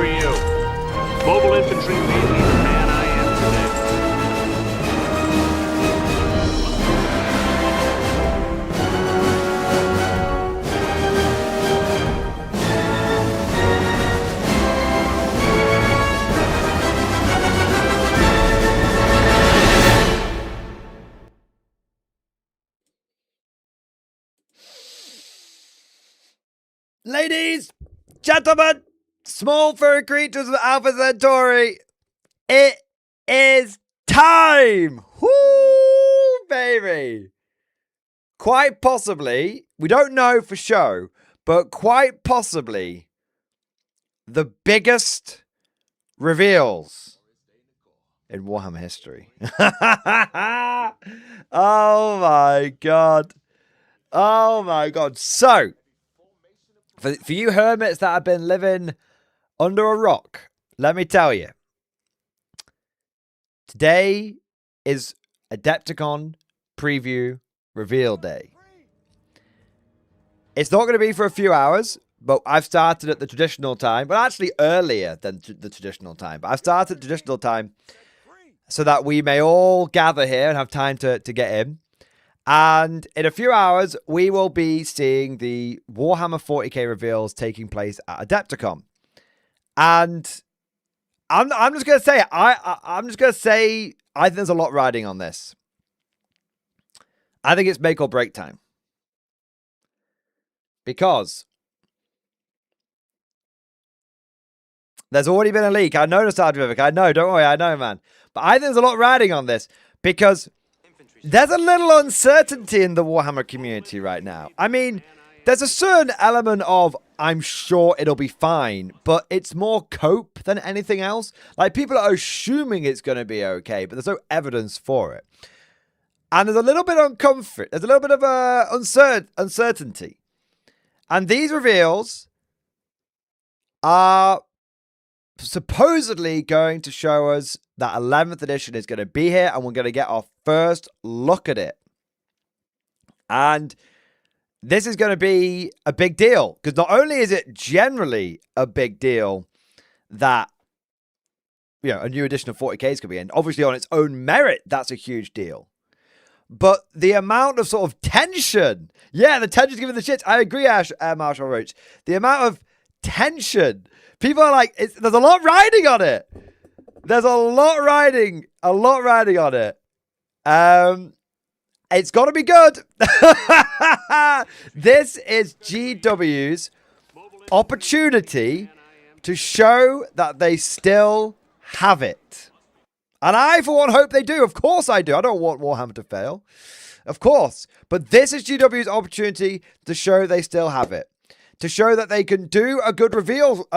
for you. Mobile infantry made me the man I am today. Ladies, gentlemen, small furry creatures of Alpha Centauri, it is time! Woo, baby! Quite possibly, we don't know for sure, but quite possibly the biggest reveals in Warhammer history. Oh my god. Oh my god. So, for you hermits that have been living under a rock, let me tell you. Today is Adepticon Preview Reveal Day. It's not going to be for a few hours, but I've started at the traditional time. But actually earlier than the traditional time. But I've started at traditional time so that we may all gather here and have time to get in. And in a few hours, we will be seeing the Warhammer 40k reveals taking place at Adepticon. And I'm just going to say it. I'm just going to say I think there's a lot riding on this. I think it's make or break time. Because there's already been a leak. I know, Nostalgia. I know. Don't worry. I know, man. But I think there's a lot riding on this. Because there's a little uncertainty in the Warhammer community right now. I mean, there's a certain element of, I'm sure it'll be fine, but it's more cope than anything else. Like, people are assuming it's going to be okay, but there's no evidence for it. And there's a little bit of uncomfort. There's a little bit of uncertainty. And these reveals are supposedly going to show us that 11th edition is going to be here, and we're going to get our first look at it. And this is going to be a big deal, because not only is it generally a big deal that, you know, a new edition of 40k is going to be in, obviously on its own merit, that's a huge deal. But the amount of sort of tension, yeah, the tension's giving the shits. I agree, Marshall Roach. The amount of tension, people are like, there's a lot riding on it. There's a lot riding on it. It's got to be good. This is GW's opportunity to show that they still have it. And I, for one, hope they do. Of course I do. I don't want Warhammer to fail. Of course. But this is GW's opportunity to show they still have it. To show that they can do a good reveal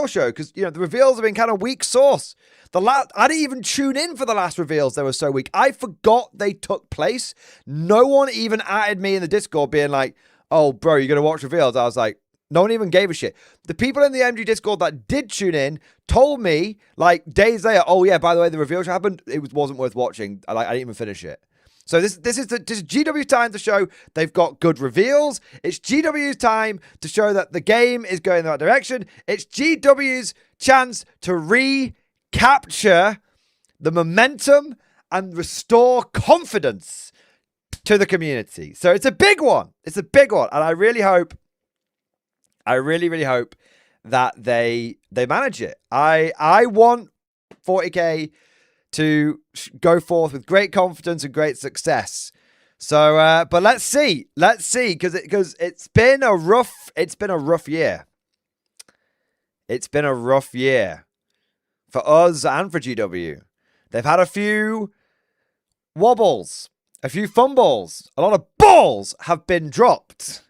show. Because, you know, the reveals have been kind of weak sauce. I didn't even tune in for the last reveals. They were so weak. I forgot they took place. No one even added me in the Discord being like, oh, bro, you're going to watch reveals? I was like, no one even gave a shit. The people in the MG Discord that did tune in told me, like, days later, oh, yeah, by the way, the reveal show happened. It wasn't worth watching. I didn't even finish it. So this is GW's time to show they've got good reveals. It's GW's time to show that the game is going in the right direction. It's GW's chance to recapture the momentum and restore confidence to the community. So it's a big one. It's a big one. And I really hope, really hope that they manage it. I want 40k to go forth with great confidence and great success. So, but let's see, because it's been a rough year. It's been a rough year for us and for GW. They've had a few wobbles, a few fumbles, a lot of balls have been dropped.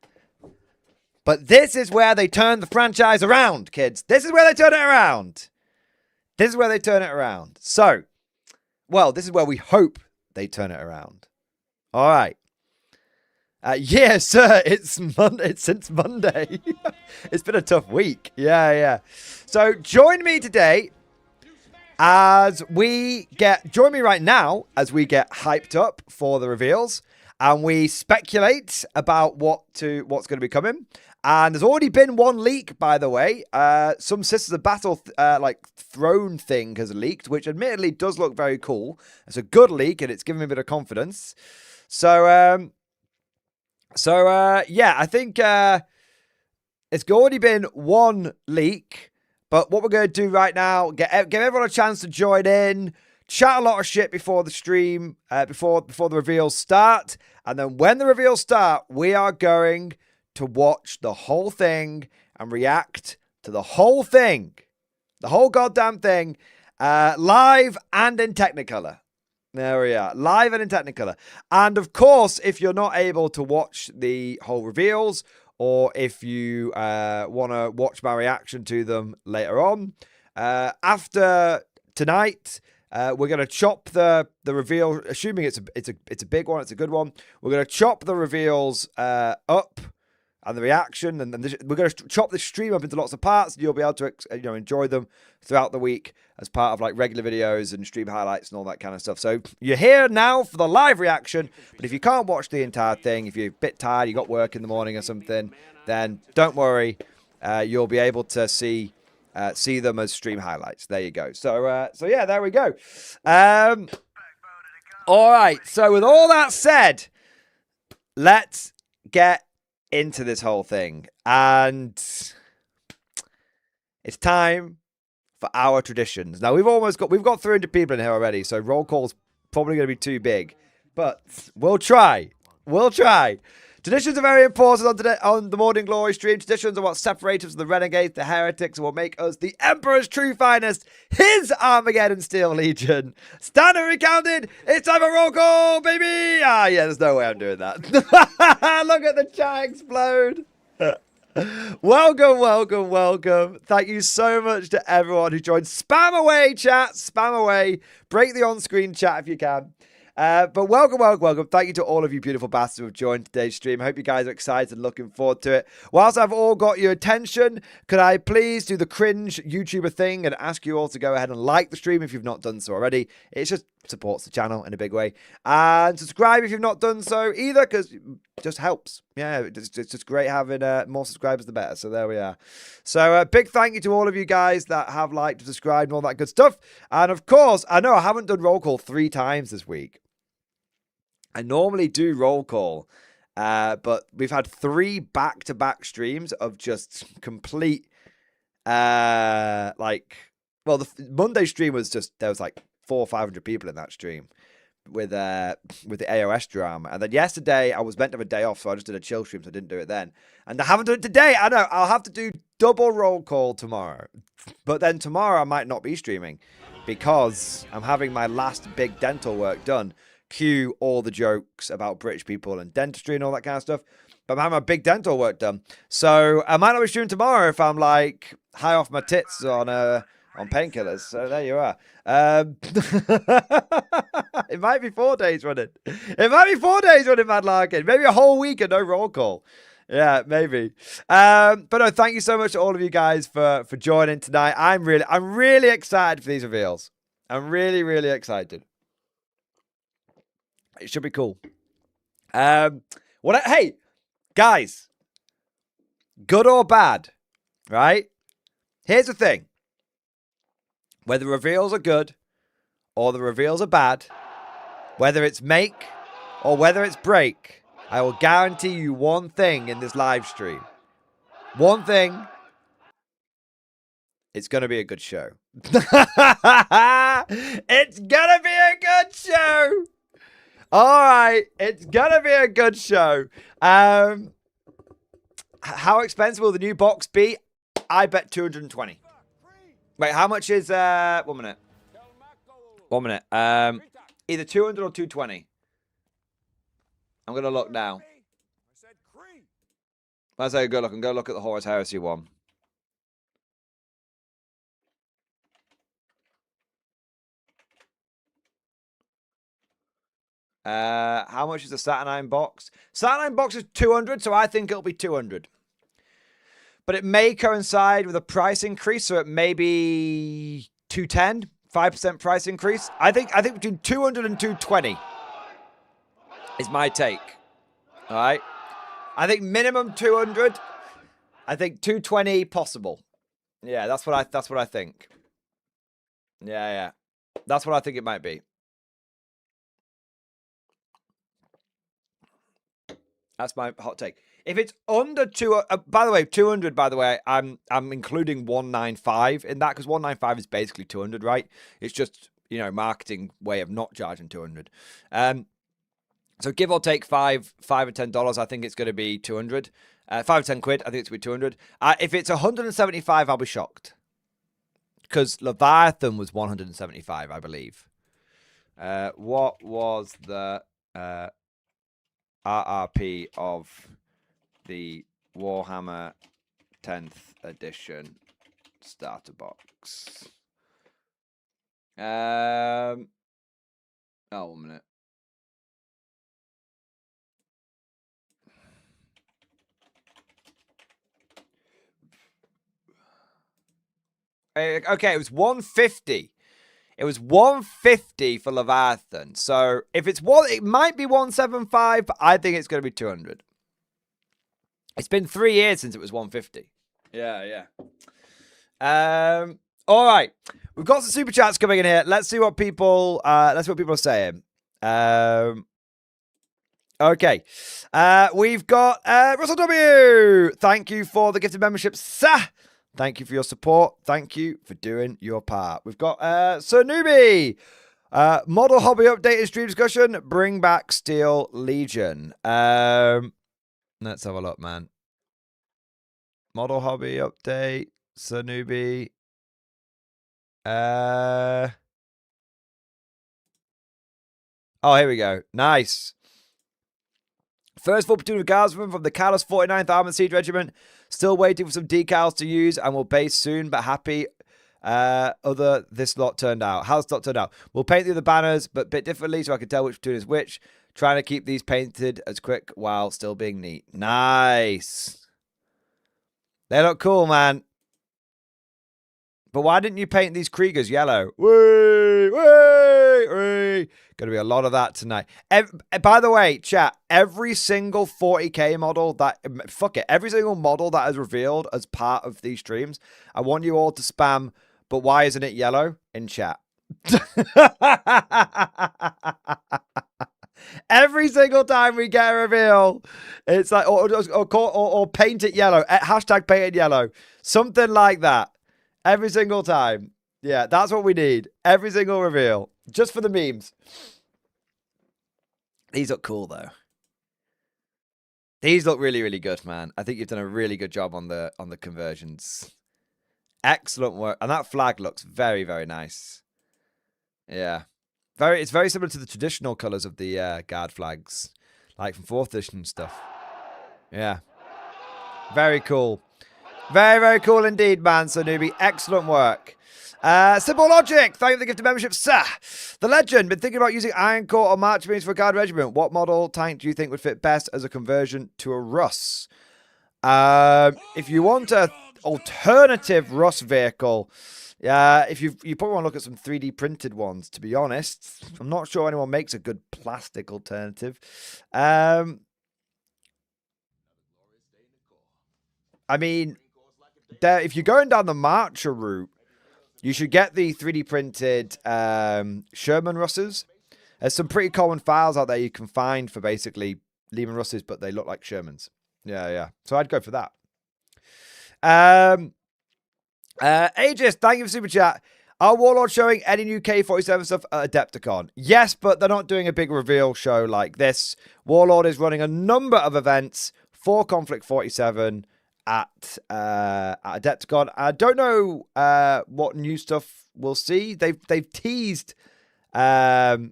But this is where they turn the franchise around, kids. This is where they turn it around. This is where they turn it around. So, well, this is where we hope they turn it around. All right. Yeah, sir. It's since Monday. It's been a tough week. Yeah. So join me today join me right now as we get hyped up for the reveals. and we speculate about what's going to be coming. And there's already been one leak, by the way. Some Sisters of Battle like throne thing has leaked, which admittedly does look very cool. It's a good leak, and it's giving me a bit of confidence. So yeah, I think it's already been one leak. But what we're going to do right now, give everyone a chance to join in, chat a lot of shit before the stream, before the reveals start. And then when the reveals start, we are going to watch the whole thing and react to the whole thing, the whole goddamn thing, live and in Technicolor. There we are, live and in Technicolor. And of course, if you're not able to watch the whole reveals, or if you want to watch my reaction to them later on, after tonight, we're going to chop the reveal, assuming it's a big one, it's a good one. We're going to chop the reveals up. And the reaction, and we're going to chop the stream up into lots of parts, and you'll be able to enjoy them throughout the week as part of like regular videos and stream highlights and all that kind of stuff. So you're here now for the live reaction, but if you can't watch the entire thing, if you're a bit tired, you got work in the morning or something, then don't worry, you'll be able to see them as stream highlights. There you go. So yeah, there we go. All right. So with all that said, let's get into this whole thing, and it's time for our traditions. Now we've got 300 people in here already, so roll call's probably going to be too big, but we'll try. Traditions are very important on the Morning Glory stream. Traditions are what separate us from the renegades, the heretics, and what make us the Emperor's true finest, his Armageddon Steel Legion. Standard recounted. It's time for roll call, baby. Ah, yeah, there's no way I'm doing that. Look at the chat explode. Welcome. Thank you so much to everyone who joined. Spam away, chat. Spam away. Break the on-screen chat if you can. But welcome. Thank you to all of you beautiful bastards who have joined today's stream. I hope you guys are excited and looking forward to it. Whilst I've all got your attention, could I please do the cringe YouTuber thing and ask you all to go ahead and like the stream if you've not done so already. It just supports the channel in a big way. And subscribe if you've not done so either, because it just helps. Yeah, it's just great having more subscribers, the better. So there we are. So big thank you to all of you guys that have liked, subscribed, and all that good stuff. And of course, I know I haven't done roll call 3 times this week. I normally do roll call, but we've had 3 back-to-back streams of just complete, the Monday stream was just, there was like 400 or 500 people in that stream with the AOS drama. And then yesterday, I was meant to have a day off, so I just did a chill stream, so I didn't do it then. And I haven't done it today. I know, I'll have to do double roll call tomorrow. But then tomorrow, I might not be streaming because I'm having my last big dental work done. Cue all the jokes about British people and dentistry and all that kind of stuff. But I'm having my big dental work done. So I might not be streaming tomorrow if I'm like high off my tits on painkillers. So there you are. It might be 4 days running. Mad Larkin. Maybe a whole week and no roll call. Yeah, maybe. But no, thank you so much to all of you guys for joining tonight. I'm really excited for these reveals. I'm really excited. It should be cool. Hey, guys, good or bad, right? Here's the thing. Whether the reveals are good or the reveals are bad, whether it's make or whether it's break, I will guarantee you one thing in this live stream. One thing. It's going to be a good show. It's going to be a good show. All right, it's gonna be a good show. How expensive will the new box be? I bet 220. Wait, how much is 1 minute? 1 minute. Either 200 or 220. I'm gonna look now. Let's say go look and go look at the Horus Heresy one. How much is the Saturnine box? Saturnine box is 200, so I think it'll be 200. But it may coincide with a price increase, so it may be 210, 5% price increase. I think between 200 and 220. Is my take. All right. I think minimum 200. I think 220 possible. Yeah, that's what I think. Yeah. That's what I think it might be. That's my hot take. If it's under 200, by the way, 200, by the way, I'm including 195 in that because 195 is basically 200, right? It's just, marketing way of not charging 200. So give or take $5 or $10, I think it's going to be 200. 5 or 10 quid, I think it's going to be 200. If it's 175, I'll be shocked. Because Leviathan was 175, I believe. What was the RRP of the Warhammer 10th edition starter box? 1 minute. Okay, it was 150. It was 150 for Leviathan. So if it's it might be 175, but I think it's going to be 200. It's been 3 years since it was 150. Yeah. All right, we've got some super chats coming in here. Let's see what people are saying. Okay, we've got Russell W. Thank you for the gifted membership, sir. Thank you for your support. Thank you for doing your part. We've got Sir Newbie. Model hobby update and stream discussion. Bring back Steel Legion. Let's have a look, man. Model hobby update. Sir Newbie. Oh, here we go. Nice. First full platoon of guardsmen from the Carlos 49th Armored Siege Regiment. Still waiting for some decals to use and will base soon, but happy this lot turned out. How's this lot turned out? We'll paint the other banners, but a bit differently so I can tell which platoon is which. Trying to keep these painted as quick while still being neat. Nice. They look cool, man. But why didn't you paint these Kriegers yellow? Whee! Gonna be a lot of that tonight. By the way, chat, every single 40k model every single model that is revealed as part of these streams, I want you all to spam, but why isn't it yellow, in chat. Every single time we get a reveal, it's like, or paint it yellow, hashtag paint it yellow, something like that. Every single time. Yeah, that's what we need. Every single reveal. Just for the memes. These look cool, though. These look really, really good, man. I think you've done a really good job on the conversions. Excellent work. And that flag looks very, very nice. Yeah. It's very similar to the traditional colours of the guard flags. Like from 4th edition stuff. Yeah. Very cool. Very, very cool indeed, man. So, Newbie, excellent work. Simple Logic, thank you for the gifted membership, sir. The Legend, been thinking about using Iron Core or March Marines for a guard regiment. What model tank do you think would fit best as a conversion to a Russ? If you want an alternative Russ vehicle, if you probably want to look at some 3D printed ones, to be honest. I'm not sure anyone makes a good plastic alternative. I mean, if you're going down the Marcher route, you should get the 3D printed Sherman Russes. There's some pretty common files out there you can find for basically Lehman Russes, but they look like Shermans. Yeah. So I'd go for that. Aegis, thank you for super chat. Are Warlord showing any new K-47 stuff at Adepticon? Yes, but they're not doing a big reveal show like this. Warlord is running a number of events for Conflict 47 at Adepticon. I don't know what new stuff we'll see. They've teased B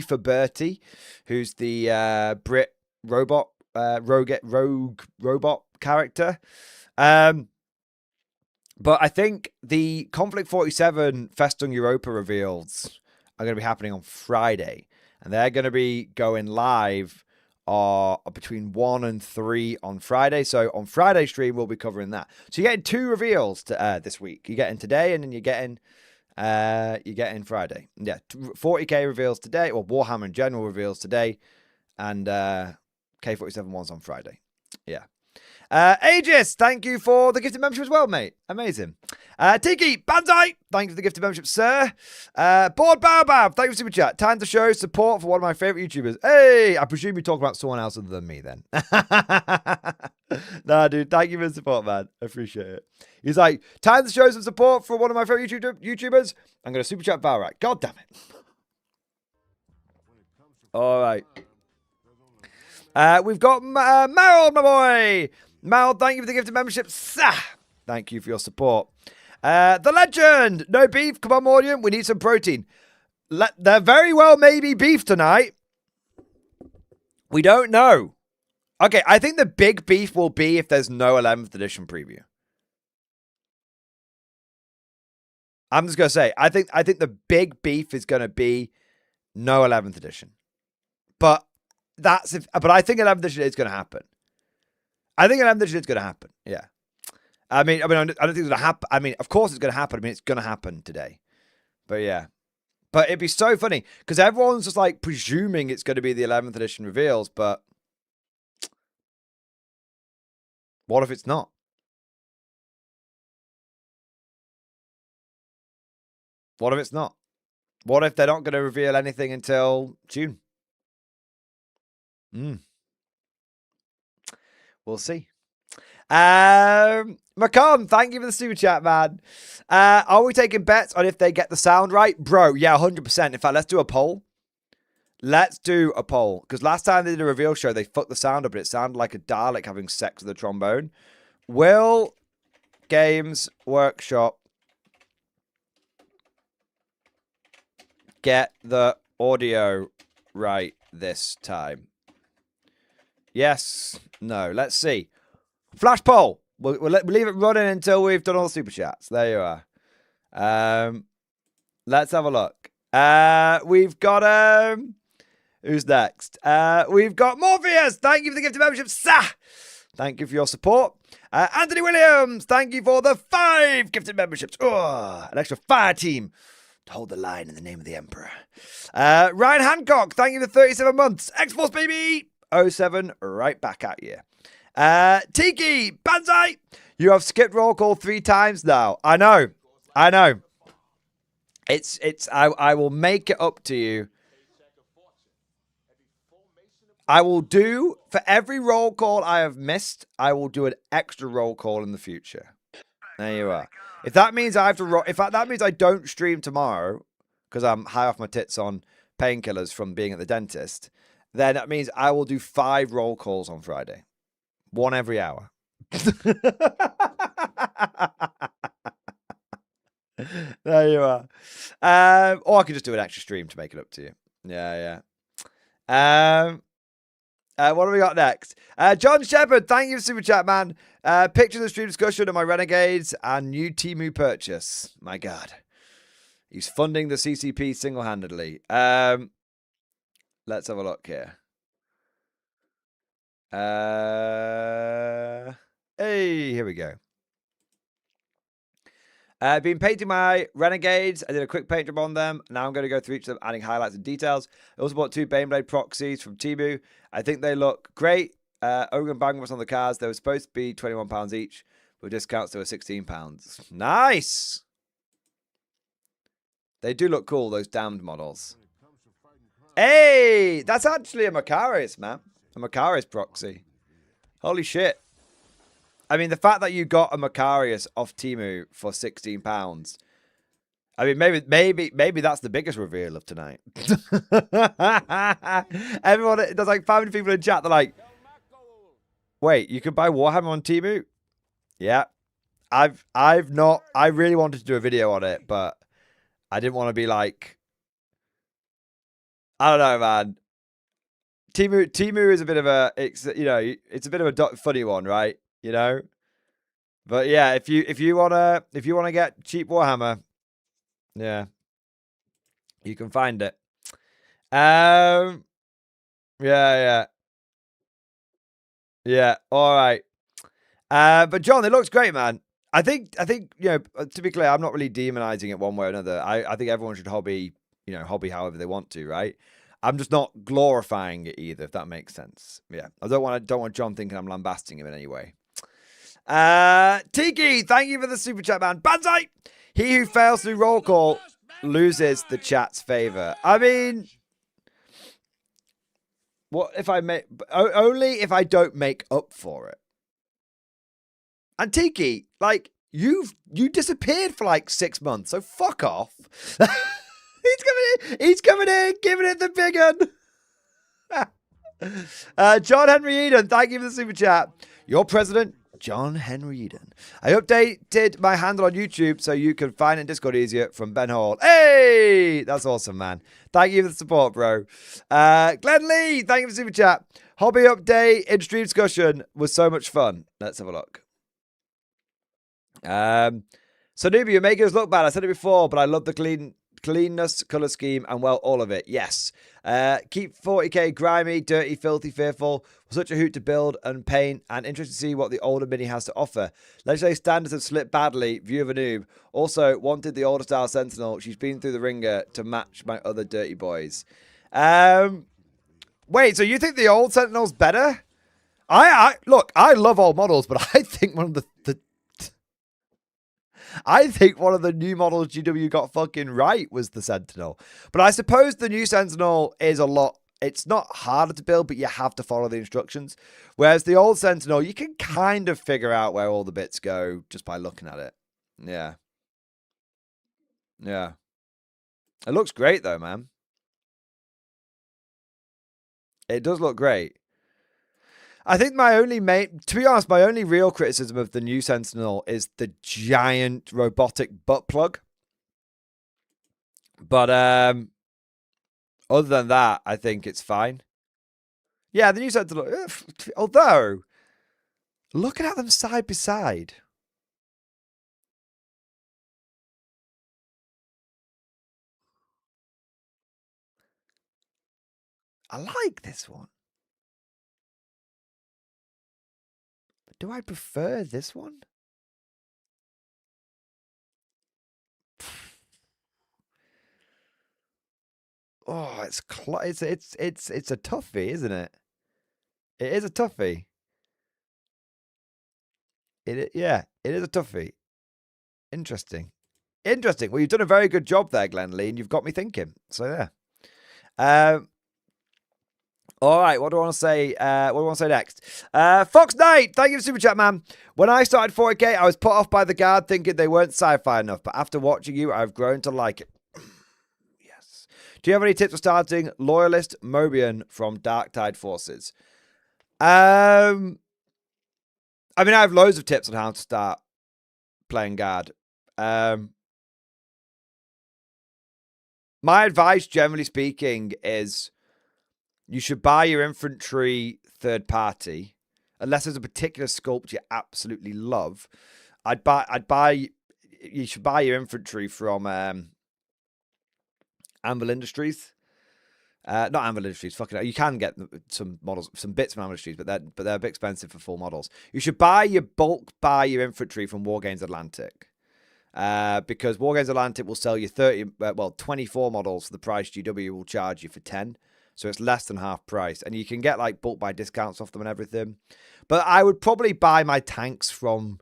for Bertie, who's the Brit robot rogue robot character. But I think the Conflict 47 Festung Europa reveals are going to be happening on Friday, and they're going to be going live between 1 and 3 on Friday. So on Friday's stream, we'll be covering that. So you're getting 2 reveals this week. You're getting today, and then you're getting you get in Friday. Yeah, 40k reveals today, or Warhammer in general reveals today, and K47 ones on Friday. Yeah. Aegis, thank you for the gifted membership as well, mate. Amazing. Tiki, Banzai, thank you for the gifted membership, sir. Board Baobab, thank you for super chat. Time to show support for one of my favorite YouTubers. Hey, I presume you talk about someone else other than me then. Nah, dude, thank you for the support, man. I appreciate it. He's like, time to show some support for one of my favorite YouTubers. I'm going to super chat Valrak. God damn it. All right. We've got Meryl, my boy. Mal, thank you for the gift of membership. Thank you for your support. The legend. No beef. Come on, Mordian. We need some protein. There very well may be beef tonight. We don't know. Okay, I think the big beef will be if there's no 11th edition preview. I'm just going to say, I think the big beef is going to be no 11th edition. But I think 11th edition is going to happen. I think 11th edition is going to happen. Yeah. I don't think it's going to happen. I mean, of course it's going to happen. I mean, it's going to happen today. But yeah. But it'd be so funny because everyone's just like presuming it's going to be the 11th edition reveals, but what if it's not? What if it's not? What if they're not going to reveal anything until June? We'll see. McCon, thank you for the super chat, man. Are we taking bets on if they get the sound right? Bro, yeah, 100%. In fact, let's do a poll. Let's do a poll. Because last time they did a reveal show, they fucked the sound up and it sounded like a Dalek having sex with a trombone. Will Games Workshop get the audio right this time? Yes. No. Let's see. Flash poll. We'll leave it running until we've done all the super chats. There you are. Let's have a look. We've got who's next? We've got Morpheus. Thank you for the gift of membership. Thank you for your support. Anthony Williams. Thank you for the 5 gifted memberships. An extra fire team to hold the line in the name of the Emperor. Ryan Hancock. Thank you for 37 months. X-Force baby. 07. Right back at you. Tiki, Banzai, you have skipped roll call 3 times now. I know. I will make it up to you. I will do, for every roll call I have missed, I will do an extra roll call in the future. There you are. If that means I have to if that means I don't stream tomorrow, because I'm high off my tits on painkillers from being at the dentist, then that means I will do 5 roll calls on Friday. 1 every hour. There you are. Or I could just do an extra stream to make it up to you. Yeah. What do we got next? John Shepard, thank you for super chat, man. Picture the stream discussion of my Renegades and new Temu purchase. My God. He's funding the CCP single-handedly. Let's have a look here. Hey, here we go. I've been painting my Renegades. I did a quick paint job on them. Now I'm going to go through each of them, adding highlights and details. I also bought 2 Baneblade proxies from Temu. I think they look great. Ogre and Bang was on the cars. They were supposed to be £21 each. With discounts, they were £16. Nice! They do look cool, those damned models. Hey! That's actually a Macarius, man. A Macarius proxy. Holy shit. I mean, the fact that you got a Macarius off Temu for £16. I mean, maybe that's the biggest reveal of tonight. Everyone, there's like 500 people in chat. They're like, wait, you can buy Warhammer on Temu? Yeah. I really wanted to do a video on it, but I didn't want to be like, I don't know, man. Temu is a bit of a, it's a bit of a funny one, right? You know, but yeah, if you wanna get cheap Warhammer, yeah, you can find it. Yeah. All right. But John, it looks great, man. I think, you know, to be clear, I'm not really demonizing it one way or another. I think everyone should hobby however they want to, right? I'm just not glorifying it either, if that makes sense. Yeah, I don't want John thinking I'm lambasting him in any way. Tiki, thank you for the super chat, man. Banzai! He who fails to do roll call loses the chat's favor. I mean, what if I make... Only if I don't make up for it. And Tiki, like, you disappeared for like 6 months, so fuck off. He's coming in, giving it the big one. John Henry Eden, thank you for the super chat. Your president, John Henry Eden. I updated my handle on YouTube so you can find it in Discord easier from Ben Hall. Hey, that's awesome, man. Thank you for the support, bro. Glenn Lee, thank you for the super chat. Hobby update in stream discussion was so much fun. Let's have a look. So Newbie, you're making us look bad. I said it before, but I love the cleanness, color scheme, and well, all of it. Yes. Keep 40k grimy, dirty, filthy, fearful. Such a hoot to build and paint, and interesting to see what the older mini has to offer. Legendary standards have slipped badly. View of a noob. Also, wanted the older style Sentinel. She's been through the ringer to match my other dirty boys. Wait, so you think the old Sentinel's better? Look, I love old models, but I think one of the new models GW got fucking right was the Sentinel. But I suppose the new Sentinel is it's not harder to build, but you have to follow the instructions. Whereas the old Sentinel, you can kind of figure out where all the bits go just by looking at it. Yeah. Yeah. It looks great though, man. It does look great. I think to be honest, my only real criticism of the new Sentinel is the giant robotic butt plug. But other than that, I think it's fine. Yeah, the new Sentinel, although, looking at them side by side. I like this one. Do I prefer this one? Oh, it's a toughie, isn't it? It is a toughie. It is a toughie. Interesting. Well, you've done a very good job there, Glenn Lee, and you've got me thinking. So yeah. All right, what do I want to say? What do I want to say next? Fox Knight, thank you for super chat, man. When I started 40k, I was put off by the guard thinking they weren't sci-fi enough, but after watching you, I've grown to like it. Yes. Do you have any tips for starting Loyalist Mobian from Dark Tide Forces? I mean, I have loads of tips on how to start playing guard. My advice, generally speaking, is you should buy your infantry third party, unless there's a particular sculpt you absolutely love. You should buy your infantry from Anvil Industries. Not Anvil Industries, fucking hell. You can get some models, some bits from Anvil Industries, but they're a bit expensive for full models. You should buy your infantry from Wargames Atlantic. Because Wargames Atlantic will sell you 24 models for the price GW will charge you for 10. So it's less than half price. And you can get like bulk buy discounts off them and everything. But I would probably buy my tanks from,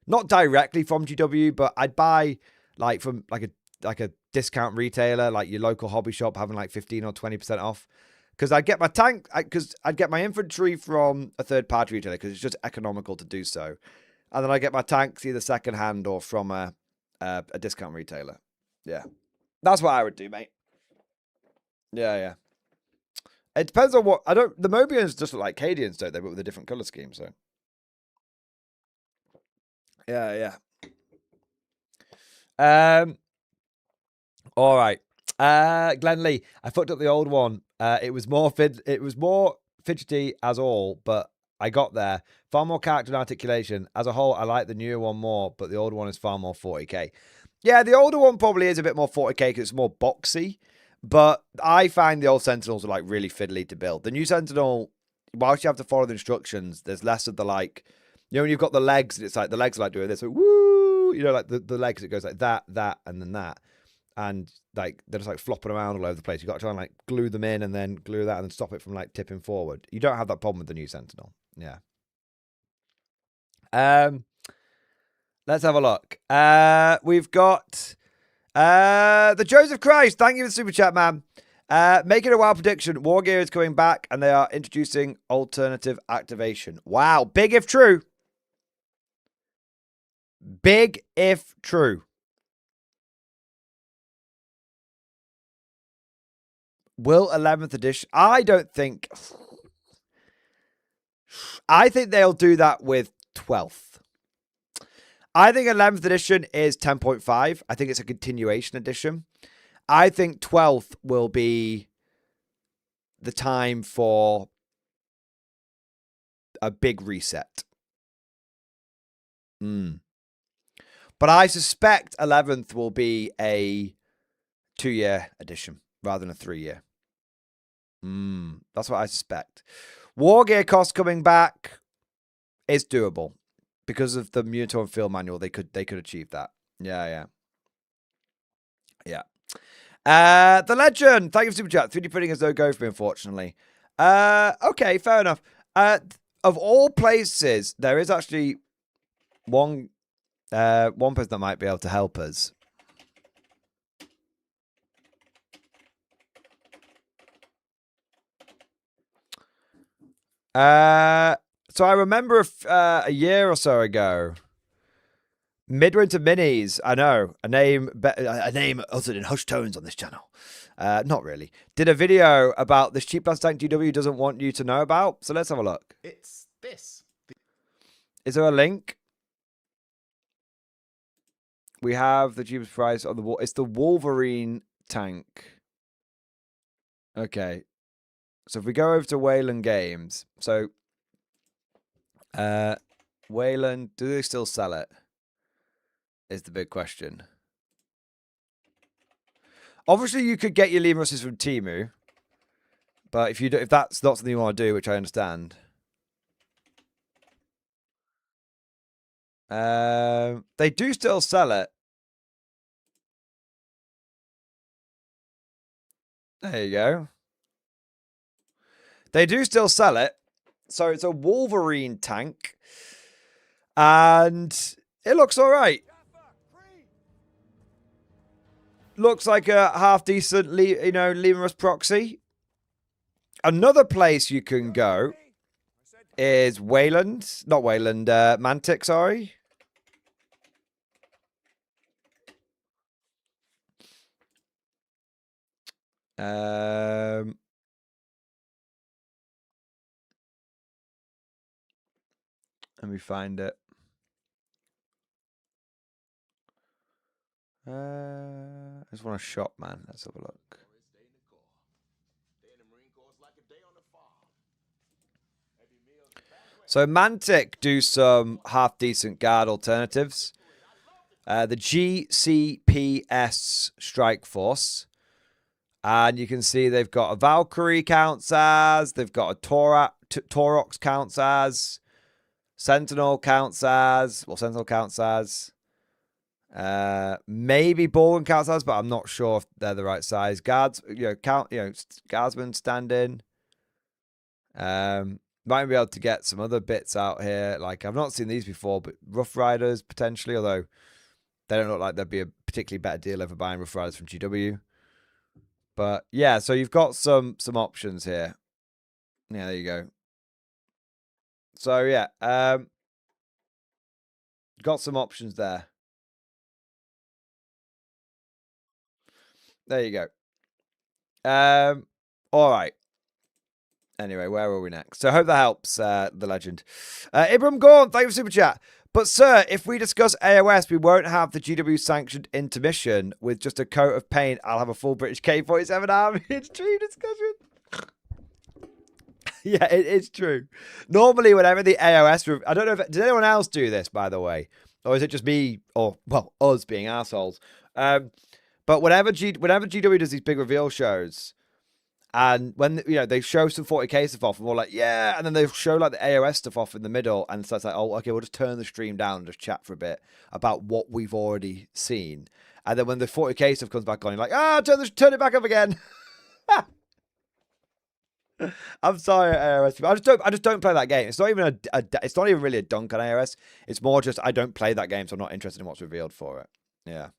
not directly from GW, but I'd buy like from like a discount retailer, like your local hobby shop having like 15 or 20% off. Because I'd get my infantry from a third party retailer because it's just economical to do so. And then I get my tanks either second hand or from a discount retailer. Yeah. That's what I would do, mate. Yeah. It depends on what... The Mobians just look like Cadians, don't they? But with a different colour scheme, so... Yeah. All right. Glenn Lee, I fucked up the old one. It was more fidgety as all, but I got there. Far more character and articulation. As a whole, I like the newer one more, but the older one is far more 40k. Yeah, the older one probably is a bit more 40k because it's more boxy. But I find the old Sentinels are like really fiddly to build. The new Sentinel, whilst you have to follow the instructions, there's less of the like, when you've got the legs and it's like the legs are like doing this, like, woo, you know, like the legs, it goes like that, and then that. And like they're just like flopping around all over the place. You've got to try and like glue them in and then glue that and then stop it from like tipping forward. You don't have that problem with the new Sentinel. Yeah. Let's have a look. We've got the Joseph Christ. Thank you for the super chat, man. Making a wild prediction. War Gear is coming back and they are introducing alternative activation. Wow. Big if true. Big if true. Will 11th edition? I think they'll do that with 12th. I think 11th edition is 10.5. I think it's a continuation edition. I think 12th will be the time for a big reset. But I suspect 11th will be a 2-year edition rather than a 3-year. That's what I suspect. War Gear cost coming back is doable because of the Mutator and Field Manual. They could achieve that. Yeah. The Legend. Thank you for super chat. 3D printing is no go for me, unfortunately. Okay, fair enough. Of all places, there is actually one person that might be able to help us. So I remember a year or so ago, Midwinter Minis, I know, a name uttered in hushed tones on this channel. Not really. Did a video about this cheap plastic tank GW doesn't want you to know about. So let's have a look. It's this. Is there a link? We have the cheapest price on the wall. It's the Wolverine tank. Okay. So if we go over to Wayland Games, so Wayland, do they still sell it? Is the big question. Obviously, you could get your Lima Russes from Temu, but if that's not something you want to do, which I understand, they do still sell it. There you go. They do still sell it. So it's a Wolverine tank. And it looks all right. Looks like a half-decent, Lima Rust proxy. Another place you can go is Wayland. Not Wayland, Mantic, sorry. Let me find it. I just want to shop, man. Let's have a look. So Mantic do some half-decent guard alternatives. The GCPS Strike Force. And you can see they've got a Valkyrie counts as. They've got a Taurox counts as. Sentinel counts as. Well, Sentinel counts as. Maybe Baldwin counts as, but I'm not sure if they're the right size. Guards, Guardsmen stand in. Might be able to get some other bits out here. Like, I've not seen these before, but Rough Riders potentially, although they don't look like there'd be a particularly better deal over buying Rough Riders from GW. But yeah, so you've got some options here. Yeah, there you go. So yeah, got some options there. There you go. All right. Anyway, where are we next? So I hope that helps, the legend. Ibram Gorn, thank you for super chat. But sir, if we discuss AOS, we won't have the GW sanctioned intermission with just a coat of paint. I'll have a full British K-47 army. It's true discussion. Yeah, it's true. Normally, whenever the AOS, I don't know if did anyone else do this, by the way, or is it just me, or well, us being assholes? But whenever GW does these big reveal shows, And when, you know, they show some 40k stuff off, and we're like, yeah. And then they show like the AOS stuff off in the middle. And so it's like, oh, okay, we'll just turn the stream down and just chat for a bit about what we've already seen. And then when the 40k stuff comes back on, you're like, turn it back up again. I'm sorry, AOS. I just don't play that game. It's not even it's not even really a dunk on AOS. It's more just I don't play that game, so I'm not interested in what's revealed for it. Yeah.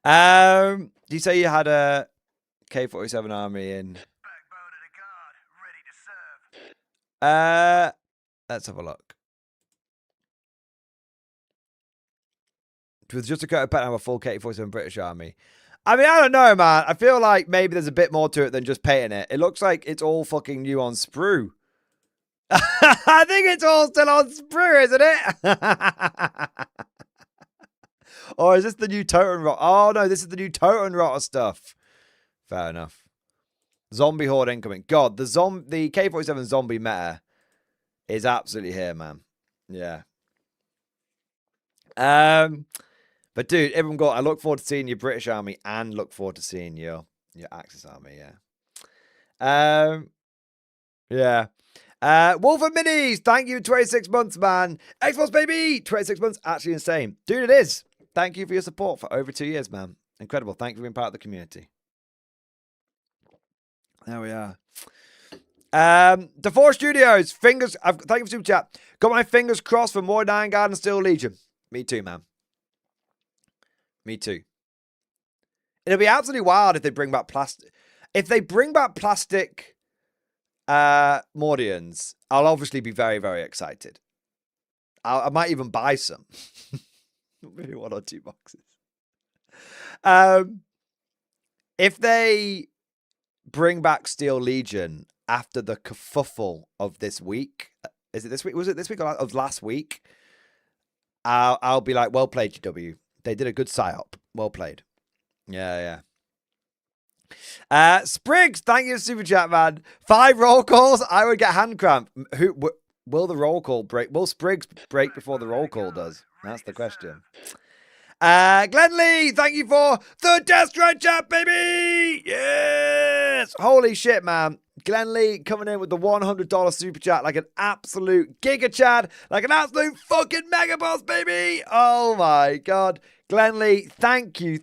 Do you say you had a K-47 army in? Backbone of the guard, ready to serve. Let's have a look. With just a coat of paint, have a full K-47 British army. I mean, I don't know, man. I feel like maybe there's a bit more to it than just painting it. It looks like it's all fucking new on sprue. I think it's all still on sprue, isn't it? Or is this the new Totem Rot? Oh, no, this is the new Totem Rotter stuff. Fair enough. Zombie Horde incoming. God, the K-47 zombie meta is absolutely here, man. Yeah. But dude, everyone got. I look forward to seeing your British army and look forward to seeing your Axis army. Yeah. Yeah. Wolfer Minis, thank you. 26 months, man. Xbox baby, 26 months. Actually insane, dude. It is. Thank you for your support for over 2 years, man. Incredible. Thank you for being part of the community. There we are. The Four Studios. Thank you for super chat. Got my fingers crossed for more Iron Guard and Steel Legion. Me too, man. Me too. It'll be absolutely wild if they bring back plastic. If they bring back plastic Mordians, I'll obviously be very, very excited. I might even buy some. Maybe 1 or 2 boxes. If they bring back Steel Legion after the kerfuffle of this week, is it this week? Was it this week or of last week? I'll be like, well played, GW. They did a good psyop. Well played. Yeah. Spriggs, thank you, super chat, man. 5 roll calls, I would get hand cramp. Will the roll call break? Will Spriggs break before the roll call does? That's the question. Glenn Lee, thank you for the Death Strike chat, baby. Yes. Holy shit, man. Glenn Lee coming in with the $100 super chat like an absolute giga chad, like an absolute fucking mega boss, baby. Oh my God. Glenn Lee, thank you.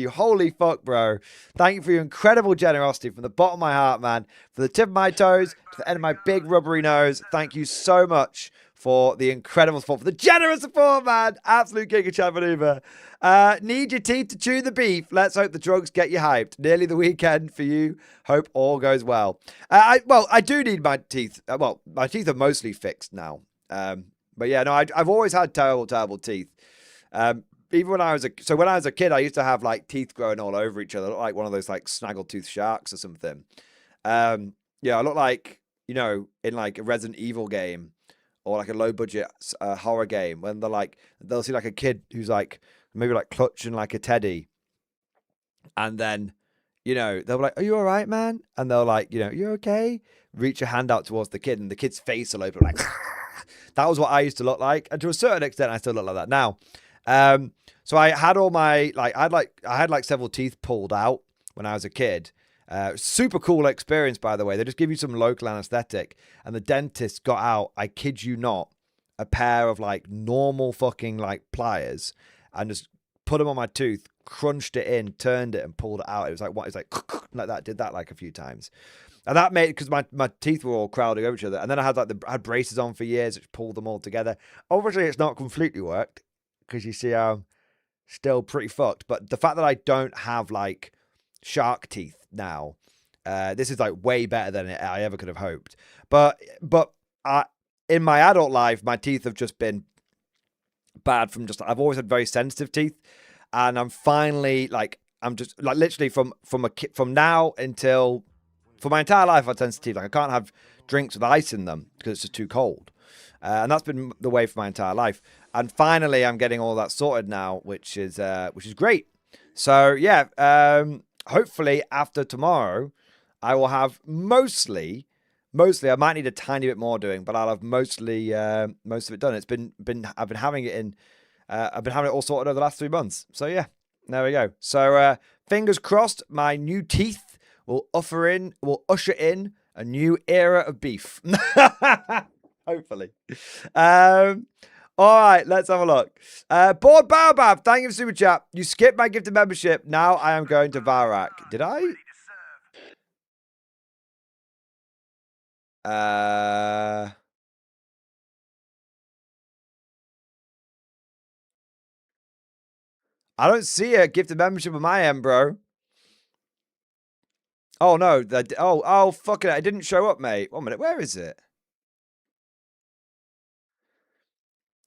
Holy fuck, bro. Thank you for your incredible generosity from the bottom of my heart, man. From the tip of my toes to the end of my big rubbery nose. Thank you so much for the incredible support, for the generous support, man. Absolute giga chat maneuver. Need your teeth to chew the beef. Let's hope the drugs get you hyped. Nearly the weekend for you. Hope all goes well. I do need my teeth. Well, my teeth are mostly fixed now. But yeah, no, I've always had terrible teeth. Even when I was a kid, I used to have like teeth growing all over each other, like one of those like snaggletooth sharks or something. Yeah, I look like, you know, in like a Resident Evil game or like a low budget horror game when they'll see like a kid who's like maybe like clutching like a teddy, and then, you know, they'll be like, "Are you all right, man?" And they'll like, you know, "You okay?" Reach a hand out towards the kid, and the kid's face will open like. That was what I used to look like, and to a certain extent, I still look like that now. So I had all my I had like several teeth pulled out when I was a kid. Super cool experience, by the way. They just give you some local anesthetic, and the dentist got out, I kid you not, a pair of like normal fucking like pliers and just put them on my tooth, crunched it in, turned it, and pulled it out. It was like what? It's like like that. Did that like a few times, and that made, because my teeth were all crowding over each other, and then I had I had braces on for years, which pulled them all together. Obviously, it's not completely worked because you see I'm still pretty fucked. But the fact that I don't have like shark teeth now, this is like way better than I ever could have hoped. But in my adult life, my teeth have just been bad from just, I've always had very sensitive teeth, and I'm finally like, I'm just like literally from now until for my entire life, I've had sensitive teeth. Like I can't have drinks with ice in them because it's just too cold, and that's been the way for my entire life. And finally, I'm getting all that sorted now, which is great. So yeah, hopefully after tomorrow, I will have mostly. I might need a tiny bit more doing, but I'll have mostly most of it done. I've been having it all sorted over the last 3 months. So yeah, there we go. So fingers crossed, my new teeth will usher in a new era of beef. Hopefully. All right, let's have a look. Board Baobab, thank you for super chat. You skipped my gifted membership. Now I am going to Varak. Did I? I don't see a gifted membership on my end, bro. Oh no, oh fuck it, it didn't show up, mate. 1 minute, where is it?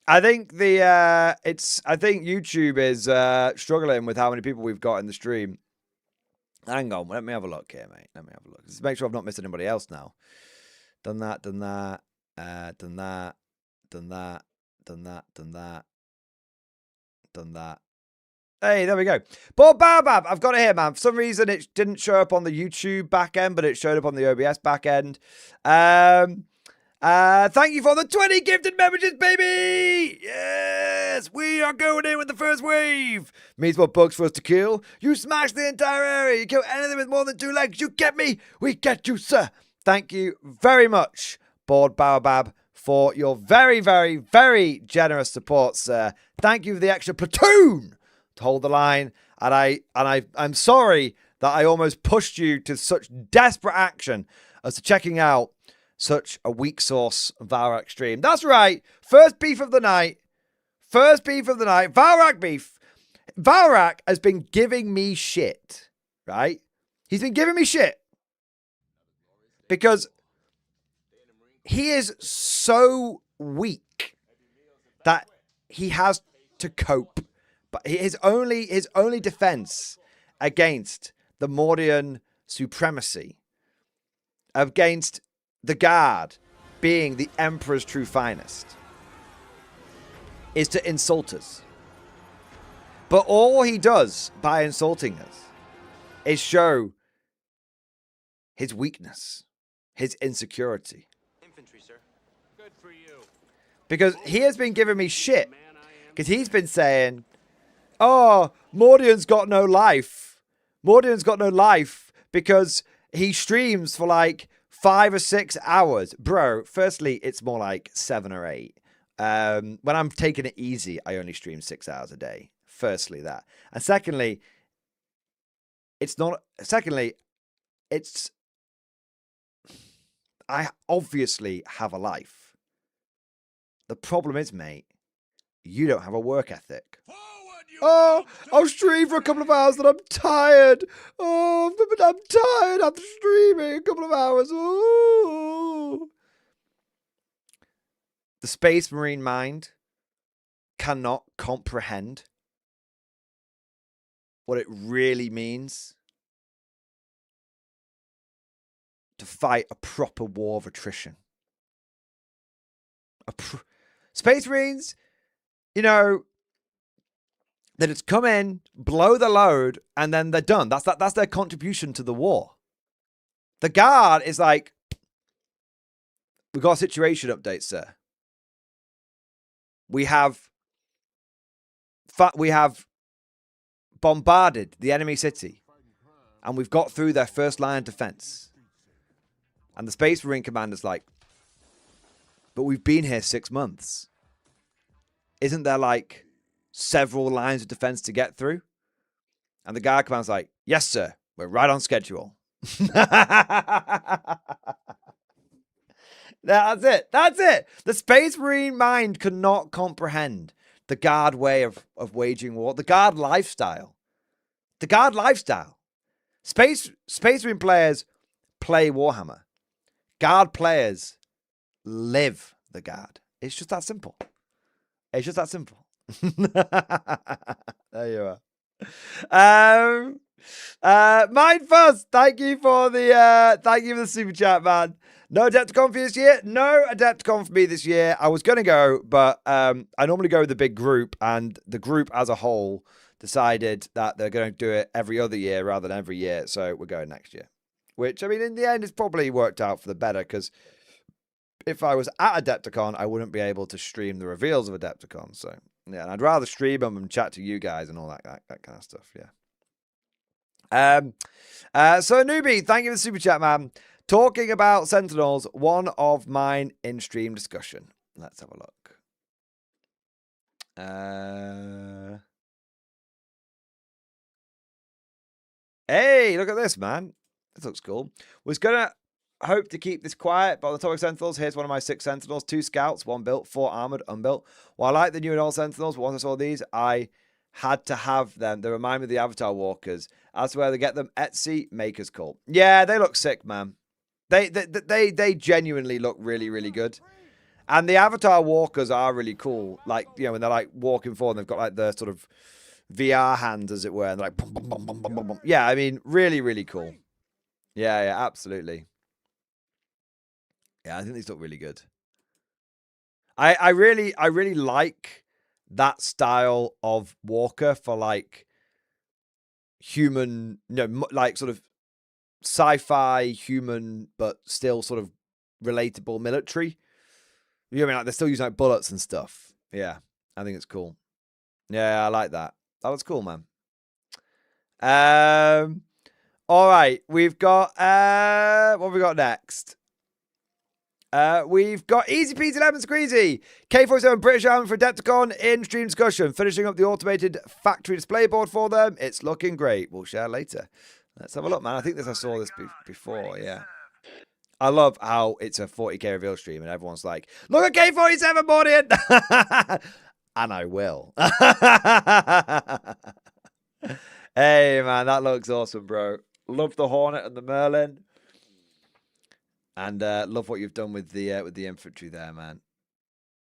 I think I think YouTube is struggling with how many people we've got in the stream. Hang on, let me have a look here, mate. Let me have a look. Let's make sure I've not missed anybody else now. Done that, done that, done that, done that, done that, done that, done that. Hey, there we go. Bob Baobab, I've got it here, man. For some reason, it didn't show up on the YouTube back end, but it showed up on the OBS back end. Thank you for the 20 gifted memberships, baby! Yes! We are going in with the first wave! Means what bugs for us to kill. You smash the entire area. You kill anything with more than 2 legs. You get me. We get you, sir. Thank you very much, Board Baobab, for your very, very, very generous support, sir. Thank you for the extra platoon to hold the line. And I'm sorry that I almost pushed you to such desperate action as to checking out such a weak source Valrak stream. That's right. First beef of the night. First beef of the night. Valrak beef. Valrak has been giving me shit. Right? He's been giving me shit. Because he is so weak that he has to cope. But his only defense against the Mordian supremacy, against the guard being the Emperor's true finest, is to insult us. But all he does by insulting us is show his weakness, his insecurity. Infantry, sir. Good for you. Because he has been giving me shit. Because he's been saying, oh, Mordian's got no life. Mordian's got no life because he streams for like 5 or 6 hours. Bro, firstly, it's more like 7 or 8. When I'm taking it easy, I only stream 6 hours a day. Firstly, that. And secondly, I obviously have a life. The problem is, mate, you don't have a work ethic. Oh, I'll stream for a couple of hours and I'm tired. Oh, I'm tired after streaming a couple of hours. Oh. The Space Marine mind cannot comprehend what it really means to fight a proper war of attrition. Space Marines, you know, they just come in, blow the load, and then they're done. That's their contribution to the war. The Guard is like, we've got a situation update, sir. We have bombarded the enemy city, and we've got through their first line of defense. And the Space Marine commander's like, but we've been here 6 months. Isn't there like several lines of defense to get through? And the Guard commander's like, yes, sir. We're right on schedule. That's it. That's it. The Space Marine mind cannot comprehend the Guard way of waging war. The Guard lifestyle. The Guard lifestyle. Space Marine players play Warhammer. Guard players live the Guard. It's just that simple. It's just that simple. There you are. Mind Fuzz, thank you for the super chat, man. No Adepticon for you this year. No Adepticon for me this year. I was gonna go, but I normally go with the big group, and the group as a whole decided that they're going to do it every other year rather than every year. So we're going next year. Which, I mean, in the end, it's probably worked out for the better, because if I was at Adepticon, I wouldn't be able to stream the reveals of Adepticon. So, yeah, and I'd rather stream them and chat to you guys and all that kind of stuff, yeah. So newbie, thank you for the super chat, man. Talking about Sentinels, one of mine in stream discussion. Let's have a look. Hey, look at this, man. This looks cool. Was gonna hope to keep this quiet, but on the topic of Sentinels, here's one of my 6 Sentinels. 2 Scouts, 1 built, 4 armored, unbuilt. While I like the new and old Sentinels, but once I saw these, I had to have them. They remind me of the Avatar Walkers. As to where they get them, Etsy, Maker's Call. Yeah, they look sick, man. They genuinely look really, really good. And the Avatar Walkers are really cool. Like, you know, when they're like walking forward, they've got like the sort of VR hands, as it were. And they're like, boom, boom, boom, boom, boom, boom, boom. Yeah, I mean, really, really cool. Yeah, yeah, absolutely. Yeah, I think these look really good. I really like that style of walker for like human, like sort of sci-fi human, but still sort of relatable military. You know what I mean? Like they're still using like bullets and stuff. Yeah, I think it's cool. Yeah, I like that. That was cool, man. All right, we've got what have we got next? We've got Easy Peasy Lemon Squeezy, K47 British Army for Adepticon in stream discussion, finishing up the automated factory display board for them. It's looking great. We'll share later. Let's have a look, man. I think I saw this before. Yeah. I love how it's a 40k reveal stream and everyone's like, look at K47 Mordian! And I will. Hey, man, that looks awesome, bro. Love the Hornet and the Merlin. And love what you've done with the infantry there, man.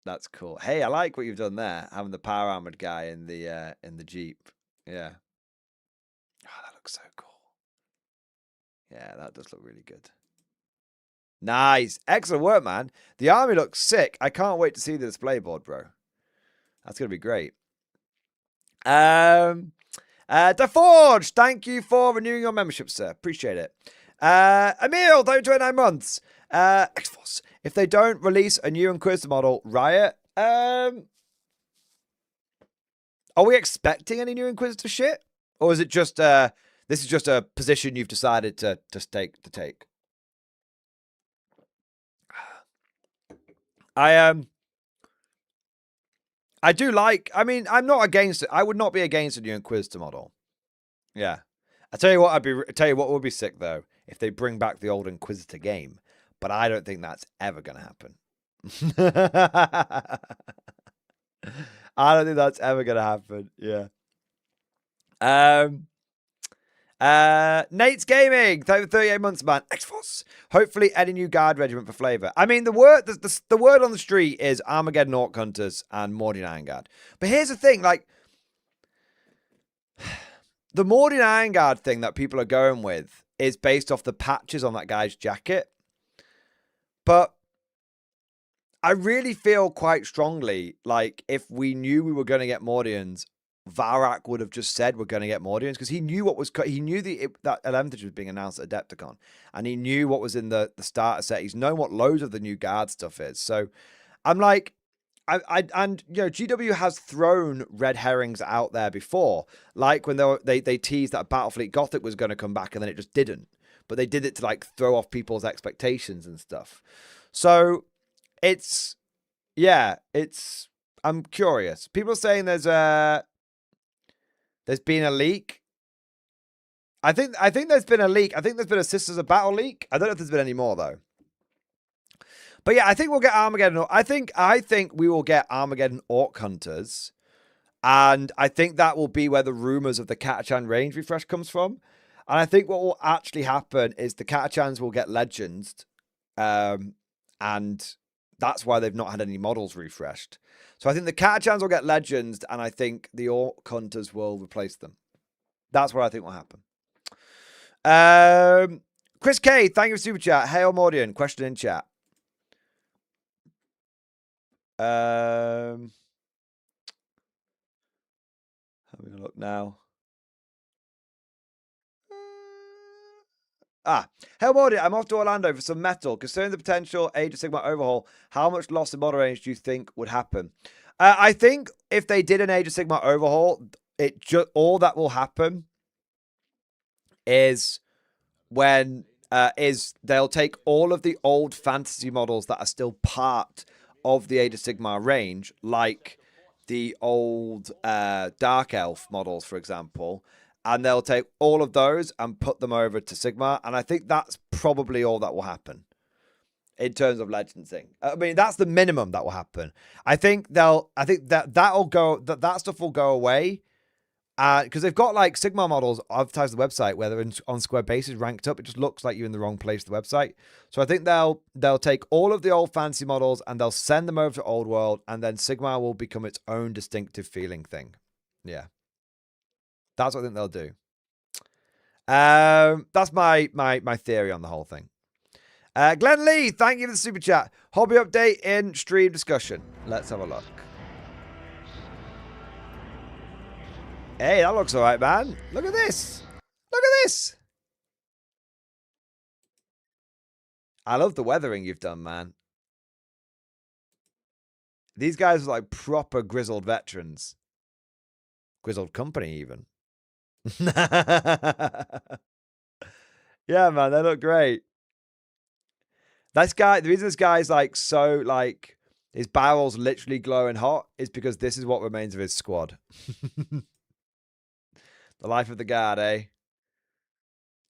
That's cool. Hey, I like what you've done there, having the power armored guy in the Jeep. Yeah. Oh, that looks so cool. Yeah, that does look really good. Nice. Excellent work, man. The army looks sick. I can't wait to see the display board, bro. That's going to be great. DeForge, thank you for renewing your membership, sir. Appreciate it. Emil, 29 months. X-Force, if they don't release a new Inquisitor model, Riot, are we expecting any new Inquisitor shit? Or is it just, this is just a position you've decided to take? I do like, I mean, I'm not against it. I would not be against a new Inquisitor model. Yeah. I tell you what would be sick though, if they bring back the old Inquisitor game. But I don't think that's ever going to happen. I don't think that's ever going to happen. Yeah. Nate's Gaming, 38 months, man. X-Force. Hopefully, any new guard regiment for flavor. I mean, the word on the street is Armageddon Orc Hunters and Mordian Iron Guard. But here's the thing, like, the Mordian Iron Guard thing that people are going with is based off the patches on that guy's jacket. But I really feel quite strongly like if we knew we were going to get Mordians, Varak would have just said we're going to get Mordians because he knew what was he knew that Elementage was being announced at Adepticon, and he knew what was in the starter set. He's known what loads of the new guard stuff is. So I'm like, and you know, GW has thrown red herrings out there before, like when they teased that Battlefleet Gothic was going to come back and then it just didn't. But they did it to like throw off people's expectations and stuff. So I'm curious. People are saying there's been a leak. I think there's been a leak. I think there's been a Sisters of Battle leak. I don't know if there's been any more though. But yeah, I think we'll get Armageddon. I think we will get Armageddon Orc Hunters. And I think that will be where the rumors of the Catachan range refresh comes from. And I think what will actually happen is the Catachans will get Legends. And that's why they've not had any models refreshed. So I think the Catachans will get Legends, and I think the Orc Hunters will replace them. That's what I think will happen. Chris K, thank you for super chat. Hail Mordian, question in chat. Having a look now. Hail Mordian, I'm off to Orlando for some metal. Considering the potential Age of Sigmar overhaul, how much loss in model range do you think would happen? I think if they did an Age of Sigmar overhaul, all that will happen is when they'll take all of the old fantasy models that are still part of the Age of Sigmar range, like the old Dark Elf models, for example, and they'll take all of those and put them over to Sigmar, and I think that's probably all that will happen in terms of Legendsing. I mean, that's the minimum that will happen. I think that'll go. That stuff will go away. Because they've got like Sigmar models advertised on the website where they're on square bases ranked up. It just looks like you're in the wrong place to the website. So I think they'll take all of the old fantasy models and they'll send them over to Old World, and then Sigmar will become its own distinctive feeling thing. Yeah. That's what I think they'll do. That's my theory on the whole thing. Glenn Lee, thank you for the super chat. Hobby update in stream discussion. Let's have a look. Hey, that looks all right, man. Look at this. Look at this. I love the weathering you've done, man. These guys are like proper grizzled veterans. Grizzled company, even. Yeah, man, they look great. This guy, the reason this guy's like so like his barrel's literally glowing hot is because this is what remains of his squad. The life of the guard, eh?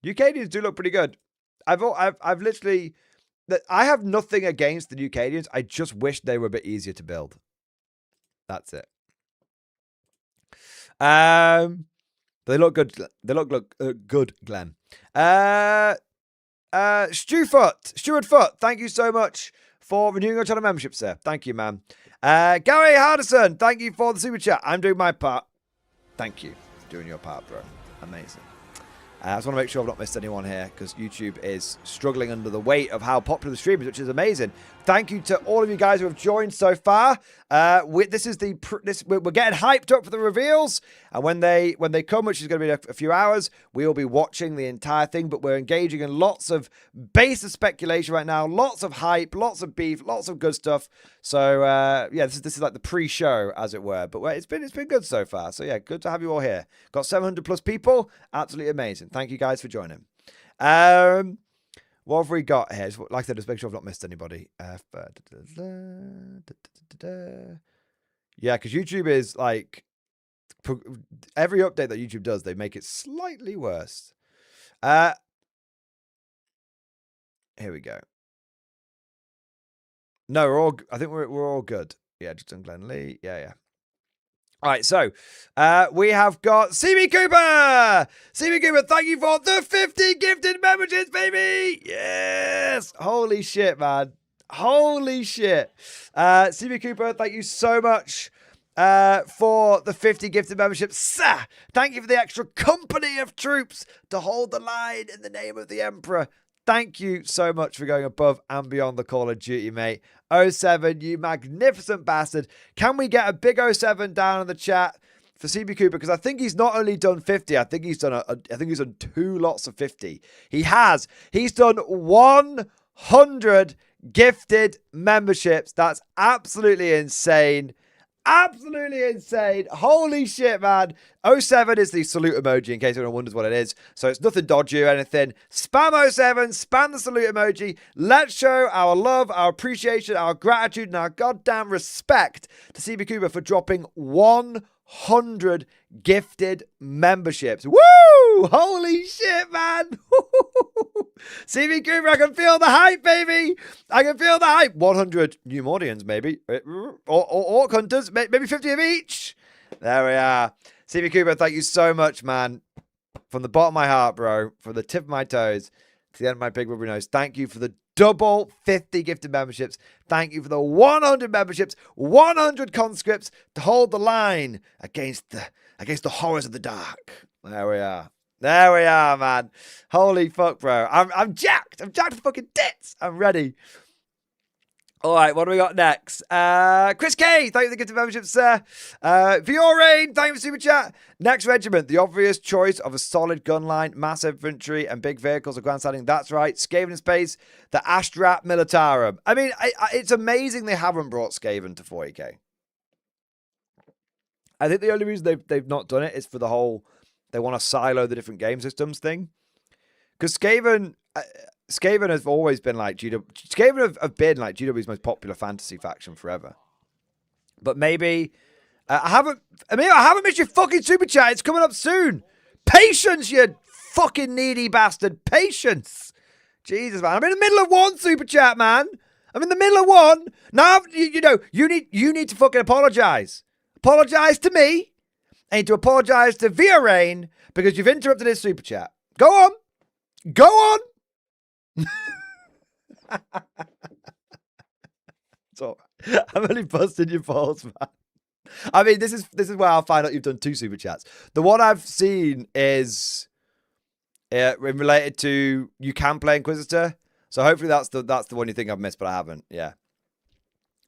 Ukadians do look pretty good. I've literally, I have nothing against the Ukadians. I just wish they were a bit easier to build. That's it. They look good. They look good, Glenn. Stuart Foot, thank you so much for renewing your channel membership, sir. Thank you, man. Gary Hardison, thank you for the super chat. I'm doing my part. Thank you for doing your part, bro. Amazing. I just want to make sure I've not missed anyone here because YouTube is struggling under the weight of how popular the stream is, which is amazing. Thank you to all of you guys who have joined so far. We're getting hyped up for the reveals, and when they come, which is going to be a few hours, we will be watching the entire thing. But we're engaging in lots of baseless speculation right now, lots of hype, lots of beef, lots of good stuff. So yeah, this is like the pre-show, as it were. But it's been good so far. So yeah, good to have you all here. Got 700 plus people. Absolutely amazing. Thank you guys for joining. What have we got here? Like I said, just make sure I've not missed anybody. Yeah, because YouTube is like, every update that YouTube does, they make it slightly worse. Here we go. No, I think we're all good. Yeah, just on Glenn Lee. Yeah. All right, so we have got CB Cooper. CB Cooper, thank you for the 50 gifted memberships, baby. Yes. Holy shit, man. Holy shit. CB Cooper, thank you so much for the 50 gifted memberships. Thank you for the extra company of troops to hold the line in the name of the Emperor. Thank you so much for going above and beyond the Call of Duty, mate. 07, you magnificent bastard. Can we get a big 07 down in the chat for CB Cooper? Because I think he's not only done 50, I think he's done 2 lots of 50. He's done 100 gifted memberships. That's absolutely insane. Absolutely insane. Holy shit, man. 07 is the salute emoji, in case anyone wonders what it is. So it's nothing dodgy or anything. Spam 07, spam the salute emoji. Let's show our love, our appreciation, our gratitude, and our goddamn respect to CB Cooper for dropping 100 gifted memberships. Woo! Holy shit, man. CB Cooper, I can feel the hype, baby. I can feel the hype. 100 new Mordians, maybe. Or Orc Hunters, maybe 50 of each. There we are. CB Cooper, thank you so much, man. From the bottom of my heart, bro. From the tip of my toes to the end of my big rubbery nose. Thank you for the double 50 gifted memberships. Thank you for the 100 memberships, 100 conscripts to hold the line against the horrors of the dark. There we are. There we are, man. Holy fuck, bro. I'm jacked. I'm jacked to fucking tits. I'm ready. All right, what do we got next? Chris K, thank you for the gifted membership, sir. For your reign, thank you for super chat. Next regiment, the obvious choice of a solid gun line, mass infantry, and big vehicles of grand standing. That's right, Skaven in space, the Astrat Militarum. I mean, it's amazing they haven't brought Skaven to 40k. I think the only reason they've not done it is for the whole, they want to silo the different game systems thing. Because Skaven has always been like GW. Skaven have been like GW's most popular fantasy faction forever. But maybe I haven't missed your fucking super chat. It's coming up soon. Patience, you fucking needy bastard. Patience. Jesus, man. I'm in the middle of one super chat, man. I'm in the middle of one. Now, you need to fucking apologize. Apologize to me. I need to apologize to Via Rain because you've interrupted his super chat. Go on. Go on. So, I'm only busting your balls, man. I mean, this is where I'll find out you've done 2 super chats. The one I've seen is related to you can play Inquisitor. So hopefully that's the one you think I've missed, but I haven't. Yeah.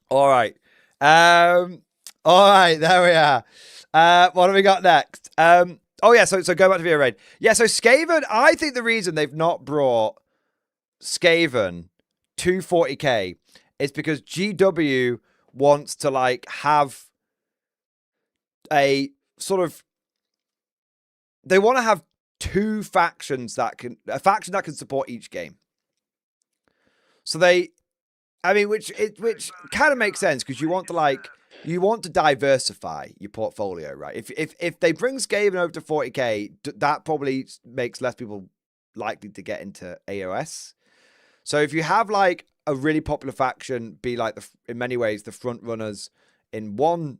All right. All right. There we are. What have we got next? Oh yeah. So go back to Via Raid. Yeah. So Skaven. I think the reason they've not brought Skaven to 40k is because GW wants to like have a sort of. They want to have 2 factions a faction that can support each game. So which kind of makes sense because you want to diversify your portfolio, right? If they bring Skaven over to 40k, that probably makes less people likely to get into AOS. So if you have like a really popular faction be like in many ways the front runners in one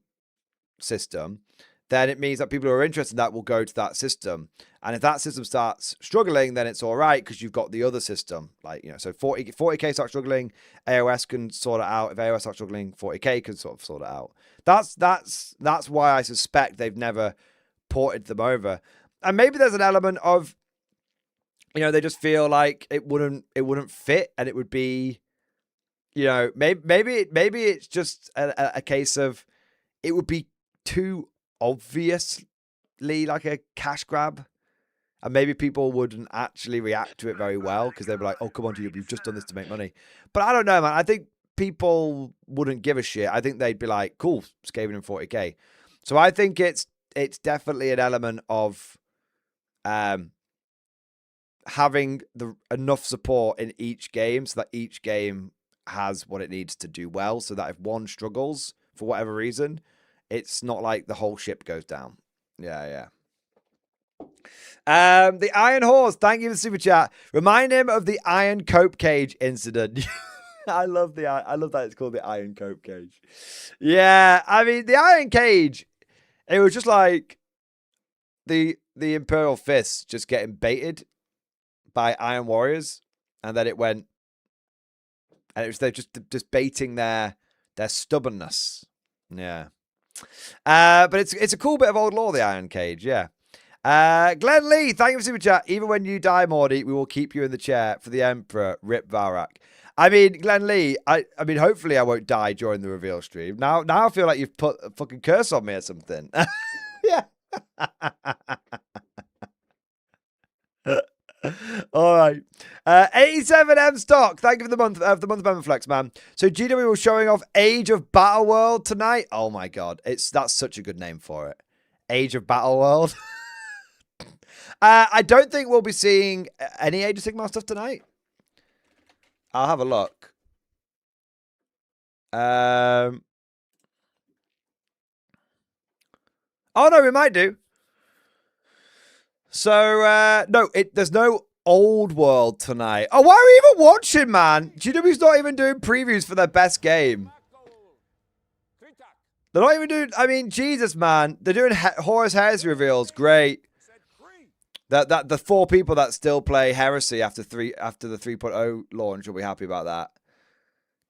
system, then it means that people who are interested in that will go to that system. And if that system starts struggling, then it's all right because you've got the other system. Like, so 40k starts struggling, AOS can sort it out. If AOS starts struggling, 40k can sort it out. That's why I suspect they've never ported them over. And maybe there's an element of, they just feel like it wouldn't fit, and it would be, maybe it's just a case of it would be too obviously like a cash grab, and maybe people wouldn't actually react to it very well because they'd be like, oh, come on, you've just done this to make money. But I don't know, man. I think people wouldn't give a shit. I think they'd be like, cool, Skaven in 40k. So I think it's definitely an element of having enough support in each game so that each game has what it needs to do well, so that if one struggles for whatever reason, it's not like the whole ship goes down. Yeah. The Iron Horse, thank you for the super chat. Remind him of the Iron Cope Cage incident. I love that it's called the Iron Cope Cage. Yeah, I mean the Iron Cage, it was just like the Imperial Fists just getting baited by Iron Warriors, and then it went, and it was they're just baiting their stubbornness. Yeah. But it's a cool bit of old lore, the Iron Cage, yeah. Glenn Lee, thank you for super chat. Even when you die, Mordy, we will keep you in the chair for the Emperor. Rip Varak. I mean, Glenn Lee, I mean, hopefully I won't die during the reveal stream. Now I feel like you've put a fucking curse on me or something. Yeah. All right. 87M stock. Thank you for the month of Member Flex, man. So GW was showing off Age of Battle World tonight. Oh my god. That's such a good name for it. Age of Battle World. I don't think we'll be seeing any Age of Sigmar stuff tonight. I'll have a look. Oh no, we might do. So, no, there's no Old World tonight. Oh, why are we even watching, man? GW's not even doing previews for their best game. They're not even doing, I mean, Jesus, man. They're doing Horus Heresy reveals. Great. That the 4 people that still play Heresy after the 3.0 launch will be happy about that.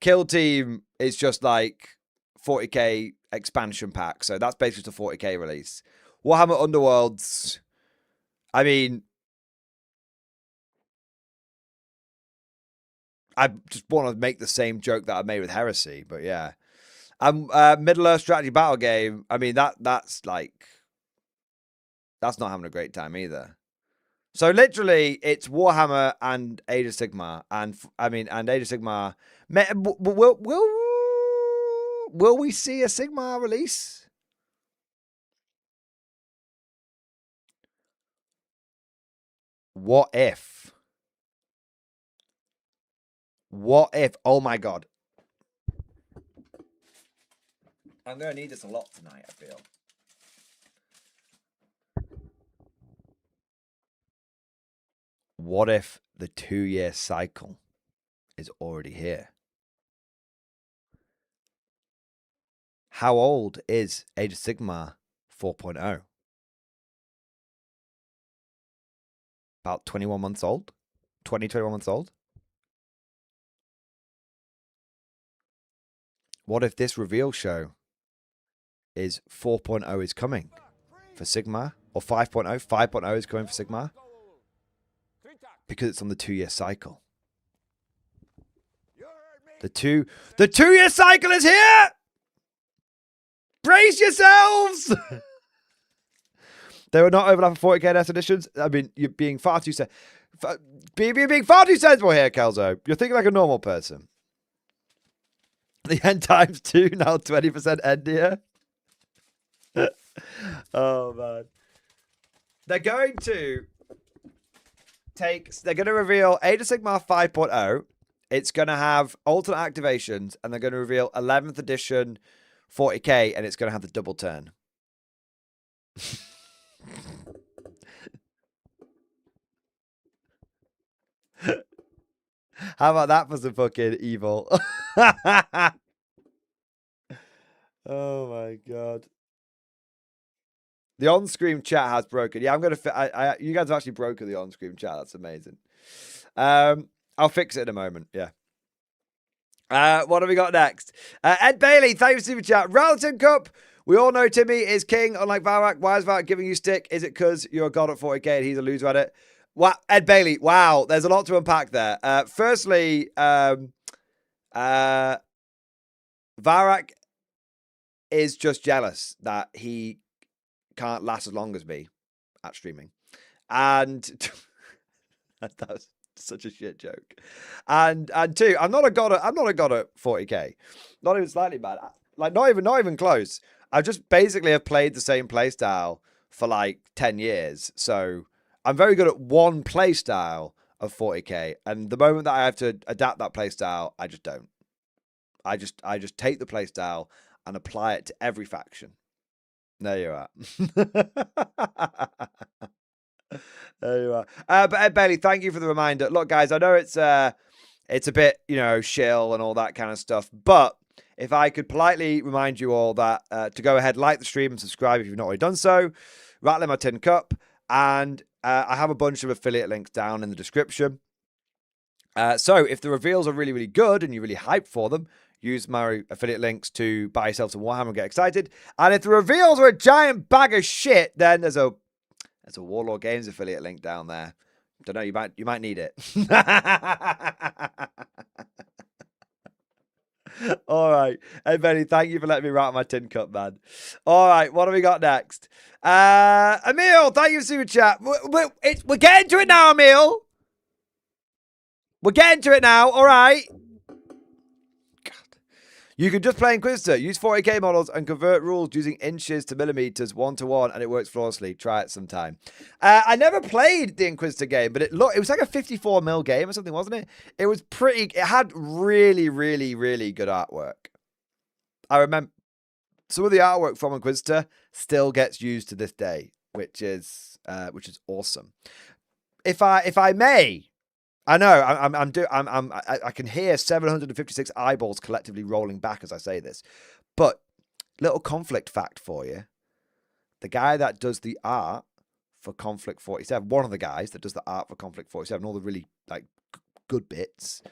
Kill Team is just like 40k expansion pack. So that's basically just a 40k release. Warhammer Underworlds, I mean, I just want to make the same joke that I made with Heresy, but yeah. Middle-earth strategy battle game, I mean, that's not having a great time either. So literally, it's Warhammer and Age of Sigmar, and Age of Sigmar. Will we see a Sigmar release? What if? What if? Oh my god. I'm going to need this a lot tonight, I feel. What if the 2-year cycle is already here? How old is Age of Sigmar 4.0? About 21 months old? 21 months old? What if this reveal show is 4.0 is coming for Sigmar? Or 5.0? 5.0 is coming for Sigmar? Because it's on the 2-year cycle. The 2-year cycle is here! Brace yourselves! They were not overlapping 40k NS editions. I mean, you're being far too being far too sensible here, Kelzo. You're thinking like a normal person. The end times 2, now 20% end here. Oh man. They're going to reveal Age of Sigmar 5.0. It's going to have alternate activations, and they're going to reveal 11th edition 40k, and it's going to have the double turn. How about that for some fucking evil? Oh my god. The on-screen chat has broken. Yeah, I'm gonna. You guys have actually broken the on-screen chat. That's amazing. I'll fix it in a moment. Yeah. What have we got next? Ed Bailey, thank you for super chat. Relative Cup. We all know Timmy is king, unlike Varak. Why is Varak giving you stick? Is it because you're a god at 40k and he's a loser at it? Wow, Ed Bailey. Wow, there's a lot to unpack there. Firstly, Varak is just jealous that he can't last as long as me at streaming, and that was such a shit joke. And two, I'm not a god at 40k, not even slightly bad, like not even close. I just basically have played the same playstyle for like 10 years, so I'm very good at one playstyle of 40k. And the moment that I have to adapt that playstyle, I just don't. I just take the playstyle and apply it to every faction. There you are. There you are. But Ed Bailey, thank you for the reminder. Look, guys, I know it's a bit, shill and all that kind of stuff, but if I could politely remind you all that to go ahead, like the stream and subscribe if you've not already done so, rattle in my tin cup, and I have a bunch of affiliate links down in the description. So if the reveals are really, really good and you're really hyped for them, use my affiliate links to buy yourself some Warhammer and get excited. And if the reveals are a giant bag of shit, then there's a Warlord Games affiliate link down there. Don't know, you might need it. All right. Hey, Benny, thank you for letting me rattle my tin cup, man. All right, what have we got next? Emil, thank you for super chat. We're getting to it now, Emil. We're getting to it now, all right? God. You can just play Inquisitor. Use 40k models and convert rules using inches to millimeters 1-to-1, and it works flawlessly. Try it sometime. I never played the Inquisitor game, but it was like a 54 mil game or something, wasn't it? It was pretty. It had really, really, really good artwork. I remember some of the artwork from Inquisitor still gets used to this day, which is awesome. If I may. I know I can hear 756 eyeballs collectively rolling back as I say this, but little conflict fact for you: the guy that does the art for Conflict 47, one of the guys that does the art for Conflict 47, all the really like good bits,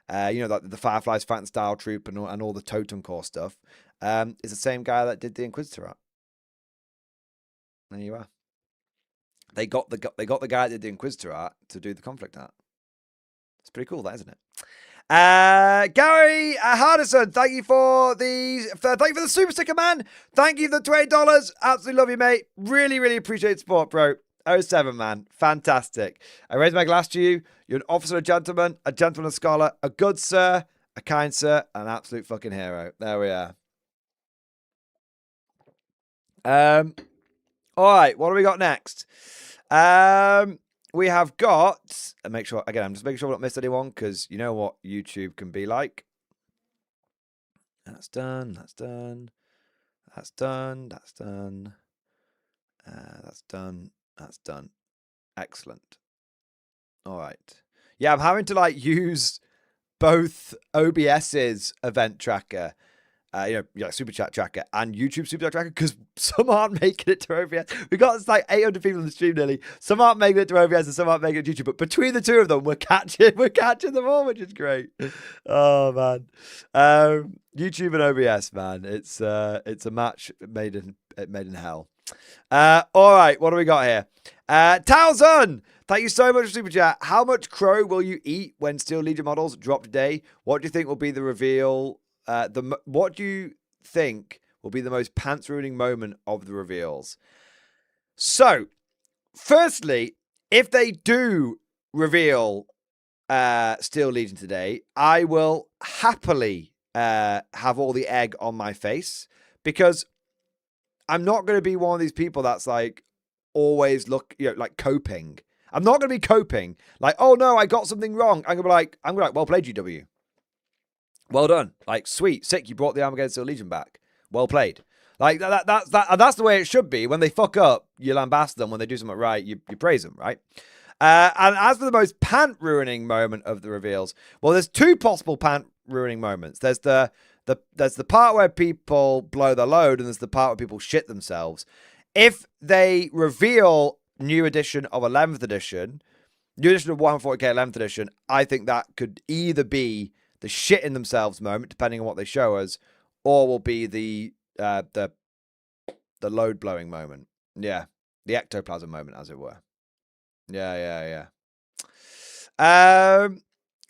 like the Fireflies fighting Style Troop and all the Totem Core stuff, is the same guy that did the Inquisitor art. There you are. They got the guy that did the Inquisitor art to do the Conflict art. It's pretty cool, that, isn't it? Gary Hardison, thank you for the super sticker, man. Thank you for the $20. Absolutely love you, mate. Really, really appreciate the support, bro. 07, man. Fantastic. I raise my glass to you. You're an officer, a gentleman scholar, a good sir, a kind sir, an absolute fucking hero. There we are. All right, what do we got next? we have got, and make sure, again, I'm just making sure we don't miss anyone, because you know what YouTube can be like. That's done, that's done, that's done, that's done, that's done, that's done. Excellent. All right. Yeah, I'm having to like use both OBS's event tracker, Super Chat tracker and YouTube Super Chat tracker, because some aren't making it to OBS. We got like 800 people in the stream nearly. Some aren't making it to OBS and some aren't making it to YouTube. But between the two of them, we're catching them all, which is great. Oh man, YouTube and OBS, man, it's a match made in hell. All right, what do we got here? Talzun, thank you so much for Super Chat. How much crow will you eat when Steel Legion models drop today? What do you think will be the reveal? What do you think will be the most pants-ruining moment of the reveals? So, firstly, if they do reveal Steel Legion today, I will happily have all the egg on my face, because I'm not going to be one of these people that's like always like coping. I'm not going to be coping like, oh no, I got something wrong. I'm going to be like, well played, GW. Well done. Like, sweet, sick. You brought the Armageddon Steel Legion back. Well played. Like that's the way it should be. When they fuck up, you lambast them. When they do something right, you praise them, right? And as for the most pant-ruining moment of the reveals, well, there's two possible pant-ruining moments. There's the part where people blow their load, and there's the part where people shit themselves. If they reveal new edition of 11th edition, new edition of 140k 11th edition, I think that could either be the shit in themselves moment, depending on what they show us, or will be the load blowing moment. Yeah, the ectoplasm moment, as it were. Yeah.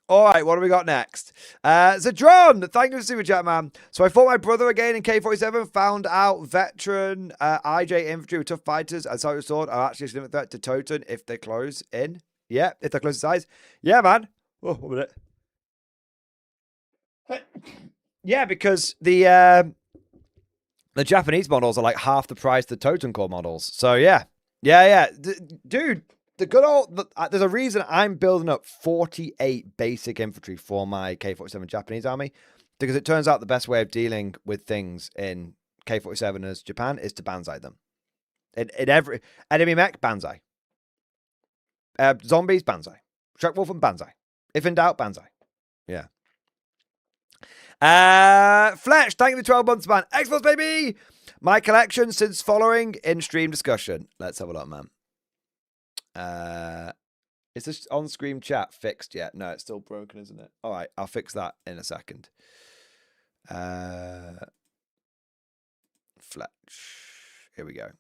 All right, what do we got next? Zadron, thank you for Super Chat, man. So I fought my brother again in K47, found out veteran IJ infantry with tough fighters and Silver Sword are actually a significant threat to Toten if they close in. Yeah, if they're close to size. Yeah, man. Oh, 1 minute. Yeah, because the Japanese models are like half the price the Totem Core models. So yeah. Dude, the good old... there's a reason I'm building up 48 basic infantry for my K47 Japanese army, because it turns out the best way of dealing with things in K47 as Japan is to banzai them. In every enemy mech, banzai. Zombies, banzai. Shrek Wolf and banzai. If in doubt, banzai. Yeah. Fletch, thank you for 12 months, man. Xbox, baby! My collection since following in-stream discussion. Let's have a look, man. Is this on-screen chat fixed yet? No, it's still broken, isn't it? All right, I'll fix that in a second. Fletch. Here we go.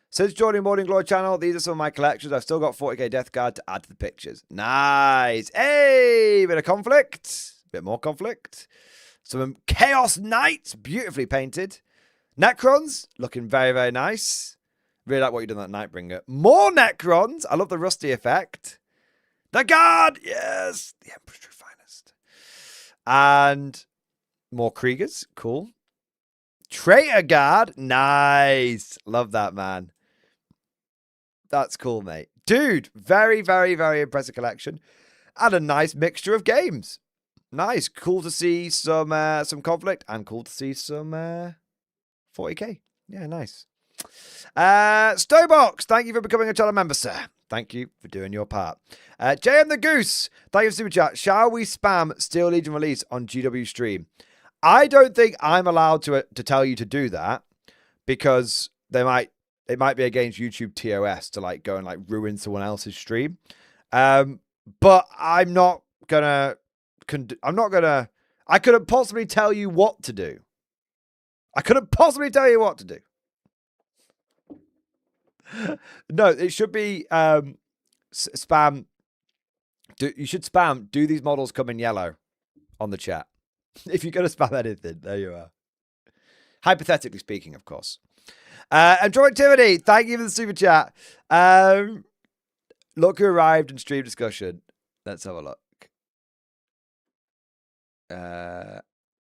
Since joining Morning Glory channel, these are some of my collections. I've still got 40k Death Guard to add to the pictures. Nice. Hey, bit of conflict. Bit more conflict. Some Chaos Knights, beautifully painted. Necrons, looking very, very nice. Really like what you done that Nightbringer. More Necrons. I love the rusty effect. The Guard, yes. The Emperor's True Finest. And more Kriegers, cool. Traitor Guard, nice. Love that, man. That's cool, mate. Dude, very, very, very impressive collection. And a nice mixture of games. Nice. Cool to see some conflict and cool to see some 40k. Yeah, nice. Stowbox, thank you for becoming a channel member, sir. Thank you for doing your part. JM the Goose, thank you for Super Chat. Shall we spam Steel Legion release on GW stream? I don't think I'm allowed to tell you to do that, because it might be against YouTube TOS to like go and like ruin someone else's stream. But I'm not gonna. I couldn't possibly tell you what to do. No, it should be spam. You should spam. Do these models come in yellow on the chat? If you're going to spam anything, there you are. Hypothetically speaking, of course. Enjoy activity. Thank you for the super chat. Look who arrived in stream discussion. Let's have a look.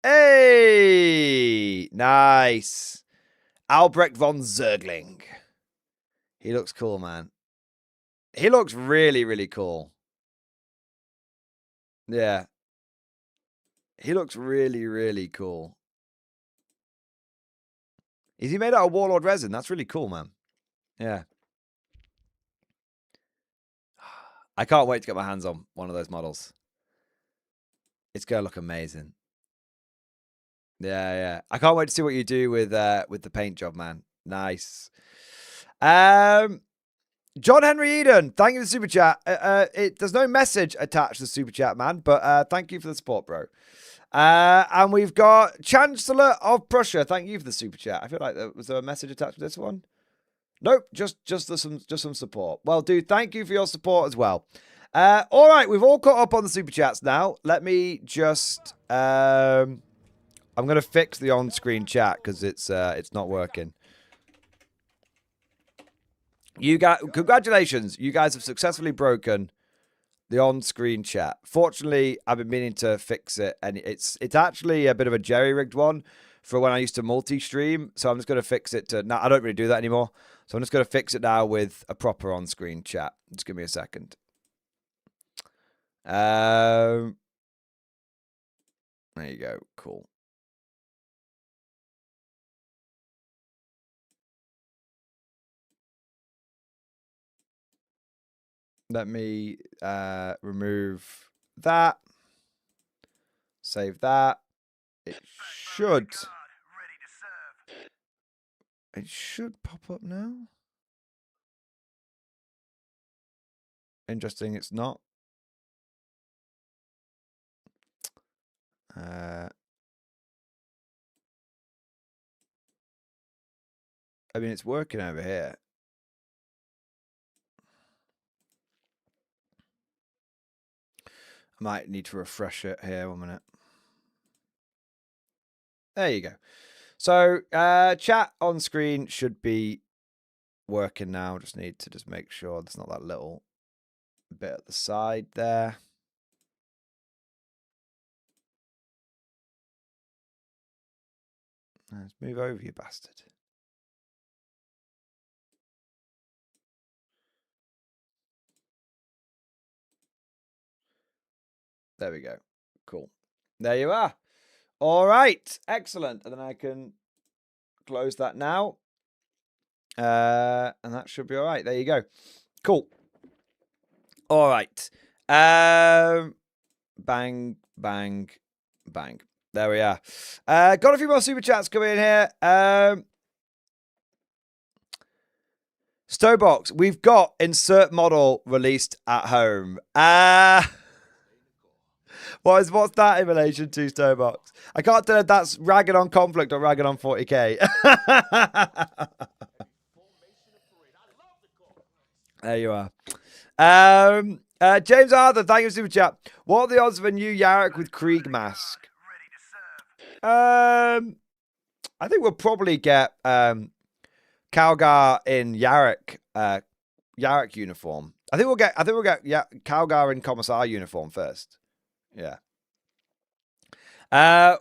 Hey, nice. Albrecht von Zergling. He looks cool, man. He looks really, really cool. Yeah. He looks really, really cool. Is he made out of Warlord resin? That's really cool, man. Yeah. I can't wait to get my hands on one of those models. It's going to look amazing. Yeah, yeah. I can't wait to see what you do with the paint job, man. Nice. John Henry Eden, thank you for the super chat. There's no message attached to the super chat, man, but thank you for the support, bro. And we've got Chancellor of Prussia. Thank you for the super chat. I feel like was there a message attached to this one? Nope, just some support. Well, dude, thank you for your support as well. All right, we've all caught up on the super chats now. Let me just I'm gonna fix the on-screen chat because it's not working. You guys, congratulations! You guys have successfully broken the on-screen chat. Fortunately, I've been meaning to fix it, and it's actually a bit of a jerry-rigged one for when I used to multi-stream. So I'm just going to fix it to now. I don't really do that anymore, so I'm just going to fix it now with a proper on-screen chat. Just give me a second. There you go. Cool. Let me remove that. Save that. It should. It should pop up now. Interesting, it's not. I mean, it's working over here. I might need to refresh it here. 1 minute. There you go. So, chat on screen should be working now. Just need to make sure there's not that little bit at the side there. Let's move over, you bastard. There we go. Cool. There you are. All right. Excellent. And then I can close that now. And that should be all right. There you go. Cool. All right. Bang, bang, bang. There we are. Got a few more super chats coming in here. Stowbox, we've got insert model released at home. What's that in relation to, Stowbox? I can't tell if that's ragging on Conflict or ragging on 40k. There you are. James Arthur, thank you for super chat. What are the odds of a new Yarrick with Krieg mask? I think we'll probably get Calgar in Yarrick uniform. I think we'll get Calgar in Commissar uniform first. Yeah.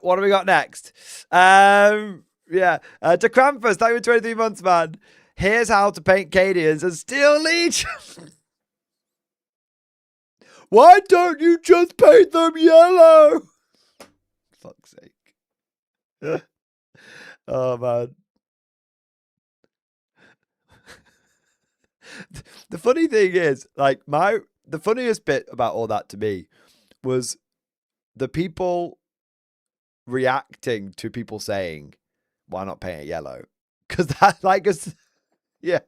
What do we got next? To Krampus, thank you for 23 months, man. Here's how to paint Cadians and Steel Legion. Why don't you just paint them yellow? Fuck's sake. Oh, man. The funny thing is, like, the funniest bit about all that to me was the people reacting to people saying, why not paint it yellow? Because that, like, yeah.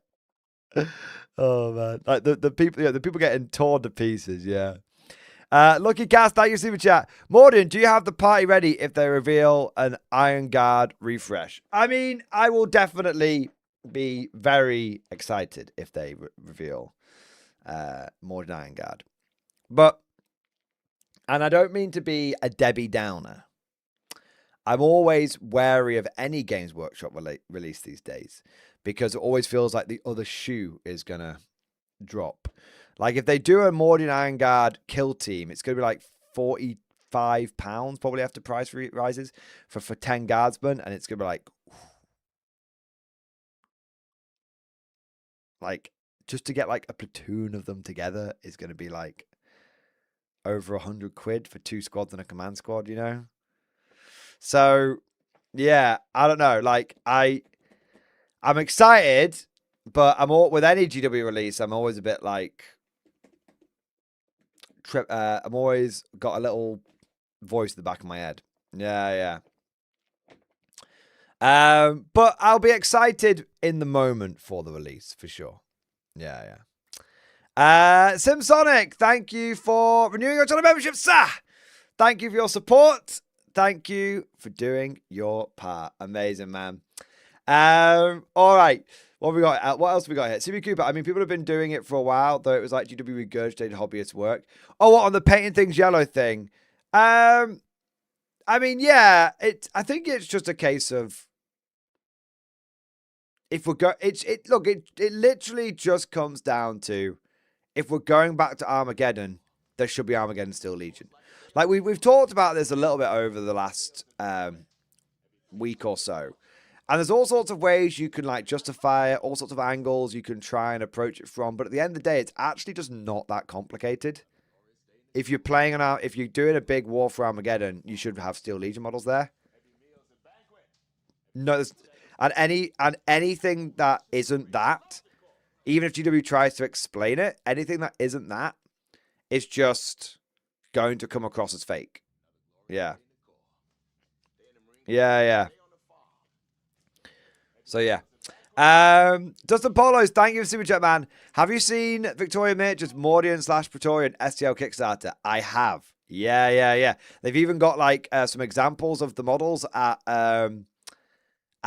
Oh, man. Like, the people getting torn to pieces, yeah. Lucky Cast, thank you, super chat. Mordian, do you have the party ready if they reveal an Iron Guard refresh? I mean, I will definitely be very excited if they reveal more than Iron Guard. And I don't mean to be a Debbie Downer. I'm always wary of any Games Workshop release these days because it always feels like the other shoe is going to drop. Like if they do a Mordian Iron Guard kill team, it's going to be like £45 probably after price rises for 10 guardsmen, and it's going to be like just to get like a platoon of them together is going to be like over £100 for 2 squads and a command squad, you know? So yeah, I don't know. Like I'm excited, but I'm all with any GW release, I'm always a bit like I'm always got a little voice in the back of my head. Yeah. But I'll be excited in the moment for the release for sure. Yeah. SimSonic, thank you for renewing your channel membership, sir. Thank you for your support. Thank you for doing your part. Amazing, man. All right. What have we got? What else have we got here? CB Cooper. I mean, people have been doing it for a while, though it was like GW regurgitated hobbyist work. Oh, what on the painting things yellow thing? I mean, yeah. I think it's just a case of if we're it literally just comes down to if we're going back to Armageddon, there should be Armageddon Steel Legion. Like we've talked about this a little bit over the last week or so. And there's all sorts of ways you can like justify it, all sorts of angles you can try and approach it from. But at the end of the day, it's actually just not that complicated. If you're if you're doing a big war for Armageddon, you should have Steel Legion models there. No, and anything that isn't that, even if GW tries to explain it, anything that isn't that is just going to come across as fake. Yeah. So yeah. Dustin Polos, thank you for Super Chat, man. Have you seen Victoria Major's Mordian/Praetorian STL Kickstarter? I have. Yeah. They've even got like some examples of the models at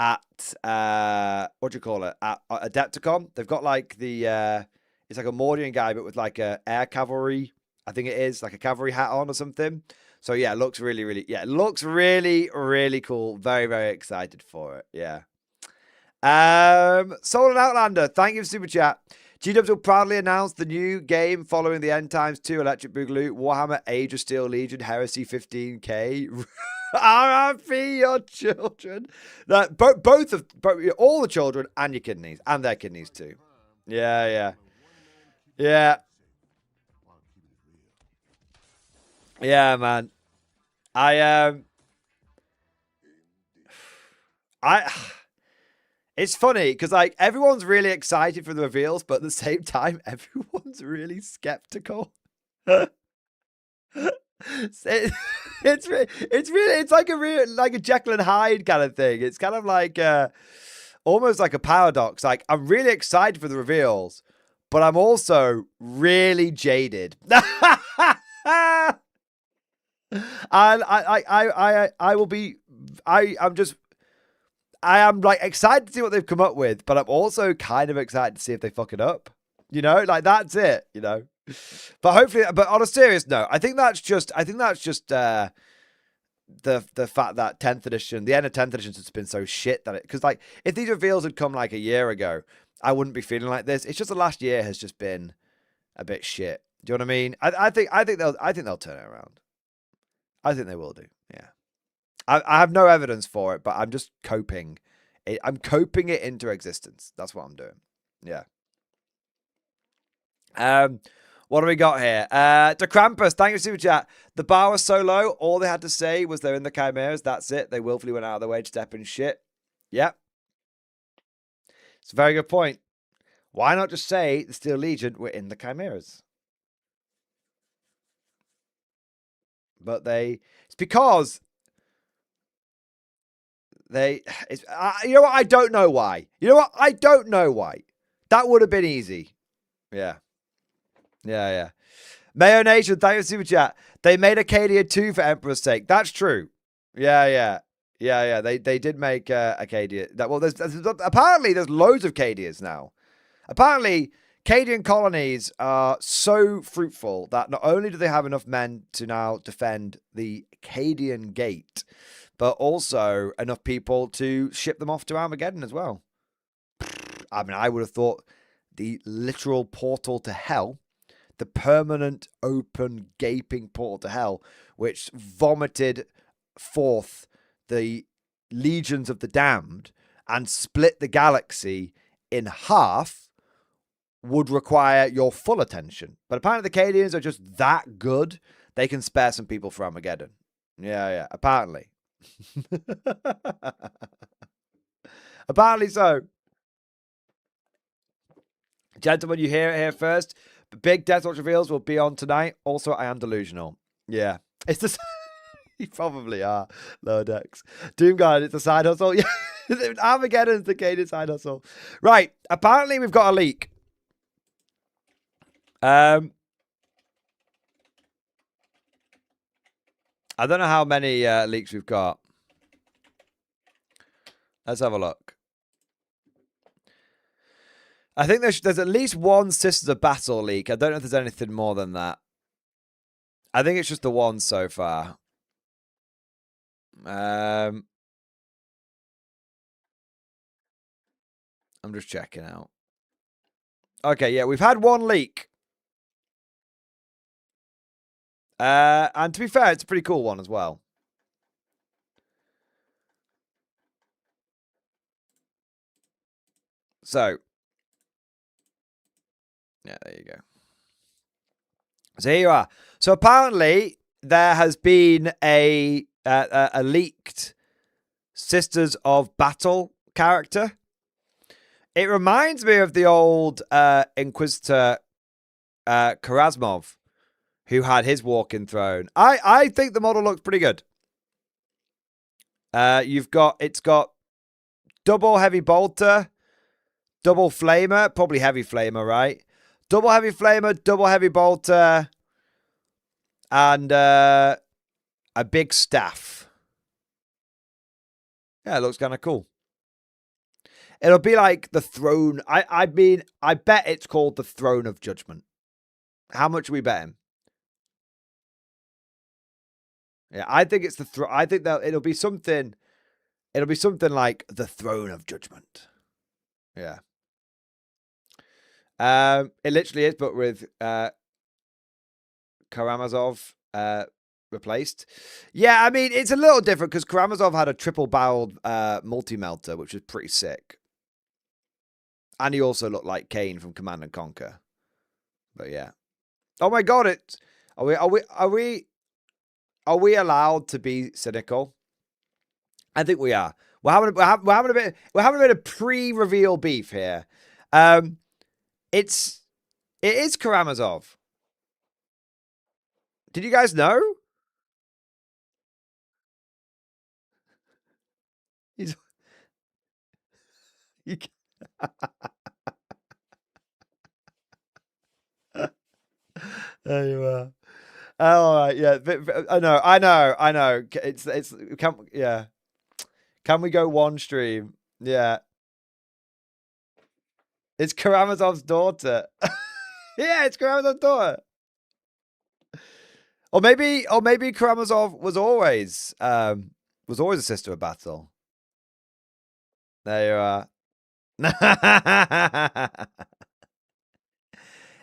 what do you call it? At Adepticon. They've got like the it's like a Mordian guy, but with like a air cavalry, I think it is, like a cavalry hat on or something. So yeah, it looks really cool. Very, very excited for it. Yeah. Soul and Outlander, thank you for Super Chat. GW will proudly announce the new game following the End Times 2 Electric Boogaloo, Warhammer Age of Steel Legion, Heresy 15K. RRP your children. That both all the children and your kidneys and their kidneys too. Yeah, man. It's funny because like everyone's really excited for the reveals, but at the same time, everyone's really skeptical. It's like a Jekyll and Hyde kind of thing. It's kind of like almost like a paradox. Like I'm really excited for the reveals, but I'm also really jaded. And I am like excited to see what they've come up with, but I'm also kind of excited to see if they fuck it up. You know, like that's it, you know. But hopefully, but on a serious note, I think that's just the fact that 10th edition, the end of 10th edition has been so shit that because like if these reveals had come like a year ago, I wouldn't be feeling like this. It's just the last year has just been a bit shit. Do you know what I mean? I think they'll turn it around. I think they will do. Yeah. I have no evidence for it, but I'm just coping. I'm coping it into existence. That's what I'm doing. Yeah. What do we got here? To Krampus, thank you for Super Chat. The bar was so low, all they had to say was they're in the Chimeras. That's it. They willfully went out of their way to step in shit. Yep. It's a very good point. Why not just say the Steel Legion were in the Chimeras? But it's because you know what? I don't know why. That would have been easy. Yeah. Mayo Nation, thank you for Super Chat. They made Acadia 2 for Emperor's sake. That's true. Yeah. They did make Acadia. Apparently there's loads of Cadias now. Apparently, Cadian colonies are so fruitful that not only do they have enough men to now defend the Cadian Gate, but also enough people to ship them off to Armageddon as well. I mean, I would have thought the literal portal to hell, the permanent, open, gaping portal to hell, which vomited forth the legions of the damned and split the galaxy in half, would require your full attention. But apparently the Cadians are just that good, they can spare some people for Armageddon. Yeah, apparently. Apparently so. Gentlemen, you hear it here first. The big Death Watch reveals will be on tonight. Also, I am delusional. Yeah. It's the... You probably are, Lower Decks. Doomguard, it's a side hustle. Yeah. Armageddon's the Cadian side hustle. Right. Apparently, we've got a leak. I don't know how many leaks we've got. Let's have a look. I think there's at least one Sisters of Battle leak. I don't know if there's anything more than that. I think it's just the one so far. I'm just checking out. Okay, yeah, we've had one leak. And to be fair, it's a pretty cool one as well. So, yeah, there you go. So here you are. So apparently there has been a leaked Sisters of Battle character. It reminds me of the old Inquisitor Kharazmov, who had his walking throne. I think the model looks pretty good. It's got double heavy bolter, double flamer, probably heavy flamer, right? Double heavy flamer, double heavy bolter, and a big staff. Yeah, it looks kind of cool. It'll be like the throne. I mean, I bet it's called the Throne of Judgment. How much are we betting? Yeah, I think it's the I think that it'll be something. It'll be something like the Throne of Judgment. Yeah. It literally is, but with Karamazov replaced. Yeah, I mean, it's a little different because Karamazov had a triple-barreled multi-melter, which was pretty sick. And he also looked like Kane from Command and Conquer. But yeah. Oh my god, it's are we allowed to be cynical? I think we are. We're having a bit of pre-reveal beef here. It is Karamazov. Did you guys know? He's there you are. All right, yeah. I know. Can we go one stream? Yeah. It's Karamazov's daughter. Yeah, it's Karamazov's daughter. Or maybe Karamazov was always a Sister of Battle. There you are.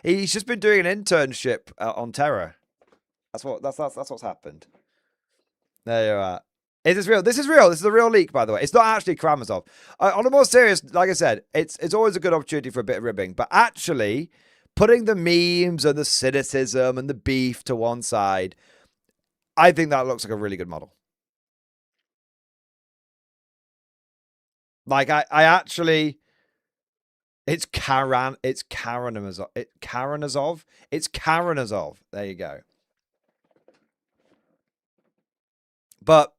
He's just been doing an internship on Terra. That's what's happened. There you are. Is this real? This is real. This is a real leak, by the way. It's not actually Karamazov. On a more serious, like I said, it's always a good opportunity for a bit of ribbing. But actually, putting the memes and the cynicism and the beef to one side, I think that looks like a really good model. Like I actually, it's Karanazov. It's Karanazov. There you go. But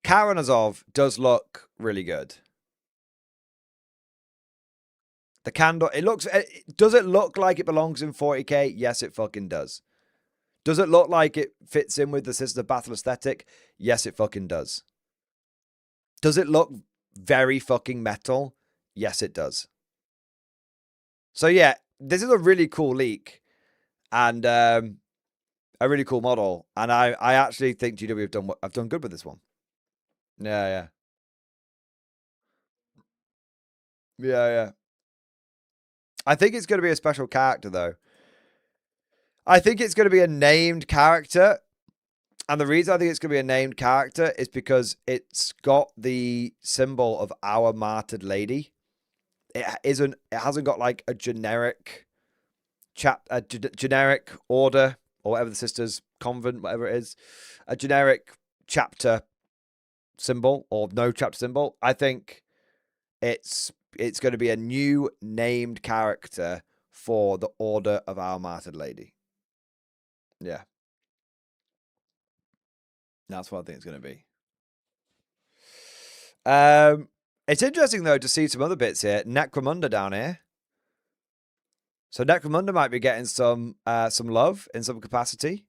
Karanazov does look really good. The candle, does it look like it belongs in 40k? Yes, it fucking does. Does it look like it fits in with the Sister Battle aesthetic? Yes, it fucking does. Does it look very fucking metal? Yes, it does. So yeah, this is a really cool leak and a really cool model. And I actually think GW have done good with this one. Yeah. I think it's going to be a special character, though. I think it's going to be a named character. And the reason I think it's going to be a named character is because it's got the symbol of Our Martyred Lady. it hasn't got like a generic generic order or whatever, the sisters convent, whatever it is, a generic chapter symbol or no chapter symbol. I think it's going to be a new named character for the Order of Our Martyred Lady. Yeah. That's what I think it's going to be. It's interesting, though, to see some other bits here. Necromunda down here. So Necromunda might be getting some love in some capacity.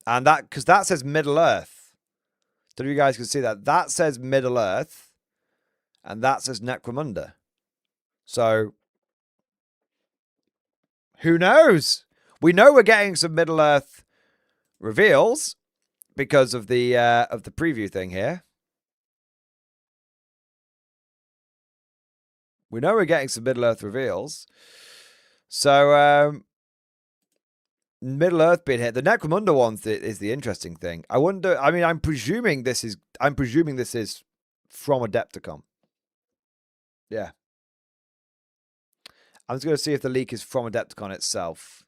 And that, because that says Middle Earth. Don't know if you guys can see that. That says Middle Earth. And that says Necromunda. So, who knows? We know we're getting some Middle Earth reveals because of the preview thing here. We know we're getting some Middle Earth reveals. So, Middle Earth being hit. The Necromunda one is the interesting thing. I wonder. I mean, I'm presuming this is from Adepticon. Yeah. I'm just going to see if the leak is from Adepticon itself.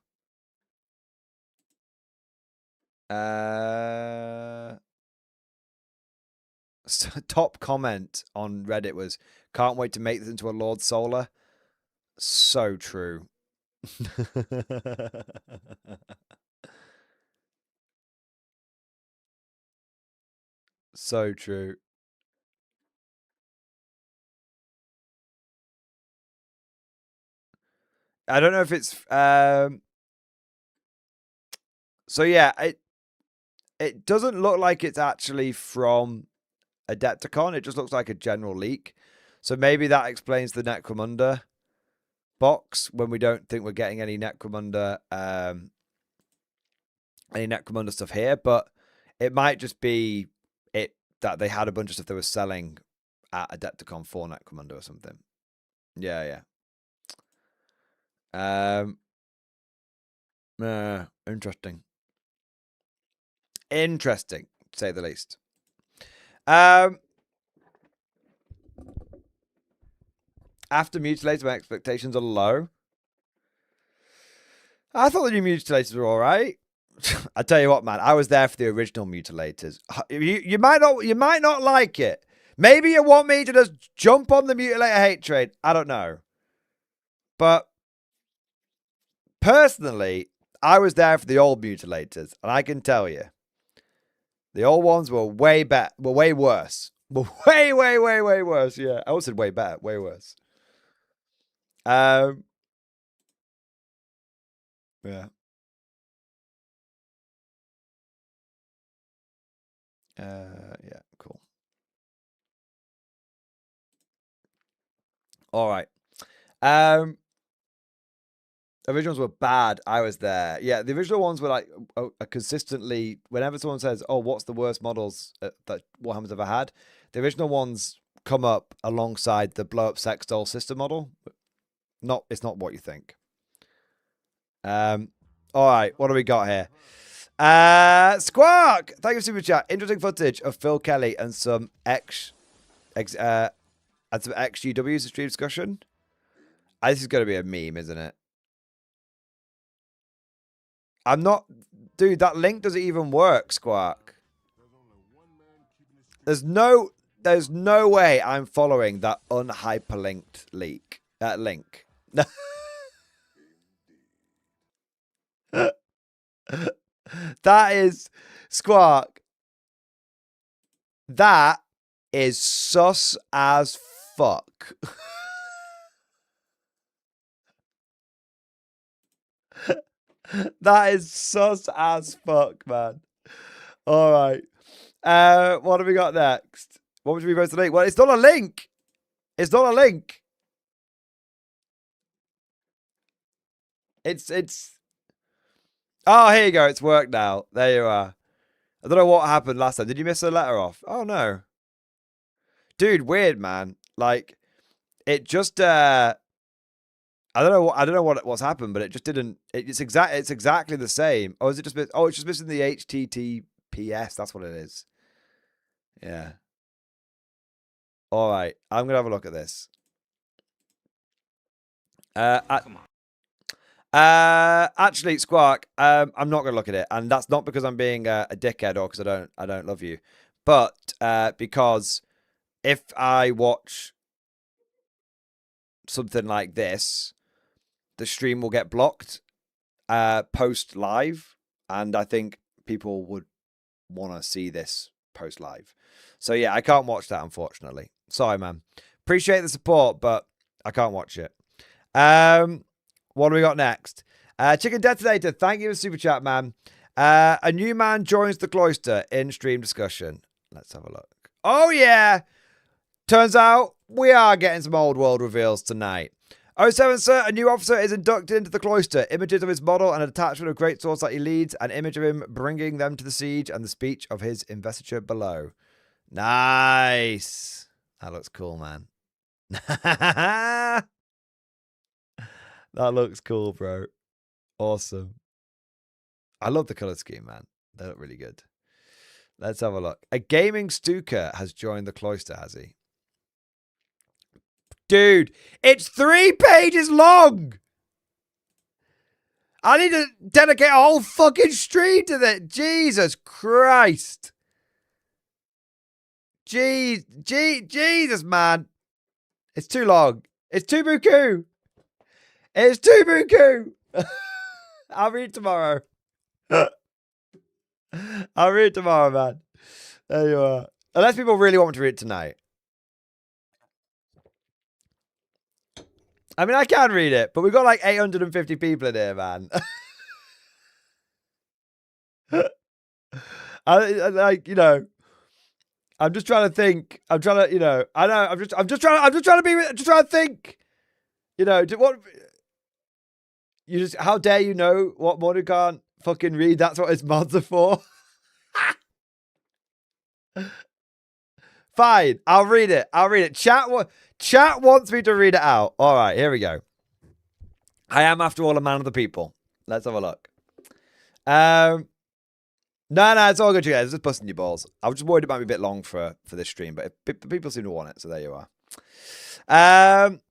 So top comment on Reddit was, "Can't wait to make this into a Lord Solar." So true. So true. I don't know if it's so yeah, it doesn't look like it's actually from Adepticon. It just looks like a general leak. So maybe that explains the Necromunda box when we don't think we're getting any Necromunda stuff here, but it might just be that they had a bunch of stuff they were selling at Adepticon for Necromunda or something. Yeah. Interesting. Interesting, to say the least. After Mutilator, my expectations are low. I thought the new Mutilators were all right. I tell you what, man, I was there for the original Mutilators. You might not like it. Maybe you want me to just jump on the Mutilator hate train. I don't know. But personally, I was there for the old Mutilators, and I can tell you, the old ones were way worse. Way worse. Yeah, I also said way better, way worse. Yeah. Yeah, cool. All right. Originals were bad. I was there. Yeah, the original ones were like consistently. Whenever someone says, "Oh, what's the worst models that Warhammer's ever had?" the original ones come up alongside the blow up sex doll sister model. It's not what you think. All right, what do we got here? Squawk, thank you for super chat. Interesting footage of Phil Kelly and some XGWs in stream discussion. This is going to be a meme, isn't it? I'm not, dude. That link doesn't even work, Squawk. There's no way I'm following that unhyperlinked link. That is Squawk. That is sus as fuck. That is sus as fuck, man. All right. What have we got next? What would we post the link? Well, it's not a link. It's not a link. It's. Oh, here you go. It's worked now. There you are. I don't know what happened last time. Did you miss a letter off? Oh no. Dude, weird, man. Like, it just I don't know what's happened, but it just didn't. It's exactly the same. Oh, is it just? Oh, it's just missing the HTTPS. That's what it is. Yeah. All right, I'm gonna have a look at this. Actually, Squawk, I'm not gonna look at it, and that's not because I'm being a dickhead or because I don't love you, but because if I watch something like this, the stream will get blocked post live, and I think people would want to see this post live. So yeah, I can't watch that, unfortunately. Sorry, man. Appreciate the support, but I can't watch it. What do we got next? Chicken Detonator, thank you for super chat, man. A new man joins the cloister in stream discussion. Let's have a look. Oh yeah, turns out we are getting some old world reveals tonight. 07, sir, a new officer is inducted into the cloister. Images of his model and a detachment of great swords that he leads. An image of him bringing them to the siege and the speech of his investiture below. Nice. That looks cool, man. That looks cool, bro. Awesome. I love the color scheme, man. They look really good. Let's have a look. A gaming Stuka has joined the cloister, has he? Dude, it's 3 pages long. I need to dedicate a whole fucking stream to that. Jesus Christ. Jesus, man. It's too long. It's too buku. It's too buku. I'll read tomorrow. I'll read tomorrow, man. There you are. Unless people really want me to read it tonight. I mean, I can read it, but we've got like 850 people in here, man. I like, you know, I'm just trying to think. I'm trying to, you know, I know. I'm just trying to think. You know, what? You just, how dare you know what Mordu can't fucking read? That's what his mods are for. Fine, I'll read it. Chat wants me to read it out. All right, here we go. I am, after all, a man of the people. Let's have a look. No, it's all good, you guys. Just busting your balls. I was just worried it might be a bit long for this stream, but people seem to want it, so there you are.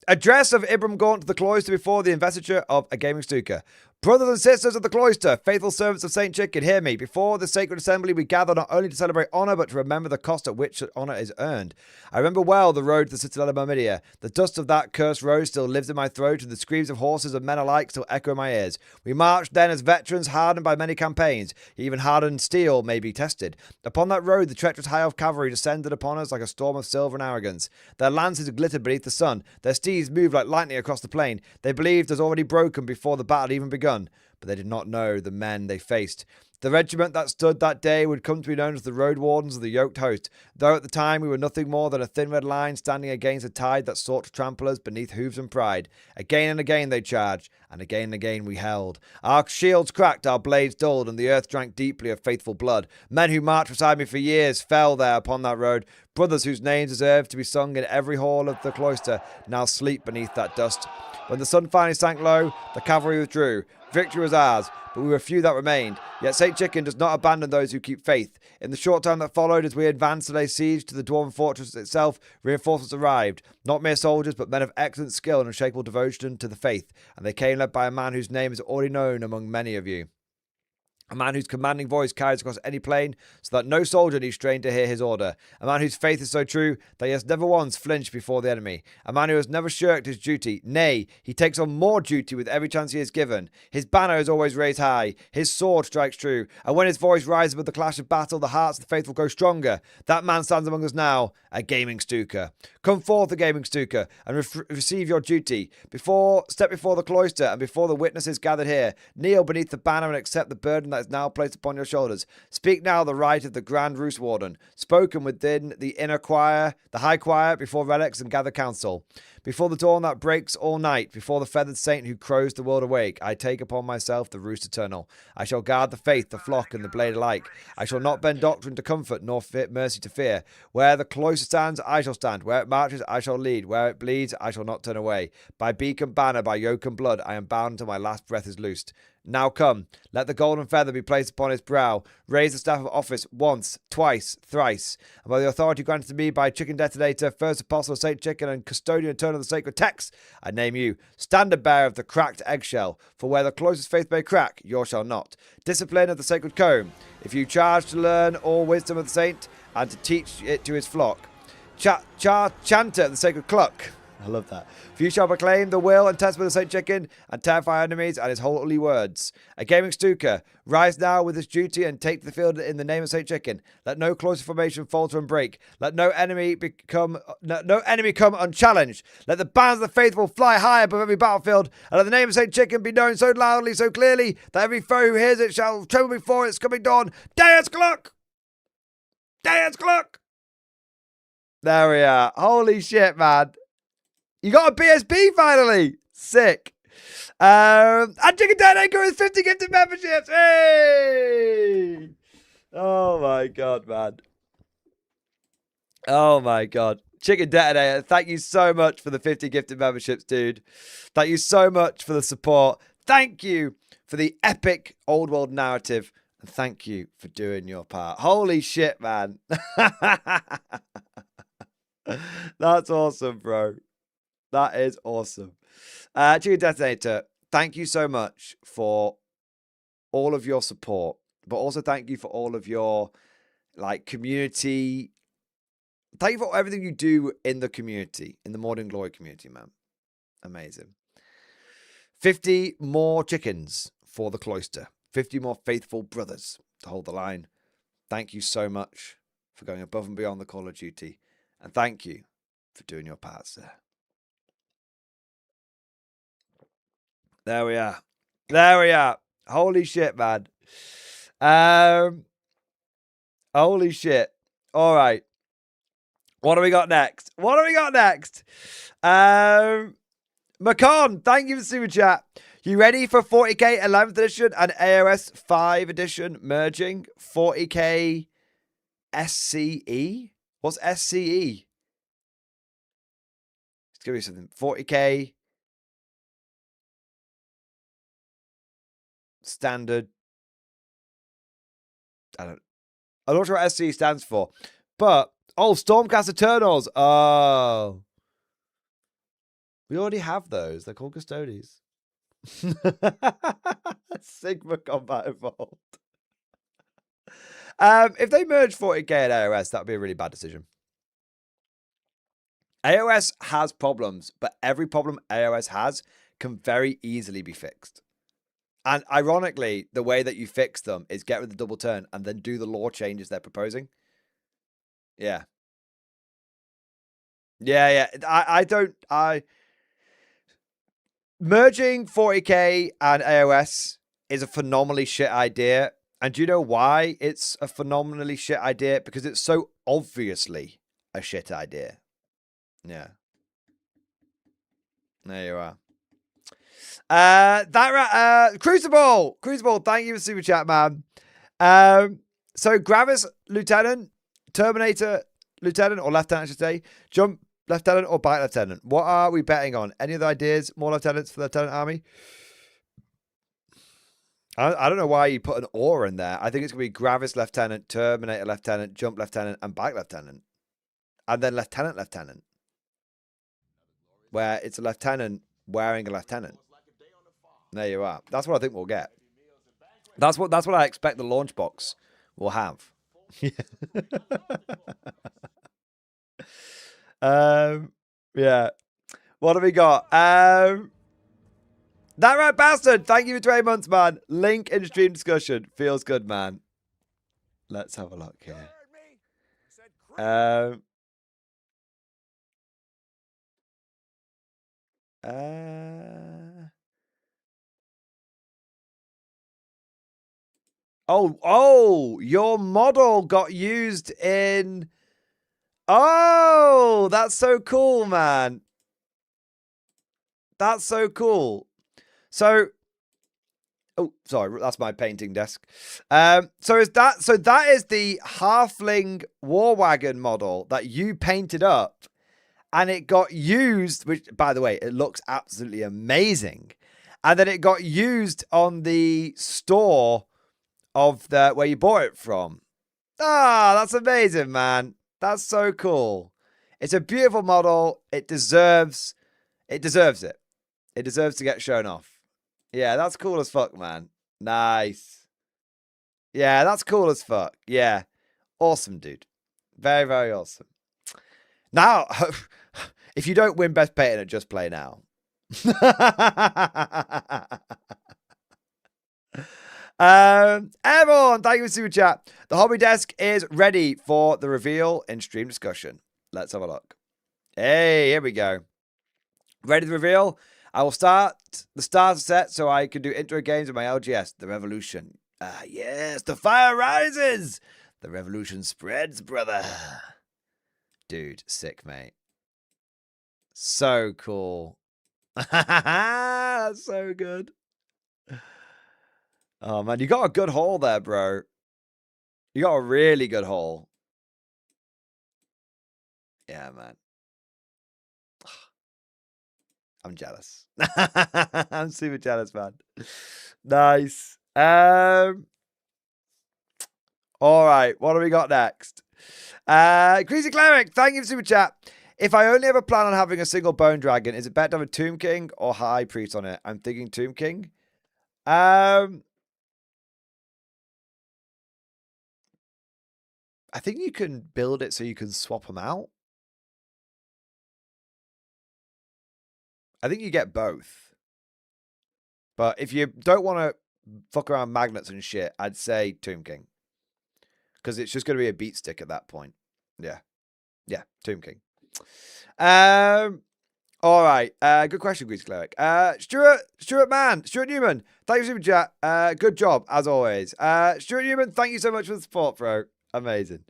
Address of Ibram Gaunt to the cloister before the investiture of a gaming Stuka. Brothers and sisters of the cloister, faithful servants of Saint Chicken, hear me. Before the sacred assembly, we gather not only to celebrate honour, but to remember the cost at which honour is earned. I remember well the road to the citadel of Myrmidia. The dust of that cursed road still lives in my throat, and the screams of horses and men alike still echo in my ears. We marched then as veterans, hardened by many campaigns. Even hardened steel may be tested. Upon that road, the treacherous high elf cavalry descended upon us like a storm of silver and arrogance. Their lances glittered beneath the sun. Their steeds moved like lightning across the plain. They believed us already broken before the battle had even begun. But they did not know the men they faced. The regiment that stood that day would come to be known as the Road Wardens of the Yoked Host, though at the time we were nothing more than a thin red line standing against a tide that sought to trample us beneath hooves and pride. Again and again they charged, and again we held. Our shields cracked, our blades dulled, and the earth drank deeply of faithful blood. Men who marched beside me for years fell there upon that road. Brothers whose names deserved to be sung in every hall of the cloister now sleep beneath that dust. When the sun finally sank low, the cavalry withdrew. Victory was ours, but we were few that remained. Yet St. Chicken does not abandon those who keep faith. In the short time that followed, as we advanced to lay siege to the dwarven fortress itself, reinforcements arrived. Not mere soldiers, but men of excellent skill and unshakable devotion to the faith. And they came led by a man whose name is already known among many of you. A man whose commanding voice carries across any plain, so that no soldier needs strain to hear his order. A man whose faith is so true that he has never once flinched before the enemy. A man who has never shirked his duty. Nay, he takes on more duty with every chance he is given. His banner is always raised high. His sword strikes true. And when his voice rises above the clash of battle, the hearts of the faithful grow stronger. That man stands among us now, a gaming Stuka. Come forth, a gaming Stuka, and receive your duty. Step before the cloister, and before the witnesses gathered here. Kneel beneath the banner and accept the burden that is now placed upon your shoulders. Speak now the right of the Grand Roose Warden, spoken within the inner choir, the high choir, before relics and gather council. Before the dawn that breaks all night, before the feathered saint who crows the world awake, I take upon myself the roost eternal. I shall guard the faith, the flock, and the blade alike. I shall not bend doctrine to comfort, nor fit mercy to fear. Where the cloister stands, I shall stand. Where it marches, I shall lead. Where it bleeds, I shall not turn away. By beak and banner, by yoke and blood, I am bound till my last breath is loosed. Now come, let the golden feather be placed upon his brow. Raise the staff of office once, twice, thrice. And by the authority granted to me by Chicken Detonator, first apostle of Saint Chicken and custodian eternal of the sacred text, I name you standard bearer of the cracked eggshell. For where the closest faith may crack, yours shall not. Discipline of the sacred comb. If you charge to learn all wisdom of the saint and to teach it to his flock. Chanter of the sacred cluck. I love that. For you shall proclaim the will and testament of Saint Chicken and terrify enemies and his holy words. A gaming Stuka, rise now with his duty and take the field in the name of Saint Chicken. Let no close formation falter and break. Let no enemy come unchallenged. Let the bands of the faithful fly high above every battlefield, and let the name of Saint Chicken be known so loudly, so clearly, that every foe who hears it shall tremble before its coming dawn. Deus Cluck! Deus Cluck! There we are. Holy shit, man. You got a BSB finally. Sick. And Chicken Detonator with 50 gifted memberships. Hey! Oh my god, man. Oh my god. Chicken Detonator, thank you so much for the 50 gifted memberships, dude. Thank you so much for the support. Thank you for the epic old world narrative. And thank you for doing your part. Holy shit, man. That's awesome, bro. That is awesome. Chicken Detonator, thank you so much for all of your support, but also thank you for all of your community. Thank you for everything you do in the community, in the Morning Glory community, man. Amazing. 50 more chickens for the cloister. 50 more faithful brothers to hold the line. Thank you so much for going above and beyond the call of duty. And thank you for doing your part, sir. There we are. There we are. Holy shit, man. Holy shit. All right. What do we got next? What do we got next? Macon, thank you for the super chat. You ready for 40k 11th edition and AOS 5 edition merging? 40k SCE? What's SCE? It's going to be something. 40k standard. I'm not sure what SCE stands for. But, Stormcast Eternals. Oh. We already have those. They're called Custodies. Sigma Combat Evolved. If they merge 40k and AOS, that would be a really bad decision. AOS has problems, but every problem AOS has can very easily be fixed. And ironically, the way that you fix them is get rid of the double turn and then do the lore changes they're proposing. Yeah. Yeah. Merging 40k and AOS is a phenomenally shit idea. And do you know why it's a phenomenally shit idea? Because it's so obviously a shit idea. Yeah. There you are. Crucible, thank you for super chat, man. So Gravis Lieutenant, Terminator Lieutenant, or Lieutenant, I should say, Jump Lieutenant or Bite Lieutenant. What are we betting on? Any other ideas? More lieutenants for the Lieutenant Army? I don't know why you put an or in there. I think it's going to be Gravis Lieutenant, Terminator Lieutenant, Jump Lieutenant, and Bite Lieutenant. And then Lieutenant. Where it's a lieutenant wearing a lieutenant. There you are. That's what I think we'll get. That's what I expect the launch box will have. Yeah. What have we got? That right bastard. Thank you for 20 months, man. Link in stream discussion. Feels good, man. Let's have a look here. Oh, your model got used in. Oh, that's so cool, man. That's so cool. So, oh, sorry, that's my painting desk. So that is the Halfling War Wagon model that you painted up, and it got used. Which, by the way, it looks absolutely amazing. And then it got used on the store of the where you bought it from. Ah, that's amazing, man. That's so cool. It's a beautiful model. It deserves it. It deserves to get shown off. Yeah, that's cool as fuck, man. Nice. Yeah, that's cool as fuck. Yeah. Awesome, dude. Very, very awesome. Now, if you don't win Best Painting at Just Play Now. Everyone, thank you for super chat. The hobby desk is ready for the reveal in stream discussion. Let's have a look. Hey, here we go. Ready to reveal? I will start the starter set so I can do intro games with my LGS. The revolution. Ah, yes, the fire rises. The revolution spreads, brother. Dude, sick, mate. So cool. That's so good. Oh, man, you got a good haul there, bro. You got a really good haul. Yeah, man. I'm jealous. I'm super jealous, man. Nice. All right, what do we got next? Greasy Cleric, thank you for super chat. If I only ever plan on having a single bone dragon, is it better to have a Tomb King or High Priest on it? I'm thinking Tomb King. I think you can build it so you can swap them out. I think you get both. But if you don't want to fuck around magnets and shit, I'd say Tomb King. Because it's just going to be a beat stick at that point. Yeah. Yeah, Tomb King. All right. Good question, Grease Cleric. Stuart Newman, thank you for super chat. Good job, as always. Stuart Newman, thank you so much for the support, bro. Amazing.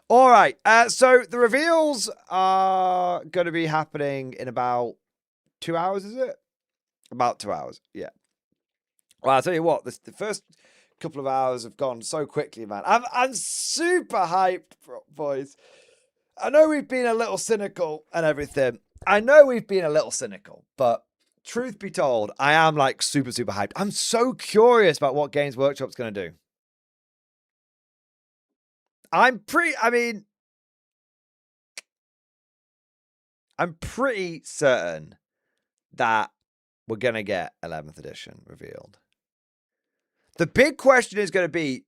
All right. So the reveals are going to be happening in about 2 hours, is it? About 2 hours. Yeah. Well, I'll tell you what, the first couple of hours have gone so quickly, man. I'm super hyped, boys. I know we've been a little cynical and everything. But truth be told, I am like super, super hyped. I'm so curious about what Games Workshop's going to do. I'm pretty certain that we're going to get 11th edition revealed. The big question is going to be,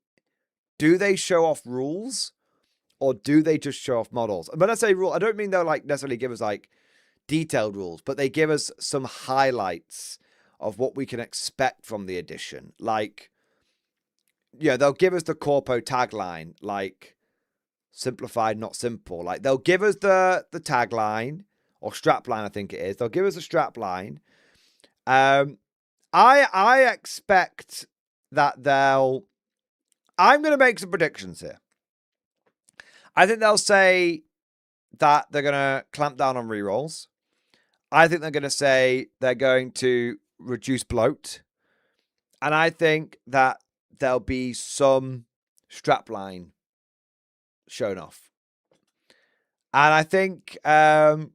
do they show off rules or do they just show off models? And when I say rule, I don't mean they'll like necessarily give us like detailed rules, but they give us some highlights of what we can expect from the edition. Like, yeah, they'll give us the Corpo tagline, like simplified, not simple. Like they'll give us the tagline or strapline, I think it is. They'll give us a strapline. I expect that I'm going to make some predictions here. I think they'll say that they're going to clamp down on rerolls. I think they're going to say they're going to reduce bloat. And I think that there'll be some strapline shown off. And I think that's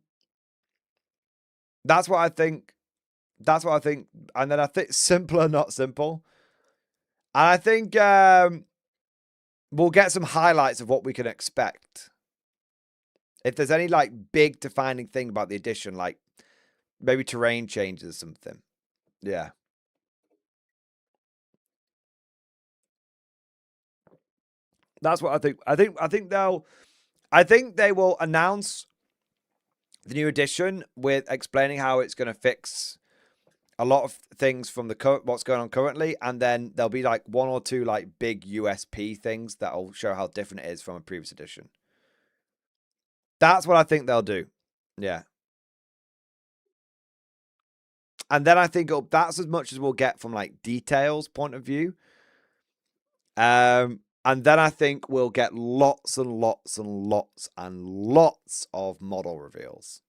what I think. And then I think simpler, not simple. And I think we'll get some highlights of what we can expect. If there's any like big defining thing about the edition, like maybe terrain changes or something. Yeah. That's what I think. I think they will announce the new edition with explaining how it's going to fix a lot of things from what's going on currently, and then there'll be like one or two like big USP things that'll show how different it is from a previous edition. That's what I think they'll do. Yeah. And then I think that's as much as we'll get from like details point of view. And then I think we'll get lots and lots and lots and lots of model reveals.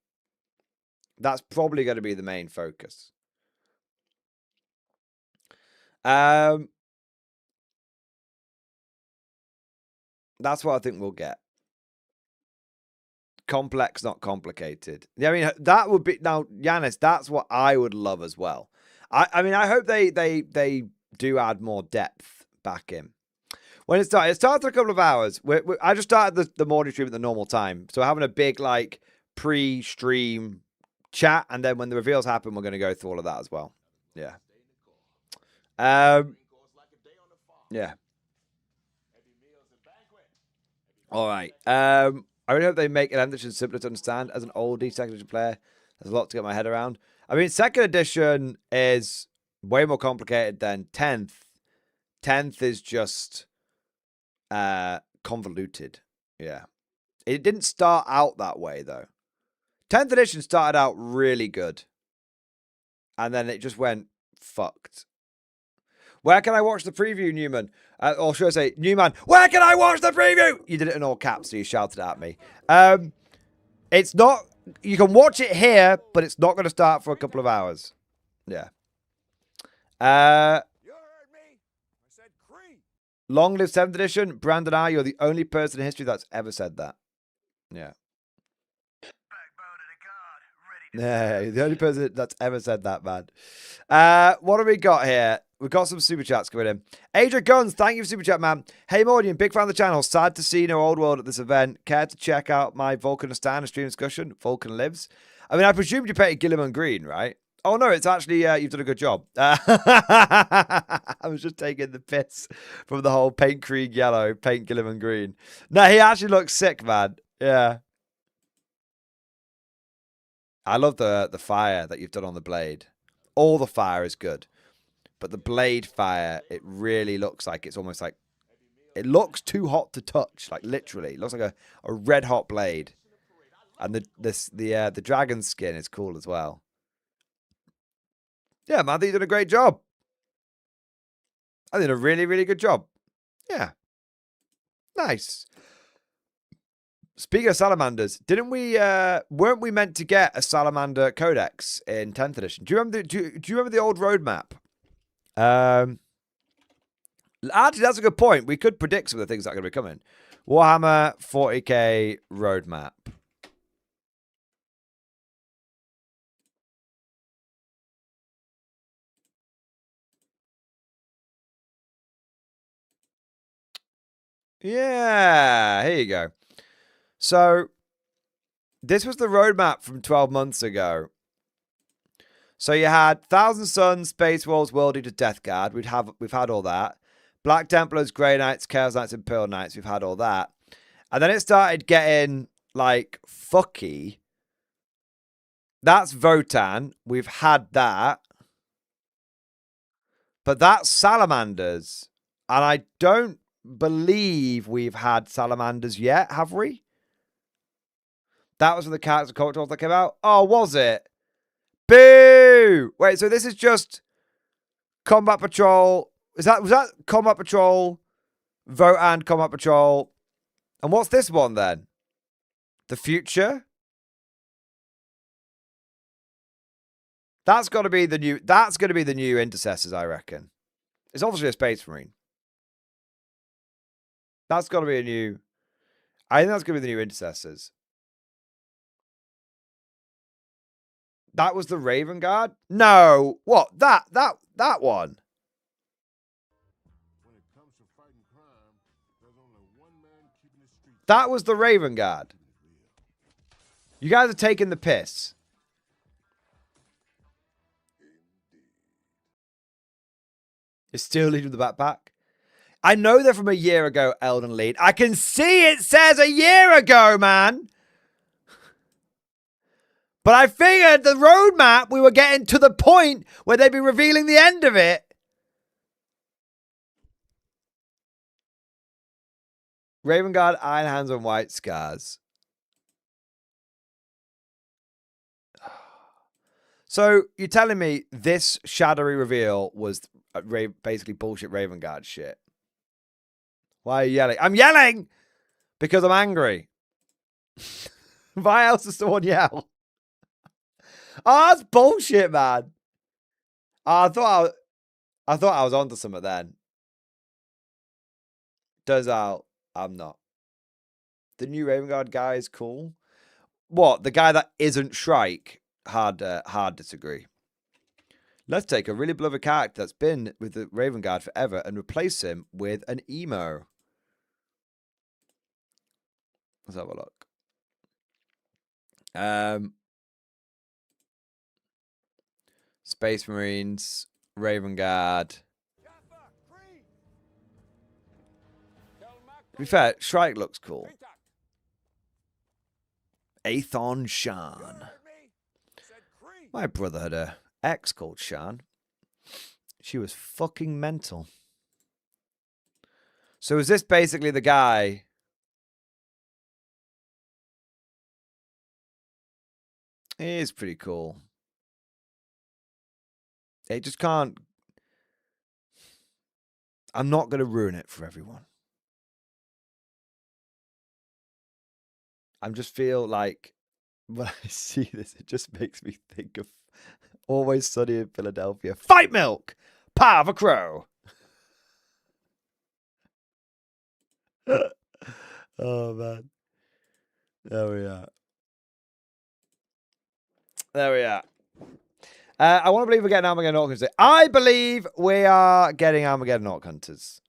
That's probably going to be the main focus. That's what I think we'll get. Complex, not complicated. Yeah, I mean, that would be... Now, Yanis, that's what I would love as well. I mean, I hope they do add more depth back in. When it started in a couple of hours. I just started the morning stream at the normal time. So we're having a big, like, pre-stream chat. And then when the reveals happen, we're going to go through all of that as well. Yeah. Yeah. All right. I really hope they make Element Edition simpler to understand. As an oldie second edition player, there's a lot to get my head around. I mean, second edition is way more complicated than 10th. 10th is just convoluted. Yeah. It didn't start out that way, though. 10th edition started out really good. And then it just went fucked. Where can I watch the preview, Newman? Or should I say, Newman, where can I watch the preview? You did it in all caps, so you shouted at me. It's not... You can watch it here, but it's not going to start for a couple of hours. Yeah. You heard me. I said cream. Long live 7th edition. Brandon R., you're the only person in history that's ever said that. Yeah. Backbone of the god, ready to Yeah, you're the only person that's ever said that, man. What have we got here? We've got some super chats coming in. Adrian Guns, thank you for super chat, man. Hey, Mordian, big fan of the channel. Sad to see no old world at this event. Care to check out my Vulcanistan and stream discussion? Vulcan lives. I mean, I presumed you painted Gilliman green, right? Oh, no, it's actually, you've done a good job. I was just taking the piss from the whole paint Krieg yellow, paint Gilliman green. No, he actually looks sick, man. Yeah. I love the fire that you've done on the blade. All the fire is good. But the blade fire, it really looks like it's almost like... It looks too hot to touch, like literally. It looks like a red hot blade. And the dragon skin is cool as well. Yeah, man, I think you did a great job. I did a really, really good job. Yeah. Nice. Speaking of salamanders, didn't we, weren't we meant to get a salamander codex in 10th edition? Do you remember do you remember the old roadmap? Actually, that's a good point. We could predict some of the things that are going to be coming. Warhammer 40k roadmap. Yeah, here you go. So, this was the roadmap from 12 months ago. So you had Thousand Suns, Space Wolves, World Eaters, Death Guard. We've had all that. Black Templars, Grey Knights, Chaos Knights, Imperial Knights. We've had all that. And then it started getting, like, fucky. That's Votan. We've had that. But that's Salamanders. And I don't believe we've had Salamanders yet, have we? That was when the character cultures that came out. Oh, was it? Boo! Wait, so this is just Combat Patrol. Was that Combat Patrol, Votan Combat Patrol? And what's this one then? The Future? That's got to be the new. That's going to be the new Intercessors, I reckon. It's obviously a Space Marine. That's got to be a new. I think that's going to be the new Intercessors. That was the Raven Guard? No. What? That one. When it comes to fighting crime, there's only one man keeping the streets. That was the Raven Guard. You guys are taking the piss. It's still leading the backpack. I know they're from a year ago, Elden Lead. I can see it says a year ago, man. But I figured the roadmap, we were getting to the point where they'd be revealing the end of it. Raven Guard, Iron Hands, and White Scars. So you're telling me this shadowy reveal was basically bullshit Raven Guard shit? Why are you yelling? I'm yelling because I'm angry. Why else does someone yell? Oh, that's bullshit, man. I thought I was onto something then. Turns out I'm not. The new Raven Guard guy is cool. What? The guy that isn't Shrike? Hard disagree. Let's take a really beloved character that's been with the Raven Guard forever and replace him with an emo. Let's have a look. Space Marines, Raven Guard. To be fair, Shrike looks cool. Athon Shan. My brother had a ex called Shan. She was fucking mental. So is this basically the guy? He is pretty cool. It just can't. I'm not going to ruin it for everyone. I just feel like when I see this, it just makes me think of Always Sunny in Philadelphia. Fight Milk! Paw of a Crow! Oh, man. There we are. There we are. I want to believe we're getting Armageddon Orc Hunters. I believe we are getting Armageddon Orc Hunters.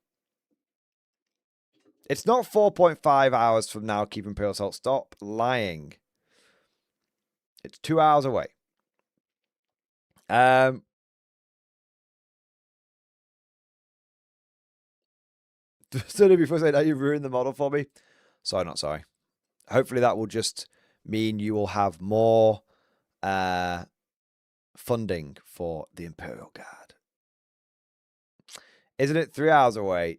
It's not 4.5 hours from now, Keep Imperial Assault. Stop lying. It's 2 hours away. Sorry, before saying that, you ruined the model for me. Sorry, not sorry. Hopefully that will just mean you will have more funding for the Imperial Guard. Isn't it 3 hours away?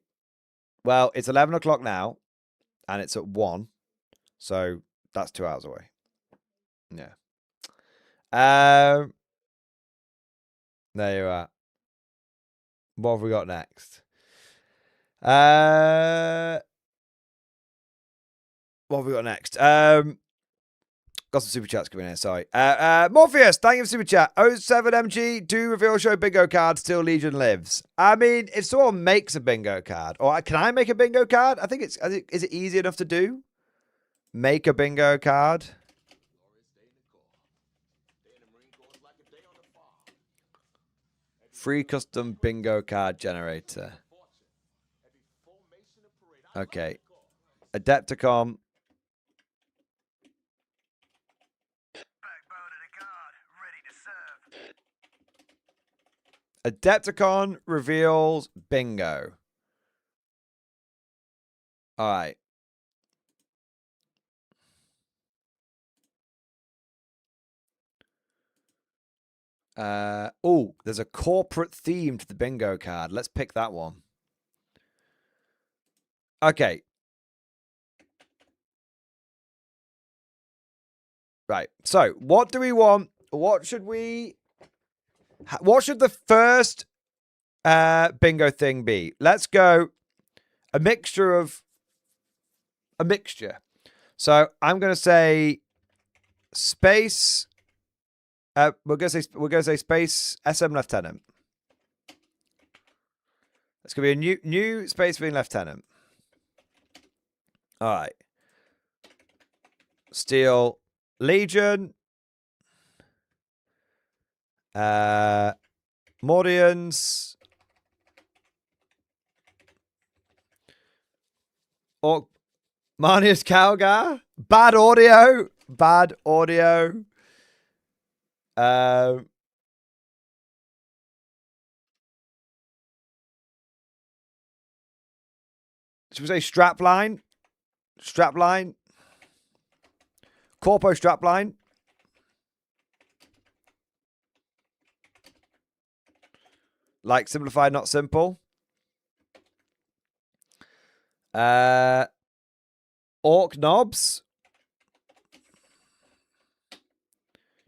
Well, it's 11 o'clock now, and it's at 1. So that's 2 hours away. Yeah. There you are. What have we got next? What have we got next? Got some super chats coming in. Sorry. Morpheus, thank you for super chat. 07MG, do reveal show bingo card, still Legion lives. I mean, if someone makes a bingo card, or can I make a bingo card? I think is it easy enough to do? Make a bingo card. Free custom bingo card generator. Okay. Adepticon. Backbone of the guard, ready to serve. Adepticon reveals bingo. All right. Oh, there's a corporate theme to the bingo card. Let's pick that one. Okay. Right. So, what do we want? What should the first bingo thing be? Let's go a mixture. So, I'm going to say space. We're going to say space SM Lieutenant. It's going to be a new Space Marine Lieutenant. All right. Steel Legion. Mordians. Or Marnius Calgar. Bad audio. Should we say strapline? Corpo strapline. Like simplified, not simple. Orc knobs.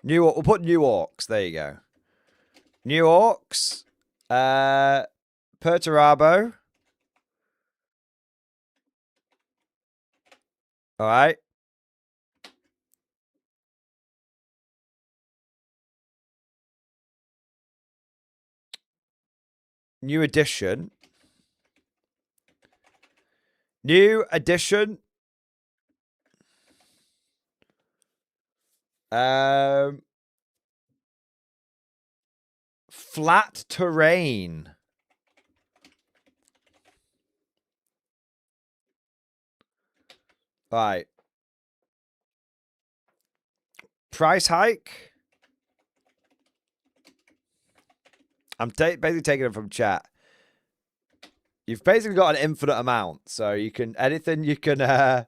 We'll put new orcs. There you go. New orcs. Perturabo. All right. New edition. flat terrain. Right. Price hike. I'm basically taking it from chat. You've basically got an infinite amount, so you can anything you can.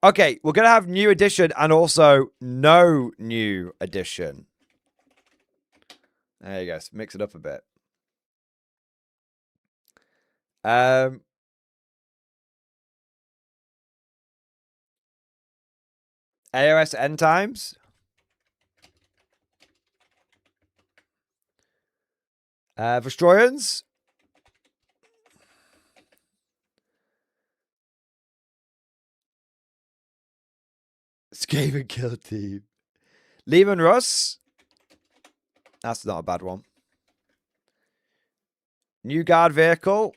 Okay, we're gonna have new edition and also no new edition. There you go. Mix it up a bit. AOS end times. Destroyers. Escape and kill team. Lehman Russ. That's not a bad one. New guard vehicle.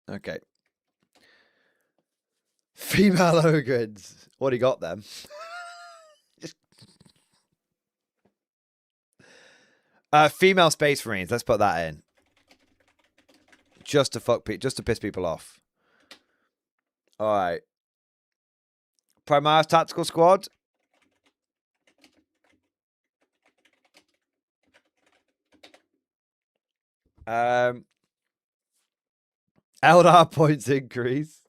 Okay. Female ogres. What do you got them? Female space marines. Let's put that in. Just to piss people off. All right. Primaris tactical squad. Eldar points increase.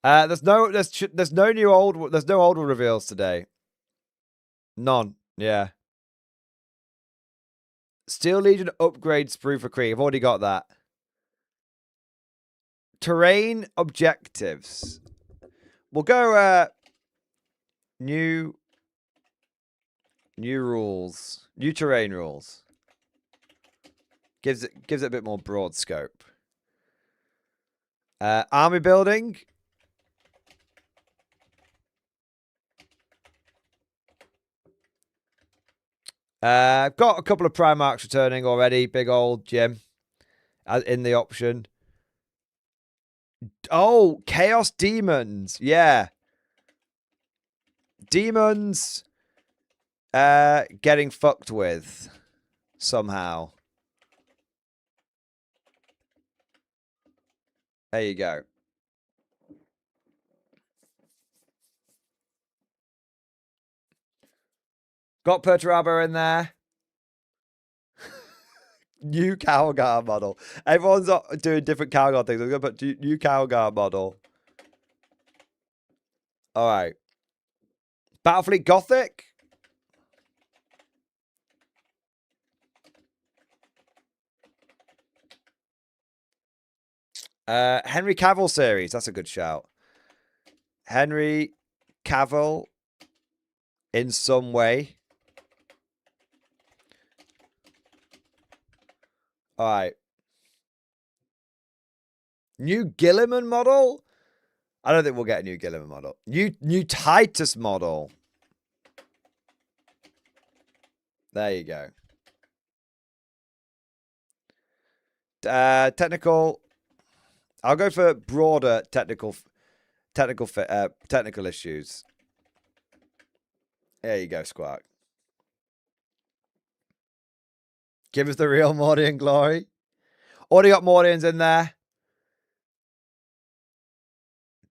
There's no old one reveals today. None. Yeah. Steel Legion upgrade sprue for Kree. I've already got that. Terrain objectives. We'll go new rules. New terrain rules. Gives it a bit more broad scope. Army building. I've got a couple of Primarchs returning already. Big old Jim in the option. Oh, Chaos Demons. Yeah. Demons getting fucked with somehow. There you go. Got Perturabo in there. New Calgar model. Everyone's doing different Calgar things. I'm going to put new Calgar model. All right. Battlefleet Gothic. Henry Cavill series. That's a good shout. Henry Cavill in some way. All right. New Gilliman model? I don't think we'll get a new Gilliman model. New Titus model. There you go. Technical. I'll go for broader technical issues. There you go, Squawk. Give us the real Mordian glory. Already got Mordians in there.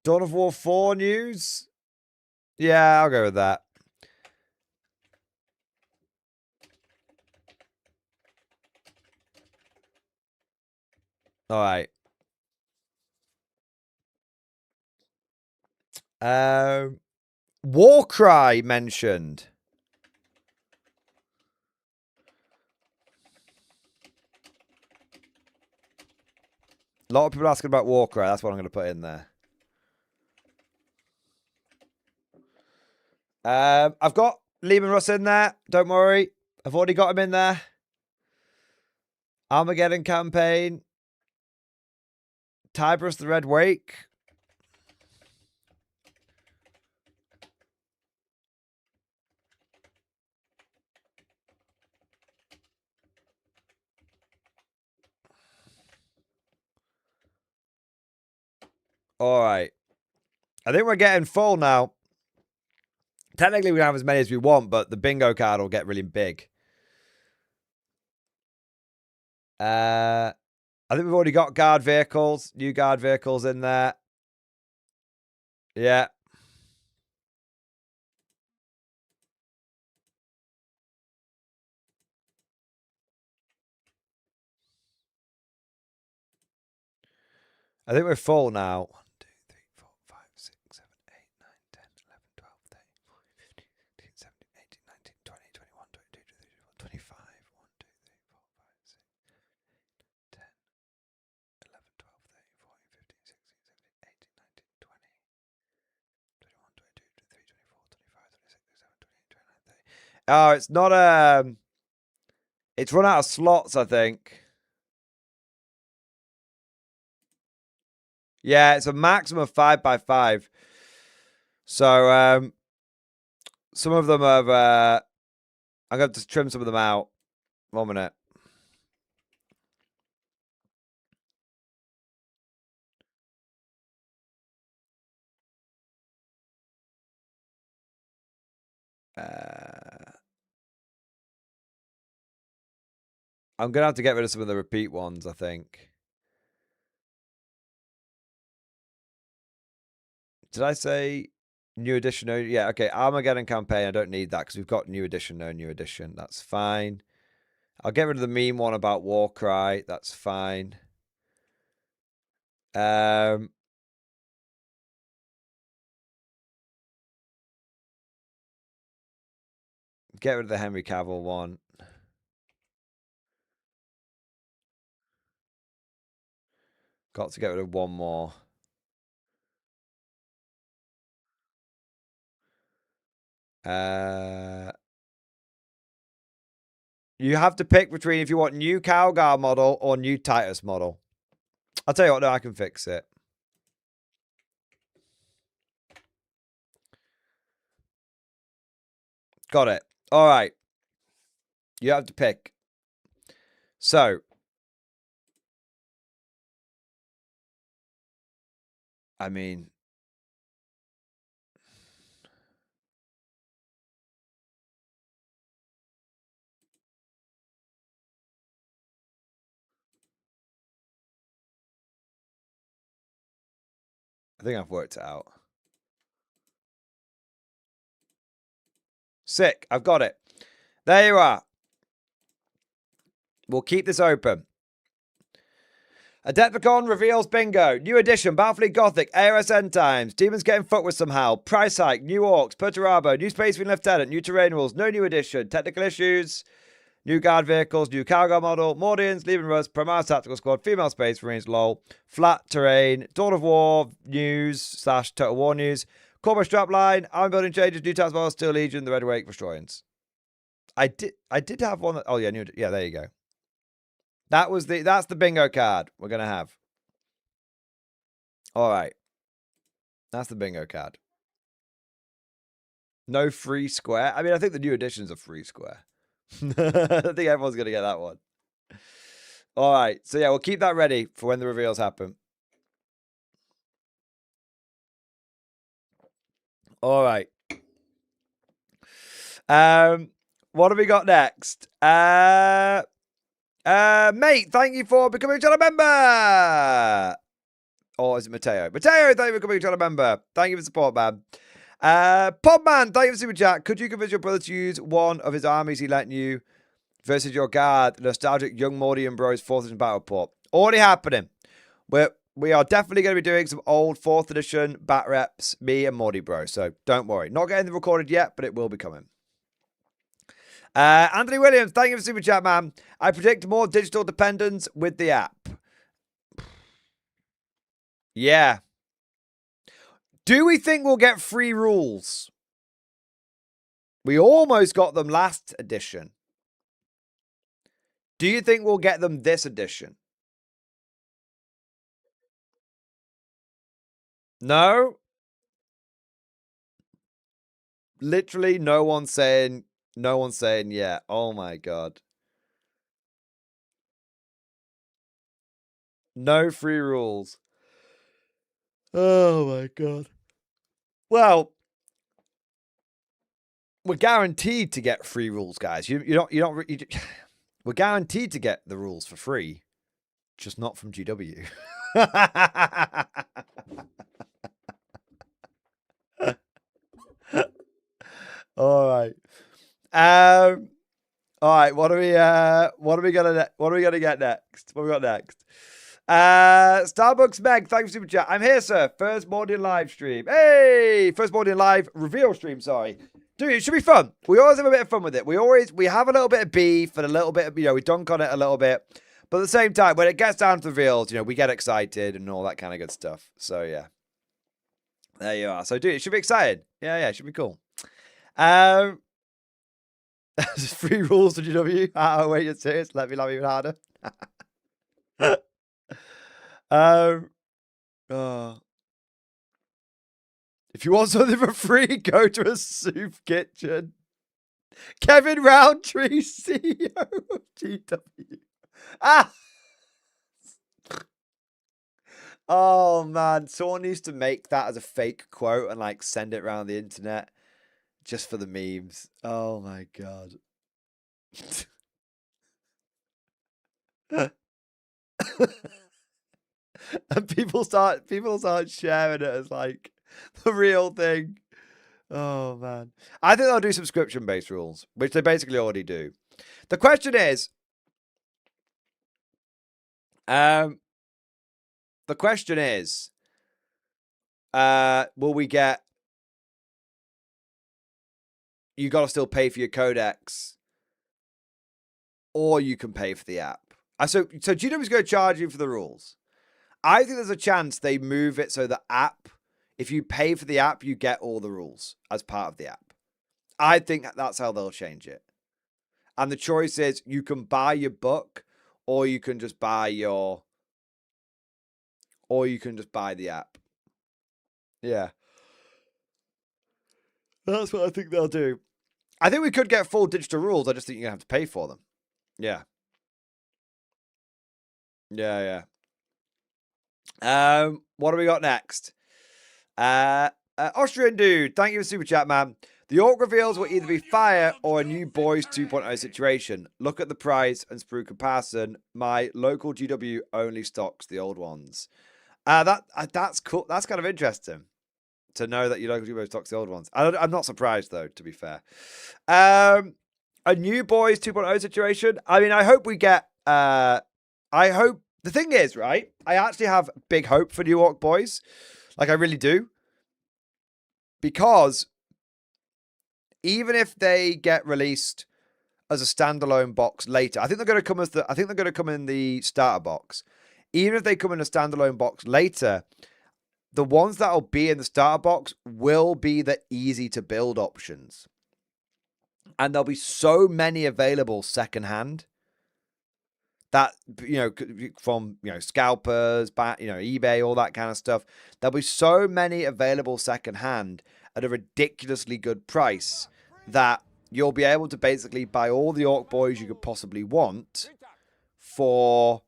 Dawn of War 4 news? Yeah, I'll go with that. All right. Warcry mentioned. A lot of people asking about Warcry. That's what I'm going to put in there. I've got Lehman Russ in there. Don't worry. I've already got him in there. Armageddon campaign. Tiberius the Red Wake. All right. I think we're getting full now. Technically, we can have as many as we want, but the bingo card will get really big. I think we've already got guard vehicles, new guard vehicles in there. Yeah. I think we're full now. 1, 2, 3, 4, 5, 6, 7, 8, 9, 10, 11, 12, 13, 14, 15, 16, 17, 18, 19, 20, 21, 22, 23, 24, 25. 1, 2, 3, 4, 5, 6, 10, 11, 12, 13, 14, 15, 16, 17, 18, 19, 20, 21, 22, 23, 24, 25, 26, 27, 28, 29, 30. Oh, it's not it's run out of slots, I think. Yeah, it's a maximum of 5x5. So some of them have I'm going to have to trim some of them out. 1 minute. I'm going to have to get rid of some of the repeat ones, I think. Did I say new edition? No, yeah, okay. Armageddon campaign. I don't need that because we've got new edition, no new edition. That's fine. I'll get rid of the meme one about Warcry. That's fine. Get rid of the Henry Cavill one. Got to get rid of one more. You have to pick between if you want new Calgar model or new Titus model. I'll tell you what, no, I can fix it. Got it. All right. You have to pick. So, I mean, I think I've worked it out. Sick. I've got it. There you are. We'll keep this open. Adepticon reveals bingo. New edition. Battlefleet Gothic. AOS End Times. Demons getting fucked with somehow. Price hike. New Orcs. Perturabo. New Space Marine Lieutenant. New terrain rules. No new edition. Technical issues. New guard vehicles. New Calgar model. Mordians. Leaving Rust. Primaris Tactical Squad. Female Space Marines. LOL. Flat terrain. Dawn of War news / Total War news. Corpo strapline. Army building changes. New task bar. Steel Legion. The Red Wake Destroyers. I did have one. Oh yeah, new. Yeah, there you go. That's the bingo card we're gonna have. All right. That's the bingo card. No free square. I mean, I think the new edition's a free square. I think everyone's gonna get that one. All right. So yeah, we'll keep that ready for when the reveals happen. All right. What have we got next? Mate, thank you for becoming a channel member. Or is it Mateo? Mateo, thank you for becoming a channel member. Thank you for the support, man. Podman, thank you for super chat. Could you convince your brother to use one of his armies he lent you versus your guard? Nostalgic young Mordian Bros 4th edition battle port. Already happening. We are definitely going to be doing some old 4th edition bat reps, me and Mordy Bro. So don't worry. Not getting them recorded yet, but it will be coming. Anthony Williams, thank you for super chat, man. I predict more digital dependence with the app. Yeah. Do we think we'll get free rules? We almost got them last edition. Do you think we'll get them this edition? No? Literally no one's saying yeah. Oh my god. No free rules. Oh my god. Well, we're guaranteed to get free rules, guys. We're guaranteed to get the rules for free, just not from GW. All right. All right. What are we gonna get next? What we got next? Starbucks Meg, thanks for super chat. I'm here, sir. First morning live stream. Hey, first morning live reveal stream. Sorry, dude, it should be fun. We always have a bit of fun with it. We have a little bit of beef and a little bit of, we dunk on it a little bit, but at the same time, when it gets down to the reveals, we get excited and all that kind of good stuff. So yeah, there you are. So dude, it should be exciting. Yeah, it should be cool. Free rules to GW. Oh wait, you're serious? Let me laugh even harder. If you want something for free, go to a soup kitchen. Kevin Roundtree, CEO of GW. Ah! Oh man, someone needs to make that as a fake quote and like send it around the internet just for the memes. Oh my god. And people start sharing it as like the real thing. Oh man. I think they'll do subscription-based rules, which they basically already do. The question is, will we get, you got to still pay for your codex, or you can pay for the app. So GW is going to charge you for the rules. I think there's a chance they move it so the app, if you pay for the app, you get all the rules as part of the app. I think that's how they'll change it. And the choice is you can buy your book, or you can just buy the app. Yeah. That's what I think they'll do. I think we could get full digital rules. I just think you're going to have to pay for them. Yeah. Yeah. What do we got next? Austrian dude, thank you for super chat, man. The orc reveals will either be fire or a new boys 2.0 situation. Look at the price and sprue comparison. My local GW only stocks the old ones. That's cool. That's kind of interesting to know that your local GW stocks the old ones. I'm not surprised though, to be fair. A new boys 2.0 situation. I mean, I hope we get. I hope. The thing is, right, I actually have big hope for New Orc Boys. Like, I really do. Because even if they get released as a standalone box later, I think they're going to come in the starter box. Even if they come in a standalone box later, the ones that will be in the starter box will be the easy to build options. And there'll be so many available secondhand. That, from, scalpers, eBay, all that kind of stuff. There'll be so many available secondhand at a ridiculously good price that you'll be able to basically buy all the Orc Boys you could possibly want for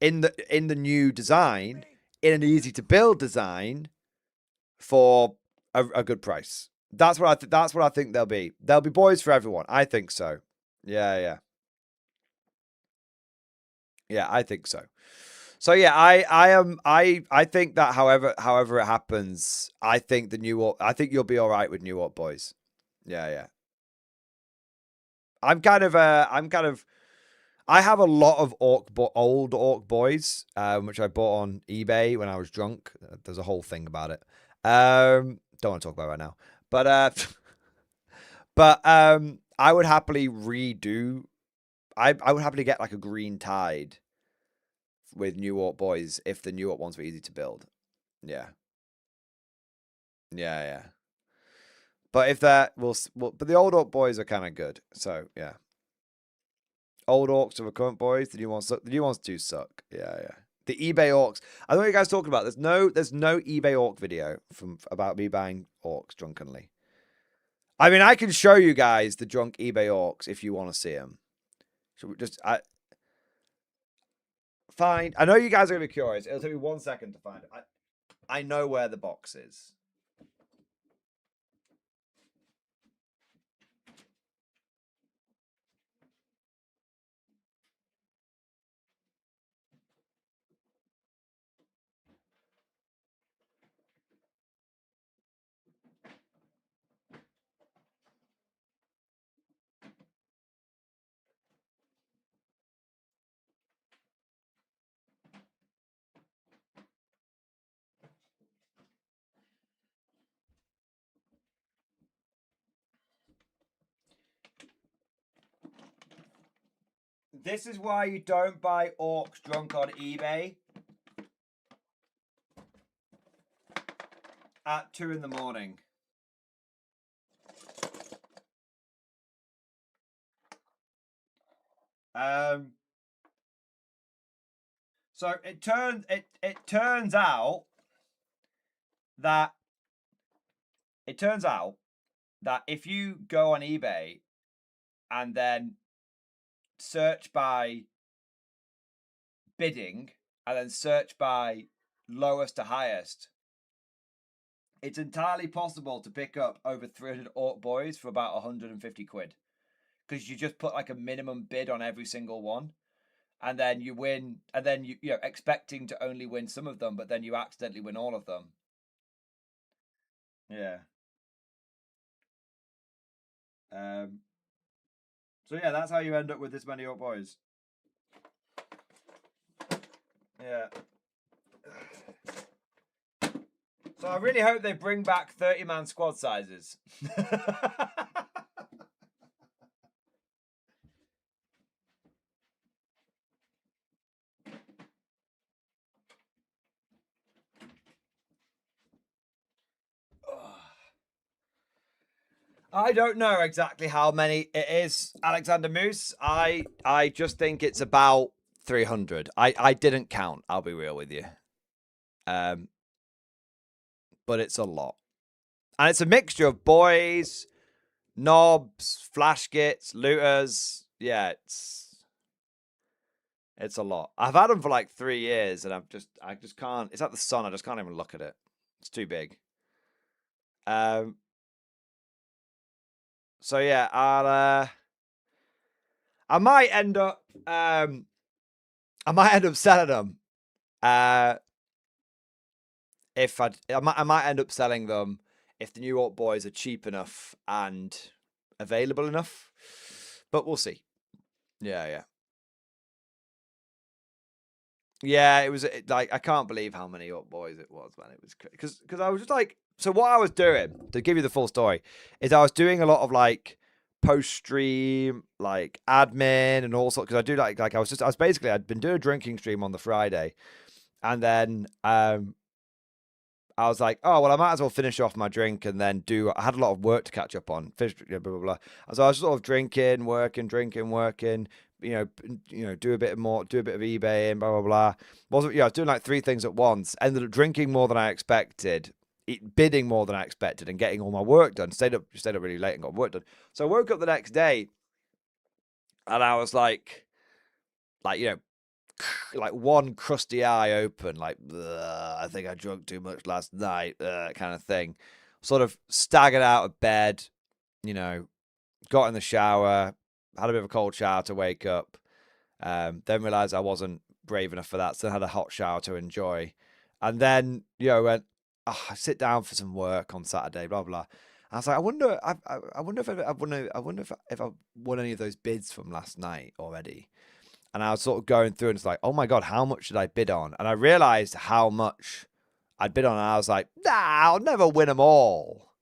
in the new design, in an easy to build design for a good price. That's what I think they'll be. They'll be boys for everyone. I think so. Yeah. Yeah, I think so. So yeah, I think that however it happens, I think you'll be all right with New Orc Boys. Yeah. I have a lot of old Orc Boys, which I bought on eBay when I was drunk. There's a whole thing about it. Don't want to talk about it right now. But I would happily redo. I would happily get like a green tide with New Orc Boys if the New Orc ones were easy to build. Yeah. But if that but the old Orc Boys are kind of good. So yeah. Old Orcs are the current boys. The new ones suck. The new ones do suck. Yeah. The eBay Orcs. I don't know what you guys talking about. There's no eBay Orc video about me buying Orcs drunkenly. I mean, I can show you guys the drunk eBay Orcs if you want to see them. Fine. I know you guys are going to be curious. It'll take me 1 second to find it. I know where the box is. This is why you don't buy orcs drunk on eBay at 2 in the morning. So it turns out that if you go on eBay and then search by bidding and then search by lowest to highest, it's entirely possible to pick up over 300 orc boys for about 150 quid. Because you just put like a minimum bid on every single one. And then you win, and then you're expecting to only win some of them, but then you accidentally win all of them. Yeah. So yeah, that's how you end up with this many orc boys. Yeah. So I really hope they bring back 30-man squad sizes. I don't know exactly how many it is, Alexander Moose. I just think it's about 300. I didn't count, I'll be real with you. But it's a lot. And it's a mixture of boys, knobs, flash kits, looters. Yeah, it's a lot. I've had them for like 3 years and I just can't. It's like the sun. I just can't even look at it. It's too big. So yeah, I might end up selling them. If I might end up selling them if the new Orc boys are cheap enough and available enough. But we'll see. Yeah. Yeah, it was like, I can't believe how many Orc boys it was, man. It was because I was just like, so what I was doing, to give you the full story, is I was doing a lot of like post stream, like admin and all sorts. Because I do like I'd been doing a drinking stream on the Friday, and then I was like, oh well, I might as well finish off my drink and then I had a lot of work to catch up on. Blah blah blah. And so I was sort of drinking, working. Do a bit of eBay and blah blah blah. I was doing like 3 things at once. Ended up drinking more than I expected, bidding more than I expected, and getting all my work done. Stayed up really late and got work done. So I woke up the next day, and I was like one crusty eye open, like I think I drank too much last night, kind of thing. Sort of staggered out of bed, got in the shower. Had a bit of a cold shower to wake up. Then realized I wasn't brave enough for that. So I had a hot shower to enjoy. And then, went, I sit down for some work on Saturday, blah, blah. I was like, I wonder if I won any of those bids from last night already. And I was sort of going through and it's like, oh my God, how much did I bid on? And I realized how much I'd bid on. And I was like, nah, I'll never win them all.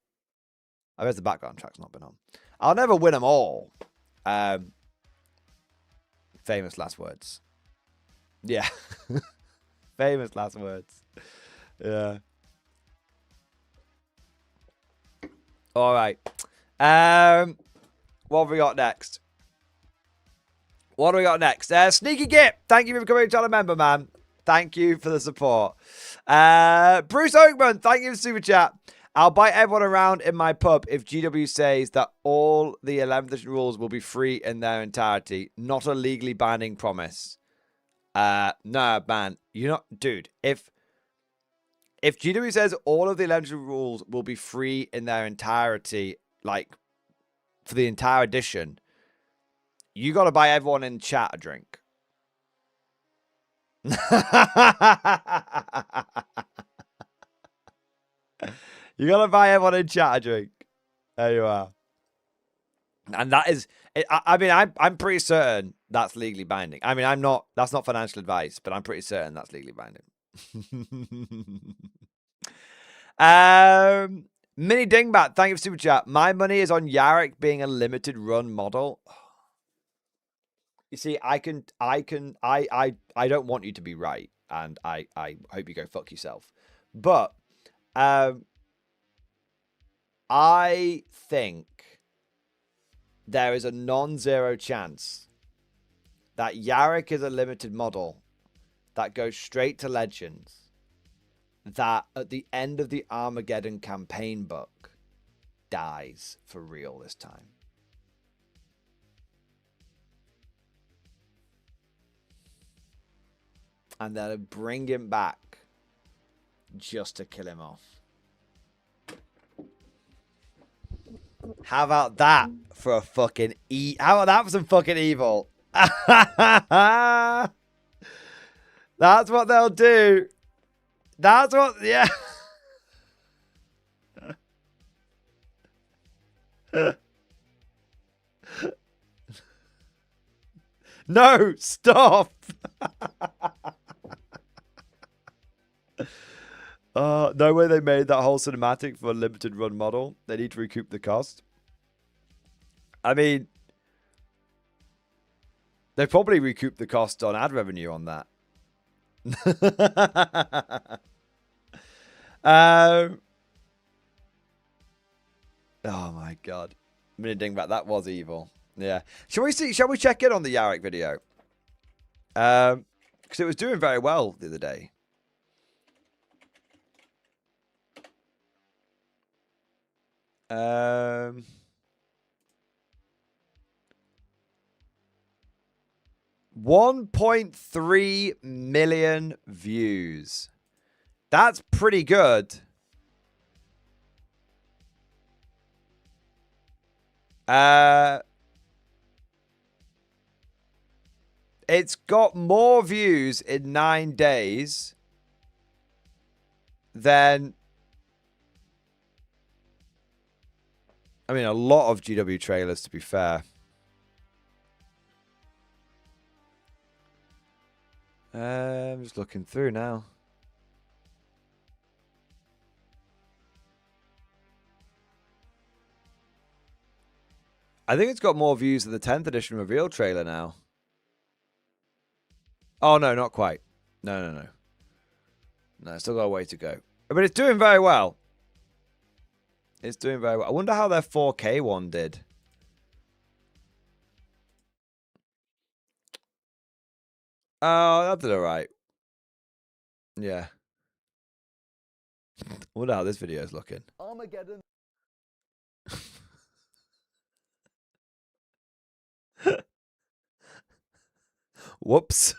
I guess the background track's not been on. I'll never win them all. Famous last words. Yeah. Famous last words. Yeah. All right. What have we got next? Sneaky Gip. Thank you for becoming a channel member, man. Thank you for the support. Bruce Oakman. Thank you for super chat. I'll bite everyone around in my pub if GW says that all the 11th edition rules will be free in their entirety. Not a legally binding promise. No, man. You're not... Dude, if if GW says all of the Legend rules will be free in their entirety, like for the entire edition, you got to buy everyone in chat a drink. You got to buy everyone in chat a drink. There you are. And that is, I mean, I'm pretty certain that's legally binding. I mean, that's not financial advice, but I'm pretty certain that's legally binding. Mini Dingbat, thank you for super chat. My money is on Yarrick being a limited run model. You see, I don't want you to be right, and I hope you go fuck yourself. But I think there is a non-zero chance that Yarrick is a limited model that goes straight to Legends, that at the end of the Armageddon campaign book dies for real this time. And they'll bring him back just to kill him off. How about that for a fucking How about that for some fucking evil? That's what they'll do. That's what, yeah. No, stop. No way they made that whole cinematic for a limited run model. They need to recoup the cost. I mean, they probably recouped the cost on ad revenue on that. Oh my god. I'm gonna think about that was evil. Yeah. Shall we check in on the Yarrick video? Because it was doing very well the other day. 1.3 million views. That's pretty good. It's got more views in 9 days than, I mean, a lot of GW trailers, to be fair. I'm just looking through now. I think it's got more views than the 10th edition reveal trailer now. Oh, no, not quite. No. No, it's still got a way to go. But it's doing very well. It's doing very well. I wonder how their 4K one did. Oh, that did all right. Yeah. I wonder how this video is looking. Armageddon. Whoops.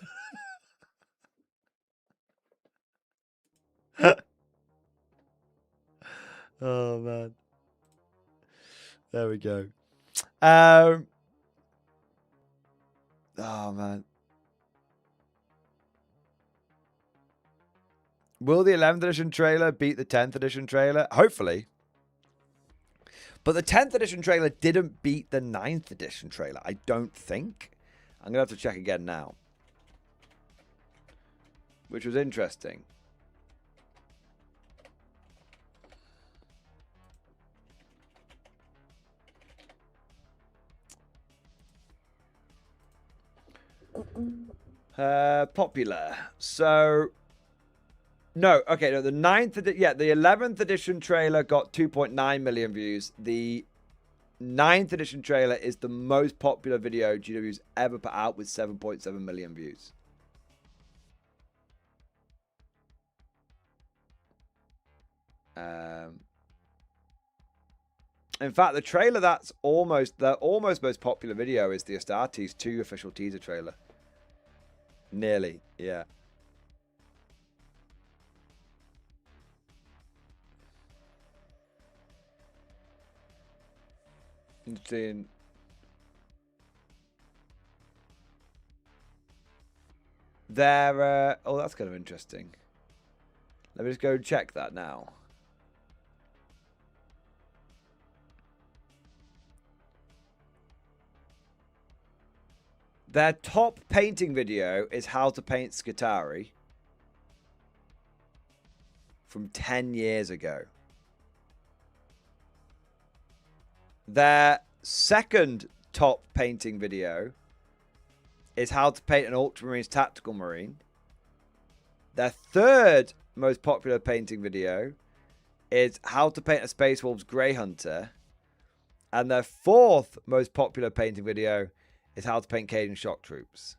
Oh, man. There we go. Oh, man. Will the 11th edition trailer beat the 10th edition trailer? Hopefully. But the 10th edition trailer didn't beat the 9th edition trailer, I don't think. I'm going to have to check again now. Which was interesting. Popular. So, no, okay, no, the 11th edition trailer got 2.9 million views. The 9th edition trailer is the most popular video GW's ever put out with 7.7 million views. In fact, the trailer that's the almost most popular video is the Astartes 2 official teaser trailer. Nearly, yeah. Interesting. There. Oh, that's kind of interesting. Let me just go check that now. Their top painting video is how to paint Skitarii from 10 years ago. Their second top painting video is how to paint an Ultramarines Tactical Marine. Their third most popular painting video is how to paint a Space Wolves Grey Hunter. And their fourth most popular painting video is how to paint Caden Shock Troops.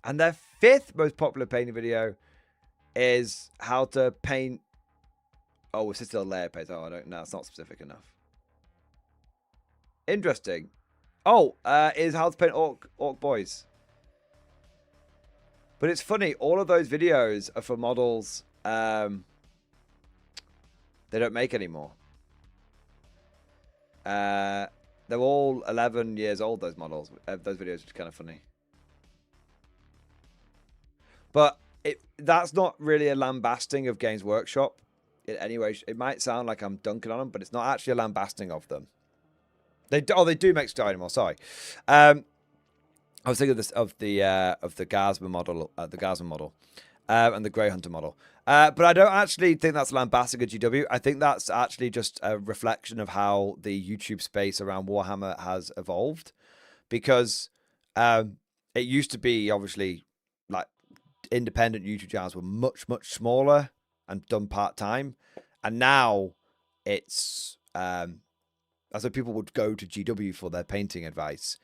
And their fifth most popular painting video is how to paint... Oh, it's still a layer paint. Oh, I don't know. It's not specific enough. Interesting. Oh, is how to paint Orc Boys. But it's funny. All of those videos are for models they don't make anymore. They're all 11 years old, those models. Those videos, which is kind of funny. But that's not really a lambasting of Games Workshop. In any way, it might sound like I'm dunking on them, but it's not actually a lambasting of them. They do make Star anymore. Sorry, I was thinking of this of the Gazma model, and the Grey Hunter model. But I don't actually think that's lambasting of GW. I think that's actually just a reflection of how the YouTube space around Warhammer has evolved, because it used to be obviously like independent YouTube channels were much smaller and done part-time, and now it's so people would go to GW for their painting advice,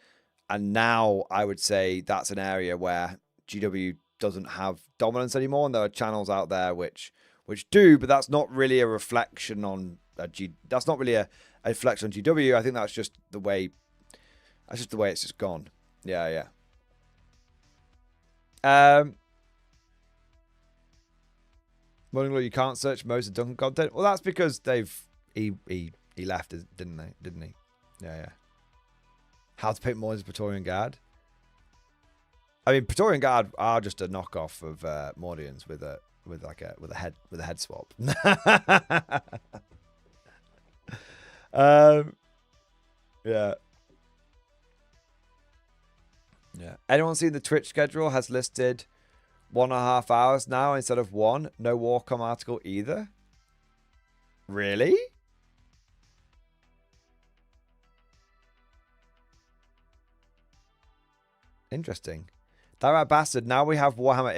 and now I would say that's an area where GW doesn't have dominance anymore, and there are channels out there which do, but that's not really a reflection on that's not really a reflection on GW. I think that's just the way it's just gone. Yeah. Morning Glory, you can't search most of Duncan content. Well, that's because he left, didn't he? Yeah. How to paint more as Praetorian Guard. I mean, Praetorian Guard are just a knockoff of Mordians with a head swap. Yeah. Anyone seen the Twitch schedule has listed 1.5 hours now instead of 1? No Warcom article either. Really? Interesting. That right bastard. Now we have Warhammer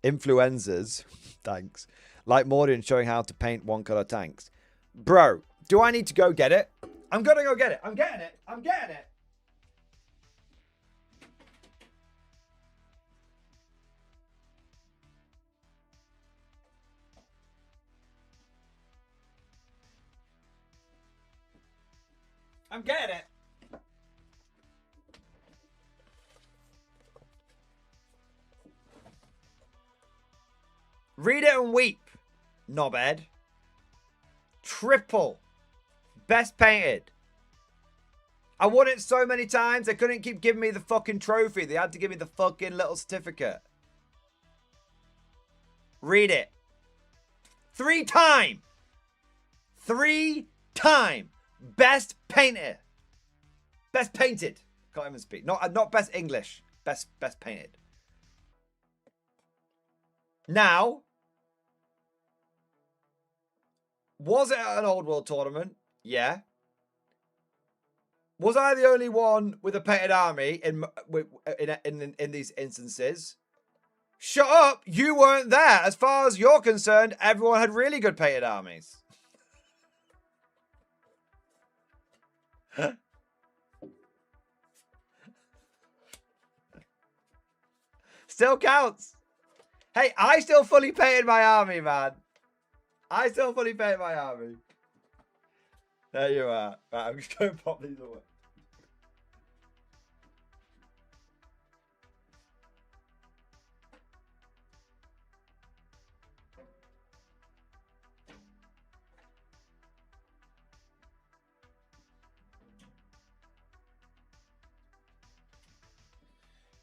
influencers. Thanks. Like Mordian showing how to paint one-color tanks. Bro, do I need to go get it? I'm gonna go get it. I'm getting it. I'm getting it. I'm getting it. Read it and weep, knobhead. Triple. Best painted. I won it so many times, they couldn't keep giving me the fucking trophy. They had to give me the fucking little certificate. Read it. 3 time. 3 time. Best painted. Best painted. Can't even speak. Not best English. Best painted. Now, was it at an Old World tournament? Yeah. Was I the only one with a painted army in these instances? Shut up! You weren't there. As far as you're concerned, everyone had really good painted armies. Still counts. Hey, I still fully painted my army, man. I still fully painted my army. There you are. Right, I'm just going to pop these away.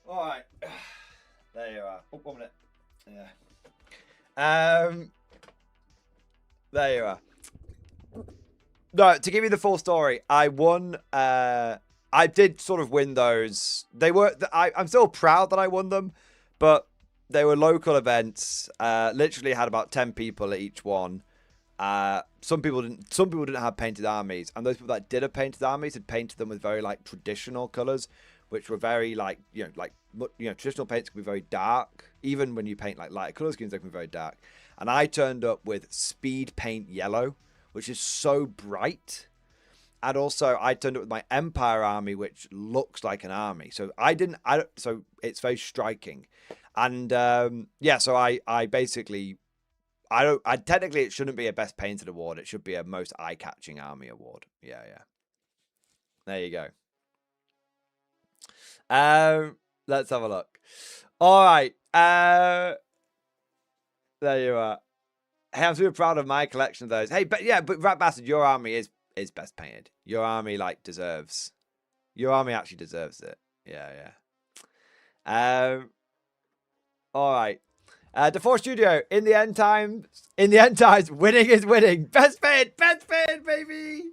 All right. There you are. Oh, 1 minute. Yeah. There you are. No, to give you the full story, I won. I did sort of win those. They were. I'm still proud that I won them, but they were local events. Literally had about 10 people at each one. Some people didn't. Some people didn't have painted armies, and those people that did have painted armies had painted them with very like traditional colors, which were very like traditional paints can be very dark. Even when you paint like lighter color schemes, they can be very dark. And I turned up with speed paint yellow, which is so bright. And also, I turned up with my Empire army, which looks like an army. So so it's very striking. And yeah, so I basically. Technically it shouldn't be a best painted award. It should be a most eye-catching army award. Yeah. There you go. Let's have a look. All right. There you are. Hey, I'm super proud of my collection of those. Hey, but Rat Bastard, your army is best painted. Your army deserves. Your army actually deserves it. Yeah. All right. DeForce Studio, in the end times, winning is winning. Best paid, baby.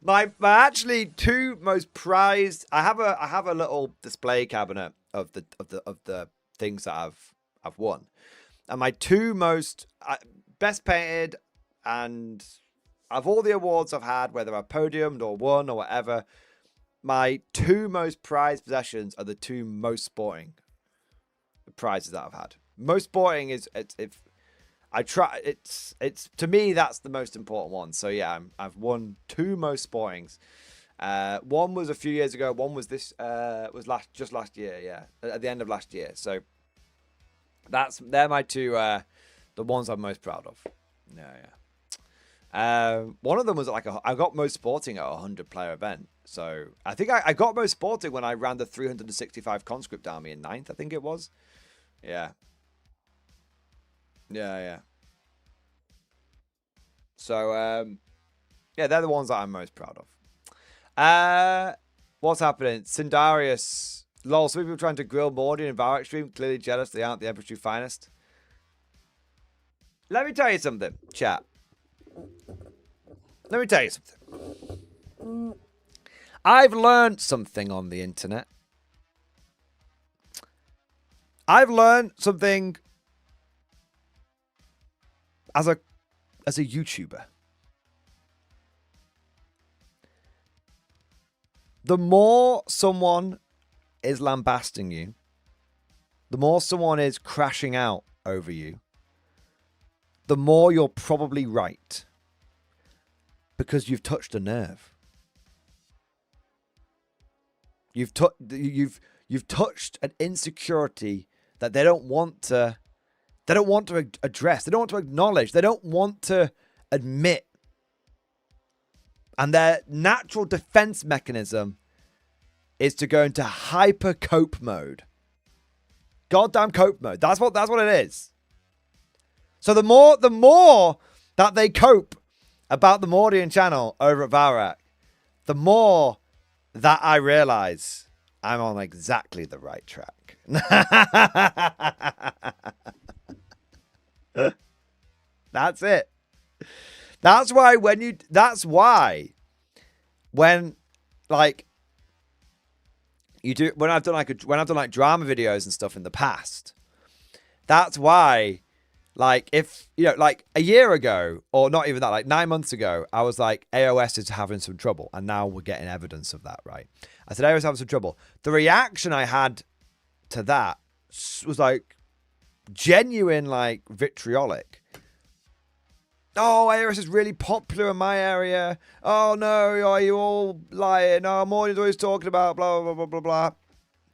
My actually two most prized. I have a little display cabinet of the things that I've won, and my two most best painted, and of all the awards I've had, whether I've podiumed or won or whatever, my two most prized possessions are the two most sporting prizes that I've had. Most sporting is it's to me that's the most important one. So yeah, I've won two most sportings. One was a few years ago. One was just last year. Yeah, at the end of last year. So they're my two the ones I'm most proud of. Yeah. One of them was I got most sporting at a 100-player event. So I think I got most sporting when I ran the 365 conscript army in 9th. I think it was. Yeah. So, yeah, they're the ones that I'm most proud of. What's happening? Sindarius. Lol, some people trying to grill Mordian and Var Extreme. Clearly jealous they aren't the Emperor's true finest. Let me tell you something, chat. Let me tell you something. I've learned something on the internet. I've learned something as a YouTuber. The more someone is lambasting you, the more someone is crashing out over you, the more you're probably right. Because you've touched a nerve. You've touched an insecurity that they don't want to address. They don't want to acknowledge. They don't want to admit. And their natural defense mechanism is to go into hyper cope mode. Goddamn cope mode. That's what it is. So the more that they cope about the Mordian channel over at Valrak, the more that I realize I'm on exactly the right track. That's it. That's why when I've done drama videos and stuff in the past, that's why, like, if, like a year ago, or not even that, like 9 months ago, I was like, AOS is having some trouble. And now we're getting evidence of that, right? I said, AOS is having some trouble. The reaction I had to that was like genuine, like vitriolic. Oh, AOS is really popular in my area. Oh no, are you all lying? Oh, Mordian's always talking about blah, blah, blah, blah, blah.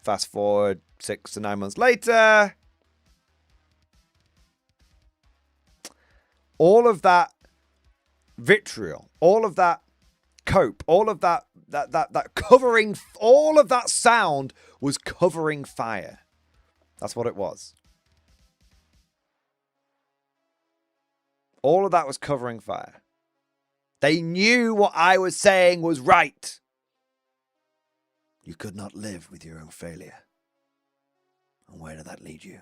Fast forward 6 to 9 months later. All of that vitriol, all of that cope, all of that covering, all of that sound was covering fire. That's what it was. All of that was covering fire. They knew what I was saying was right. You could not live with your own failure. where did that lead you?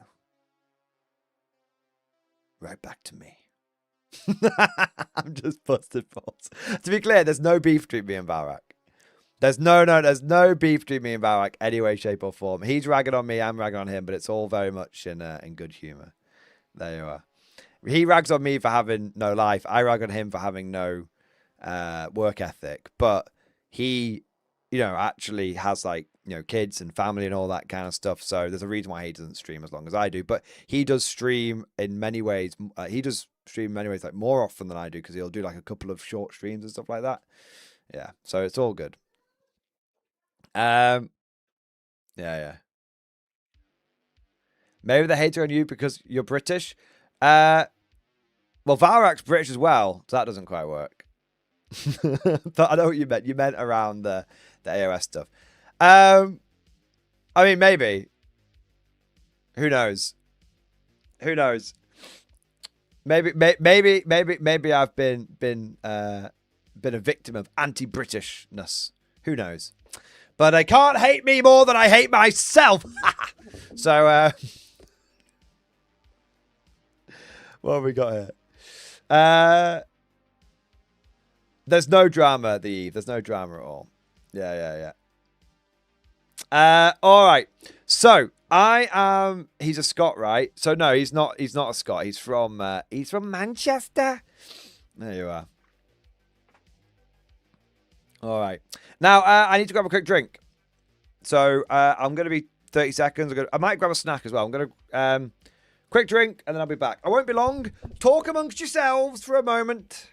Right back to me. I'm just busted balls. To be clear, there's no beef between me and Valrak. There's no beef between me and Valrak any way, shape, or form. He's ragging on me, I'm ragging on him, but it's all very much in good humour. There you are. He rags on me for having no life. I rag on him for having no work ethic. But he, actually has kids and family and all that kind of stuff. So there's a reason why he doesn't stream as long as I do. But he does stream in many ways. Like more often than I do, because he'll do like a couple of short streams and stuff like that. Yeah. So it's all good. Yeah. Maybe they hate on you because you're British. Well, Valrak's British as well, so that doesn't quite work. But I know what you meant. You meant around the AOS stuff. I mean, maybe. Who knows? Who knows? Maybe I've been a victim of anti-Britishness. Who knows? But they can't hate me more than I hate myself. So, what have we got here? There's no drama, the Eve. There's no drama at all. Yeah. All right. So I am. He's a Scot, right? So no, he's not. He's not a Scot. He's from Manchester. There you are. All right. Now I need to grab a quick drink. So I'm going to be 30 seconds. I might grab a snack as well. I'm going to quick drink and then I'll be back. I won't be long. Talk amongst yourselves for a moment.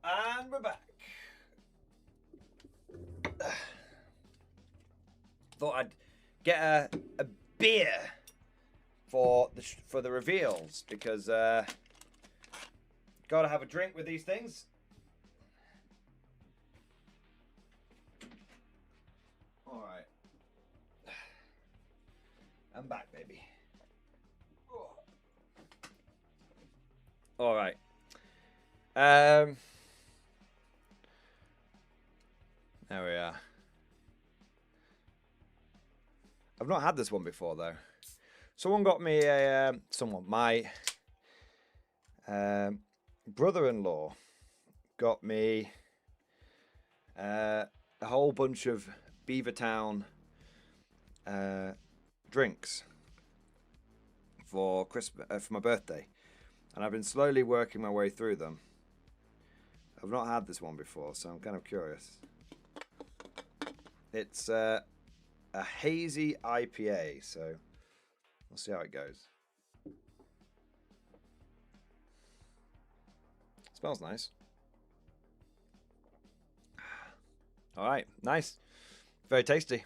And we're back. Thought I'd get a beer for the reveals because gotta have a drink with these things. All right, I'm back, baby. All right. There we are. I've not had this one before though. Someone got me a my brother-in-law got me a whole bunch of Beavertown drinks for Christmas for my birthday, and I've been slowly working my way through them. I've not had this one before, so I'm kind of curious. It's a hazy IPA, so we'll see how it goes. Smells nice. All right, nice. Very tasty.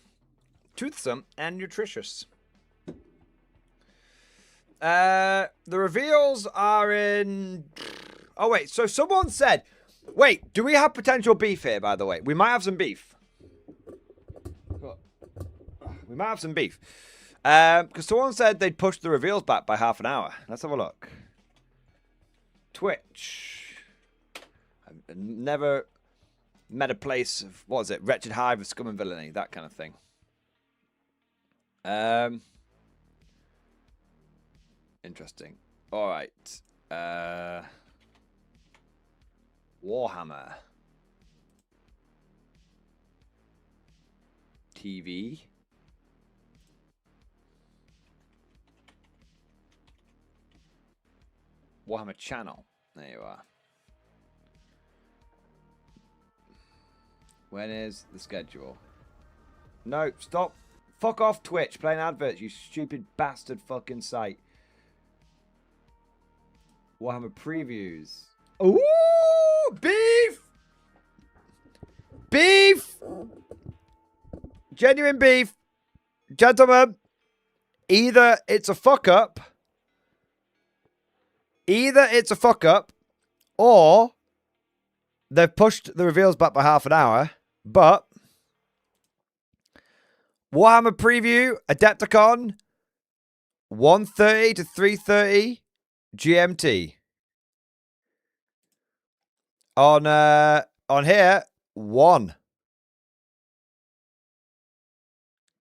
Toothsome and nutritious. The reveals are in... Oh, wait. So someone said... Wait, do we have potential beef here, by the way? We might have some beef. We might have some beef. Because someone said they'd push the reveals back by half an hour. Let's have a look. Twitch. I've never met a place of... What was it? Wretched hive of scum and villainy. That kind of thing. Interesting. All right. Warhammer. TV. Warhammer channel. There you are. When is the schedule? No, stop. Fuck off Twitch. Playing adverts, you stupid bastard fucking site. Warhammer previews. Ooh, beef! Beef! Genuine beef. Gentlemen, either it's a fuck up, or they've pushed the reveals back by half an hour, but Warhammer preview, Adepticon, 1:30 to 3:30 GMT. On here, 1.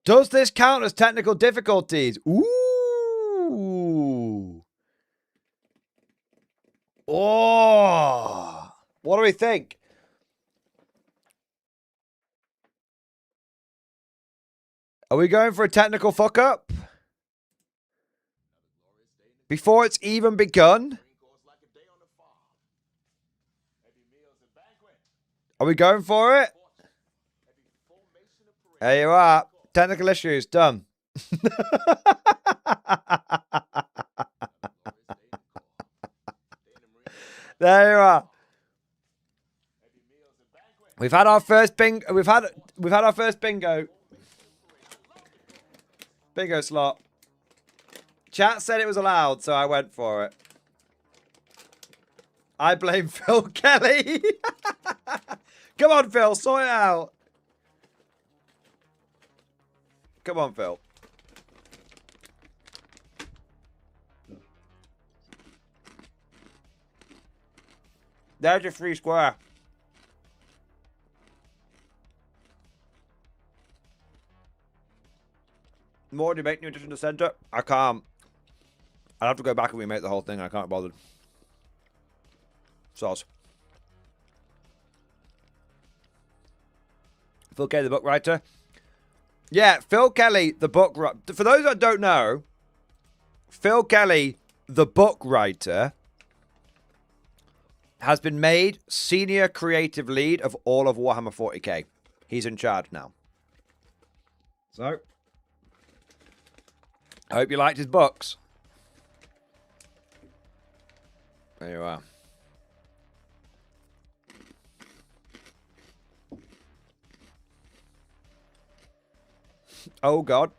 Does this count as technical difficulties? Ooh. Oh. What do we think? Are we going for a technical fuck up? Before it's even begun? Are we going for it? There you are. Technical issues. Done. There you are. We've had our first bingo. We've had our first bingo. Bingo slot. Chat said it was allowed, so I went for it. I blame Phil Kelly. Come on, Phil, sort it out. Come on, Phil. There's your free square. More do you make new addition to center? I can't. I'll have to go back and remake the whole thing. I can't bother. Sauce. Phil Kelly, the book writer. Yeah, Phil Kelly, the book writer. For those that don't know, Phil Kelly, the book writer, has been made senior creative lead of all of Warhammer 40k. He's in charge now. So, I hope you liked his books. There you are. Oh, God.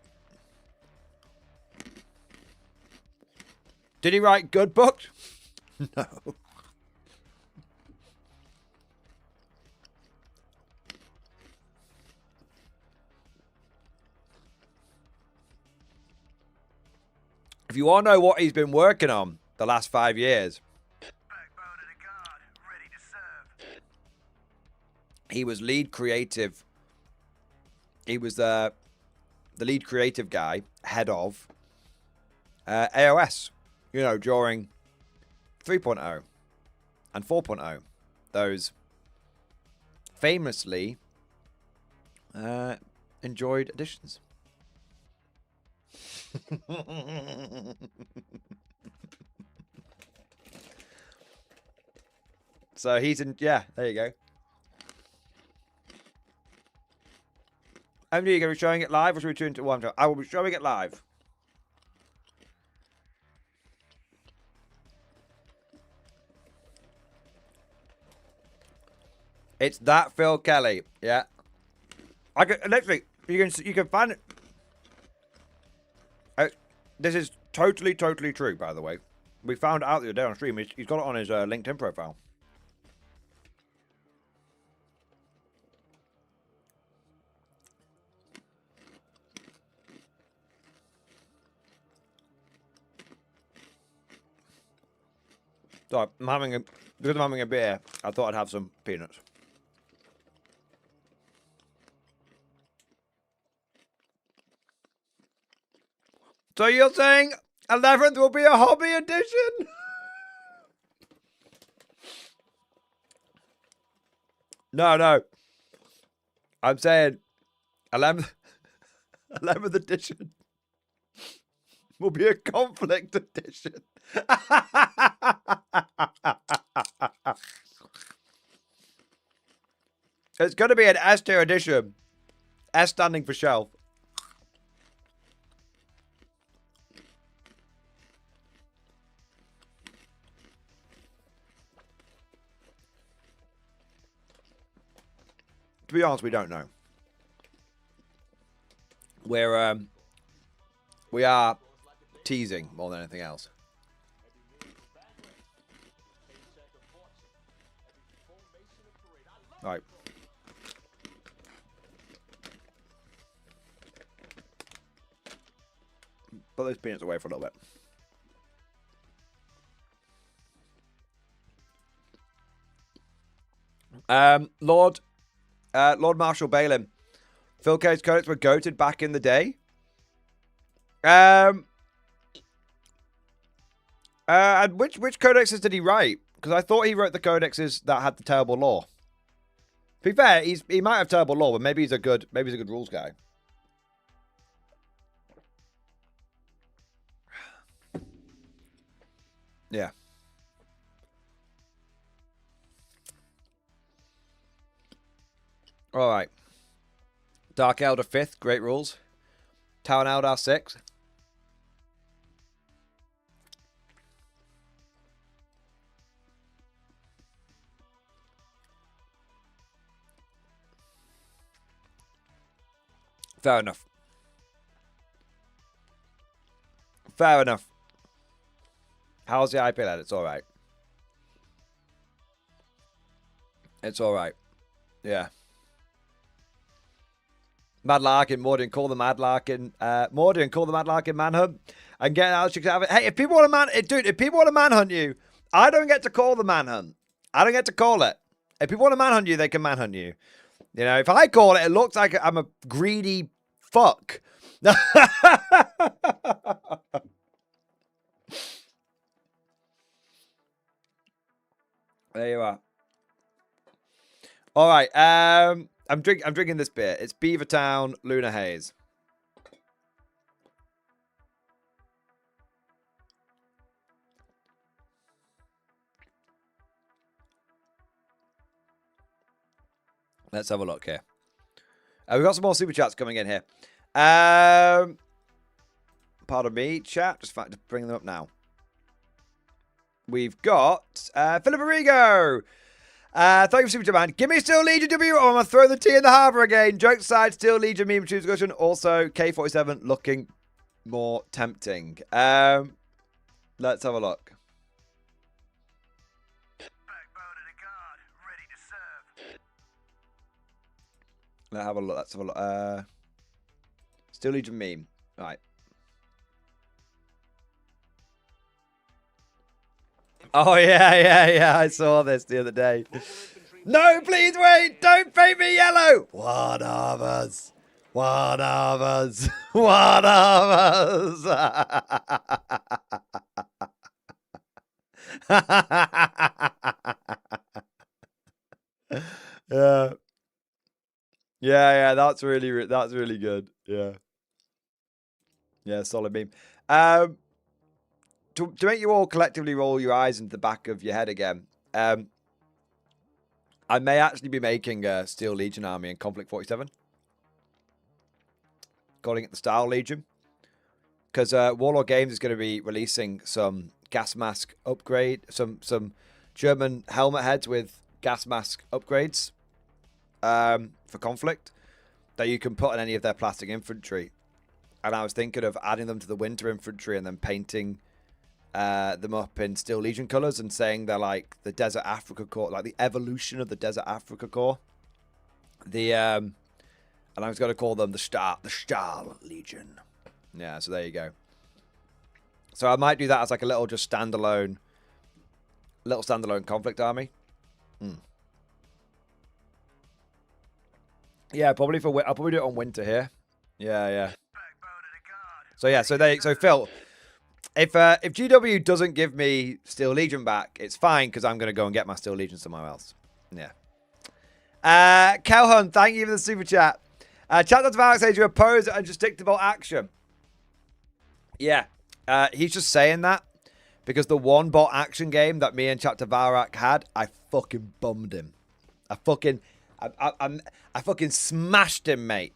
Did he write good books? No. If you want to know what he's been working on the last 5 years, Backbone of the guard, ready to serve. he was lead creative. He was the the lead creative guy, head of AOS, you know, during 3.0 and 4.0. Those famously enjoyed editions. So he's in, yeah, there you go. MD, you going to be showing it live or should we tune into one? I will be showing it live. It's that Phil Kelly, yeah. I can literally, you can find it. This is totally true, by the way. We found out the other day on stream. He's got it on his LinkedIn profile. So because I'm having a beer, I thought I'd have some peanuts. So you're saying 11th will be a hobby edition? No. I'm saying 11th edition will be a conflict edition. It's going to be an S tier edition. S standing for shelf. To be honest, we don't know. We are teasing more than anything else. Right. Put those peanuts away for a little bit. Lord Marshal Balin. Phil K's codex were goated back in the day. And which codexes did he write? Because I thought he wrote the codexes that had the terrible law. To be fair, he might have terrible law, but maybe he's a good rules guy. Yeah. All right. Dark Elder 5th, great rules. Town Eldar 6. Fair enough. Fair enough. How's the IP lad? It's alright. It's alright. Yeah. Mad Larkin, Mordian, call the Mad Larkin. Mordian, call the Mad Larkin manhunt. And get out of it. Hey, if people want to manhunt you, I don't get to call the manhunt. I don't get to call it. If people want to manhunt you, they can manhunt you. You know, if I call it, it looks like I'm a greedy fuck. There you are. All right. I'm drinking this beer. It's Beavertown Lunar Haze. Let's have a look here. We've got some more super chats coming in here. Pardon me, chat. Just bring them up now. We've got Philip Arrigo. Thank you for super chat, man. Give me Steel Legion W or I'm going to throw the tea in the harbour again. Jokes aside, Steel Legion meme choose discussion. Also, K47 looking more tempting. Let's have a look. Let's have a look. Let's have a look. Steel Legion meme. Right. Oh, yeah. I saw this the other day. No, please wait. Don't paint me yellow. One of us. One of us. One of us. Yeah. Yeah, that's really good. Yeah. Yeah, solid meme. To make you all collectively roll your eyes into the back of your head again, I may actually be making a Steel Legion army in Conflict 47. Calling it the Style Legion. Because Warlord Games is going to be releasing some gas mask upgrade, some German helmet heads with gas mask upgrades for Conflict that you can put on any of their plastic infantry. And I was thinking of adding them to the winter infantry and then painting them up in Steel Legion colors and saying they're like the Desert Africa Corps, like the evolution of the Desert Africa Corps. And I was going to call them the Stahl Legion. Yeah, so there you go. So I might do that as like a little just standalone Conflict army. Yeah, probably I'll probably do it on winter here. Yeah. So Phil, if GW doesn't give me Steel Legion back, it's fine because I'm going to go and get my Steel Legion somewhere else. Yeah. Calhoun, thank you for the super chat. Chapter Varak says you oppose unjustificable action. Yeah. He's just saying that because the one bot action game that me and Chapter Varak had, I fucking bummed him. I fucking smashed him, mate.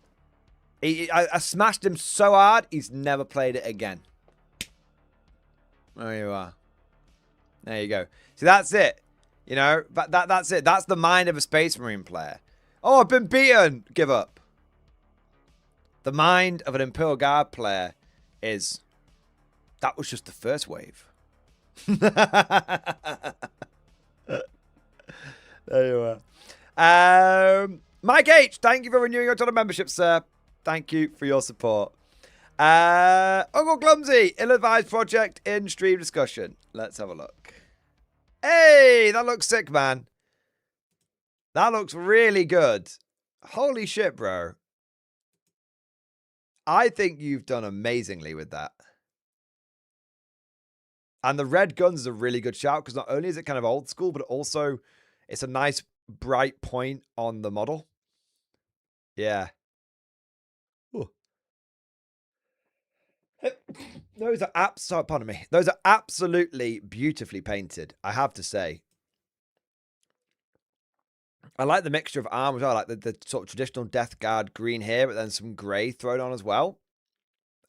I smashed him so hard, he's never played it again. There you are. There you go. See, that's it. You know, that's it. That's the mind of a Space Marine player. Oh, I've been beaten. Give up. The mind of an Imperial Guard player is... That was just the first wave. There you are. Mike H, thank you for renewing your total membership, sir. Thank you for your support. Uncle Clumsy, ill-advised project in stream discussion. Let's have a look. Hey, that looks sick, man. That looks really good. Holy shit, bro. I think you've done amazingly with that. And the red guns is a really good shout because not only is it kind of old school, but also it's a nice bright point on the model. Yeah. Ooh. Those are pardon me. Those are absolutely beautifully painted, I have to say. I like the mixture of armor as well. I like the sort of traditional Death Guard green here, but then some grey thrown on as well.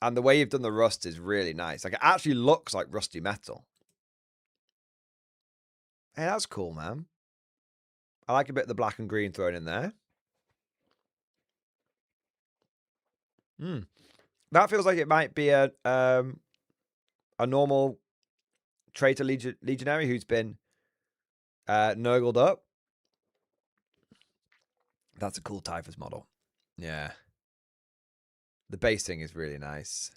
And the way you've done the rust is really nice. Like, it actually looks like rusty metal. Hey, that's cool, man. I like a bit of the black and green thrown in there. That feels like it might be a normal traitor legionary who's been nurgled up. That's a cool Typhus model. Yeah. The basing is really nice.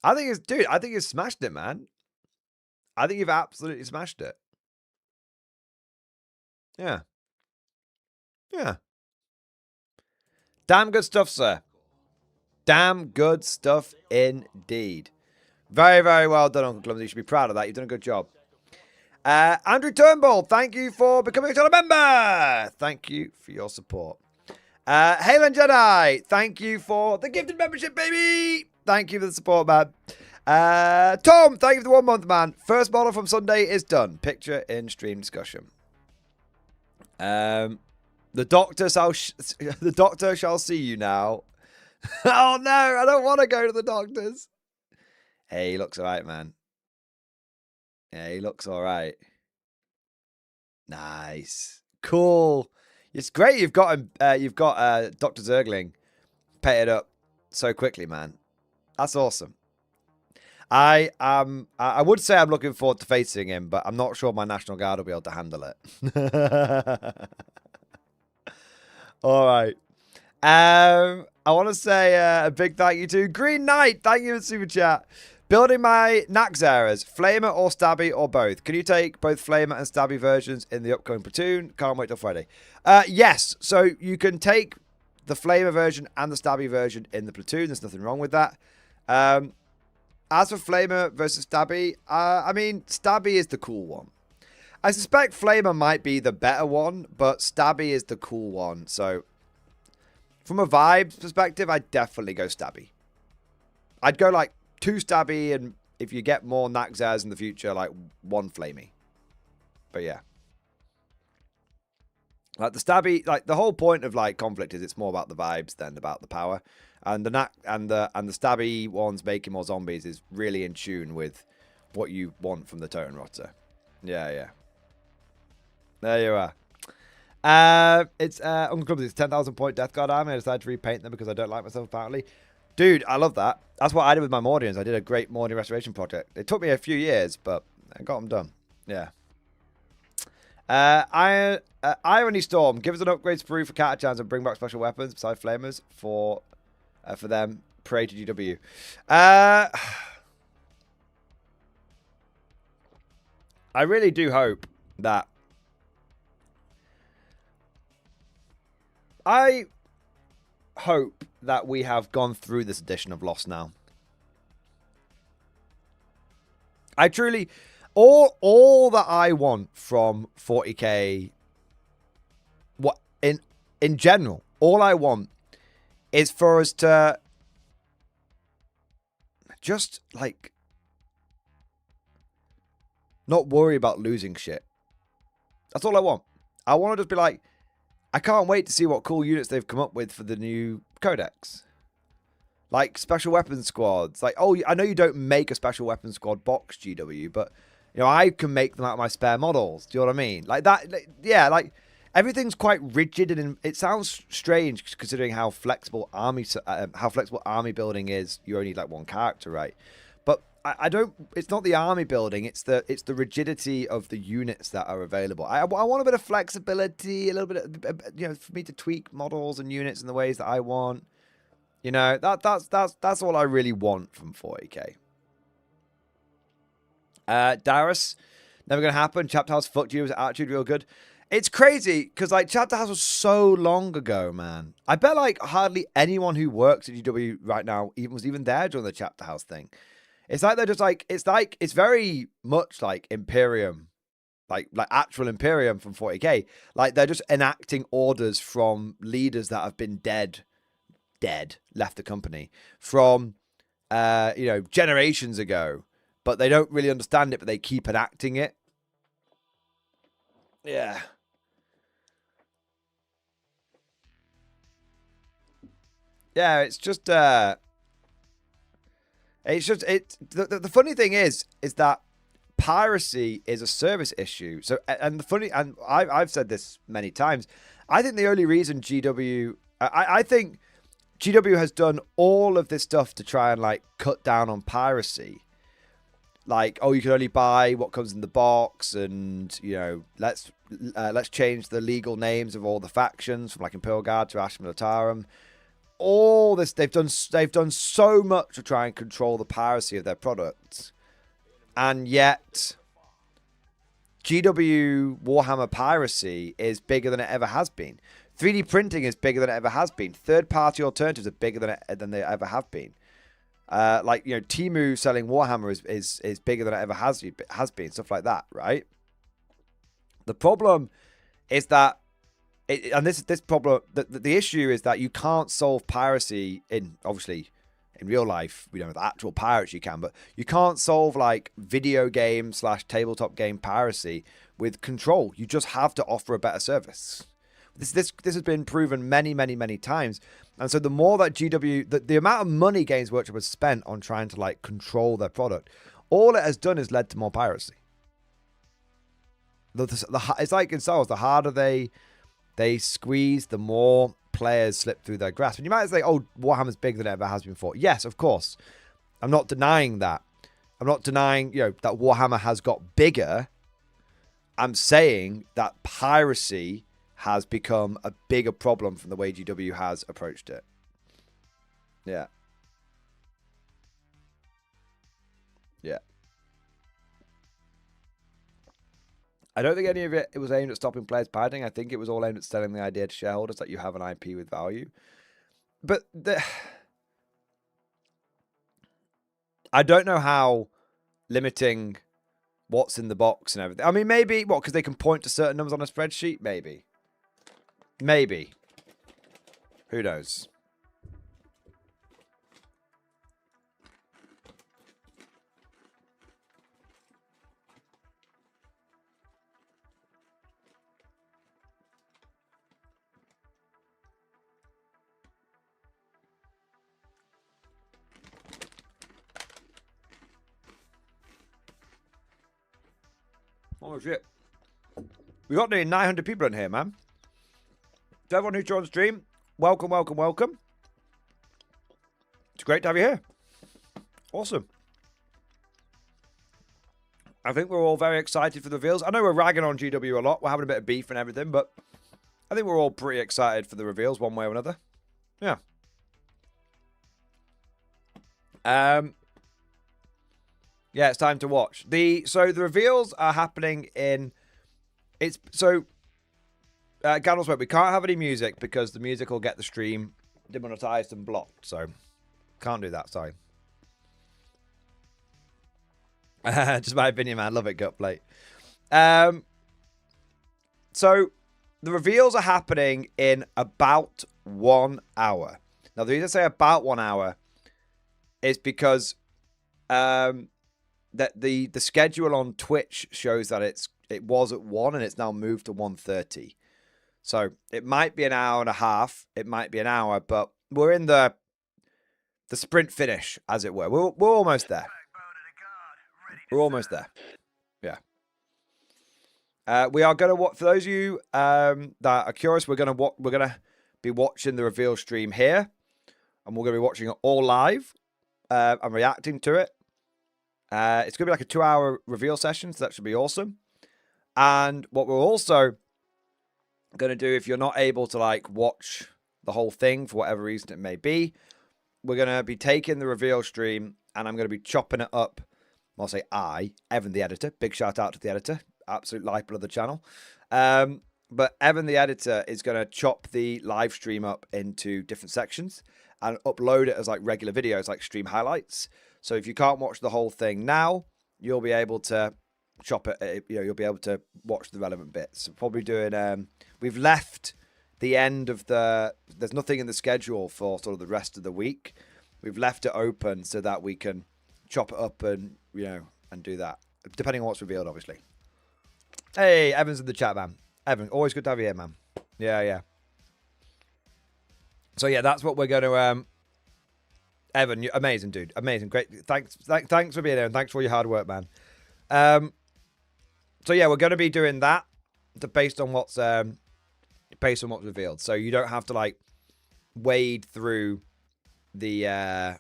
I think you've smashed it, man. I think you've absolutely smashed it. Yeah. Yeah. Damn good stuff, sir. Damn good stuff indeed. Very, very well done, Uncle Clumsy. You should be proud of that. You've done a good job. Andrew Turnbull, thank you for becoming a channel member. Thank you for your support. Halen Jedi, thank you for the gifted membership, baby. Thank you for the support, man. Tom, thank you for the 1 month, man. First model from Sunday is done. Picture in stream discussion. The doctor shall see you now. Oh no, I don't want to go to the doctors. Hey, he looks alright, man. Yeah, he looks alright. Nice. Cool. It's great you've got Dr. Zergling painted up so quickly, man. That's awesome. I would say I'm looking forward to facing him, but I'm not sure my National Guard will be able to handle it. All right. I want to say a big thank you to Green Knight. Thank you for the super chat. Building my Naxxeras, Flamer or Stabby or both. Can you take both Flamer and Stabby versions in the upcoming platoon? Can't wait till Friday. Yes, so you can take the Flamer version and the Stabby version in the platoon. There's nothing wrong with that. As for Flamer versus Stabby, I mean, Stabby is the cool one. I suspect Flamer might be the better one, but Stabby is the cool one. So, from a vibes perspective, I'd definitely go Stabby. I'd go like 2 Stabby, and if you get more Naxxas in the future, like 1 Flamey. But yeah. Like the Stabby, like the whole point of like conflict is it's more about the vibes than about the power. And the Stabby ones making more zombies is really in tune with what you want from the Totem Rotter. Yeah, yeah. There you are. It's Uncle Clubs, it's 10,000 point Death Guard army. I decided to repaint them because I don't like myself apparently. Dude, I love that. That's what I did with my Mordians. I did a great Mordian restoration project. It took me a few years, but I got them done. Yeah. Irony Storm. Give us an upgrade sprue for Catachans and bring back special weapons besides flamers for them. Pray to GW. I really do hope that we have gone through this edition of Lost now. I truly, all that I want from 40k, what in general, all I want is for us to just like not worry about losing shit. That's all I want. I want to just be like, I can't wait to see what cool units they've come up with for the new codex. Like special weapons squads. Like, oh, I know you don't make a special weapons squad box, GW, but you know, I can make them out of my spare models. Do you know what I mean? Like that, yeah, like everything's quite rigid, and it sounds strange considering how flexible army building is. You only need like 1 character, right? But I don't. It's not the army building. It's the rigidity of the units that are available. I want a bit of flexibility, a little bit of, you know, for me to tweak models and units in the ways that I want. You know, that's all I really want from 40k. Darius, never gonna happen. Chapter House fucked you. Was attitude real good? It's crazy because like Chapter House was so long ago, man. I bet like hardly anyone who works at GW right now was even there during the Chapter House thing. It's like they're just like it's very much like Imperium, like actual Imperium from 40k. Like they're just enacting orders from leaders that have been dead, left the company from you know, generations ago, but they don't really understand it, but they keep enacting it. Yeah. Yeah, it's just the funny thing is that piracy is a service issue. So, and I've said this many times. I think the only reason I think GW has done all of this stuff to try and like cut down on piracy. Like, oh, you can only buy what comes in the box, and you know, let's change the legal names of all the factions from like Imperial Guard to Ash Militarum. All this they've done so much to try and control the piracy of their products, and yet GW Warhammer piracy is bigger than it ever has been. 3D printing is bigger than it ever has been. Third-party alternatives are bigger than they ever have been. Like, you know, Temu selling Warhammer is bigger than it ever has been. Stuff like that, right? The problem is that, this problem, the issue is that you can't solve piracy obviously in real life. We don't have actual pirates, you can, but you can't solve like video game / tabletop game piracy with control. You just have to offer a better service. This has been proven many times. And so the more that GW, the amount of money Games Workshop has spent on trying to like control their product, all it has done is led to more piracy. It's like in Star Wars, the harder they squeeze, the more players slip through their grasp. And you might say, oh, Warhammer's bigger than it ever has been before. Yes, of course. I'm not denying that. I'm not denying, you know, that Warhammer has got bigger. I'm saying that piracy has become a bigger problem from the way GW has approached it. Yeah. Yeah. I don't think any of it was aimed at stopping players pirating. I think it was all aimed at selling the idea to shareholders that you have an IP with value. but I don't know how limiting what's in the box and everything. I mean, maybe, what, because they can point to certain numbers on a spreadsheet? Maybe. Maybe. Who knows? Oh, shit. We got nearly 900 people in here, man. To everyone who joined the stream, welcome, welcome, welcome. It's great to have you here. Awesome. I think we're all very excited for the reveals. I know we're ragging on GW a lot. We're having a bit of beef and everything, but I think we're all pretty excited for the reveals one way or another. Yeah. Yeah, it's time to watch. So the reveals are happening in... Gandalf's wait, we can't have any music because the music will get the stream demonetized and blocked. So, can't do that, sorry. Just my opinion, man. Love it, Gutplate. So, the reveals are happening in about 1 hour. Now, the reason I say about 1 hour is because that the schedule on Twitch shows that it was at 1 and it's now moved to 1:30. So it might be an hour and a half, it might be an hour, but we're in the sprint finish, as it were. We're almost there. We're almost there. Yeah. We are going to, for those of you that are curious, we're going to be watching the reveal stream here, and we're going to be watching it all live and reacting to it. It's going to be like a 2-hour reveal session, so that should be awesome. And what we're also going to do, if you're not able to like watch the whole thing for whatever reason it may be, we're going to be taking the reveal stream and I'm going to be chopping it up. I'll say Evan the editor, big shout out to the editor, absolute lifeblood of the channel. But Evan the editor is going to chop the live stream up into different sections and upload it as like regular videos, like stream highlights. So if you can't watch the whole thing now, you'll be able to chop it, you'll be able to watch the relevant bits. So probably doing, we've left the end of there's nothing in the schedule for sort of the rest of the week. We've left it open so that we can chop it up and, and do that, depending on what's revealed, obviously. Hey, Evan's in the chat, man. Evan, always good to have you here, man. Yeah. So yeah, that's what we're going to, Evan, you're amazing, dude. Amazing. Great. Thanks for being here and thanks for all your hard work, man. So yeah, we're going to be doing that based on what's revealed. So you don't have to like wade through the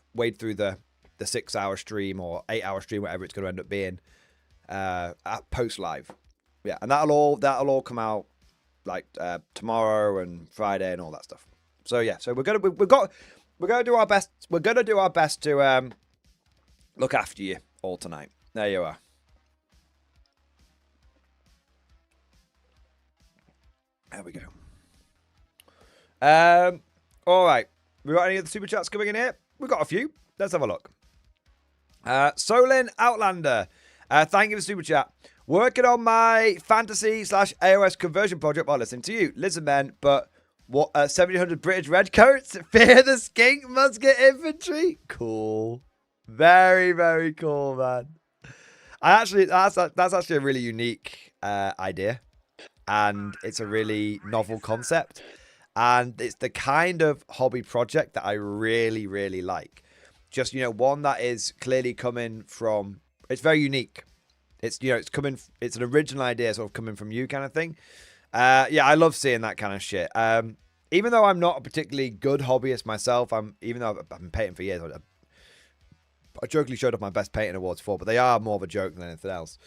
6-hour stream or 8-hour stream, whatever it's going to end up being, at post live. Yeah, and that'll all come out like tomorrow and Friday and all that stuff. So yeah, so we're gonna do our best. We're gonna do our best to look after you all tonight. There you are. There we go. All right. We got any other super chats coming in here? We've got a few. Let's have a look. Solin Outlander. Thank you for the super chat. Working on my fantasy/AOS conversion project while listening to you. Listen, man, but what 1700 British redcoats? Fear the skink musket infantry? Cool. Very, very cool, man. That's actually a really unique idea. And it's a really novel concept. And it's the kind of hobby project that I really, really like. Just, one that is clearly coming from... It's very unique. It's, it's an original idea sort of coming from you kind of thing. Yeah, I love seeing that kind of shit. Even though I'm not a particularly good hobbyist myself, even though I've been painting for years, I jokingly showed up my best painting awards for, but they are more of a joke than anything else.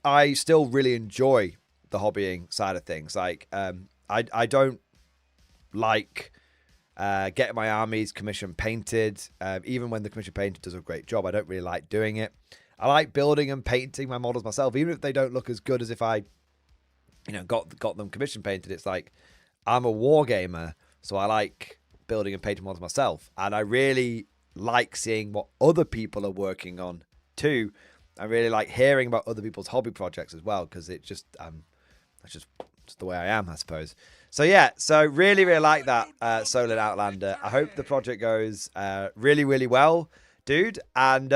I still really enjoy the hobbying side of things. Like, I don't like getting my armies commission painted. Even when the commission painter does a great job, I don't really like doing it. I like building and painting my models myself, even if they don't look as good as if I, got them commission painted. It's like, I'm a war gamer, so I like building and painting models myself, and I really like seeing what other people are working on too. I really like hearing about other people's hobby projects as well, because it just that's just the way I am, I suppose. So yeah, so really like that Solid Outlander. I hope the project goes really well, dude. And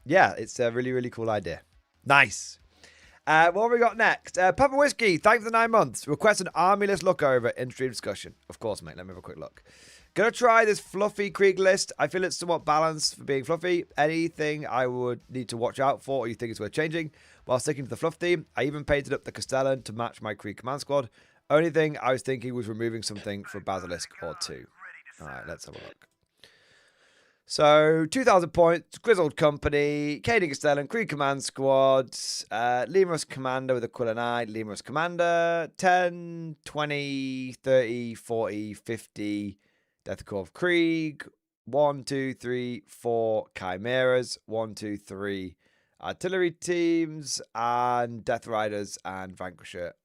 yeah, it's a really cool idea. Nice. What have we got next? Papa Whiskey, thanks for the 9 months. Request an army list look over in stream discussion. Of course, mate. Let me have a quick look. Gonna try this fluffy Krieg list. I feel it's somewhat balanced for being fluffy. Anything I would need to watch out for or you think it's worth changing while sticking to the fluff theme? I even painted up the Castellan to match my Krieg command squad. Only thing I was thinking was removing something for Basilisk or 2. Alright, let's have a look. So, 2,000 points, Grizzled Company, Caden Castellan, Krieg Command Squad, Lemurus Commander with Aquila Knight, Lemurus Commander, 10, 20, 30, 40, 50, Death Corps of Krieg, 1, 2, 3, 4 Chimeras, 1, 2, 3 artillery teams, and Death Riders and Vanquisher.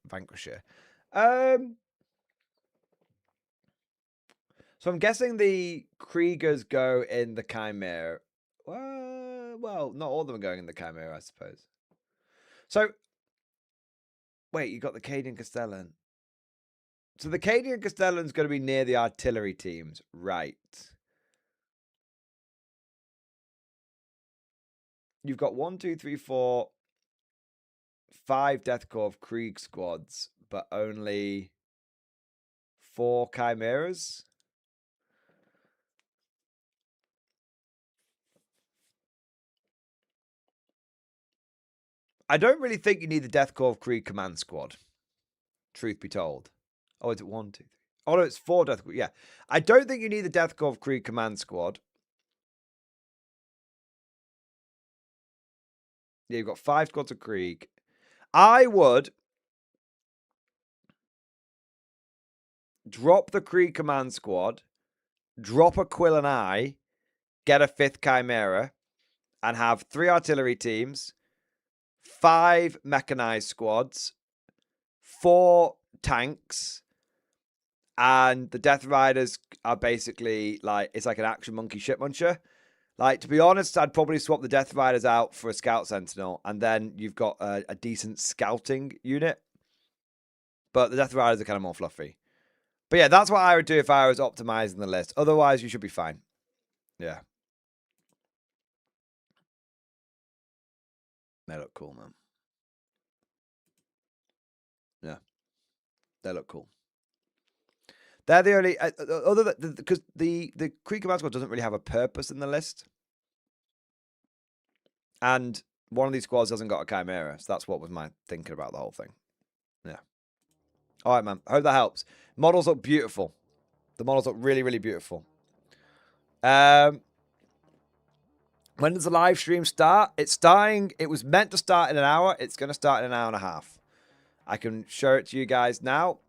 So I'm guessing the Kriegers go in the Chimera. Well, not all of them are going in the Chimera, I suppose. So, wait, you got the Cadian Castellan. So the Cadian Castellan's going to be near the artillery teams, right? You've got 1, 2, 3, 4, 5 Death Corps of Krieg squads, but only 4 Chimeras. I don't really think you need the Death Corps of Krieg command squad, truth be told. Oh, is it 1, 2, 3? Oh, no, it's 4 Death Corps. Yeah. I don't think you need the Death Corps of Krieg command squad. Yeah, you've got 5 squads of Krieg. I would drop the Krieg command squad, drop a Quill and I, get a 5th Chimera, and have 3 artillery teams, 5 mechanized squads, 4 tanks, and the Death Riders are basically like, it's like an action monkey ship muncher. Like, to be honest, I'd probably swap the Death Riders out for a Scout Sentinel, and then you've got a decent scouting unit. But the Death Riders are kind of more fluffy. But yeah, that's what I would do if I was optimizing the list. Otherwise, you should be fine. Yeah. They look cool, man. Yeah. They look cool. They're the only other than because the Krieg Command Squad doesn't really have a purpose in the list, and one of these squads hasn't got a Chimera, so that's what was my thinking about the whole thing. Yeah. All right, man. I hope that helps. Models look beautiful. The models look really beautiful. When does the live stream start? It's starting. It was meant to start in an hour. It's going to start in an hour and a half. I can show it to you guys now.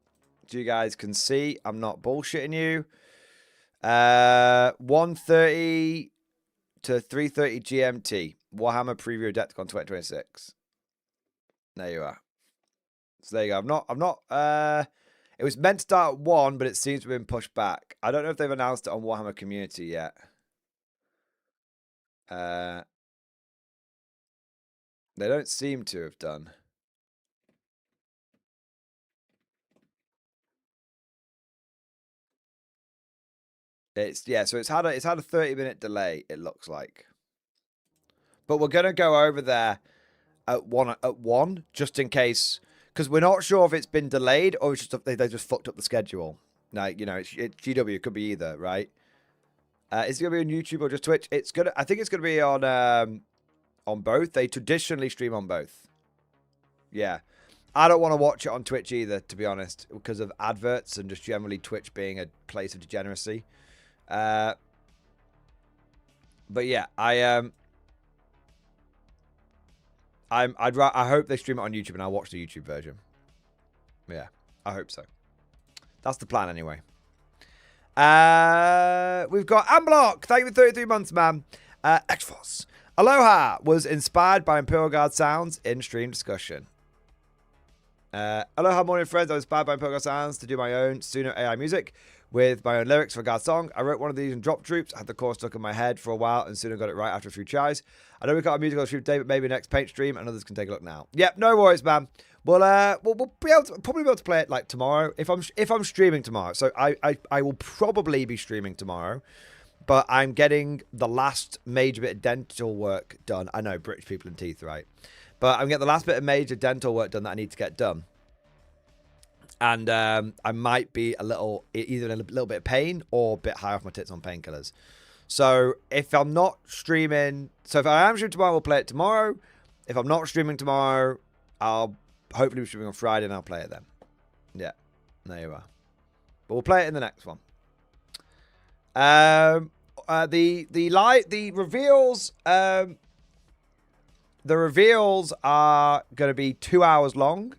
So you guys can see I'm not bullshitting you. 1:30 to 3:30 GMT. Warhammer Preview Adepticon 2026. There you are. So there you go. I'm not it was meant to start at 1, but it seems to have been pushed back. I don't know if they've announced it on Warhammer Community yet. They don't seem to have done. So it's had a 30-minute delay, it looks like. But we're gonna go over there at one just in case, because we're not sure if it's been delayed or it's just they just fucked up the schedule. Like, you know, it's GW, it could be either, right? Is it gonna be on YouTube or just Twitch? I think it's gonna be on both. They traditionally stream on both. Yeah. I don't want to watch it on Twitch either, to be honest, because of adverts and just generally Twitch being a place of degeneracy. But yeah, I hope they stream it on YouTube and I'll watch the YouTube version. Yeah, I hope so. That's the plan anyway. We've got Amblock. Thank you for 33 months, man. X-Force. Aloha was inspired by Imperial Guard sounds in stream discussion. Aloha, morning friends. I was inspired by Imperial Guard sounds to do my own Suno AI music. with my own lyrics for God's song. I wrote one of these in Drop Troops. I had the chorus stuck in my head for a while and soon I got it right after a few tries. I know we got a musical stream today, but maybe next paint stream and others can take a look now. Yep, no worries, man. We'll be able to, probably be able to play it like tomorrow if I'm streaming tomorrow. So I will probably be streaming tomorrow, but I'm getting the last major bit of dental work done. I know, British people and teeth, right? But I'm getting the last bit of major dental work done that I need to get done. And I might be either in a little bit of pain or a bit high off my tits on painkillers. So if I'm not streaming, so if I am streaming tomorrow, we'll play it tomorrow. If I'm not streaming tomorrow, I'll hopefully be streaming on Friday and I'll play it then. Yeah, there you are. But we'll play it in the next one. The reveals. The reveals are going to be 2 hours long,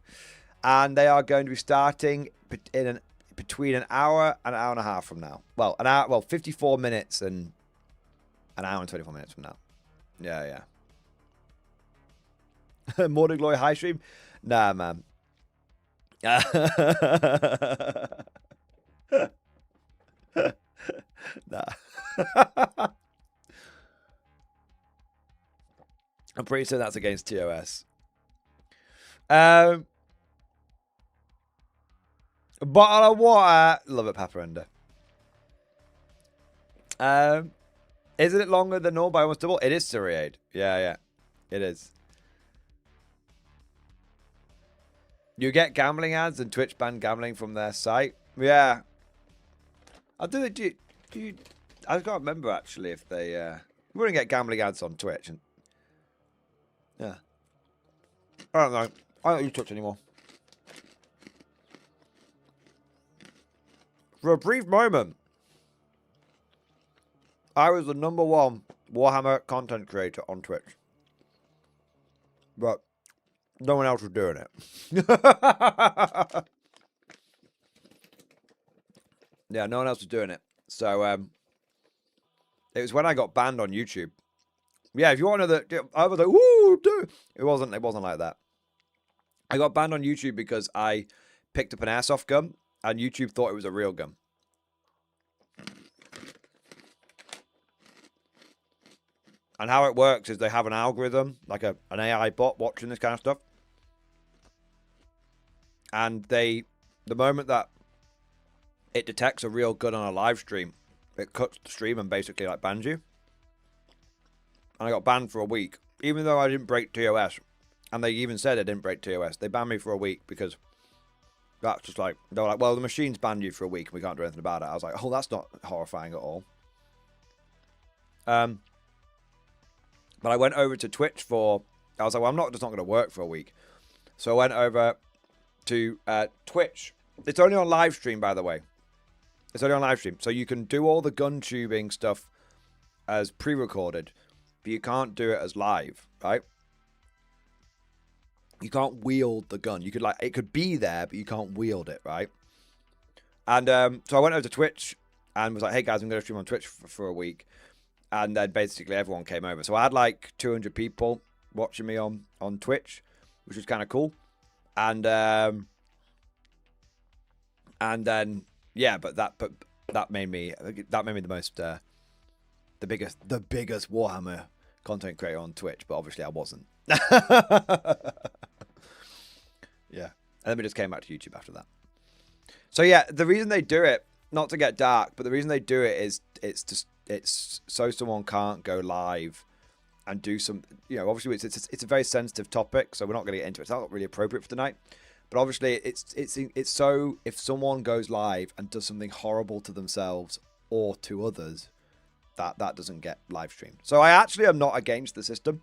and they are going to be starting in between an hour and an half from now. Well, 54 minutes and an hour and 24 minutes from now. Yeah. Morning Glory high stream? Nah, man. Nah. I'm pretty sure that's against TOS. Bottle of water. Love it, Paparenda. Isn't it longer than normal by almost double? It is Siriade. Yeah. It is. You get gambling ads and Twitch ban gambling from their site. Yeah. I do. I can't remember actually if they. We wouldn't get gambling ads on Twitch. And yeah. I don't know. I don't use Twitch anymore. For a brief moment, I was the #1 Warhammer content creator on Twitch. But no one else was doing it. Yeah, no one else was doing it. So, it was when I got banned on YouTube. Yeah, if you want to know that, I was like, woo, dude. It wasn't like that. I got banned on YouTube because I picked up an airsoft gun and YouTube thought it was a real gun. And how it works is they have an algorithm, like an AI bot watching this kind of stuff. And the moment that it detects a real gun on a live stream, it cuts the stream and basically like bans you. And I got banned for a week, even though I didn't break TOS. And they even said I didn't break TOS. They banned me for a week because that's just like, they were like, well, the machine's banned you for a week and we can't do anything about it. I was like, oh, that's not horrifying at all. But I went over to Twitch I was like, well, I'm just not going to work for a week. So I went over to Twitch. It's only on live stream, by the way. It's only on live stream. So you can do all the gun tubing stuff as pre-recorded, but you can't do it as live, right? You can't wield the gun. You could it could be there, but you can't wield it, right? And so I went over to Twitch and was like, hey guys, I'm going to stream on Twitch for a week. And then basically everyone came over. So I had like 200 people watching me on Twitch, which was kind of cool. And then yeah, but that made me the most the biggest Warhammer content creator on Twitch. But obviously I wasn't. Yeah, and then we just came back to YouTube after that. So yeah, the reason they do it, not to get dark, but the reason they do it is it's so someone can't go live and do some, obviously it's a very sensitive topic, so we're not going to get into it. It's not really appropriate for tonight, but obviously it's so if someone goes live and does something horrible to themselves or to others, that doesn't get live streamed. So I actually am not against the system.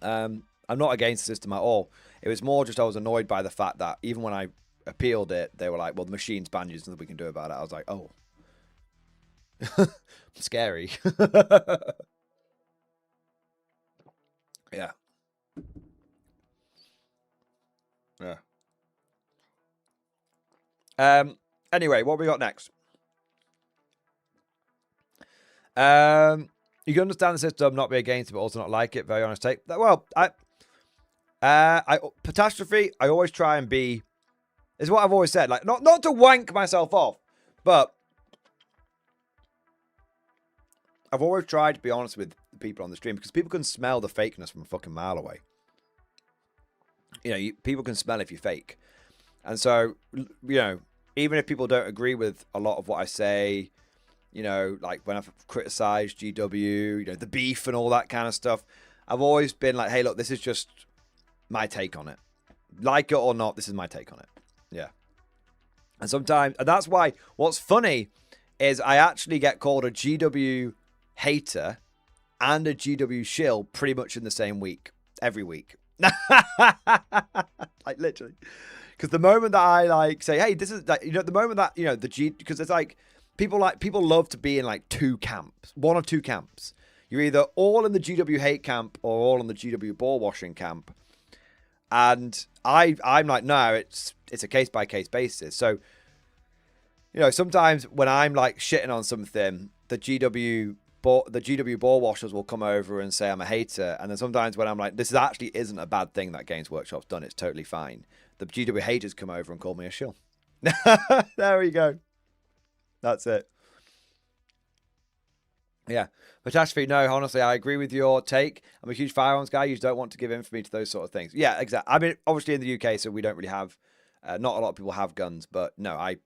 I'm not against the system at all. It was more just I was annoyed by the fact that even when I appealed it, they were like, well, the machine's banned you, there's nothing we can do about it. I was like, oh. Scary. Yeah. Anyway, what we got next? You can understand the system, not be against it, but also not like it. Very honest take. Well, catastrophe. I always try and be. Is what I've always said. Like not to wank myself off, But I've always tried to be honest with the people on the stream because people can smell the fakeness from a fucking mile away. You know, people can smell if you're fake. And so, you know, even if people don't agree with a lot of what I say, you know, like when I've criticized GW, you know, the beef and all that kind of stuff, I've always been like, hey, look, this is just my take on it. Like it or not, this is my take on it. Yeah. And sometimes, and that's why what's funny is I actually get called a GW hater and a GW shill pretty much in the same week, every week. Like literally. Because the moment that I like say, hey, this is like, you know, the moment that, you know, the G, because it's like people love to be in like two camps, one or two camps. You're either all in the GW hate camp or all in the GW ball washing camp. And I'm like, no, it's a case by case basis. So, you know, sometimes when I'm like shitting on something, the GW ball washers will come over and say I'm a hater. And then sometimes when I'm like, this actually isn't a bad thing that Games Workshop's done, it's totally fine, the GW haters come over and call me a shill. There we go. That's it. Yeah. Catastrophe, no, honestly, I agree with your take. I'm a huge firearms guy. You just don't want to give infamy to those sort of things. Yeah, exactly. I mean, obviously in the UK, so we don't really have, not a lot of people have guns, but no, I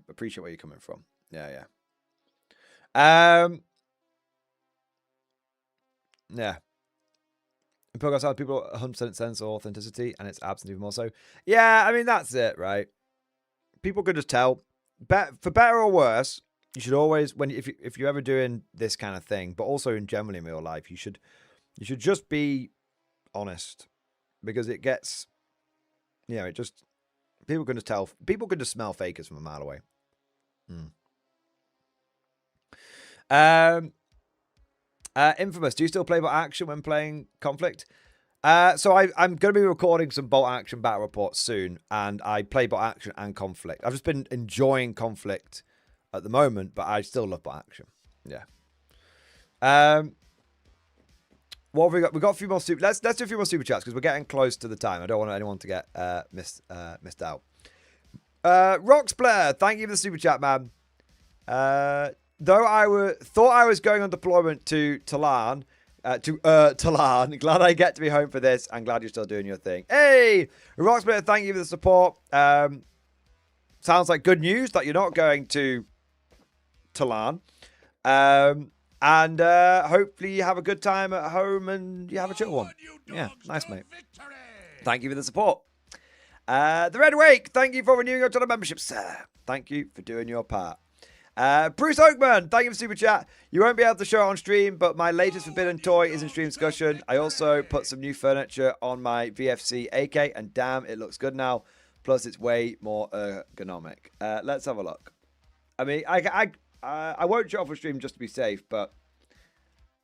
appreciate where you're coming from. Yeah. Yeah. In Pokemon, people 100% sense authenticity, and it's absent even more so. Yeah, I mean, that's it, right? People could just tell. For better or worse, you should always, if you're ever doing this kind of thing, but also in generally in real life, you should just be honest, because it gets, you know, people can just tell. People can just smell fakers from a mile away. Infamous, do you still play Bolt Action when playing Conflict? So I'm going to be recording some Bolt Action battle reports soon, and I play Bolt Action and Conflict. I've just been enjoying Conflict at the moment, but I still love Bolt Action. Yeah. What have we got? We've got a few more super. Let's do a few more super chats because we're getting close to the time. I don't want anyone to get missed out. Rocksplayer, thank you for the super chat, man. Though I thought I was going on deployment to Talan, Talan. Glad I get to be home for this. I'm glad you're still doing your thing. Hey, Rocksplayer, thank you for the support. Sounds like good news that you're not going to Talan. And hopefully you have a good time at home and you have a chill one. Yeah, nice, mate. Thank you for the support. The Red Wake, thank you for renewing your channel membership, sir. Thank you for doing your part. Bruce Oakman, thank you for super chat. You won't be able to show it on stream, but my latest forbidden toy is in stream discussion. I also put some new furniture on my VFC AK, and damn, it looks good now. Plus, it's way more ergonomic. Let's have a look. I mean, I won't show off on stream just to be safe, but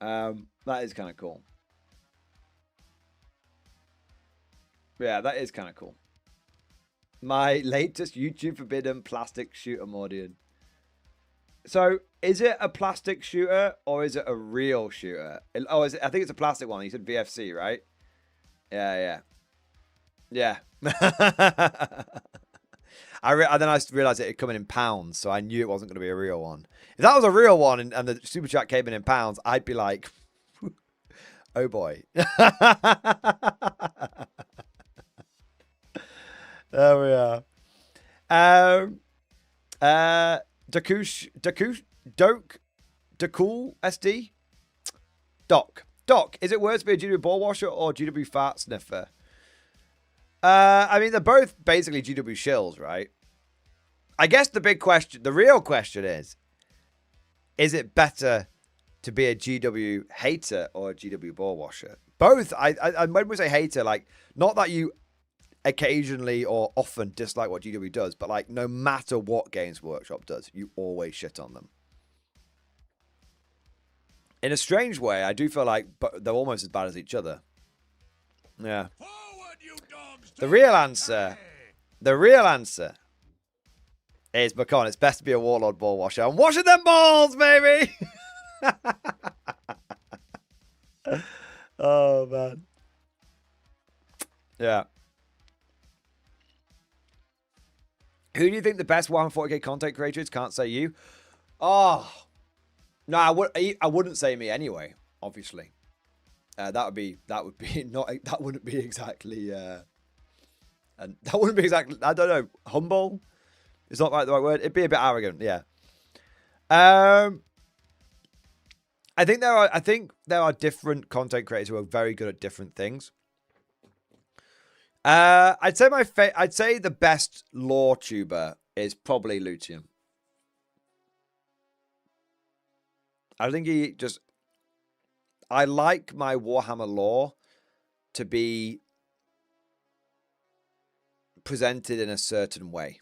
that is kind of cool. Yeah, that is kind of cool. My latest YouTube forbidden plastic shooter Mordian. So, is it a plastic shooter or is it a real shooter? Oh, I think it's a plastic one. You said VFC, right? Yeah. And then I realized it had come in pounds, so I knew it wasn't going to be a real one. If that was a real one and the super chat came in pounds, I'd be like, oh boy. There we are. Dakul SD? Doc, is it worse to be a GW ball washer or GW fart sniffer? I mean, they're both basically GW shills, right? I guess the real question is it better to be a GW hater or a GW ball washer? Both. I when we say hater, like, not that you occasionally or often dislike what GW does, but like no matter what Games Workshop does, you always shit on them. In a strange way, I do feel like they're almost as bad as each other. Yeah. The real answer is, Macon, it's best to be a Warlord ball washer. I'm washing them balls, baby! Oh, man. Yeah. Who do you think the best 140k content creator is? Can't say you. Oh, no, I wouldn't say me anyway. Obviously, that would be not. That wouldn't be exactly. And that wouldn't be exactly. I don't know. Humble. It's not like the right word. It'd be a bit arrogant. Yeah. I think there are different content creators who are very good at different things. I'd say the best lore tuber is probably Lucian. I think I like my Warhammer lore to be presented in a certain way.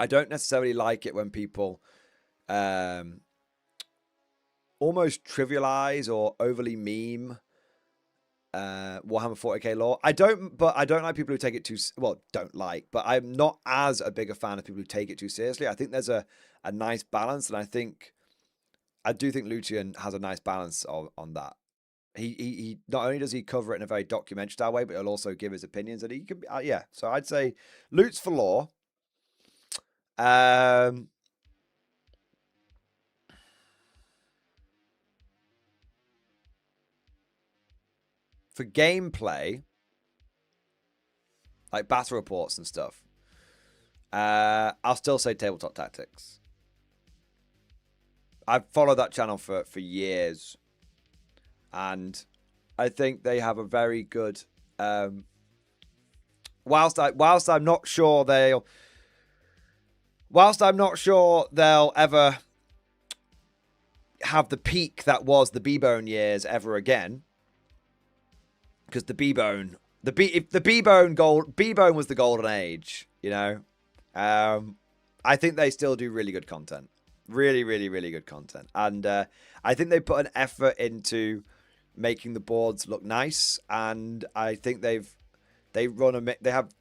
I don't necessarily like it when people almost trivialize or overly meme Warhammer 40k lore. I don't like people who take it too but I'm not as a bigger fan of people who take it too seriously. I think there's a nice balance, and I do think Lucian has a nice balance on that. He not only does he cover it in a very documentary style way, but he'll also give his opinions, and he can be, yeah. So I'd say Lutz for lore. For gameplay, like battle reports and stuff, I'll still say Tabletop Tactics. I've followed that channel for years, and I think they have a very good. Whilst I'm not sure they'll ever have the peak that was the B-Bone years ever again. Because the B-Bone was the golden age, you know. I think they still do really good content, really, really, really good content, and I think they put an effort into making the boards look nice, and I think they have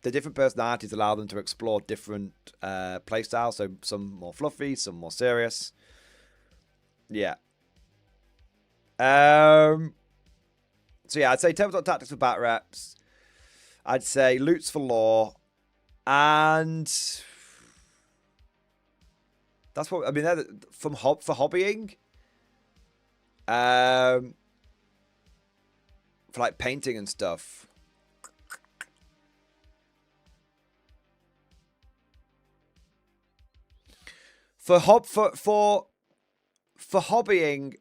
the different personalities allow them to explore different play styles. So some more fluffy, some more serious. Yeah. So yeah, I'd say Tabletop Tactics for bat reps. I'd say Loots for lore, and that's what I mean. They're for hobbying, for like painting and stuff. For hobbying,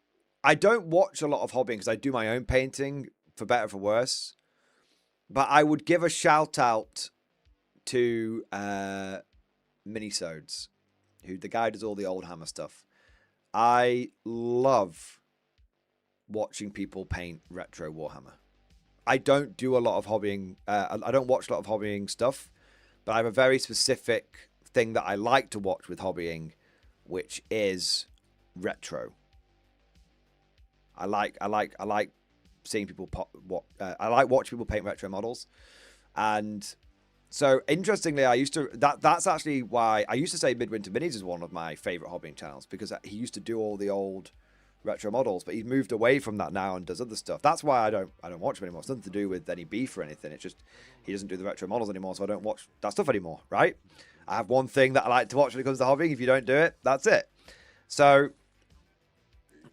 I don't watch a lot of hobbying because I do my own painting, for better or for worse. But I would give a shout out to Minisodes, who the guy does all the old Hammer stuff. I love watching people paint retro Warhammer. I don't do a lot of hobbying. I don't watch a lot of hobbying stuff, but I have a very specific thing that I like to watch with hobbying, which is retro. I like seeing people I like watching people paint retro models. And so interestingly, that's actually why I used to say Midwinter Minis is one of my favorite hobbying channels, because he used to do all the old retro models, but he's moved away from that now and does other stuff. That's why I don't watch him anymore. It's nothing to do with any beef or anything. It's just he doesn't do the retro models anymore, so I don't watch that stuff anymore, right? I have one thing that I like to watch when it comes to hobbying. If you don't do it, that's it. So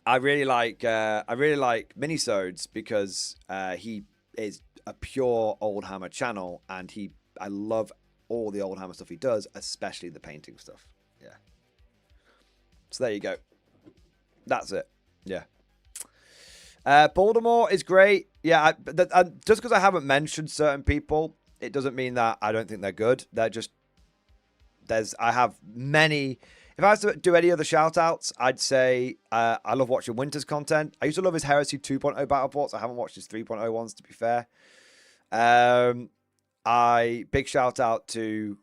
I really like Minisodes because he is a pure old Hammer channel, and I love all the old Hammer stuff he does, especially the painting stuff. Yeah. So there you go. That's it. Yeah. Baltimore is great. Yeah. Just because I haven't mentioned certain people, it doesn't mean that I don't think they're good. They're just I have many. If I was to do any other shout-outs, I'd say I love watching Winter's content. I used to love his Heresy 2.0 battle reports. I haven't watched his 3.0 ones, to be fair. Big shout-out to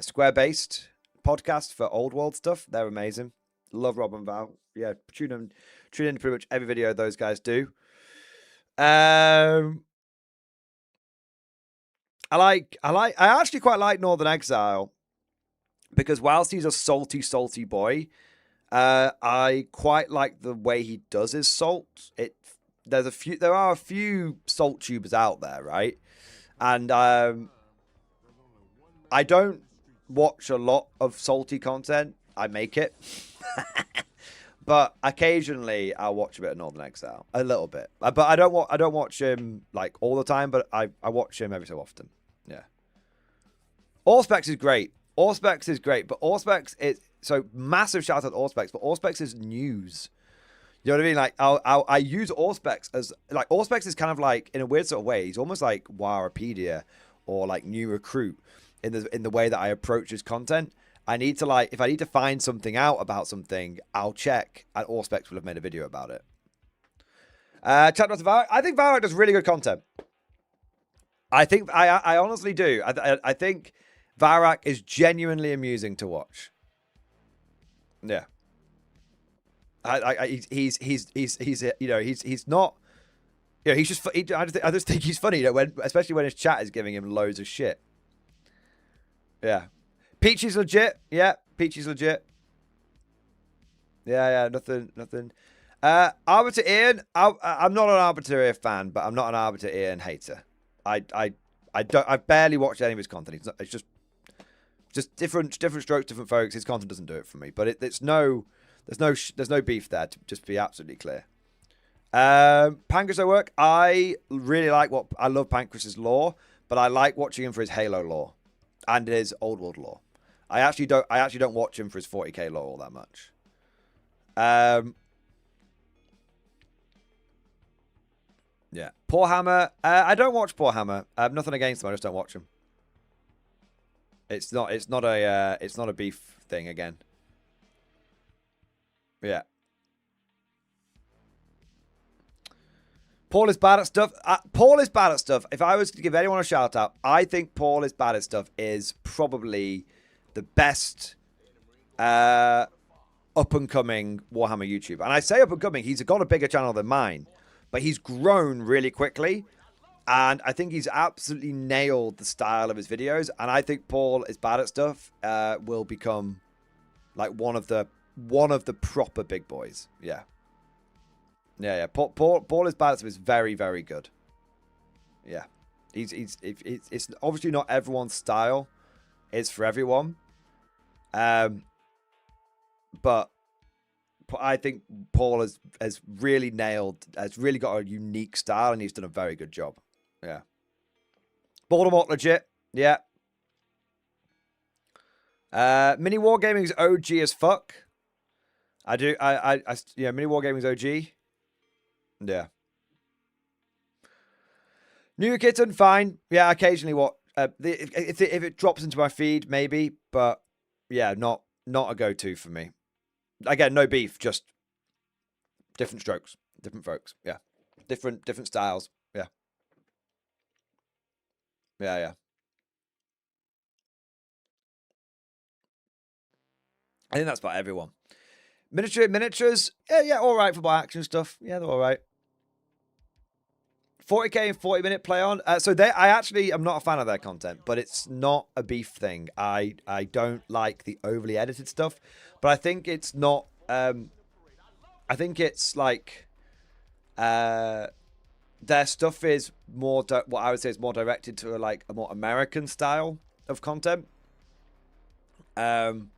Square-Based podcast for Old World stuff. They're amazing. Love Rob and Val. Yeah, tune in to pretty much every video those guys do. I actually quite like Northern Exile, because whilst he's a salty boy, I quite like the way he does his salt. There are a few salt tubers out there, right? And I don't watch a lot of salty content. I make it. But occasionally I'll watch a bit of Northern Exile, a little bit. But I don't watch him like all the time. But I watch him every so often. Yeah. Allspecs is great. Allspecs is great. But Allspecs is so massive shout out to Allspecs. But Allspecs is news. You know what I mean? Like I use Allspecs as like Allspecs is kind of like in a weird sort of way. He's almost like Wikipedia or like New Recruit in the way that I approach his content. I need to like, if I need to find something out about something, I'll check, and Allspecs will have made a video about it. Chat about Varrock. I think Varrock does really good content. I honestly do. I think Varrock is genuinely amusing to watch. Yeah. He's you know, he's not, you know, he's just, I just think he's funny, you know, especially when his chat is giving him loads of shit. Yeah. Peachy's legit. Yeah, Peachy's legit. Yeah, nothing. Arbiter Ian. I'm not an Arbiter fan, but I'm not an Arbiter Ian hater. I barely watch any of his content. It's just different strokes, different folks. His content doesn't do it for me. But there's no beef there. To just be absolutely clear. Pancras at work. I really like I love Pancras's lore, but I like watching him for his Halo lore and his Old World lore. I actually don't watch him for his 40k lore all that much. Yeah. Poor Hammer. I don't watch Poor Hammer. I have nothing against him. I just don't watch him. It's not a beef thing again. Yeah. Paul is bad at stuff. Paul is bad at stuff. If I was to give anyone a shout out, I think Paul is bad at stuff is probably the best up and coming Warhammer YouTuber. And I say up and coming, he's got a bigger channel than mine, but he's grown really quickly. And I think he's absolutely nailed the style of his videos. And I think Paul is bad at stuff will become like one of the proper big boys. Yeah. Yeah. Paul is bad at stuff is very, very good. Yeah. It's obviously not everyone's style. It's for everyone. But I think Paul has really has really got a unique style, and he's done a very good job. Yeah. Baltimore legit. Yeah. Mini Wargaming is OG as fuck. Yeah, Mini Wargaming is OG. Yeah. New Kitten, fine. Yeah, occasionally if it drops into my feed, maybe, but yeah, not a go-to for me. Again, no beef, just different strokes, different folks. Yeah, different styles. Yeah, yeah. I think that's about everyone. Miniatures. Yeah, all right for my action stuff. Yeah, they're all right. 40k and 40-minute play on. So I'm not a fan of their content, but it's not a beef thing. I don't like the overly edited stuff, but I think it's not. I think it's like their stuff is more what I would say is more directed to a more American style of content. And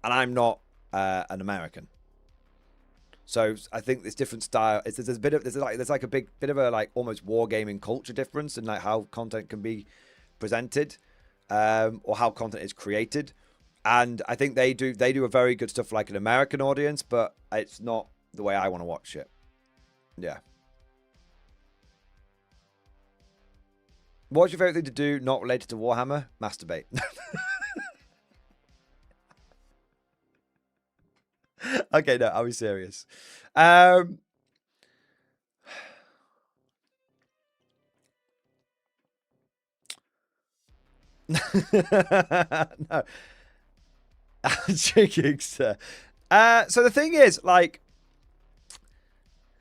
I'm not an American. So I think there's different style. There's a big bit of a almost wargaming culture difference in how content can be presented, or how content is created. And I think they do a very good stuff for an American audience, but it's not the way I want to watch it. Yeah. What's your favorite thing to do not related to Warhammer? Masturbate. Okay, no, I'll be serious. No. I'm joking, sir. So the thing is,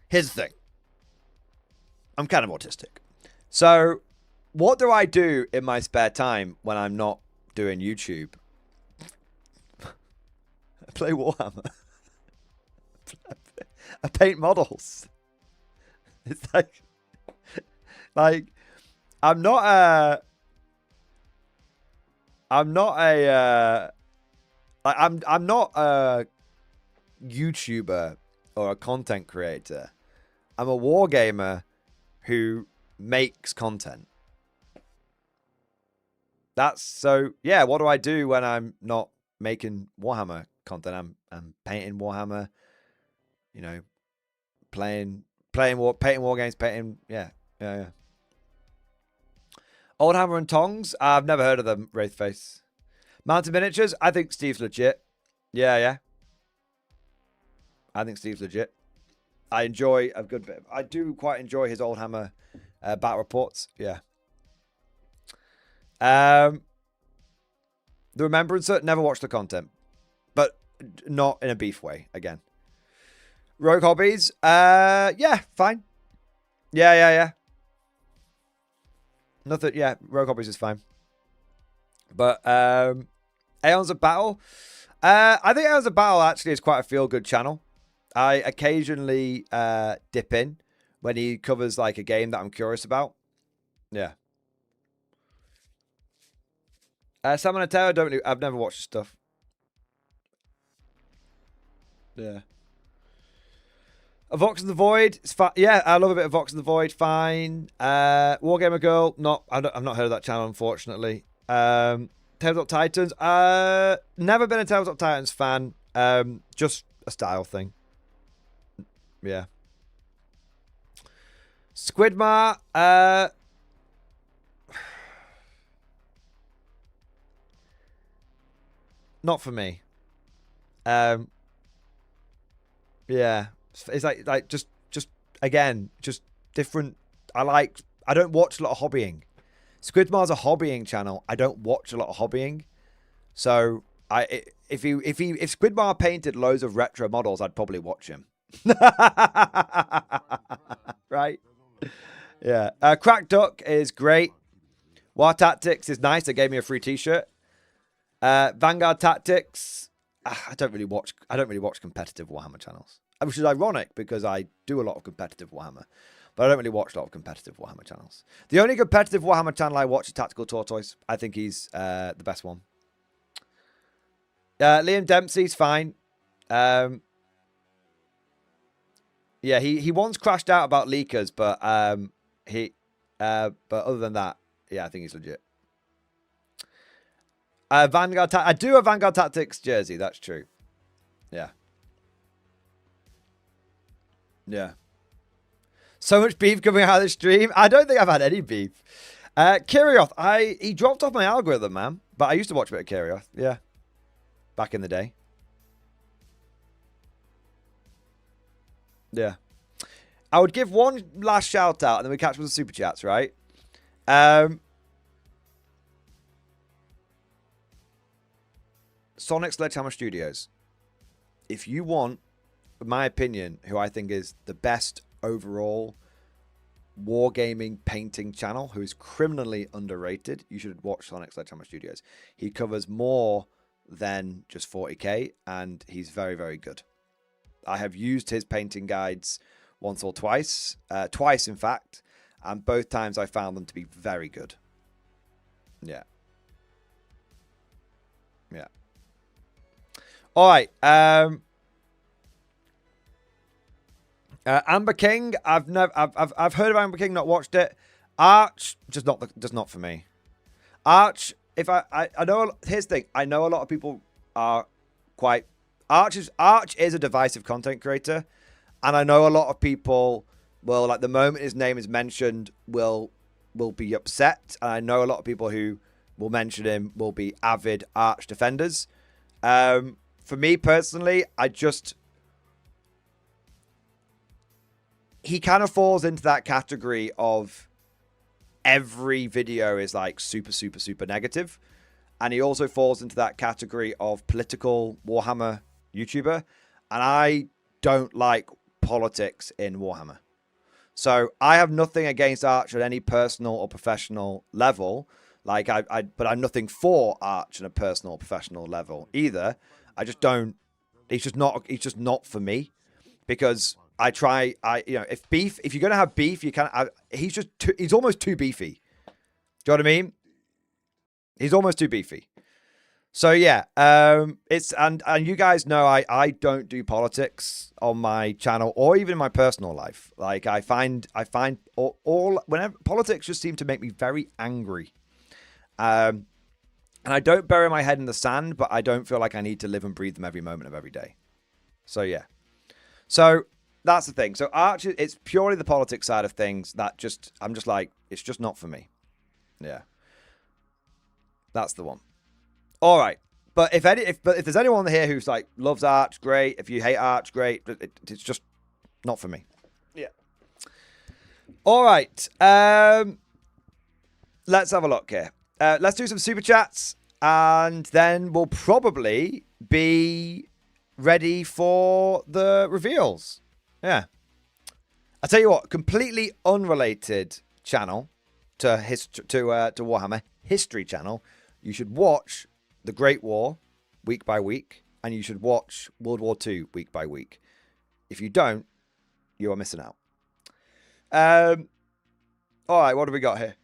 here's the thing. I'm kind of autistic. So what do I do in my spare time when I'm not doing YouTube? I play Warhammer. I paint models. It's I'm not I'm not a I'm not a YouTuber or a content creator. I'm a wargamer who makes content. That's so yeah, what do I do when I'm not making Warhammer content? I'm painting Warhammer, you know, painting war games, painting yeah. Old Hammer and Tongs, I've never heard of them, Wraithface. Mountain Miniatures, I think Steve's legit. Yeah. I think Steve's legit. I enjoy a good bit. I do quite enjoy his Old Hammer battle reports. Yeah. The Remembrancer, never watched the content. But not in a beef way, again. Rogue Hobbies, yeah, fine. Yeah. Nothing, yeah, Rogue Hobbies is fine. But Aeons of Battle, I think Aeons of Battle actually is quite a feel-good channel. I occasionally dip in when he covers like a game that I'm curious about. Yeah. Salmon and Terror, I've never watched the stuff. Yeah. A Vox in the Void, it's fine. Yeah, I love a bit of Vox in the Void. Fine. Wargamer Girl, I've not heard of that channel, unfortunately. Tabletop Titans, never been a Tabletop Titans fan. Just a style thing. Yeah. Squidmar, not for me. Yeah. It's like just again, just different. I don't watch a lot of hobbying. Squidmar's a hobbying channel. I don't watch a lot of hobbying. So if Squidmar painted loads of retro models, I'd probably watch him. Right? Yeah. Crack Duck is great. War Tactics is nice. They gave me a free t-shirt. Vanguard Tactics. I don't really watch competitive Warhammer channels. Which is ironic because I do a lot of competitive Warhammer. But I don't really watch a lot of competitive Warhammer channels. The only competitive Warhammer channel I watch is Tactical Tortoise. I think he's the best one. Liam Dempsey's fine. Yeah, he once crashed out about leakers, but but other than that, yeah, I think he's legit. Vanguard I do a Vanguard Tactics jersey, that's true. Yeah. Yeah. So much beef coming out of the stream. I don't think I've had any beef. Kirioth, he dropped off my algorithm, man. But I used to watch a bit of Kirioth. Yeah. Back in the day. Yeah. I would give one last shout out and then we catch up with the super chats, right? Sonic Sledgehammer Studios. If you want, in my opinion, who I think is the best overall wargaming painting channel, who is criminally underrated, you should watch Sonic Sledgehammer Studios. He covers more than just 40k, and he's very, very good. I have used his painting guides once or twice, in fact, and both times I found them to be very good. Yeah. Yeah. All right. Amber King, I've heard of Amber King, not watched it. Arch, just not for me. Arch, I know, here's the thing, I know a lot of people are quite, Arch is a divisive content creator, and I know a lot of people will, like, the moment his name is mentioned, will be upset, and I know a lot of people who will mention him will be avid Arch defenders. For me personally, he kind of falls into that category of every video is like super, super, super negative. And he also falls into that category of political Warhammer YouTuber. And I don't like politics in Warhammer. So I have nothing against Arch at any personal or professional level. Like but I'm nothing for Arch on a personal or professional level either. I just don't. He's just not for me, because if you're gonna have beef, you can't. He's almost too beefy. Do you know what I mean? He's almost too beefy. So yeah, it's and you guys know I don't do politics on my channel or even in my personal life. Like I find all whenever politics just seem to make me very angry. And I don't bury my head in the sand, but I don't feel like I need to live and breathe them every moment of every day. So yeah. So that's the thing. So Archer, it's purely the politics side of things that I'm just like, it's just not for me. Yeah. That's the one. All right. But if there's anyone here who's like loves Arch, great. If you hate Arch, great. But it's just not for me. Yeah. All right. Let's have a look here. Let's do some super chats, and then we'll probably be ready for the reveals. Yeah. I tell you what, completely unrelated channel to Warhammer, History Channel. You should watch The Great War week by week, and you should watch World War II week by week. If you don't, you are missing out. All right, what do we got here?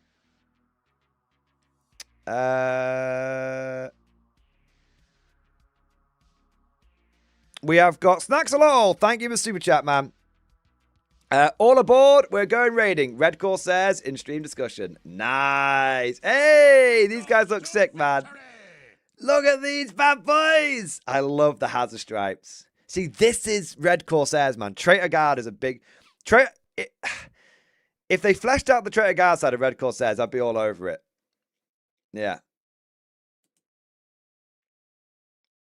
We have got Snacks Alol. Thank you for super chat, man. All aboard. We're going raiding. Red Corsairs in stream discussion. Nice. Hey, these guys look sick, man. Look at these bad boys. I love the Hazard stripes. See, this is Red Corsairs, man. Traitor Guard is a big... If they fleshed out the Traitor Guard side of Red Corsairs, I'd be all over it. Yeah.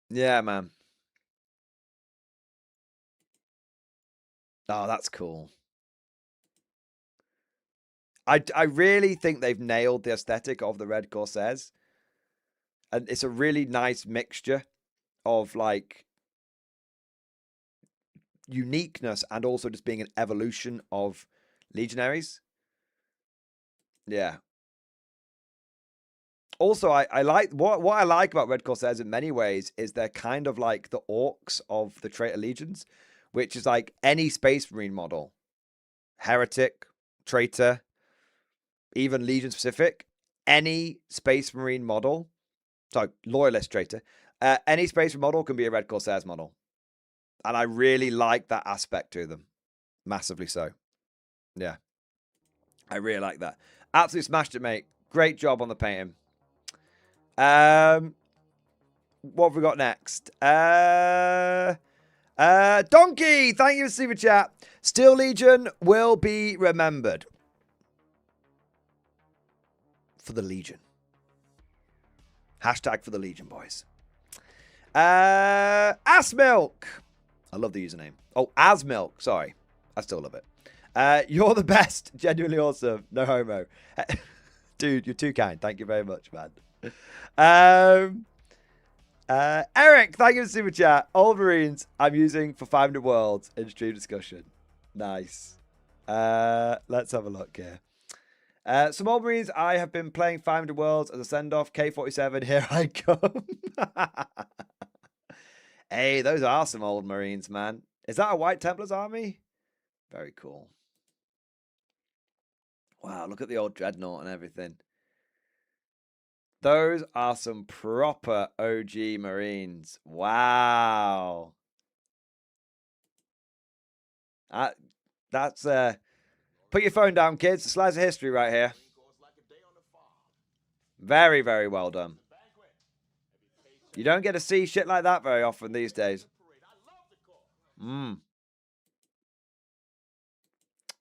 Yeah, man. Oh, that's cool. I really think they've nailed the aesthetic of the Red Corsairs. And it's a really nice mixture of like uniqueness and also just being an evolution of Legionaries. Yeah. Also, I like what I like about Red Corsairs in many ways is they're kind of like the orcs of the Traitor Legions, which is like any Space Marine model. Heretic, Traitor, even Legion specific. Any Space Marine model. So, Loyalist Traitor. Any Space Marine model can be a Red Corsairs model. And I really like that aspect to them. Massively so. Yeah. I really like that. Absolutely smashed it, mate. Great job on the painting. What have we got next? Donkey, thank you for super chat. Steel Legion will be remembered. For the Legion. Hashtag for the Legion, boys. Ass Milk. I love the username. Oh, As Milk. Sorry. I still love it. You're the best. Genuinely awesome. No homo. Dude, you're too kind. Thank you very much, man. Eric, thank you for super chat. Old Marines I'm using for 500 Worlds in stream discussion. Nice. Let's have a look here. Some Old Marines I have been playing 500 Worlds as a send-off. K47, here I come. Hey, those are some Old Marines, man. Is that a White Templars army? Very cool. Wow, look at the old Dreadnought and everything. Those are some proper OG Marines. Wow. That's put your phone down, kids. A slice of history right here. Very, very well done. You don't get to see shit like that very often these days.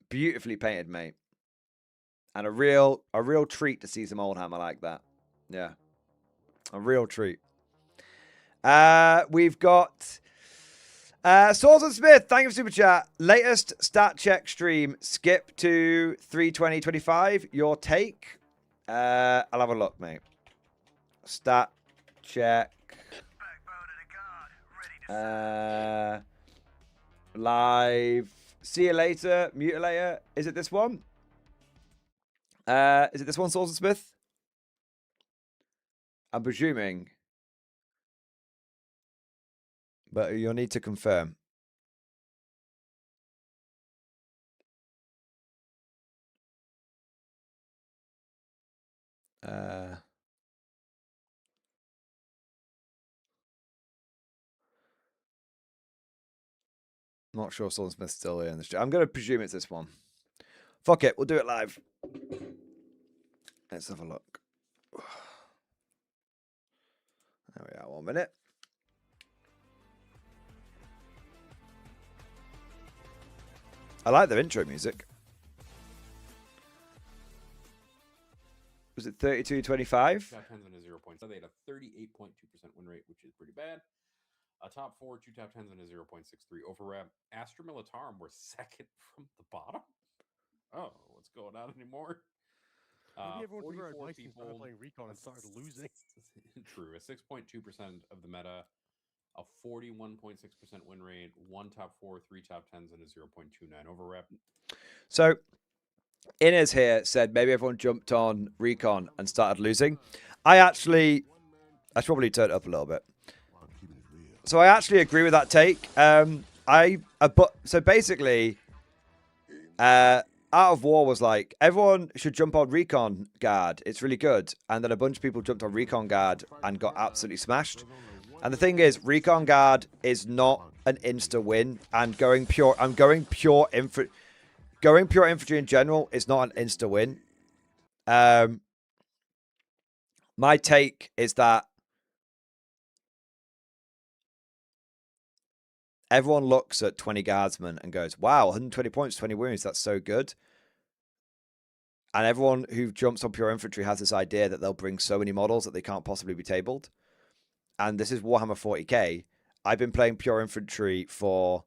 Beautifully painted, mate. And a real treat to see some old hammer like that. Yeah. A real treat. We've got Swords and Smith, thank you for super chat. Latest stat check stream. Skip to 320.25. Your take? I'll have a look, mate. Stat check. Live. See you later. Mutilator. Is it this one? Is it this one, Swords and Smith? I'm presuming. But you'll need to confirm. not sure Solon Smith's still here in the stream. I'm going to presume it's this one. Fuck it, we'll do it live. Let's have a look. There we are, 1 minute. I like their intro music. Was it 32-25? Top 10s and a 0 point. So they had a 38.2% win rate, which is pretty bad. A top 4, 2 top 10s and a 0.63 overwrap. Astra Militarum were second from the bottom. Oh, what's going on anymore? Maybe everyone took our 44 advice and started playing Recon and started losing. True. A 6.2% of the meta. A 41.6% win rate. 1 top 4, 3 top 10s, and a 0.29 overwrap. So, Inez here said maybe everyone jumped on Recon and started losing. I should probably turn it up a little bit. So I actually agree with that take. So basically, Out of War was like, everyone should jump on Recon Guard. It's really good. And then a bunch of people jumped on Recon Guard and got absolutely smashed. And the thing is, Recon Guard is not an insta win. And going pure infantry in general is not an insta win. My take is that everyone looks at 20 guardsmen and goes, wow, 120 points, 20 wounds, that's so good. And everyone who jumps on pure infantry has this idea that they'll bring so many models that they can't possibly be tabled. And this is Warhammer 40k. I've been playing pure infantry for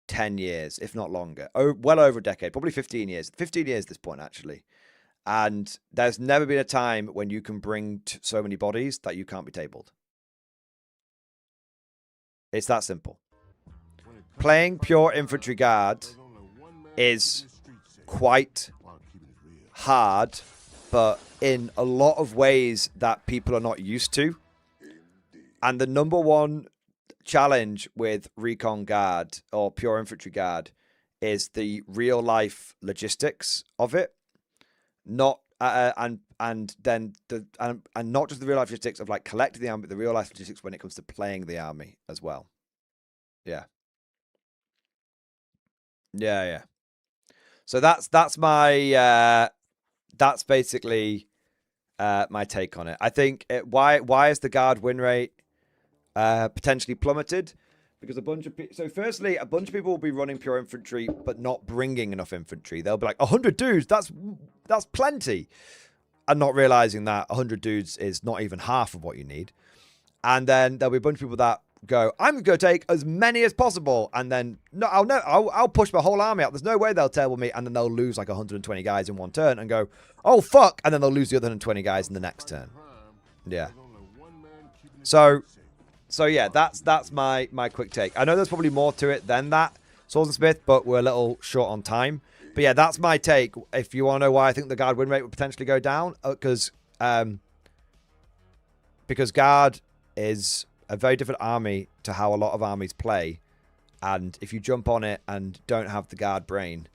10 years, if not longer. Oh, well over a decade, probably 15 years. 15 years at this point, actually. And there's never been a time when you can bring so many bodies that you can't be tabled. It's that simple. Playing pure infantry guard is quite hard, but in a lot of ways that people are not used to. And the number one challenge with Recon Guard or pure infantry guard is the real life logistics of it, not and not just the real life logistics of like collecting the army, but the real life logistics when it comes to playing the army as well. Yeah. So that's my that's basically my take on it. I think why is the guard win rate potentially plummeted? Because firstly, a bunch of people will be running pure infantry but not bringing enough infantry. They'll be like 100 dudes, that's plenty, and not realizing that 100 dudes is not even half of what you need. And then there'll be a bunch of people that go, I'm going to take as many as possible, and then I'll push my whole army out. There's no way they'll table me, and then they'll lose like 120 guys in one turn and go, oh fuck, and then they'll lose the other 120 guys in the next turn. Yeah. So yeah, that's my quick take. I know there's probably more to it than that, Swords and Smith, but we're a little short on time. But yeah, that's my take. If you want to know why I think the guard win rate would potentially go down, because guard is a very different army to how a lot of armies play, and if you jump on it and don't have the guard brain,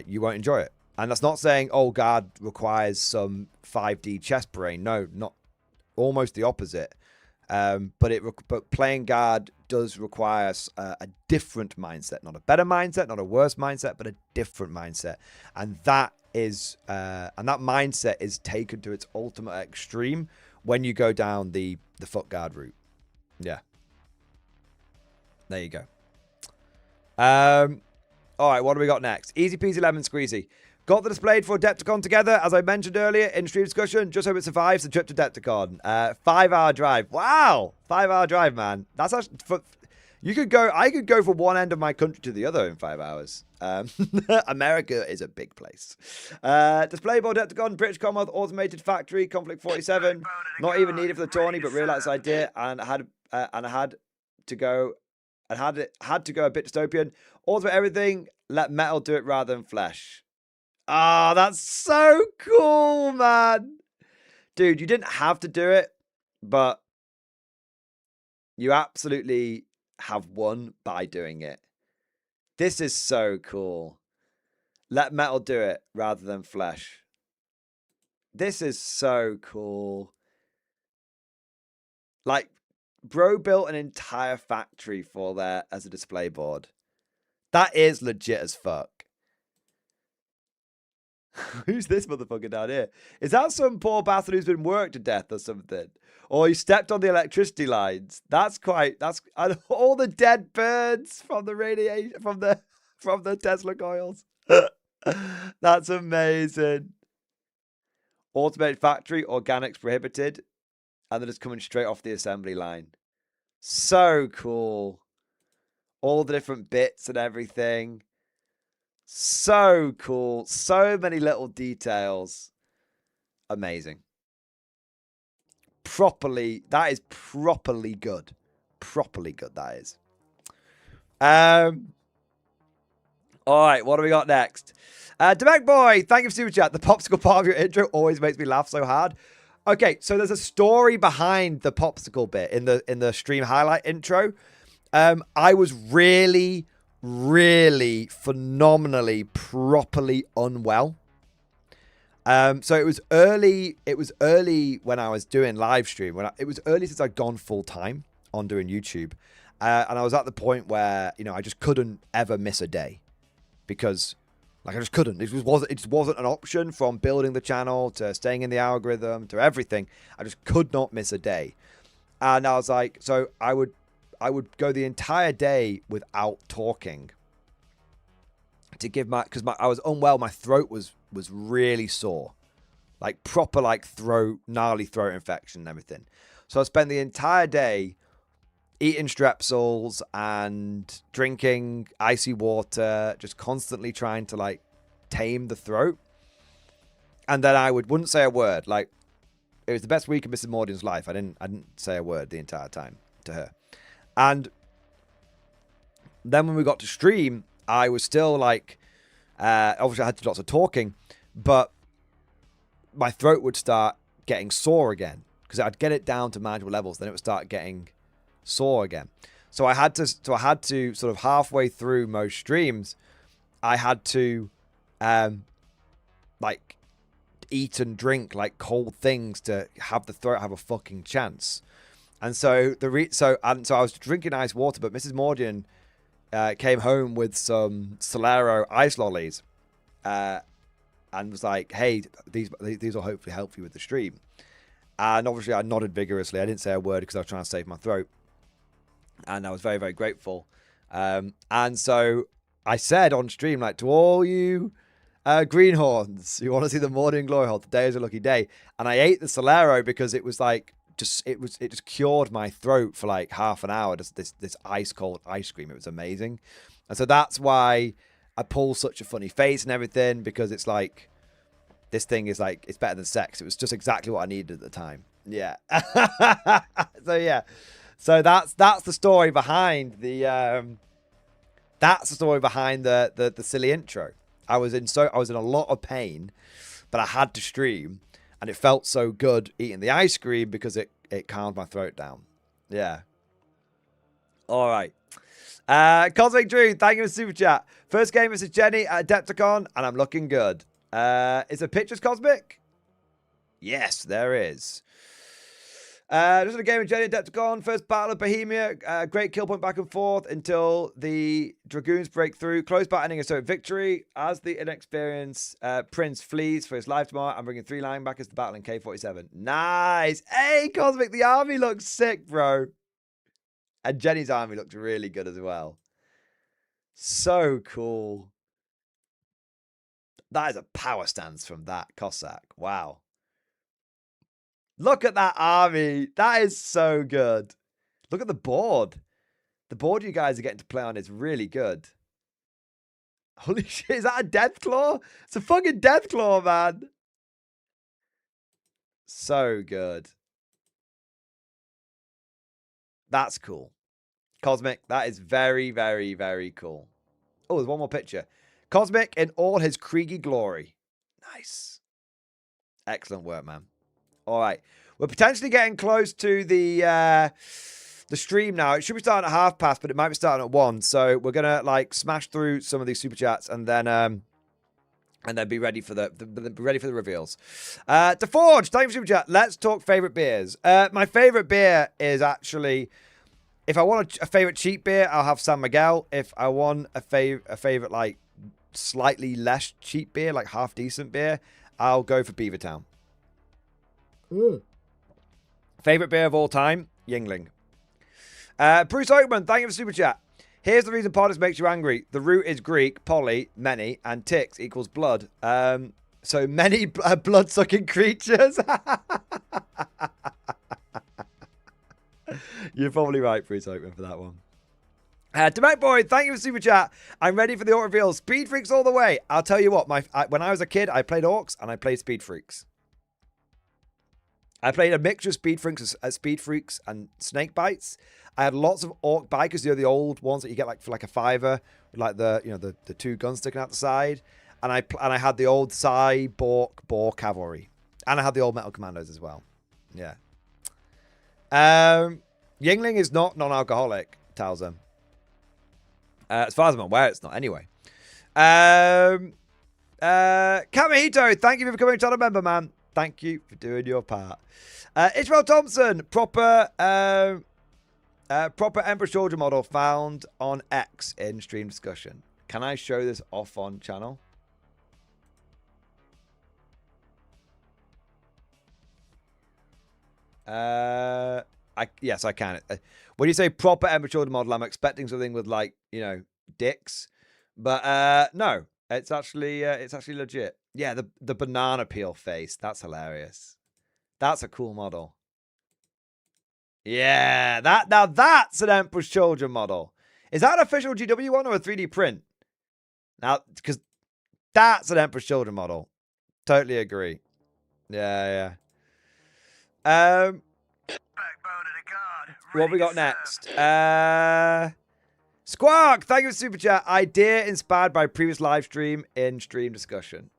you won't enjoy it. And that's not saying guard requires some 5D chess brain. No, not almost the opposite. But playing guard does require a different mindset, not a better mindset, not a worse mindset, but a different mindset, and that mindset is taken to its ultimate extreme when you go down the foot guard route. Yeah. There you go. All right, what do we got next? Easy peasy lemon squeezy. Got the displayed for Adepticon together, as I mentioned earlier in stream discussion. Just hope it survives the trip to Adepticon. 5-hour drive. Wow, 5-hour drive, man. That's actually I could go from one end of my country to the other in 5 hours. America is a big place. Display board Adepticon, British Commonwealth Automated Factory, Conflict 47. Not even needed for the tourney, but realized I did, and had to go a bit dystopian. Automate everything. Let metal do it rather than flesh. Ah, that's so cool, man. Dude, you didn't have to do it, but you absolutely have won by doing it. This is so cool. Let metal do it rather than flesh. This is so cool. Like, Bro built an entire factory for there as a display board. That is legit as fuck. Who's this motherfucker down here? Is that some poor bastard who's been worked to death or something? Or he stepped on the electricity lines? That's and all the dead birds from the radiation from the Tesla coils. That's amazing. Automated factory, organics prohibited, and they're just coming straight off the assembly line. So cool. All the different bits and everything. So cool. So many little details. Amazing. That is properly good. Properly good, that is. All right, what do we got next? Demek Boy, thank you for super chat. The popsicle part of your intro always makes me laugh so hard. Okay, so there's a story behind the popsicle bit in the stream highlight intro. I was really, really phenomenally, properly unwell. So it was early. It was early when I was doing live stream. It was early since I'd gone full time on doing YouTube, and I was at the point where I just couldn't ever miss a day, because I just couldn't. It just wasn't an option, from building the channel to staying in the algorithm to everything. I just could not miss a day, and I was like, so I would go the entire day without talking to give because I was unwell. My throat was really sore, like proper gnarly throat infection and everything. So I spent the entire day eating strepsils and drinking icy water, just constantly trying to tame the throat. And then I wouldn't say a word. It was the best week of Mrs. Mordian's life. I didn't say a word the entire time to her. And then when we got to stream, I was still obviously I had to do lots of talking, but my throat would start getting sore again, because I'd get it down to manageable levels, then it would start getting sore again. So I had to sort of halfway through most streams, I had to eat and drink cold things to have the throat have a fucking chance. And so I was drinking ice water, but Mrs. Mordian came home with some Solero ice lollies, and was like, "Hey, these will hopefully help you with the stream." And obviously, I nodded vigorously. I didn't say a word because I was trying to save my throat, and I was very, very grateful. And so I said on stream, to all you greenhorns who want to see the morning glory hole, today is a lucky day. And I ate the Solero because it was it just cured my throat for half an hour. This ice cold ice cream. It was amazing. And so that's why I pull such a funny face and everything, because it's this thing is it's better than sex. It was just exactly what I needed at the time. Yeah. So yeah. So that's the story behind the silly intro. I was in a lot of pain, but I had to stream. And it felt so good eating the ice cream because it calmed my throat down. Yeah. All right. Cosmic Drew, thank you for super chat. First game is Jenny at Adepticon, and I'm looking good. Is there pictures, Cosmic? Yes, there is. Just in a game with Jenny at Adepticon. First battle of Bohemia. Great kill point back and forth until the Dragoons break through. Close battle ending a certain victory. As the inexperienced Prince flees for his life tomorrow, I'm bringing 3 linebackers to battle in K-47. Nice. Hey, Cosmic, the army looks sick, bro. And Jenny's army looks really good as well. So cool. That is a power stance from that Cossack. Wow. Look at that army. That is so good. Look at the board. The board you guys are getting to play on is really good. Holy shit, is that a Deathclaw? It's a fucking Deathclaw, man. So good. That's cool. Cosmic, that is very, very, very cool. Oh, there's one more picture. Cosmic in all his Kriegi glory. Nice. Excellent work, man. All right. We're potentially getting close to the stream now. It should be starting at past, but it might be starting at 1. So we're going to smash through some of these super chats and then And then be ready for the reveals. DeForge, thank you for super chat. Let's talk favorite beers. My favorite beer is actually, if I want a favorite cheap beer, I'll have San Miguel. If I want a favorite like slightly less cheap beer, like half decent beer, I'll go for Beavertown. Favorite beer of all time, Yingling. Bruce Oakman, thank you for super chat. Here's the reason politics makes you angry. The root is Greek, poly, many, and ticks equals blood. So many blood-sucking creatures. You're probably right, Bruce Oakman, for that one. Demek Boy, thank you for super chat. I'm ready for the orc reveal. Speed Freaks all the way. I'll tell you what, when I was a kid, I played orcs and I played Speed Freaks. I played a mixture of Speed Freaks and Snake Bites. I had lots of orc bikers, the old ones that you get like for like a $5, with like the two guns sticking out the side. And I had the old Cyborg Boar Cavalry, and I had the old Metal Commandos as well. Yeah. Yingling is not non-alcoholic, Towser. As far as I'm aware, it's not. Anyway. Kamihito, thank you for becoming a channel member, man. Thank you for doing your part. Israel Thompson, proper Emperor Soldier model found on X in stream discussion. Can I show this off on channel? Yes, I can. When you say proper Emperor Soldier model, I'm expecting something with like, dicks. But no, it's actually legit. Yeah, the banana peel face. That's hilarious. That's a cool model. Yeah, now that's an Emperor's Children model. Is that an official GW one or a 3D print? Now, because that's an Emperor's Children model. Totally agree. Yeah. Backbone of the guard. What ready we to got serve. next? Squawk, thank you for super chat. Idea inspired by previous live stream in stream discussion.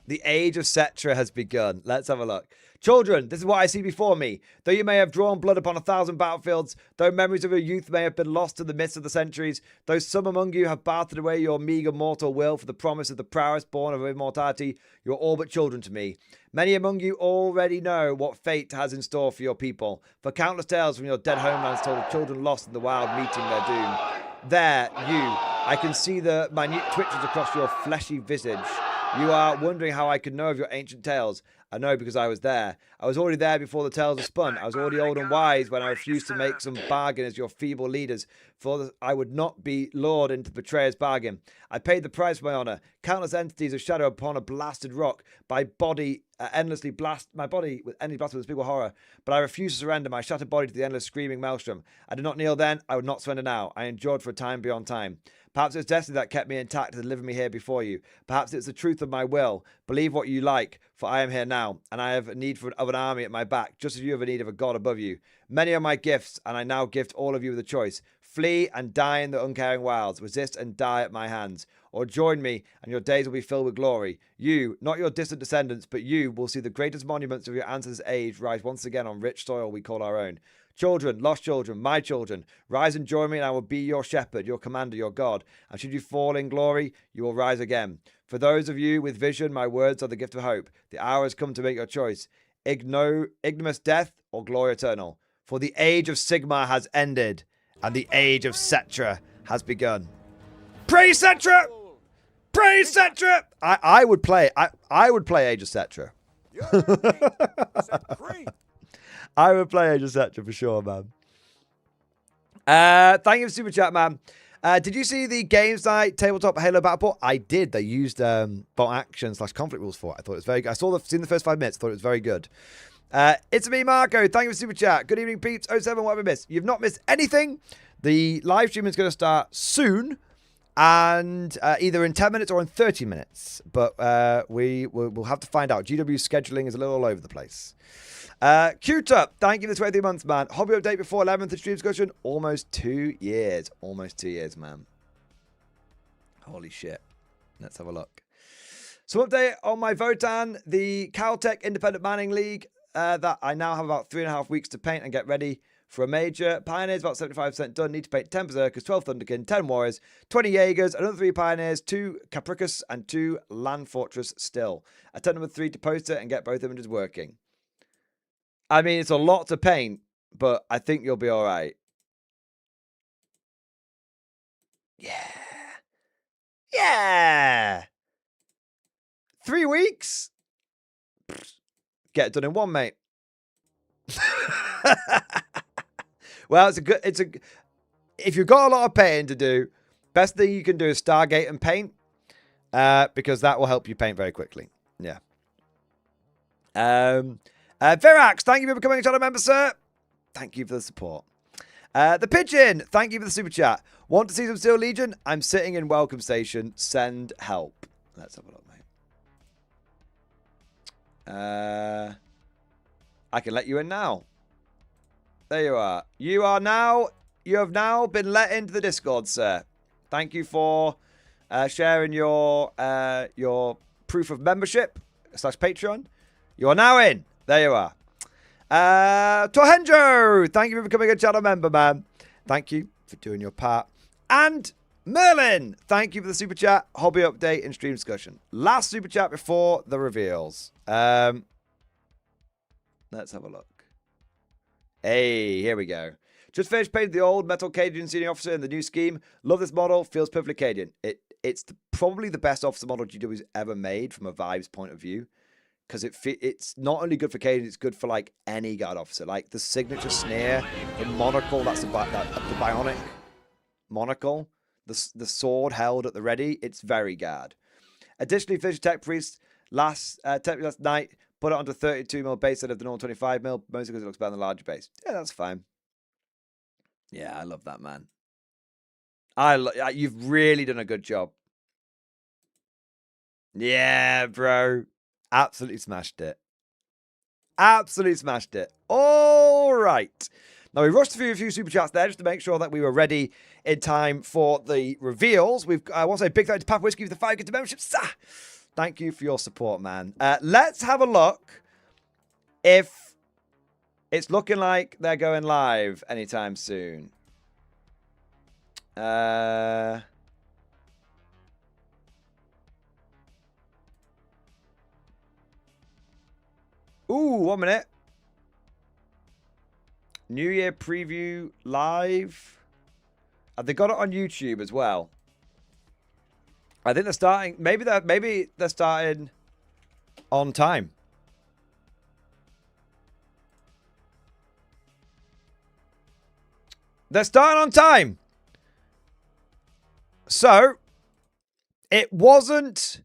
The age of Cetra has begun. Let's have a look. Children, this is what I see before me. Though you may have drawn blood upon 1,000 battlefields, though memories of your youth may have been lost to the mists of the centuries, though some among you have battered away your meagre mortal will for the promise of the prowess born of immortality, you're all but children to me. Many among you already know what fate has in store for your people, for countless tales from your dead homelands told of children lost in the wild meeting their doom. There, I can see the minute twitches across your fleshy visage. You are wondering how I could know of your ancient tales. I know because I was there. I was already there before the tales were spun. I was already old and wise when I refused to make some bargain as your feeble leaders, for I would not be lured into the betrayer's bargain. I paid the price for my honor. Countless entities of shadow upon a blasted rock. My body with endlessly blasted with unspeakable horror. But I refused to surrender my shattered body to the endless screaming maelstrom. I did not kneel then. I would not surrender now. I endured for a time beyond time. Perhaps it's destiny that kept me intact to deliver me here before you. Perhaps it's the truth of my will. Believe what you like, for I am here now, and I have a need of an army at my back, just as you have a need of a god above you. Many are my gifts, and I now gift all of you with a choice. Flee and die in the uncaring wilds. Resist and die at my hands. Or join me, and your days will be filled with glory. You, not your distant descendants, but you will see the greatest monuments of your ancestors' age rise once again on rich soil we call our own. Children, lost children, my children, rise and join me, and I will be your shepherd, your commander, your God. And should you fall in glory, you will rise again. For those of you with vision, my words are the gift of hope. The hour has come to make your choice. Ignominious death or glory eternal. For the age of Sigmar has ended, and the age of Cetra has begun. Praise Cetra! Praise Cetra! I would play Age of Cetra. I would play Age of Cetra for sure, man. Thank you for super chat, man. Did you see the Games Night tabletop Halo Battleport? I did. They used bot action / conflict rules for it. I thought it was very good. Seen the first 5 minutes. Thought it was very good. It's me, Marco. Thank you for super chat. Good evening, peeps. 07, what have I missed? You've not missed anything. The live stream is going to start soon, and either in 10 minutes or in 30 minutes. But we'll have to find out. GW's scheduling is a little all over the place. Q-Tup, thank you for 23 months, man. Hobby update before 11th of stream discussion. Almost 2 years. Almost 2 years, man. Holy shit. Let's have a look. So update on my Votan, the Caltech Independent Manning League, that I now have about 3.5 weeks to paint and get ready for a major. Pioneers about 75% done. Need to paint 10 Berserkers, 12 Thunderkin, 10 Warriors, 20 Jaegers, another 3 Pioneers, 2 Capricus, and 2 Land Fortress still. Attempt number 3 to post it and get both images working. I mean, it's a lot to paint, but I think you'll be all right. Yeah. Yeah. 3 weeks? Get it done in 1, mate. Well, if you've got a lot of painting to do, best thing you can do is Stargate and paint, because that will help you paint very quickly. Yeah. Verax, thank you for becoming a channel member, sir. Thank you for the support. The Pigeon, thank you for the super chat. Want to see some Steel Legion? I'm sitting in Welcome Station. Send help. Let's have a look, mate. I can let you in now. There you are. You have now been let into the Discord, sir. Thank you for sharing your proof of membership / Patreon. You are now in. There you are. Tohenjo, thank you for becoming a channel member, man. Thank you for doing your part. And Merlin, thank you for the super chat, hobby update, and stream discussion. Last super chat before the reveals. Let's have a look. Hey, here we go. Just finished painting the old metal Cadian senior officer in the new scheme. Love this model. Feels perfectly Cadian. It's probably the best officer model GW's ever made from a vibes point of view. Because it's not only good for Cadian, it's good for like any guard officer. Like the signature sneer, the monocle, that's the bionic monocle, the sword held at the ready. It's very guard. Additionally, finished Tech Priest last night. Put it onto 32mm base instead of the normal 25mm, mostly because it looks better than the larger base. Yeah, that's fine. Yeah, I love that, man. You've really done a good job. Yeah, bro. Absolutely smashed it. Absolutely smashed it. All right. Now, we rushed through a few super chats there just to make sure that we were ready in time for the reveals. I want to say big thank you to Papa Whiskey for the 5 gifted memberships. Thank you for your support, man. Let's have a look if it's looking like they're going live anytime soon. Ooh, 1 minute. New Year preview live. Have they got it on YouTube as well? I think they're starting. Maybe they're starting on time. They're starting on time. So it wasn't.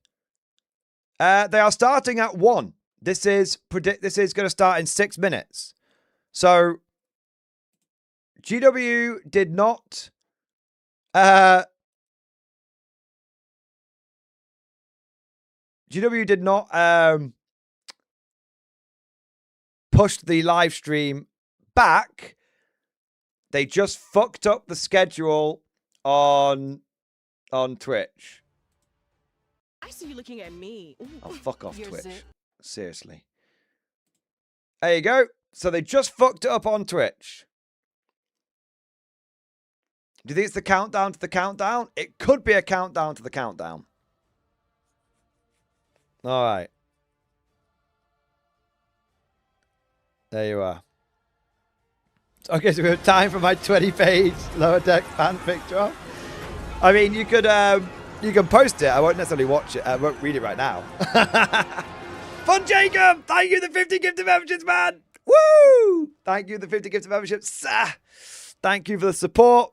They are starting at 1. This is going to start in 6 minutes. So GW did not. GW did not push the live stream back. They just fucked up the schedule on Twitch. I see you looking at me. Ooh, oh, fuck off, you're Twitch. zip. Seriously. There you go. So they just fucked it up on Twitch. Do you think it's the countdown to the countdown? It could be a countdown to the countdown. All right. There you are. Okay, so we have time for my 20-page lower deck fanfic drop. I mean, you can post it. I won't necessarily watch it. I won't read it right now. Fun Jacob! Thank you for the 50 gifted memberships, man! Woo! Thank you for the 50 gifted memberships. Thank you for the support.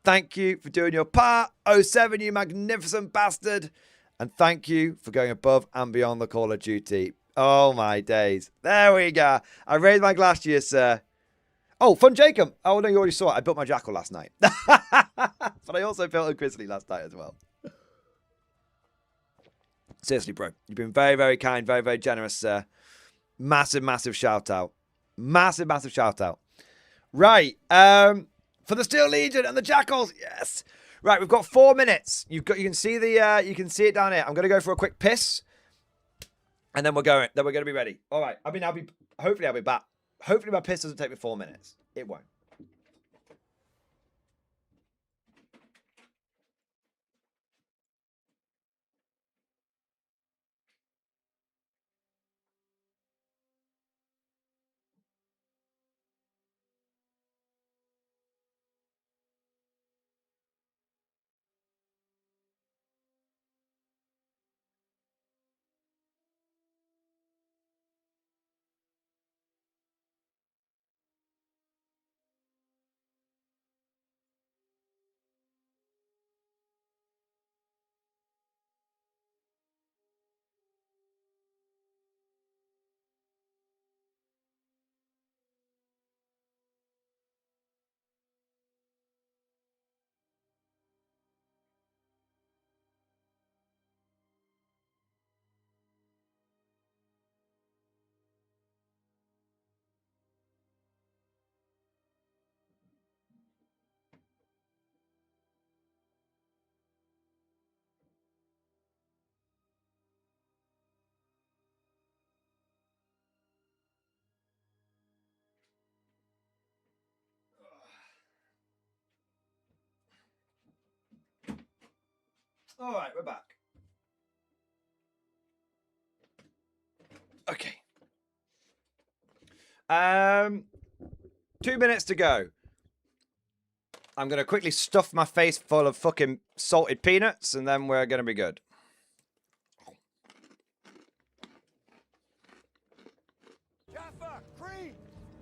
Thank you for doing your part. 07, you magnificent bastard. And thank you for going above and beyond the Call of Duty. Oh, my days. There we go. I raised my glass to you, sir. Oh, Fun Jacob. Oh, no, you already saw it. I built my jackal last night. But I also built a grizzly last night as well. Seriously, bro. You've been very, very kind, very, very generous, sir. Massive, massive shout out. Massive, massive shout out. Right. For the Steel Legion and the Jackals. Yes. Right, we've got 4 minutes. You can see it down here. I'm gonna go for a quick piss. And then we're gonna be ready. All right. I mean, hopefully I'll be back. Hopefully my piss doesn't take me 4 minutes. It won't. All right, we're back. Okay. 2 minutes to go. I'm going to quickly stuff my face full of fucking salted peanuts, and then we're going to be good.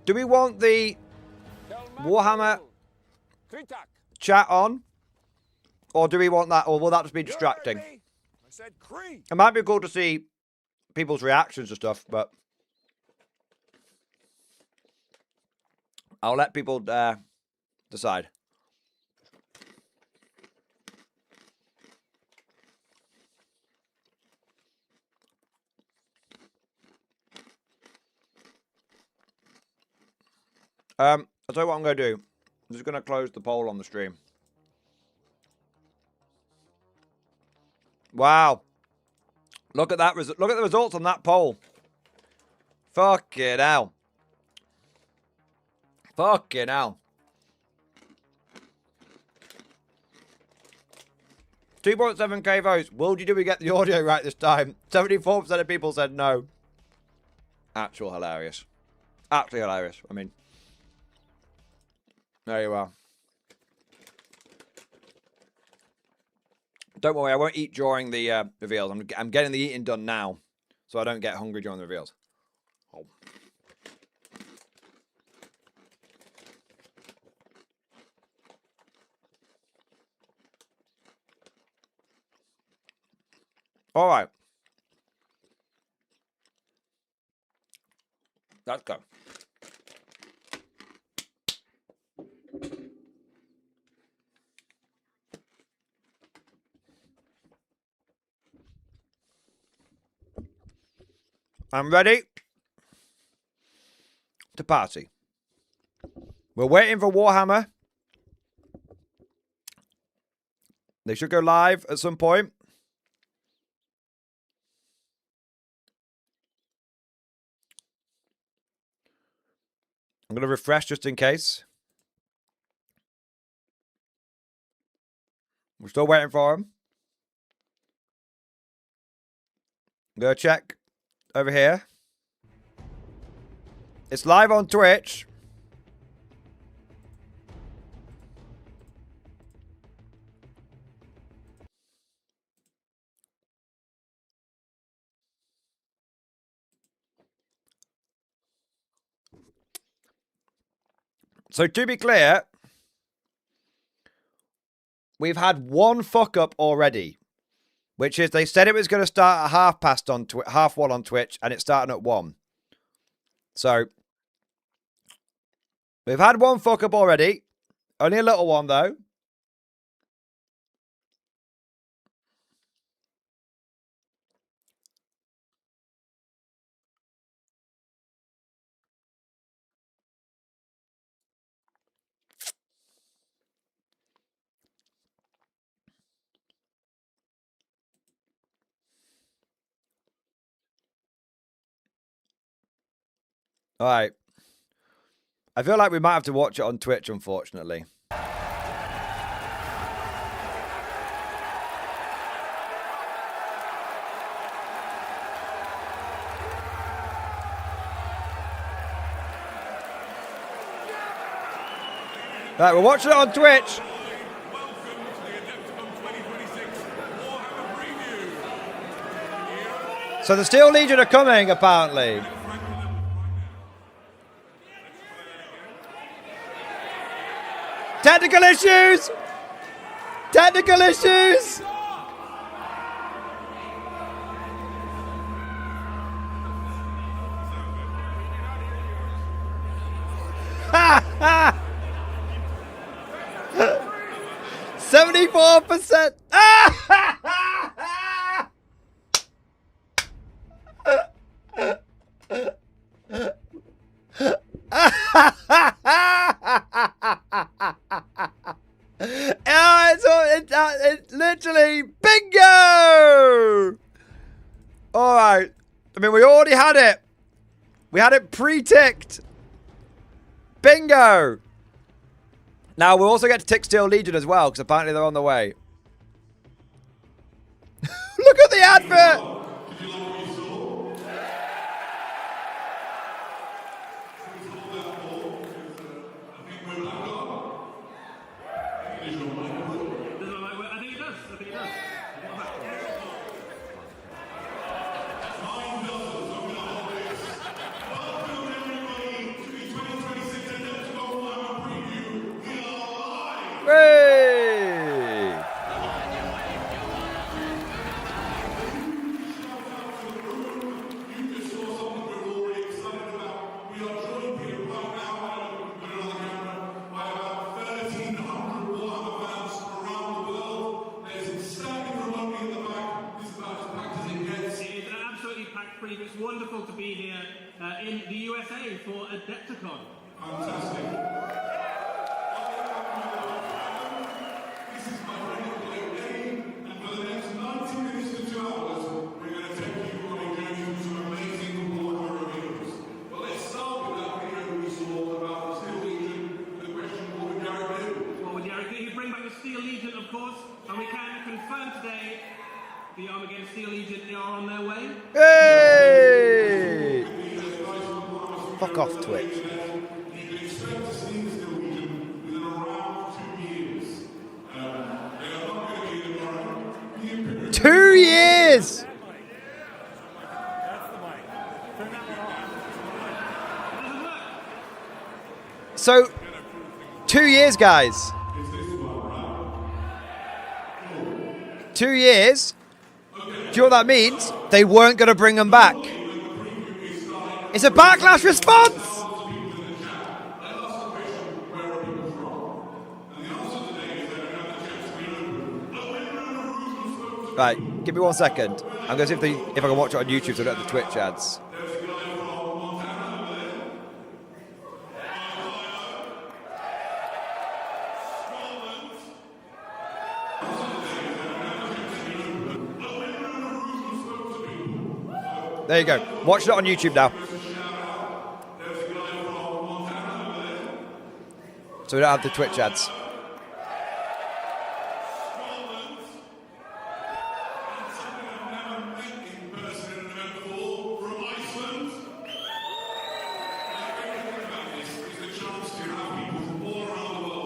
Do we want the Warhammer chat on? Or do we want that, or will that just be distracting? It might be cool to see people's reactions and stuff, but I'll let people decide. I'll tell you what I'm going to do. I'm just going to close the poll on the stream. Wow. Look at that. Look at the results on that poll. Fucking hell. Fucking hell. 2.7k votes. Did we get the audio right this time? 74% of people said no. Actual hilarious. Actually hilarious. I mean, there you are. Don't worry, I won't eat during the reveals. I'm getting the eating done now, so I don't get hungry during the reveals. Oh. All right. Let's go. I'm ready to party. We're waiting for Warhammer. They should go live at some point. I'm going to refresh just in case. We're still waiting for him. Go check over here. It's live on Twitch. So to be clear, we've had one fuck up already, which is they said it was going to start at 1:30 on Twitch, and it's starting at 1. So we've had one fuck up already, only a little one though. All right. I feel like we might have to watch it on Twitch, unfortunately. Right, we're watching it on Twitch. So the Steel Legion are coming, apparently. Technical issues! Technical issues! Ha ha! 74%! It's literally bingo! All right. I mean, we already had it. We had it pre-ticked. Bingo! Now, we'll also get to tick Steel Legion as well, because apparently they're on the way. the advert. I think it does. I think it does. Hooray! It's wonderful to be here in the USA for Adepticon. Fantastic. This is my regular game, and for the next 90 minutes to 2 hours, we're going to take you on a journey through some amazing Warhammer reveals. But let's start with that video we saw about the Steel Legion. The question, what would Garrett do? What would Garrett do? He'd bring back the Steel Legion, of course, and we can confirm today the Armageddon Steel Legion are on their way. Hey! Fuck off, Twitch. You can expect to see the Steel Legion within around 2 years. They are not going to be the Imperial. 2 years! So, 2 years, guys. 2 years. Do you know what that means? They weren't going to bring them back. It's a backlash response! Right, give me 1 second. I'm going to see if I can watch it on YouTube so I don't have the Twitch ads. There you go. Watch it on YouTube now. So we don't have the Twitch ads.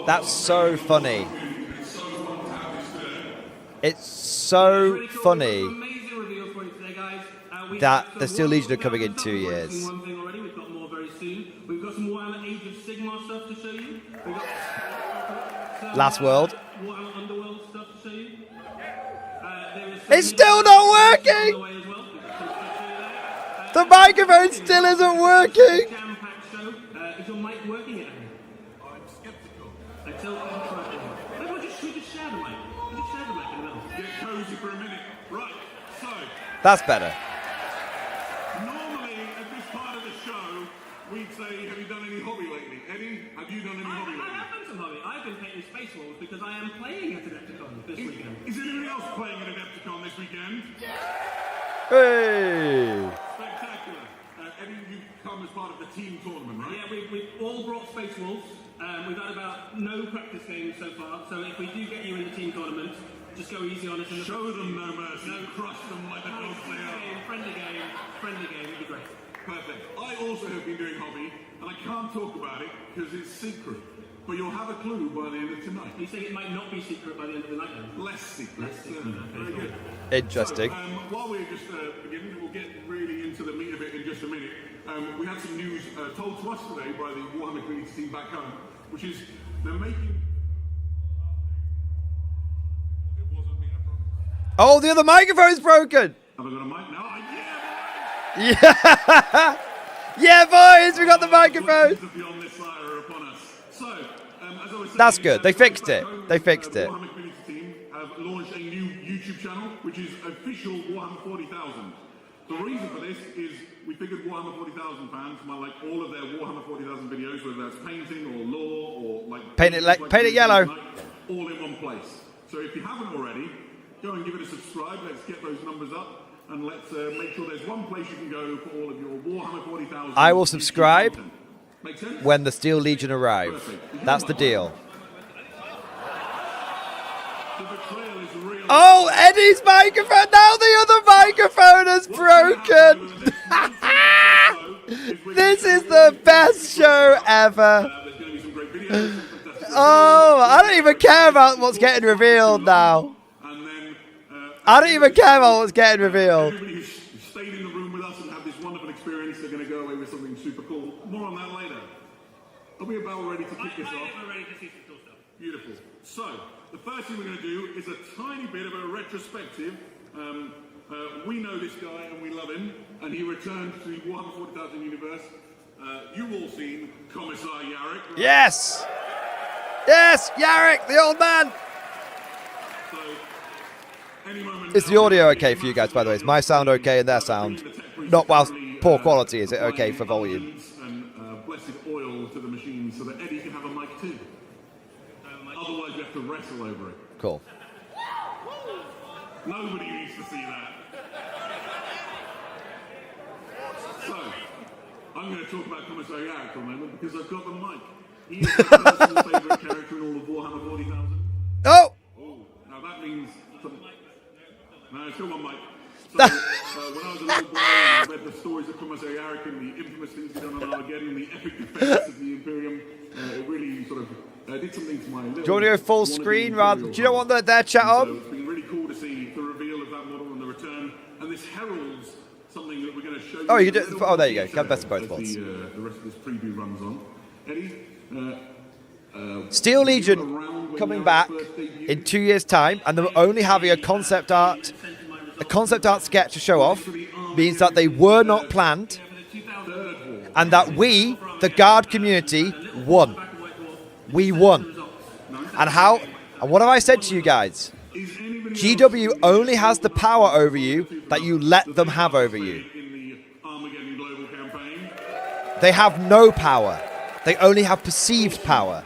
That's so funny. It's so funny that the Steel Legion are coming in 2 years. We've got more very soon. We've got some Warhammer Age of Sigmar stuff to show you. We've got some, Last World. Warhammer Underworld stuff to show you. It's still not working! The microphone still isn't working! Jam-packed show. Is your mic working yet? I'm skeptical. Everyone just share the mic. Just share the mic in the middle. Get cozy for a minute. Right, so, That's better. normally at this part of the show, we'd say, have you done any hobby lately? Eddie, have you done any hobby I lately? have done some hobby. I've been painting Space Walls because I am playing at Adepticon this weekend. Is anybody else playing at Adepticon this weekend? Hey! Spectacular. Eddie, you come as part of the team tournament, right? Yeah, we've all brought Space Wolves. We've had about no practice games so far, so if we do get you in the team tournament, just go easy on us. And Show them no mercy. Crush them like the dogs they are. Friendly game, it'd be great. Perfect. I also have been doing hobby, and I can't talk about it because it's secret. But you'll have a clue by the end of tonight. You think it might not be secret by the end of the night then? Less secret. Very good. Interesting. So, while we're just beginning, we'll get really into the meat of it in just a minute. We had some news told to us today by the Warhammer community team back home, which is they're making... It wasn't me, I promise. Oh, the other microphone's broken! Have I got a mic now? Yeah! Yeah, boys, we got the microphone! Beyond this side are upon us. So, as I was saying, That's good. They fixed it. They fixed it. Warhammer community team have launched a new YouTube channel, which is official Warhammer 40,000. The reason for this is we figured Warhammer 40,000 fans might like all of their Warhammer 40,000 videos, whether that's painting or lore or like Paint it yellow. all in one place. So if you haven't already, go and give it a subscribe. Let's get those numbers up. And let's make sure there's one place you can go for all of your Warhammer 40,000. I will subscribe Make sense? when the Steel Legion arrive. That's the deal. The betrayal is real Oh, Eddie's microphone. Now the other microphone is broken. This is the best show ever. Oh, I don't even care about what's getting revealed now. I don't even care about what's getting revealed. Everybody who's stayed in the room with us and had this wonderful experience, they're going to go away with something super cool. More on that later. Are we about ready to kick this off? We're ready to see some cool stuff. Beautiful. So, the first thing we're going to do is a tiny bit of a retrospective. We know this guy and we love him, and he returned to the Warhammer 40,000 universe. You've all seen Commissar Yarrick, right? Yes. Yes, Yarrick, the old man. So, any moment Is now, the audio okay for you guys, by the way? Is my sound okay and their sound? Not whilst poor quality, is it okay for volume? And blessed oil to the machine so that Eddie can have a mic too. Otherwise, we have to wrestle over it. Cool. Nobody needs to see that. So, I'm going to talk about Commissar Yarrick for a moment because I've got the mic. He is my personal favourite character in all of Warhammer 40,000. Oh! Oh, now that means something. No, it's still one mic. So, when I was a little boy and I read the stories of Commissar Yarrick and the infamous things he'd done on Armageddon, the epic defense of the Imperium, it really sort of did something to my little... Do you want to go full screen rather? Do you not want their chat So on? it's been really cool to see the reveal of that model and the return, and this heralds something that we're going to show you. Oh, you do. a little Oh, there you go. detail Best of both as worlds. The rest of this preview runs on. Eddie, Steel Legion coming back in 2 years' time, and them only having a concept art sketch to show off means that they were not planned, and that we, the guard community, won. We won. And how? And what have I said to you guys? GW only has the power over you that you let them have over you. in the Armageddon Global campaign. They have no power. They only have perceived power.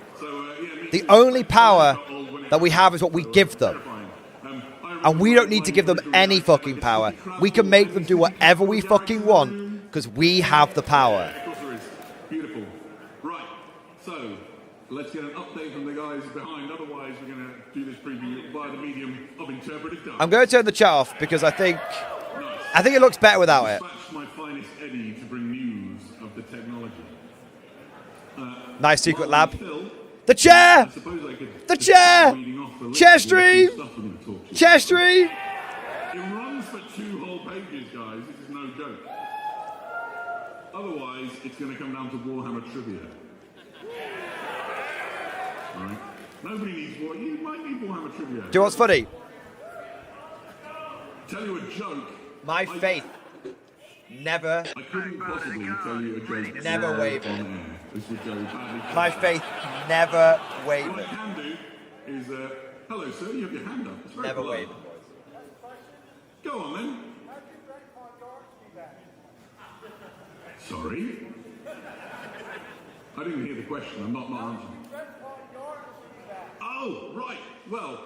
The only power that we have is what we give them. And we don't need to give them any fucking power. We can make them do whatever we fucking want because we have the power. Of course there is. Beautiful. Right. So, let's get an update from the guys behind. Otherwise, we're going to do this preview via the medium of interpretive dance. I'm going to turn the chat off because I think it looks better without it. Dispatch my finest Eddie to bring news of the technology. Nice secret lab. Phil, The chair! I suppose I could The chair! reading off the list Chair of stream! stuff we're gonna talk to. Chair stream! It runs for 2 whole pages, guys. This is no joke. Otherwise, it's going to come down to Warhammer trivia. Right? Nobody needs Warhammer. You might need Warhammer trivia. Do you know what's funny? Tell you a joke. My faith never, I couldn't possibly tell you a joke. Never wavered. on air. This would go badly. my faith never What I wavered. can do is, hello, sir. You have your hand up. It's very Never polite. wavered. Go on then. Sorry? I didn't hear the question. I'm not answering. Oh, right. Well,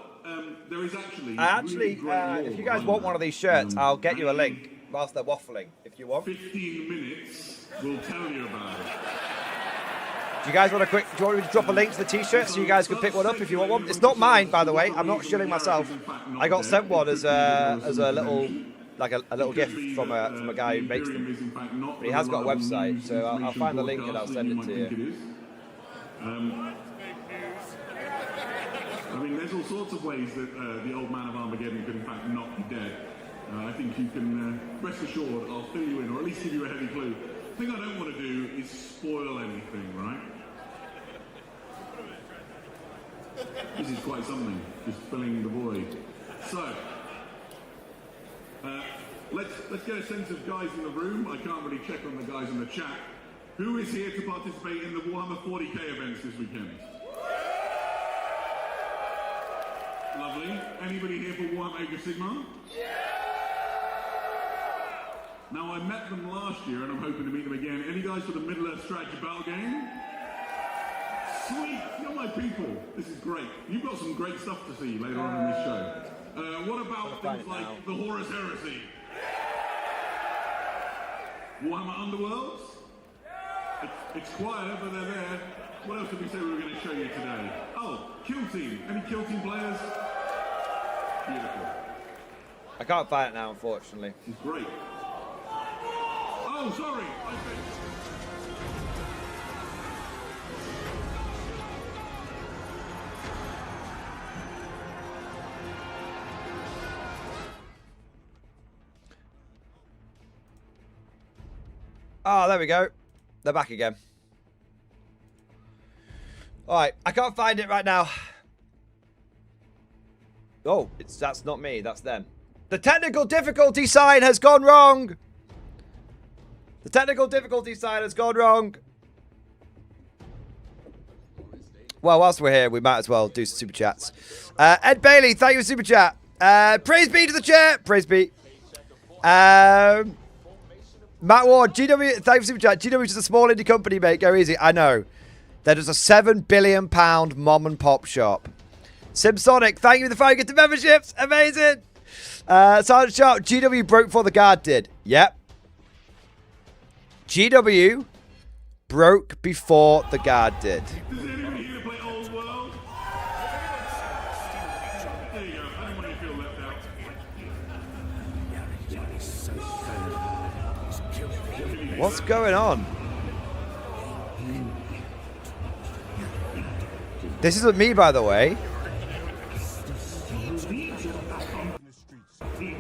there is actually. really great lore if you guys behind want that. one of these shirts, I'll get you a link whilst they're waffling, if you want. 15 minutes will tell you about it. Do you want me to drop a link to the t-shirt so you guys can pick one up if you want one? It's not mine, by the way. I'm not shilling myself. I got sent one as a little, like a little gift from a guy who makes them. But he has got a website, so I'll find the link and I'll send it to you. I mean, there's all sorts of ways that the old man of Armageddon could in fact not be dead. I think you can rest assured I'll fill you in, or at least give you a heavy clue. The thing I don't want to do is spoil anything, right? This is quite something, just filling the void. So, let's get a sense of guys in the room. I can't really check on the guys in the chat. Who is here to participate in the Warhammer 40k events this weekend? Lovely. Anybody here for Warhammer Age of Sigmar? Now, I met them last year, and I'm hoping to meet them again. Any guys for the Middle-earth strategy battle game? Sweet! You're my people. This is great. You've got some great stuff to see later on in this show. What about things like the Horus Heresy? Warhammer Underworlds? It's quiet, but they're there. What else did we say we were going to show you today? Oh, Kill Team. Any Kill Team players? Beautiful. I can't find it now, unfortunately. It's great. Oh, sorry. Oh, there we go. They're back again. All right, I can't find it right now. Oh, that's not me. That's them. The technical difficulty sign has gone wrong. The technical difficulty sign has gone wrong. Well, whilst we're here, we might as well do some super chats. Ed Bailey, thank you for super chat. Praise be to the chair. Praise be. Matt Ward, GW, thank you for super chat. GW is just a small indie company, mate. Go easy. I know. They're just a £7 billion mom and pop shop. Simsonic, thank you for the 5 gift memberships. Amazing. Sergeant Sharp, GW broke before the guard did. Yep. GW broke before the guard did. Does anyone here play Old World? There you go. I don't want you to feel left out. What's going on? This isn't me, by the way.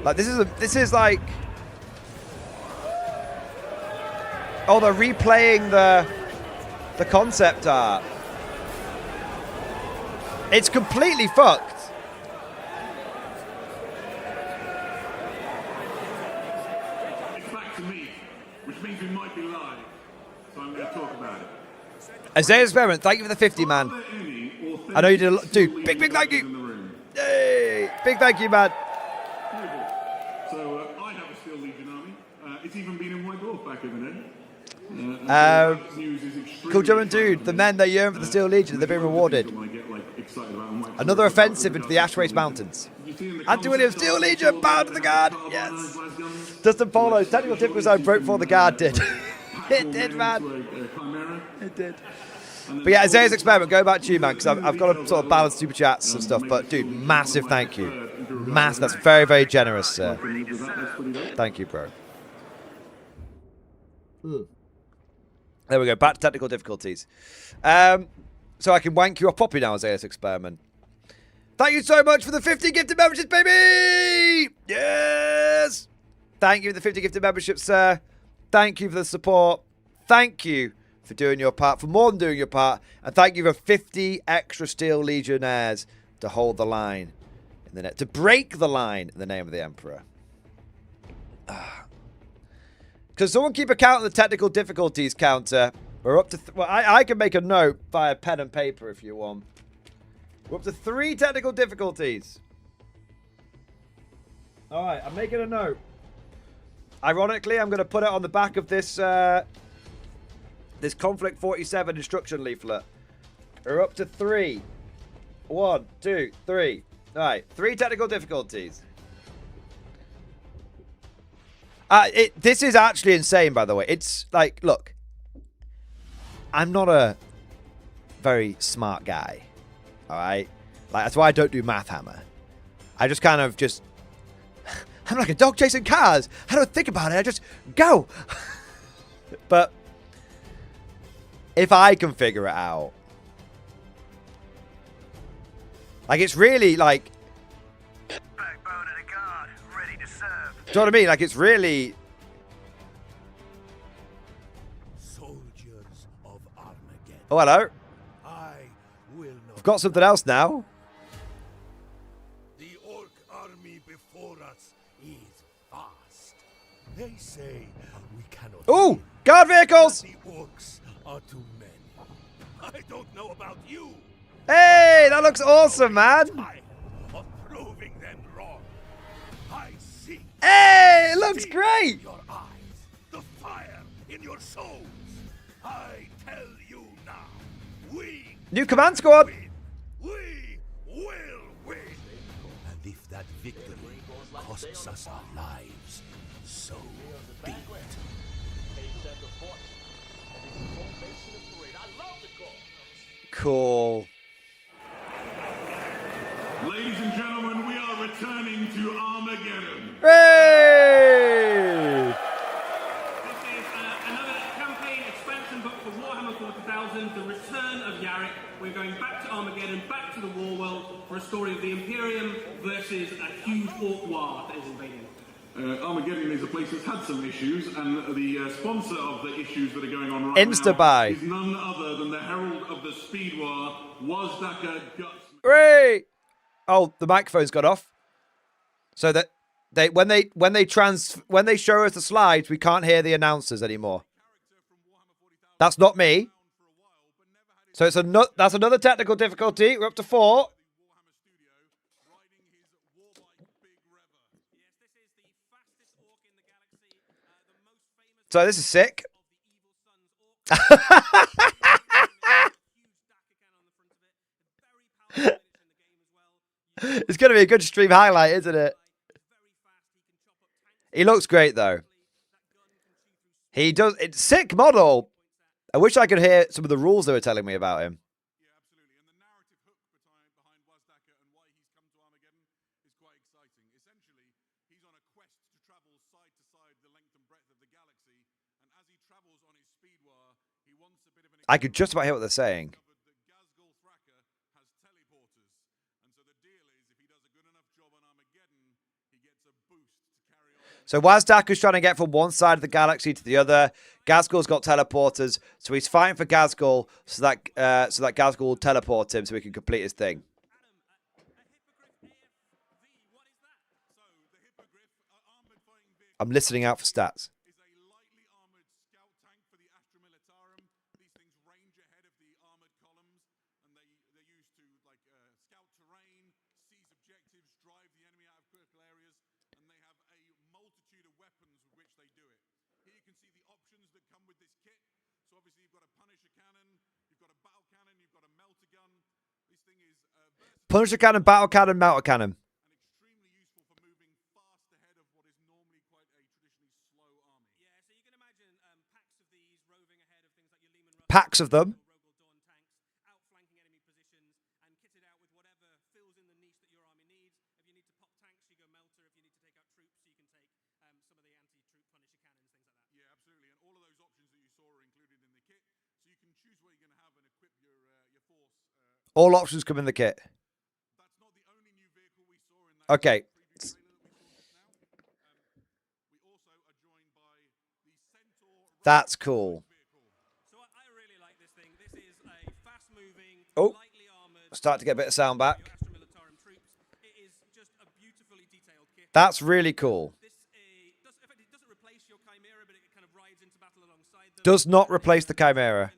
Like, this is like... Oh, they're replaying the concept art. It's completely fucked. It's back to me, which means we might be live. So I'm going to talk about it. Isaiah Experiment, thank you for the 50, man. Are there any I know you did a lot. authentic Dude, big thank in you. the room? Yay! Big thank you, man. So I have a Steel Legion army. It's even been in White Dwarf back in the day. Cool German dude, the men that yearn for the Steel Legion, they've been rewarded. Another offensive into the Ashways Mountains. Anthony Williams, Steel Legion, bound to the guard. Yes. Dustin Polo, technical difficulty zone broke before the guard did. It did, man. It did. But yeah, Isaiah's Experiment, go back to you, man, because I've got to sort of balance super chats and stuff. But dude, massive thank you. Massive. That's very, very generous, sir. Thank you, bro. There we go. Back to technical difficulties. So I can wank you off Poppy now, Isaiah's Experiment. Thank you so much for the 50 gifted memberships, baby! Yes! Thank you for the 50 gifted memberships, sir. Thank you for the support. Thank you for doing your part, for more than doing your part. And thank you for 50 extra Steel Legionnaires to hold the line, in the to break the line in the name of the Emperor. Can someone keep a count of the technical difficulties counter? We're up to... well, I can make a note via pen and paper if you want. We're up to 3 technical difficulties. All right, I'm making a note. Ironically, I'm going to put it on the back of this this Conflict 47 instruction leaflet. We're up to 3. 1, 2, 3. All right, 3 technical difficulties. This is actually insane, by the way. It's like, look, I'm not a very smart guy. All right, like that's why I don't do Math Hammer. I just kind of just. I'm like a dog chasing cars. I don't think about it. I just go. But if I can figure it out, like it's really like. Backbone of the guard, ready to serve. Do you know what I mean? Like it's really. Soldiers of Armageddon. Oh, hello. I will not. I've got something else now. The orc army before us is vast. They say we cannot. Ooh, win, guard vehicles. that the orcs are too many. I don't know about you. Hey, that looks awesome, man. Tired of proving them wrong. I see. Hey, it looks great. Your eyes, the fire in your souls. I tell you now, we New command squad. win. We will win. And if that victory costs us our lives, so be it. Cool. Ladies and gentlemen, we are returning to Armageddon. Hey! This is another campaign expansion book for Warhammer 40,000, The Return of Yarick. We're going back to Armageddon, back to the War World, for a story of the Imperium versus a huge orc war that is invading. Armageddon is a place that's had some issues, and the sponsor of the issues that are going on right Insta-buy. now is none other than the herald of the Speed War, Wazdaka Guts. Hooray! Oh, the microphone's got off. So that when they show us the slides, we can't hear the announcers anymore. That's not me. So that's another technical difficulty. We're up to 4. So this is sick. It's going to be a good stream highlight, isn't it? He looks great, though. He does. It's sick model. I wish I could hear some of the rules they were telling me about him. Yeah, absolutely. And the narrative hook behind Wazdaka and why he's come to Armageddon is quite exciting. Essentially, he's on a quest to travel side to side the length and breadth of the galaxy, and as he travels on his speed war, he wants a bit of an. I could just about hear what they're saying. So Wazdaka's trying to get from one side of the galaxy to the other. Gazgul's got teleporters, so he's fighting for Gazgul so that Gazgul will teleport him so he can complete his thing. I'm listening out for stats. Punisher cannon, battle cannon, melter cannon. Packs of them. All options come in the kit. Okay. That's cool. Oh, start to get a bit of sound back. That's really cool. Does not replace the Chimera.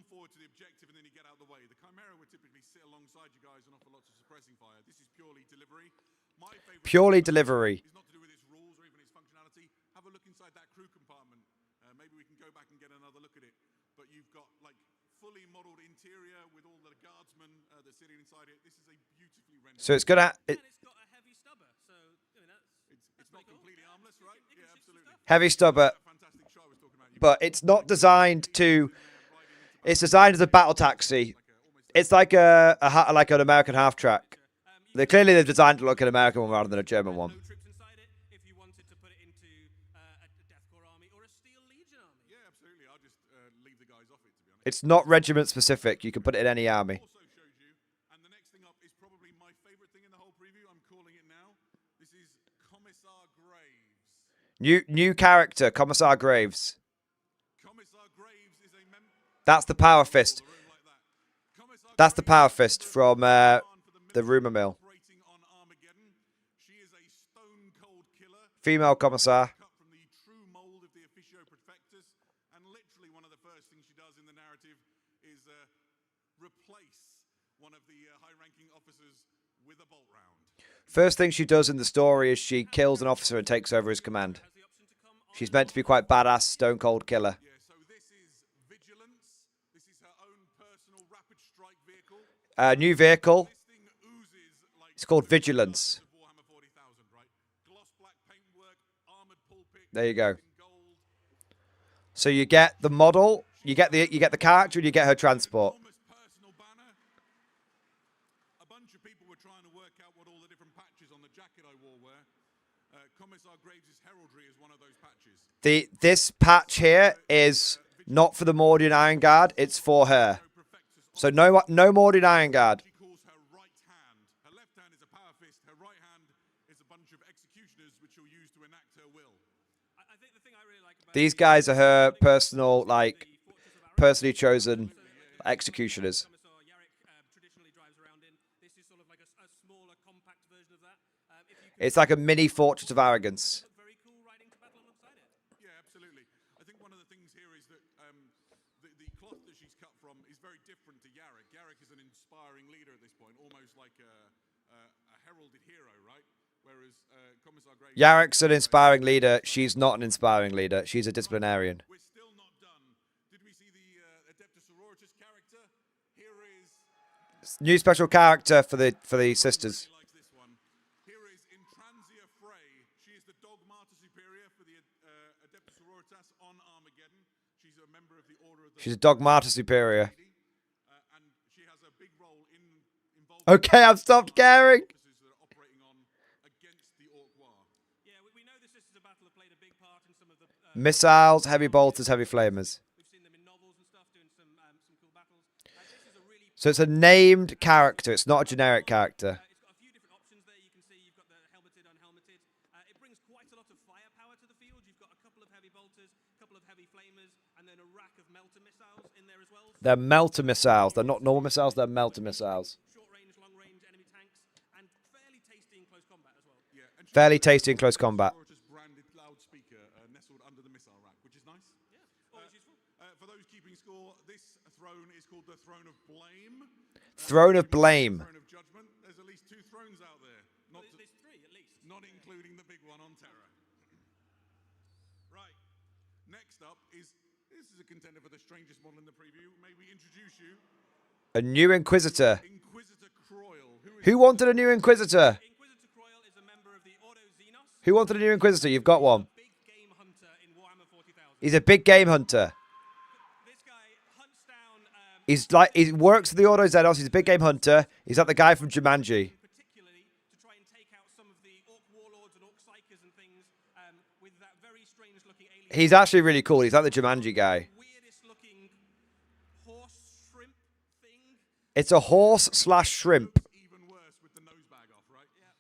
Forward to the objective and then you get out of the way. The Chimera would typically sit alongside you guys and offer lots of suppressing fire. This is purely delivery. My favorite purely delivery. Is not to do with its rules or even its functionality. Have a look inside that crew compartment. Maybe we can go back and get another look at it. But you've got like fully modeled interior with all the guardsmen that are sitting inside it. This is a beautifully rendered. So it's gonna. It's got a heavy stubber, so it's not completely armless, right? Yeah, absolutely. Heavy stubber, but it's not designed to. It's designed as a battle taxi. It's like like an American half track. They've designed it to look like an American one rather than a German one. It's not regiment specific. You can put it in any army. And the next thing up is probably my favorite thing in the whole preview. I'm calling it now. This is Commissar Graves. New character, Commissar Graves. That's the Power Fist. That's the Power Fist from the Rumor Mill. Female Commissar. And literally one of the first things she does in the narrative is replace one of the high-ranking officers with a bolt round. First thing she does in the story is she kills an officer and takes over his command. She's meant to be quite badass, stone cold killer. New vehicle. It's called Vigilance. Warhammer 40,000, right? Gloss black paintwork, armored There you go. So you get the model, you get the character, and you get her transport. Personal banner. A bunch of people were trying to work out what all the different patches on the jacket I wore were. Commissar Graves' heraldry is one of those patches. This patch here is not for the Mordian Iron Guard, it's for her. So no Mordian Iron Guard. She calls her right hand. Her left hand is a power fist. Her right hand is a bunch of executioners which she'll use to enact her will. I think the thing I really like about These guys are her personal, like, personally chosen executioners. Commissar Yarrick traditionally drives around in. This is sort of like a smaller, compact version of that. If you could It's like a mini Fortress of Arrogance. look very cool riding to battle alongside it. Yeah, absolutely. I think one of the things here is that the cloth that she's cut from is very different to Yarrick. Yarrick is an inspiring leader at this point, almost like a heralded hero, right? Whereas Commissar Graves... Yarrick's an inspiring leader. She's not an inspiring leader. She's a disciplinarian. We're still not done. Did we see the Adeptus Sororitas character? Here is... New special character for the sisters. He likes this one. Here is Intransia Frey. She is the Dog Martyr Superior for the Adeptus Sororitas on Armageddon. She's a member of the Order of the... She's a Dog Martyr Superior. and she has a big role involved... Okay, I've stopped caring. ...that are operating on against the Orc War. Yeah, we know the Sisters of Battle have played a big part in some of the... Missiles, heavy bolters, heavy flamers. We've seen them in novels and stuff doing some cool battles. This is a really... So it's a named character. It's not a generic character. It's got a few different options there. You can see you've got the helmeted, unhelmeted. It brings quite a lot of firepower to the field. You've got a couple of heavy bolters, a couple of heavy flamers, and then a rack of melter missiles in there as well. They're melter missiles. They're not normal missiles. They're melter missiles. Short range, long range enemy tanks, and fairly tasty in close combat as well. Yeah, and Fairly tasty in close combat. Sororitas branded loudspeaker nestled under the missile rack, which is nice. Yeah, always useful. For those keeping score, this throne is called the Throne of Blame. Throne of Blame. Throne of Judgment. There's at least 2 thrones out there. Not, There's 3 at least. not including the big one on Terra. Right. Next up is... This is a contender for the strangest model in the preview. May we introduce you? A new Inquisitor. Inquisitor Croyle. Who wanted a new Inquisitor? Inquisitor Croyle is a member of the Ordo Xenos, Who wanted a new Inquisitor? You've got one. big game hunter in Warhammer 40,000. He's a big game hunter. This guy hunts down, He works for the Ordo Xenos. He's a big game hunter. He's like the guy from Jumanji. particularly to try and take out some of the Orc warlords and Orc psychers and things with that very strange-looking alien. He's actually really cool. He's like the Jumanji guy. Weirdest-looking horse shrimp thing. It's a horse/shrimp. Even worse with the nose bag off, right? Yeah.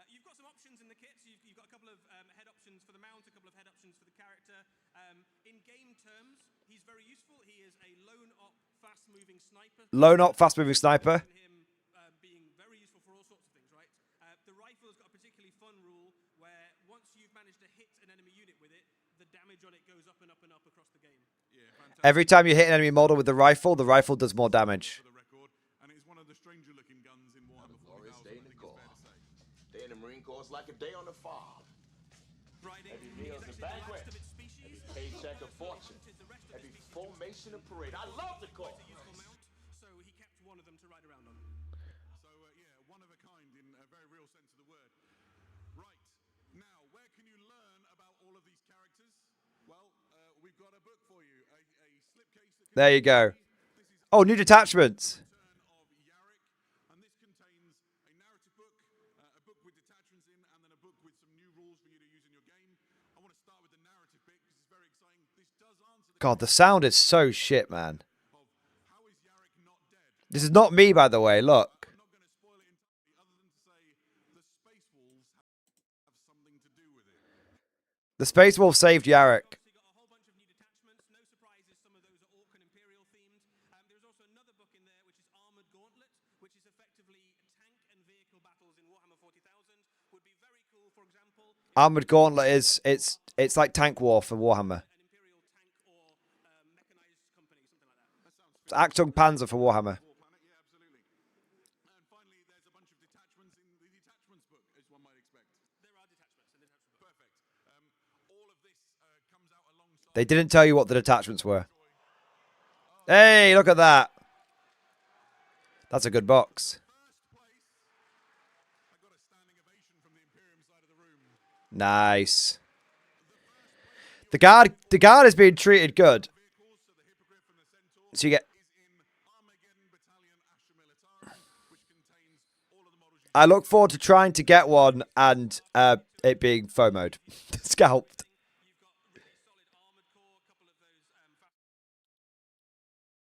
You've got some options in the kit. So you've got a couple of head options for the mount, a couple of head options for the character. In game terms, he's very useful. He is a lone op, fast-moving sniper. Lone op, fast-moving sniper. Him being very useful for all sorts of things, right? The rifle has got a particularly fun rule where once you've managed to hit an enemy unit with it, the damage on it goes up and up and up across the game. Yeah, fantastic Every time you hit an enemy model with the rifle does more damage. for the record. And it's one of the stranger-looking guns in Warhammer 40,000, Glorious day I in think the it's Corps. fair to say. Day in the Marine Corps is like a day on the farm. Riding Every is meal's a actually the banquet. last of its species. Every paycheck a fortune. The rest of Every its species formation a parade. I love the Corps. a useful mount, so he kept one of them to ride around on. So, yeah, one of a kind in a very real sense of the word. Right. Now, where can you learn about all of these characters? Well, we've got a book for you. A slipcase that There you go. This is Oh, new detachments. Return of Yarrick, and this contains a narrative book, a book with detachments in, and then a book with some new rules for you to use in your game. I want to start with the narrative bit because it's very exciting. This does answer the God, the sound is so shit, man. of how is Yarrick not dead? This is not me, by the way. Look. I'm not going to spoil it entirely, other than to say the Space Wolves have something to do with it. The Space Wolf saved Yarrick. Obviously got a whole bunch of new detachments. No surprises, some of those are Orc and Imperial themed. There's also another book in there which is Armored Gauntlet, which is effectively tank and vehicle battles in Warhammer 40,000. Would be very cool, for example, Armored Gauntlet it's like tank war for Warhammer. an Imperial tank or mechanized company, something like that. It's Achtung Panzer for Warhammer. War Planet, yeah, absolutely. And finally, there's a bunch of detachments in the detachments book, as one might expect. There are detachments in the detachment book. Perfect. All of this comes out alongside. They didn't tell you what the detachments were. Hey, look at that. That's a good box. First place. I got a standing ovation from the Imperium side of the room. Nice. The first The guard is being treated good. So you get. I look forward to trying to get one and it being FOMO'd. Scalped.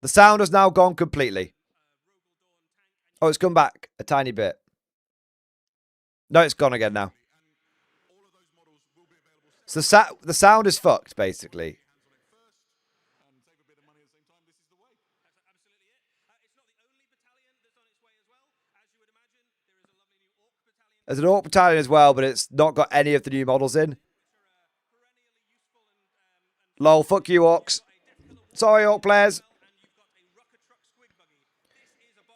The sound has now gone completely. Oh, it's come back a tiny bit. No, it's gone again now. So the sound is fucked, basically. There's an Orc battalion as well, but it's not got any of the new models in. Lol, fuck you, Orcs. Sorry, Orc players.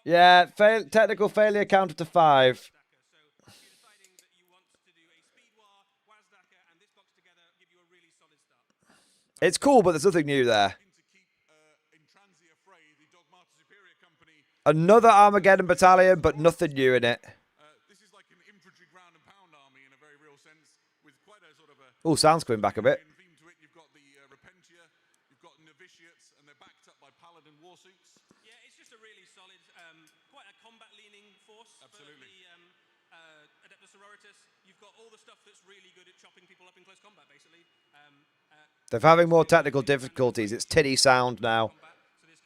Yeah, technical failure counted to 5. It's cool, but there's nothing new there. Another Armageddon battalion, but nothing new in it. Oh, sound's coming back a bit. Yeah, it's just a really solid, quite a combat-leaning force. Absolutely. For the Adeptus Sororitas, you've got all the stuff that's really good at chopping people up in close combat, basically. They're having more technical difficulties. It's tinny sound now.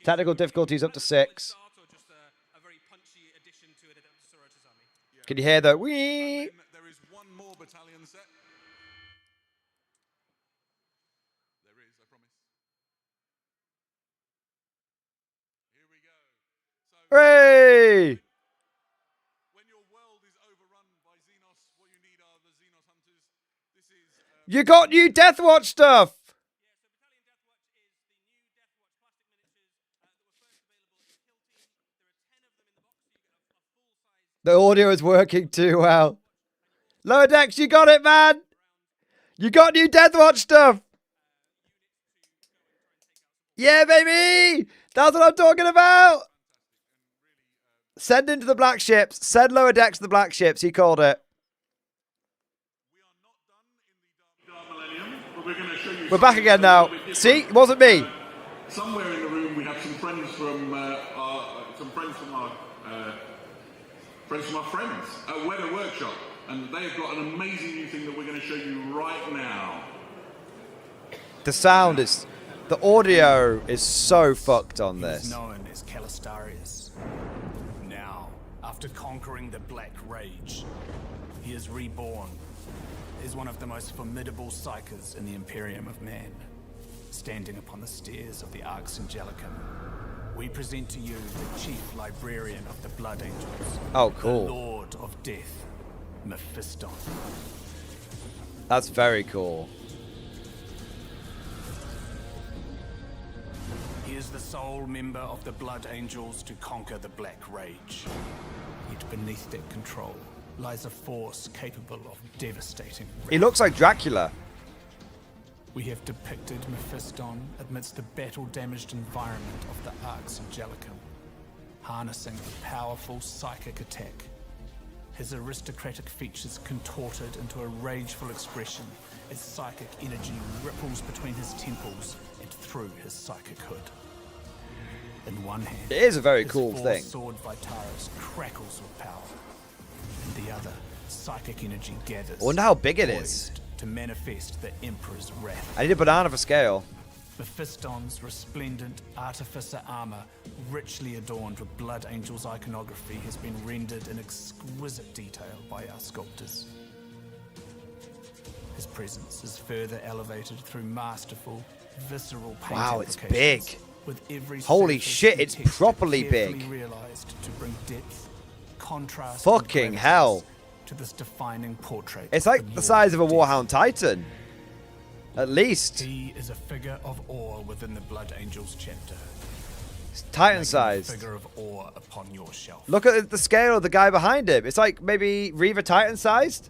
Technical difficulties up to 6. Can you hear the wee? There is one more battalion set. There is, I promise. Here we go. So, Hooray! when your world is overrun by Xenos, what you need are the Xenos hunters. This is You got new Deathwatch stuff! The audio is working too well. Lower Decks, you got it, man! You got new Deathwatch stuff! Yeah, baby! That's what I'm talking about! Send him to the black ships. Send Lower Decks to the black ships. He called it. We're back again now. See? It wasn't me. somewhere in the room we have some friends from our friends at Weather Workshop, and they've got an amazing new thing that we're going to show you right now. The sound is... The audio is so fucked on this. He is known as Calistarius. Now, after conquering the Black Rage, he is reborn as one of the most formidable psychers in the Imperium of Man. Standing upon the stairs of the Arx Angelicum, we present to you the chief librarian of the Blood Angels. Oh, cool. The Lord of Death, Mephiston. That's very cool. He is the sole member of the Blood Angels to conquer the Black Rage. Yet beneath that control lies a force capable of devastating He looks like Dracula. We have depicted Mephiston amidst the battle-damaged environment of the Arx Angelicum, harnessing a powerful psychic attack. His aristocratic features contorted into a rageful expression as psychic energy ripples between his temples and through his psychic hood. In one hand, It is a very his cool four thing. sword Vitaris crackles with power. In the other, psychic energy gathers. I wonder how big it is. poised to manifest the Emperor's wrath. I need a banana for scale. Mephiston's resplendent artificer armor, richly adorned with Blood Angels iconography, has been rendered in exquisite detail by our sculptors. His presence is further elevated through masterful, visceral paint Wow, it's applications, big. with every Holy surface shit, it's and texture properly carefully big. realized to bring depth, contrast, Fucking and hell. gravitas to this defining portrait. It's of like the Lord size of a Death. Warhound Titan. At least. He is a figure of awe within the Blood Angels chapter. It's Titan Making a sized. figure of awe upon your shelf. Look at the scale of the guy behind him. It's like maybe Reaver Titan sized.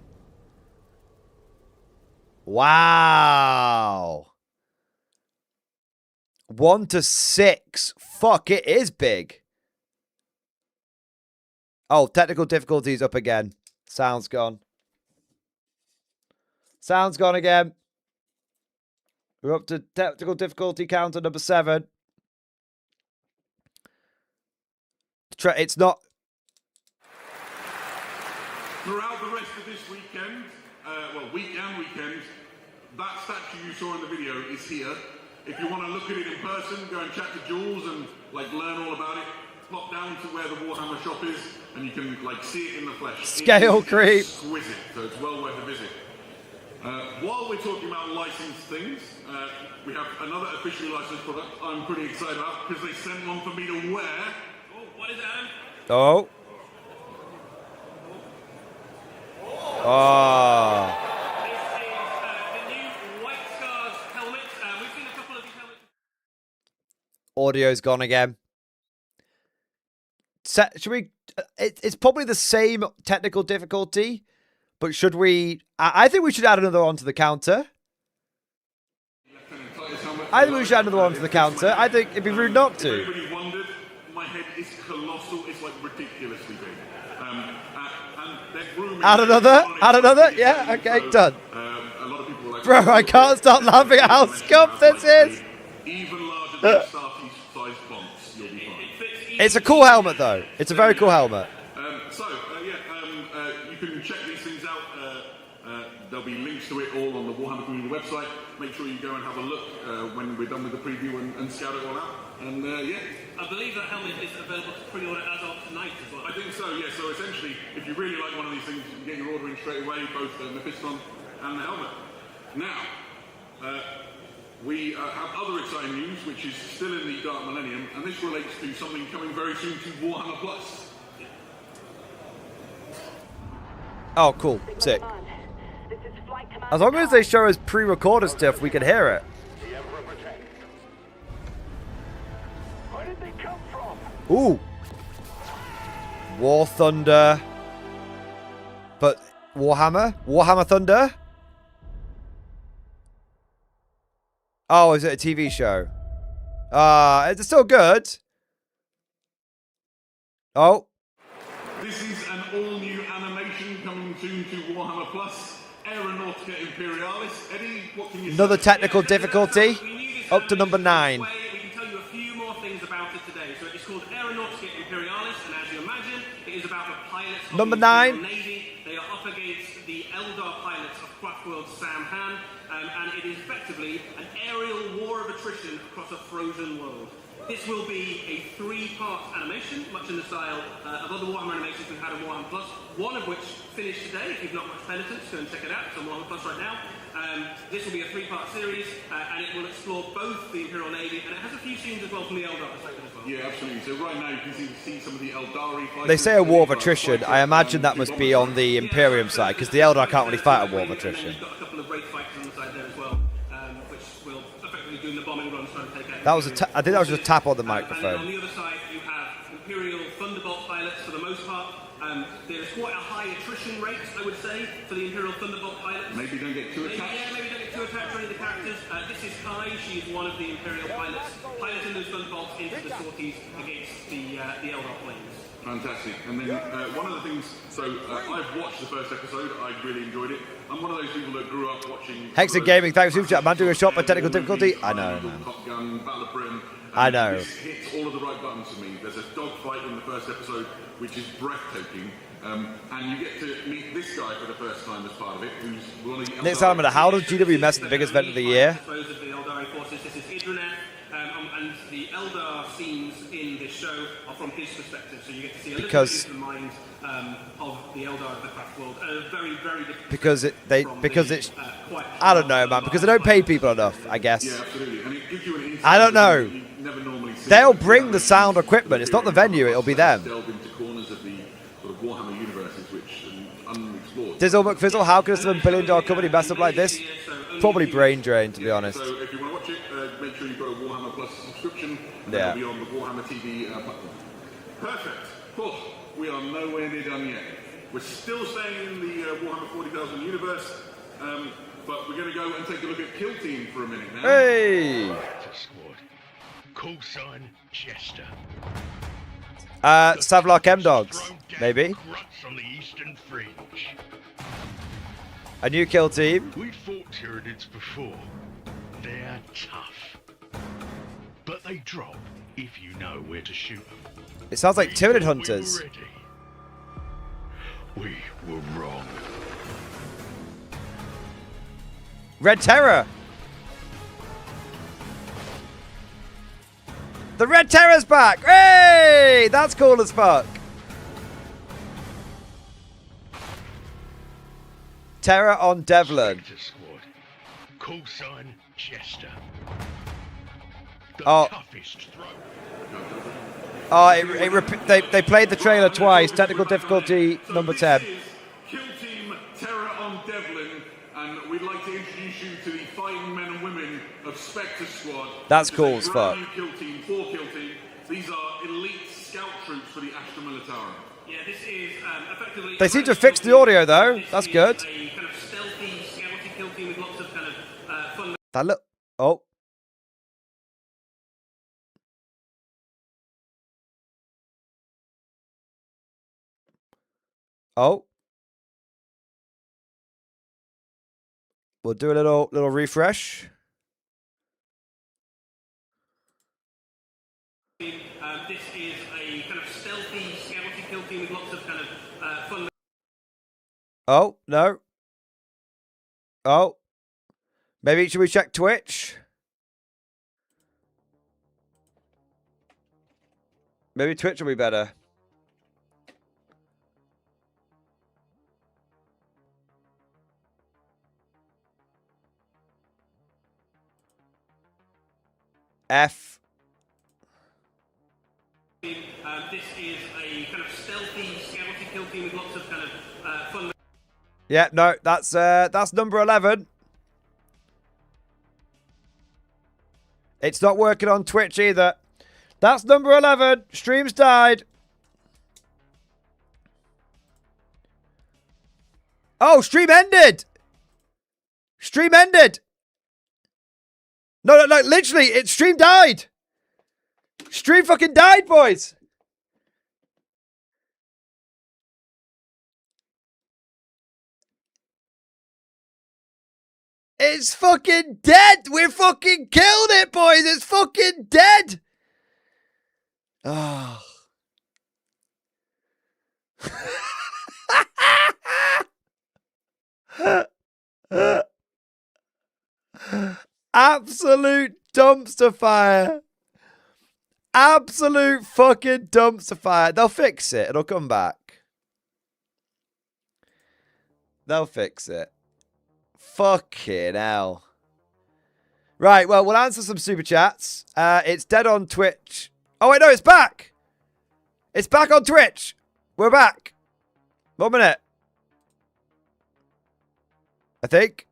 Wow. 1:6. Fuck, it is big. Oh, technical difficulties up again. Sound's gone. Sound's gone again. We're up to technical difficulty counter number 7. It's not... Throughout the rest of this weekend, week and weekend, that statue you saw in the video is here. If you want to look at it in person, go and chat to Jules and learn all about it. Pop down to where the Warhammer shop is, and you can see it in the flesh. Scale creep. Exquisite, so it's well worth a visit. While we're talking about licensed things, we have another officially licensed product I'm pretty excited about because they sent one for me to wear. Oh, what is that? Oh. Oh. This is the new White Scars helmet. We've seen a couple of these helmets. Audio's gone again. Should we... It's probably the same technical difficulty, but should we... I think we should add another one to the counter. I think we should add another one to the counter. I think it'd be rude not to. Everybody wondered, my head is colossal. It's ridiculously big. Add another? Add another? Yeah, okay, done. A lot of people were Bro, I can't stop laughing at how scuffed this is. Even larger than Starkey-sized bombs, you'll be fine. It's a cool helmet, though. It's a very cool helmet. You can check these things out. There'll be links to it all on the Warhammer community website. Make sure you go and have a look when we're done with the preview and scout it all out. And I believe that helmet is available to pre-order as of tonight as well. I think so, yeah. So essentially, if you really like one of these things, you can get your order in straight away, both the Mephiston and the helmet. Now, we have other exciting news, which is still in the Dark Millennium, and this relates to something coming very soon to Warhammer Plus. Oh, cool. Sick. As long as they show us pre-recorded stuff, we can hear it. Where did they come from? Ooh. War Thunder. But Warhammer? Warhammer Thunder? Oh, is it a TV show? It's still good. Oh. This is an all-new animation coming soon to Warhammer Plus. Aeronautica Imperialis. Eddie, what can you say? Another technical difficulty. Up to number 9. We can tell you a few more things about it today. So it's called Aeronautica Imperialis, and as you imagine, it is about the pilots of Number the 9. Imperial Navy. They are up against the Eldar pilots of Craftworld's Sam Han, and it is effectively an aerial war of attrition across a frozen world. This will be a 3-part animation, much in the style of other Warhammer animations we've had on Warhammer Plus, one of which finished today. If you've not watched Penitence, go and check it out. It's on Warhammer Plus right now. This will be a 3-part series, and it will explore both the Imperial Navy, and it has a few scenes as well from the Eldar perspective as well. Yeah, absolutely. So right now you can see some of the Eldari fighters. They say a war of attrition. I imagine that must be on the Imperium side, because the Eldar can't really fight a war of attrition. You've got a couple of raid fighters on the side there as well, which will effectively do the bombing runs trying to take out. That was I think that was just a tap on the And then microphone. on the other side, you have Imperial Thunderbolt pilots for the most part. There's quite a high attrition rate, I would say, for the Imperial Thunderbolt pilots. Maybe don't get too attached. Maybe don't get too attached to any of the characters. This is Kai. She is one of the Imperial pilots, piloting those Thunderbolts into the sorties against the Eldar planes. Fantastic. And then one of the things, I've watched the first episode, I really enjoyed it. I'm one of those people that grew up watching... Hexen Gaming, thanks for super chat. Man doing a shot for technical difficulty. I know, man. Top Gun, Battle of Britain. I know. This hits all of the right buttons for me. There's a dogfight in the first episode, which is breathtaking. And you get to meet this guy for the first time as part of it, who's one of the... Next time, how does GW mess with the biggest event of the year? Those of the Eldari forces. This is Idraneth, and the Eldar scenes in this show are from his perspective, so you get to see a little bit of the mind of the Eldar of the craft world. Very, very different. Because it's I don't know, man. Because they don't pay people enough, I guess. Yeah, absolutely. And it gives you an insight I don't know. you never normally see. They'll bring the sound equipment. It's not the venue. It'll be them. Delve into corners of the sort of Warhammer universes which are unexplored. Dizzle McFizzle, how can a $7 billion company mess up like this? Probably brain drain, to be honest. So if you want to watch it, make sure you've got a Warhammer Plus subscription. Yeah. It'll be on the Warhammer TV platform. Perfect. Oh, we are nowhere near done yet. We're still staying in the Warhammer 40,000 universe, but we're going to go and take a look at Kill Team for a minute now. Hey! Squad. Call sign Jester. Savlar Chem Dogs, maybe. Grunts on the eastern fringe. A new kill team. We fought Tyranids before. They're tough, but they drop if you know where to shoot them. It sounds like Tyranid We Hunters. were ready. We were wrong. Red Terror. The Red Terror's back. Hey, that's cool as fuck. Terror on Devlin. Sector squad. Call sign Chester. The Oh. toughest throw. Oh, they played the trailer twice. Technical difficulty number 10. This is Kill Team Terror on Devlin, and we'd like to introduce you to the fighting men and women of Spectre Squad. That's It's cool a as brand fuck. new Kill Team, 4 Kill Team. These are elite scout troops for the Astra Militarum. Yeah, this is effectively. They seem to have fixed the audio though. This That's is good. A kind of stealthy, scouty kill team with lots of kind of fun. That look. Oh. Oh. We'll do a little refresh. This is a kind of stealthy, scouty kill team with lots of kind of fun. Oh, no. Oh. Maybe should we check Twitch? Maybe Twitch will be better. F. This is a kind of stealthy, scouty kill team with lots of kind of fun. Yeah, no, that's number 11. It's not working on Twitch either. That's number 11. Stream's died. Oh, stream ended. Stream ended. No, literally, stream died. Stream fucking died, boys. It's fucking dead. We fucking killed it, boys. It's fucking dead. Oh. Absolute dumpster fire. Absolute fucking dumpster fire. They'll fix it. It'll come back. They'll fix it. Fucking hell. Right, well, we'll answer some super chats. It's dead on Twitch. Oh, wait, no, it's back. It's back on Twitch. We're back. 1 minute. I think.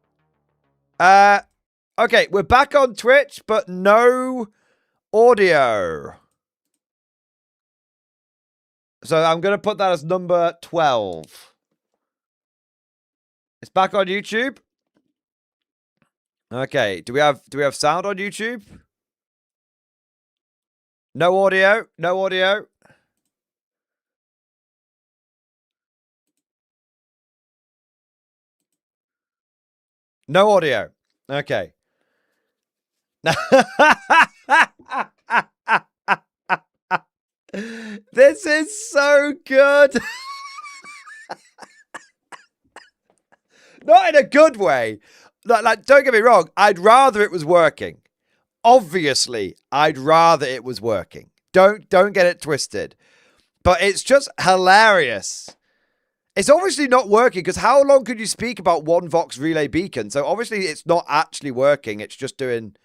Okay, we're back on Twitch, but no audio. So I'm going to put that as number 12. It's back on YouTube. Okay, do we have sound on YouTube? No audio. No audio. No audio. Okay. This is so good. Not in a good way. Like, don't get me wrong. I'd rather it was working. Obviously, I'd rather it was working. Don't get it twisted. But it's just hilarious. It's obviously not working because how long could you speak about one Vox relay beacon? So obviously it's not actually working. It's just doing,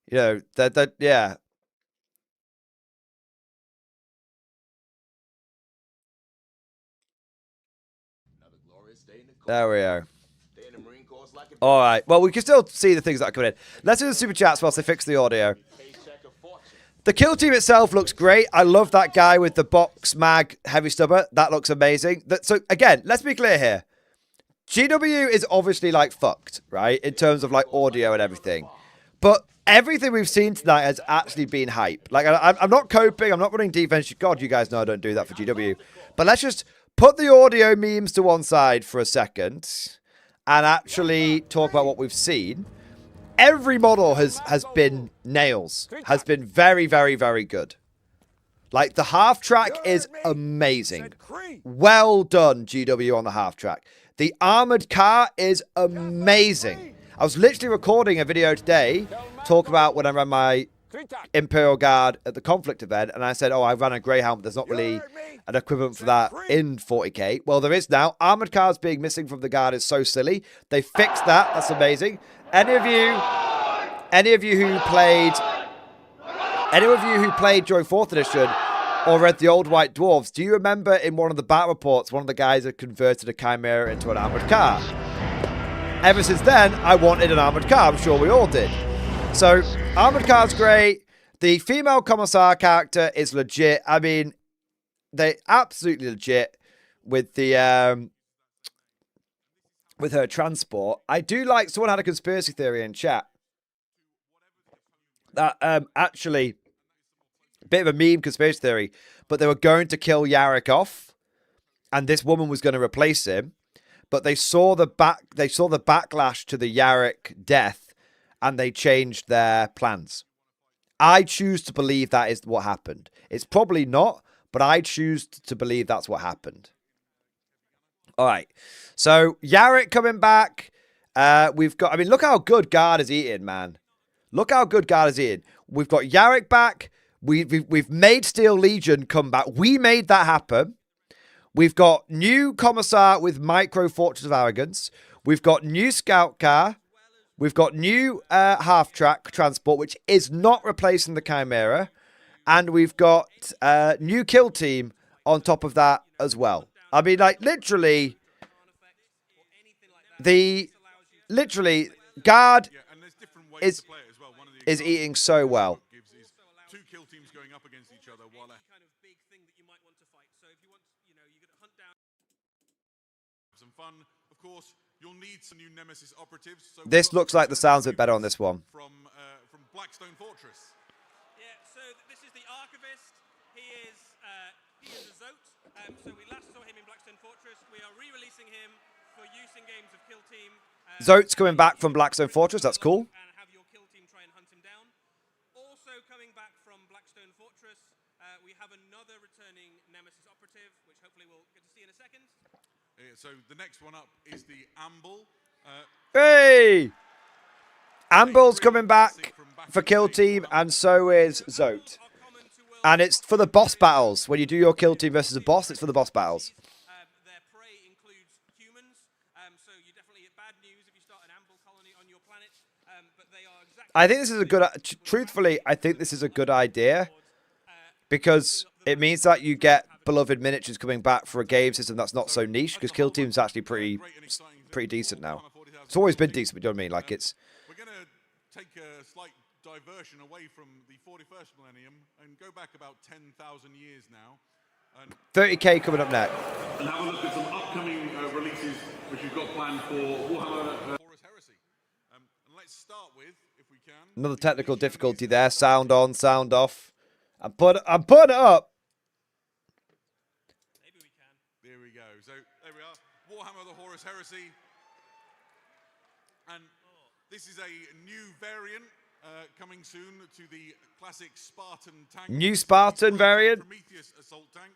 you know, yeah. Another glorious day in the Corps. There we go. Day in the Marine Corps like a All right. Well, we can still see the things that are coming in. Let's do the super chats whilst they fix the audio. paycheck of fortune. The kill team itself looks great. I love that guy with the box mag heavy stubber. That looks amazing. So again, let's be clear here. GW is obviously like fucked, right? In terms of like audio and everything. But everything we've seen tonight has actually been hype. Like I'm not coping. I'm not running defense. God, you guys know I don't do that for GW. But let's just put the audio memes to one side for a second and actually talk about what we've seen. every model has been nails. Has been very, very, very good. Like, the half track is amazing. Well done, GW, on the half track. The armored car is amazing. I was literally recording a video today, talk about when I ran my Imperial Guard at the conflict event, and I said, oh, I ran a Greyhound, but there's not really an equivalent for that in 40k. Well, there is now. Armored cars being missing from the Guard is so silly. They fixed that. That's amazing. Any of you who played during 4th edition or read the Old White Dwarves, do you remember in one of the battle reports, one of the guys had converted a Chimera into an armored car? Ever since then, I wanted an armored car. I'm sure we all did. So, armored car's great. The female commissar character is legit. I mean, they absolutely legit with the with her transport. I do like, someone had a conspiracy theory in chat that actually, a bit of a meme conspiracy theory, but they were going to kill Yarrick off, and this woman was going to replace him. But they saw the backlash to the Yarrick death, and they changed their plans. I choose to believe that is what happened. It's probably not, but I choose to believe that's what happened. All right. So Yarrick coming back. We've got, I mean, look how good Guard is eating, man. Look how good Guard is eating. We've got Yarrick back. We've made Steel Legion come back. We made that happen. We've got new Commissar with Micro Fortress of Arrogance. We've got new Scout Car. We've got new half-track transport, which is not replacing the Chimera. And we've got new Kill Team on top of that as well. I mean, like, literally, Guard is eating so well. Two kill teams going up against each other while kind of big thing that you might want to fight. So if you want, you're going to hunt down some fun. Of course, you'll need some new Nemesis operatives. So This looks like the sounds a bit better on this one. From Blackstone Fortress. Yeah, so this is the Archivist. He is a Zote. So we last saw him in Blackstone Fortress. We are re-releasing him for use in games of Kill Team. Zote's coming back from Blackstone Fortress. That's cool. And have your Kill Team try and hunt him down. Also coming back from Blackstone Fortress, we have another returning Nemesis operative, which hopefully we'll get to see in a second. So the next one up is the Amble. Hey! Amble's coming back for Kill Team, and so is Zote. And it's for the boss battles. When you do your Kill Team versus a boss, it's for the boss battles. Their prey includes humans, so you definitely get bad news if you start an Amble colony on your planet. But they are exactly. I think this is a good. Truthfully, I think this is a good idea because it means that you get beloved miniatures coming back for a game system that's not so niche. Because Kill Team's actually pretty decent now. It's always been decent, but you know what I mean? Like it's. We're going to take a slight diversion away from the 41st millennium and go back about 10,000 years now. And 30k coming up next. have a look at some upcoming releases which you've got planned for Warhammer Horus Heresy. And let's start with, if we can, Another technical difficulty there. Sound on, sound off. I'm putting it up. Maybe we can. There we go. So there we are. Warhammer the Horus Heresy. And this is a new variant coming soon to the classic Spartan tank. New Spartan variant. Prometheus assault tank.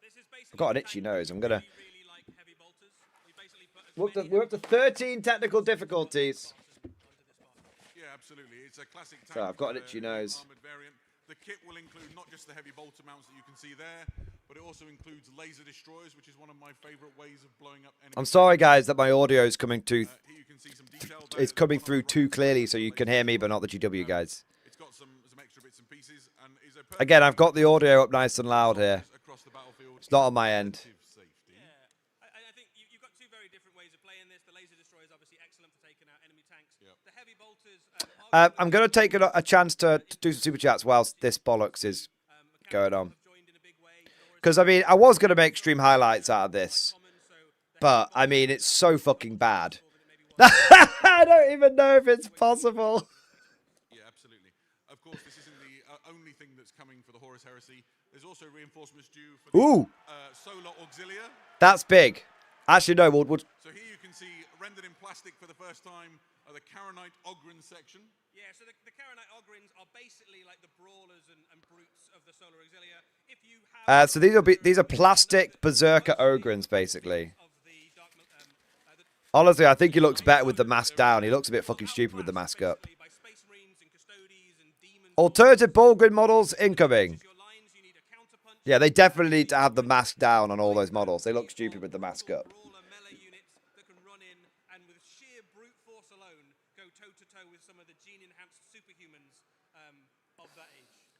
This is basically I've got an itchy nose. I'm gonna. really like heavy bolters. We basically put We're up to 13 technical difficulties. Yeah, absolutely. It's a classic tank. So I've got an itchy nose. Armored variant. The kit will include not just the heavy bolter mounts that you can see there, but it also includes laser destroyers, which is one of my favorite ways of blowing up enemies. I'm sorry, guys, that my audio is coming too. Here you can see some detail there. It's coming through too clearly, so you can hear me, but not the GW guys. It's got some extra bits and pieces, and is a Again, I've got the audio up nice and loud here. across the battlefield. It's not on my end. Safety. I think you've got two very different ways of playing this. The laser destroyer is obviously excellent for taking out enemy tanks. The heavy bolters. I'm going to take a chance to do some super chats whilst this bollocks is going on. Because, I mean, I was going to make stream highlights out of this. But, I mean, it's so fucking bad. I don't even know if it's possible. Yeah, absolutely. Of course, this isn't the only thing that's coming for the Horus Heresy. There's also reinforcements due for the Solar Auxilia. That's big. Actually, no, So here you can see, rendered in plastic for the first time, are the Karanite Ogryn section. Yeah, so the Karanite Ogrins are basically like the brawlers and brutes of the Solar Auxilia. If you have So these are plastic berserker ogrins, basically. Honestly, I think he looks better with the mask down. He looks a bit fucking stupid with the mask up. Alternative ball grid models incoming. Yeah, they definitely need to have the mask down on all those models. They look stupid with the mask up.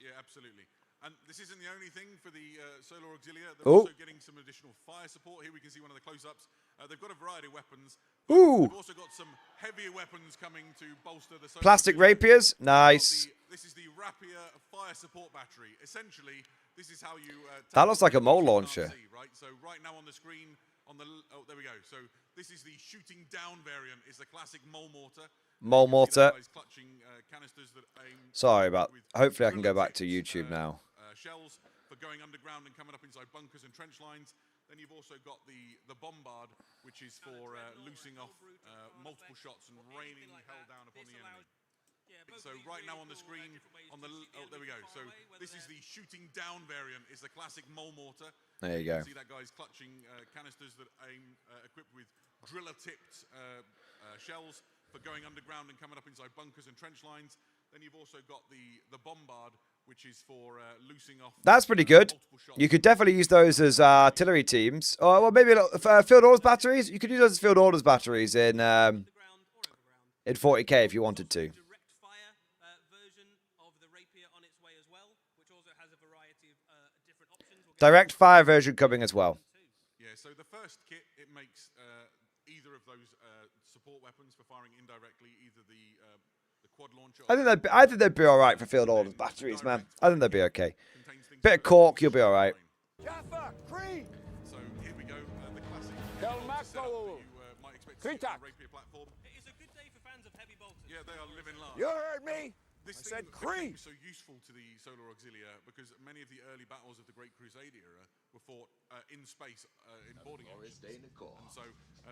Yeah, absolutely. And this isn't the only thing for the Solar Auxilia. They're also getting some additional fire support. Here we can see one of the close-ups. They've got a variety of weapons. Ooh. They've also got some heavier weapons coming to bolster the Solar Plastic Auxilia. rapiers. Nice. This is the Rapier fire support battery. Essentially, this is how you... That looks like a mole launcher. See, right? So right now on the screen, oh, there we go. So this is the shooting down variant. It's the classic mole mortar. Mole mortar. Clutching, canisters that aim Sorry about... Hopefully I can go back to YouTube now. Shells for going underground and coming up inside bunkers and trench lines. Then you've also got the bombard, which is for loosing off multiple shots and raining hell down upon the enemy. So right now on the screen, oh, there we go. So this is the shooting down variant. It's the classic mole mortar. There you go. See that guy's clutching canisters that aim equipped with driller-tipped shells for going underground and coming up inside bunkers and trench lines. Then you've also got the bombard, which is for loosing off. That's pretty good. You could definitely use those as artillery teams. Or well, maybe field orders batteries. You could use those as field orders batteries in 40k if you wanted to. Direct fire version coming as well. Yeah, so the first kit, it makes either of those support weapons for firing indirectly, either the quad launcher. I think they'd be all right for field orders batteries, man. I think they'd be okay. Bit of cork, you'll be all right. So here we go, the classic might expect to see on the Rapier platform. It is a good day for fans of heavy bolters. Yeah, they are living large. You heard me. This I said became so useful to the Solar Auxilia because many of the early battles of the Great Crusade era were fought in space in boarding engines. Day in the car. And so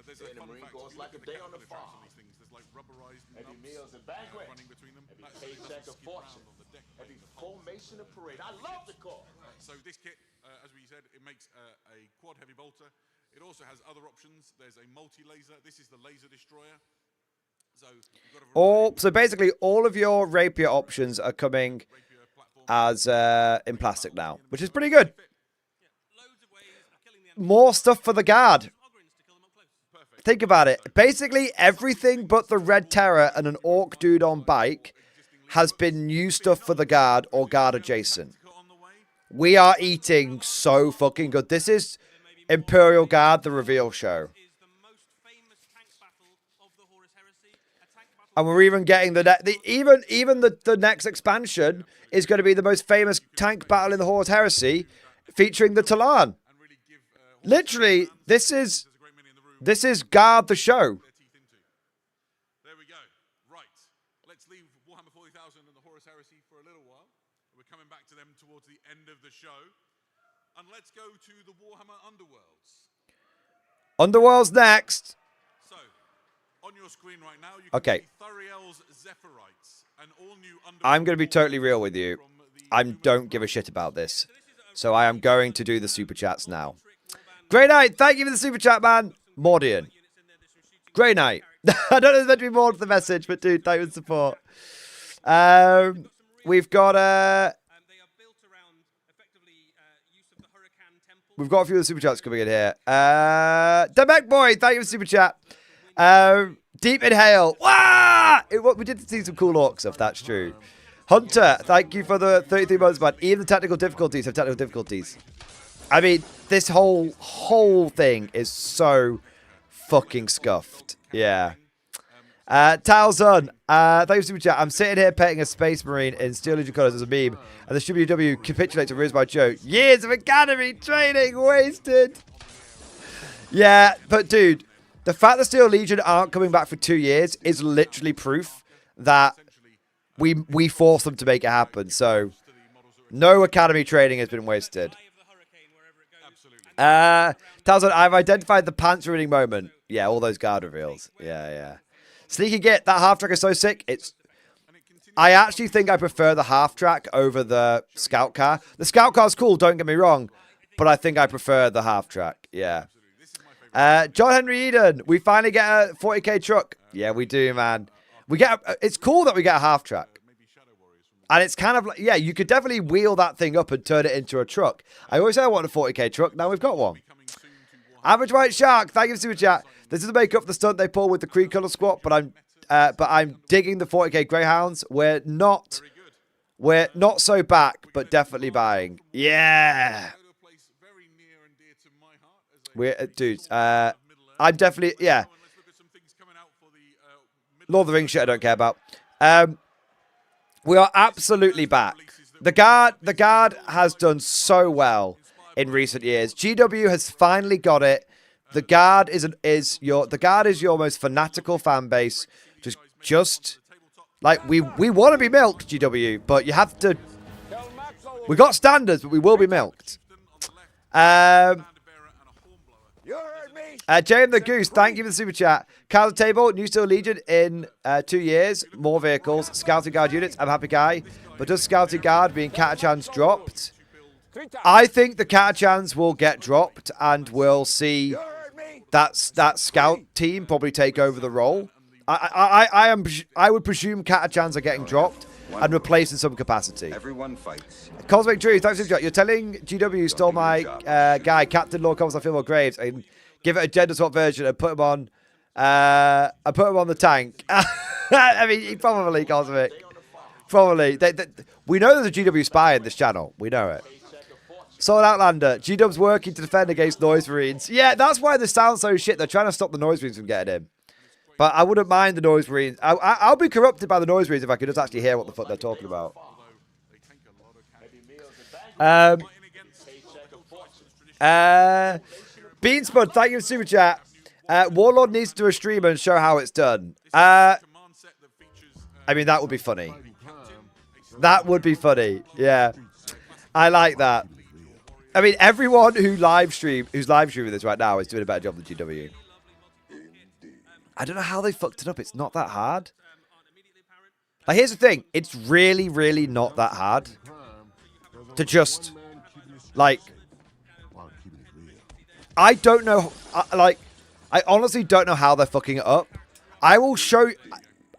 there's a fun Marine fact. Corps If you like look a at day the on the caterpillar tracks farm. on these things, there's like rubberized Heavy nubs meals and banquet. running between them. Heavy That's so it paycheck doesn't of skid fortune. around on the deck. Heavy formation of parade. I love the car. So this kit, as we said, it makes a quad heavy bolter. It also has other options. There's a multi-laser. This is the laser destroyer. So basically, all of your rapier options are coming as in plastic now, which is pretty good. More stuff for the guard. Think about it. Basically, everything but the Red Terror and an orc dude on bike has been new stuff for the guard or guard adjacent. We are eating so fucking good. This is Imperial Guard, the reveal show. And we're even getting the next expansion is going to be the most famous tank battle in the Horus Heresy, featuring the Talan. Literally, this is Guard the show. There we go. Right. Let's leave Warhammer 40,000 and the Horus Heresy for a little while. We're coming back to them towards the end of the show. And let's go to the Warhammer Underworlds. Underworld's next. So, on your screen right now, you can see Thuriel's Zephyrite, an all-new Underworld. I'm going to be totally real with you. I don't give a shit about this. So I am going to do the super chats now. Great night. Thank you for the super chat, man. Mordian. Great night. I don't know if there's meant to be more to the message, but dude, thank you for the support. We've got a few of the super chats coming in here. Demek Boy, thank you for the super chat. Deep Inhale. Wah! We did see some cool orc stuff, that's true. Hunter, thank you for the 33 months, man. Even the technical difficulties have technical difficulties. I mean, this whole thing is so fucking scuffed. Yeah. Talzun, thank you for super chat. I'm sitting here petting a space marine in Steel Legion colours as a meme, and the WW capitulates to Riz by Joe. Years of academy training wasted. Yeah, but dude, the fact that Steel Legion aren't coming back for 2 years is literally proof that we forced them to make it happen. So, no academy training has been wasted. Talzun, I've identified the pants ruining moment. Yeah, all those guard reveals. Yeah. Sneaky Git, that half track is so sick. I actually think I prefer the half track over the scout car. The scout car's cool, don't get me wrong, but I think I prefer the half track. Yeah. John Henry Eden, we finally get a 40k truck. Yeah, we do, man. It's cool that we get a half track. And it's kind of like, yeah, you could definitely wheel that thing up and turn it into a truck. I always say I want a 40k truck. Now we've got one. Average White Shark, thank you for super chat. This is the make up for the stunt they pull with the cream color squat, but I'm digging the 40k Greyhounds. We're not so back, but definitely buying. Yeah. Dudes. I'm definitely, yeah. Lord of the Rings shit I don't care about. We are absolutely back. The guard has done so well in recent years. GW has finally got it. The guard is your most fanatical fan base. Just like we want to be milked, GW, but you have to. We got standards, but we will be milked. Jay and the Goose, thank you for the super chat. Carl Table, New Steel Legion in 2 years. More vehicles. Scouting Guard units. I'm a happy guy. But does Scouting Guard being Catachans dropped? I think the Catachans will get dropped and we'll see that scout team probably take over the role. I would presume Catachans are getting dropped and replaced in some capacity. Everyone fights. Cosmic Drew, thanks for the chat. You're telling GW you stole my guy, Captain Lord Commons, I feel more Graves, and give it a gender swap version and put him on the tank. I mean, he probably, Cosmic. Probably. We know there's a GW spy in this channel. We know it. Solid Outlander. GW's working to defend against Noise Marines. Yeah, that's why they sound so shit. They're trying to stop the Noise Marines from getting in. But I wouldn't mind the Noise Marines. I'll be corrupted by the Noise Marines if I could just actually hear what the fuck they're talking about. Beanspud, thank you for super chat. Warlord needs to do a stream and show how it's done. I mean, that would be funny. That would be funny. Yeah. I like that. I mean, everyone who's live streaming this right now is doing a better job than GW. I don't know how they fucked it up. It's not that hard. Like, here's the thing. It's really, really not that hard to just, like, I don't know, like, I honestly don't know how they're fucking it up. I will show you,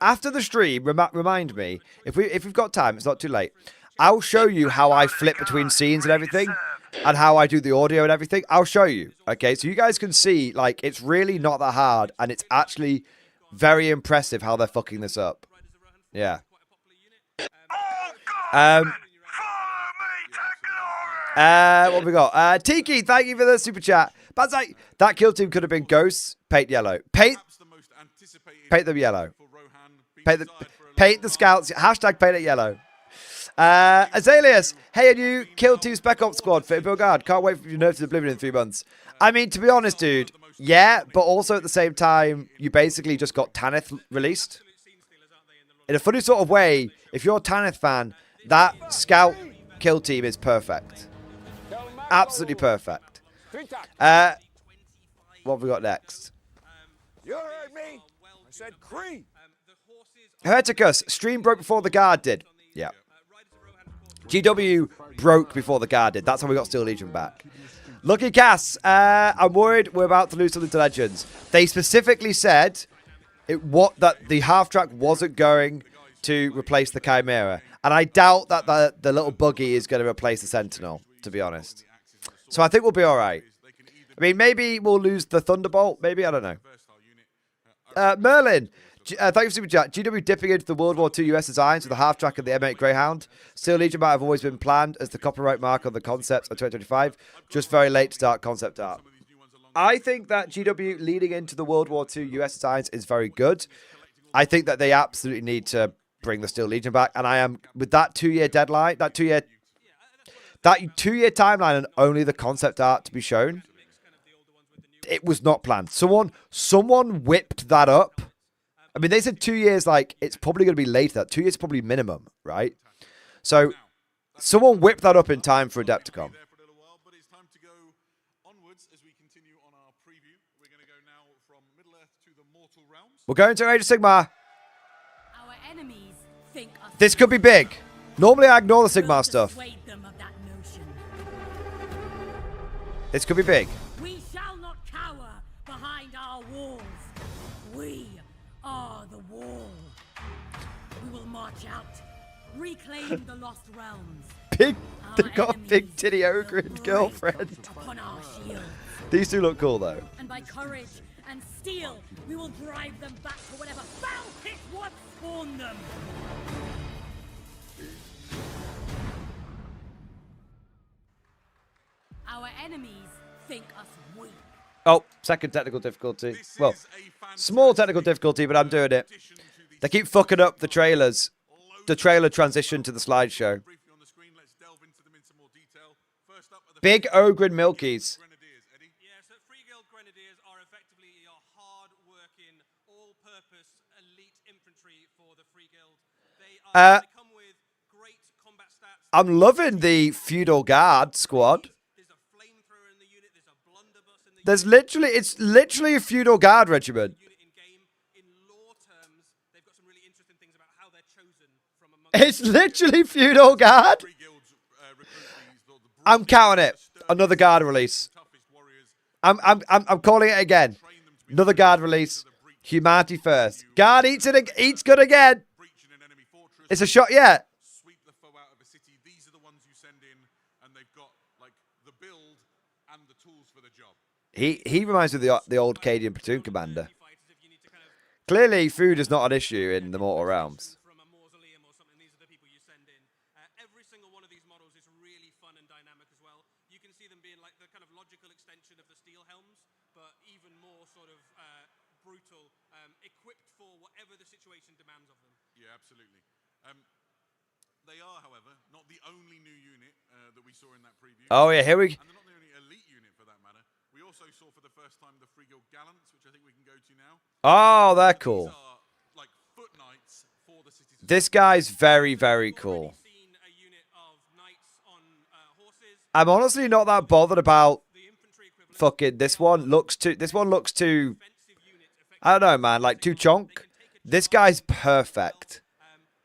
after the stream, remind me, if we've got time, it's not too late, I'll show you how I flip between scenes and everything, and how I do the audio and everything. I'll show you, okay? So you guys can see, like, it's really not that hard, and it's actually very impressive how they're fucking this up. Yeah. What have we got? Tiki, thank you for the super chat. But like, that kill team could have been ghosts. Paint yellow. Paint them yellow. Paint the scouts. Hashtag paint it yellow. Azaleus, hey, a new kill team spec ops squad for Imperial Guard. Can't wait for your nerfs to Oblivion in 3 months. I mean, to be honest, dude, yeah, but also at the same time, you basically just got Tanith released. In a funny sort of way, if you're a Tanith fan, that scout kill team is perfect. Absolutely perfect. What have we got next? You heard me. I said creep. Herticus, stream broke before the guard did. Yeah. GW broke before the guard did. That's how we got Steel Legion back. Lucky Cass, I'm worried we're about to lose something to Legends. They specifically said that the half track wasn't going to replace the Chimera. And I doubt that the little buggy is going to replace the Sentinel, to be honest. So I think we'll be all right. I mean, maybe we'll lose the Thunderbolt. Maybe, I don't know. Merlin, thank you for super chat. GW dipping into the World War II US designs with the half track of the M8 Greyhound. Steel Legion might have always been planned as the copyright mark on the concepts of 2025. Just very late to start concept art. I think that GW leading into the World War II US designs is very good. I think that they absolutely need to bring the Steel Legion back. And I am, with that 2-year deadline, that two-year timeline and only the concept art to be shown, it was not planned. Someone whipped that up. I mean, they said 2 years, like, it's probably going to be later. That 2 years is probably minimum, right? So, someone whipped that up in time for Adepticon. We're going to Age of Sigmar. Our enemies think us This could be big. Normally I ignore the Sigmar stuff. persuade them of that notion. This could be big. We shall not cower behind our walls. We are the wall. We will march out, reclaim the lost realms. Big. Our They've got a big enemies titty will ogre break girlfriend. upon our shields. These two look cool though. And by courage and steel, we will drive them back to whatever foul pit once spawned them. Our enemies think us weak. Oh, second technical difficulty. Well, small technical difficulty, but I'm doing it. They keep fucking up the trailers. The trailer transition to the slideshow. Big Ogre and Milkies. Yeah, so Free Guild Grenadiers are effectively your hard-working, all-purpose elite infantry for the Free Guild. They come with great combat stats. I'm loving the Feudal Guard squad. There's a flamethrower in the unit. There's a blunderbuss in the It's literally a Feudal Guard regiment. unit in game. In lore terms, they've got some really interesting things about how they're chosen from among. It's literally Feudal Guard. I'm counting it. Another guard release. I'm calling it again. Another guard release. Humanity first. Guard eats good again. It's a shot, yeah. Sweep the foe out of a city. These are the ones you send in, and they've got like the build and the tools for the job. He reminds me of the old Cadian platoon commander. Clearly, food is not an issue in the Mortal Realms. From a mausoleum or something, these are the people you send in. Every single one of these models is really fun and dynamic as well. You can see them being like the kind of logical extension of the steel helms, but even more sort of brutal, equipped for whatever the situation demands of them. Yeah, absolutely. They are, however, not the only new unit that we saw in that preview. Oh yeah, here we. And they're not the only elite unit for that matter. We also saw for the first time the Free Guild Gallants, which I think we can go to now. Oh, they're cool. These are like foot knights for the cities. This guy's very, very cool. Seen a unit of knights on horses. I'm honestly not that bothered about The infantry equivalent fucking this one. This one looks too. defensive unit. I don't know, man. Like too chonk. This guy's perfect.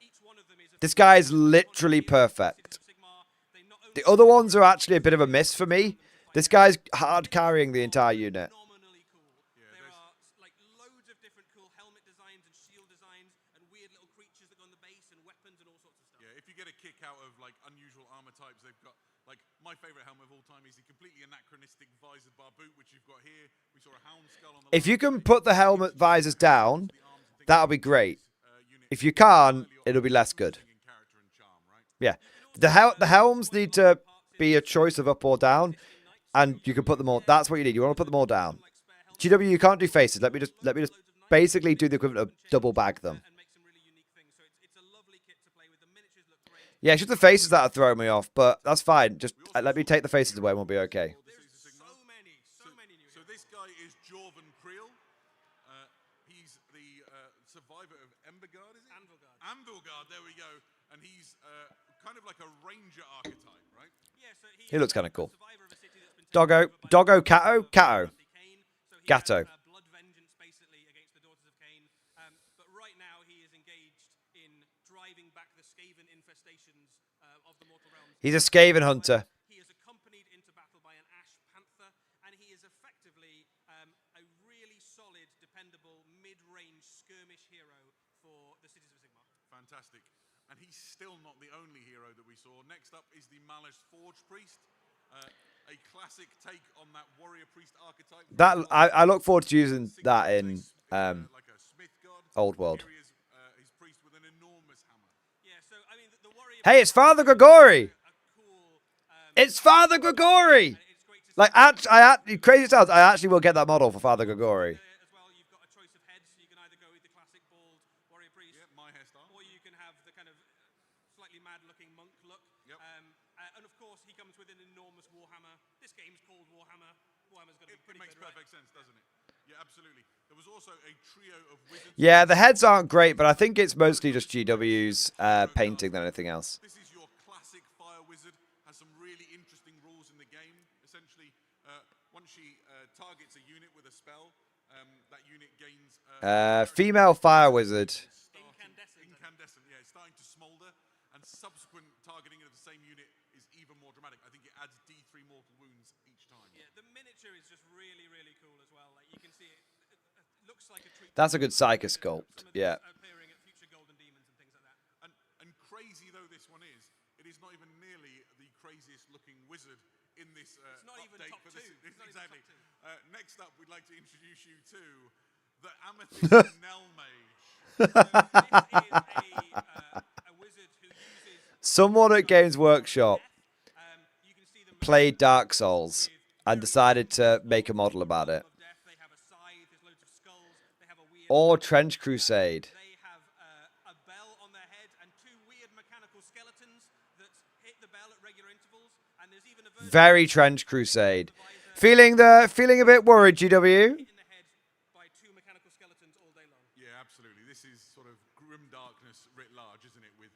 Each one of them is a This guy is literally perfect. Sigmar. They not only The other ones are actually a bit of a miss for me. This guy's hard carrying the entire unit. phenomenally cool. There are like loads of different cool helmet designs and shield designs and weird little creatures that go on the base and weapons and all sorts of stuff. Yeah, if you get a kick out of like unusual armor types, they've got like my favorite helmet of all time is the completely anachronistic visored barboot, which you've got here. We saw a hound skull on the. If you can put the helmet visors down, that'll be great. If you can't, it'll be less good. Yeah, the helms need to be a choice of up or down, and you can put them all. That's what you need. You want to put them all down. GW, you can't do faces. Let me just basically do the equivalent of double bag them. And make some really unique things. So it's a lovely kit to play with. The miniatures look great. Yeah, it's just the faces that are throwing me off, but that's fine. Just let me take the faces away and we'll be okay. There's so many new. So this guy is Jorvan Creel. He's the survivor of Embergard, is it? Anvilgard. Anvilgard, there we go. And he's kind of like a ranger archetype, right? Yeah, so He looks kind of cool. survivor of a city that's been taken Doggo, over by Doggo, Cato, Cato. Cain. So he Gatto. has, blood vengeance basically against the daughters of Cain. But right now he is engaged in driving back the Skaven infestations of the mortal realms. He's a Skaven hunter. He is accompanied into battle by an Ash Panther, and he is effectively a really solid, dependable, mid-range skirmish hero for the Cities of Sigmar. Fantastic. And he's still not the only hero that we saw. Next up is the Malice Forge Priest. A classic take on that warrior priest archetype. That I look forward to using that in like a smith god. Old World. Here he is, his priest with an enormous hammer. Yeah, so I mean, the warrior. Hey, it's Father Gregory. A cool. It's Father Gregory. It's great to see. Like, crazy sounds. I actually will get that model for Father Gregory. As well, you've got a choice of heads. You can either go with the classic bald warrior priest, Yeah, my hairstyle. or you can have the kind of slightly mad-looking monk look. Yep. And of course, he comes with an enormous Warhammer. This game's called Warhammer. Warhammer's got to be It pretty makes good, right? perfect sense, doesn't it? Yeah, absolutely. There was also a trio of wizards. Yeah, the heads aren't great, but I think it's mostly just GW's painting than anything else. This is your classic fire wizard. Has some really interesting rules in the game. Essentially, once she targets a unit with a spell, that unit gains Female fire wizard. Incandescent, yeah, it's starting to smolder, and subsequent targeting of the same unit is even more dramatic. I think it adds D3 mortal wounds each time. Yeah, the miniature is just really, really cool as well. Like you can see it, it looks like a treat. That's a good Psycho sculpt. Yeah. Appearing at future Golden Demons and things like that. And crazy though this one is, it is not even nearly the craziest looking wizard in this it's not even update top for this. two. It's not even Exactly. top two. Next up, we'd like to introduce you to the Amethyst Nell Mage. So this is a wizard who uses Someone at Games Workshop you can see them played Dark Souls and decided to make a model about it. of death. They have a scythe, there's loads of skulls, they have a weird Or Trench Crusade. they have a bell on their head and two weird mechanical skeletons that hit the bell at regular intervals, and there's even a version Very Trench Crusade. Feeling a bit worried, GW? in the head by two mechanical skeletons all day long. Yeah, absolutely. This is sort of grim darkness writ large, isn't it? With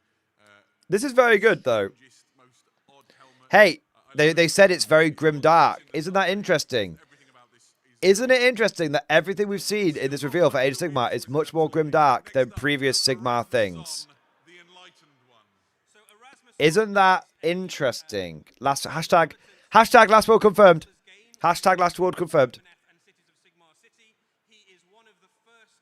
This is very good, though. just most odd helmet. Hey, they said it's very grim dark. Isn't that interesting? Everything about this is Isn't it interesting that everything we've seen in this reveal for Age of Sigmar is much more grim dark than previous Sigmar things? the enlightened one. So Erasmus Isn't that interesting? Hashtag last word confirmed. Hashtag last word confirmed. and Cities of Sigmar City. He is one of the first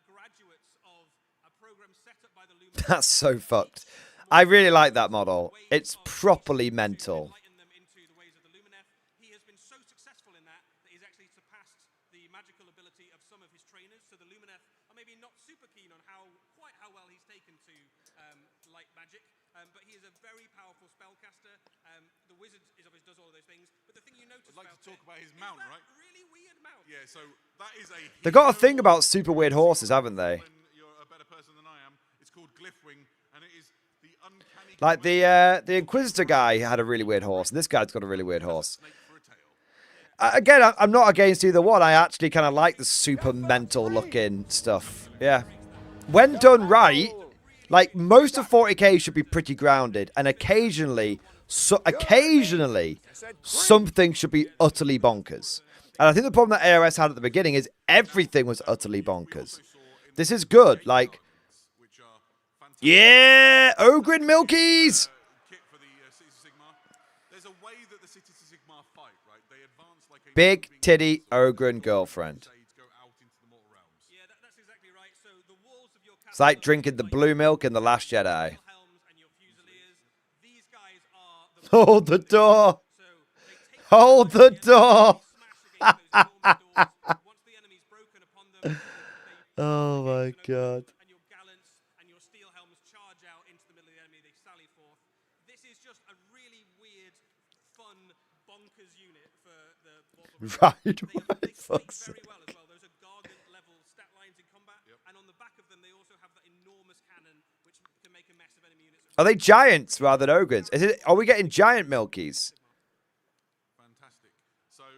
graduates of a program set up by the Luminous That's so fucked. I really like that model. It's properly mental. enlighten them into the ways of the Lumineth. He has been so successful in that that he's actually surpassed the magical ability of some of his trainers. So the Lumineth are maybe not super keen on quite how well he's taken to light magic, but he is a very powerful spellcaster. The wizard is obviously does all of those things, but the thing you notice I'd like to about talk it about his is mount, that right? really weird mount. Yeah, so that is a. They've got a thing about super weird horses, haven't they? You're a better person than I am. It's called Glyphwing, and it is the uncanny. Like the Inquisitor guy had a really weird horse, and this guy's got a really weird horse. Snake for a tail. Again, I'm not against either one. I actually kind of like the super mental looking stuff. Yeah. When done right, like most of 40k should be pretty grounded, and occasionally something should be utterly bonkers. And I think the problem that AOS had at the beginning is everything was utterly bonkers. This is good. Like, Which are fantastic. yeah, Ogren Milkies. Kit for the Cities of Sigmar. There's a way that the Cities of Sigmar fight, right? They advance like a Big moving titty Ogren girlfriend. crusades go out into the mortal realms. Yeah, that's exactly right. So the walls of your It's like drinking the blue milk in The Last Jedi. Helms and your Fusiliers, these guys are the Hold the door. so they take Hold the door. smash against those dormer doors. Once the enemy's broken upon them, they Oh my god. and your gallants and your steel helms charge out into the middle of the enemy. They sally forth. This is just a really weird, fun, bonkers unit for the Right. They What fight fuck's very well as well. Those are gargant level stat lines in combat, and on the back of them they also have that enormous cannon which can make a mess of enemy units. Are they giants rather than ogres? Are we getting giant milkies? Fantastic. So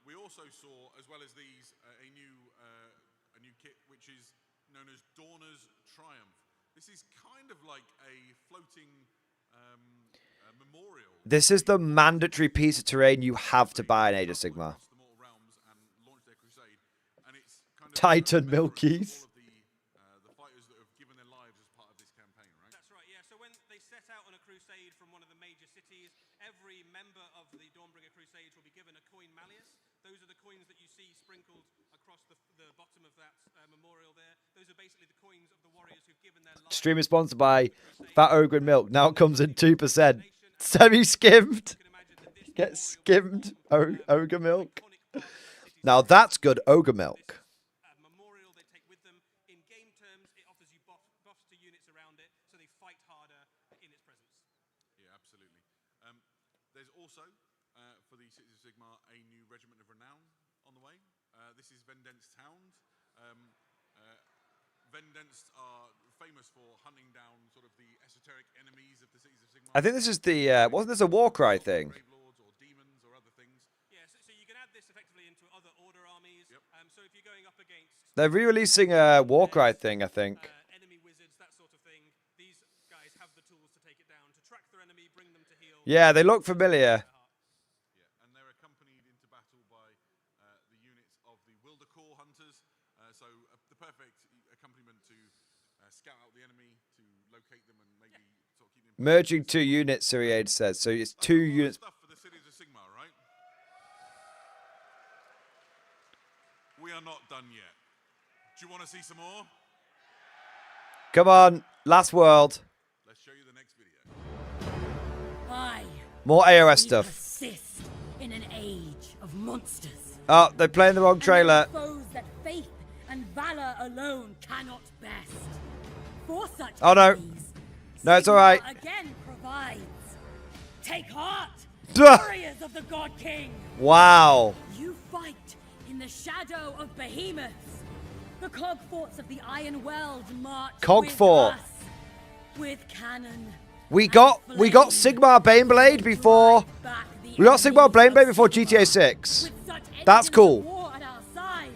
we also saw, as well as these, a new kit which is known as Dawners Triumph. This is kind of like a floating memorial. This is the mandatory piece of terrain you have to buy in Age of Sigmar. Across the mortal realms and launch their crusade, and it's kind of Titan a remembrance of Milkies. all of the fighters that have given their lives as part of this campaign, right? That's right, yeah. So when they set out on a crusade from one of the major cities, every member of the Dawnbringer Crusades will be given a coin malleus. Those are the coins that you see sprinkled across the bottom of that memorial there. Those are basically the coins of the warriors who've given their lives. Stream is sponsored by Fat Ogren Milk. Now it comes in 2%. Semi-skimmed. Get skimmed ogre milk. Now that's good ogre milk. Memorial they take with them. In game terms, it offers you buffs to units around it, so they fight harder in its presence. Yeah, absolutely. There's also, for the Cities of Sigmar, a new Regiment of Renown on the way. This is Vendenst Hound. Vendenst are famous for hunting down sort of the esoteric enemies of the Cities of Sigmar. I think this is the wasn't this a Warcry thing? Grave Lords or demons or other things. Yeah, so you can add this effectively into other order armies. So if you're going up against They're re-releasing a Warcry thing, I think. enemy wizards, that sort of thing, these guys have the tools to take it down, to track their enemy, bring them to heal. Yeah, they look familiar. Yeah, and they're accompanied into battle by the units of the Wildercore Hunters. So the perfect accompaniment to scout out the enemy, to locate them, and maybe sort of keep them. Merging 2 units, Siriade says. So it's 2 units. Stuff for the cities of Sigmar, right? We are not done yet. Do you want to see some more? Come on, last world. Let's show you the next video. More AOS We stuff. persist in an age of monsters. Oh, they're playing the wrong And trailer. foes that faith and valor alone cannot best. For such Oh, no. enemies, No, it's Sigmar all right. Again provides. Take heart, Duh. warriors of the God King. Wow. You fight in the shadow of behemoths. The cog forts of the Iron World march Cog with fort. us, with cannon. We got Sigmar Baneblade before. We got Sigmar Baneblade before GTA 6. With such That's engines of cool. war at our side,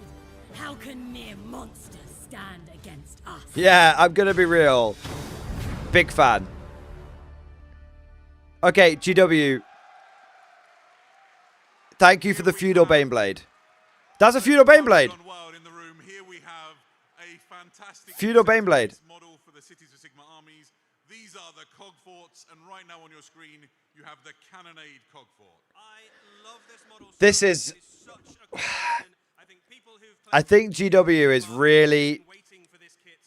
how can mere monsters stand against us? Yeah, I'm gonna be real. Big fan. Okay, GW. Thank you for the feudal Baneblade. That's a feudal Baneblade. Gone wild in the room. Here we have a fantastic Feudal Baneblade. model for the Cities of Sigmar armies. These are the cog forts, and right now on your screen you have the cannonade cog fort. I love this model. This is. It is such a cool version. I think people who've I think GW is really. waiting for this kit.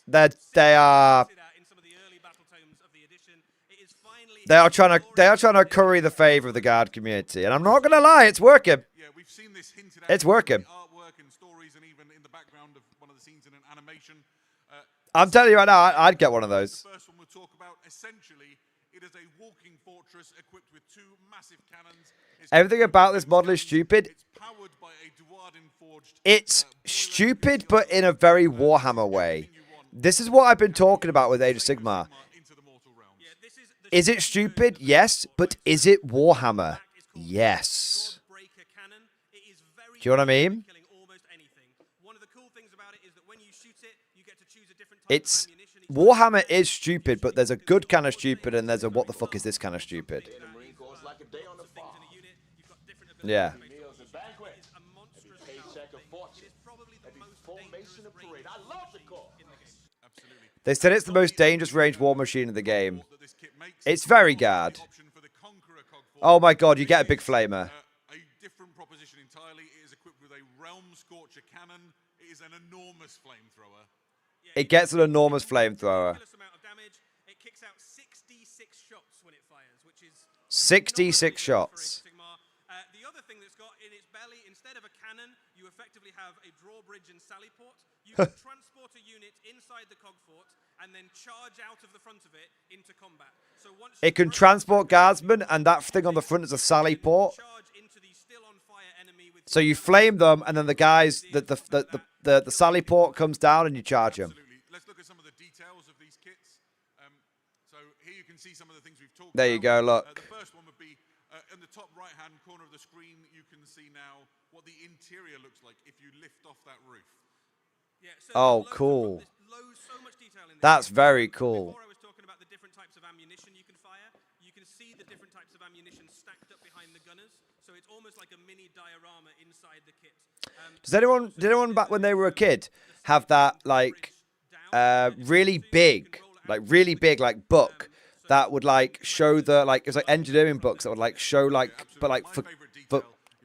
They are. In some of the early battle tomes of the edition, it is finally They are trying to curry the favor of the guard community, and I'm not gonna lie, it's working. Yeah, we've seen this hinted at. It's working. in the artwork and stories, and even in the background of one of the scenes in an animation. I'm telling you right now, I'd get one of those. The first one we'll talk about. Essentially, it is a walking fortress equipped with 2 massive cannons. It's Everything about this model is stupid. It's powered by a Duardin forged. It's stupid, but in a very Warhammer way. This is what I've been talking about with Age of Sigmar. Into the mortal realms. Yeah, this is the Is it stupid? Yes. But is it Warhammer? Yes. Breaker cannon. It is very Do you know what I mean? killing almost anything. One of the cool things about it is that when you shoot it, you get to choose a different type It's of ammunition. Warhammer is stupid, but there's a good kind of stupid and there's a what the fuck is this kind of stupid. The Marine Corps is like a day on the farm. Yeah. Meals and banquets. Every paycheck a fortune. Every formation a parade. I love the Corps. Absolutely. They said it's the most dangerous ranged war machine in the game. That this kit makes. It's very guard. Option for the Conqueror cog fort. Oh my god, you get a big flamer. A different proposition entirely. It is equipped with a Realm Scorcher cannon. It is an enormous flamethrower. It gets an enormous flamethrower. Ridiculous amount of damage. It kicks out 66 shots when it fires, which is 66 not really shots. good for Age of Sigmar. The other thing that's got in its belly, instead of a cannon, you effectively have a drawbridge and sallyport. You can transport a unit inside the cog fort and then charge out of the front of it into combat. So once It can transport guardsmen, and that thing on the front is a sally port. charge into the still on fire enemy with So you flame them, and then the guys, the sally port comes down, and you charge them. Absolutely. Let's look at some of the details of these kits. So here you can see some of the things we've talked There you go, about. look. The first one would be in the top right-hand corner of the screen. You can see now what the interior looks like if you lift off that roof. Yeah, so Oh, there's cool. so much detail in this. That's very cool. Before I was talking about the different types of ammunition you can fire, you can see the different types of ammunition stacked up behind the gunners. So it's almost like a mini diorama inside the kit. Did anyone back when they were a kid have that like really big like book that would like show the like it was like engineering books that would like show like but like for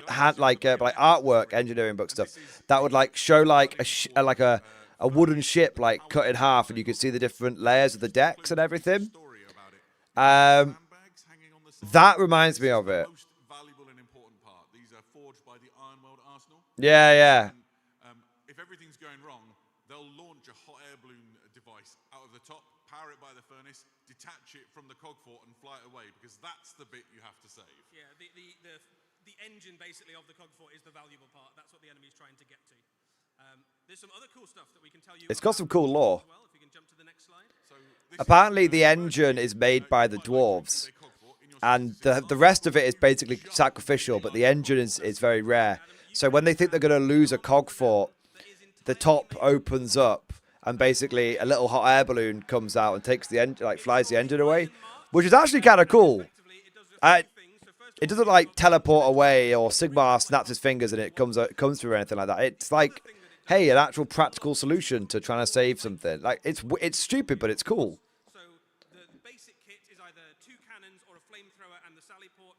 had like artwork engineering book stuff that would like show like a wooden ship like cut in half, and you could see the different layers of the decks and everything. Sandbags hanging on the side. That reminds me of it. Most valuable and important part. These are forged by the Ironworld Arsenal. Yeah. If everything's going wrong, they'll launch a hot air balloon device out of the top, power it by the furnace, detach it from the cog fort, and fly it away, because that's the bit you have to save. Yeah, the engine basically of the cog fort is the valuable part. That's what the enemy's trying to get to. There's some other cool stuff that we can tell you. It's got some cool lore. As well, if we can jump to the next slide. So this Apparently the engine is made by the dwarves, and the rest of it is basically sacrificial, but the engine is very rare. So when they think they're going to lose a cog fort, the top opens up, and basically a little hot air balloon comes out and takes the engine, like flies the engine away, which is actually kind of cool. It doesn't like teleport away or Sigmar snaps his fingers and it comes through or anything like that. It's like hey, an actual practical solution to trying to save something. Like, it's stupid, but it's cool. So the basic kit is either 2 cannons or a flamethrower and the sally port.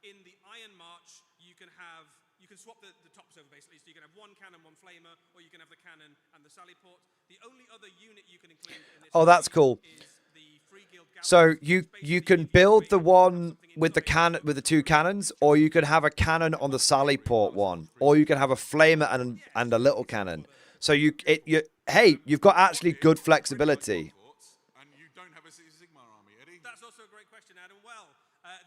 In the Iron March, you can swap the tops over basically. So you can have 1 cannon, 1 flamer, or you can have the cannon and the sally port. The only other unit you can include in this That's cool. is the Free Guild Gallery. So you can build the one with the 2 cannons, or you could have a cannon on the sally port one, or you can have a flamer and a little cannon. So you've got actually good flexibility. And you don't have a City of Sigmar army, Eddie? That's also a great question, Adam. Well,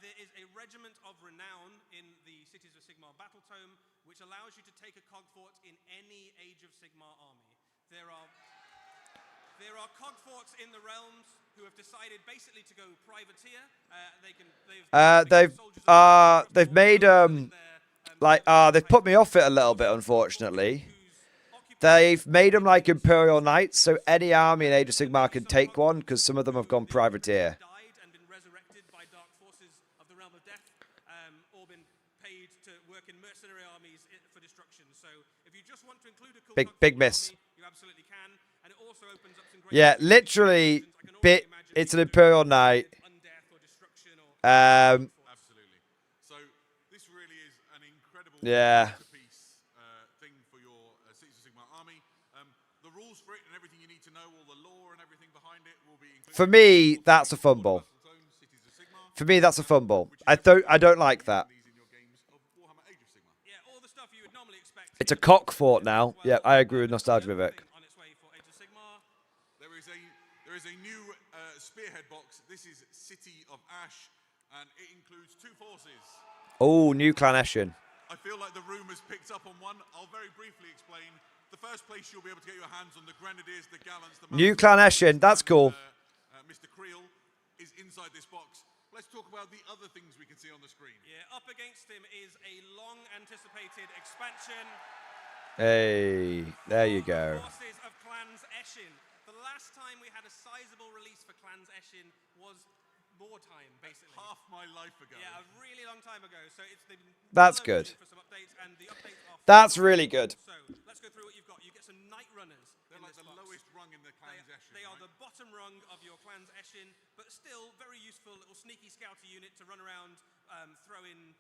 there is a regiment of renown in the Cities of Sigmar battle tome, which allows you to take a cogfort in any Age of Sigmar army. There are cogforts in the realms who have decided basically to go privateer. They've made they've put me off it a little bit, unfortunately. They've made them like Imperial Knights, so any army in Age of Sigmar can take one, because some of them have gone privateer. Died and been resurrected by dark forces of the realm of death, or been paid to work in mercenary armies for destruction. So if you just want to include a cool Big miss. army, you absolutely can, and it also opens up some great Literally, it's an Imperial Knight. undeath or destruction or Absolutely. So this really is an incredible piece thing for your Cities of Sigmar army. The rules for it and everything you need to know, all the lore and everything behind it will be included. For me, that's a fumble. For me, that's a fumble. I don't like that. yeah, all the stuff you would normally expect. It's a cockfort now. Yeah, I agree with Nostalgia Vivek. On its way for Age of Sigmar. There is a new spearhead box. This is City of Ash, and it includes 2 forces. Oh, new Clan Eshin. I feel like the room has picked up on one. I'll very briefly explain. The first place you'll be able to get your hands on the Grenadiers, the Gallants, the New Clan Eshin. That's cool. Mr. Creel is inside this box. Let's talk about the other things we can see on the screen. Yeah, up against him is a long-anticipated expansion. Hey, there you go. Forces of Clans Eshin. The last time we had a sizable release for Clans Eshin was wartime, basically. Half my life ago. Yeah, a really long time ago. So they've been That's good. for some updates, and the updates are That's really good. So let's go through what you've got. You get some Night Runners. They're like the lowest rung in the Clans Eshin. They are the bottom rung of your Clans Eshin, but still very useful little sneaky scouter unit to run around, throwing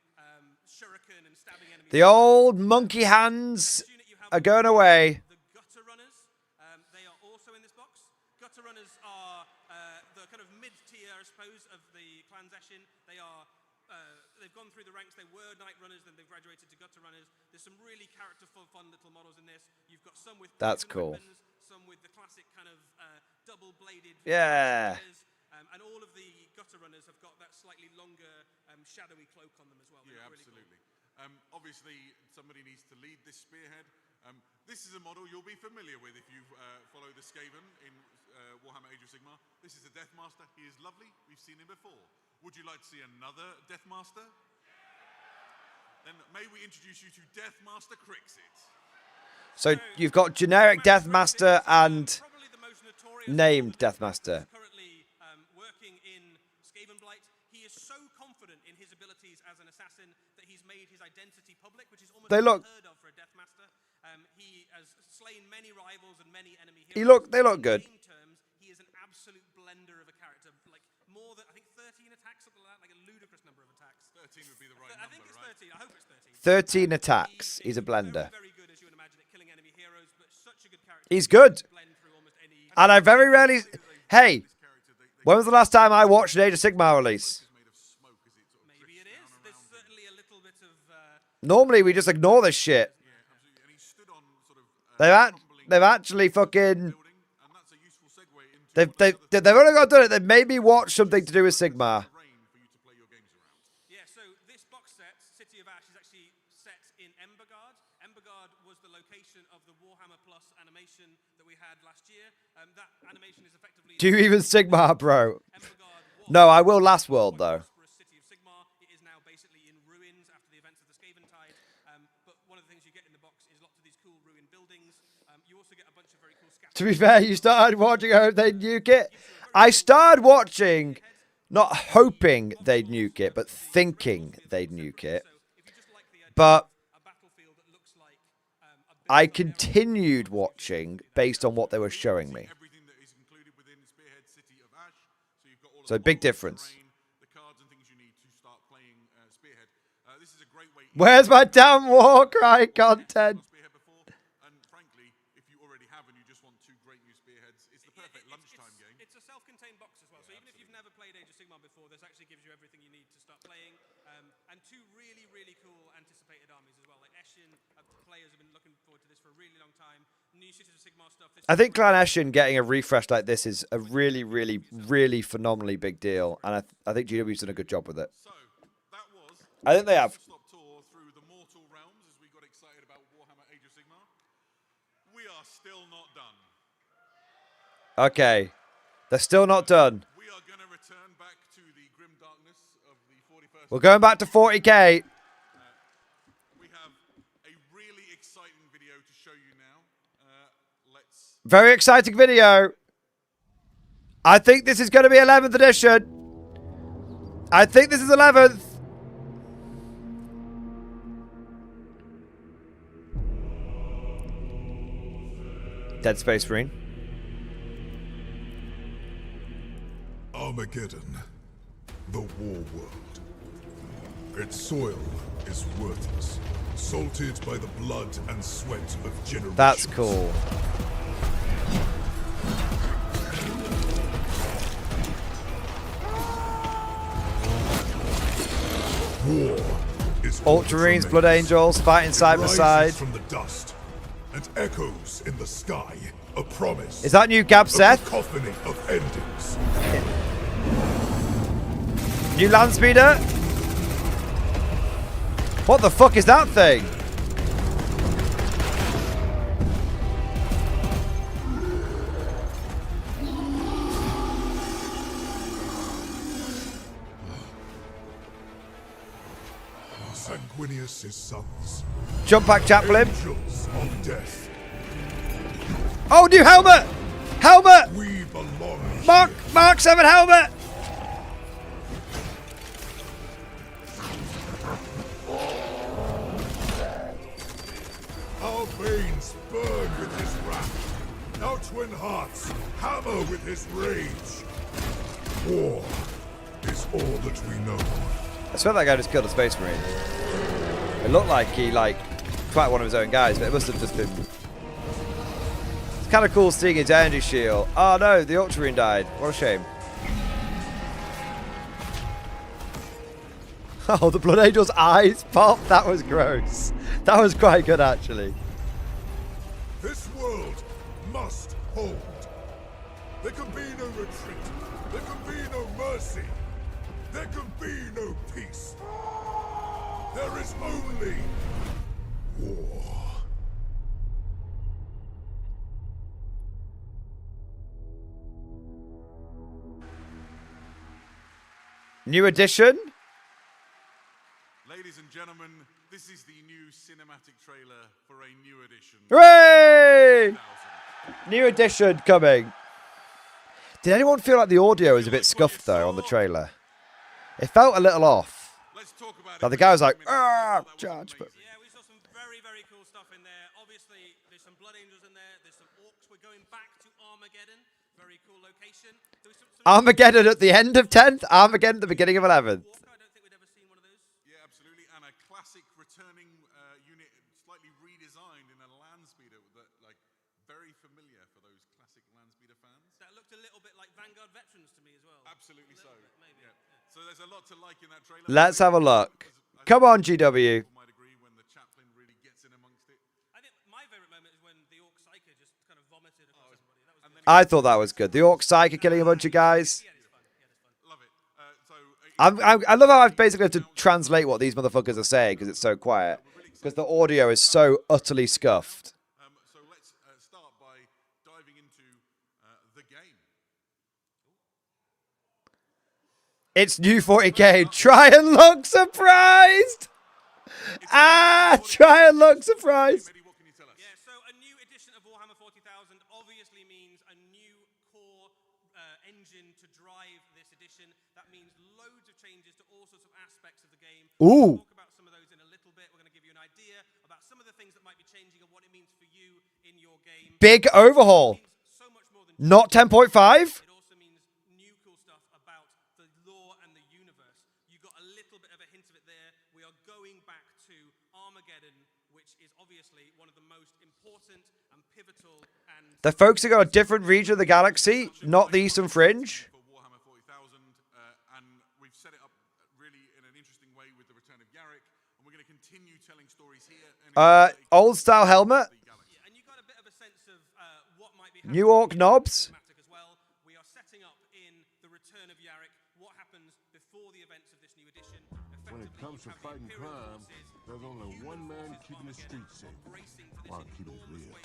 shuriken and stabbing enemies. The old monkey hands are going away. The Gutter Runners, they are also in this box. Gutter Runners are the kind of mid-tier, I suppose, of the Clans Eshin. They are they've gone through the ranks. They were Night Runners, then they've graduated to Gutter Runners. There's some really characterful, fun little models in this. You've got some with That's poison cool. weapons, some with the classic kind of double-bladed. Yeah. And all of the Gutter Runners have got that slightly longer, shadowy cloak on them as well. Yeah, really absolutely. Cool. Obviously, somebody needs to lead this spearhead. This is a model you'll be familiar with if you follow the Skaven in Warhammer Age of Sigmar. This is a Deathmaster. He is lovely. We've seen him before. Would you like to see another Deathmaster? Then may we introduce you to Deathmaster Crixit. So you've got generic Deathmaster and named Deathmaster. Currently working in Skavenblight. He is so confident in his abilities as an assassin that he's made his identity public, which is almost unheard of for a Deathmaster. He has slain many rivals and many enemy heroes. They look good. In terms, he is an absolute blender of a character. Like more than, I think, 13 attacks, something like that, like a ludicrous number of attacks. 13 would be the right I number, think it's right? 13. I hope it's 13. 13 attacks. He's a blender. Very good, as you would imagine, at killing enemy heroes, but such a good character. He's good. Blend through almost any. And I very rarely... Hey, when was the last time I watched an Age of Sigmar release? Maybe it is. There's certainly a little bit of. Normally, we just ignore this shit. They've actually fucking... They've only got to do it. They've made me watch something to do with Sigmar. Yeah, so this box set, City of Ash, is actually set in Embergard. Embergard was the location of the Warhammer Plus animation that we had last year. That animation is effectively... Do you even Sigmar, bro? No, I will last world, though. City of Sigmar. It is now basically in ruins after the events of the Skaven Tide. But one of the things you get in the box is lots of these cool ruined buildings. You also get a bunch of very cool scaffolds. To be fair, you started watching, I hope they'd nuke it. I started watching, not hoping they'd nuke it, but thinking they'd nuke it. But I continued watching based on what they were showing me. So big difference. Where's my damn Warcry content? And frankly, if you already have and you just want 2 great new spearheads, it's the perfect lunchtime game. It's a self-contained box as well. So even if you've never played Age of Sigmar before, this actually gives you everything you need to start playing. And 2 really, really cool anticipated armies as well. Like Eshin, players have been looking forward to this for a really long time. New Cities of Sigmar stuff. I think Clan Eshin getting a refresh like this is a really, really, really phenomenally big deal. And I think GW's done a good job with it. So, that was I think they have. stop tour through the mortal realms as we got excited about Warhammer Age of Sigmar. We are still not done. Okay. They're still not done. We are going to return back to the grim darkness of the 41st. We're going back to 40k. We have a really exciting video to show you now. Let's. Very exciting video. I think this is going to be 11th edition. I think this is 11th. Dead Space Marine. Armageddon, the war world. Its soil is worthless, salted by the blood and sweat of generations. That's cool. War is all that Ultramarines, Blood remains. Angels, fighting side by Rises side. from the dust and echoes in the sky. A promise. Is that new Gab of Seth? the cacophony of endings. New land speeder? What the fuck is that thing? Sanguinius' sons. Jump pack Chaplain. Angels of death. Oh, new helmet! Helmet! We belong Mark 7 helmet! Our veins burn with his wrath. Our twin hearts hammer with his rage. War is all that we know. I swear that guy just killed a Space Marine. It looked like he, quite one of his own guys, but it must have just been... It's kind of cool seeing his energy shield. Oh no, the Ultramarine died. What a shame. Oh, the Blood Angel's eyes popped. That was gross. That was quite good, actually. This world must hold. There can be no retreat. There can be no mercy. There can be no peace. There is only war. New edition? Ladies and gentlemen, this is the new cinematic trailer for a new edition. Hooray! New edition coming. Did anyone feel like the audio was a bit scuffed, though, on the trailer? It felt a little off. Let's talk about Like the guy was like, "Ah, charge!" But Yeah, we saw some very, very cool stuff in there. Obviously, there's some Blood Angels in there. There's some Orcs. We're going back to Armageddon. Very cool location. There was some Armageddon at the end of 10th, Armageddon at the beginning of 11th. I don't think we'd ever seen one of those. Yeah, absolutely. And a classic returning unit, slightly redesigned in a land speeder that, very familiar for those classic land speeder fans. That looked a little bit like Vanguard Veterans to me as well. Absolutely so. Maybe. Yeah. So there's a lot to like in that trailer. Let's have a look. Come on, GW. People might agree when the chaplain really gets in amongst it. I think my favorite moment is when the Orc Psyker just kind of vomited across everybody. That was good. I thought that was good. The Orc Psyker killing a bunch of guys. Love it. I love how I basically have to translate what these motherfuckers are saying because it's so quiet. Because the audio is so utterly scuffed. So let's start by diving into the game. It's new 40k. Try and look surprised. Try and look surprised. Eddie, what can you tell us? Yeah, so a new edition of Warhammer 40,000 obviously means a new core engine to drive this edition. That means loads of changes to all sorts of aspects of the game. Ooh. We'll talk about some of those in a little bit. We're going to give you an idea idea about some of the things that might be changing and what it means for you in your game. Big overhaul. So much more than Not 10.5. it also means new cool stuff about the lore and the universe. You got a little bit of a hint of it there. We are going back to Armageddon, which is obviously one of the most important and pivotal and They're focusing on a different region of the galaxy, not the Eastern Fringe. For Warhammer 40,000, and we've set it up really in an interesting way with the return of Yarrick, and we're going to continue telling stories here. And Old style helmet. and you got a bit of a sense of what might be New Orc knobs. thematic as well. We are setting up in the return of Yarrick what happens before the events of this new edition. When it comes to fighting crime, there's only one man keeping the streets safe, while keeping it real.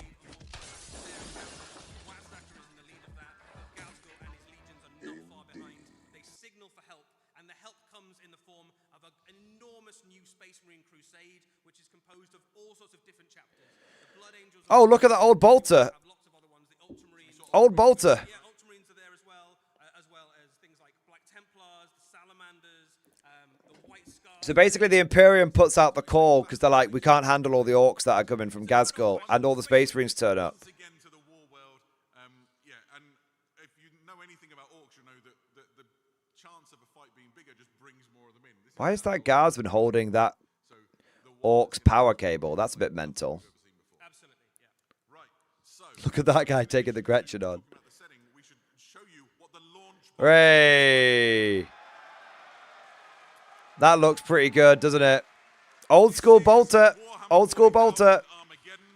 Wazractor is in the lead of that. Gazgul and his legions are not far behind. They signal for help, and the help comes in the form of an enormous new Space Marine crusade, which is composed of all sorts of different chapters. The Blood Angels. Oh, look at that old bolter. Have lots of other ones. The Ultramarines. Old bolter. Yeah, Ultramarines are there as well as things like Black Templars, the Salamanders, the White Scars. So basically the Imperium puts out the call because they're like, we can't handle all the orcs that are coming from Gazgul, and all the Space Marines turn up. once again to the war world, yeah, and if you know anything about orcs, you know that the chance of a fight being bigger just brings more of them in. This Why is that guardsman holding that so the war orc's power cable? That's a bit mental. Absolutely, yeah. right. So Look at that guy taking the Gretchen on. about the setting, we should show you what the launch. Hooray! That looks pretty good, doesn't it? Old school bolter. Old school bolter. Armageddon.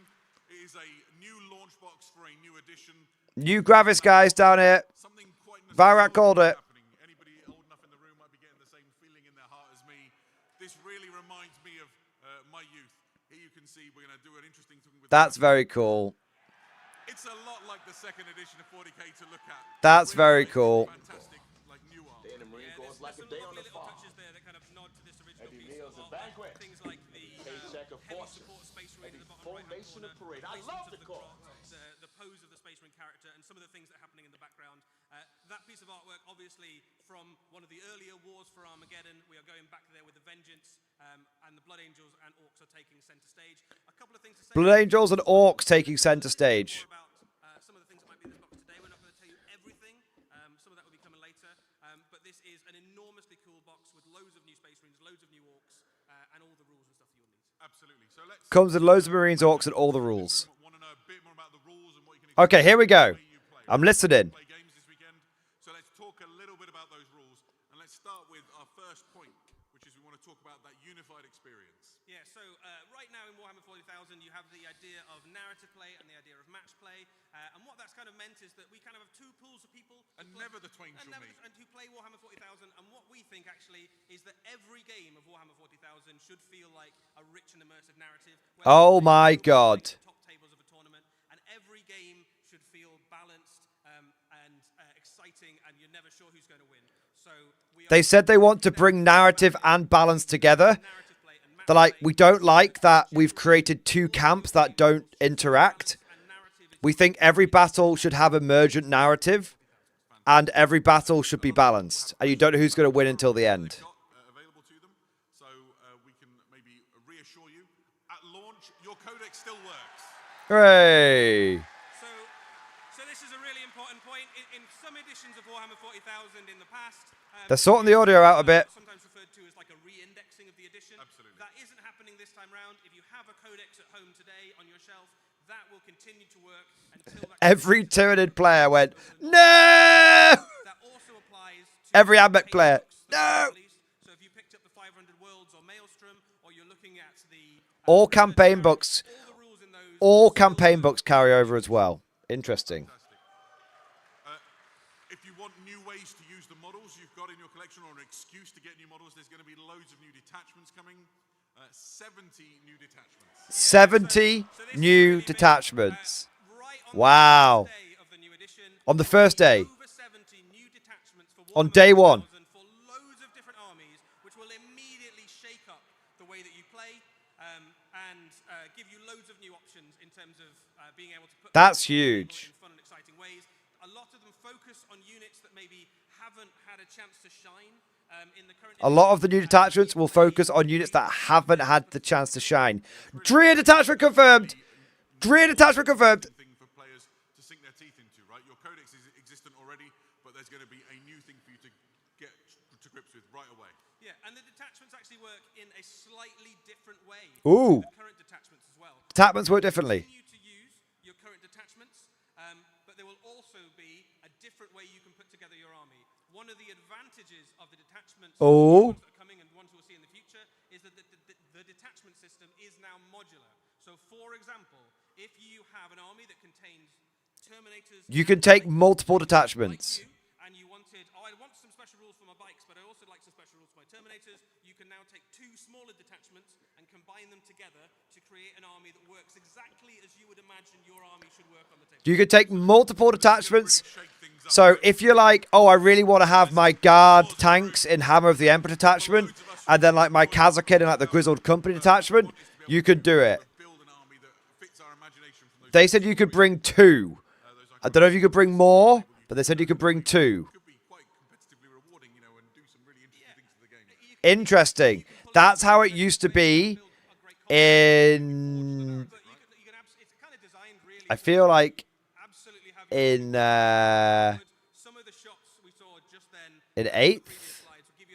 It is a new launch box for a new edition. New Gravis guys down here. Something quite Virat called it. happening. Anybody old enough in the room might be getting the same feeling in their heart as me. This really reminds me of my youth. Here you can see we're going to do an interesting thing with. That's very cool. It's a lot like the second edition of 40K to look at. That's very cool. Fantastic, like new art. Day in the Marine Corps is like a day on the farm. Touches there that kind of nod to this original Heavy piece. meals and banquet. Things like the Paycheck of heavy fortune. support Space Marine in the bottom Formation right-hand of corner, parade. I placement love of the the call. grot, the pose of the Space Marine character, and some of the things that are happening in the background. That piece of artwork, obviously, from one of the earlier wars for Armageddon. We are going back there with the Vengeance, and the Blood Angels and Orcs are taking center stage. A couple of things to say. Blood Angels and Orcs taking center stage. More about some of the things that might be in this box today. We're not going to tell you everything. Some of that will be coming later. But this is an enormously cool box with loads of new Space Marines, loads of new Orcs, and all the rules and stuff that you'll need. Absolutely. So let's. Comes with loads of Marines, Orcs, and all the rules. Want to know a bit more about the rules and what you can. Okay, here we go. Expect the way you play. I'm listening. Play games this weekend. So let's talk a little bit about those rules, and let's start with our first point, which is we want to talk about that unified experience. Yeah, so right now in Warhammer 40,000, you have the idea of narrative play and the idea of match play. And what that's kind of meant is that we kind of have two pools of people. And never the twain shall meet. And who play Warhammer 40,000. And what we think actually is that every game of Warhammer 40,000 should feel like a rich and immersive narrative. Oh my God. Top tables of a tournament. And every game should feel balanced and exciting, and you're never sure who's going to win. So They said they want to bring narrative and balance together. narrative play and match They're like, play we don't like that we've created two camps that don't interact. and narrative is We think every battle should have emergent narrative, and every battle should be balanced. And you don't know who's going to win until the end. Got available to them, so we can maybe reassure you. At launch, your codex still works. Hooray! So this is a really important point. In some editions of Warhammer 40,000 in the past, They're sorting the audio out a bit. sometimes referred to as like a re-indexing of the edition. Absolutely. That isn't happening this time round. If you have a codex at home today on your shelf, that will continue to work until that Every Tyranid player went, no! that also applies to Every Admech player, books that are no! released. So if you picked up the 500 Worlds or Maelstrom, or you're looking at the All campaign books, all the rules in those all campaign books carry over as well. Interesting. If you want new ways to use the models you've got in your collection or an excuse to get new models, there's going to be loads of new detachments coming. 70 new detachments. 70 new detachments. right Wow. day of the new edition, On the first day. over 70 new detachments for On Warhammer day one. 40,000 for loads of different armies, which will immediately shake up the way that you play and give you loads of new options in terms of being able to put That's people huge. in fun and exciting ways. A lot of them focus on units that maybe haven't had a chance to shine A lot of the new detachments will focus on units that haven't had the chance to shine. Drea detachment confirmed. Drea detachment confirmed. Thing for players to sink their teeth into, right? Your codex is existent already, but there's going to be a new thing for you to get to grips with right away. Yeah, and the detachments actually work in a slightly different way. Ooh. The current detachments as well. Detachments work differently. Continue to use your current detachments, but there will also be a different way you can put together your army. One of the advantages of the detachments Oh. that are coming and ones we'll see in the future is that the detachment system is now modular. So, for example, if you have an army that contains Terminators, You can take multiple detachments. like you, and you wanted, I want some special rules for my bikes, but I also like some special rules for my Terminators, you can now take two smaller detachments and combine them together to create an army that works exactly as you would imagine your army should work on the table. You can take multiple detachments. So if you're like, oh, I really want to have my guard tanks in Hammer of the Emperor detachment, and then like my Kazakin in like the Grizzled Company detachment, you could do it. They said you could bring 2. I don't know if you could bring more, but they said you could bring 2. Interesting. That's how it used to be in... I feel like in 8th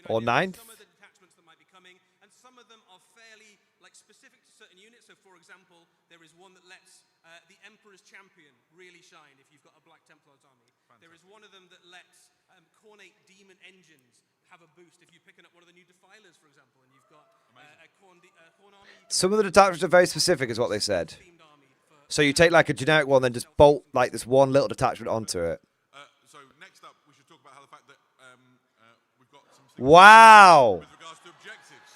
or 9th. Some of the detachments that might be coming, and some of them are fairly like specific to certain units. So, for example, there is one that lets the Emperor's Champion really shine if you've got a Black Templar's army. There is one of them that lets Cornate Demon Engines have a boost if you're picking up one of the new Defilers, for example, and you've got a Corn army. Some of the detachments are very specific, is what they said. So you take like a generic one, then just bolt like this one little detachment onto it. So next up, we should talk about how the fact that we've got some things Wow. with regards to objectives.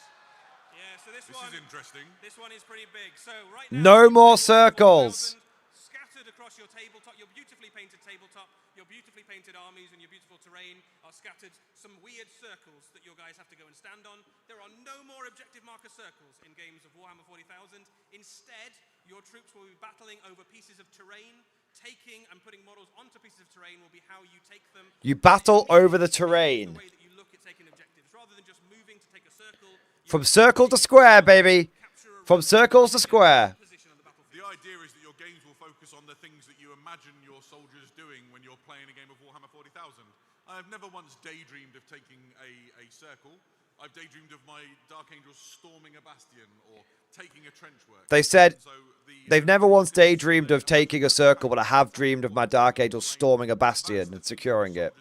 Yeah, so this This one is interesting. This one is pretty big. So right now, No more circles. scattered across your tabletop, your beautifully painted tabletop, your beautifully painted armies and your beautiful terrain are scattered some weird circles that your guys have to go and stand on. There are no more objective marker circles in games of Warhammer 40,000. Instead, your troops will be battling over pieces of terrain. Taking and putting models onto pieces of terrain will be how you take them. You battle over the terrain. The way that you look at taking objectives, rather than just moving to take a circle. From circle to square, baby. From circles to square. The idea is that your games will focus on the things that you imagine your soldiers doing when you're playing a game of Warhammer 40,000. I have never once daydreamed of taking a circle. I've daydreamed of my Dark Angels storming a bastion or taking a trench work. They said they've never once daydreamed of taking a circle, but I have dreamed of my Dark Angels storming a bastion and securing it.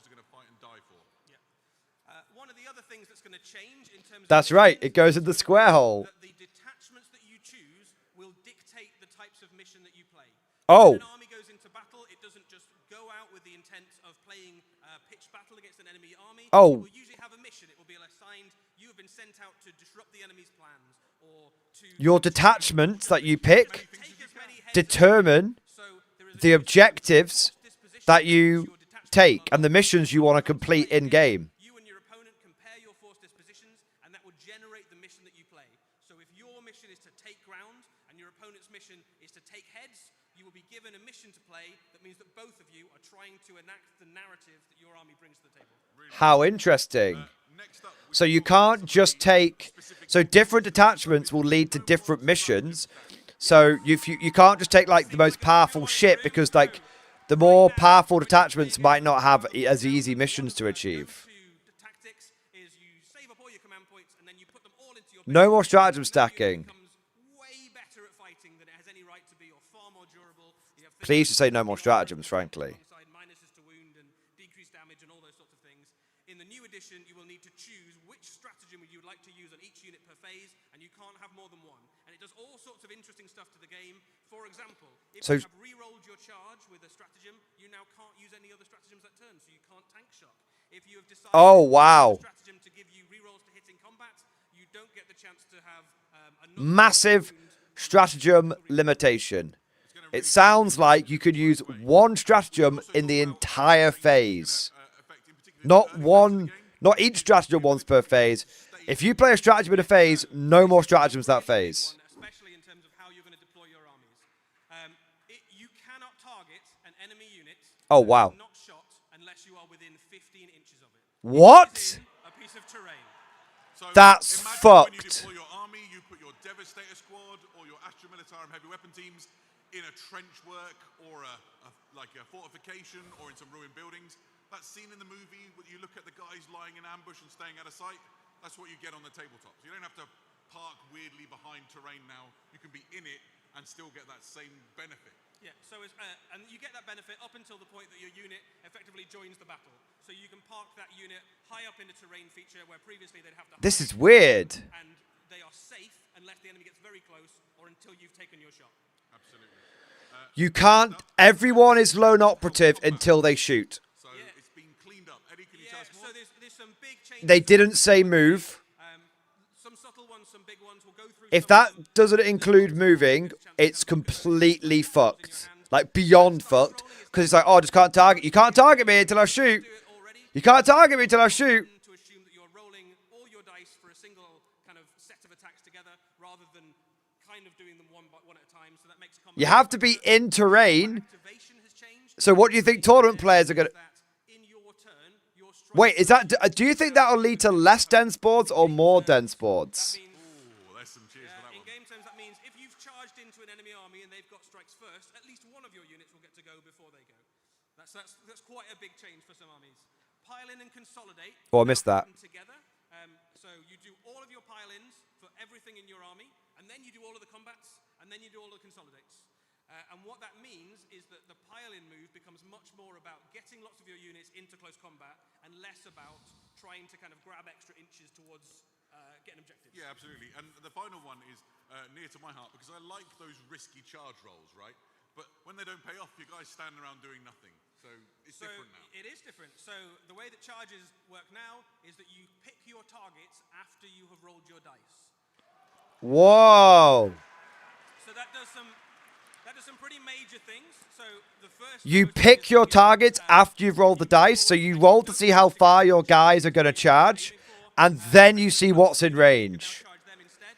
One of the other things that's going to change in terms That's right. It goes in the square hole. that the detachments that you choose will dictate the types of mission that you play. Oh. When an army goes into battle, it doesn't just go out with the intent of playing pitched battle against an enemy army. Oh. It will usually have a mission. It will be assigned, you have been sent out to disrupt the enemy's plans or to... Your detachments that you pick determine the objectives that you take and the missions you want to complete in game. You and your opponent compare your force dispositions, and that will generate the mission that you play. So if your mission is to take ground, and your opponent's mission is to take heads, you will be given a mission to play that means that both of you are trying to enact the narrative that your army brings to the table. How interesting. So you can't just take... So different detachments will lead to different missions. So you can't just take like the most powerful ship, because like the more powerful detachments might not have as easy missions to achieve. No more stratagem stacking. Please to say no more stratagems, frankly. In the new edition, you will need to choose which stratagem you would like to use on each unit per phase, and you can't have more than one. And it does all sorts of interesting stuff to the game. For example, if you have re-rolled your charge with a stratagem, you now can't use any other stratagems that turn, so you can't tank shock. If you have decided a stratagem to give you re-rolls to hit in combat, you don't get the chance to have massive stratagem limitation. It sounds like you could use one stratagem in the entire phase. Not each stratagem once per phase. If you play a stratagem in a phase, no more stratagems that phase. Especially in terms of how you're going to deploy your armies. You cannot target an enemy unit Oh, wow. not shot unless you are within 15 inches of it. What? A piece of terrain. So That's imagine when you fucked. deploy your army, you put your Devastator squad or your Astra Militarum heavy weapon teams in a trench work or like a fortification or in some ruined buildings. That scene in the movie where you look at the guys lying in ambush and staying out of sight, that's what you get on the tabletop. So you don't have to park weirdly behind terrain now. You can be in it and still get that same benefit. Yeah, so and you get that benefit up until the point that your unit effectively joins the battle. So you can park that unit high up in the terrain feature where previously they'd have to This is hide, weird. and they are safe unless the enemy gets very close or until you've taken your shot. Absolutely. You can't. Everyone is lone operative until they shoot. So it's been cleaned up. Eddie, can you tell us So more? there's some big changes. They didn't say move. Some subtle ones, some big ones. We'll go through. If some of that them. doesn't include moving, it's completely fucked. Like beyond fucked. Because it's like, oh, I just can't target. You can't target me until I shoot. You can't target me until I shoot. To assume that you're rolling all your dice for a single kind of set of attacks together, rather than kind of doing them one at a time. So that makes combat. You have to be in terrain. Activation has changed. So what do you think tournament players are going to... That in your turn, your strike Wait, is that... Do you think that'll lead to less dense boards or more dense boards? means Oh, there's some cheers for that in one. game terms, that means if you've charged into an enemy army and they've got strikes first, at least one of your units will get to go before they go. That's quite a big change for some armies. Pile in and consolidate. Oh, I missed that. Together. So you do all of your pile-ins for everything in your army, and then you do all of the combats, and then you do all of the consolidates. And what that means is that the pile-in move becomes much more about getting lots of your units into close combat and less about trying to kind of grab extra inches towards getting objectives. Yeah, absolutely. And the final one is near to my heart because I like those risky charge rolls, right? But when they don't pay off, you guys stand around doing nothing. So it's different now. It is different. So the way that charges work now is that you pick your targets after you have rolled your dice. Whoa. So that does some pretty major things. So the first You thing pick is your that targets after you've rolled the dice. So you roll to see how far your guys are going to charge. And then you see what's in range. charge them instead.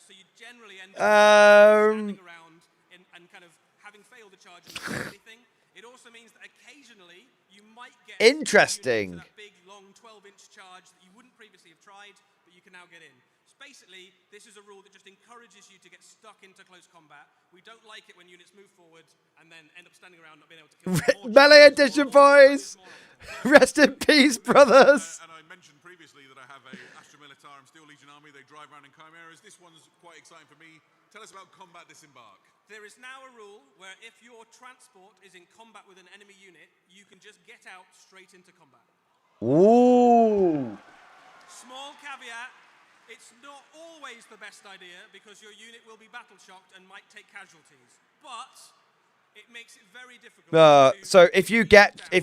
So you generally end up standing around and kind of having failed the charge and not doing anything. It also means that occasionally you might get Interesting. that big long 12-inch charge that you wouldn't previously have tried, but you can now get in. So basically, this is a rule that just encourages you to get stuck into close combat. We don't like it when units move forward and then end up standing around not being able to kill more Melee charges, edition, more boys. more often. Rest in peace, brothers. And I mentioned previously that I have a Astra Militarum Steel Legion army. They drive around in chimeras. This one's quite exciting for me. Tell us about Combat Disembark. There is now a rule where if your transport is in combat with an enemy unit, you can just get out straight into combat. Ooh. Small caveat, it's not always the best idea because your unit will be battle shocked and might take casualties. But it makes it very difficult. So if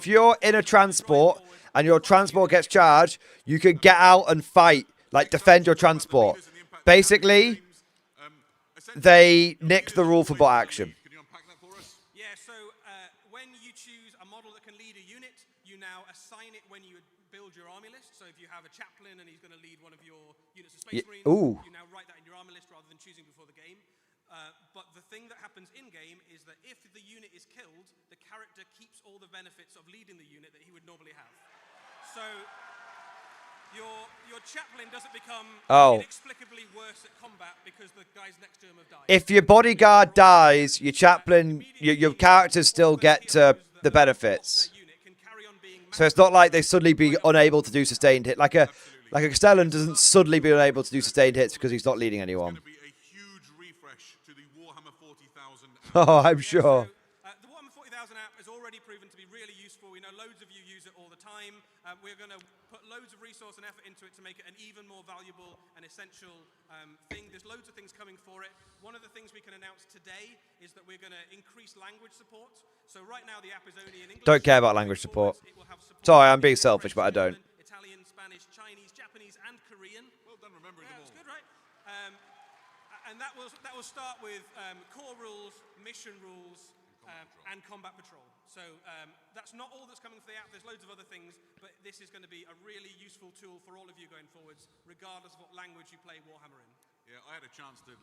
you're in a transport and your transport gets charged, you can get out and fight, like defend your transport. Basically, they nicked the rule for bot action. Can you unpack that for us? Yeah, so when you choose a model that can lead a unit, you now assign it when you build your army list. So if you have a chaplain and he's going to lead one of your units of Space Marines, ooh. you now write that in your army list rather than choosing before the game. But the thing that happens in-game is that if the unit is killed, the character keeps all the benefits of leading the unit that he would normally have. So your chaplain doesn't become inexplicably worse at combat because the guys next to him have died. If your bodyguard dies, your chaplain, your characters still get the benefits. So it's not like they suddenly be unable to do sustained hit. Like a Castellan doesn't suddenly be unable to do sustained hits because he's not leading anyone. It's going to be a huge refresh to the Warhammer 40,000. Oh, I'm sure. The Warhammer 40,000 app has already proven to be really useful. We know loads of you use it all the time. We're going to put loads of resource and effort into it to make it an even more valuable and essential thing. There's loads of things coming for it. One of the things we can announce today is that we're going to increase language support. So right now the app is only in English. Don't care about language support. Sorry, I'm being selfish, but I don't. Italian, Spanish, Chinese, Japanese, and Korean. Well done remembering them all. That's good, right? And that will start with core rules, mission rules, and combat patrol. So that's not all that's coming for the app. There's loads of other things, but this is going to be a really useful tool for all of you going forwards, regardless of what language you play Warhammer in. Yeah, I had a chance to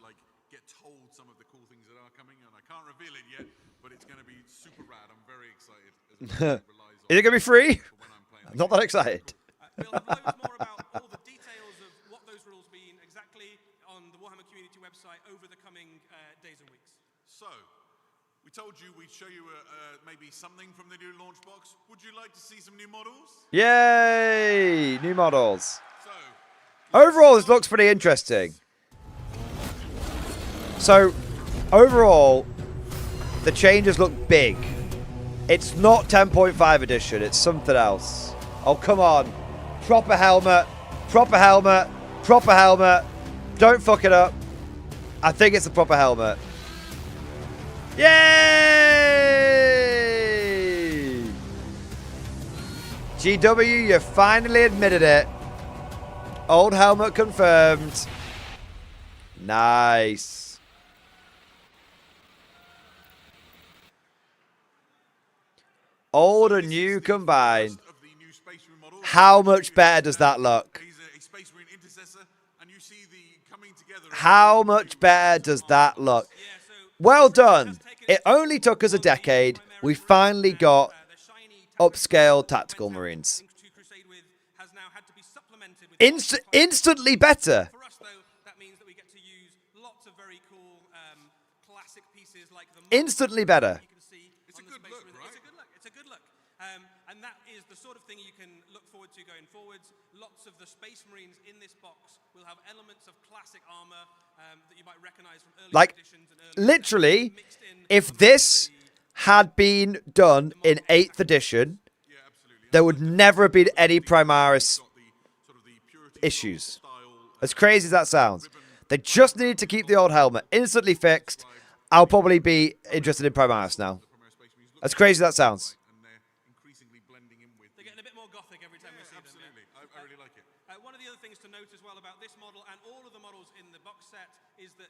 get told some of the cool things that are coming, and I can't reveal it yet, but it's going to be super rad. I'm very excited. As it relies on Is it going to be free? for when I'm playing. I'm not that excited. We'll have loads more about all told you we'd show you maybe something from the new launch box. Would you like to see some new models? Yay! New models. So, Overall, this looks pretty interesting. So, overall, the changes look big. It's not 10.5 edition. It's something else. Oh, come on. Proper helmet. Proper helmet. Proper helmet. Don't fuck it up. I think it's a proper helmet. Yay! GW, you finally admitted it. Old helmet confirmed. Nice. Old and new combined. How much better does that look? How much better does that look? Well done. It only took us a decade. We finally got upscale tactical marines. Instantly better. For us, though, that means that we get to use lots of very cool classic pieces like the Instantly better. you can see on the Space Marine. It's a good look. It's a good look. And that is the sort of thing you can look forward to going forwards. Lots of the Space Marines in this box will have elements of classic armor that you might recognize from early editions and early Literally, if this had been done in 8th edition, there would never have been any Primaris issues. As crazy as that sounds. They just needed to keep the old helmet. Instantly fixed. I'll probably be interested in Primaris now. As crazy as that sounds. They're getting a bit more gothic every time we see them. Absolutely. I really like it. One of the other things to note as well about this model and all of the models in the box set is that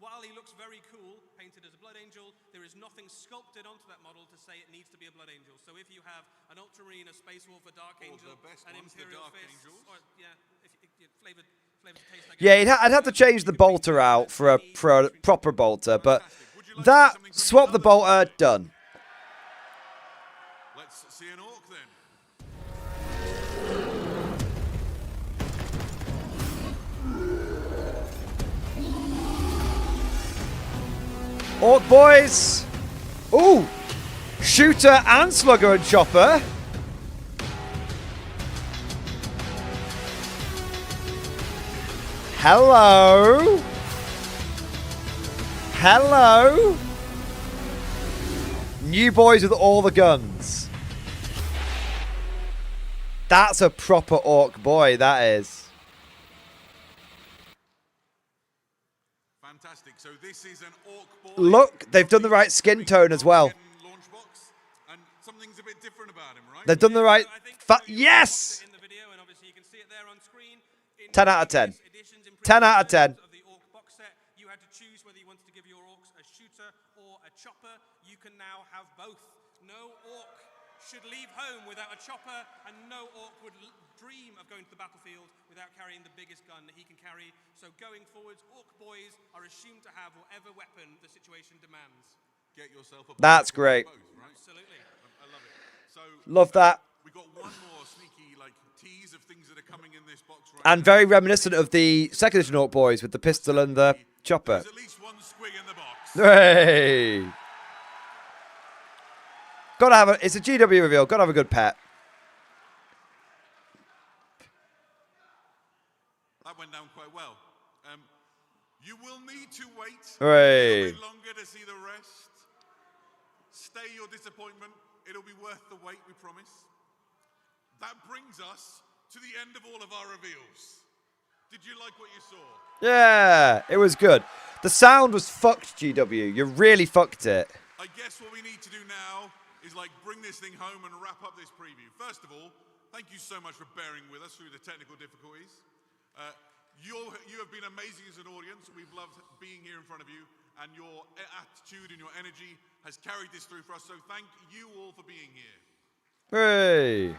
while he looks very cool, painted as a Blood Angel, there is nothing sculpted onto that model to say it needs to be a Blood Angel. So if you have an Ultramarine, a Space Wolf, a Dark Angel, an Imperial Fist, or, flavored taste like Yeah, I'd have to change the bolter out for a proper bolter, but that, swap the bolter, done. Let's see an orc then. Orc boys. Ooh. Shooter and slugger and chopper. Hello. Hello. New boys with all the guns. That's a proper orc boy, that is. Fantastic. So this is an orc boy. Look, they've done the right skin tone as well. Launch box, and something's a bit different about him, right? They've done the right... Yes! in the video, and obviously you can see it there on screen. 10 out of 10. 10 out of 10. Of the orc box set, you had to choose whether you wanted to give your orcs a shooter or a chopper. You can now have both. No orc should leave home without a chopper, and no orc would dream of going to the battlefield without carrying the biggest gun that he can carry. So going forwards, orc boys are assumed to have whatever weapon the situation demands. Get yourself a That's great. both, right? Absolutely. I love it. So Love that. we got one more sneaky tease of things that are coming in this box right And now. very reminiscent of the second edition Orc boys with the pistol and the chopper. There's at least one squig in the box. Hey! Gotta have it's a GW reveal. Gotta have a good pet. That went down quite well. You will need to wait Hooray. a bit longer to see the rest. Stay your disappointment. It'll be worth the wait, we promise. That brings us to the end of all of our reveals. Did you like what you saw? Yeah, it was good. The sound was fucked, GW. You really fucked it. I guess what we need to do now is bring this thing home and wrap up this preview. First of all, thank you so much for bearing with us through the technical difficulties. You have been amazing as an audience. We've loved being here in front of you, and your attitude and your energy has carried this through for us. So thank you all for being here. Hooray.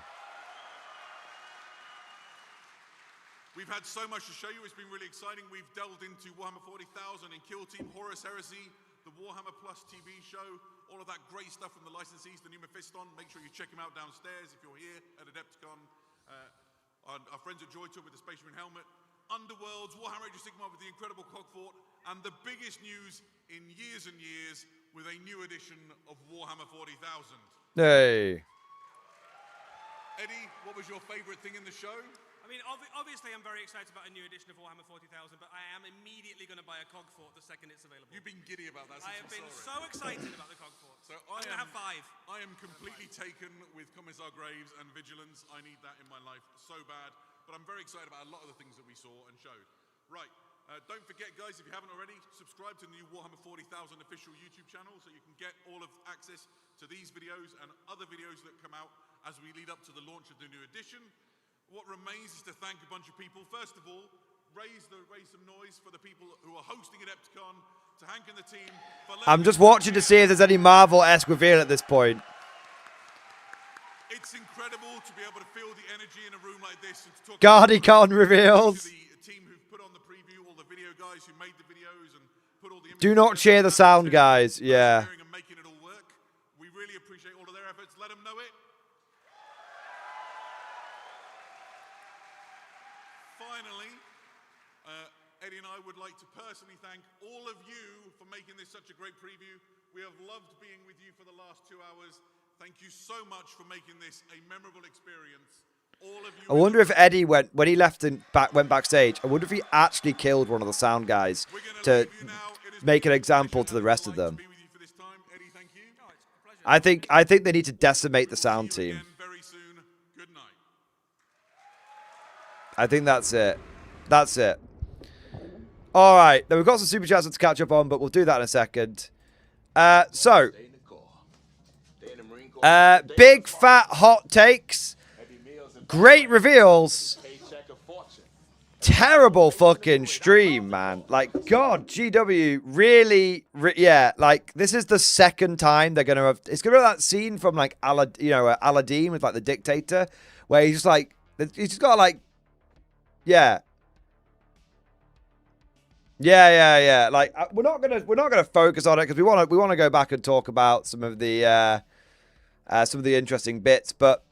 We've had so much to show you. It's been really exciting. We've delved into Warhammer 40,000 and Kill Team, Horus Heresy, the Warhammer Plus TV show, all of that great stuff from the licensees, the new Mephiston. Make sure you check them out downstairs if you're here at Adepticon. Our friends at Joy Tour with the Space Marine helmet. Underworlds, Warhammer Age of Sigmar with the incredible Cogfort. And the biggest news in years and years, with a new edition of Warhammer 40,000. Hey. Eddie, what was your favorite thing in the show? I mean, obviously I'm very excited about a new edition of Warhammer 40,000, but I am immediately going to buy a cog fort the second it's available. You've been giddy about that since I have been we so saw it. excited about the cog fort. So I'm going to have 5. I am completely taken with Commissar Graves and Vigilance. I need that in my life so bad. But I'm very excited about a lot of the things that we saw and showed. Right. Don't forget, guys, if you haven't already, subscribe to the new Warhammer 40,000 official YouTube channel so you can get all of access to these videos and other videos that come out as we lead up to the launch of the new edition. What remains is to thank a bunch of people. First of all, raise some noise for the people who are hosting at Epticon, to Hank and the team. I'm just watching to see if there's any Marvel-esque reveal at this point. It's incredible to be able to feel the energy in a room like this and to talk Guardian reveals. to the team who've put on the preview, all the video guys who made the videos and put all the Do not cheer the sound, guys. Yeah. and making it all work. We really appreciate all of their efforts. Let them know it. Finally, Eddie and I would like to personally thank all of you for making this such a great preview. We have loved being with you for the last 2 hours. Thank you so much for making this a memorable experience. All of you. I wonder if Eddie went when he left and went backstage. I wonder if he actually killed one of the sound guys to make an example to the rest of them. I think they need to decimate the sound team. Very soon. Good night. I think that's it. That's it. All right. Now, we've got some super chats to catch up on, but we'll do that in a second. Big fat hot takes. Great reveals. Terrible fucking stream, man. Like, God, GW really, yeah. Like, this is the second time they're gonna have. It's gonna be that scene from like Aladdin with like the dictator, where he's just like, he's just got like, yeah. Yeah. Like, we're not gonna focus on it because we want to go back and talk about some of the interesting bits, but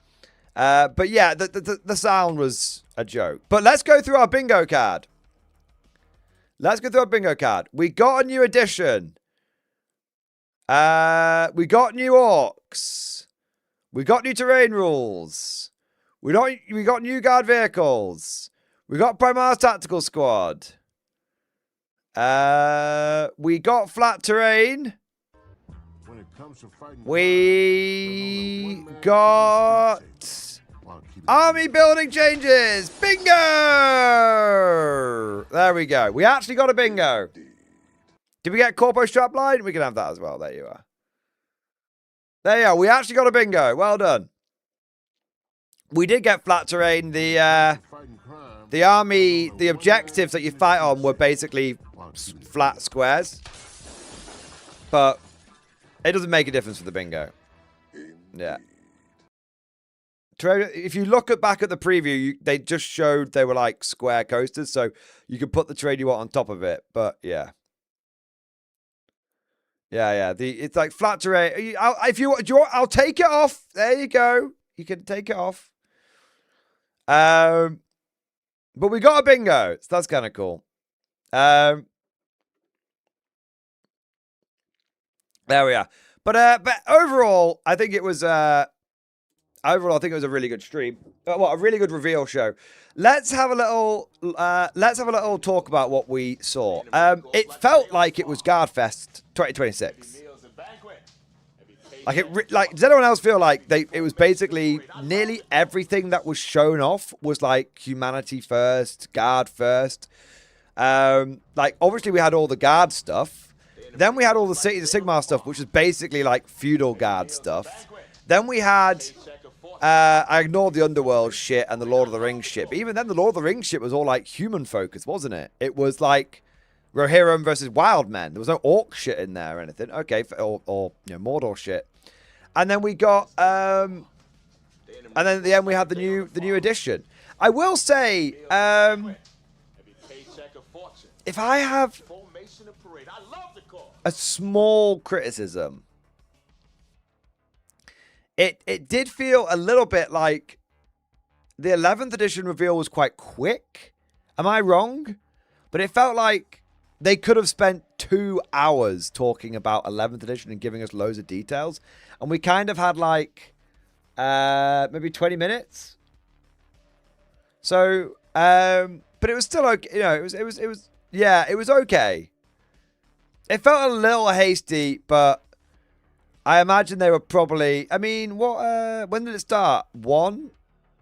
yeah, the sound was a joke. But let's go through our bingo card. We got a new edition. We got new orcs. We got new terrain rules. We got new guard vehicles. We got Primar's Tactical Squad. We got flat terrain. We got army building changes. Bingo! There we go. We actually got a bingo. Did we get Corpo strapline? We can have that as well. There you are. There you are. We actually got a bingo. Well done. We did get flat terrain. The army, the objectives that you fight on were basically flat squares. But it doesn't make a difference for the bingo. Yeah. If you look back at the preview, they just showed they were like square coasters, so you could put the terrain you want on top of it. But yeah. Yeah. It's like flat terrain. I'll take it off. There you go. You can take it off. But we got a bingo, so that's kind of cool. There we are. But overall, I think it was a really good stream. A really good reveal show. Let's have a little talk about what we saw. It felt like it was Guardfest 2026. Does anyone else feel like it was basically nearly everything that was shown off was like humanity first, guard first. Obviously we had all the guard stuff. Then we had all the City of Sigmar stuff, which was basically like feudal guard stuff. Then we had, I ignored the Underworld shit and the Lord of the Rings shit. But even then, the Lord of the Rings shit was all like human focused, wasn't it? It was like Rohirrim versus Wild Men. There was no orc shit in there or anything. Okay, or Mordor shit. And then we got, and then at the end we had the new edition. I will say, if I have a small criticism, it did feel a little bit like the 11th edition reveal was quite quick. Am I wrong? But it felt like they could have spent 2 hours talking about 11th edition and giving us loads of details. And we kind of had like maybe 20 minutes. So, but it was still okay. You know, it was okay. It felt a little hasty, but I imagine they were probably, I mean, when did it start? 1?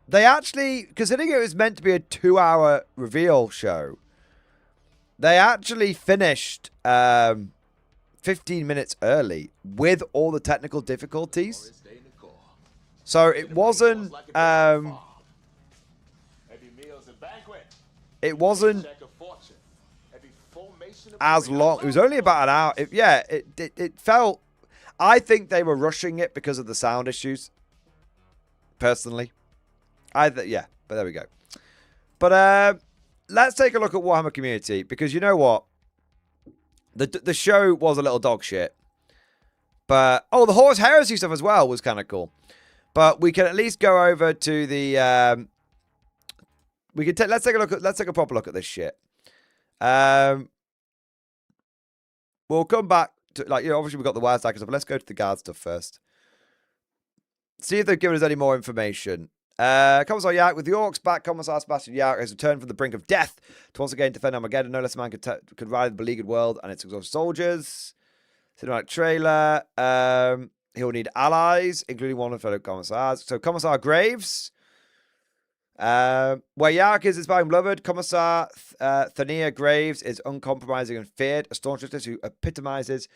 They actually, considering it was meant to be a 2-hour reveal show, they actually finished 15 minutes early with all the technical difficulties. So it wasn't, as long. It was only about an hour. It felt, I think they were rushing it because of the sound issues. Personally. But there we go. But let's take a look at Warhammer Community, because you know what? The show was a little dog shit. But, the Horus Heresy stuff as well was kind of cool. But we can at least go over to the, let's take a proper look at this shit. We'll come back to, obviously we've got the Wirestacker stuff, but let's go to the guard stuff first. See if they've given us any more information. Commissar Yak, with the Orcs back, Commissar Sebastian Yak has returned from the brink of death to once again defend Armageddon. No less a man could ride the beleaguered world and its exhausted soldiers. Cinematic trailer. He'll need allies, including one of fellow commissars. So Commissar Graves, where Yak is inspiring beloved, Commissar Thania Graves is uncompromising and feared, a staunch justice who epitomizes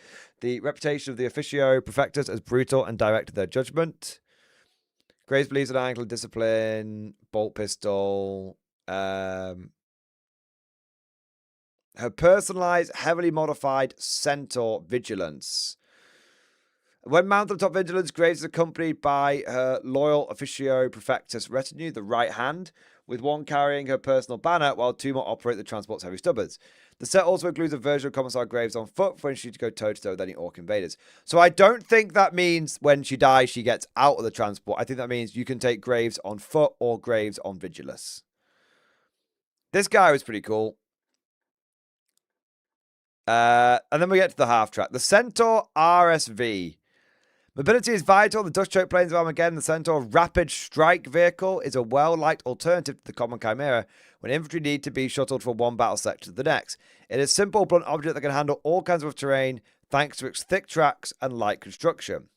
the reputation of the officio perfectus as brutal and direct in their judgment. Graves believes in ankle discipline, bolt pistol, her personalized, heavily modified Centaur vigilance. When mounted on top vigilance, Graves is accompanied by her loyal officio perfectus retinue, the right hand, with one carrying her personal banner, while 2 more operate the transport's heavy stubbards. The set also includes a version of Commissar Graves on foot for when she's to go toe-to-toe with any Orc invaders. So I don't think that means when she dies, she gets out of the transport. I think that means you can take Graves on foot or Graves on Vigilus. This guy was pretty cool. And then we get to the half-track. The Centaur RSV. Mobility is vital. The Dust Choke planes of Armageddon, the Centaur Rapid Strike Vehicle, is a well-liked alternative to the common Chimera when infantry need to be shuttled from one battle sector to the next. It is a simple, blunt object that can handle all kinds of terrain thanks to its thick tracks and light construction.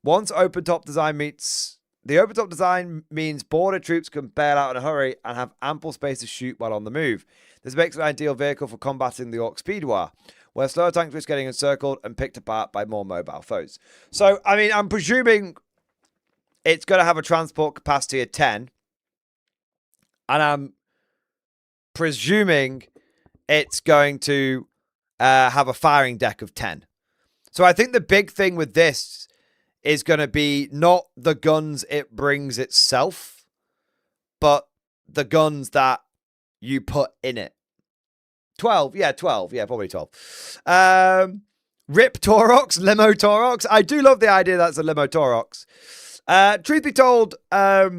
Once open-top design meets... The open-top design means border troops can bail out in a hurry and have ample space to shoot while on the move. This makes it an ideal vehicle for combating the Orc speed war, where slower tanks risk getting encircled and picked apart by more mobile foes. So, I mean, I'm presuming it's going to have a transport capacity of 10. And I'm presuming it's going to have a firing deck of 10. So I think the big thing with this is going to be not the guns it brings itself, but the guns that you put in it. 12. Yeah, probably 12. Rip Taurox, Limo Taurox. I do love the idea that's a Limo Taurox. Truth be told, I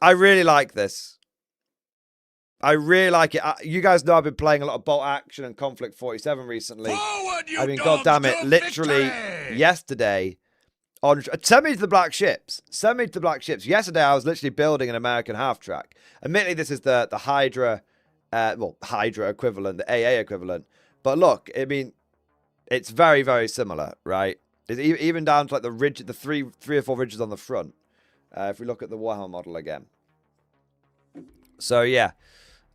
really like this. I really like it. You guys know I've been playing a lot of Bolt Action and Conflict 47 recently. Forward, you I mean, dogs, goddammit, to literally victory! yesterday... Send me to the Black Ships. Send me to the Black Ships. Yesterday, I was literally building an American half-track. Admittedly, this is the Hydra... Hydra equivalent, the AA equivalent. But look, I mean, it's very, very similar, right? It's even down to like the ridge, the three or four ridges on the front. If we look at the Warhammer model again. So yeah,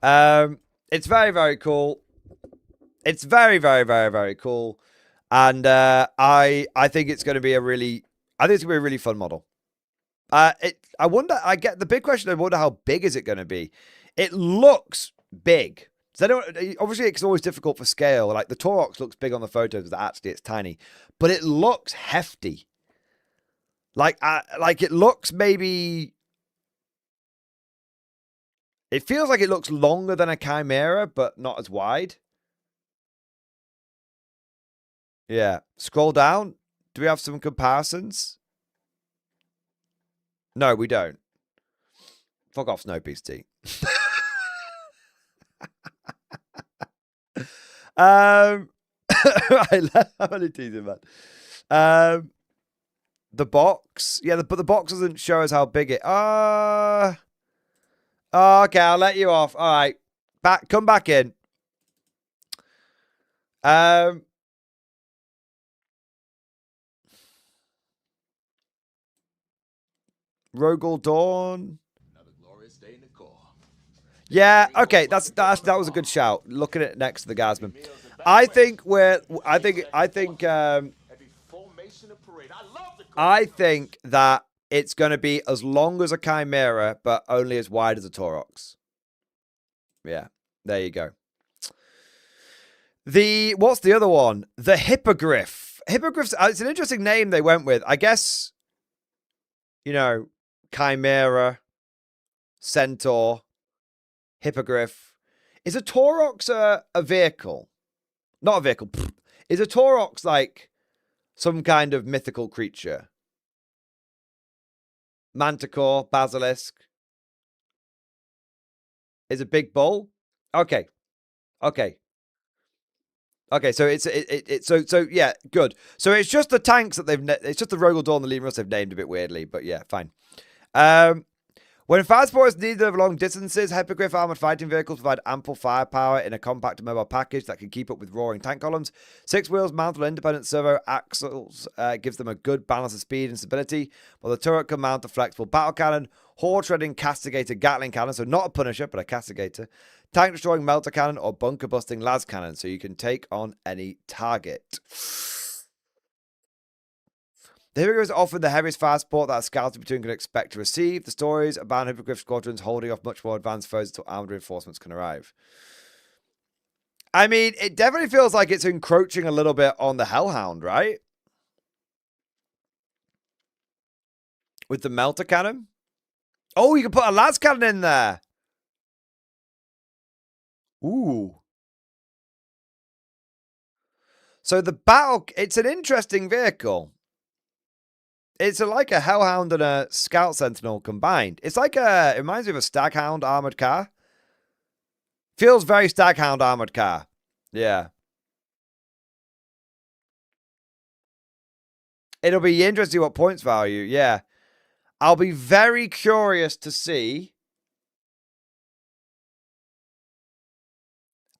it's very, very cool. It's very, very, very, very cool, and I think it's going to be a really, fun model. I wonder. I get the big question. I wonder how big is it going to be? It looks big. So obviously it's always difficult for scale. Like the Taurox looks big on the photos, but actually it's tiny. But it looks hefty. Like it looks maybe... It feels like it looks longer than a Chimera, but not as wide. Yeah. Scroll down. Do we have some comparisons? No, we don't. Fuck off, Snowpiece T. I'm only teasing, man. The box. Yeah, but the box doesn't show us how big it... okay, I'll let you off. All right. Come back in. Rogel Dawn. Another glorious day in the core. Yeah, okay, that was a good shout. Looking at it next to the Gasman. I think that it's going to be as long as a Chimera, but only as wide as a Taurox. Yeah, there you go. What's the other one? The Hippogriff. Hippogriff's, it's an interesting name they went with. I guess, you know, Chimera, Centaur, Hippogriff. Is a Taurox a vehicle? Not a vehicle. Is a Taurox like some kind of mythical creature? Manticore, Basilisk. Is a big bull? Okay. Okay. Okay, so so yeah, good. So it's just the tanks that it's just the Rogel Dawn and the Lemurus they've named a bit weirdly, but yeah, fine. When fire support is needed over long distances, Hippogriff armored fighting vehicles provide ample firepower in a compact and mobile package that can keep up with roaring tank columns. 6 wheels mounted on independent servo axles gives them a good balance of speed and stability, while the turret can mount a flexible battle cannon, horde-shredding castigator Gatling cannon, so not a Punisher, but a castigator, tank-destroying melter cannon, or bunker-busting las cannon, so you can take on any target. The Hippogriffs are often the heaviest fire support that a scouted platoon can expect to receive. The stories about Hippogriff squadrons holding off much more advanced foes until armored reinforcements can arrive. I mean, it definitely feels like it's encroaching a little bit on the Hellhound, right? With the melter cannon. Oh, you can put a las cannon in there. Ooh. So the battle, it's an interesting vehicle. It's like a Hellhound and a Scout Sentinel combined. It's like it reminds me of a Staghound armored car. Feels very Staghound armored car. Yeah. It'll be interesting what points value. Yeah. I'll be very curious to see.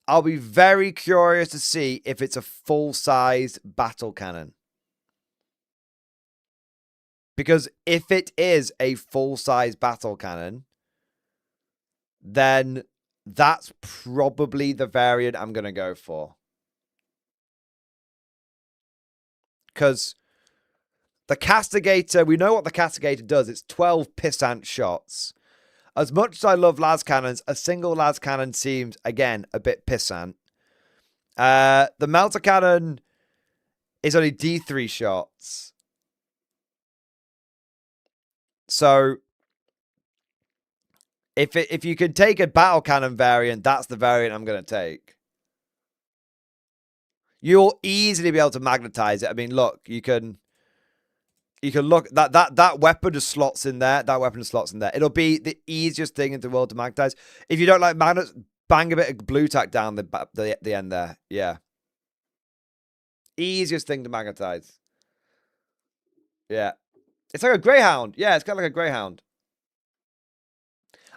I'll be very curious to see if it's a full-sized battle cannon. Because if it is a full-size battle cannon, then that's probably the variant I'm going to go for. Because the Castigator, we know what the Castigator does. It's 12 pissant shots. As much as I love las cannons, a single las cannon seems, again, a bit pissant. The melter cannon is only D3 shots. So, if you can take a battle cannon variant, that's the variant I'm going to take. You'll easily be able to magnetize it. I mean, look, you can look that weapon just slots in there. That weapon just slots in there. It'll be the easiest thing in the world to magnetize. If you don't like magnets, bang a bit of blue tack down the end there. Yeah. Easiest thing to magnetize. Yeah. It's like a Greyhound. Yeah, it's kind of like a Greyhound.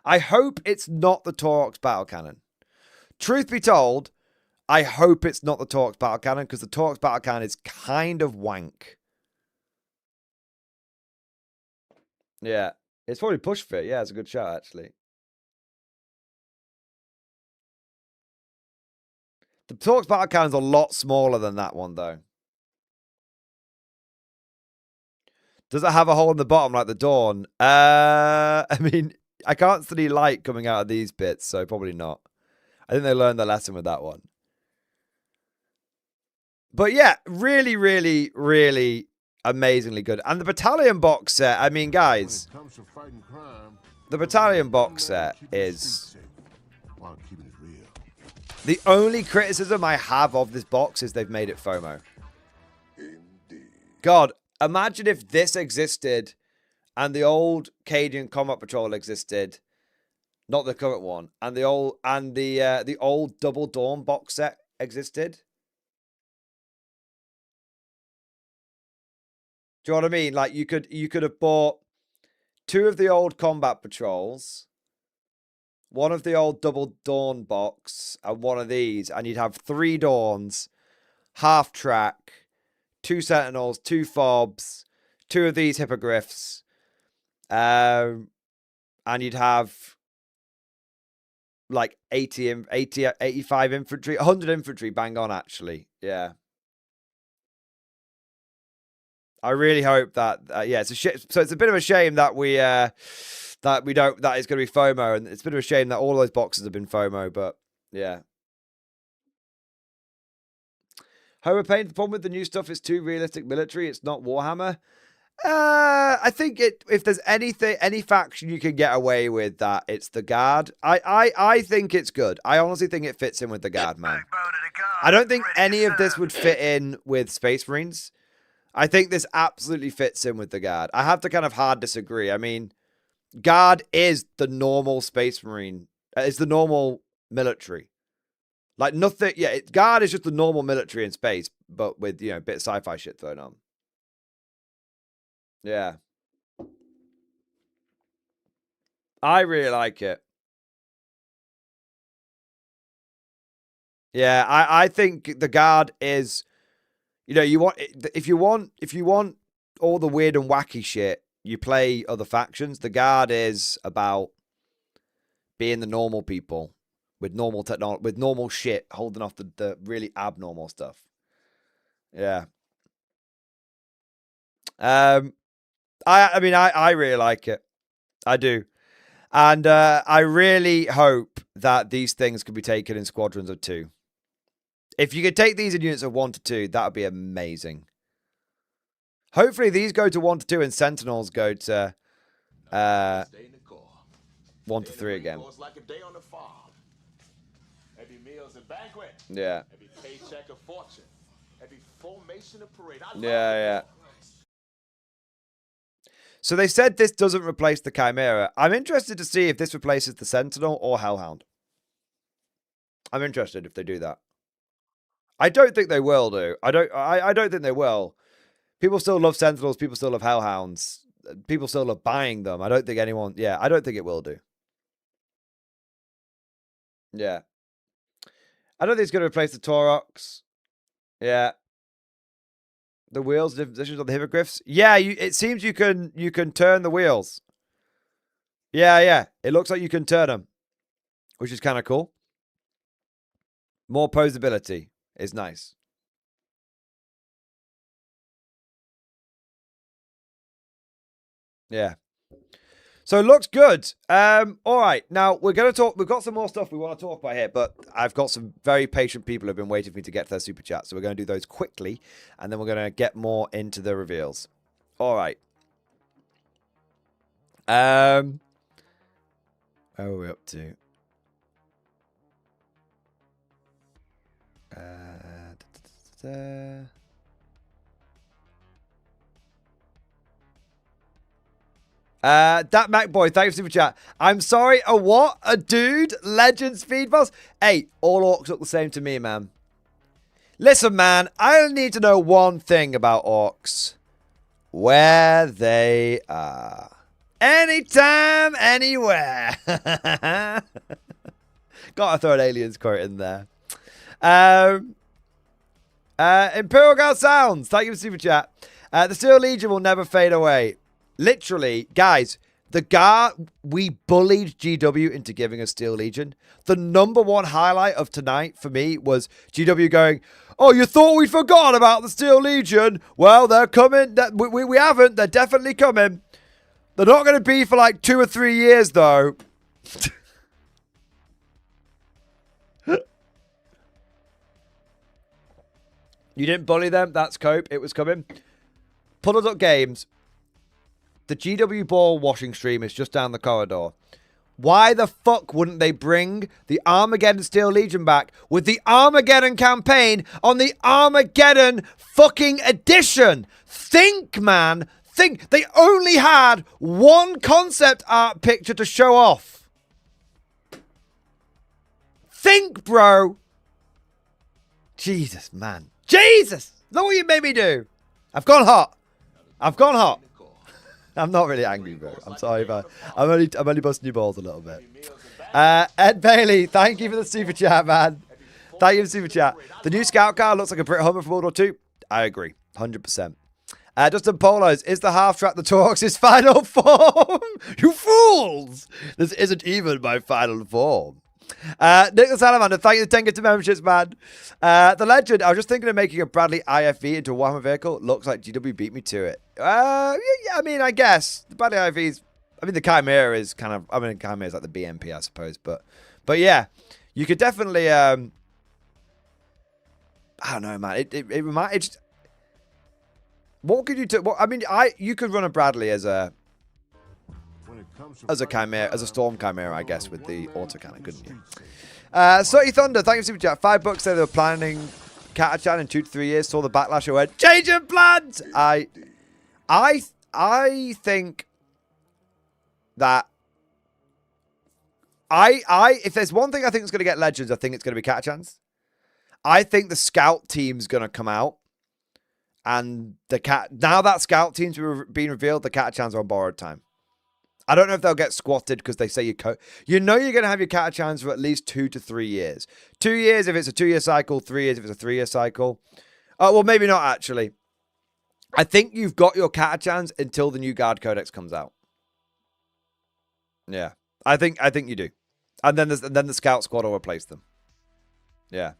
I hope it's not the Taurox battle cannon. Truth be told, I hope it's not the Taurox battle cannon because the Taurox battle cannon is kind of wank. Yeah, it's probably push fit. Yeah, it's a good shot, actually. The Taurox battle cannon's a lot smaller than that one, though. Does it have a hole in the bottom like the Dawn? I mean, I can't see any light coming out of these bits, so probably not. I think they learned their lesson with that one. But yeah, really, really, really amazingly good. And the Battalion box set, I mean, guys, the Battalion box set is... The only criticism I have of this box is they've made it FOMO. God, imagine if this existed and the old Cadian Combat Patrol existed, not the current one, and the old Double Dawn box set existed. Do you know what I mean? Like you could have bought 2 of the old combat patrols, 1 of the old double dawn box, and 1 of these, and you'd have 3 dawns, half track, 2 sentinels, 2 fobs, 2 of these hippogriffs, and you'd have like 85 infantry, 100 infantry, bang on actually. Yeah. I really hope that yeah, it's a so it's a bit of a shame that that it's going to be FOMO, and it's a bit of a shame that all those boxes have been FOMO, but yeah. Homer Payne, the problem with the new stuff is too realistic military. It's not Warhammer. I think if there's any faction you can get away with that, it's the Guard. I think it's good. I honestly think it fits in with the Guard, man. I don't think any of this would fit in with Space Marines. I think this absolutely fits in with the Guard. I have to kind of hard disagree. I mean, Guard is the normal Space Marine. It's the normal military. Like nothing. Yeah, Guard is just the normal military in space, but with, you know, a bit of sci-fi shit thrown on. Yeah. I really like it. Yeah, I think the Guard is, you know, if you want all the weird and wacky shit, you play other factions. The Guard is about being the normal people with normal technology, with normal shit, holding off the really abnormal stuff. Yeah. I mean, I really like it. I do. And I really hope that these things can be taken in squadrons of 2. If you could take these in units of 1 to 2, that would be amazing. Hopefully these go to 1 to 2 and Sentinels go to 1 to 3 again. Like a day on the farm. Every meal's a banquet. Yeah. Every paycheck a fortune. Every formation a parade. Yeah. So they said this doesn't replace the Chimera. I'm interested to see if this replaces the Sentinel or Hellhound. I'm interested if they do that. I don't think they will do. I don't think they will. People still love Sentinels. People still love Hellhounds. People still love buying them. I don't think anyone... Yeah, I don't think it will do. Yeah. I don't think it's going to replace the Taurox. Yeah. The wheels, different positions on the hippogriffs. Yeah, it seems you can turn the wheels. Yeah. It looks like you can turn them, which is kind of cool. More posability is nice. Yeah. So it looks good. All right. Now we're going to talk. We've got some more stuff we want to talk about here, but I've got some very patient people who have been waiting for me to get to their super chat. So we're going to do those quickly, and then we're going to get more into the reveals. All right. Where are we up to? That Mac Boy, thanks for super chat. I'm sorry, a what? A dude? Legend speed boss? Hey, all orcs look the same to me, man. Listen, man, I need to know one thing about orcs. Where they are. Anytime, anywhere. Gotta throw an aliens quote in there. Imperial Guard Sounds, thank you for super chat. The Steel Legion will never fade away. Literally, guys, the Guard, we bullied GW into giving us Steel Legion. The #1 highlight of tonight for me was GW going, oh, you thought we forgot about the Steel Legion? Well, they're coming. We haven't. They're definitely coming. They're not going to be for like 2 or 3 years, though. You didn't bully them. That's cope. It was coming. Puddled Up Games. The GW Ball washing stream is just down the corridor. Why the fuck wouldn't they bring the Armageddon Steel Legion back with the Armageddon campaign on the Armageddon fucking edition? Think, man. Think. They only had one concept art picture to show off. Think, bro. Jesus, man. Jesus! Look what you made me do. I've gone hot. I've gone hot. I'm not really angry, bro. I'm sorry, but I'm only busting your balls a little bit. Ed Bailey, thank you for the super chat, man. Thank you for the super chat. The new scout car looks like a Brit Hummer from World War II. I agree, 100%. Justin Polos, is the half track the Torx' final form? You fools! This isn't even my final form. Nicholas Salamander, thank you for 10 gifted memberships, man. The Legend, I was just thinking of making a Bradley IFV into a Warhammer vehicle. Looks like GW beat me to it. Yeah, I mean, I guess. The Bradley IFV's, I mean, the Chimera is kind of, I mean, Chimera is like the BMP, I suppose. But yeah, you could definitely, I don't know, man. It's what could you do? Well, I mean, you could run a Bradley as a Chimera, as a Storm Chimera, I guess, with the autocannon, couldn't you? Sooty Thunder, thank you for super chat. $5 said they were planning Catachan in 2 to 3 years. Saw the backlash and went, change of plans. I think that if there's one thing I think is going to get Legends, I think it's going to be Catachans. I think the scout team's going to come out. And now that scout team's been revealed, the Catachans are on borrowed time. I don't know if they'll get squatted because they say you know you're going to have your Catachans for at least 2 to 3 years. 2 years if it's a 2-year cycle, 3 years if it's a 3-year cycle. Well, maybe not actually. I think you've got your Catachans until the new Guard Codex comes out. Yeah, I think you do, and then the Scout Squad will replace them. Yeah.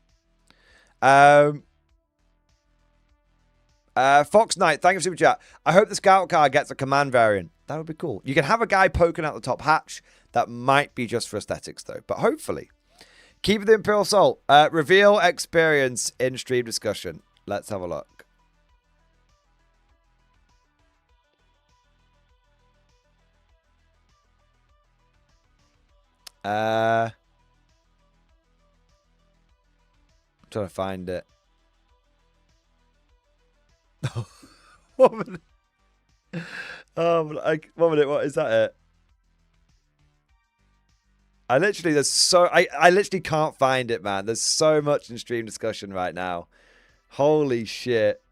Fox Knight, thank you for super chat. I hope the Scout car gets a command variant. That would be cool. You can have a guy poking out the top hatch. That might be just for aesthetics, though. But hopefully. Keep the Imperial Salt. Reveal experience in stream discussion. Let's have a look. I'm trying to find it. One minute. 1 minute. What is that? It. I literally can't find it, man. There's so much in stream discussion right now. Holy shit.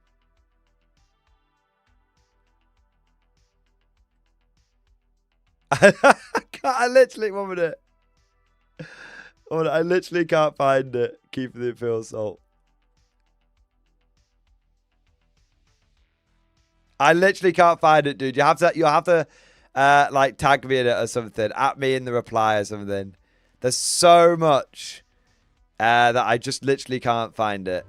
I literally 1 minute. 1 minute. I literally can't find it. Keep the Imperial Salt. I literally can't find it, dude. You'll have to like tag me in it or something. At me in the reply or something. There's so much that I just literally can't find it.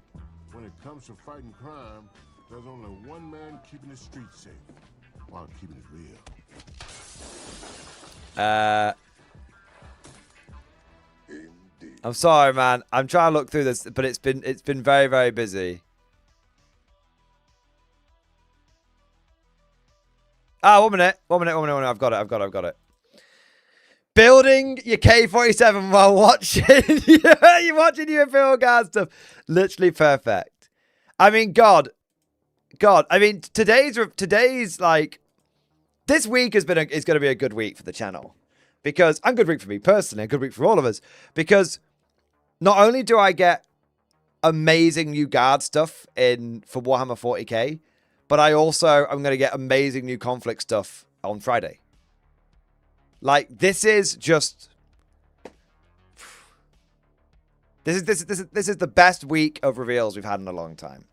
When it comes to fighting crime, there's only one man keeping the streets safe while keeping it real. I'm sorry, man. I'm trying to look through this, but it's been very, very busy. Ah, 1 minute. 1 minute. I've got it. Building your K-47 while watching you're watching your Imperial Guard stuff. Literally perfect. I mean, God. I mean, today's like this week is going to be a good week for the channel because a good week for me personally, a good week for all of us because not only do I get amazing new guard stuff for Warhammer 40k. But I'm going to get amazing new conflict stuff on Friday. Like, this is just... This is the best week of reveals we've had in a long time.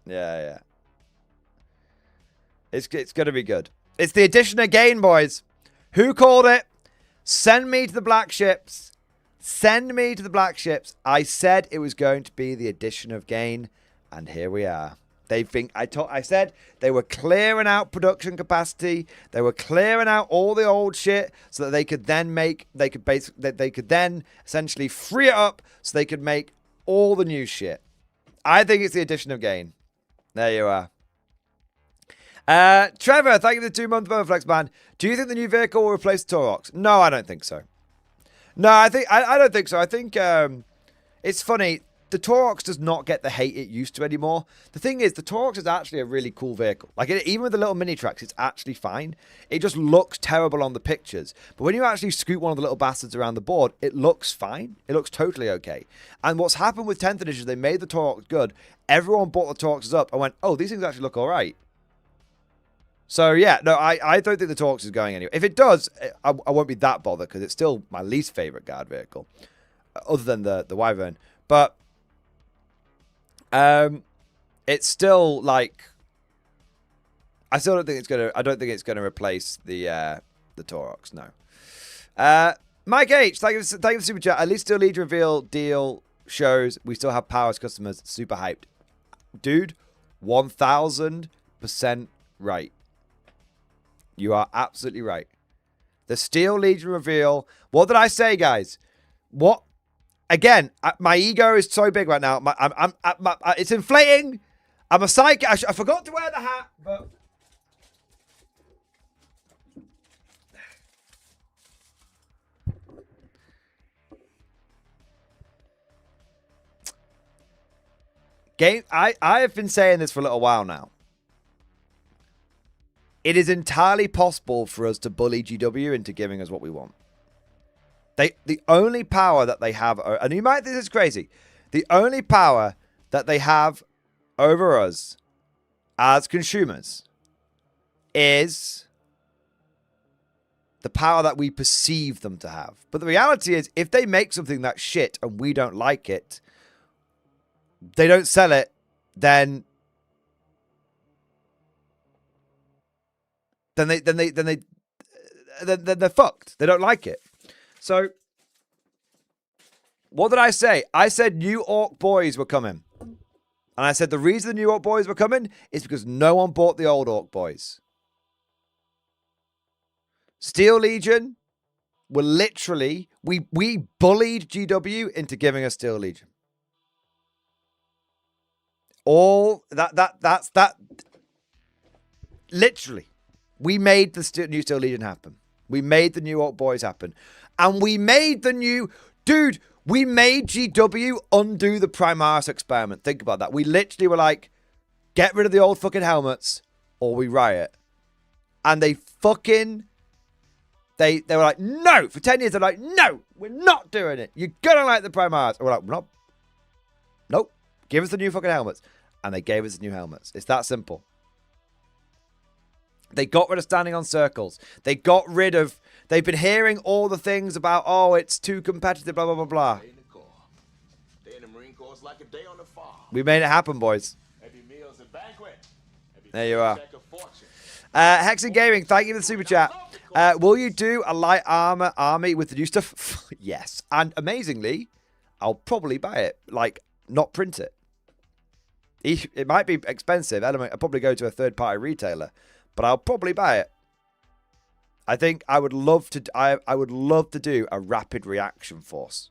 Yeah. It's going to be good. It's the addition again, boys. Who called it? Send me to the black ships. Send me to the black ships. I said it was going to be the addition of gain. And here we are. I said they were clearing out production capacity. They were clearing out all the old shit so that they could then essentially free it up so they could make all the new shit. I think it's the addition of gain. There you are. Trevor, thank you for the 2-month Bowflex, man. Do you think the new vehicle will replace the Torox? No, I don't think so. No, I don't think so. I think it's funny. Taurox does not get the hate it used to anymore. The thing is, the Taurox is actually a really cool vehicle. Like, even with the little mini tracks, it's actually fine. It just looks terrible on the pictures. But when you actually scoot one of the little bastards around the board, it looks fine. It looks totally okay. And what's happened with 10th edition, they made the Taurox good. Everyone bought the Tauroxes up and went, oh, these things actually look all right. So, yeah, no, I don't think the Taurox is going anywhere. If it does, I won't be that bothered because it's still my least favorite guard vehicle, other than the Wyvern. But it's still like, I still don't think it's gonna. I don't think it's gonna replace the Taurox. No. Mike H, thank you for the super chat. At least still Legion reveal deal shows we still have powers customers super hyped, dude. 1000% right. You are absolutely right. The Steel Legion reveal. What did I say, guys? What? Again, my ego is so big right now. It's inflating. I'm a psychic. I forgot to wear the hat, but I have been saying this for a little while now. It is entirely possible for us to bully GW into giving us what we want. The only power that they have, and you might think this is crazy, the only power that they have over us as consumers is the power that we perceive them to have. But the reality is, if they make something that's shit and we don't like it, they don't sell it, then they're fucked. They don't like it. So, what did I say? I said New Orc Boys were coming. And I said the reason the New Orc Boys were coming is because no one bought the old Orc Boys. Steel Legion were literally, we bullied GW into giving us Steel Legion. All that's literally. We made the new Steel Legion happen. We made the New Orc Boys happen. And we made the new... Dude, we made GW undo the Primaris experiment. Think about that. We literally were like, get rid of the old fucking helmets or we riot. And they fucking... They were like, no! For 10 years, they're like, no! We're not doing it. You're gonna like the Primaris. And we're like, no. Nope. Give us the new fucking helmets. And they gave us the new helmets. It's that simple. They got rid of standing on circles. They got rid of... They've been hearing all the things about, oh, it's too competitive, blah, blah, blah, blah. We made it happen, boys. There you are. Hexen Gaming, thank you for the super chat. Will you do a light armor army with the new stuff? Yes. And amazingly, I'll probably buy it. Like, not print it. It might be expensive. I'll probably go to a third-party retailer. But I'll probably buy it. I think I would love to. I would love to do a rapid reaction force.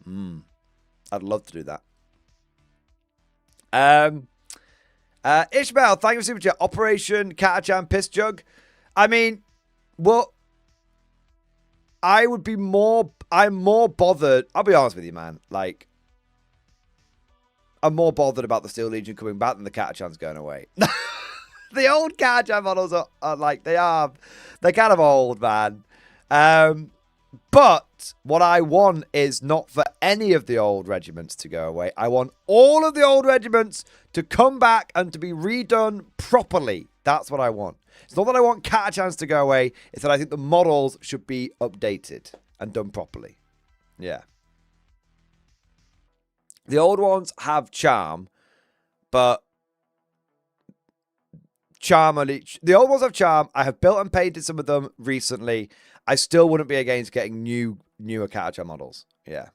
I'd love to do that. Ishmael, thank you for super chat. Operation Catachan Piss Jug. I mean, well, I would be more. I'm more bothered. I'll be honest with you, man. Like, I'm more bothered about the Steel Legion coming back than the Catachans going away. The old Catachan models are like, they're kind of old, man. But what I want is not for any of the old regiments to go away. I want all of the old regiments to come back and to be redone properly. That's what I want. It's not that I want Catachans to go away. It's that I think the models should be updated and done properly. Yeah. The old ones have charm, but the old ones have charm. I have built and painted some of them recently. I still wouldn't be against getting newer Catachan models. Yeah.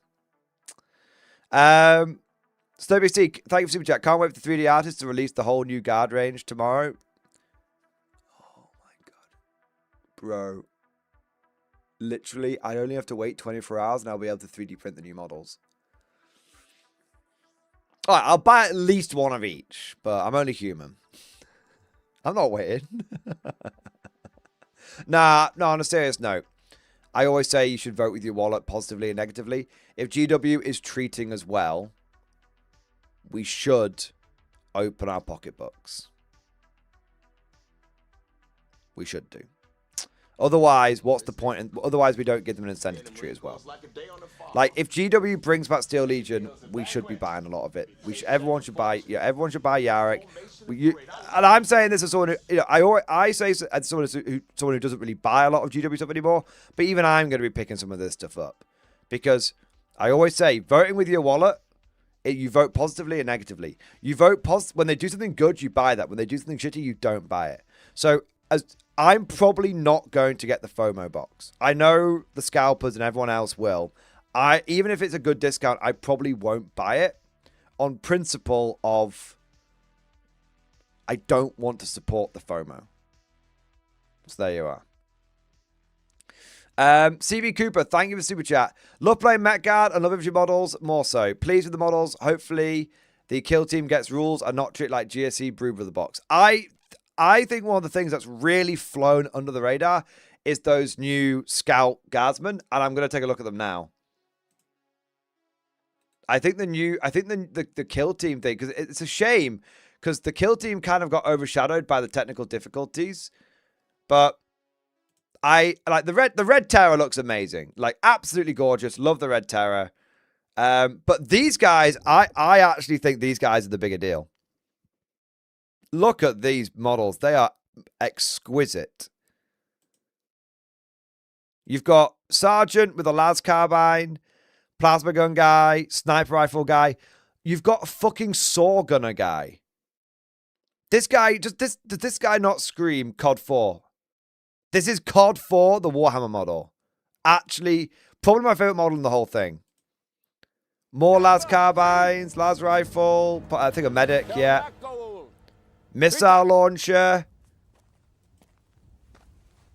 Snowby C, thank you for super chat. Can't wait for the 3D artists to release the whole new guard range tomorrow. Oh my god. Bro. Literally, I only have to wait 24 hours and I'll be able to 3D print the new models. Alright, I'll buy at least one of each, but I'm only human. I'm not waiting. No, on a serious note. I always say you should vote with your wallet positively and negatively. If GW is treating us well, we should open our pocketbooks. We should do. Otherwise, what's the point? And otherwise, we don't give them an incentive to treat as well. Like, if GW brings back Steel Legion, we should be buying a lot of it. Everyone should buy. Yeah, everyone should buy Yarrick. And I'm saying this as someone who, I say as someone who doesn't really buy a lot of GW stuff anymore. But even I'm going to be picking some of this stuff up because I always say voting with your wallet. You vote positively and negatively. You vote when they do something good, you buy that. When they do something shitty, you don't buy it. So I'm probably not going to get the FOMO box. I know the scalpers and everyone else will. Even if it's a good discount, I probably won't buy it on principle of I don't want to support the FOMO. So there you are. CB Cooper, thank you for super chat. Love playing Metguard and love infantry models, more so. Pleased with the models. Hopefully the kill team gets rules and not treated like GSE Brood with the box. I think one of the things that's really flown under the radar is those new Scout Guardsmen, and I'm going to take a look at them now. I think the kill team thing, because it's a shame, because the kill team kind of got overshadowed by the technical difficulties, but I like the red Terror looks amazing, like absolutely gorgeous. Love the red Terror, but these guys, I actually think these guys are the bigger deal. Look at these models. They are exquisite. You've got Sergeant with a las carbine, plasma gun guy, sniper rifle guy. You've got a fucking saw gunner guy. This guy, does this guy not scream COD 4? This is COD 4, the Warhammer model. Actually, probably my favorite model in the whole thing. More las carbines, las rifle, I think a medic, yeah. Missile launcher.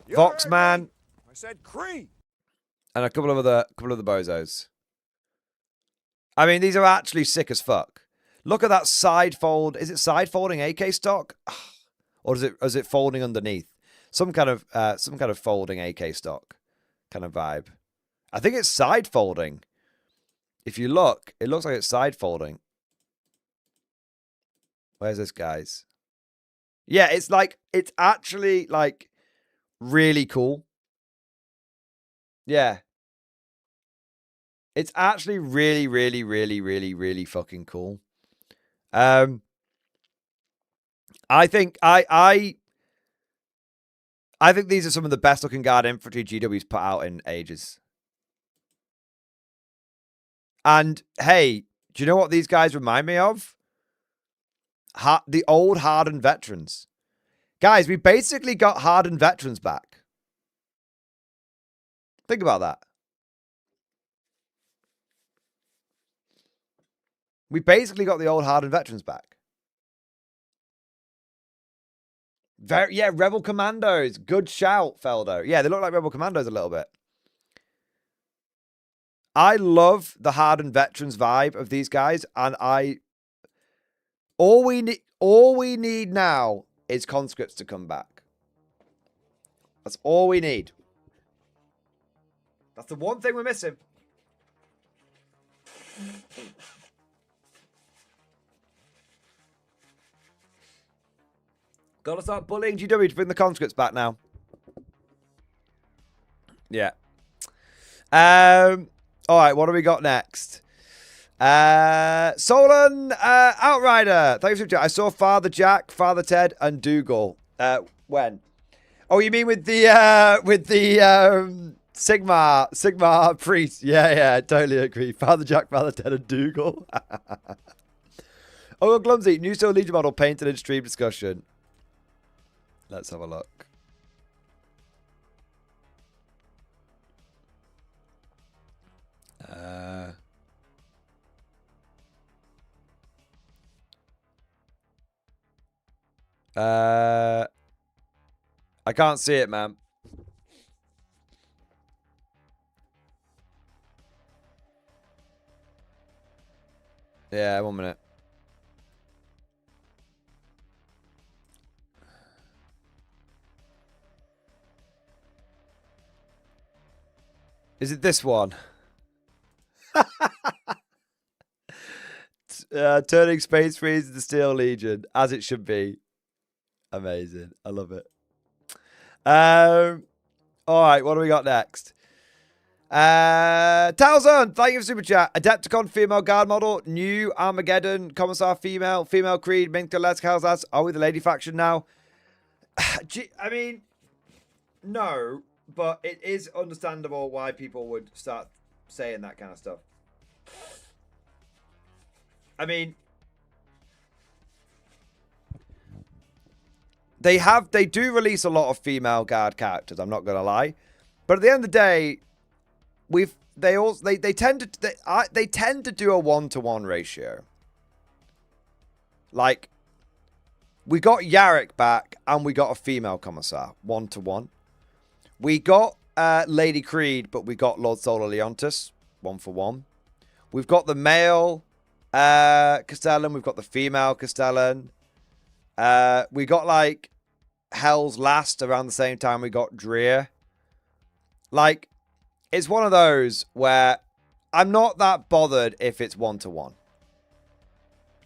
Voxman. I said Cree. And a couple of the bozos. I mean, these are actually sick as fuck. Look at that side fold. Is it side folding AK stock? Or is it folding underneath? Some kind of folding AK stock kind of vibe. I think it's side folding. If you look, it looks like it's side folding. Where's this, guys? Yeah, it's actually like really cool. Yeah. It's actually really, really, really, really, really fucking cool. I think I think these are some of the best looking guard infantry GW's put out in ages. And hey, do you know what these guys remind me of? The old hardened veterans. Guys, we basically got hardened veterans back. Think about that. We basically got the old hardened veterans back. Yeah, Rebel Commandos. Good shout, Feldo. Yeah, they look like Rebel Commandos a little bit. I love the hardened veterans vibe of these guys, and all we need now is conscripts to come back. That's all we need. That's the one thing we're missing. Gotta start bullying GW to bring the conscripts back now. Yeah. All right, what do we got next? Solon Outrider. Thanks for I saw Father Jack, Father Ted, and Dougal. When? Oh, you mean with the Sigma priest? Yeah, totally agree. Father Jack, Father Ted, and Dougal. Oh, Glumsy, new Steel Legion model painted in stream discussion. Let's have a look. I can't see it, man. Yeah, 1 minute. Is it this one? Turning Space Marines into Steel Legion, as it should be. Amazing. I love it. All right, what do we got next? Talzon, thank you for super chat. Adepticon female guard model, new Armageddon Commissar female, female Creed, Minka Leskals. Are we the lady faction now? I mean, no, but it is understandable why people would start saying that kind of stuff. I mean, they do release a lot of female guard characters, I'm not gonna lie, but at the end of the day, they tend to do a 1-to-1 ratio. Like, we got Yarrick back and we got a female commissar 1-to-1. We got Lady Creed, but we got Lord Solar Leontis 1-for-1. We've got the male Castellan, we've got the female Castellan. We got like Hell's Last around the same time we got Dreer. Like, it's one of those where I'm not that bothered if it's 1-to-1.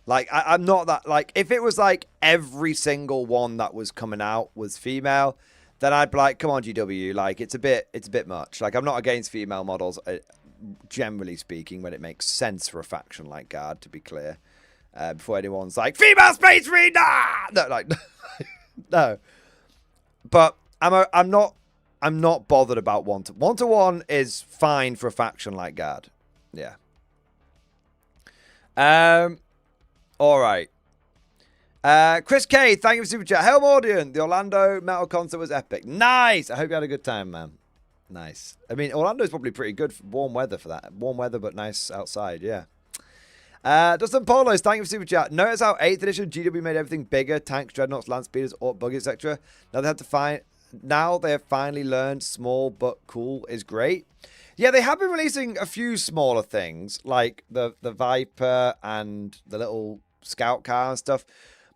Like, I'm not that, like, if it was like every single one that was coming out was female, then I'd be like, come on, GW, like, it's a bit much. Like, I'm not against female models, generally speaking, when it makes sense for a faction like Guard, to be clear. Before anyone's like, female Space Marine, nah! No, like, no. But I'm not bothered about 1-to-1 is fine for a faction like Guard. Yeah. All right. Chris K, thank you for super chat. Hail Mordian, the Orlando metal concert was epic. Nice. I hope you had a good time, man. Nice. I mean, Orlando's probably pretty good for warm weather for that. Warm weather, but nice outside. Yeah. Dustin Polos, thank you for super chat. Notice how 8th edition GW made everything bigger: tanks, dreadnoughts, land speeders, buggies, etc. Now they have finally learned small but cool is great. Yeah, they have been releasing a few smaller things like the Viper and the little scout car and stuff.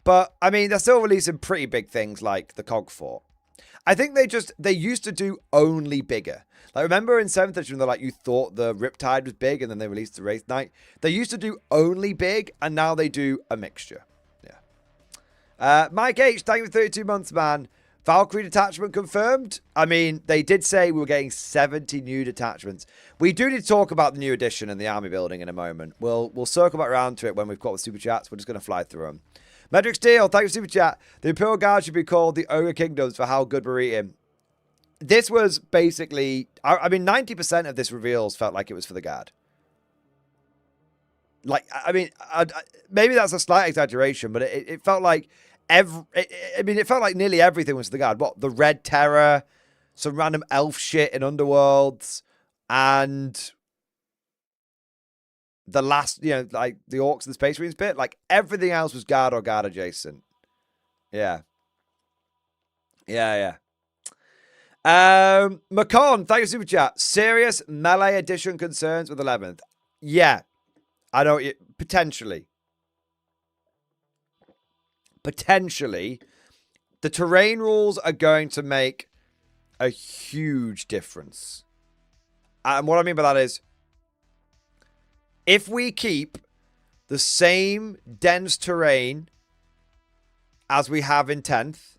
But I mean, they're still releasing pretty big things like the Cog Fort. I think they used to do only bigger. Like, remember in 7th edition, they're like, you thought the Riptide was big, and then they released the Wraith Knight. They used to do only big, and now they do a mixture. Yeah. Mike H, thank you for 32 months, man. Valkyrie detachment confirmed. I mean, they did say we were getting 70 new detachments. We do need to talk about the new edition and the army building in a moment. We'll circle back around to it when we've got the super chats. We're just going to fly through them. Medric Steel, thank you for super chat. The Imperial Guard should be called the Ogre Kingdoms for how good we're eating. This was basically, I mean, 90% of this reveals felt like it was for the Guard. Like, I mean, maybe that's a slight exaggeration, but it felt like it felt like nearly everything was for the Guard. What, the Red Terror, some random elf shit in Underworlds, and the last, like the Orcs and the Space Marines bit, like everything else was Guard or Guard adjacent. Yeah. Yeah. Macon, thank you, super chat. Serious melee edition concerns with 11th. Yeah, I know. Potentially, the terrain rules are going to make a huge difference. And what I mean by that is, if we keep the same dense terrain as we have in 10th,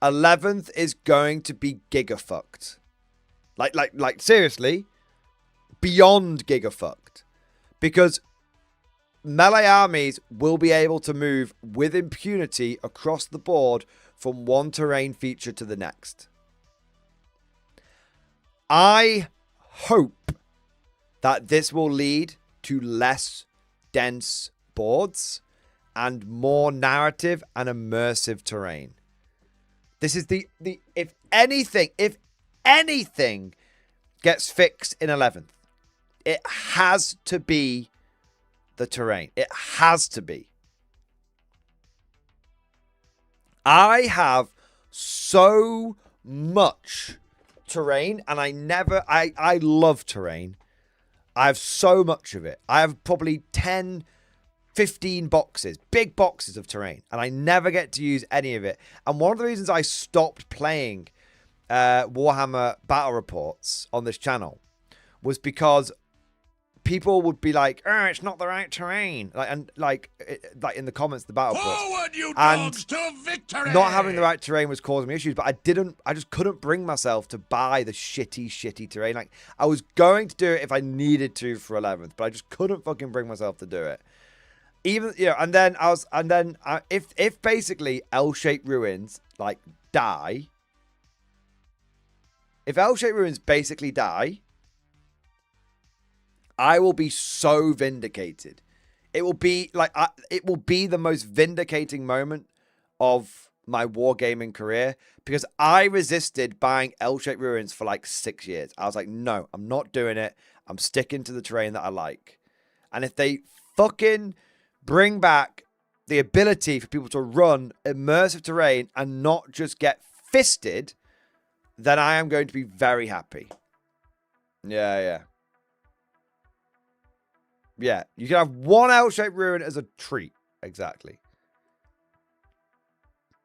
11th is going to be gigafucked. Like seriously, beyond gigafucked. Because melee armies will be able to move with impunity across the board from one terrain feature to the next. I hope that this will lead to less dense boards and more narrative and immersive terrain. This is the if anything gets fixed in 11th, it has to be the terrain. It has to be. I have so much terrain, and I love terrain. I have so much of it. I have probably 10, 15 boxes, big boxes of terrain, and I never get to use any of it. And one of the reasons I stopped playing Warhammer battle reports on this channel was because people would be like, "Oh, it's not the right terrain," like in the comments, the battle reports. Forward, you And dogs, to victory! not having the right terrain was causing me issues, but I just couldn't bring myself to buy the shitty terrain. Like, I was going to do it if I needed to for 11th, but I just couldn't fucking bring myself to do it. Even, you know, if basically L-shaped ruins, like, die, if L-shaped ruins basically die, I will be so vindicated. It will be like, it will be the most vindicating moment of my wargaming career, because I resisted buying L-shaped ruins for like 6 years. I was like, no, I'm not doing it. I'm sticking to the terrain that I like. And if they fucking bring back the ability for people to run immersive terrain and not just get fisted, then I am going to be very happy. Yeah. Yeah, you can have one L-shaped ruin as a treat. Exactly.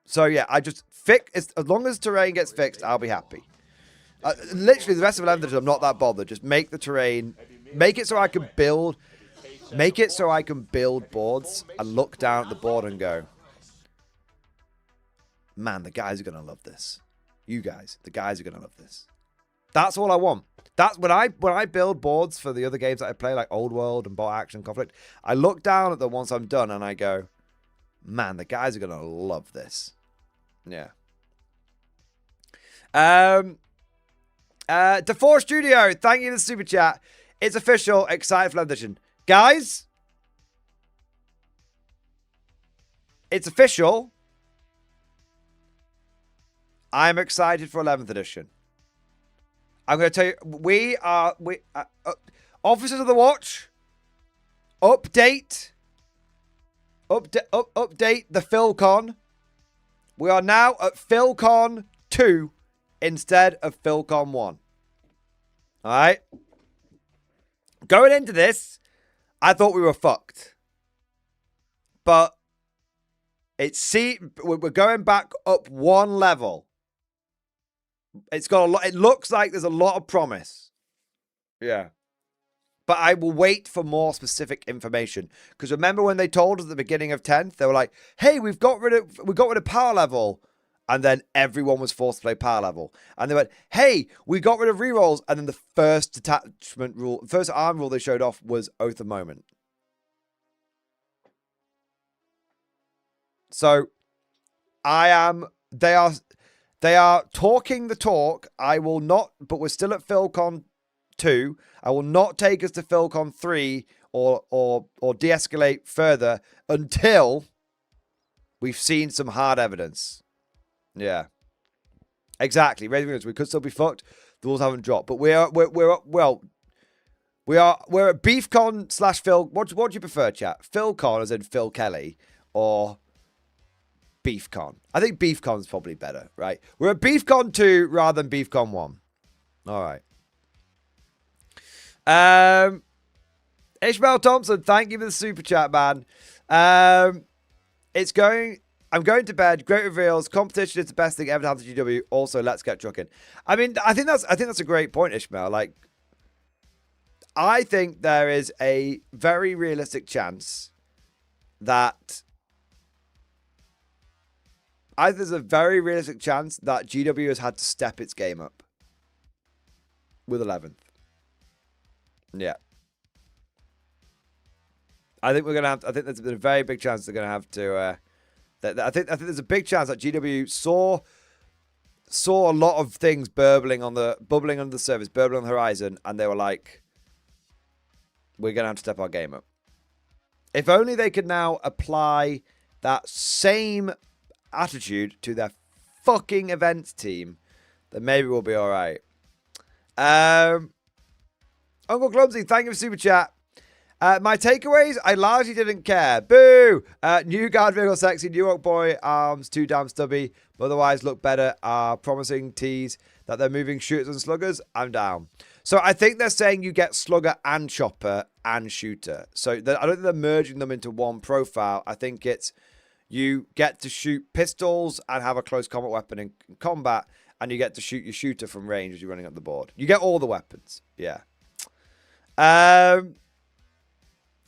So yeah, I just as long as terrain gets fixed, I'll be happy. Literally, the rest of Helens, I'm not that bothered. Just make the terrain, make it so I can build boards and look down at the board and go, man, the guys are gonna love this. You guys, the guys are gonna love this. That's all I want. That's when I build boards for the other games that I play, like Old World and Bot Action Conflict. I look down at them once I'm done and I go, man, the guys are gonna love this. Yeah. DeFore Studio, thank you for the super chat. It's official. Excited for 11th edition, guys. It's official. I'm excited for 11th edition. I'm going to tell you, we Officers of the Watch, update the PhilCon. We are now at PhilCon 2 instead of PhilCon 1. All right? Going into this, I thought we were fucked. But we're going back up one level. It's got a lot. It looks like there's a lot of promise. Yeah. But I will wait for more specific information. Because remember when they told us at the beginning of 10th, they were like, hey, we got rid of power level. And then everyone was forced to play power level. And they went, hey, we got rid of rerolls. And then the first detachment rule, first arm rule they showed off was Oath of Moment. So they are talking the talk. I will not, but we're still at PhilCon 2. I will not take us to PhilCon 3 or de-escalate further until we've seen some hard evidence. Yeah. Exactly. We could still be fucked. The rules haven't dropped. But we're at BeefCon / Phil. What do you prefer, chat? PhilCon as in Phil Kelly or BeefCon? I think BeefCon's probably better, right? We're at BeefCon 2 rather than BeefCon 1. All right. Ishmael Thompson, thank you for the super chat, man. I'm going to bed. Great reveals. Competition is the best thing ever to happen to GW. Also, let's get trucking. I mean, I think that's a great point, Ishmael. Like, I think there is a very realistic chance that GW has had to step its game up with 11th. Yeah. I think there's been a very big chance they're going to have to. I think there's a big chance that GW saw a lot of things bubbling under the surface, burbling on the horizon, and they were like, "We're going to have to step our game up." If only they could now apply that same attitude to their fucking events team, then maybe we'll be all right. Uncle Clumsy, thank you for super chat. My takeaways, I largely didn't care. Boo! New guard vehicle sexy, New York boy arms too damn stubby, but otherwise look better. Promising tease that they're moving shooters and sluggers. I'm down. So I think they're saying you get slugger and chopper and shooter. So I don't think they're merging them into one profile. I think it's You get to shoot pistols and have a close combat weapon in combat, and you get to shoot your shooter from range as you're running up the board. You get all the weapons. Yeah.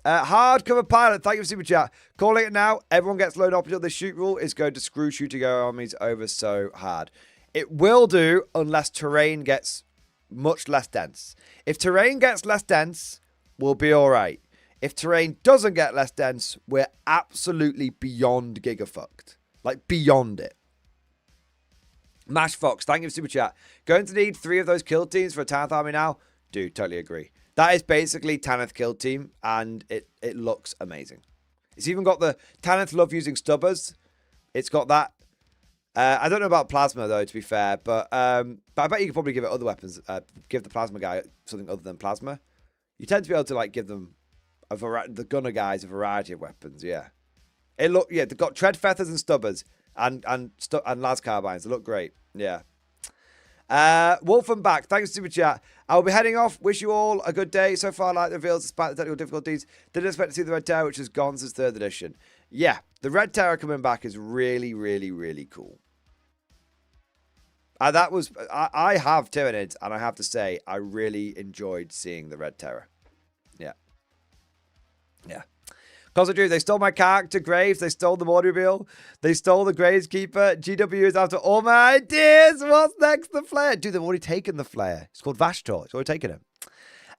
Hardcover pilot, thank you for super chat. Calling it now. Everyone gets load opportunity. The shoot rule is going to screw shooting armies over so hard. It will do unless terrain gets much less dense. If terrain gets less dense, we'll be all right. If terrain doesn't get less dense, we're absolutely beyond gigafucked. Like, beyond it. Mash Fox, thank you for super chat. Going to need 3 of those kill teams for a Tanith army now? Dude, totally agree. That is basically Tanith kill team, and it looks amazing. It's even got the Tanith love using stubbers. It's got that. I don't know about plasma though, to be fair, but I bet you could probably give it other weapons. Give the plasma guy something other than plasma. You tend to be able to like give them the gunner guys a variety of weapons. Yeah, they've got tread feathers and stubbers and las carbines. They look great. Yeah. Wolfen back. Thanks for super chat. I will be heading off. Wish you all a good day. So far, like the reveals, despite the technical difficulties. Didn't expect to see the Red Terror, which is gone since 3rd edition. Yeah, the Red Terror coming back is really, really, really cool. I have Tyranids, and I have to say, I really enjoyed seeing the Red Terror. Yeah. Yeah. Concentrate, they stole my character, Graves. They stole the Mordianglorytv. They stole the Graveskeeper. GW is after all my ideas. What's next? The Flare. Dude, they've already taken the Flare. It's called Vashtor. It's already taken him.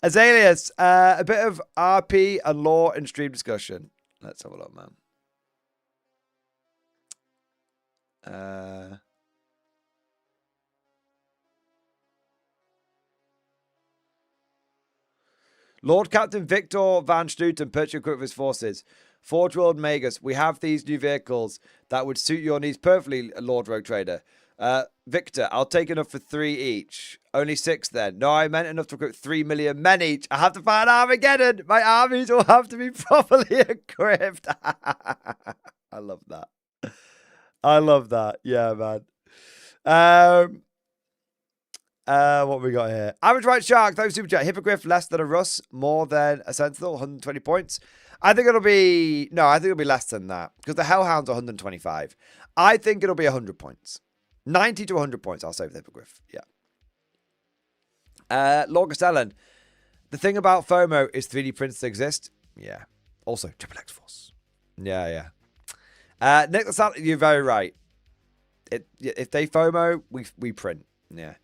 Azaleas, a bit of RP and lore and stream discussion. Let's have a look, man. Lord Captain Victor Van Stuten purchased equipment with his forces. Forge World Magus, we have these new vehicles that would suit your needs perfectly, Lord Rogue Trader. Victor, I'll take enough for 3 each. Only 6 then. No, I meant enough to equip 3 million men each. I have to find Armageddon. My armies will have to be properly equipped. I love that. I love that. Yeah, man. What we got here? Average Right Shark, thanks super chat. Hippogriff less than a Russ, more than a Sentinel, 120 points. I think it'll be less than that because the Hellhound's 125. I think it'll be 100 points. 90 to 100 points, I'll say for the Hippogriff. Yeah. Lord Castellan, the thing about FOMO is 3D prints exist. Yeah. Also, Triple X Force. Yeah. Nick the Sal, you're very right. If they FOMO, we print. Yeah.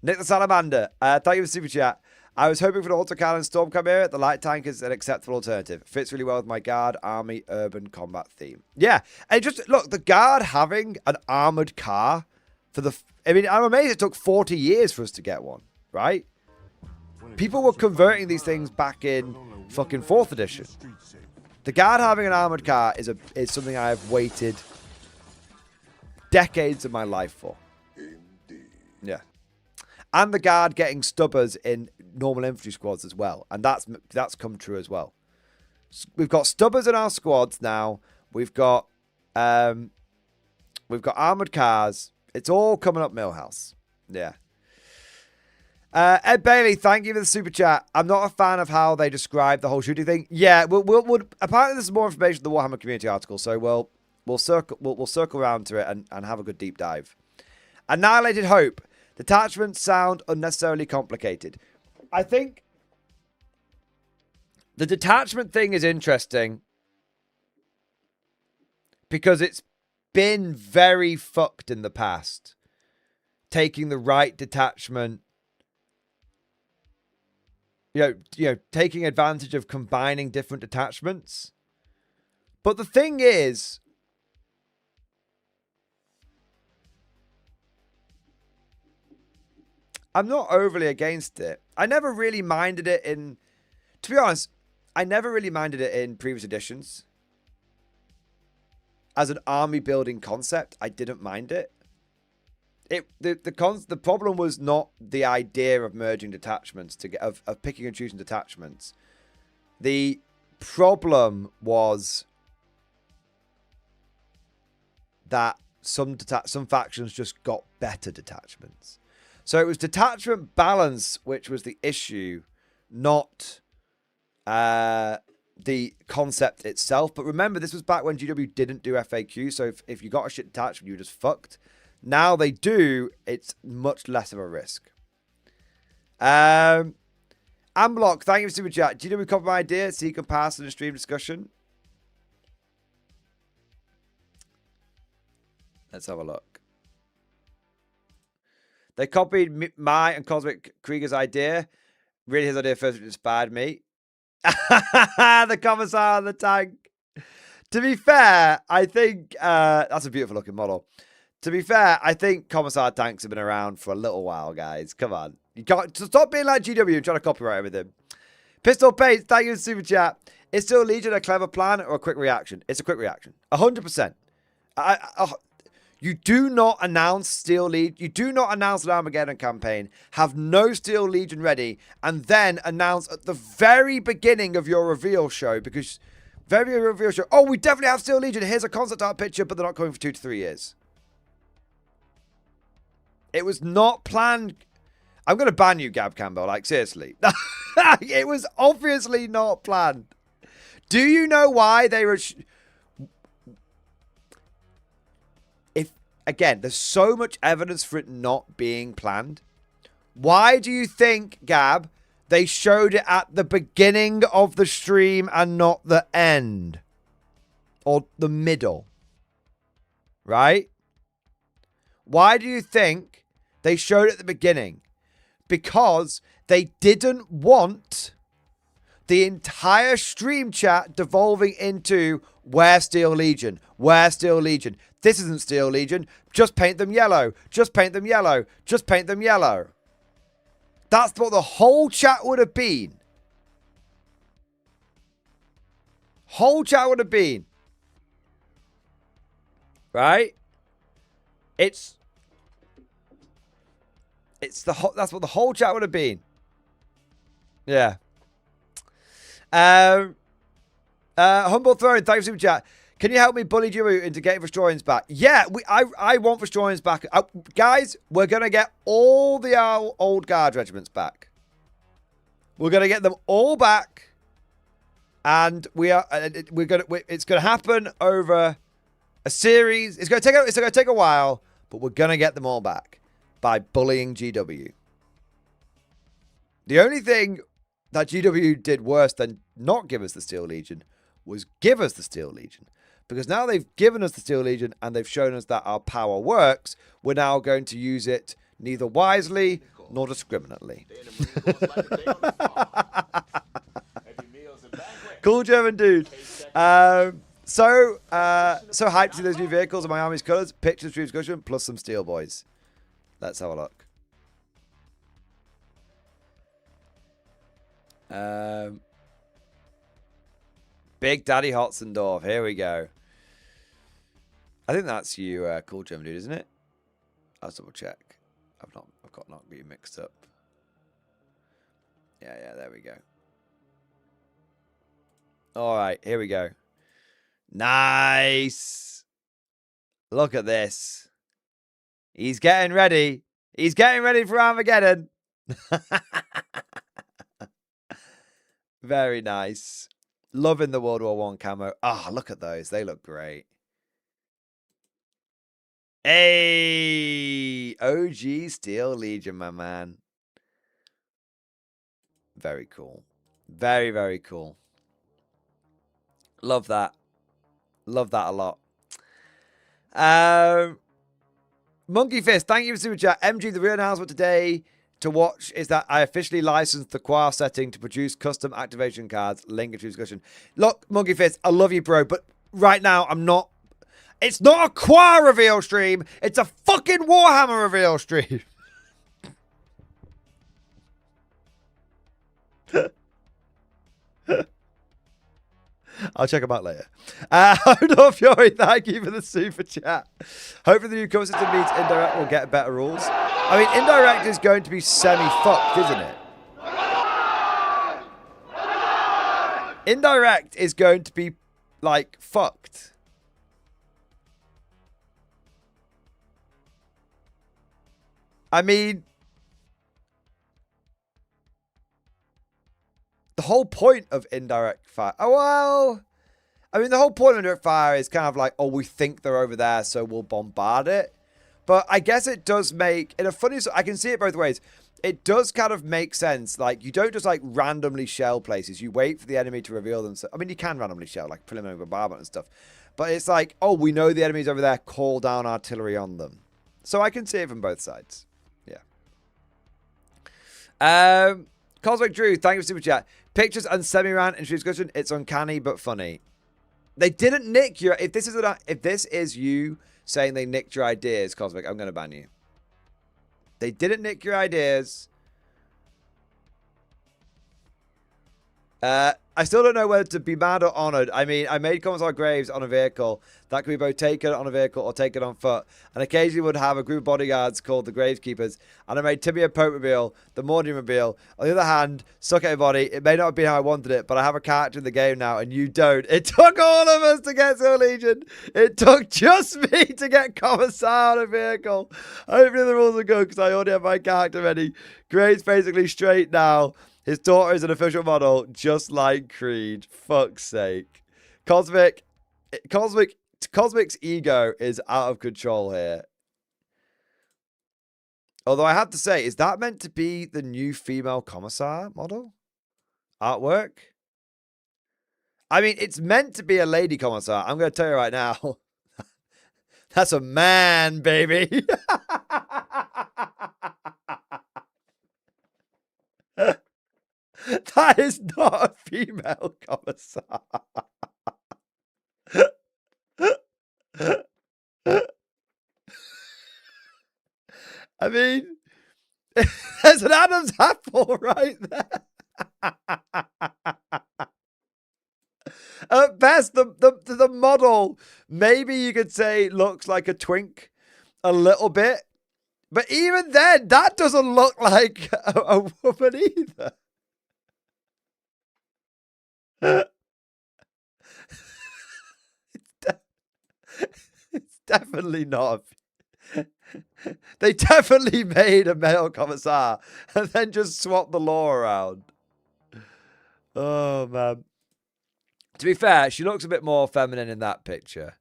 Nick the Salamander, thank you for super chat. I was hoping for an autocannon Storm Chimera. The light tank is an acceptable alternative. Fits really well with my guard, army, urban combat theme. Yeah, and just look, the guard having an armored car for the. I mean, I'm amazed it took 40 years for us to get one, right? People were converting these things back in fucking 4th edition. The guard having an armored car is something I have waited decades of my life for. Yeah. And the guard getting stubbers in normal infantry squads as well. And that's come true as well. We've got stubbers in our squads now. We've got armored cars. It's all coming up Millhouse. Yeah. Ed Bailey, thank you for the super chat. I'm not a fan of how they describe the whole shooting thing. Yeah, we'll apparently there's more information in the Warhammer community article, so we'll circle around to it and have a good deep dive. Annihilated Hope. Detachments sound unnecessarily complicated. I think the detachment thing is interesting because it's been very fucked in the past. Taking the right detachment, you know, taking advantage of combining different detachments. But the thing is, I'm not overly against it. I never really minded it to be honest, I never really minded it in previous editions. As an army building concept, I didn't mind it. The problem was not the idea of merging detachments, of picking and choosing detachments. The problem was that some factions just got better detachments. So it was detachment balance which was the issue, not the concept itself. But remember, this was back when GW didn't do FAQ. So if you got a shit attachment, you were just fucked. Now they do. It's much less of a risk. Amblock, thank you for super chat. GW copy my idea so you can pass in a stream discussion. Let's have a look. They copied my and Cosmic Krieger's idea. Really his idea first, which inspired me. The commissar on the tank. To be fair, I think that's a beautiful looking model. To be fair, I think commissar tanks have been around for a little while, guys. Come on. You can't stop being like GW and trying to copyright everything. Pistol Pates, thank you for super chat. Is Steel Legion a clever plan or a quick reaction? It's a quick reaction. 100%. You do not announce Steel Legion. You do not announce an Armageddon campaign, have no Steel Legion ready, and then announce at the very beginning of your reveal show, because oh, we definitely have Steel Legion. Here's a concept art picture, but they're not coming for 2 to 3 years. It was not planned. I'm going to ban you, Gab Campbell. Like, seriously. It was obviously not planned. Do you know why they were... Again, there's so much evidence for it not being planned. Why do you think, Gab, they showed it at the beginning of the stream and not the end? Or the middle? Right? Why do you think they showed it at the beginning? Because they didn't want the entire stream chat devolving into where's Steel Legion? Where's Steel Legion? This isn't Steel Legion. Just paint them yellow. Just paint them yellow. Just paint them yellow. That's what the whole chat would have been. Whole chat would have been. Right? That's what the whole chat would have been. Yeah. Humble Throne, thanks for super chat. Can you help me bully Jimu into getting Frustrations back? Yeah, I want Frustrations back. Guys, we're going to get all the old guard regiments back. We're going to get them all back. And it's going to happen over a series. It's going to take a while, but we're going to get them all back by bullying GW. The only thing that GW did worse than not give us the Steel Legion was give us the Steel Legion. Because now they've given us the Steel Legion and they've shown us that our power works, we're now going to use it neither wisely nor discriminately. Cool German dude. So hyped to see those new vehicles in my army's colours. Pictures, stream discussion, plus some Steel Boys. Let's have a look. Big Daddy Hotzendorf. Here we go. I think that's you, Cool German dude, isn't it? I'll double check. I've got not being mixed up. Yeah, there we go. All right, here we go. Nice. Look at this. He's getting ready. He's getting ready for Armageddon. Very nice. Loving the World War I camo. Ah, look at those. They look great. Hey, OG Steel Legion, my man. Very cool. Very, very cool. Love that. Love that a lot. Monkey Fist, thank you for super chat. MG, the real announcement today to watch is that I officially licensed the Quar setting to produce custom activation cards. Link in discussion. Look, Monkey Fist, I love you, bro, but right now I'm not. It's not a Quar reveal stream. It's a fucking Warhammer reveal stream. I'll check them out later. Hodor Fury, thank you for the super chat. Hopefully the new cover system means indirect will get better rules. I mean, indirect is going to be semi-fucked, isn't it? Indirect is going to be, like, fucked. I mean, the whole point of indirect fire. Oh, well, I mean, the whole point of indirect fire is kind of like, oh, we think they're over there, so we'll bombard it. But I guess it does make, in a funny, I can see it both ways. It does kind of make sense. Like, you don't just like randomly shell places. You wait for the enemy to reveal themselves. I mean, you can randomly shell, like preliminary bombardment and stuff. But it's like, oh, we know the enemy's over there. Call down artillery on them. So I can see it from both sides. Yeah. Cosmic Drew, thank you for super chat. Pictures and semi-rant and discussion. It's uncanny but funny. They didn't nick your. If this is you saying they nicked your ideas, Cosmic, I'm gonna ban you. They didn't nick your ideas. I still don't know whether to be mad or honored. I mean, I made Commissar Graves on a vehicle that could be both taken on a vehicle or taken on foot, and occasionally would have a group of bodyguards called the Gravekeepers. And I made Timmy a Popemobile, the Mordianglorytv. On the other hand, suck at everybody. It may not have been how I wanted it, but I have a character in the game now, and you don't. It took all of us to get Soul Legion. It took just me to get Commissar on a vehicle. Hopefully the rules are good because I already have my character ready. Graves basically straight now. His daughter is an official model, just like Creed. Fuck's sake. Cosmic's ego is out of control here. Although I have to say, is that meant to be the new female Commissar model? Artwork? I mean, it's meant to be a lady Commissar. I'm going to tell you right now. That's a man, baby. That is not a female Commissar. I mean, there's an Adam's apple right there. At best, the model, maybe you could say looks like a twink a little bit. But even then, that doesn't look like a woman either. It's definitely not. They definitely made a male Commissar and then just swapped the law around. Oh, man. To be fair, she looks a bit more feminine in that picture.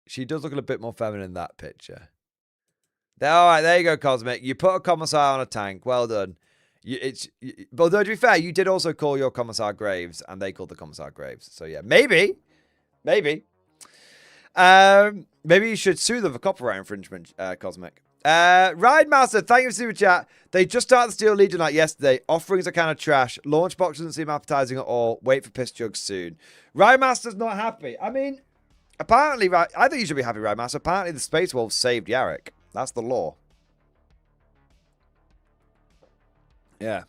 She does look a bit more feminine in that picture. All right, there you go, Cosmic. You put a Commissar on a tank. Well done. Although, to be fair, you did also call your Commissar Graves, and they called the Commissar Graves. So, yeah, maybe. Maybe you should sue them for copyright infringement, Cosmic. Ride Master, thank you for super chat. They just started the Steel Legion like yesterday. Offerings are kind of trash. Launch box doesn't seem appetizing at all. Wait for piss jugs soon. Ride Master's not happy. I mean, apparently, I think you should be happy, Ride Master. Apparently, the Space Wolves saved Yarrick. That's the law. Yeah.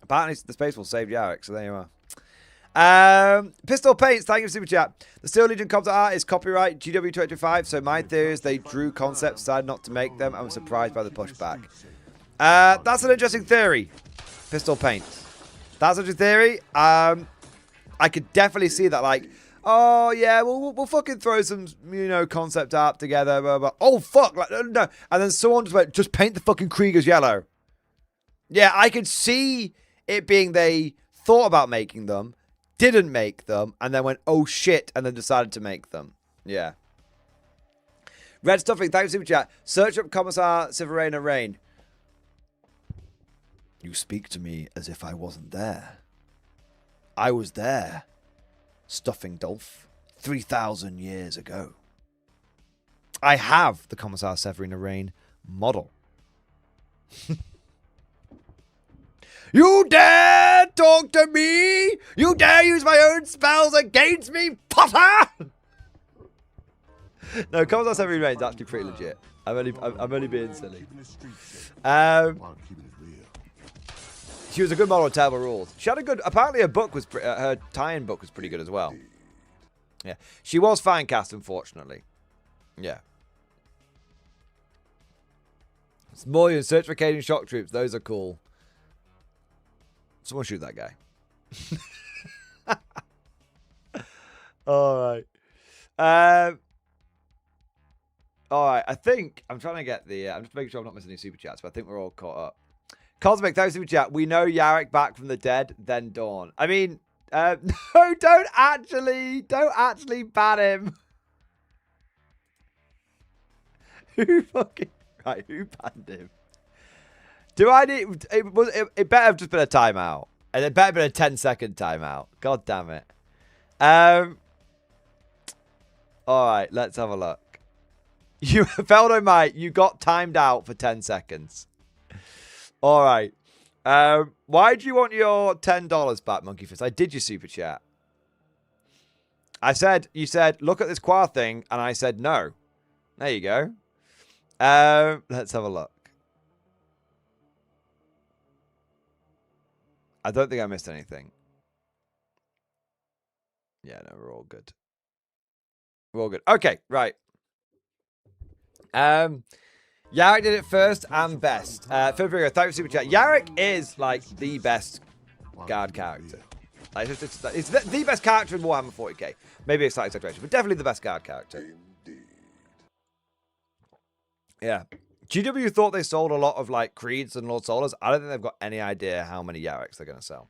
Apparently, the Space Wolves saved Yarrick, so there you are. Pistol Paints, thank you for super chat. The Steel Legion concept art is copyright GW285, so my theory is they drew concepts, decided not to make them, and were surprised by the pushback. That's an interesting theory, Pistol Paints. That's an interesting theory. I could definitely see that, like, oh yeah, we'll fucking throw some, concept art together, blah, blah. Oh fuck, like, no, and then someone just went, just paint the fucking Kriegers yellow. Yeah, I could see it being they thought about making them, didn't make them, and then went, oh shit, and then decided to make them. Yeah. Red Stuffing, thanks for super chat. Search up Commissar Severina Rain. You speak to me as if I wasn't there. I was there. Stuffing Dolph. 3,000 years ago. I have the Commissar Severina Rain model. You dare talk to me? You dare use my own spells against me, Potter? No, Commissar Severina Rain is actually pretty legit. I'm only being silly. She was a good model of Terrible Rules. She had a good. Apparently, her book was her tie-in book was pretty good as well. Yeah, she was fine cast, unfortunately. Yeah. It's more than certificating shock troops. Those are cool. Someone shoot that guy. All right. All right. I think I'm trying to get the. I'm just making sure I'm not missing any super chats, but I think we're all caught up. Cosmic, thanks for the chat. We know Yarrick back from the dead, then Dawn. I mean, no, don't actually ban him. Who fucking right? Who banned him? Do I need? It better have just been a timeout, and it better have been a 10-second timeout. God damn it. All right, let's have a look. You, Feldo Mate, you got timed out for 10 seconds. All right. Why do you want your $10 back, Monkey Fist? I did your super chat. You said, look at this choir thing, and I said no. There you go. Let's have a look. I don't think I missed anything. Yeah, no, we're all good. We're all good. Okay, right. Yarrick did it first and best. Fibrio, thanks for super chat. Yarrick is like the best guard character. Like, it's the best character in Warhammer 40k. Maybe a slight exaggeration, but definitely the best guard character. Yeah. GW thought they sold a lot of like Creeds and Lord Solars. I don't think they've got any idea how many Yarricks they're going to sell.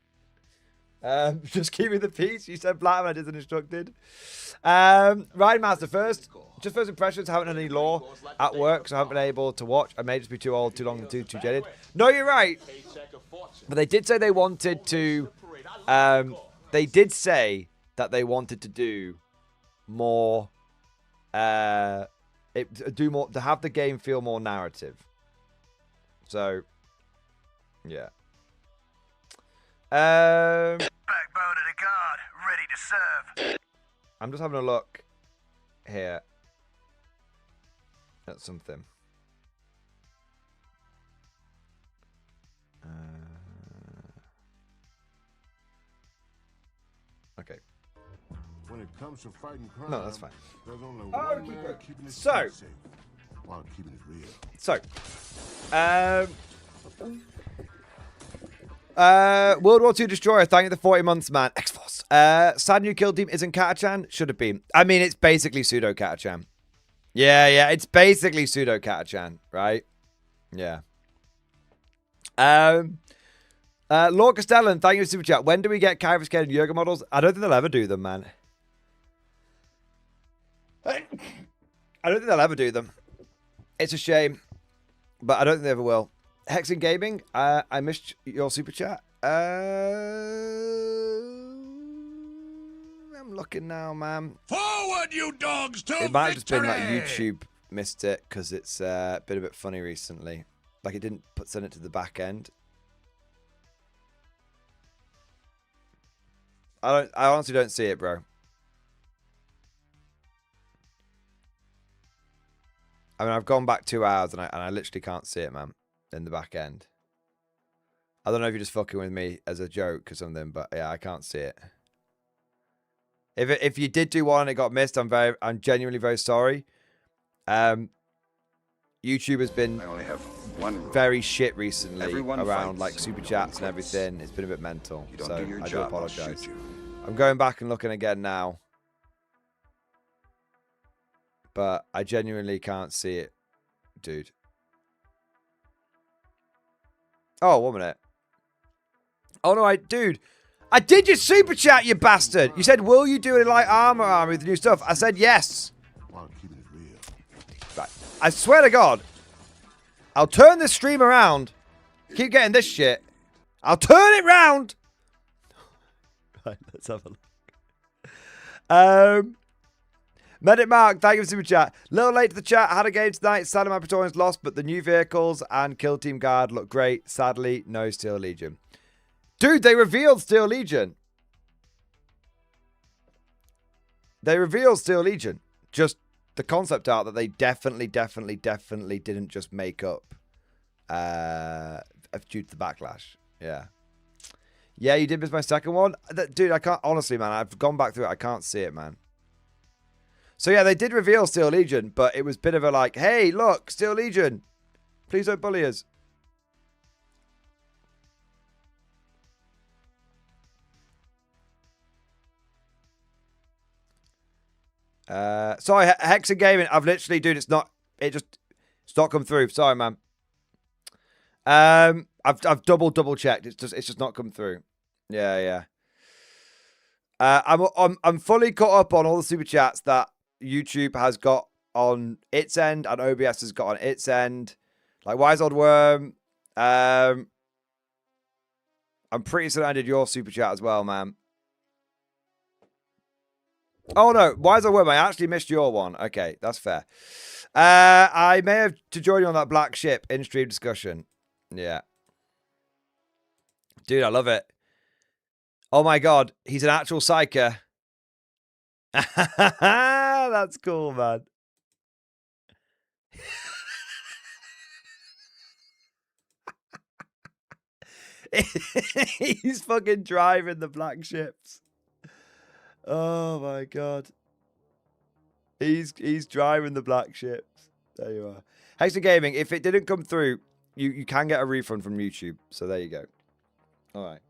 Just keep me the peace. You said Blackman, I didn't instructed. Ride Master first. Just first impressions. Haven't had any lore at work, so I haven't been able to watch. I may just be too old, too long, and too jaded. No, you're right. But they did say they wanted to. They did say that they wanted to do more. Do more to have the game feel more narrative. So, yeah. Backbone of the guard, ready to serve. I'm just having a look here at something. Okay. When it comes to fighting crime, No, that's fine. There's only one man keeping it So, safe while keeping it real. So, World War II Destroyer, thank you for the 40 months, man. X-Force. Sad new kill team isn't Katachan. Should have been. I mean, it's basically pseudo Katachan. Yeah, it's basically pseudo Katachan, right? Yeah. Lord Castellan, thank you for super chat. When do we get Kyrisked and Jurgen models? I don't think they'll ever do them, man. I don't think they'll ever do them. It's a shame, but I don't think they ever will. Hexen Gaming, I missed your super chat. I'm looking now, man. Forward, you dogs, to It might have just been like YouTube missed it because it's been a bit funny recently. Like it didn't send it to the back end. I honestly don't see it, bro. I mean, I've gone back 2 hours and I literally can't see it, man, in the back end. I don't know if you're just fucking with me as a joke or something, but yeah, I can't see it. If you did do one and it got missed, I'm genuinely very sorry. YouTube has been very shit recently around like super chats and everything. It's been a bit mental, so I do apologize. I'm going back and looking again now. But I genuinely can't see it, dude. Oh, 1 minute. Oh, no, dude. I did your super chat, you bastard. You said, will you do a light armor with the new stuff? I said yes. Right. I swear to God, I'll turn this stream around. Keep getting this shit. I'll turn it round. Right, let's have a look. Medic Mark, thank you for super chat. Little late to the chat. Had a game tonight. Sadly, my Praetorians lost, but the new vehicles and Kill Team Guard look great. Sadly, no Steel Legion. Dude, they revealed Steel Legion. They revealed Steel Legion. Just the concept art that they definitely didn't just make up due to the backlash. Yeah. Yeah, you did miss my second one. Dude, I can't... Honestly, man, I've gone back through it. I can't see it, man. So, yeah, they did reveal Steel Legion, but it was a bit of a like, hey, look, Steel Legion. Please don't bully us. Sorry, Hexen Gaming. I've literally, dude, it's not come through. Sorry, man. I've double checked. It's just not come through. Yeah. I'm fully caught up on all the super chats that YouTube has got on its end and OBS has got on its end. Like Wise Old Worm. I'm pretty certain I did your super chat as well, man. Oh no, Wise Old Worm, I actually missed your one. Okay, that's fair. I may have to join you on that black ship in stream discussion. Yeah. Dude, I love it. Oh my god, he's an actual psyker. That's cool, man. He's fucking driving the black ships. Oh my god. He's driving the black ships. There you are. Hexer Gaming, if it didn't come through, you can get a refund from YouTube. So there you go. All right.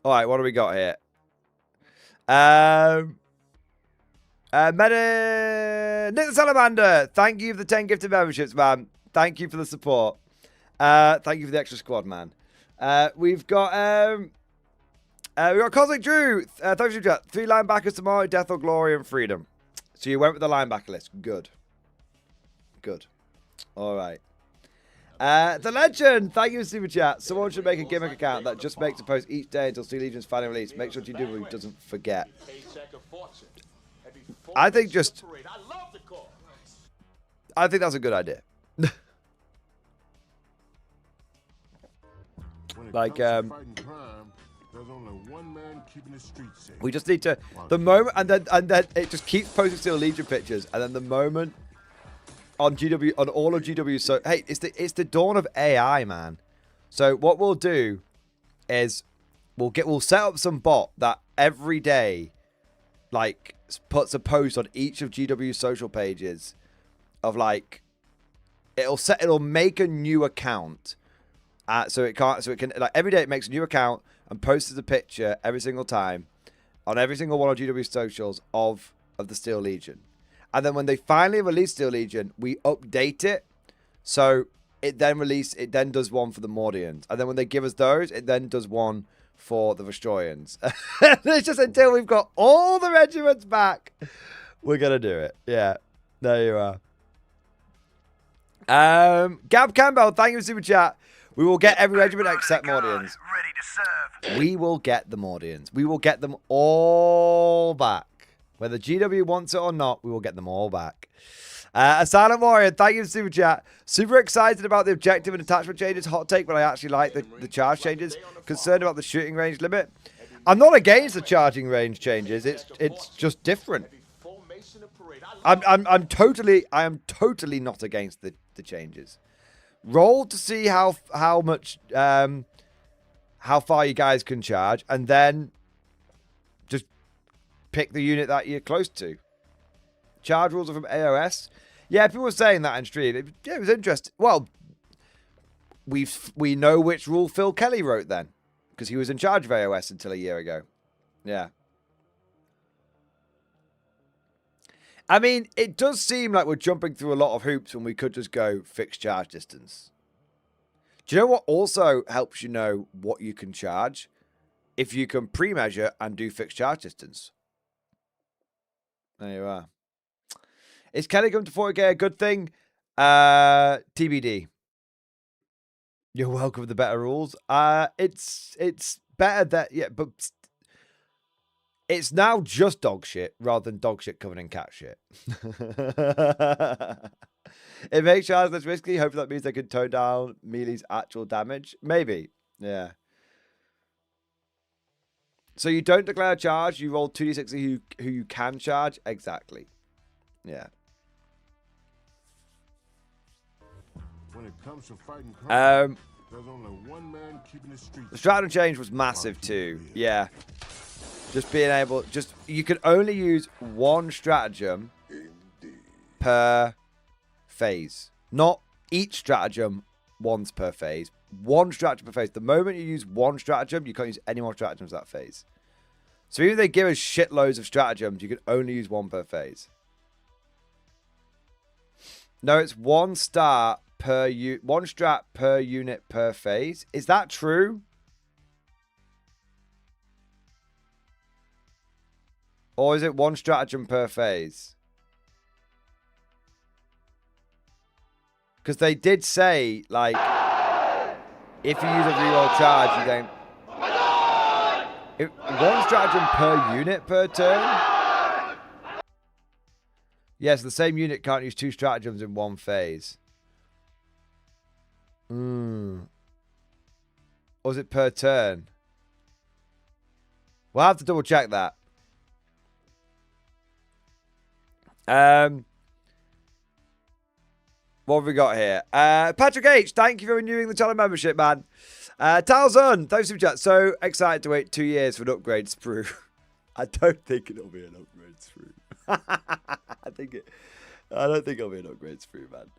All right, what do we got here? Nick the Salamander, thank you for the 10 gifted memberships, man. Thank you for the support. Thank you for the extra squad, man. We've got Cosmic Drew. Thanks for chat. 3 linebackers tomorrow: Death or Glory and Freedom. So you went with the linebacker list. Good. Good. All right. The Legend. Thank you for super chat. Someone should make a gimmick account that just makes a post each day until Steel Legion's final release. Make sure GW doesn't forget. I think just. I think that's a good idea. Like, we just need to the moment, and then it just keeps posting Steel Legion pictures, and then the moment on GW on all of GW. So hey, it's the dawn of AI, man. So what we'll do is we'll set up some bot that every day, like, puts a post on each of GW's social pages of like it'll make a new account. So it can like every day it makes a new account and posts a picture every single time on every single one of GW's socials of the Steel Legion. And then when they finally release Steel Legion, we update it. So it then does one for the Mordians. And then when they give us those, it then does one for the Destroyers. It's just until we've got all the regiments back, we're going to do it. Yeah, there you are. Gab Campbell, thank you for super chat. We will get every regiment except Mordians. Ready to serve. We will get the Mordians. We will get them all back. Whether GW wants it or not, we will get them all back. A Silent Warrior, thank you for super chat. Super excited about the objective and attachment changes. Hot take, but I actually like the charge changes. Concerned about the shooting range limit. I'm not against the charging range changes. It's just different. I am totally not against the changes. Roll to see how much how far you guys can charge, and then just pick the unit that you're close to. Charge rules are from AOS. Yeah, people were saying that in stream. It was interesting. Well, we know which rule Phil Kelly wrote then, because he was in charge of AOS until a year ago. Yeah. I mean, it does seem like we're jumping through a lot of hoops when we could just go fixed charge distance. Do you know what also helps you know what you can charge? If you can pre-measure and do fixed charge distance. There you are. Is Kelly coming to 40k a good thing? TBD. You're welcome with the better rules. It's better that, yeah, but it's now just dog shit rather than dog shit covered in cat shit. It makes charge less risky. Hopefully that means they can tone down Mealy's actual damage. Maybe. Yeah. So you don't declare a charge. You roll 2d6 who you can charge. Exactly. Yeah. When it comes to fighting crime, there's only one man keeping the streets. The stratagem change was massive too. Yeah. Just being able, you can only use one stratagem per phase. Not each stratagem once per phase. One stratagem per phase. The moment you use one stratagem, you can't use any more stratagems that phase. So even if they give us shitloads of stratagems, you can only use one per phase. No, it's one star one strat per unit per phase. Is that true? Or is it one stratagem per phase? Because they did say, like, if you use a reroll charge, you don't... One stratagem per unit per turn? Yes, the same unit can't use 2 stratagems in one phase. Or is it per turn? We'll have to double check that. What have we got here? Patrick H, thank you for renewing the channel membership, man. Talzun, thanks for chat. So excited to wait 2 years for an upgrade sprue. I don't think it'll be an upgrade sprue. I don't think it'll be an upgrade sprue, man.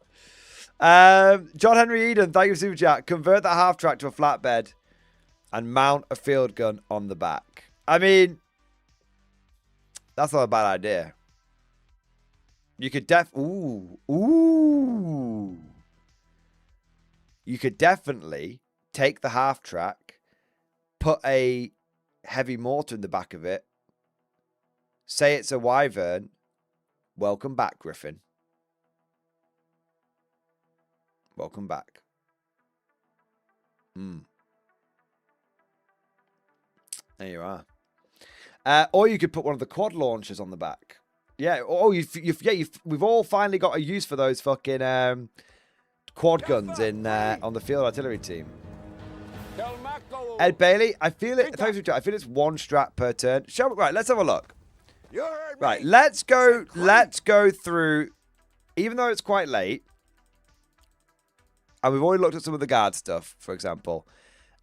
John Henry Eden, thank you for super chat. Convert that half track to a flatbed and mount a field gun on the back. I mean, that's not a bad idea. You could You could definitely take the half track, put a heavy mortar in the back of it, say it's a wyvern. Welcome back, Griffin. Welcome back. There you are. Or you could put one of the quad launchers on the back. Yeah. Oh, we've all finally got a use for those fucking quad guns in on the field artillery team. Ed Bailey, I feel it. I feel it's one strat per turn. Right, let's have a look. Right, let's go through. Even though it's quite late, and we've already looked at some of the guard stuff, for example.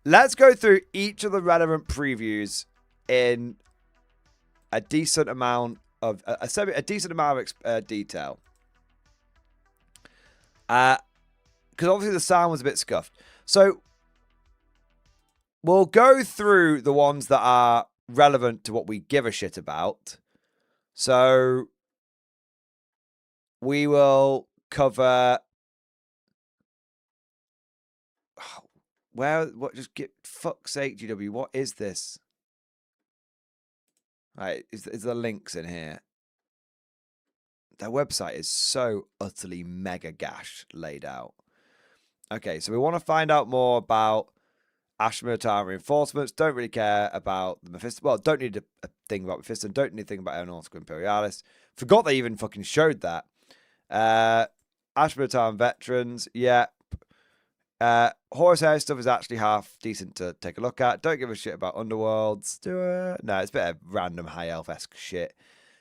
Let's go through each of the relevant previews in a decent amount of a decent amount of detail. Because obviously the sound was a bit scuffed. So we'll go through the ones that are relevant to what we give a shit about. So we will cover just get fuck's sake, GW. What is this? Right, is the links in here? Their website is so utterly mega gash laid out. Okay, so we want to find out more about Ashmurtar reinforcements. Don't really care about the Mephisto. Well, don't need a thing about Mephisto. Don't need a thing about Aeronautica Imperialis. Forgot they even fucking showed that. Ashmurtar veterans, yeah. Horsehair stuff is actually half decent to take a look at. Don't give a shit about Underworlds. No, it's a bit of random high elf-esque shit.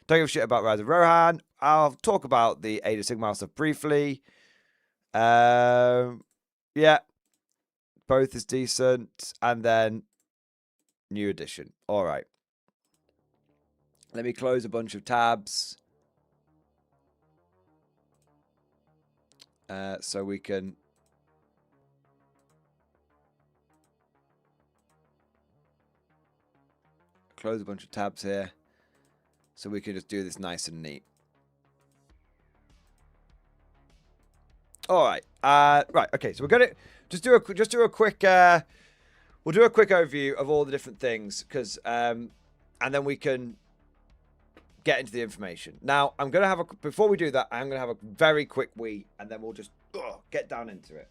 Don't give a shit about Rise of Rohan. I'll talk about the Age of Sigmar stuff briefly. Yeah. Both is decent. And then new edition. All right. Let me close a bunch of tabs. So we can... close a bunch of tabs here. So we can just do this nice and neat. All right. Right. Okay. So we're gonna just do a quick. We'll do a quick overview of all the different things because, and then we can get into the information. Now, I'm gonna have before we do that, I'm gonna have a very quick wee, and then we'll just get down into it.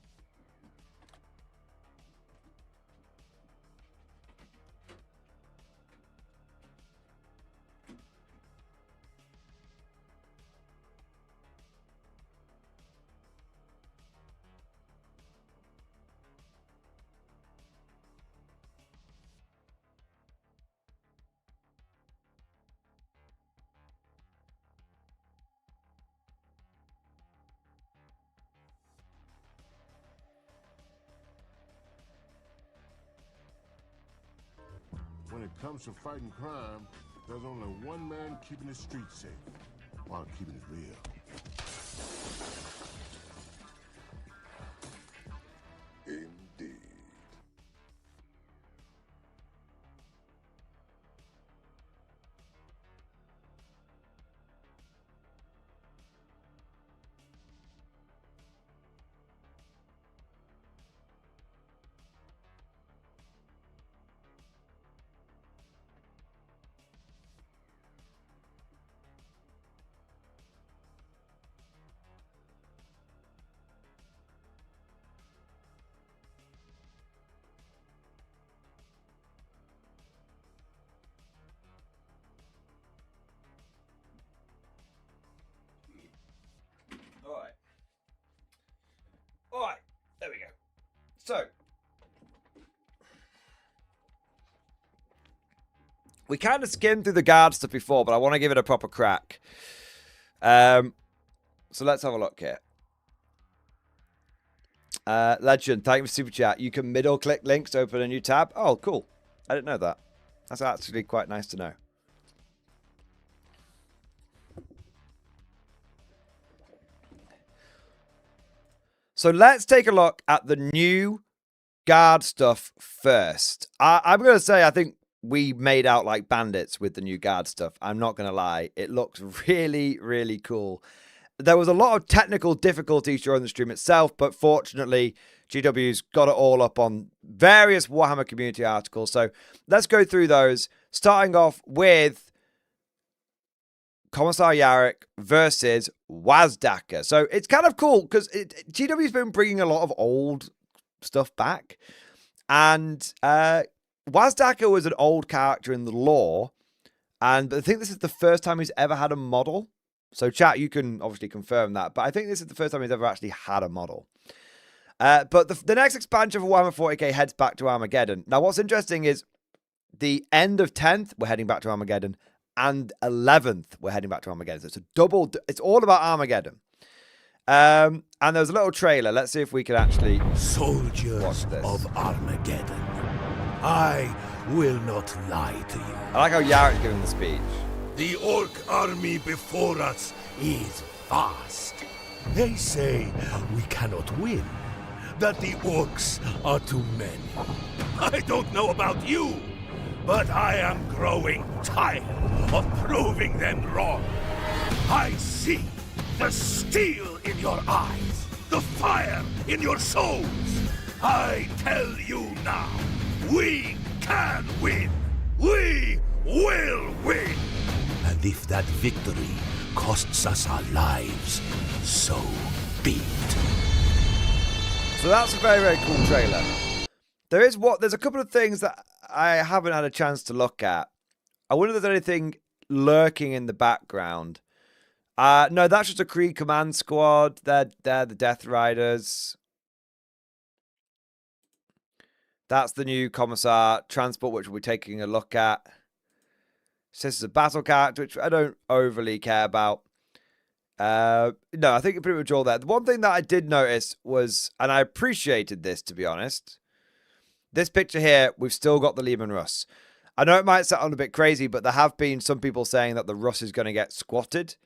When it comes to fighting crime, there's only one man keeping the streets safe, while keeping it real. Indeed. So, we kind of skimmed through the guard stuff before, but I want to give it a proper crack. So let's have a look here. Legend, thank you for super chat. You can middle click links to open a new tab. Oh, cool. I didn't know that. That's actually quite nice to know. So let's take a look at the new guard stuff first. I'm going to say I think we made out like bandits with the new guard stuff. I'm not going to lie. It looks really, really cool. There was a lot of technical difficulties during the stream itself, but fortunately, GW's got it all up on various Warhammer community articles. So let's go through those, starting off with Commissar Yarrick versus Wazdaka. So it's kind of cool because GW's been bringing a lot of old stuff back. And Wazdaka was an old character in the lore. And I think this is the first time he's ever had a model. So chat, you can obviously confirm that. But I think this is the first time he's ever actually had a model. But the next expansion for Warhammer 40k heads back to Armageddon. Now, what's interesting is the end of 10th, we're heading back to Armageddon. And 11th, we're heading back to Armageddon. So it's a double. It's all about Armageddon. And there was a little trailer. Let's see if we can actually Soldiers of Armageddon, I will not lie to you. I like how Yarrick's giving the speech. The orc army before us is vast. They say we cannot win, that the orcs are too many. I don't know about you, but I am growing tired of proving them wrong. I see the steel in your eyes, the fire in your souls. I tell you now, we can win. We will win. And if that victory costs us our lives, so be it. So that's a very, very cool trailer. There's a couple of things that I haven't had a chance to look at. I wonder if there's anything lurking in the background. No, that's just a Kree command squad. They're the Death Riders. That's the new Commissar transport, which we'll be taking a look at. This is a battle character, which I don't overly care about. No, I think you're pretty much all there. The one thing that I did notice was, and I appreciated this, to be honest, this picture here, we've still got the Lehman Russ. I know it might sound a bit crazy, but there have been some people saying that the Russ is going to get squatted,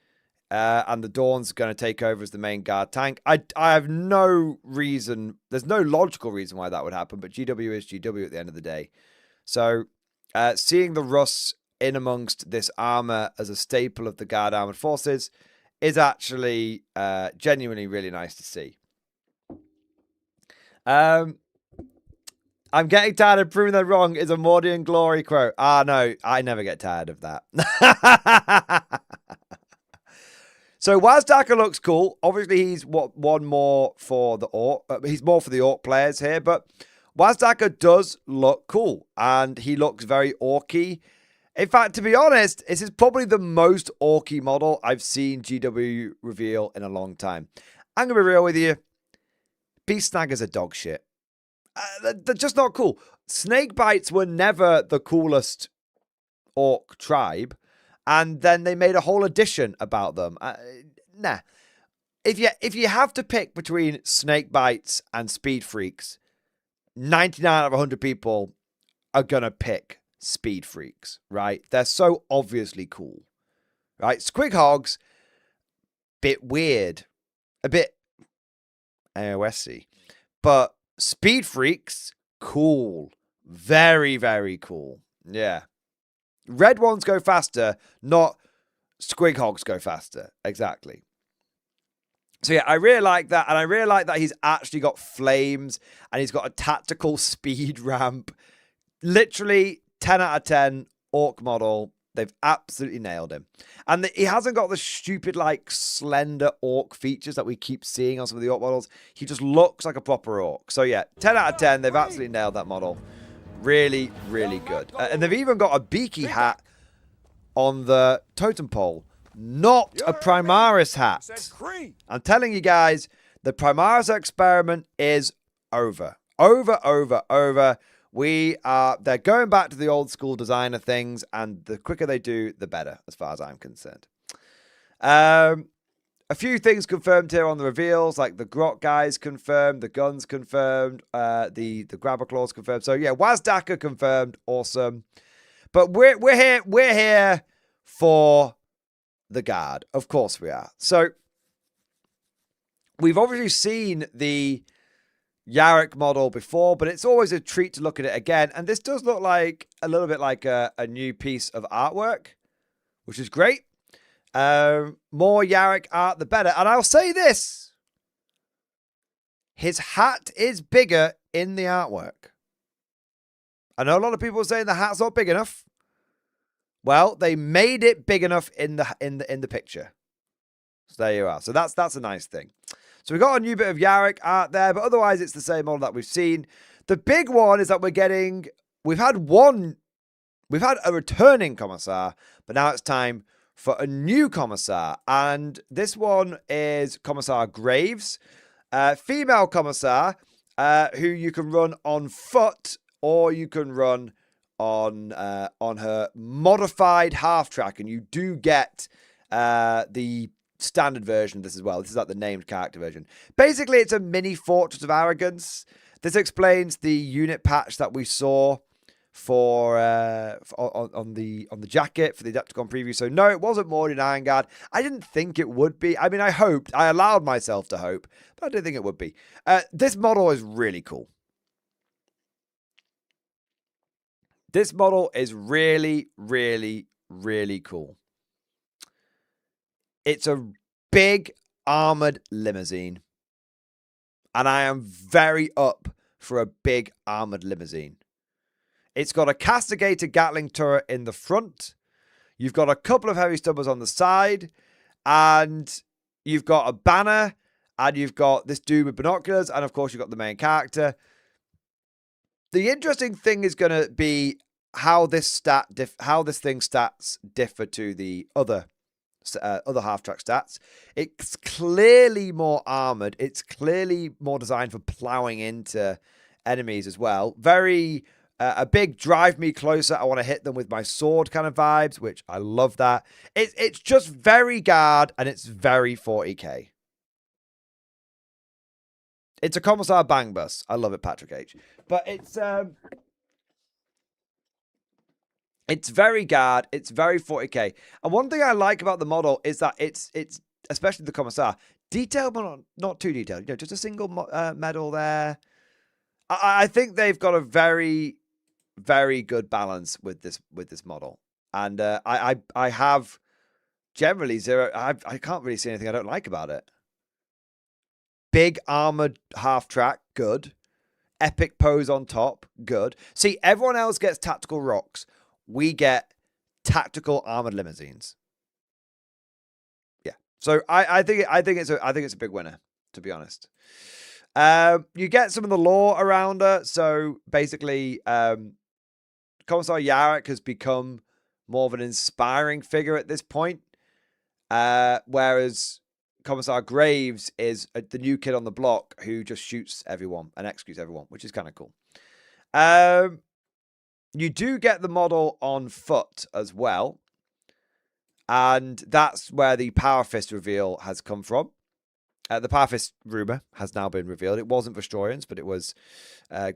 and the Dawn's going to take over as the main guard tank. I have no reason, there's no logical reason why that would happen, but GW is GW at the end of the day. So, seeing the Russ in amongst this armor as a staple of the Guard Armored Forces is actually genuinely really nice to see. I'm getting tired of proving they're wrong is a Mordian Glory quote. No, I never get tired of that. So Wazdaka looks cool. Obviously, he's one more for the Orc. He's more for the Orc players here, but Wazdaka does look cool, and he looks very orky. In fact, to be honest, this is probably the most orky model I've seen GW reveal in a long time. I'm going to be real with you. Beast Snaggers are dog shit. They're just not cool. Snakebites were never the coolest orc tribe, and then they made a whole edition about them. Nah. If you have to pick between Snakebites and Speed Freaks, 99 out of 100 people are going to pick Speed Freaks, right? They're so obviously cool, right? Squig Hogs, bit weird, a bit AOS-y, but Speed Freaks, cool, very, very cool. Yeah. Red ones go faster, not Squig Hogs go faster. Exactly. So yeah, I really like that, and I really like that he's actually got flames, and he's got a tactical speed ramp. Literally 10 out of 10 orc model. They've absolutely nailed him. And he hasn't got the stupid, like, slender orc features that we keep seeing on some of the orc models. He just looks like a proper orc. So, yeah, 10 out of 10. They've absolutely nailed that model. Really, really good. And they've even got a beaky hat on the totem pole. Not a Primaris hat. I'm telling you guys, the Primaris experiment is over. over. They're going back to the old school designer things, and the quicker they do, the better, as far as I'm concerned. A few things confirmed here on the reveals, like the grot guys confirmed, the guns confirmed, the grabber claws confirmed. So yeah, Wazdaka confirmed, awesome. But we're here for the guard, of course we are. So we've obviously seen the Yarrick model before, but it's always a treat to look at it again. And this does look like a little bit like a new piece of artwork, which is great. More Yarrick art, the better. And I'll say this. His hat is bigger in the artwork. I know a lot of people are saying the hat's not big enough. Well, they made it big enough in the picture. So there you are. So that's a nice thing. So we've got a new bit of Yarrick art there, but otherwise it's the same model that we've seen. The big one is that we've had a returning Commissar, but now it's time for a new Commissar. And this one is Commissar Graves, female Commissar, who you can run on foot, or you can run on her modified half track, and you do get the standard version of this as well. This is like the named character version. Basically, it's a mini Fortress of Arrogance. This explains the unit patch that we saw for on the jacket for the Adepticon preview. So no, it wasn't Mordian Iron Guard. I didn't think it would be. I mean, I allowed myself to hope, but I didn't think it would be. This model is really cool. This model is really, really, really cool. It's a big armored limousine. And I am very up for a big armored limousine. It's got a castigated Gatling turret in the front. You've got a couple of heavy stubbers on the side. And you've got a banner. And you've got this dude with binoculars. And of course, you've got the main character. The interesting thing is going to be how this thing stats differ to the other half-track stats. It's clearly more armored. It's clearly more designed for plowing into enemies as well. Very a big drive me closer. I want to hit them with my sword kind of vibes, which I love that. It's just very guard, and it's very 40k. It's a Commissar Bang Bus. I love it, Patrick H. But it's very guard. It's very 40k. And one thing I like about the model is that it's especially the Commissar, detailed but not too detailed. You know, just a single medal there. I think they've got a very, very good balance with this model. And I have generally zero. I can't really see anything I don't like about it. Big armored half track, good. Epic pose on top, good. See, everyone else gets tactical rocks. We get tactical armored limousines. Yeah. So I think it's a big winner, to be honest. You get some of the lore around her. So basically, Commissar Yarrick has become more of an inspiring figure at this point. Whereas Commissar Graves is the new kid on the block who just shoots everyone and executes everyone, which is kind of cool. You do get the model on foot as well. And that's where the Power Fist reveal has come from. The Power Fist rumor has now been revealed. It wasn't Vestorians, but it was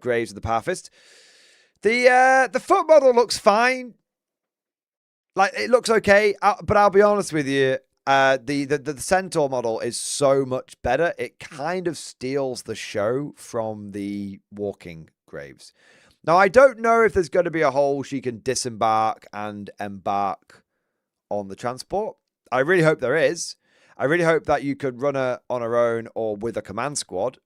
Graves of the Power Fist. The foot model looks fine. Like, it looks okay. But I'll be honest with you. The Centaur model is so much better. It kind of steals the show from the walking Graves. Now, I don't know if there's going to be a hole she can disembark and embark on the transport. I really hope there is. I really hope that you could run her on her own or with a command squad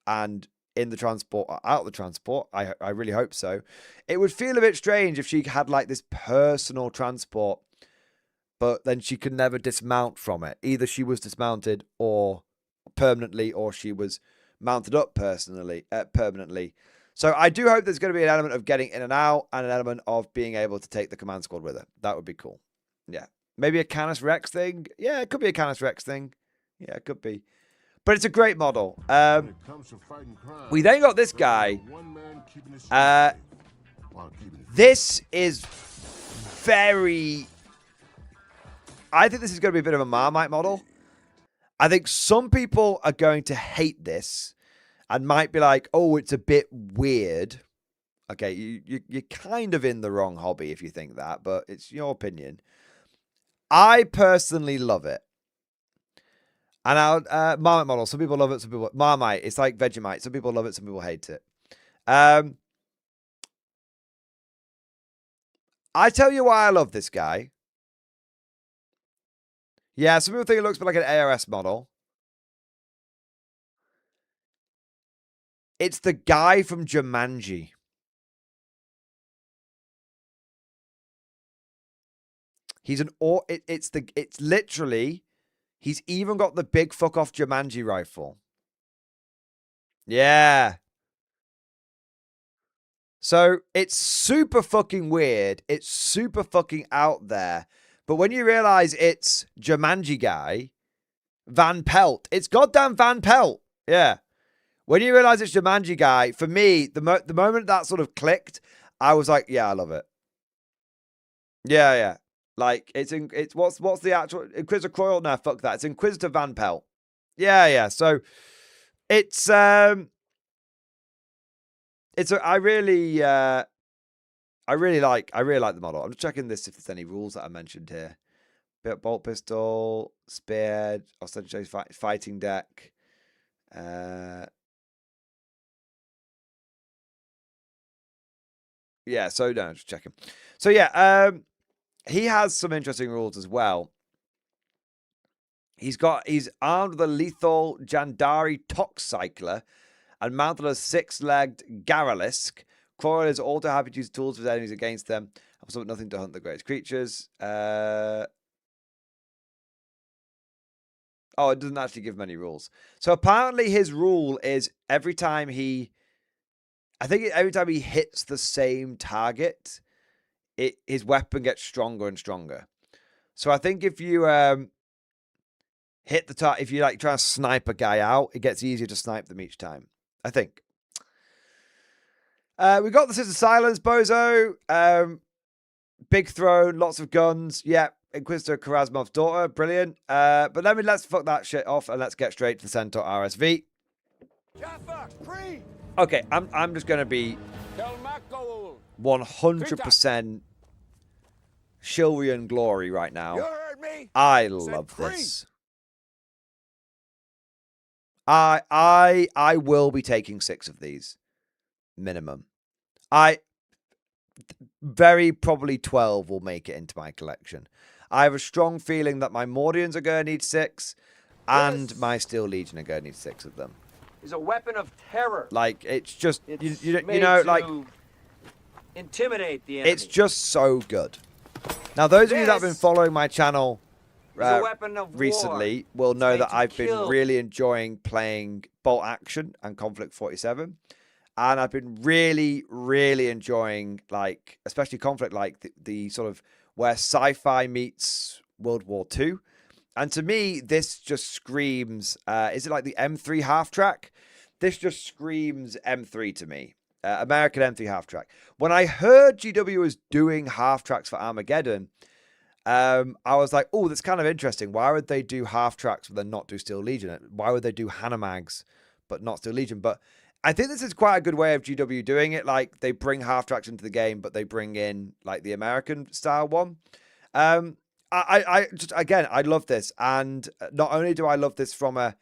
and in the transport or out the transport. I really hope so. It would feel a bit strange if she had like this personal transport, but then she could never dismount from it. Either she was dismounted or permanently, or she was mounted up permanently. So I do hope there's going to be an element of getting in and out and an element of being able to take the command squad with her. That would be cool. Yeah. Maybe a Canis Rex thing. Yeah, it could be a Canis Rex thing. Yeah, it could be. But it's a great model. We then got this guy. This is very... I think this is going to be a bit of a Marmite model. I think some people are going to hate this and might be like, oh, it's a bit weird. Okay, you're kind of in the wrong hobby if you think that, but it's your opinion. I personally love it. And our Marmite model, some people love it, some people... Marmite, it's like Vegemite. Some people love it, some people hate it. I tell you why I love this guy. Yeah, some people think it looks like an ARS model. It's the guy from Jumanji. He's it's literally, he's even got the big fuck off Jumanji rifle. Yeah. So it's super fucking weird. It's super fucking out there. But when you realize it's Jumanji guy, Van Pelt, it's goddamn Van Pelt. Yeah. When you realize it's Jumanji guy, for me, the moment that sort of clicked, I was like, yeah, I love it. Yeah, yeah. Like, it's what's the actual Inquisitor Coil? No, fuck that. It's Inquisitor Van Pelt. Yeah, yeah. So it's I really like the model. I'm just checking this if there's any rules that I mentioned here. Bolt pistol, spear, ostensibly fighting deck. Yeah, so no, just checking. So yeah, he has some interesting rules as well. He's armed with a lethal Jandari Tox Cycler and mounted a 6-legged Garralisk. Coil is also happy to use tools for his enemies against them. Also, nothing to hunt the greatest creatures. Oh, it doesn't actually give many rules. So apparently his rule is every time he hits the same target, his weapon gets stronger and stronger. So I think if you hit the target, if you like try to snipe a guy out, it gets easier to snipe them each time. I think. We got the Scissor Silence Bozo. Big throne, lots of guns. Yeah, Inquisitor Karazimov's daughter. Brilliant. But let's fuck that shit off and let's get straight to the Centaur RSV. Okay, I'm just gonna be 100% Shilrian glory right now. You heard me? I love this. I will be taking 6 of these minimum. Very probably 12 will make it into my collection. I have a strong feeling that my Mordians are going to need 6 and my Steel Legion are going to need 6 of them. Is a weapon of terror. Like, it's just, It's you made know, to like, intimidate the enemy. it's just so good. Now, those of you that have been following my channel a weapon of recently war. will know It's that made to I've kill. been really enjoying playing Bolt Action and Conflict 47. And I've been really, really enjoying, like, especially Conflict, like the sort of where sci-fi meets World War II. And to me, this just screams, is it like the M3 half track? This just screams M3 to me. American M3 half track. When I heard GW was doing half tracks for Armageddon, I was like, oh, that's kind of interesting. Why would they do half tracks but then not do Steel Legion? Why would they do Hanamags but not Steel Legion? But I think this is quite a good way of GW doing it. Like, they bring half tracks into the game, but they bring in like the American style one. I just, again, I love this. And not only do I love this from a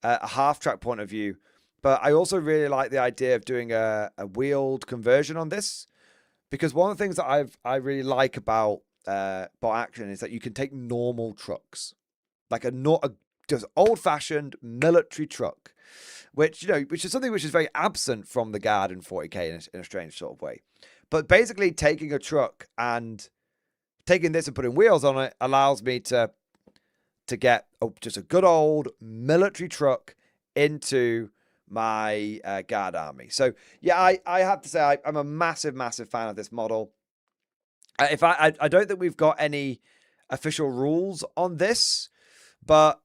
half track point of view, but I also really like the idea of doing a wheeled conversion on this, because one of the things that I really like about Bot Action is that you can take normal trucks, like a just old fashioned military truck, which is something which is very absent from the Guard in 40k in a strange sort of way. But basically, taking a truck and taking this and putting wheels on it allows me to get just a good old military truck into my Guard army. So yeah, I have to say I'm a massive fan of this model. I don't think we've got any official rules on this, but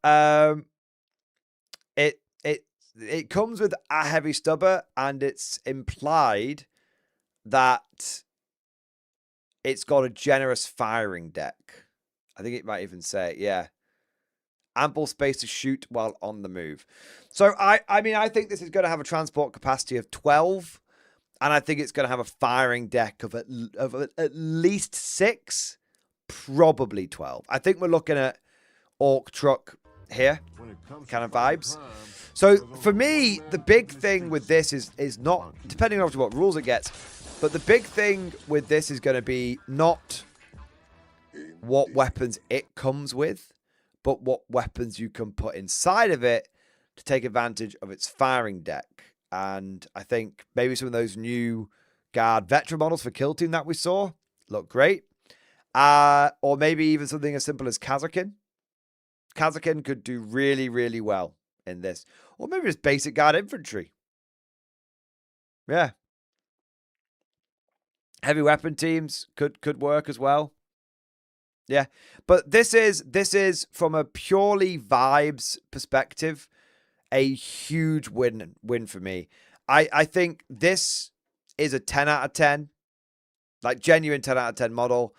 it it comes with a heavy stubber, and it's implied that it's got a generous firing deck. I think it might even say, yeah. Ample space to shoot while on the move. So, I mean, I think this is going to have a transport capacity of 12. And I think it's going to have a firing deck of at least 6. Probably 12. I think we're looking at Orc Truck here. Kind of vibes. So, for me, the big thing with this is not, depending on what rules it gets, but the big thing with this is going to be not what weapons it comes with, but what weapons you can put inside of it to take advantage of its firing deck. And I think maybe some of those new Guard veteran models for Kill Team that we saw look great. Or maybe even something as simple as Kazakin. Kazakin could do really, really well in this. Or maybe just basic Guard infantry. Yeah. Heavy weapon teams could work as well. Yeah, but this is from a purely vibes perspective, a huge win for me. I think this is a 10 out of 10, like genuine 10 out of 10 model.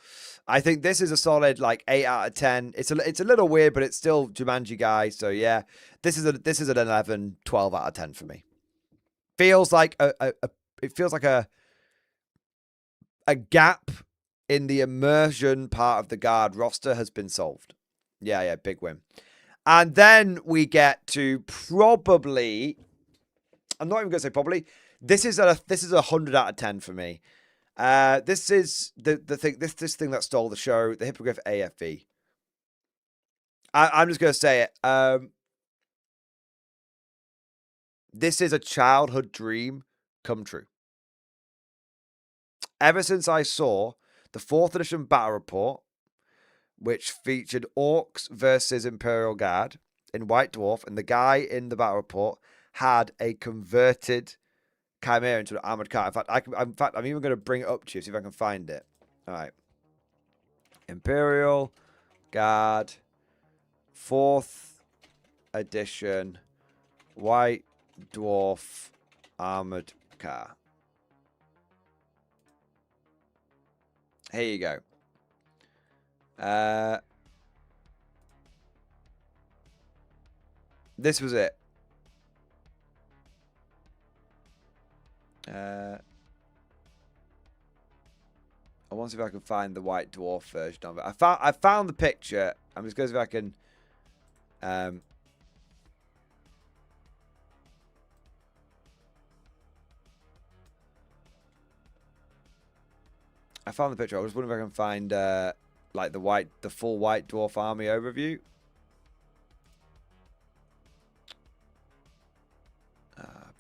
I think this is a solid like 8 out of 10. It's a little weird, but it's still Jumanji guy. So yeah, this is an 11, 12 out of 10 for me. Feels like it feels like a gap in the immersion part of the Guard roster has been solved. Yeah, big win. And then we get to probably, I'm not even going to say probably, this is a 100 out of 10 for me. This is the thing, this thing that stole the show, the Hippogriff AFV. I'm just going to say it. This is a childhood dream come true. Ever since I saw the 4th edition battle report, which featured Orcs versus Imperial Guard in White Dwarf, and the guy in the battle report had a converted Chimera into an armored car. In fact, I'm even going to bring it up to you, see if I can find it. All right. Imperial Guard, 4th edition, White Dwarf armored car. Here you go. This was it. I want to see if I can find the White Dwarf version of it. I found the picture. I'm just going to see if I can. I found the picture. I was wondering if I can find like the full White Dwarf army overview.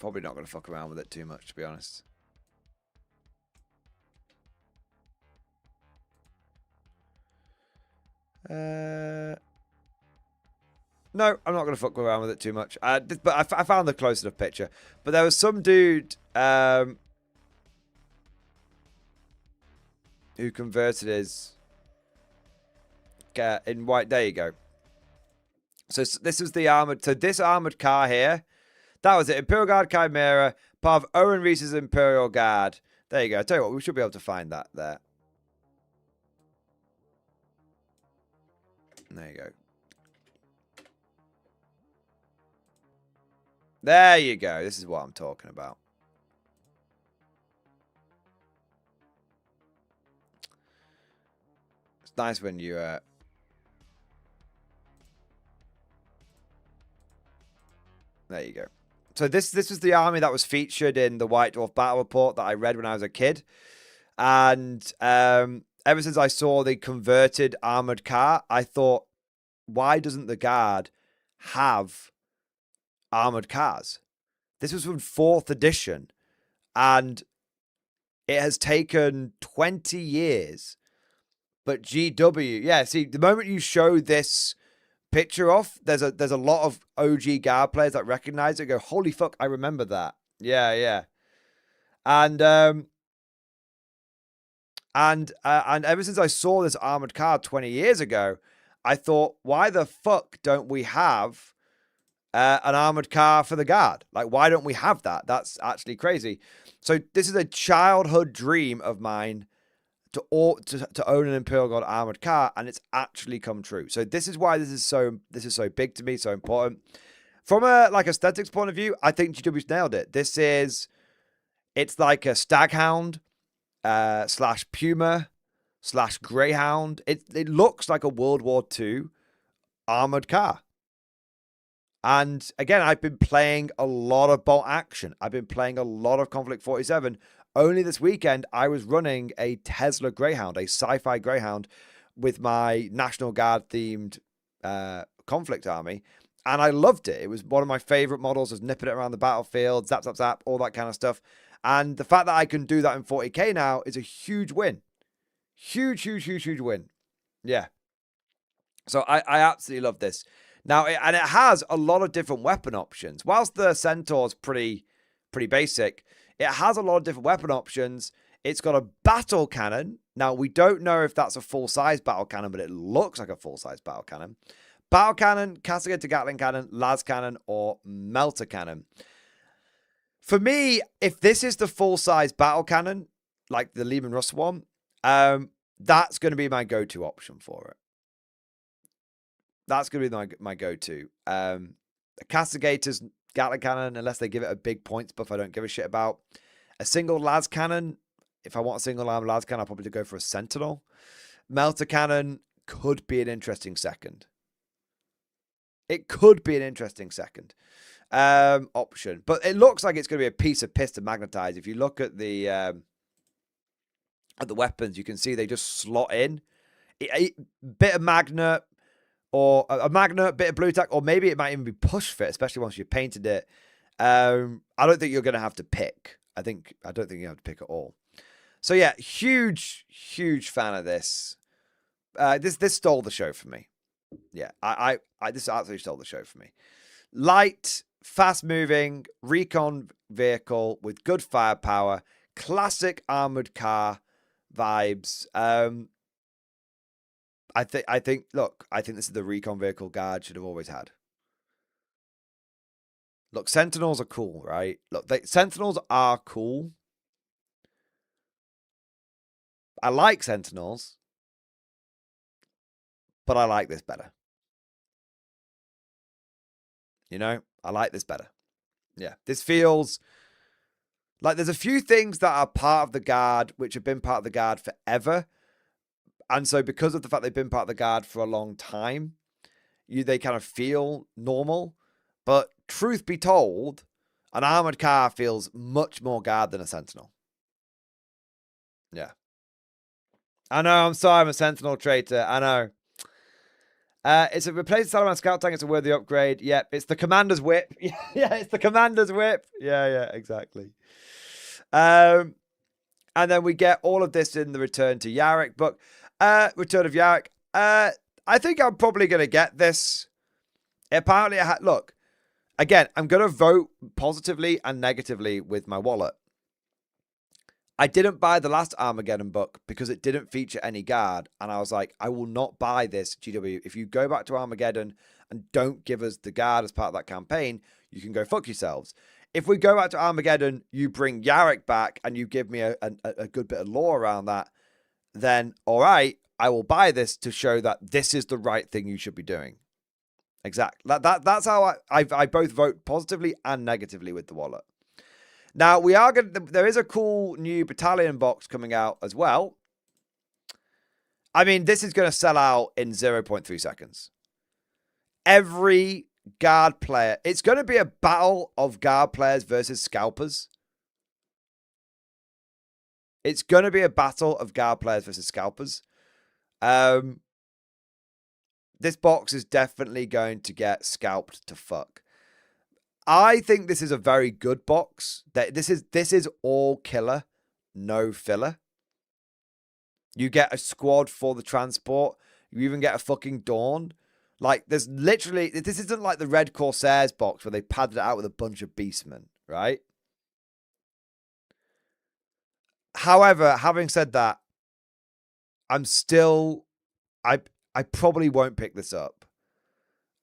Probably not going to fuck around with it too much, to be honest. No, I'm not going to fuck around with it too much. But I found the close enough picture. But there was some dude who converted his in white. There you go. So this was the armored. So this armored car here, that was it. Imperial Guard Chimera, part of Owen Reese's Imperial Guard. There you go. I tell you what, we should be able to find that there. There you go. There you go. This is what I'm talking about. It's nice when you there you go. So this was the army that was featured in the White Dwarf Battle Report that I read when I was a kid. And ever since I saw the converted armored car, I thought, why doesn't the Guard have armored cars? This was from 4th edition, and it has taken 20 years. But GW, yeah, see, the moment you show this picture off, there's a lot of OG Guard players that recognize it and go, holy fuck, I remember that. Yeah. And ever since I saw this armored car 20 years ago, I thought, why the fuck don't we have an armored car for the Guard. Like, why don't we have that? That's actually crazy. So this is a childhood dream of mine to own an Imperial Guard armored car, and it's actually come true. So this is why this is so big to me, so important. From a like aesthetics point of view, I think GW's nailed it. It's like a Staghound / Puma / Greyhound. It looks like a World War II armored car. And again, I've been playing a lot of bolt action. I've been playing a lot of Conflict 47. Only this weekend, I was running a Tesla Greyhound, a sci-fi Greyhound, with my National Guard themed conflict army. And I loved it. It was one of my favorite models. I was nipping it around the battlefield, zap, zap, zap, all that kind of stuff. And the fact that I can do that in 40k now is a huge win. Huge, huge, huge, huge win. Yeah. So I absolutely love this. Now, it has a lot of different weapon options. Whilst the Centaur's pretty basic, it has a lot of different weapon options. It's got a battle cannon. Now, we don't know if that's a full-size battle cannon, but it looks like a full-size battle cannon. Battle cannon, castigated Gatling cannon, las cannon, or melter cannon. For me, if this is the full-size battle cannon, like the Lehman Russ one, that's going to be my go-to option for it. That's going to be my go-to. The Castigator's Gatling cannon, unless they give it a big points buff, I don't give a shit about. A single las cannon, if I want a single arm las cannon, I'll probably go for a Sentinel. Melter cannon could be an interesting second. It could be an interesting second option. But it looks like it's going to be a piece of piss to magnetize. If you look at the weapons, you can see they just slot in. A bit of magnet, or a magnet, bit of blue tack, or maybe it might even be push fit, especially once you've painted it. I don't think you're going to have to pick. I don't think you have to pick at all. So yeah, huge, huge fan of this. This stole the show for me. Yeah, this absolutely stole the show for me. Light, fast-moving, recon vehicle with good firepower, classic armored car vibes. I think this is the recon vehicle Guard should have always had. Look, Sentinels are cool, right? Look, Sentinels are cool. I like Sentinels, but I like this better. You know, I like this better. Yeah, this feels like there's a few things that are part of the Guard, which have been part of the Guard forever. And so because of the fact they've been part of the Guard for a long time, they kind of feel normal. But truth be told, an armored car feels much more Guard than a Sentinel. Yeah. I know, I'm sorry, I'm a Sentinel traitor. I know. It's a replace the Salaman Scout Tank. It's a worthy upgrade. Yep, it's the Commander's Whip. Yeah, it's the Commander's Whip. Yeah, exactly. And then we get all of this in the Return to Yarrick book. Return of Yarrick. I think I'm probably going to get this. Apparently, look, again, I'm going to vote positively and negatively with my wallet. I didn't buy the last Armageddon book because it didn't feature any Guard. And I was like, I will not buy this, GW. If you go back to Armageddon and don't give us the Guard as part of that campaign, you can go fuck yourselves. If we go back to Armageddon, you bring Yarrick back and you give me a good bit of lore around that, then all right, I will buy this to show that this is the right thing you should be doing. Exactly. That's how I both vote positively and negatively with the wallet. Now, there is a cool new battalion box coming out as well. I mean, this is going to sell out in 0.3 seconds. Every Guard player, it's going to be a battle of Guard players versus scalpers. It's going to be a battle of Guard players versus scalpers. This box is definitely going to get scalped to fuck. I think this is a very good box. This is all killer, no filler. You get a squad for the transport. You even get a fucking Dawn. Like, there's literally... This isn't like the Red Corsairs box where they padded it out with a bunch of beastmen, right? However, having said that, I'm still... I probably won't pick this up.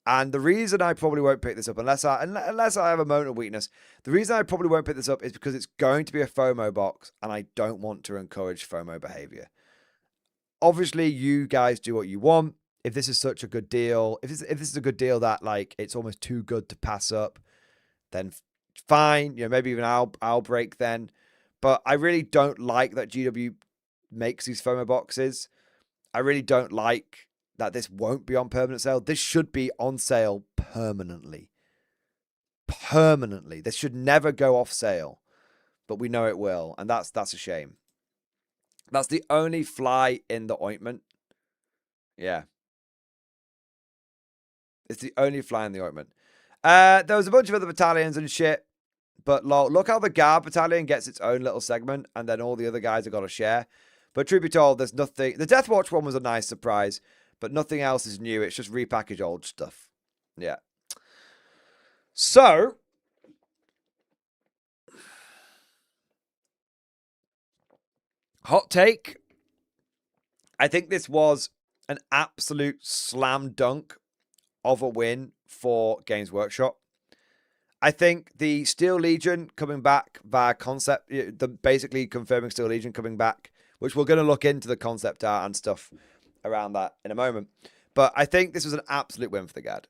And the reason I probably won't pick this up, unless I have a moment of weakness, the reason I probably won't pick this up is because it's going to be a FOMO box, and I don't want to encourage FOMO behavior. Obviously, you guys do what you want. If this is such a good deal, if this is a good deal that like it's almost too good to pass up, then fine. You know, maybe even I'll break then. But I really don't like that GW makes these FOMO boxes. I really don't like that this won't be on permanent sale. This should be on sale permanently. Permanently. This should never go off sale. But we know it will. And that's a shame. That's the only fly in the ointment. Yeah. It's the only fly in the ointment. There was a bunch of other battalions and shit. But look how the Guard battalion gets its own little segment. And then all the other guys have got a share. But truth be told, there's nothing. The Death Watch one was a nice surprise. But nothing else is new. It's just repackaged old stuff. Yeah. So. Hot take. I think this was an absolute slam dunk of a win for Games Workshop. I think the Steel Legion coming back via concept, basically confirming Steel Legion coming back, which we're going to look into the concept art and stuff around that in a moment. But I think this was an absolute win for the Guard.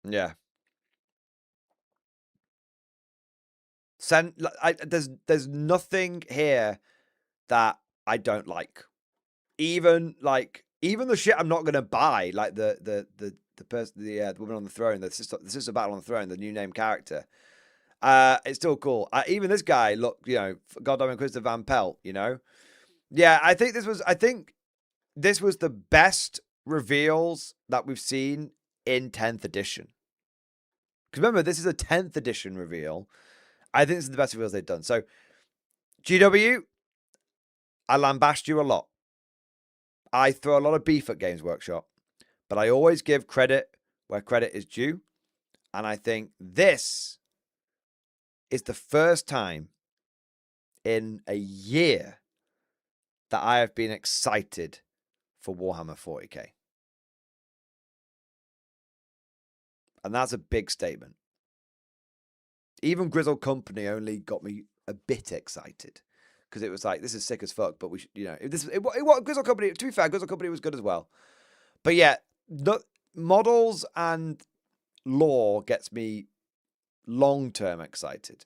Yeah. There's nothing here that I don't like. Even the shit I'm not gonna buy, like the woman on the throne, the sister battle on the throne, the new name character. It's still cool. Even this guy, look, you know, goddamn Inquisitor Van Pelt, you know. Yeah, I think this was the best reveals that we've seen in 10th edition. Because remember, this is a 10th edition reveal. I think this is the best reveals they've done. So, GW, I lambast you a lot. I throw a lot of beef at Games Workshop. But I always give credit where credit is due. And I think this is the first time in a year that I have been excited for Warhammer 40k. And that's a big statement. Even Grizzled Company only got me a bit excited. Because it was like, this is sick as fuck, but we should, you know, Grizzled Company, to be fair, Grizzled Company was good as well. But yeah, models and lore gets me long-term excited.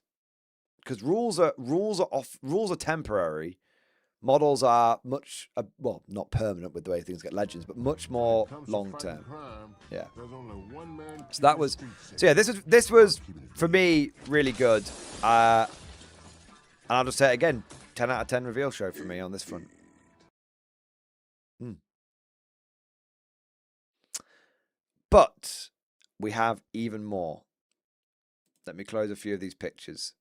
Because rules are temporary. Models are much, well, not permanent with the way things get legends, but much more long-term. Yeah. So yeah, this was for me really good. And I'll just say it again, 10 out of 10 reveal show for me on this front. But we have even more. Let me close a few of these pictures.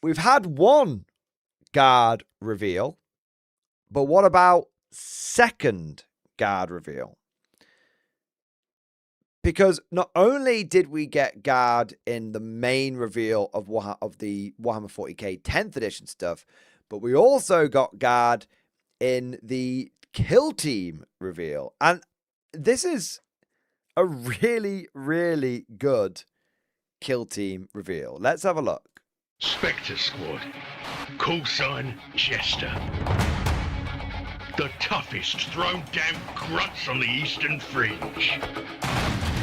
We've had one Guard reveal, but what about second Guard reveal? Because not only did we get Guard in the main reveal of the Warhammer 40k 10th edition stuff, but we also got Guard in the Kill Team reveal. And this is a really, really good Kill Team reveal. Let's have a look. Spectre Squad. Call sign Jester. The toughest thrown down grunts on the Eastern Fringe.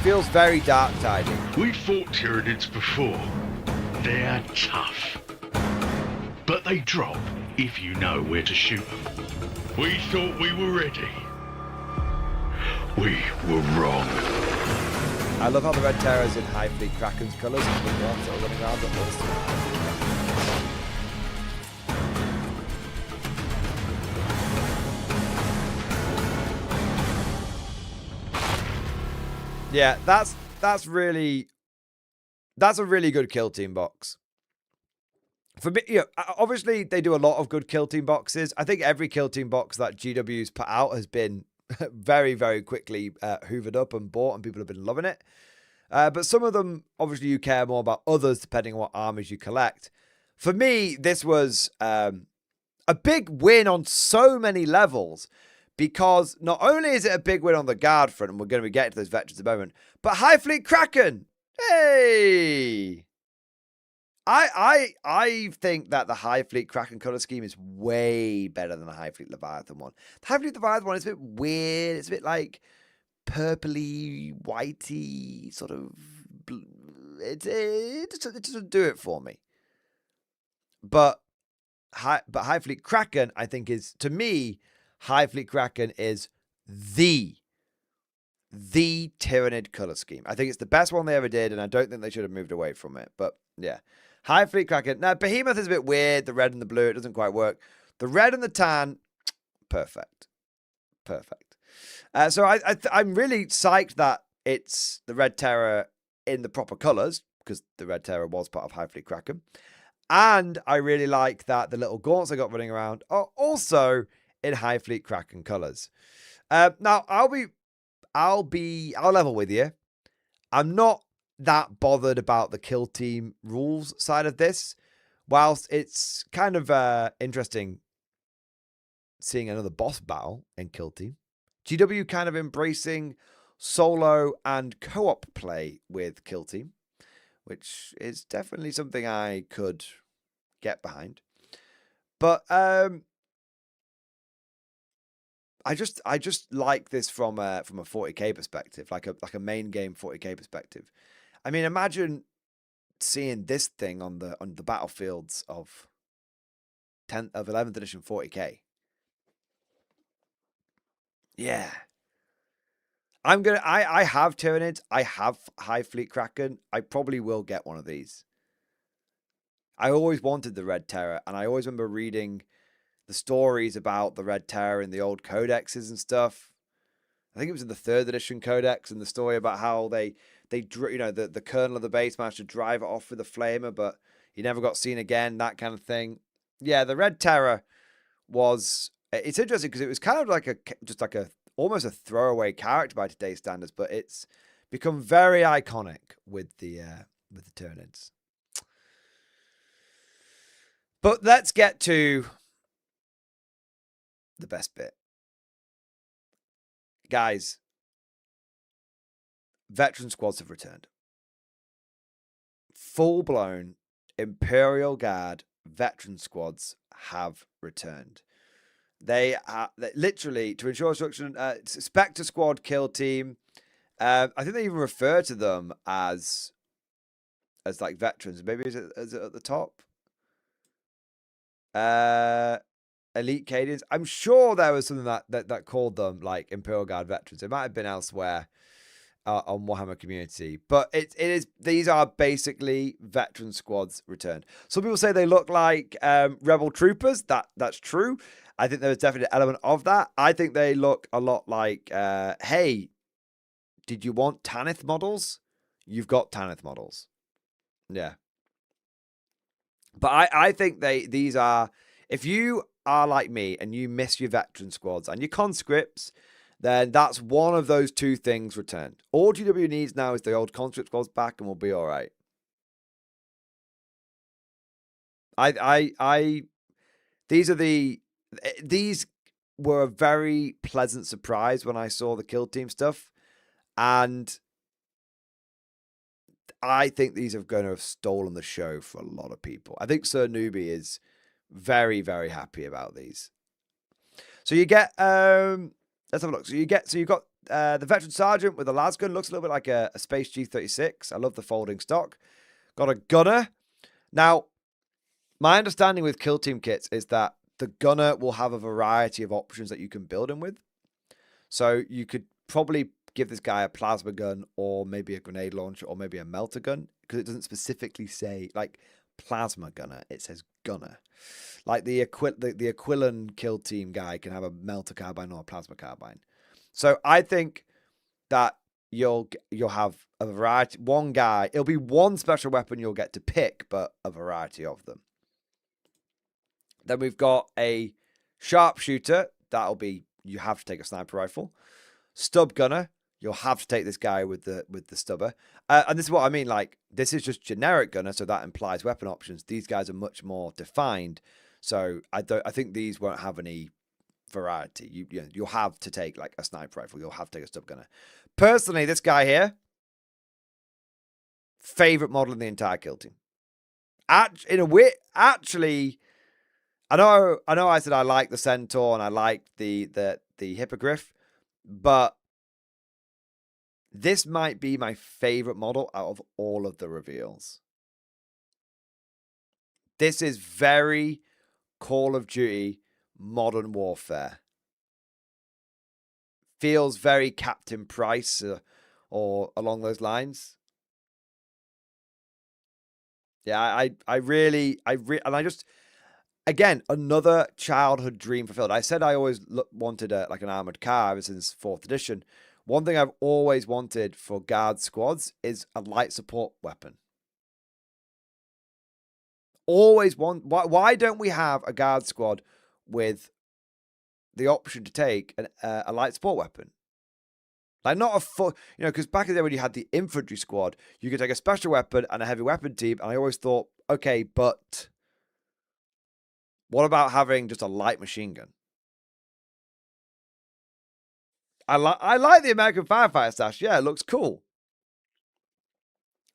Feels very dark-sided. We've fought Tyranids before. They're tough. But they drop if you know where to shoot them. We thought we were ready. We were wrong. I love how the Red Terror's in High Fleet Kraken's colours and the ones that are running around at us. Yeah, that's a really good Kill Team box. For me, you know, obviously they do a lot of good Kill Team boxes. I think every Kill Team box that GW's put out has been very, very quickly hoovered up and bought, and people have been loving it. But some of them, obviously, you care more about others depending on what armies you collect. for me, this was a big win on so many levels, because not only is it a big win on the guard front, and we're going to be getting to those veterans in a moment, but High Fleet Kraken, hey! I think that the High Fleet Kraken color scheme is way better than the High Fleet Leviathan one. The High Fleet Leviathan one is a bit weird. It's a bit like purpley, whitey, sort of. It doesn't do it for me. But High Fleet Kraken, I think, is, to me, High Fleet Kraken is the Tyranid color scheme. I think it's the best one they ever did, and I don't think they should have moved away from it. But yeah, High Fleet Kraken. Now, Behemoth is a bit weird. The red and the blue, it doesn't quite work. The red and the tan, perfect. So I'm really psyched that it's the Red Terror in the proper colors, because the Red Terror was part of High Fleet Kraken. And I really like that the little gaunts I got running around are also in High Fleet Kraken colors. Now, I'll level with you. I'm not that bothered about the kill team rules side of this. Whilst it's kind of interesting seeing another boss battle in kill team, GW kind of embracing solo and co-op play with kill team, which is definitely something I could get behind. But I just like this from a 40k perspective, like a main game 40k perspective. I mean, imagine seeing this thing on the battlefields of 11th edition 40k. Yeah. I have Tyranids, I have High Fleet Kraken. I probably will get one of these. I always wanted the Red Terror, and I always remember reading the stories about the Red Terror in the old codexes and stuff. I think it was in the 3rd edition codex, and the story about how they the colonel of the base managed to drive it off with a flamer, but he never got seen again, that kind of thing. Yeah, the Red Terror was, it's interesting because it was kind of like almost a throwaway character by today's standards, but it's become very iconic with the Tyranids. But let's get to the best bit. Guys, veteran squads have returned. Full-blown Imperial Guard veteran squads have returned. They are literally, to ensure instruction, Spectre Squad kill team. I think they even refer to them as like veterans. Maybe is it at the top? Elite Cadians. I'm sure there was something that called them like Imperial Guard veterans. It might have been elsewhere on Warhammer Community, but it is. These are basically veteran squads returned. Some people say they look like Rebel troopers. That's true. I think there's definitely an element of that. I think they look a lot like, hey, did you want Tanith models? You've got Tanith models. Yeah. But I think these are, if you are like me and you miss your veteran squads and your conscripts, then that's one of those two things returned. All GW needs now is the old conscript squads back, and we'll be all right. These were a very pleasant surprise when I saw the kill team stuff, and I think these are going to have stolen the show for a lot of people. I think Sir Newbie is very, very happy about these. So you get, let's have a look. So you've got the veteran sergeant with a lasgun. Looks a little bit like a Space G36. I love the folding stock. Got a gunner. Now, my understanding with kill team kits is that the gunner will have a variety of options that you can build him with. So you could probably give this guy a plasma gun, or maybe a grenade launcher, or maybe a melter gun, because it doesn't specifically say like plasma gunner. It says gunner. Like the Aquilon kill team guy can have a melter carbine or a plasma carbine. So I think that you'll have a variety. One guy, it'll be one special weapon you'll get to pick, but a variety of them. Then we've got a sharpshooter. That'll be, you have to take a sniper rifle. Stub gunner. You'll have to take this guy with the stubber. And this is what I mean. Like, this is just generic gunner, so that implies weapon options. These guys are much more defined. So I think these won't have any variety. You'll have to take like a sniper rifle. You'll have to take a stub gunner. Personally, this guy here, favorite model in the entire kill team. In a way, actually, I know I said I like the Centaur and I like the Hippogriff, but this might be my favorite model out of all of the reveals. This is very Call of Duty Modern Warfare. Feels very Captain Price or along those lines. Yeah, again, another childhood dream fulfilled. I said I always wanted like an armored car ever since 4th edition. One thing I've always wanted for guard squads is a light support weapon. Always want. Why don't we have a guard squad with the option to take a light support weapon? Like, not a full, because back in the day when you had the infantry squad, you could take a special weapon and a heavy weapon team. And I always thought, okay, but what about having just a light machine gun? I like the American Firefighter stash. Yeah, it looks cool.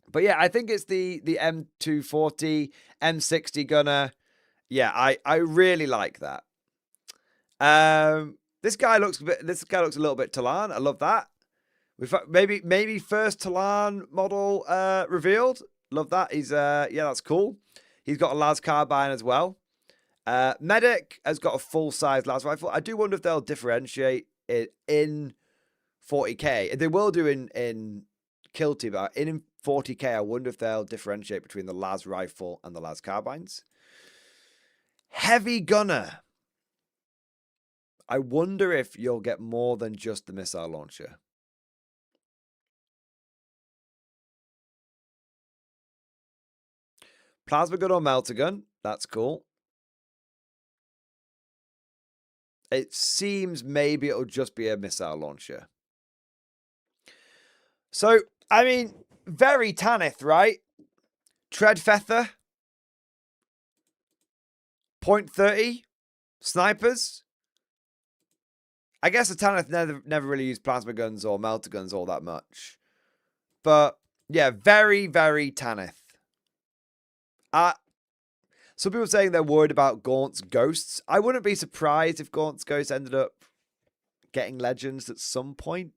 But yeah, I think it's the M240, M60 gunner. Yeah, I really like that. This guy looks a little bit Talon. I love that. Maybe first Talon model revealed. Love that. He's yeah, that's cool. He's got a las carbine as well. Medic has got a full-size las rifle. I do wonder if they'll differentiate it in 40k. They will do in Kill Team, but in 40k, I wonder if they'll differentiate between the las rifle and the las carbines. Heavy gunner. I wonder if you'll get more than just the missile launcher. Plasma gun or melter gun. That's cool. It seems maybe it'll just be a missile launcher. So, I mean, very Tanith, right? Treadfeather. .30. Snipers. I guess the Tanith never really used plasma guns or melter guns all that much. But, yeah, very, very Tanith. Some people saying they're worried about Gaunt's ghosts. I wouldn't be surprised if Gaunt's ghosts ended up getting legends at some point.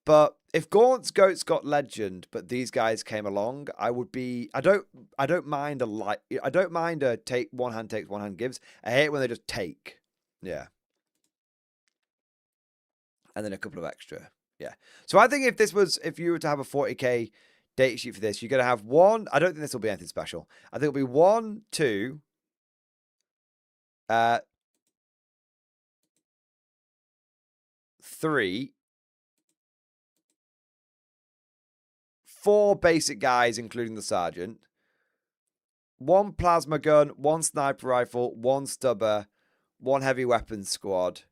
But if Gaunt's ghosts got legend, but these guys came along, I would be. I don't mind a take one hand takes, one hand gives. I hate when they just take. Yeah. And then a couple of extra. Yeah. So I think if you were to have a 40k data sheet for this, you're going to have one. I don't think this will be anything special. I think it'll be 1, 2, 3, 4 basic guys, including the sergeant. 1 plasma gun, 1 sniper rifle, 1 stubber, 1 heavy weapons squad,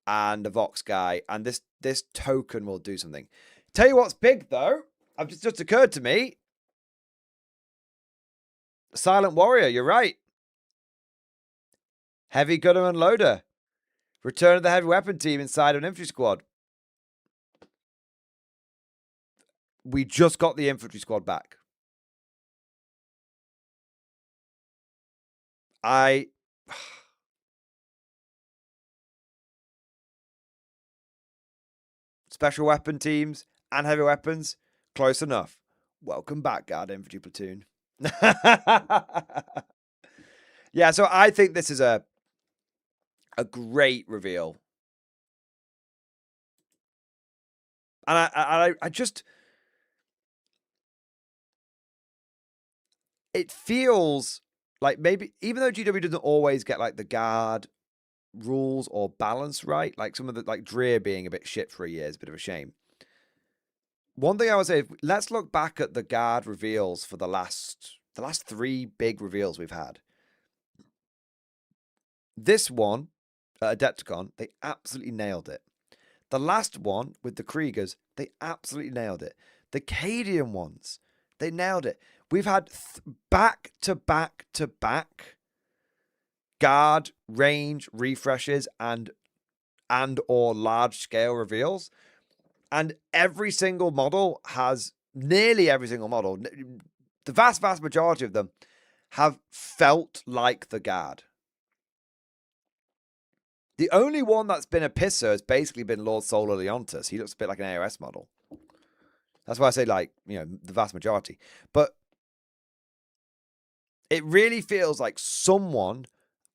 and a Vox guy. And this token will do something. Tell you what's big, though. It's just occurred to me. Silent Warrior, you're right. Heavy gunner and loader. Return of the heavy weapon team inside an infantry squad. We just got the infantry squad back. Special weapon teams and heavy weapons, close enough. Welcome back, Guard Infantry Platoon. Yeah, so I think this is a great reveal. And I just... It feels like maybe, even though GW doesn't always get like the guard rules or balance right, like some of the, like Dreer being a bit shit for a year is a bit of a shame. One thing I would say, let's look back at the guard reveals for the last 3 big reveals we've had. This one, at Adepticon, they absolutely nailed it. The last one with the Kriegers, they absolutely nailed it. The Cadian ones, they nailed it. We've had back to back to back guard range refreshes and or large scale reveals. And every single model has, nearly every single model, the vast majority of them have felt like the guard. The only one that's been a pisser has basically been Lord Solar Leontus. He looks a bit like an AOS model. That's why I say, like, you know, the vast majority. But it really feels like someone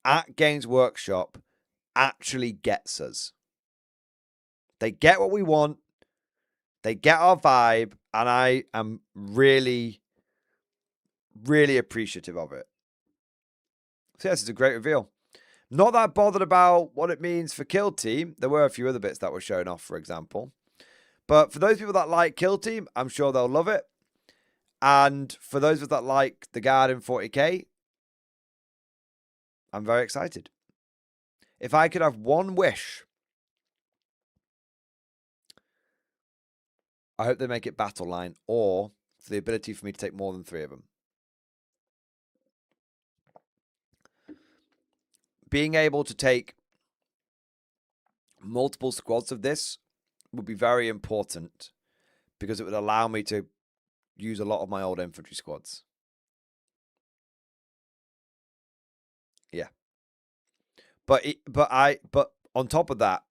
at Games Workshop actually gets us. They get what we want. They get our vibe. And I am really, really appreciative of it. So yes, it's a great reveal. Not that bothered about what it means for Kill Team. There were a few other bits that were shown off, for example. But for those people that like Kill Team, I'm sure they'll love it. And for those of us that like the Guard in 40k, I'm very excited. If I could have one wish, I hope they make it battle line, or for the ability for me to take more than 3 of them. Being able to take multiple squads of this would be very important because it would allow me to use a lot of my old infantry squads. Yeah. But on top of that,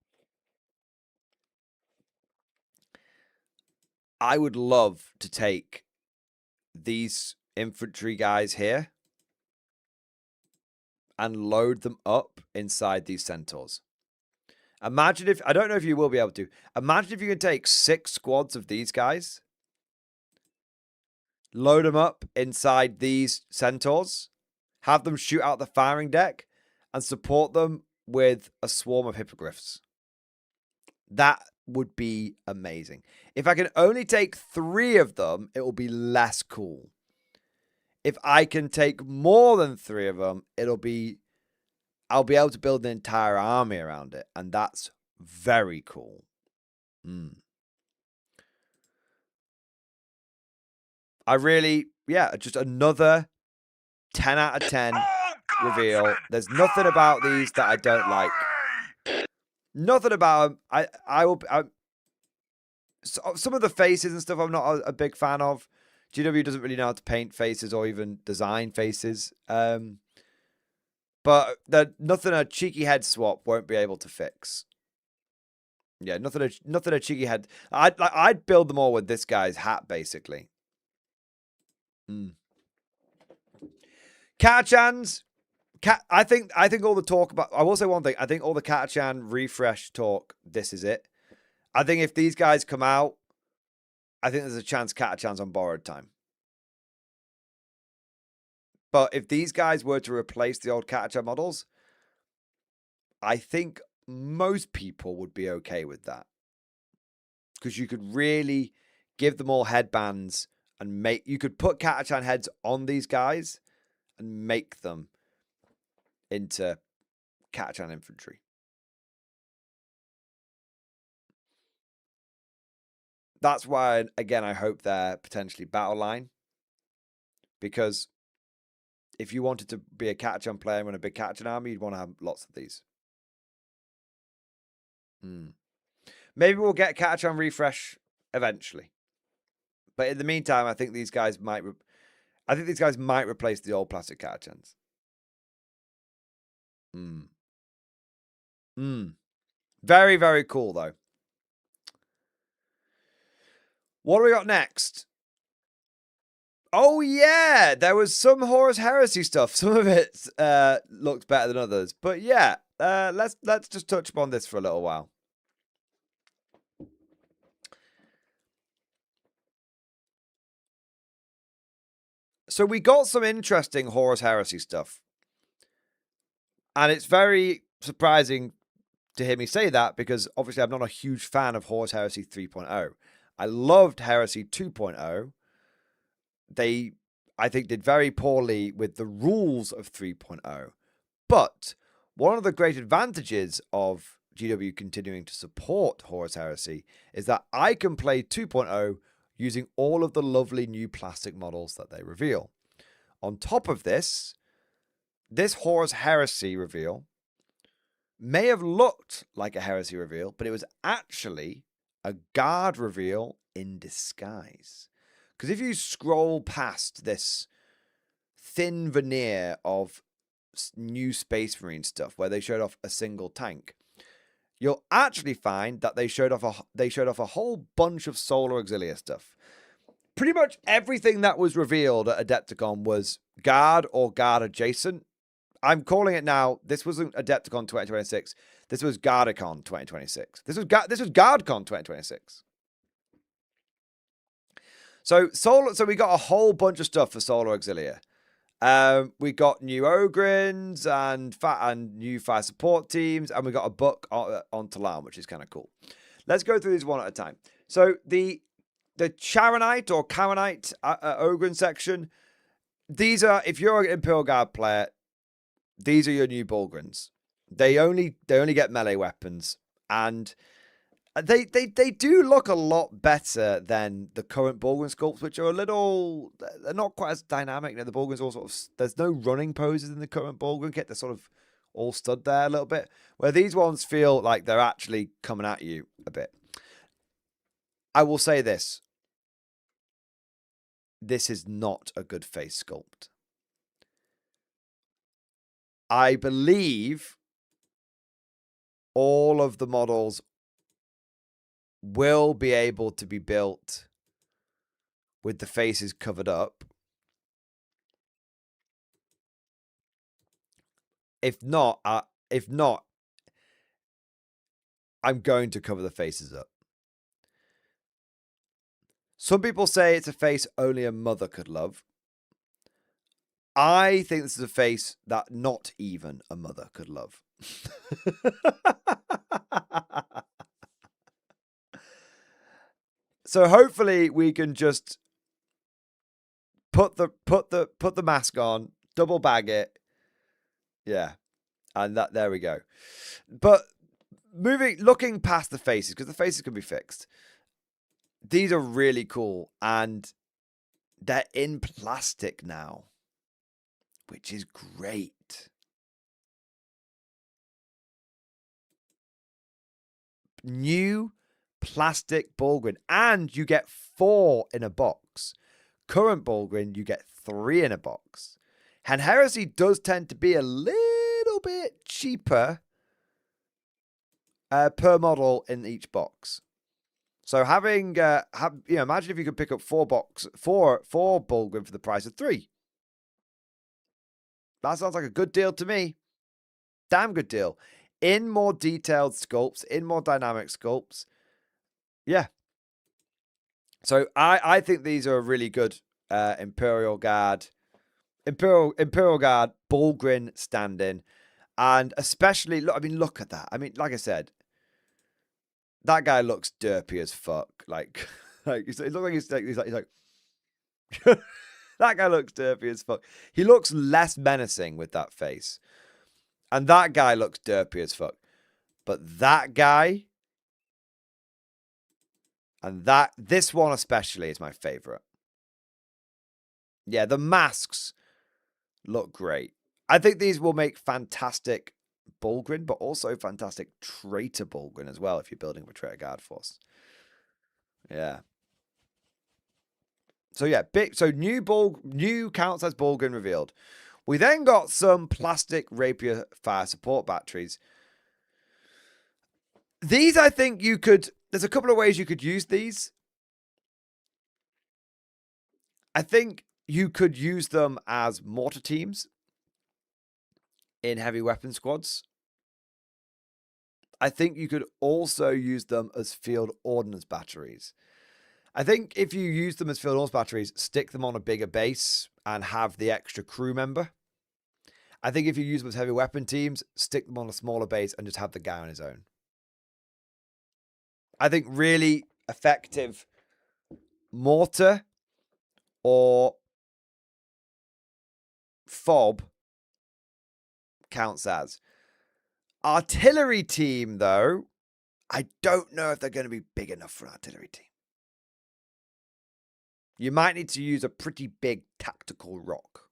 I would love to take these infantry guys here and load them up inside these centaurs. Imagine if, I don't know if you will be able to, imagine if you can take 6 squads of these guys, load them up inside these centaurs, have them shoot out the firing deck, and support them with a swarm of hippogriffs. That would be amazing. If I can only take 3 of them, it will be less cool. If I can take more than 3 of them, I'll be able to build an entire army around it. And that's very cool. I really, yeah, just another 10 out of 10 reveal. There's nothing about these that I don't like. Nothing about them. Some of the faces and stuff I'm not a big fan of. GW doesn't really know how to paint faces or even design faces. But nothing a cheeky head swap won't be able to fix. Yeah, nothing a cheeky head. I'd build them all with this guy's hat, basically. Katachans. I think all the talk about, I will say one thing. I think all the Katachan refresh talk, this is it. I think if these guys come out, I think there's a chance Katachan's on borrowed time. But if these guys were to replace the old Katachan models, I think most people would be okay with that. Because you could really give them all headbands and you could put Katachan heads on these guys and make them into Katachan infantry. That's why, again, I hope they're potentially battle line. Because if you wanted to be a Katachan player and run a big Katachan army, you'd want to have lots of these. Maybe we'll get Katachan refresh eventually. But in the meantime, I think these guys might replace the old plastic Katachans. Very, very cool, though. What do we got next? Oh, yeah. There was some Horus Heresy stuff. Some of it looked better than others. But yeah, let's just touch upon this for a little while. So we got some interesting Horus Heresy stuff. And it's very surprising to hear me say that because obviously I'm not a huge fan of Horus Heresy 3.0. I loved Heresy 2.0. They, I think, did very poorly with the rules of 3.0. But one of the great advantages of GW continuing to support Horus Heresy is that I can play 2.0 using all of the lovely new plastic models that they reveal. On top of this, this Horus Heresy reveal may have looked like a Heresy reveal, but it was actually a Guard reveal in disguise. Because if you scroll past this thin veneer of new Space Marine stuff where they showed off a single tank, you'll actually find that they showed off a whole bunch of Solar Auxilia stuff. Pretty much everything that was revealed at Adepticon was Guard or Guard adjacent. I'm calling it now. This wasn't Adepticon 2026. This was Guardicon 2026. This was GuardCon 2026. So we got a whole bunch of stuff for Solar Auxilia. We got new Ogrins and new fire support teams, and we got a book on Talan, which is kind of cool. Let's go through these one at a time. So the Charonite or Karanite Ogrin section, these are, if you're an Imperial Guard player, these are your new Bulgrins. They only get melee weapons, and they do look a lot better than the current Bulgrin sculpts, which are they're not quite as dynamic. The Bulgrins all sort of, there's no running poses in the current Bulgrin kit. They're sort of all stood there a little bit, where these ones feel like they're actually coming at you a bit. I will say this. This is not a good face sculpt. I believe all of the models will be able to be built with the faces covered up. If not, I'm going to cover the faces up. Some people say it's a face only a mother could love. I think this is a face that not even a mother could love. So hopefully we can just put the mask on, double bag it. Yeah. And there we go. But looking past the faces, because the faces can be fixed. These are really cool, and they're in plastic now, which is great. New plastic Bulgrin, and you get 4 in a box. Current Bulgrin, you get 3 in a box. And Heresy does tend to be a little bit cheaper per model in each box. So having, imagine if you could pick up 4 Bulgrin for the price of 3. That sounds like a good deal to me. Damn good deal. In more detailed sculpts, in more dynamic sculpts. Yeah. So I think these are a really good Imperial Guard Bulgrin stand-in. And especially, look at that. I mean, like I said, that guy looks derpy as fuck. Like it looks like he's like that guy looks derpy as fuck. He looks less menacing with that face. And that guy looks derpy as fuck. But that guy and this one especially is my favorite. Yeah, the masks look great. I think these will make fantastic Bulgrin, but also fantastic Traitor Bulgrin as well if you're building a Traitor Guard force. Yeah. So yeah, new count-size Bulgrin revealed. We then got some plastic Rapier fire support batteries. These, I think there's a couple of ways you could use these. I think you could use them as mortar teams in heavy weapon squads. I think you could also use them as field ordnance batteries. I think if you use them as field ordnance batteries, stick them on a bigger base and have the extra crew member. I think if you use them as heavy weapon teams, stick them on a smaller base and just have the guy on his own. I think really effective mortar or fob counts as. Artillery team, though, I don't know if they're going to be big enough for an artillery team. You might need to use a pretty big tactical rock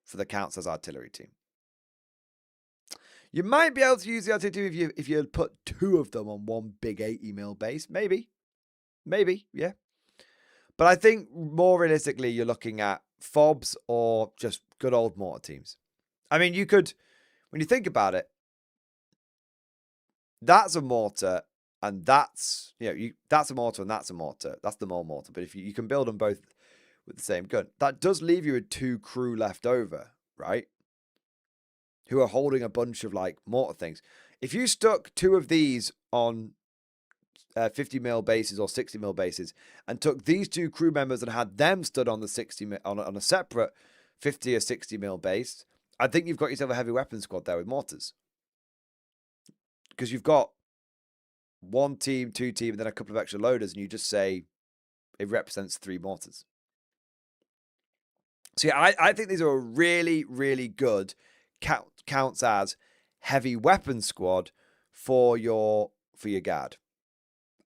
for the counts as artillery team. You might be able to use the artillery team if you put 2 of them on one big 80mm base. Maybe, yeah. But I think more realistically, you're looking at FOBs or just good old mortar teams. I mean, you could, when you think about it, that's a mortar and that's, that's a mortar and that's a mortar. That's the more mortar. But if you can build them both with the same gun, that does leave you with 2 crew left over, right? Who are holding a bunch of like mortar things. If you stuck 2 of these on 50mm bases or 60mm bases and took these 2 crew members and had them stood on the 60 on a separate 50 or 60mm base, I think you've got yourself a heavy weapon squad there with mortars. Because you've got 1 team, 2 team, and then a couple of extra loaders, and you just say it represents 3 mortars. So yeah, I think these are a really, really good counts as heavy weapon squad for your guard.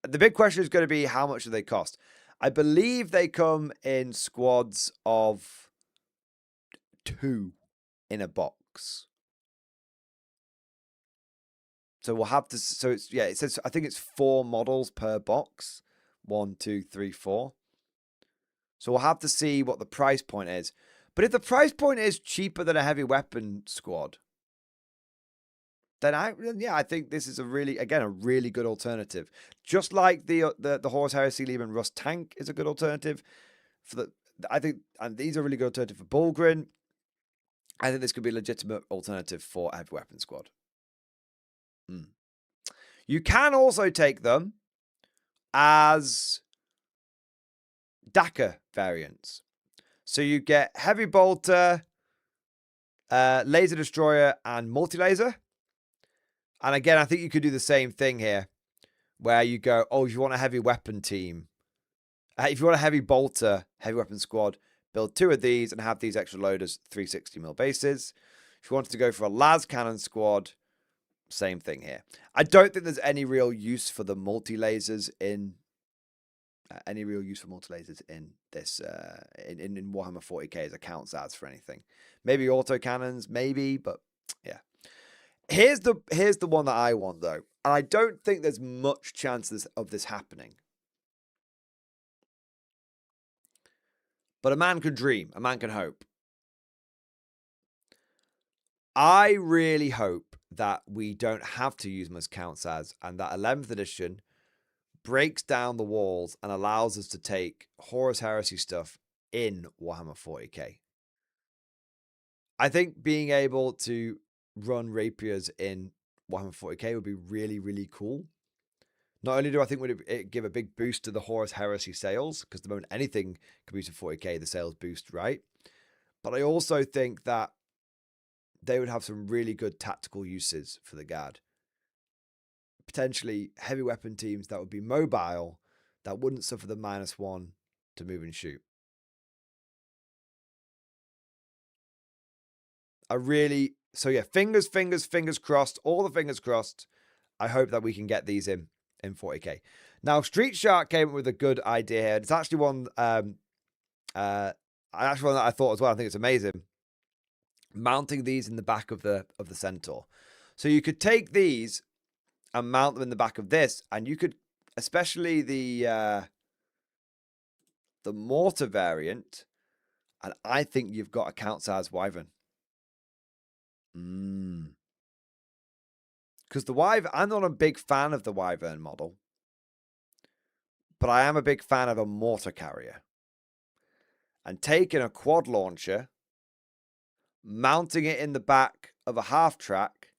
The big question is going to be how much do they cost? I believe they come in squads of 2 in a box. So we'll have to, so it's, yeah, it says, I think it's 4 models per box. 1, 2, 3, 4. So we'll have to see what the price point is. But if the price point is cheaper than a heavy weapon squad, then I think this is a really good alternative. Just like the Horus Heresy Leman Rust tank is a good alternative for the, I think, and these are a really good alternative for Bulgrin. I think this could be a legitimate alternative for a heavy weapon squad. You can also take them as Dakar variants. So you get heavy bolter, laser destroyer, and multi-laser. And again, I think you could do the same thing here, where you go, oh, if you want a heavy weapon team, if you want a heavy bolter, heavy weapon squad, build 2 of these and have these extra loaders, 360mm bases. If you wanted to go for a las cannon squad, same thing here. I don't think there's any real use for the multi-lasers in this in Warhammer 40k as a counts as for anything. Maybe auto cannons, maybe, but yeah. Here's the one that I want though, and I don't think there's much chance of this happening. But a man can dream, a man can hope. I really hope that we don't have to use them as counts as, and that 11th edition breaks down the walls and allows us to take Horus Heresy stuff in Warhammer 40k. I think being able to run rapiers in Warhammer 40k would be really, really cool. Not only do I think would it give a big boost to the Horus Heresy sales, because the moment anything can boost to 40k, the sales boost, right? But I also think that they would have some really good tactical uses for the Guard. Potentially heavy weapon teams that would be mobile, that wouldn't suffer the -1 to move and shoot. So yeah, fingers crossed, all the fingers crossed. I hope that we can get these in 40k. Now, Street Shark came up with a good idea here. It's actually one, one that I thought as well. I think it's amazing. Mounting these in the back of the Centaur. So you could take these and mount them in the back of this, and you could, especially the mortar variant, and I think you've got a count-size Wyvern. Because the Wyvern, I'm not a big fan of the Wyvern model, but I am a big fan of a mortar carrier. And taking a quad launcher, mounting it in the back of a half track,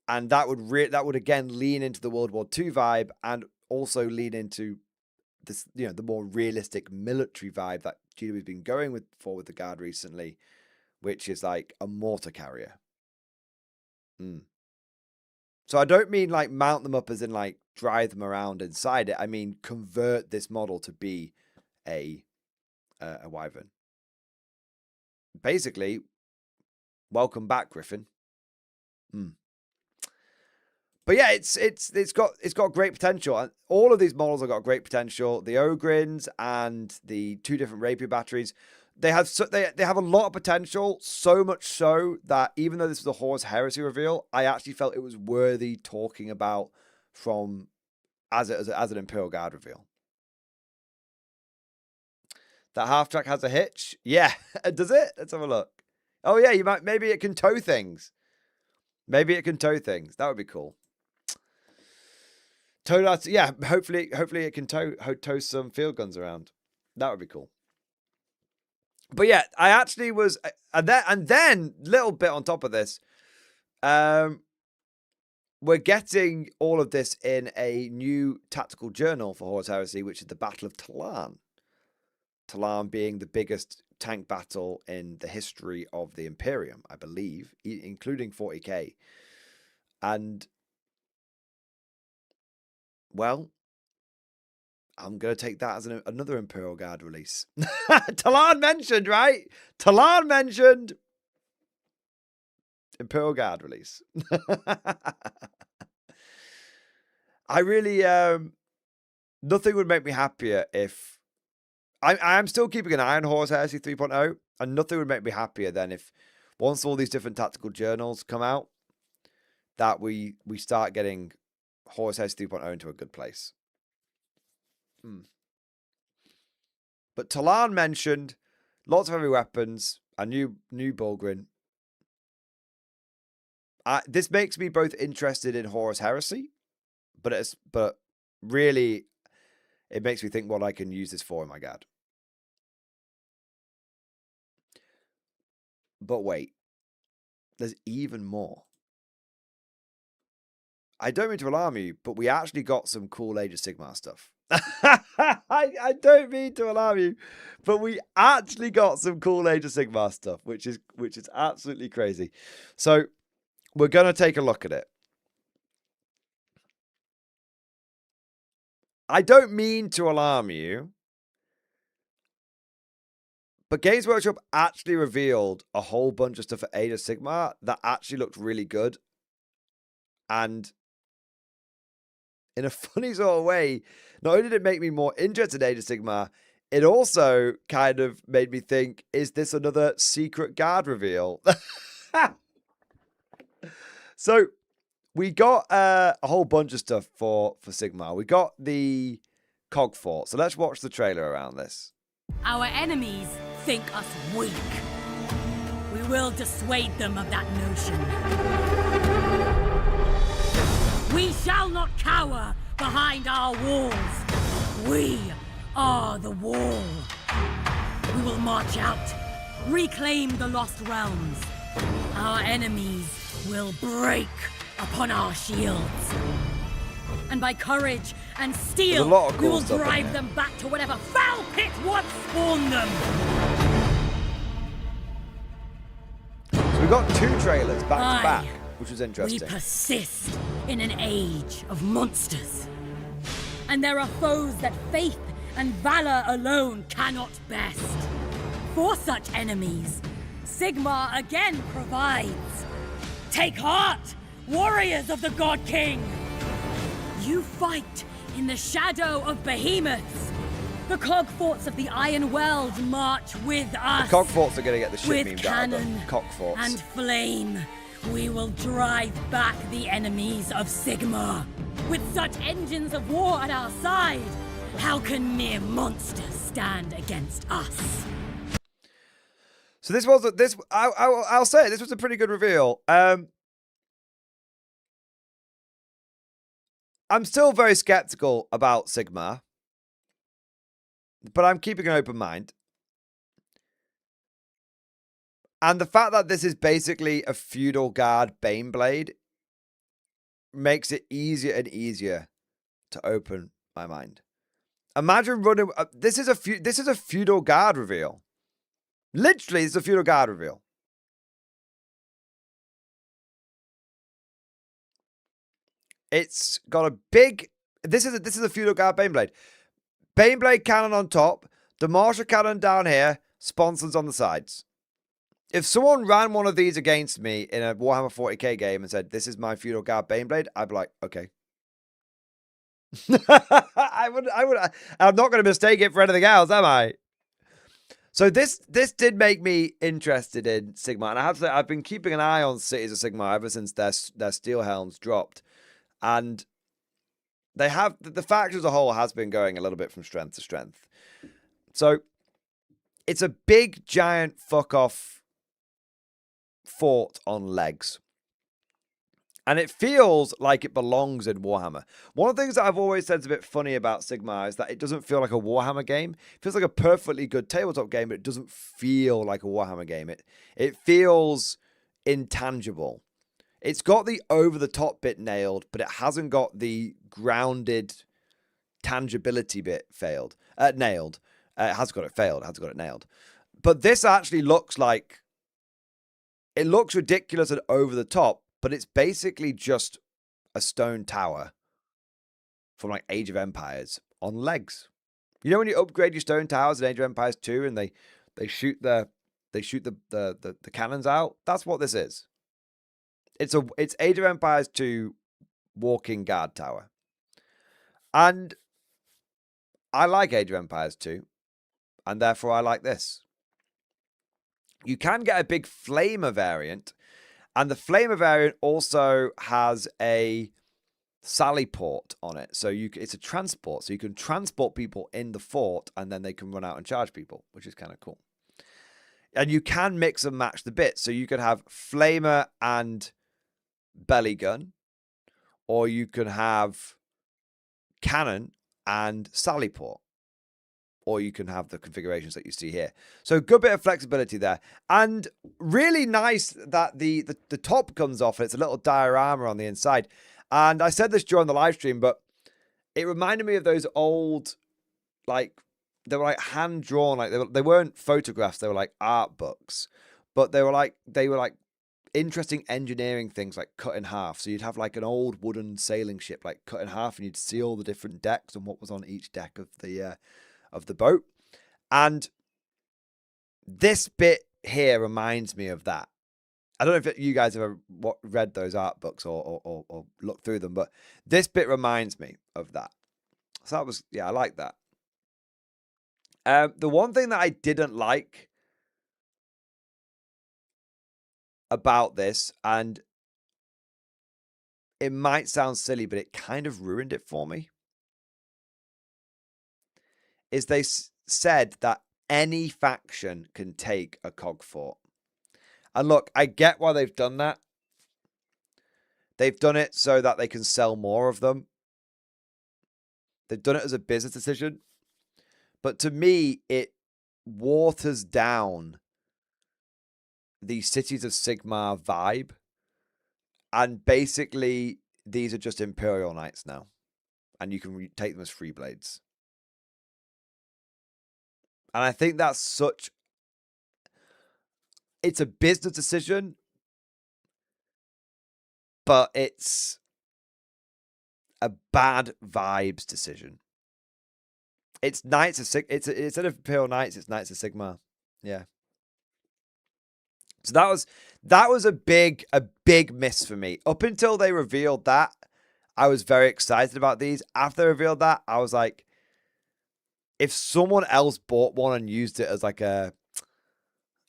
and that would again lean into the World War II vibe, and also lean into this, the more realistic military vibe that GW has been going for with the Guard recently, which is like a mortar carrier. So I don't mean like mount them up as in like drive them around inside it. I mean convert this model to be a Wyvern. Basically, welcome back, Griffin. But yeah, it's got great potential, and all of these models have got great potential. The Ogryns and the 2 different rapier batteries, they have a lot of potential. So much so that even though this was a Horus Heresy reveal, I actually felt it was worthy talking about from as an Imperial Guard reveal. That half track has a hitch. Yeah, does it? Let's have a look. Oh yeah, maybe it can tow things. Maybe it can tow things. That would be cool. Yeah, hopefully it can tow some field guns around. That would be cool. But yeah, I actually was, and then little bit on top of this, we're getting all of this in a new tactical journal for Horus Heresy, which is the Battle of Talan. Talan being the biggest tank battle in the history of the Imperium, I believe, including 40k. And well, I'm going to take that as another Imperial Guard release. Talan mentioned, right? Talan mentioned. Imperial Guard release. I really, nothing would make me happier if, I am still keeping an eye on Horus Heresy 3.0, and nothing would make me happier than if, once all these different tactical journals come out, that we start getting Horus Heresy 3.0 into a good place. But Talan mentioned lots of heavy weapons, a new Bulgrin. This makes me both interested in Horus Heresy, but really, it makes me think what I can use this for in my guard. But wait, there's even more. I don't mean to alarm you, but we actually got some cool Age of Sigmar stuff. I don't mean to alarm you, but we actually got some cool Age of Sigmar stuff, which is absolutely crazy. So we're going to take a look at it. I don't mean to alarm you, but Games Workshop actually revealed a whole bunch of stuff for Age of Sigmar that actually looked really good. And in a funny sort of way, not only did it make me more interested in Age of Sigmar, it also kind of made me think, is this another secret guard reveal? So we got a whole bunch of stuff for Sigmar. We got the Cog Fort. So let's watch the trailer around this. Our enemies think us weak. We will dissuade them of that notion. We shall not cower behind our walls. We are the wall. We will march out, reclaim the lost realms. Our enemies will break upon our shields. And by courage and steel, we will drive them back to whatever foul pit once spawned them. So we got 2 trailers back to back, which was interesting. We persist in an age of monsters. And there are foes that faith and valor alone cannot best. For such enemies, Sigmar again provides. Take heart, warriors of the God King! You fight in the shadow of behemoths. The cog forts of the Iron World march with us. The cog forts are going to get the shit with memed out of them. cannon Cock forts. and flame, we will drive back the enemies of Sigmar. With such engines of war at our side, how can mere monsters stand against us? So this was I'll say it, this was a pretty good reveal. I'm still very skeptical about Sigmar, but I'm keeping an open mind. And the fact that this is basically a feudal guard Baneblade makes it easier and easier to open my mind. Imagine running. This is a feudal guard reveal. Literally, it's a feudal guard reveal. It's got a big. This is a feudal guard Baneblade. Baneblade cannon on top, the Marshal cannon down here, sponsons on the sides. if someone ran one of these against me in a Warhammer 40k game and said, "This is my Feudal Guard Baneblade," I'd be like, okay. I would. I'm not going to mistake it for anything else, am I? So this did make me interested in Sigmar, and I have to say I've been keeping an eye on Cities of Sigmar ever since their Steel Helms dropped, and they have the faction as a whole has been going a little bit from strength to strength. So it's a big giant fuck off fort on legs. And it feels like it belongs in Warhammer. One of the things that I've always said is a bit funny about Sigmar is that it doesn't feel like a Warhammer game. It feels like a perfectly good tabletop game, but it doesn't feel like a Warhammer game. It feels intangible. It's got the over-the-top bit nailed, but it hasn't got the grounded tangibility bit nailed. It has got it failed. It has got it nailed. But this actually looks like... It looks ridiculous and over-the-top, but it's basically just a stone tower from like Age of Empires on legs. You know when you upgrade your stone towers in Age of Empires 2 and they shoot the cannons out? That's what this is. It's Age of Empires 2 walking guard tower. And I like Age of Empires 2, and therefore I like this. You can get a big flamer variant. And the Flamer variant also has a sally port on it. So it's a transport. So you can transport people in the fort and then they can run out and charge people, which is kind of cool. And you can mix and match the bits. So you could have Flamer and belly gun, or you can have cannon and sally port. Or you can have the configurations that you see here. So good bit of flexibility there. And really nice that the top comes off. And it's a little diorama on the inside. And I said this during the live stream, but it reminded me of those old, like, they were like hand-drawn. Like they weren't photographs. They were like art books. But they were like interesting engineering things like cut in half. So you'd have like an old wooden sailing ship like cut in half. And you'd see all the different decks and what was on each deck of the boat. And this bit here reminds me of that. I don't know if you guys have ever read those art books or looked through them, but this bit reminds me of that. So that was, yeah, I like that. The one thing that I didn't like about this, and it might sound silly, but it kind of ruined it for me, is they said that any faction can take a cog fort. And look, I get why they've done that. They've done it so that they can sell more of them. They've done it as a business decision. But to me, it waters down the Cities of Sigmar vibe. And basically, these are just Imperial Knights now. And you can take them as free blades. And I think that's such... It's a business decision, but it's a bad vibes decision. It's Knights of Sigmar. Instead of Imperial Knights, it's Knights of Sigmar. Yeah. So that was a big miss for me. Up until they revealed that, I was very excited about these. After they revealed that, I was like, if someone else bought one and used it as like a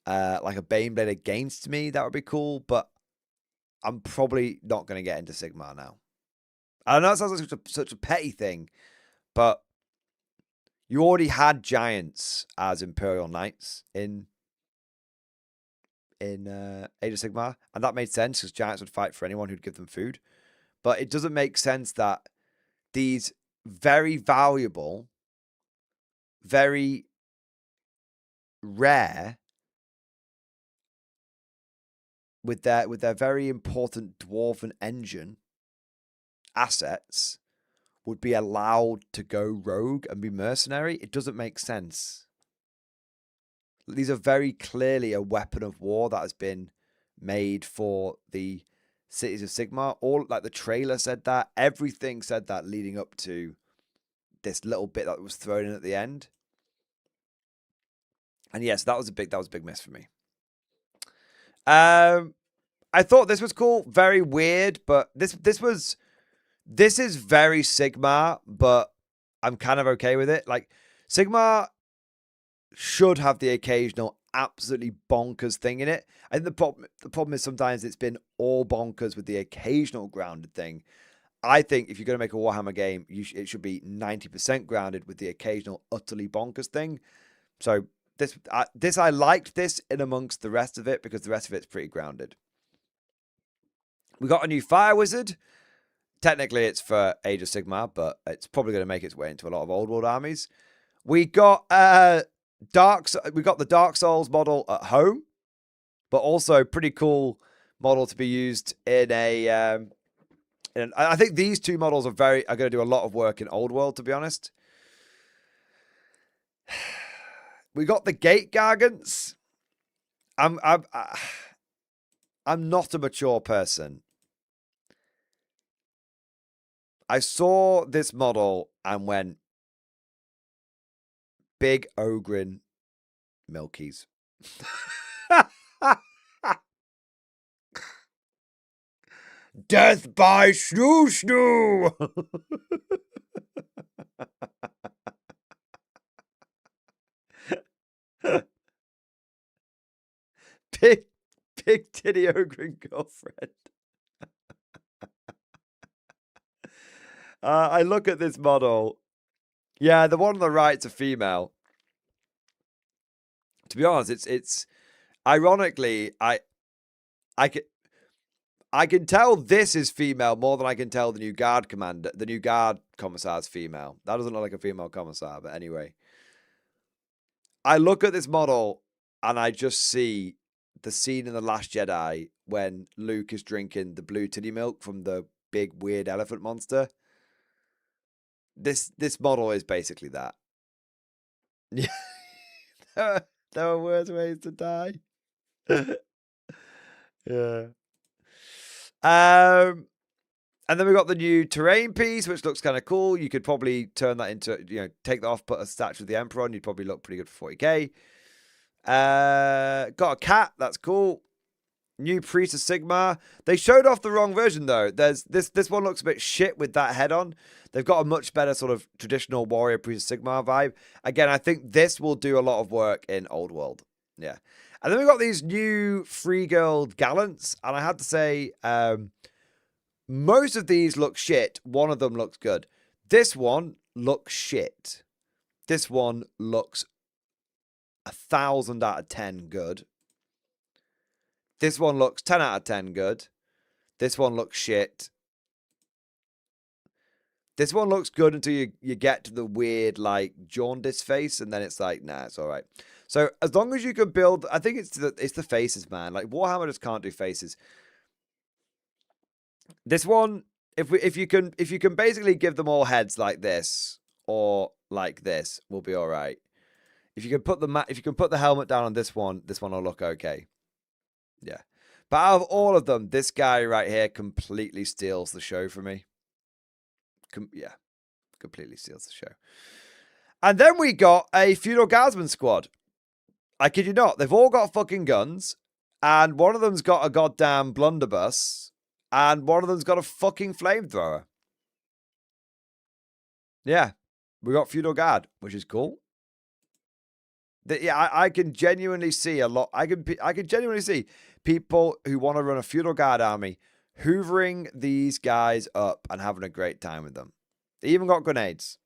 Baneblade against me, that would be cool. But I'm probably not going to get into Sigmar now. I know it sounds like such a petty thing, but you already had giants as Imperial Knights in Age of Sigmar, and that made sense because giants would fight for anyone who'd give them food. But it doesn't make sense that these very valuable, very rare, with their very important dwarven engine assets would be allowed to go rogue and be mercenary. It doesn't make sense. These are very clearly a weapon of war that has been made for the Cities of Sigmar. All, like, the trailer said that. Everything said that leading up to this little bit that was thrown in at the end. And yes, that was a big miss for me. I thought this was cool, very weird, but this is very Sigmar, but I'm kind of okay with it. Like, Sigmar should have the occasional absolutely bonkers thing in it. I think the problem is sometimes it's been all bonkers with the occasional grounded thing. I think if you're going to make a Warhammer game, it should be 90% grounded with the occasional utterly bonkers thing. So I liked this in amongst the rest of it because the rest of it's pretty grounded. We got a new Fire Wizard. Technically, it's for Age of Sigmar, but it's probably going to make its way into a lot of Old World armies. We got the Dark Souls model at home, but also pretty cool model to be used in a. I think these two models are going to do a lot of work in Old World, to be honest. We got the Gate Gargants. I'm not a mature person. I saw this model and went, big Ogrin Milkies. Death by Snoo Snoo! Big titty Ogrin girlfriend. I look at this model. Yeah, the one on the right's a female. To be honest, it's ironically, I can tell this is female more than I can tell the new guard commissar's female. That doesn't look like a female commissar, but anyway. I look at this model and I just see the scene in The Last Jedi when Luke is drinking the blue titty milk from the big weird elephant monster. This model is basically that. Yeah. There are worse ways to die. Yeah. And then we got the new terrain piece, which looks kind of cool. You could probably turn that into, take that off, put a statue of the Emperor on. You'd probably look pretty good for 40k. Got a cat. That's cool. New Priest of Sigmar. They showed off the wrong version, though. There's this one looks a bit shit with that head on. They've got a much better sort of traditional warrior Priest of Sigmar vibe. Again, I think this will do a lot of work in Old World. Yeah. And then we got these new Free Girl Gallants. And I had to say, most of these look shit. One of them looks good. This one looks shit. This one looks 1,000 out of 10 good. This one looks 10 out of 10 good. This one looks shit. This one looks good until you get to the weird, like, jaundice face, and then it's like, nah, it's all right. So as long as you can build, I think it's the faces, man. Like, Warhammer just can't do faces. This one, if you can basically give them all heads like this or like this, we'll be all right. If you can put the helmet down on this one will look okay. Yeah. But out of all of them, this guy right here completely steals the show for me. Yeah. Completely steals the show. And then we got a Feudal Guardsman squad. I kid you not. They've all got fucking guns. And one of them's got a goddamn blunderbuss. And one of them's got a fucking flamethrower. Yeah. We got Feudal Guard, which is cool. Yeah, I can genuinely see a lot. I can genuinely see people who want to run a Feudal Guard army hoovering these guys up and having a great time with them. They even got grenades.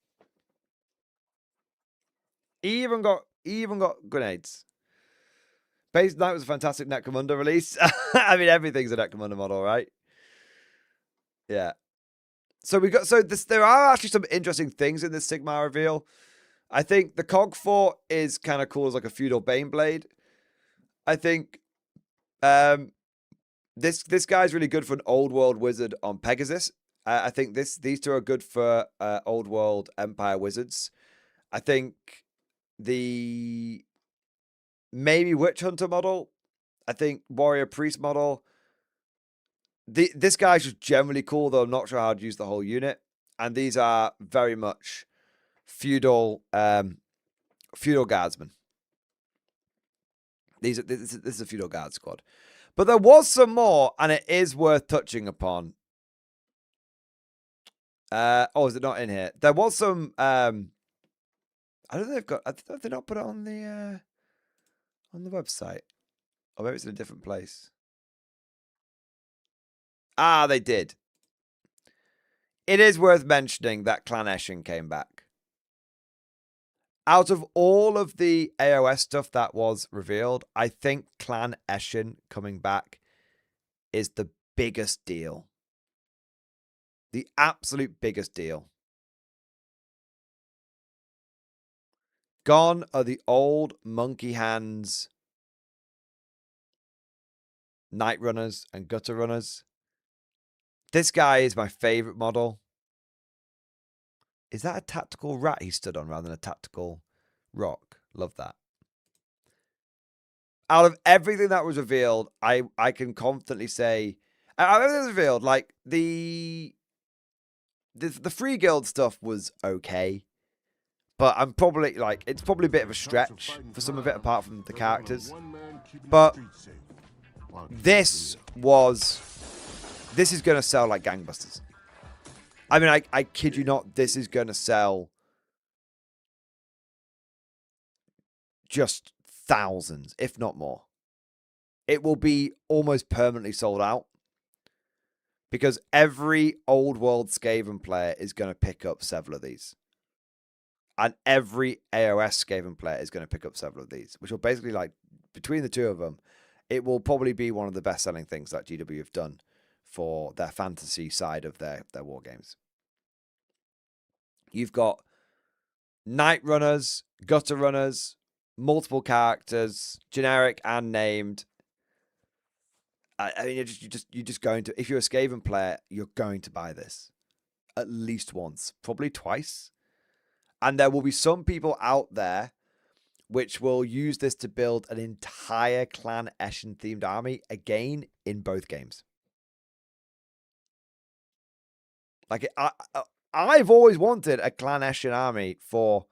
Even got grenades. That was a fantastic Necromunda release. I mean, everything's a Necromunda model, right? Yeah. There are actually some interesting things in this Sigmar reveal. I think the Cog Fort is kind of cool as like a feudal Baneblade. I think this guy's really good for an old world wizard on Pegasus. I think these two are good for old world Empire wizards. I think the maybe Witch Hunter model. I think Warrior Priest model. This guy's just generally cool, though I'm not sure how I'd use the whole unit. And these are very much feudal guardsmen. This is a feudal guard squad. But there was some more, and it is worth touching upon. Oh, is it not in here? There was some. I don't think they've got. Have they not put it on the website? Or maybe it's in a different place. Ah, they did. It is worth mentioning that Clan Eshin came back. Out of all of the AOS stuff that was revealed, I think Clan Eshin coming back is the biggest deal. The absolute biggest deal. Gone are the old monkey hands, night runners, and gutter runners. This guy is my favorite model. Is that a tactical rat he stood on rather than a tactical rock? Love that. Out of everything that was revealed, I can confidently say, out of everything that was revealed, like the free guild stuff was okay, but I'm probably like, it's probably a bit of a stretch for some of it apart from the characters. But this is going to sell like gangbusters. I mean, I kid you not, this is going to sell just thousands, if not more. It will be almost permanently sold out because every old world Skaven player is going to pick up several of these. And every AOS Skaven player is going to pick up several of these, which will basically, like, between the two of them, it will probably be one of the best-selling things that GW have done for their fantasy side of their war games. You've got night runners, gutter runners, multiple characters, generic and named. I mean, you're just going to, if you're a Skaven player, you're going to buy this at least once, probably twice. And there will be some people out there which will use this to build an entire Clan Eshin themed army again in both games. Like, I've always wanted a Clan Eshin army for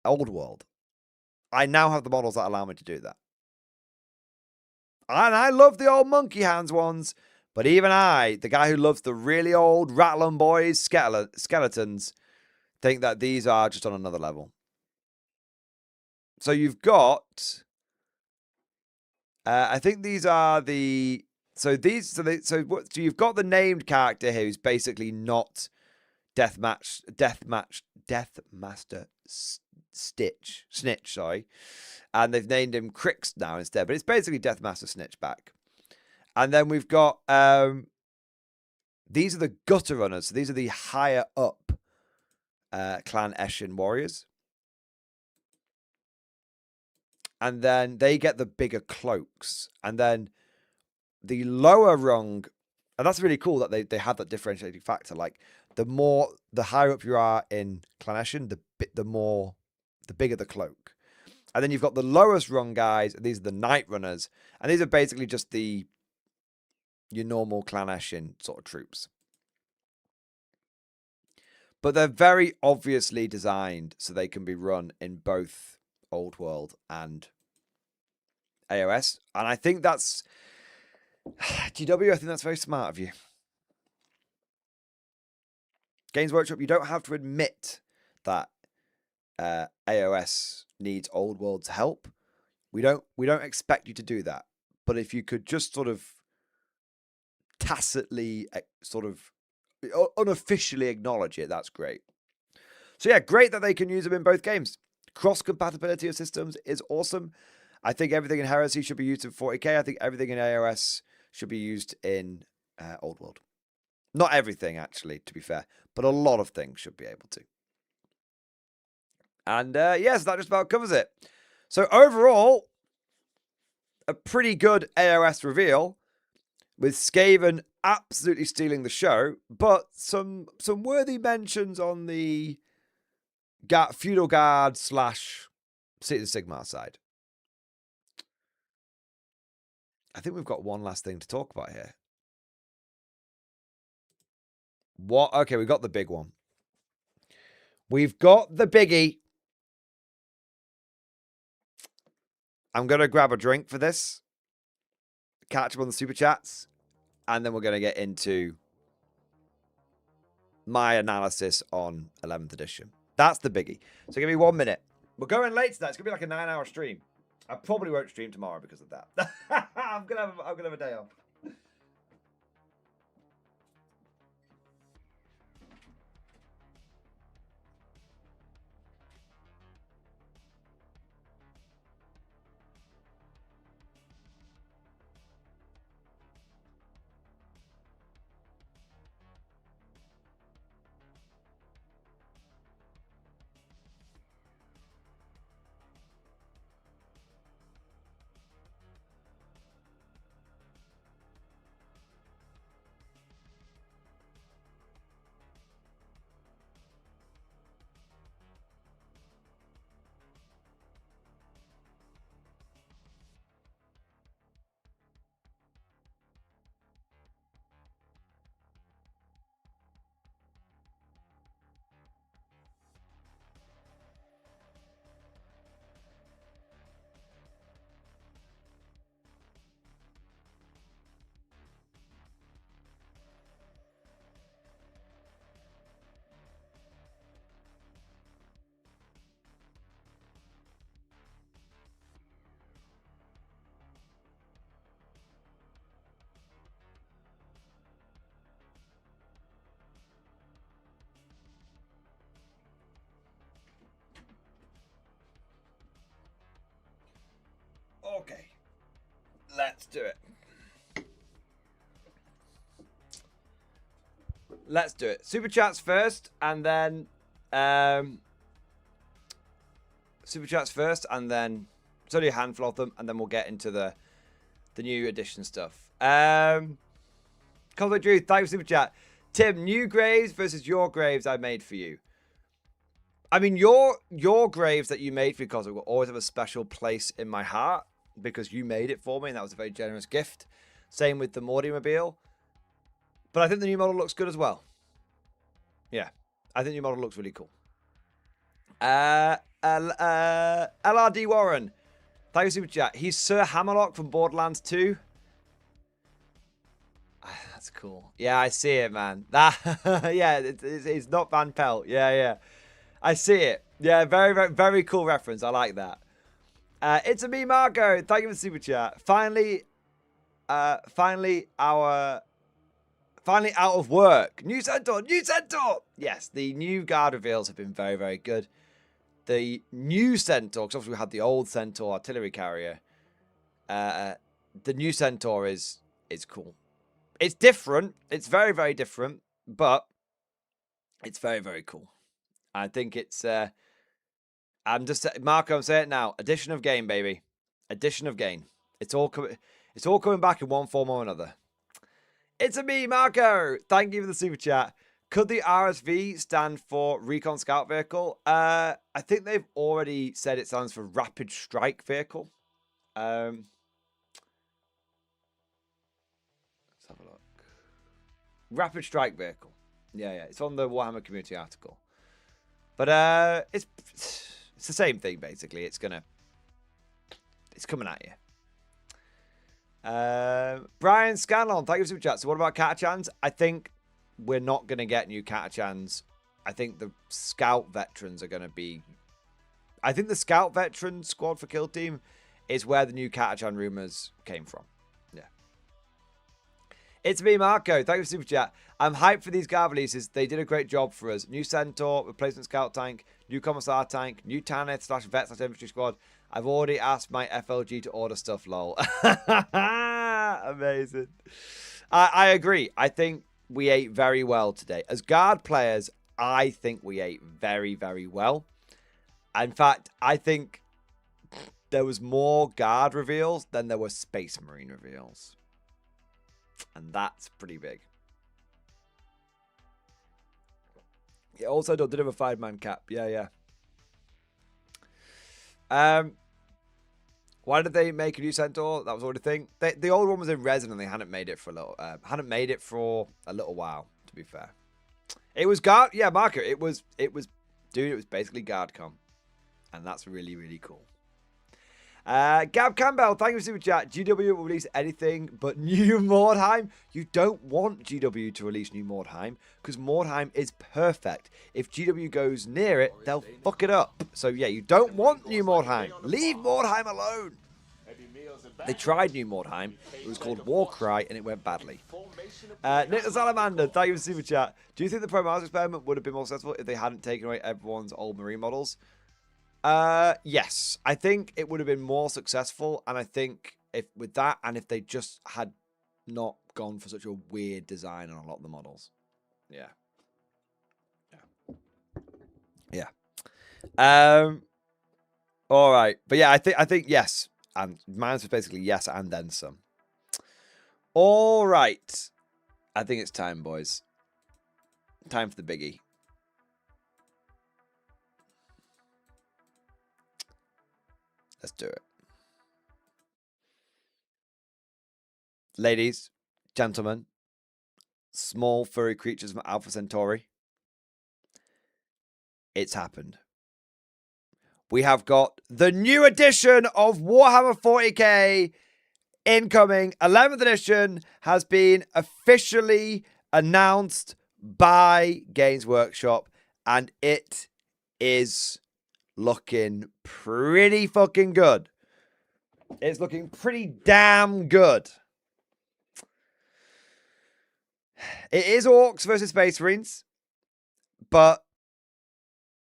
Old World. I now have the models that allow me to do that. And I love the old monkey hands ones, but even I, the guy who loves the really old Rattlin' Boys skeletons, think that these are just on another level. So you've got, I think these are the, so you've got the named character here who's basically not Deathmaster Snitch, sorry. And they've named him Crix now instead, but it's basically Deathmaster Snitch back. And then we've got, these are the gutter runners. So these are the higher up Clan Eshin warriors. And then they get the bigger cloaks. And then the lower rung, and that's really cool that they have that differentiating factor. Like, the higher up you are in Clan Eshin, the bigger the cloak. And then you've got the lowest rung guys, and these are the night runners. And these are basically just your normal Clan Eshin sort of troops. But they're very obviously designed so they can be run in both Old World and AOS. And I think that's, GW, I think that's very smart of you. Games Workshop, you don't have to admit that AOS needs Old World's help. We don't expect you to do that. But if you could just sort of tacitly, sort of unofficially acknowledge it, that's great. So yeah, great that they can use them in both games. Cross-compatibility of systems is awesome. I think everything in Heresy should be used in 40k. I think everything in AOS should be used in Old World. Not everything, actually, to be fair. But a lot of things should be able to. And yes, that just about covers it. So overall, a pretty good AOS reveal, with Skaven absolutely stealing the show, but some worthy mentions on the Feudal Guard / City of Sigmar side. I think we've got one last thing to talk about here. What? Okay, we've got the big one. We've got the biggie. I'm going to grab a drink for this. catch up on the super chats, and then we're going to get into my analysis on 11th edition. That's the biggie. So give me 1 minute. We're going late tonight. It's going to be like a 9-hour stream. I probably won't stream tomorrow because of that. I'm gonna have a day off. Okay, let's do it. Let's do it. Super chats first, and then super chats first, and then it's only a handful of them, and then we'll get into the new edition stuff. Convo Drew, thanks for super chat. Tim, new graves versus your graves I made for you. I mean, your graves that you made for because will always have a special place in my heart because you made it for me, and that was a very generous gift. Same with the Mordiamobile. But I think the new model looks good as well. Yeah, I think the new model looks really cool. LRD Warren, thank you super chat. He's Sir Hammerlock from Borderlands 2. That's cool. Yeah, I see it, man. Yeah, it's not Van Pelt. Yeah. I see it. Yeah, very, very, very cool reference. I like that. It's a me, Marco. Thank you for the super chat. Finally out of work. New Centaur. Yes, the new guard reveals have been very, very good. The new Centaur, because obviously we had the old Centaur artillery carrier. The new Centaur is cool. It's different. It's very, very different, but it's very, very cool. I think it's. Marco, I'm saying it now. Edition of game, baby. Edition of game. It's all coming back in one form or another. It's a me, Marco. Thank you for the super chat. Could the RSV stand for Recon Scout Vehicle? I think they've already said it stands for Rapid Strike Vehicle. Let's have a look. Rapid Strike Vehicle. Yeah. It's on the Warhammer community article. But it's the same thing, basically. It's coming at you. Brian Scanlon, thank you for super chat. So what about Catachans? I think we're not going to get new Catachans. I think the Scout Veterans are going to be... I think the Scout Veteran squad for Kill Team is where the new Catachan rumors came from. Yeah. It's me, Marco. Thank you for super chat. I'm hyped for these guard releases. They did a great job for us. New Centaur, replacement Scout tank, new Commissar tank, new Tanith /Vet/Infantry squad. I've already asked my FLG to order stuff, lol. Amazing. I agree. I think we ate very well today. As guard players, I think we ate very, very well. In fact, I think there was more guard reveals than there were Space Marine reveals. And that's pretty big. Yeah, also did have a 5-man cap. Yeah. Why did they make a new Centaur? That was already a thing. The old one was in resin and they hadn't made it for a little while, to be fair. It was guard, yeah, Marco. It was basically GuardCon. And that's really, really cool. Gab Campbell, thank you for super chat. GW will release anything but new Mordheim. You don't want GW to release new Mordheim because Mordheim is perfect. If GW goes near it, they'll fuck it up. So yeah, you don't want new Mordheim. Leave Mordheim alone. They tried new Mordheim. It was called Warcry and it went badly. Nicholas Salamander, thank you for super chat. Do you think the Pro Mars experiment would have been more successful if they hadn't taken away everyone's old Marine models? Yes, I think it would have been more successful, and I think if with that, and if they just had not gone for such a weird design on a lot of the models, yeah. All right, but yeah, I think yes, and mine was basically yes and then some. All right, I think it's time, boys. Time for the biggie. Let's do it. Ladies, gentlemen, small furry creatures from Alpha Centauri. It's happened. We have got the new edition of Warhammer 40k incoming. 11th edition has been officially announced by Games Workshop, and it is looking pretty fucking good. It's looking pretty damn good. It is Orcs versus Space Marines, but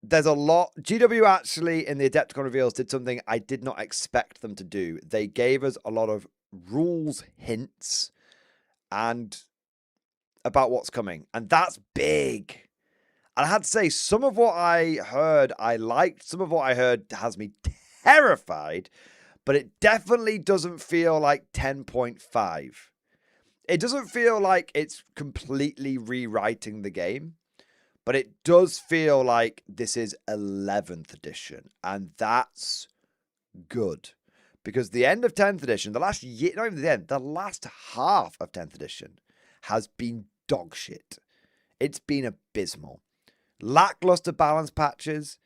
there's a lot. GW actually in the Adepticon reveals did something I did not expect them to do. They gave us a lot of rules hints and about what's coming, and that's big. And I had to say, some of what I heard I liked, some of what I heard has me terrified, but it definitely doesn't feel like 10.5. It doesn't feel like it's completely rewriting the game, but it does feel like this is 11th edition, and that's good. Because the end of 10th edition, the last year, not even the end, the last half of 10th edition has been dog shit. It's been abysmal. Lackluster balance patches,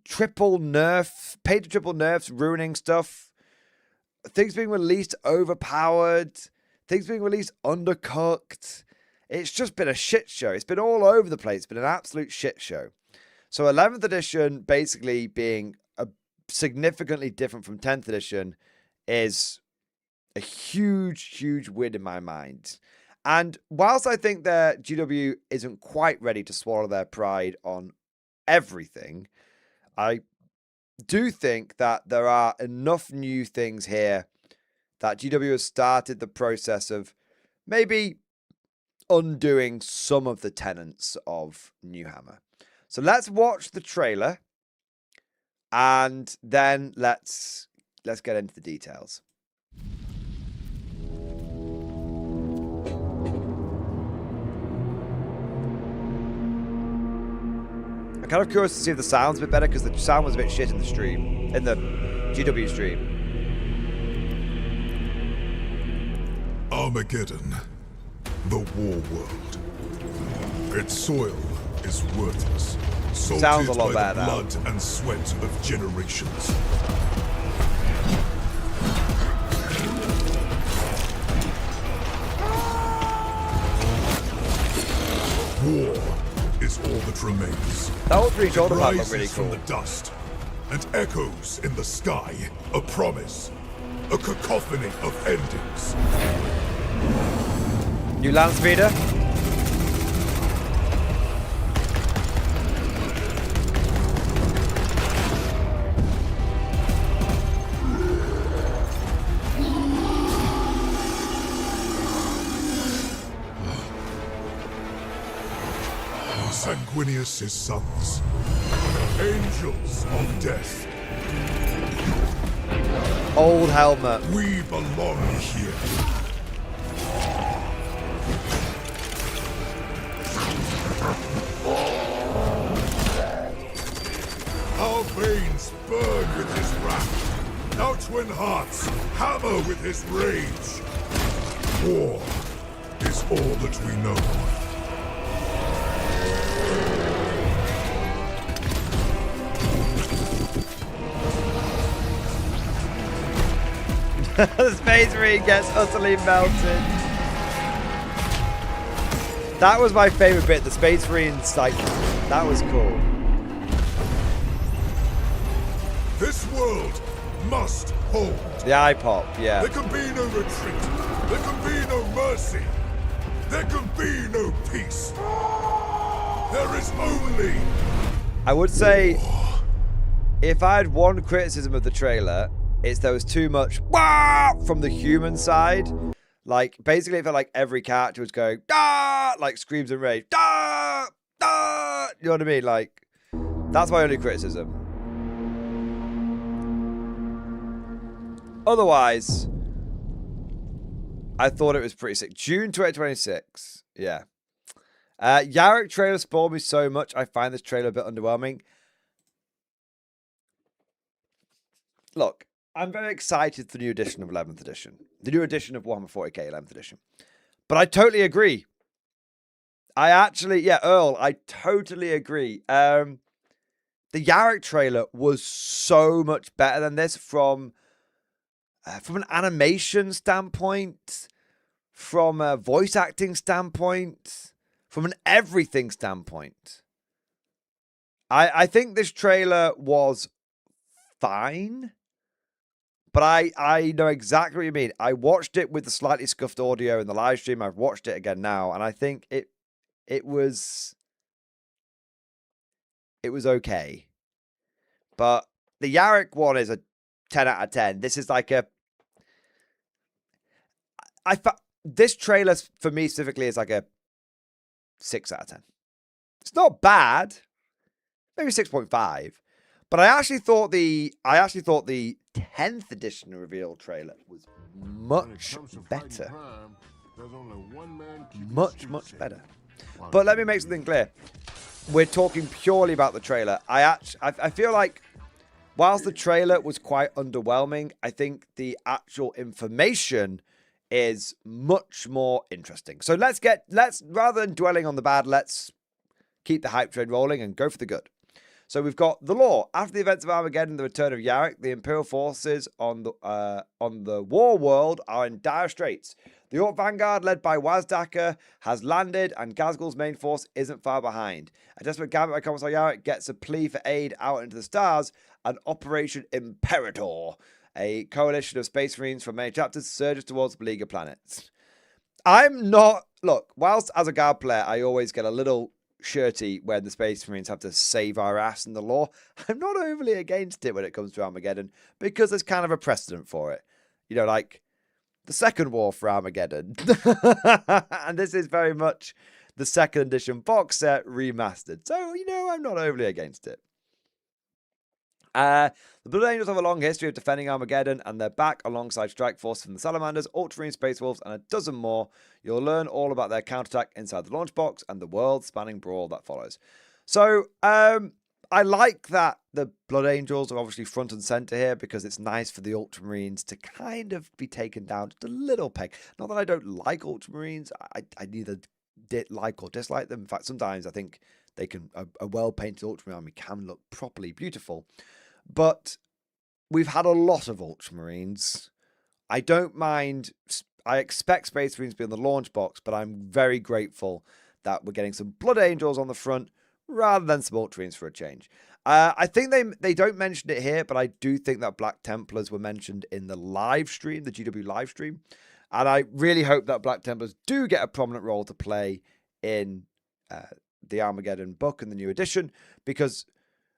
triple nerf, paid to triple nerfs, ruining stuff, things being released overpowered, things being released undercooked. It's just been a shit show. It's been all over the place. It's been an absolute shit show. So 11th edition basically being significantly different from 10th edition is a huge, huge win in my mind. And whilst I think that GW isn't quite ready to swallow their pride on everything, I do think that there are enough new things here that GW has started the process of maybe undoing some of the tenets of New Hammer. So let's watch the trailer and then let's get into the details. I'm kind of curious to see if the sound's a bit better because the sound was a bit shit in the stream, in the GW stream. Armageddon, the war world. Its soil is worthless, salted Sounds a lot by better the now. blood and sweat of generations. War is all that remains. That old three It shoulder pad looked rises really from cool. the dust and echoes in the sky. A promise, a cacophony of endings. New land speeder. Sanguinius' sons, angels of death. Old helmet. We belong here. Our veins burn with his wrath. Our twin hearts hammer with his rage. War is all that we know. The Space Marine gets utterly melted. That was my favorite bit. The Space Marines, like, that was cool. This world must hold. The eye pop, yeah. There can be no retreat. There can be no mercy. There can be no peace. There is only... I would say, if I had one criticism of the trailer, it's there was too much "Wah!" from the human side. Like, basically, it felt like every character was going, "Ah!" like screams and rage. "Ah! Ah!" You know what I mean? Like, that's my only criticism. Otherwise, I thought it was pretty sick. June 2026. Yeah. Yarrick trailer spoiled me so much. I find this trailer a bit underwhelming. Look, I'm very excited for the new edition of 11th edition. The new edition of Warhammer 40k 11th edition. But I totally agree. Earl, I totally agree. The Yarrick trailer was so much better than this from an animation standpoint, from a voice acting standpoint, from an everything standpoint. I think this trailer was fine, but I know exactly what you mean. I watched it with the slightly scuffed audio in the live stream. I've watched it again now, and I think it was okay. But the Yarrick one is a 10 out of 10. This is like this trailer for me specifically is like a 6 out of 10. It's not bad. Maybe 6.5. But I actually thought the 10th edition reveal trailer was much better. Much better. But let me make something clear. We're talking purely about the trailer. I feel like whilst the trailer was quite underwhelming, I think the actual information is much more interesting. So let's rather than dwelling on the bad, let's keep the hype train rolling and go for the good. So we've got the lore. After the events of Armageddon, the return of Yarrick, the Imperial forces on the war world are in dire straits. The Orc Vanguard, led by Wazdacker, has landed, and Ghazghkul's main force isn't far behind. A desperate gambit by Commissar Yarrick gets a plea for aid out into the stars, and Operation Imperator, a coalition of space marines from many chapters, surges towards the League of Planets. Look, whilst as a guard player, I always get a little shirty when the Space Marines have to save our ass in the lore. I'm not overly against it when it comes to Armageddon because there's kind of a precedent for it. You know, like the second war for Armageddon. And this is very much the second edition box set remastered. So, you know, I'm not overly against it. The Blood Angels have a long history of defending Armageddon, and they're back alongside strike forces from the Salamanders, Ultramarine Space Wolves, and a dozen more. You'll learn all about their counterattack inside the launch box and the world-spanning brawl that follows. So, I like that the Blood Angels are obviously front and center here because it's nice for the Ultramarines to kind of be taken down just a little peg. Not that I don't like Ultramarines. I neither like or dislike them. In fact, sometimes I think they can a well-painted Ultramarine army can look properly beautiful. But we've had a lot of Ultramarines. I don't mind. I expect Space Marines to be on the launch box, but I'm very grateful that we're getting some Blood Angels on the front rather than some Ultramarines for a change. I think they don't mention it here, but I do think that Black Templars were mentioned in the live stream, the GW live stream. And I really hope that Black Templars do get a prominent role to play in the Armageddon book and the new edition, because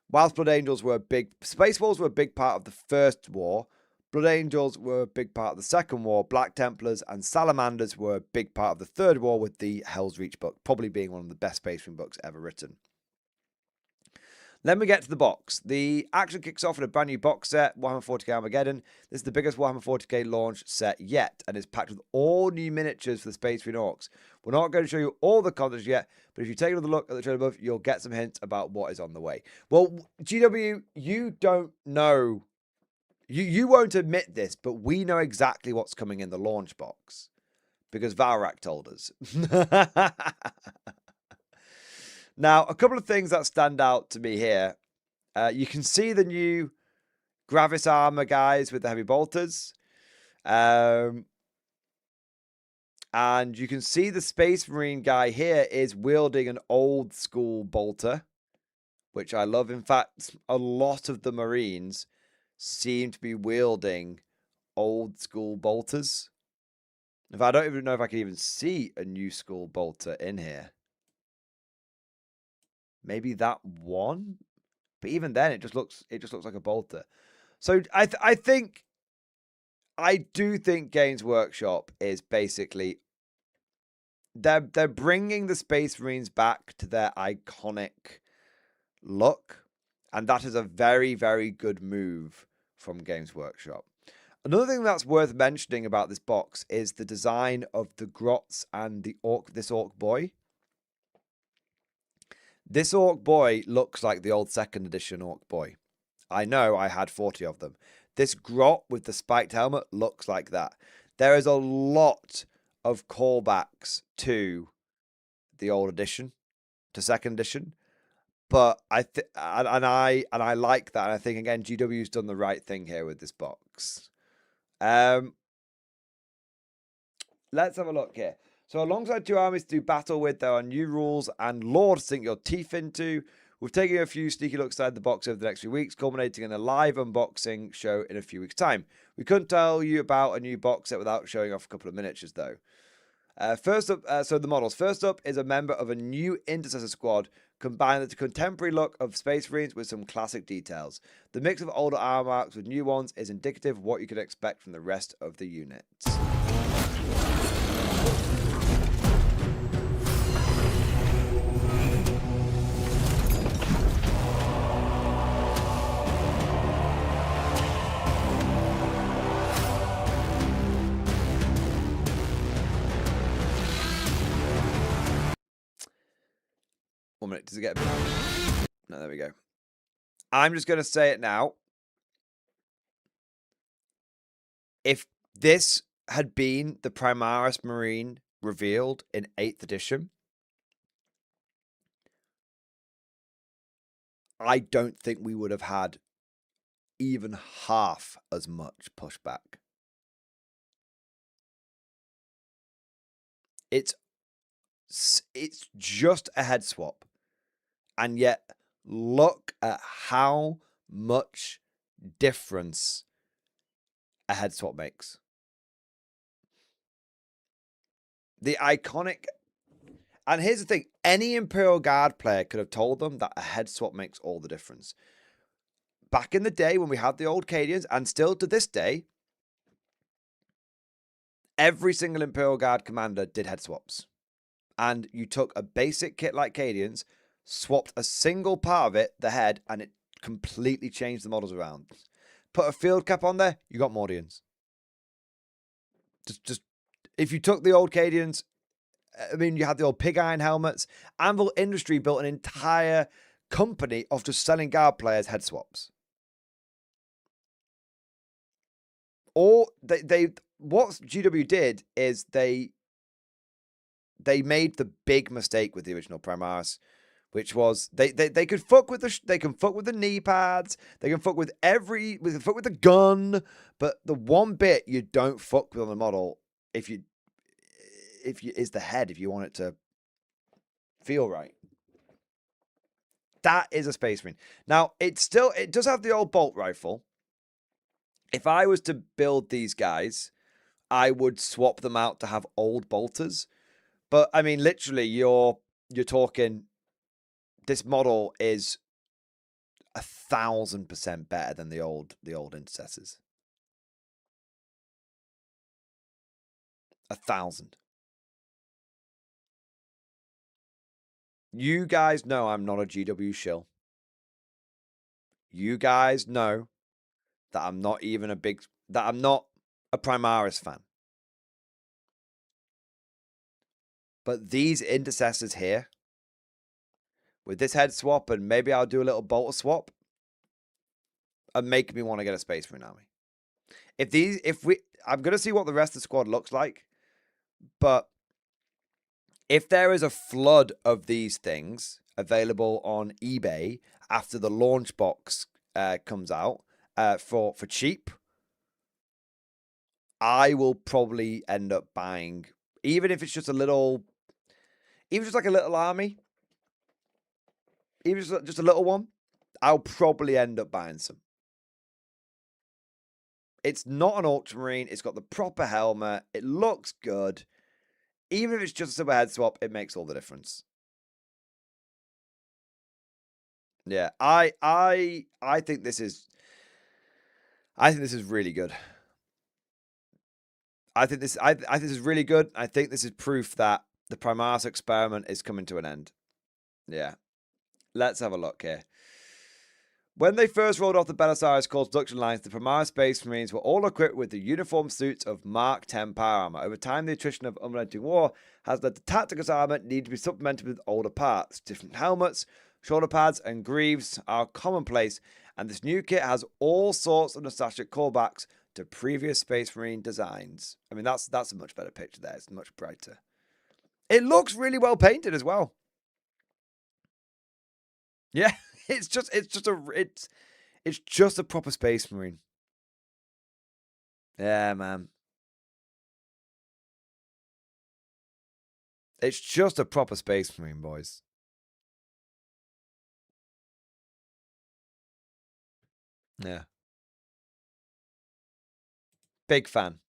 whilst Blood Angels were Space Wolves were a big part of the first war, Blood Angels were a big part of the second war, Black Templars and Salamanders were a big part of the third war, with the Hell's Reach book probably being one of the best Space Marine books ever written. Then we get to the box. The action kicks off with a brand new box set, Warhammer 40k Armageddon. This is the biggest Warhammer 40k launch set yet, and is packed with all new miniatures for the Space Marine Orcs. We're not going to show you all the content yet, but if you take another look at the trailer above, you'll get some hints about what is on the way. Well, GW, you don't know. You won't admit this, but we know exactly what's coming in the launch box, because Valrak told us. Now, a couple of things that stand out to me here. You can see the new Gravis armor guys with the heavy bolters. And you can see the Space Marine guy here is wielding an old school bolter, which I love. In fact, a lot of the Marines seem to be wielding old school bolters. If I don't even know if I can even see a new school bolter in here. Maybe that one, but even then, it just looks like a bolter. So I do think Games Workshop is basically they're bringing the Space Marines back to their iconic look, and that is a very, very good move from Games Workshop. Another thing that's worth mentioning about this box is the design of the grots and this orc boy. This orc boy looks like the old 2nd edition orc boy. I know, I had 40 of them. This grot with the spiked helmet looks like that. There is a lot of callbacks to the old edition, to 2nd edition. But I like that. And I think, again, GW's done the right thing here with this box. Let's have a look here. So alongside 2 armies to do battle with, there are new rules and lore to sink your teeth into. We've taken a few sneaky looks inside the box over the next few weeks, culminating in a live unboxing show in a few weeks' time. We couldn't tell you about a new box set without showing off a couple of miniatures, though. First up, so the models. First up is a member of a new Intercessor squad, combining the contemporary look of Space Marines with some classic details. The mix of older armor marks with new ones is indicative of what you could expect from the rest of the units. 1 minute. Does it get a bit? No, there we go. I'm just going to say it now. If this had been the Primaris Marine revealed in 8th edition, I don't think we would have had even half as much pushback. It's just a head swap. And yet, look at how much difference a head swap makes. The iconic... And here's the thing. Any Imperial Guard player could have told them that a head swap makes all the difference. Back in the day when we had the old Cadians, and still to this day, every single Imperial Guard commander did head swaps. And you took a basic kit like Cadians, swapped a single part of it, the head, and it completely changed the models around. Put a field cap on there, you got Mordians. Just if you took the old Cadians, I mean, you had the old pig iron helmets. Anvil Industry built an entire company of just selling guard players head swaps. Or what GW did is they made the big mistake with the original Primaris, which was they could fuck with the knee pads, they can fuck with the gun, but the one bit you don't fuck with on the model is the head, if you want it to feel right. That is a Space Marine. Now, it does have the old bolt rifle. If I was to build these guys, I would swap them out to have old bolters. But I mean, literally, you're talking. This model is 1,000% better than the old Intercessors. 1,000. You guys know I'm not a GW shill. You guys know that I'm not a Primaris fan. But these Intercessors here, with this head swap, and maybe I'll do a little bolter swap, are making me want to get a Space Marine army. I'm going to see what the rest of the squad looks like, but if there is a flood of these things available on eBay after the launch box comes out for cheap, I will probably end up buying, even if it's just a little, even just like a little army, even just a little one, I'll probably end up buying some. It's not an Ultramarine. It's got the proper helmet. It looks good. Even if it's just a silver head swap, it makes all the difference. Yeah, I think this is, really good. I think this is really good. I think this is proof that the Primaris experiment is coming to an end. Yeah. Let's have a look here. When they first rolled off the Belisarius Corps production lines, the Primaris Space Marines were all equipped with the uniform suits of Mark 10 power armor. Over time, the attrition of unrelenting war has led to tactical armor needing to be supplemented with older parts. Different helmets, shoulder pads, and greaves are commonplace, and this new kit has all sorts of nostalgic callbacks to previous Space Marine designs. I mean, that's a much better picture there. It's much brighter. It looks really well painted as well. Yeah, it's just a proper Space Marine. Yeah, man. It's just a proper Space Marine, boys. Yeah. Big fan.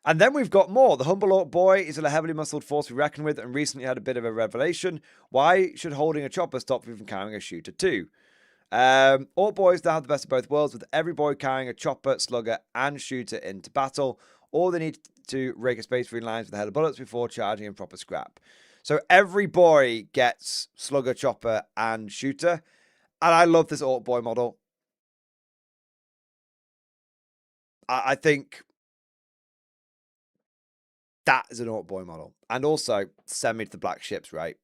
And then we've got more. The humble orc boy is a heavily muscled force to be reckoned with and recently had a bit of a revelation. Why should holding a chopper stop you from carrying a shooter too? Orc boys now have the best of both worlds, with every boy carrying a chopper, slugger, and shooter into battle. All they need to rake a Space Marine lines with a head of bullets before charging in proper scrap. So every boy gets slugger, chopper, and shooter. And I love this orc boy model. I think that is an orc boy model. And also, send me to the black ships, right?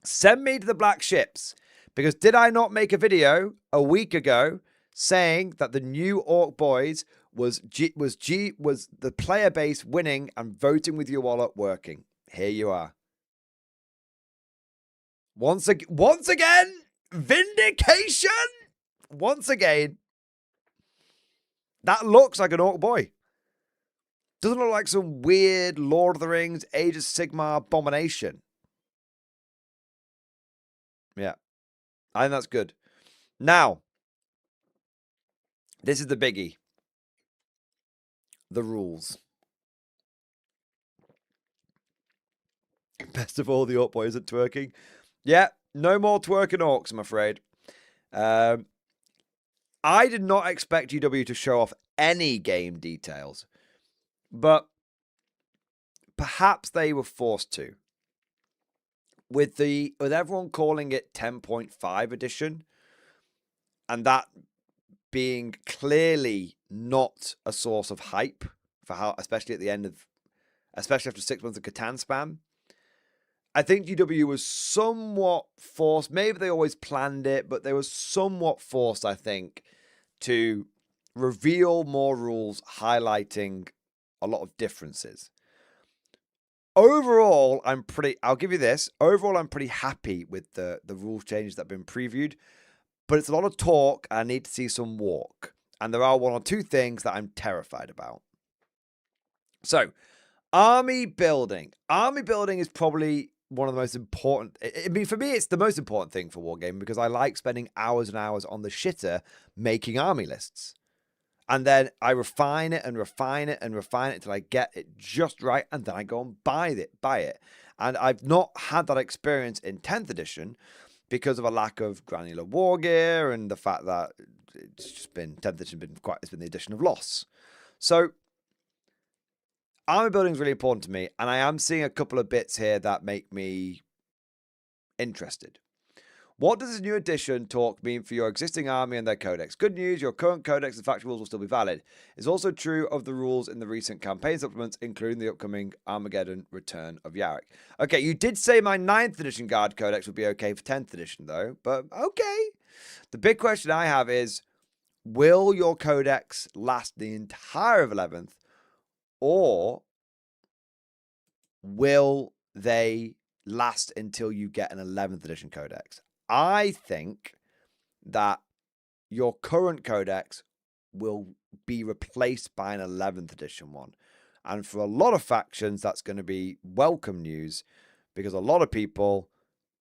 Send me to the black ships. Because did I not make a video a week ago saying that the new orc boys was the player base winning and voting with your wallet working? Here you are. Once again, vindication. Once again, that looks like an orc boy. Doesn't look like some weird Lord of the Rings, Age of Sigmar abomination. Yeah. I think that's good. Now, this is the biggie. The rules. Best of all, the orc boy isn't twerking. Yeah, no more twerking orcs, I'm afraid. I did not expect GW to show off any game details, but perhaps they were forced to. With everyone calling it 10.5 edition, and that being clearly not a source of hype for how, especially after 6 months of Catan spam, I think GW was somewhat forced. Maybe they always planned it, but they were somewhat forced, I think, to reveal more rules, highlighting a lot of differences. Overall, I'll give you this. Overall, I'm pretty happy with the rules changes that have been previewed, but it's a lot of talk. And I need to see some walk. And there are one or two things that I'm terrified about. So, army building. Army building is probably one of the most important. I mean, for me, it's the most important thing for Wargaming because I like spending hours and hours on the shitter making army lists. And then I refine it and refine it and refine it until I get it just right. And then I go and buy it. And I've not had that experience in 10th edition because of a lack of granular war gear and the fact that it's just been 10th edition it's been the edition of loss. So army building is really important to me, and I am seeing a couple of bits here that make me interested. What does this new edition talk mean for your existing army and their codex? Good news, your current codex and factory rules will still be valid. It's also true of the rules in the recent campaign supplements, including the upcoming Armageddon Return of Yarrick. Okay, you did say my 9th edition Guard codex would be okay for 10th edition, though, but okay. The big question I have is, will your codex last the entire of 11th, or will they last until you get an 11th edition codex? I think that your current codex will be replaced by an 11th edition one. And for a lot of factions, that's going to be welcome news because a lot of people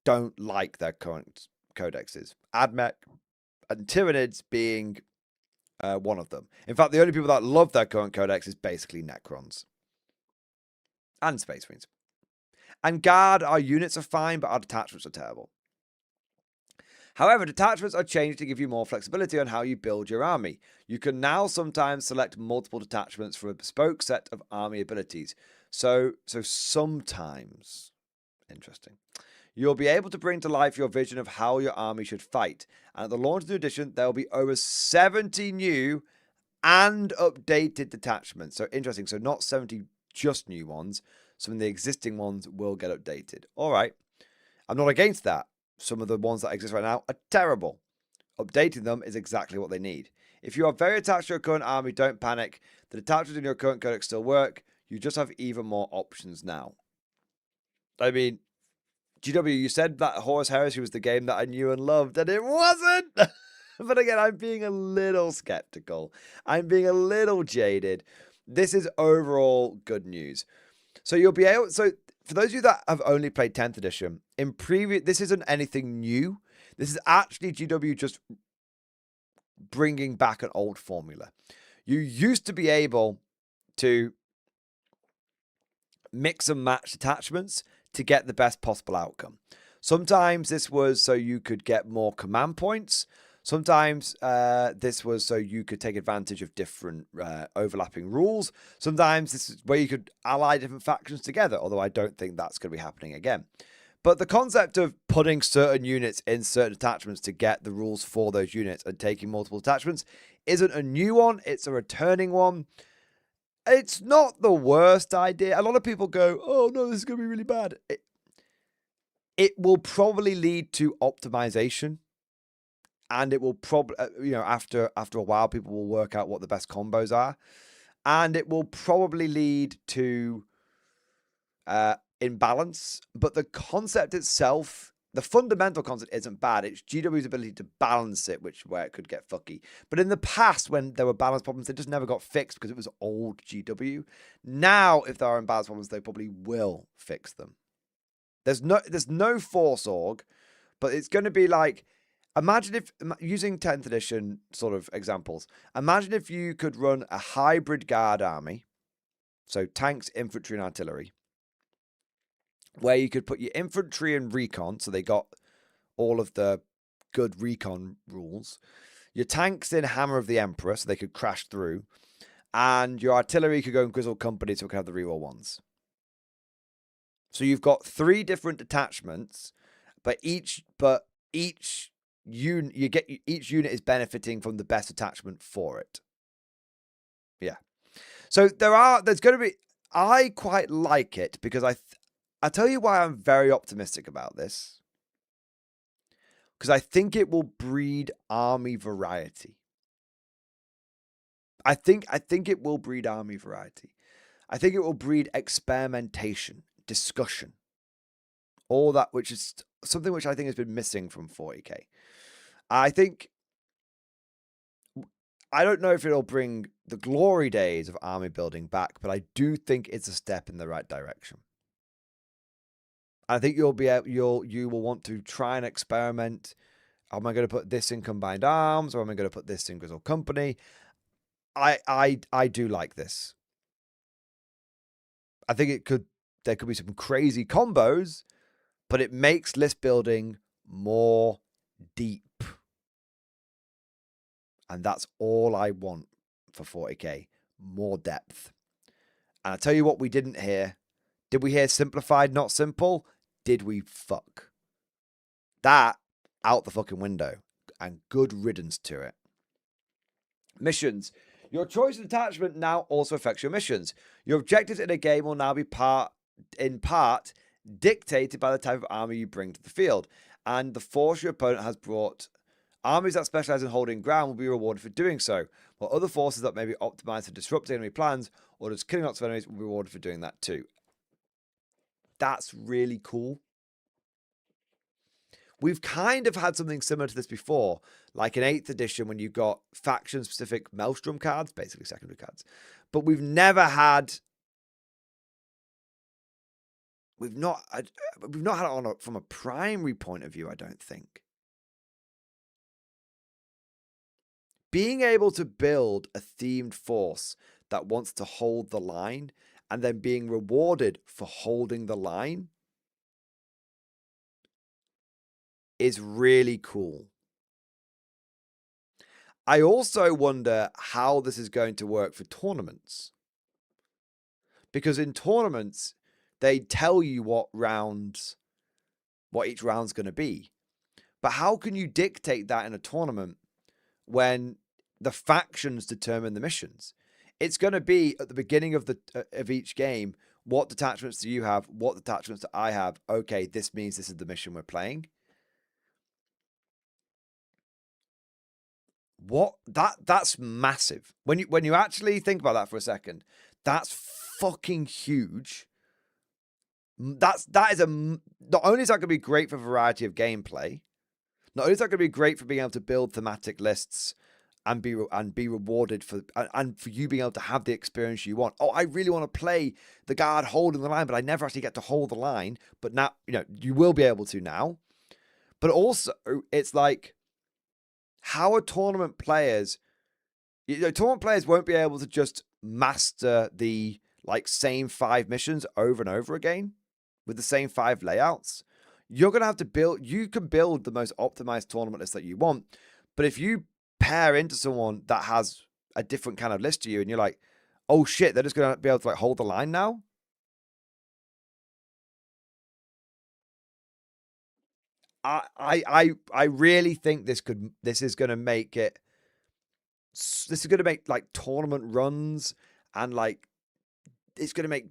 don't like their current codexes. Admech and Tyranids being one of them. In fact, the only people that love their current codex is basically Necrons. And Space Marines. And Guard, our units are fine, but our detachments are terrible. However, detachments are changed to give you more flexibility on how you build your army. You can now sometimes select multiple detachments for a bespoke set of army abilities. So sometimes, interesting, you'll be able to bring to life your vision of how your army should fight. And at the launch of the edition, there will be over 70 new and updated detachments. So interesting. So not 70 just new ones. Some of the existing ones will get updated. All right. I'm not against that. Some of the ones that exist right now are terrible. Updating them is exactly what they need. If you are very attached to your current army, don't panic. The detachments in your current codex still work. You just have even more options now. I mean, GW, you said that Horus Heresy was the game that I knew and loved, and it wasn't. But again, I'm being a little skeptical. I'm being a little jaded. This is overall good news. So you'll be able... So for those of you that have only played 10th edition, this isn't anything new. This is actually GW just bringing back an old formula. You used to be able to mix and match detachments to get the best possible outcome. Sometimes this was so you could get more command points. Sometimes this was so you could take advantage of different overlapping rules. Sometimes this is where you could ally different factions together, although I don't think that's going to be happening again. But the concept of putting certain units in certain attachments to get the rules for those units and taking multiple attachments isn't a new one. It's a returning one. It's not the worst idea. A lot of people go, oh no, this is going to be really bad. It will probably lead to optimization. And it will probably, after a while, people will work out what the best combos are. And it will probably lead to imbalance. But the concept itself, the fundamental concept isn't bad. It's GW's ability to balance it, where it could get fucky. But in the past, when there were balance problems, they just never got fixed because it was old GW. Now, if there are imbalance problems, they probably will fix them. There's no Force Org, but it's going to be like... Imagine if, using 10th edition sort of examples, imagine if you could run a hybrid guard army, so tanks, infantry, and artillery, where you could put your infantry in recon, so they got all of the good recon rules, your tanks in Hammer of the Emperor, so they could crash through, and your artillery could go in Grizzled Company, so it could have the reroll ones. So you've got 3 different detachments, but each unit is benefiting from the best attachment for it. Yeah. So there's going to be, I quite like it because I'll tell you why I'm very optimistic about this. Because I think it will breed army variety. I think it will breed army variety. I think it will breed experimentation, discussion. All that, which is something which I think has been missing from 40k. I don't know if it'll bring the glory days of army building back, but I do think it's a step in the right direction. I think you will want to try and experiment. Am I going to put this in Combined Arms, or am I going to put this in Grizzled Company? I do like this. I think there could be some crazy combos, but it makes list building more deep. And that's all I want for 40k. More depth. And I tell you what we didn't hear. Did we hear simplified, not simple? Did we fuck? That out the fucking window. And good riddance to it. Missions. Your choice of attachment now also affects your missions. Your objectives in a game will now be in part dictated by the type of army you bring to the field. And the force your opponent has brought. Armies that specialize in holding ground will be rewarded for doing so, while other forces that may be optimized for disrupting enemy plans or just killing lots of enemies will be rewarded for doing that too. That's really cool. We've kind of had something similar to this before, like in 8th edition when you got faction-specific Maelstrom cards, basically secondary cards. But we've never had... We've not had it on from a primary point of view, I don't think. Being able to build a themed force that wants to hold the line and then being rewarded for holding the line is really cool. I also wonder how this is going to work for tournaments. Because in tournaments, they tell you what each round's going to be. But how can you dictate that in a tournament when the factions determine the missions? It's going to be at the beginning of each game, what detachments do you have? What detachments do I have? Okay, this means this is the mission we're playing. What that's massive. When you actually think about that for a second, that's fucking huge. That is not only is that going to be great for variety of gameplay, not only is that going to be great for being able to build thematic lists and be rewarded for you being able to have the experience you want. Oh, I really want to play the guard holding the line, but I never actually get to hold the line. But now, you will be able to now. But also, it's like, how are tournament players... tournament players won't be able to just master the same 5 missions over and over again with the same 5 layouts. You're going to have to build... You can build the most optimized tournament list that you want, but if you pair into someone that has a different kind of list to you and you're like, oh shit, they're just going to be able to hold the line now? I really think this is going to make it... This is going to make tournament runs and it's going to make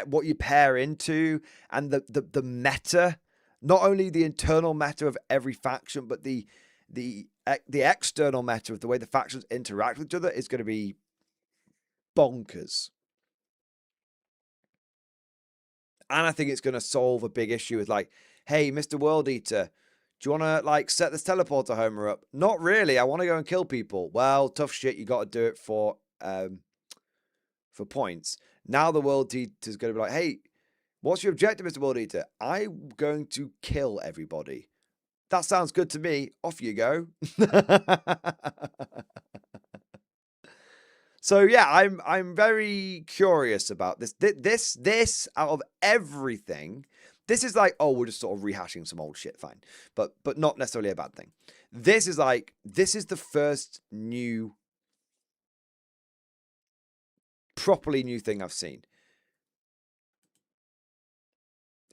what you pair into and the meta, not only the internal meta of every faction, but the external meta of the way the factions interact with each other is going to be bonkers. And I think it's going to solve a big issue with hey, Mr. World Eater, do you want to set this teleporter homer up? Not really. I want to go and kill people. Well, tough shit. You got to do it for points. Now the World Eater is going to be like, hey, what's your objective, Mr. World Eater? I'm going to kill everybody. That sounds good to me. Off you go. So yeah, I'm very curious about this. This out of everything, this is we're just sort of rehashing some old shit, fine. But not necessarily a bad thing. This is the first properly new thing I've seen.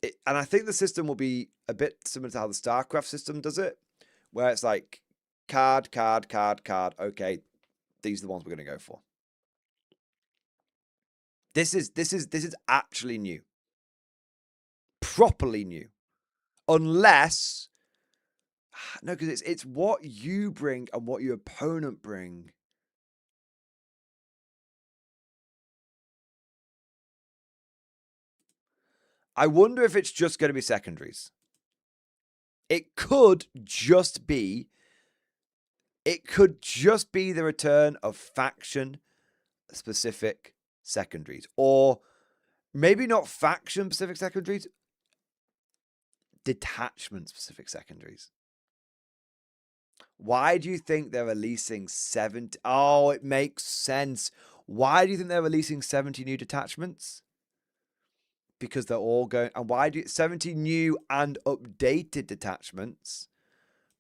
And I think the system will be a bit similar to how the StarCraft system does it, where it's card. Okay, these are the ones we're going to go for. This is actually new. Properly new. Unless... No, because it's what you bring and what your opponent bring. I wonder if it's just going to be secondaries. It could just be the return of faction-specific secondaries. Or maybe not faction-specific secondaries, detachment-specific secondaries. Why do you think they're releasing 70? Oh, it makes sense. Why do you think they're releasing 70 new detachments? Because they're all going... And why do 70 new and updated detachments?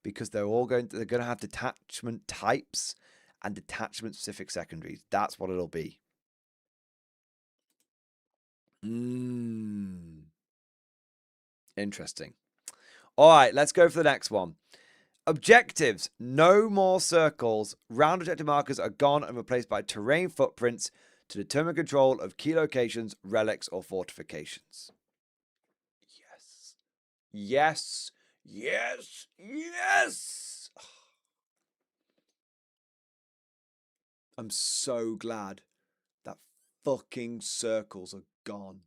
Because they're going to have detachment types and detachment-specific secondaries. That's what it'll be. Interesting. All right, let's go for the next one. Objectives. No more circles. Round objective markers are gone and replaced by terrain footprints to determine control of key locations, relics, or fortifications. Yes. Yes. Yes. Yes. I'm so glad that fucking circles are gone.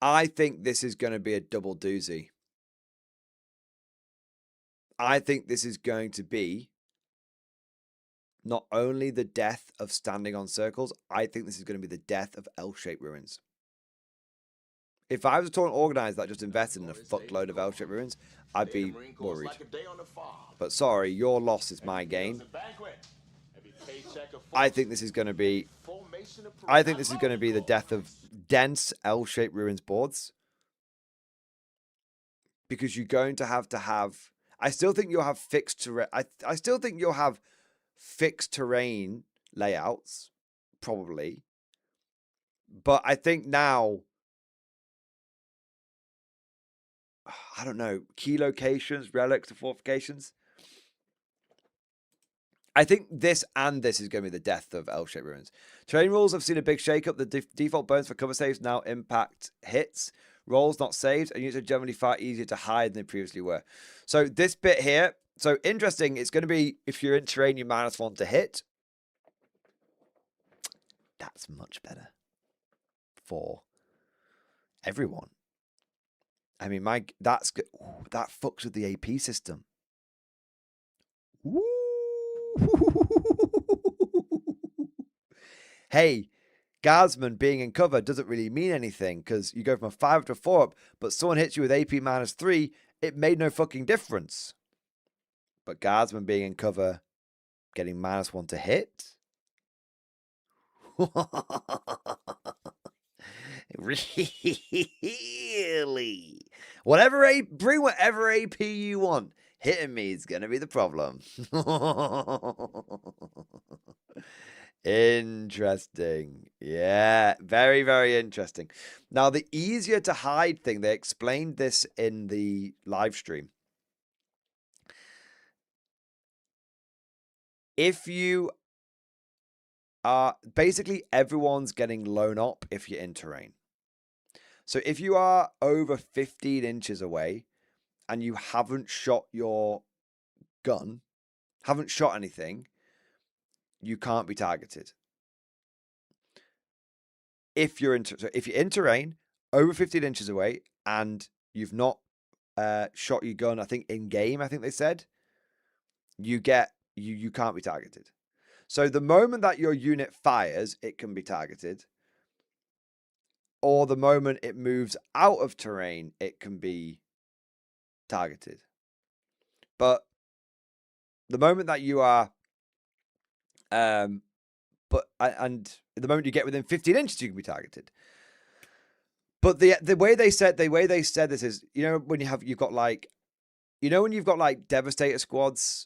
I think this is going to be a double doozy. I think this is going to be not only the death of standing on circles, I think this is going to be the death of L-shaped ruins. If I was a tournament organizer that just invested in a fuckload of L-shaped ruins, I'd be worried. But sorry, your loss is my gain. I think this is going to be the death of dense L-shaped ruins boards. Because you're going to have I still think you'll have fixed terrain. I still think you'll have fixed terrain layouts, probably. But I think now, I don't know, key locations, relics, and fortifications. I think this and this is going to be the death of L-shaped ruins. Terrain rules have seen a big shake-up. The default bones for cover saves now impact hits. Rolls not saved, and units are generally far easier to hide than they previously were. So this bit here, so interesting, it's going to be, if you're in terrain, you -1 to hit. That's much better for everyone. I mean, that fucks with the AP system. Woo! Hey, Guardsman being in cover doesn't really mean anything because you go from a 5 to a 4 up, but someone hits you with AP -3, it made no fucking difference. But Guardsman being in cover, getting -1 to hit? Really? Bring whatever AP you want. Hitting me is going to be the problem. Interesting. Yeah, very, very interesting. Now, the easier to hide thing, they explained this in the live stream. If you are, basically everyone's getting blown up if you're in terrain. So if you are over 15 inches away and you haven't shot your gun, haven't shot anything, you can't be targeted. If you're in terrain, over 15 inches away, and you've not shot your gun, I think in game, I think they said, you can't be targeted. So the moment that your unit fires, it can be targeted. Or the moment it moves out of terrain, it can be targeted. But the moment that you are and the moment you get within 15 inches, you can be targeted. But the way they said this is, when you've got Devastator squads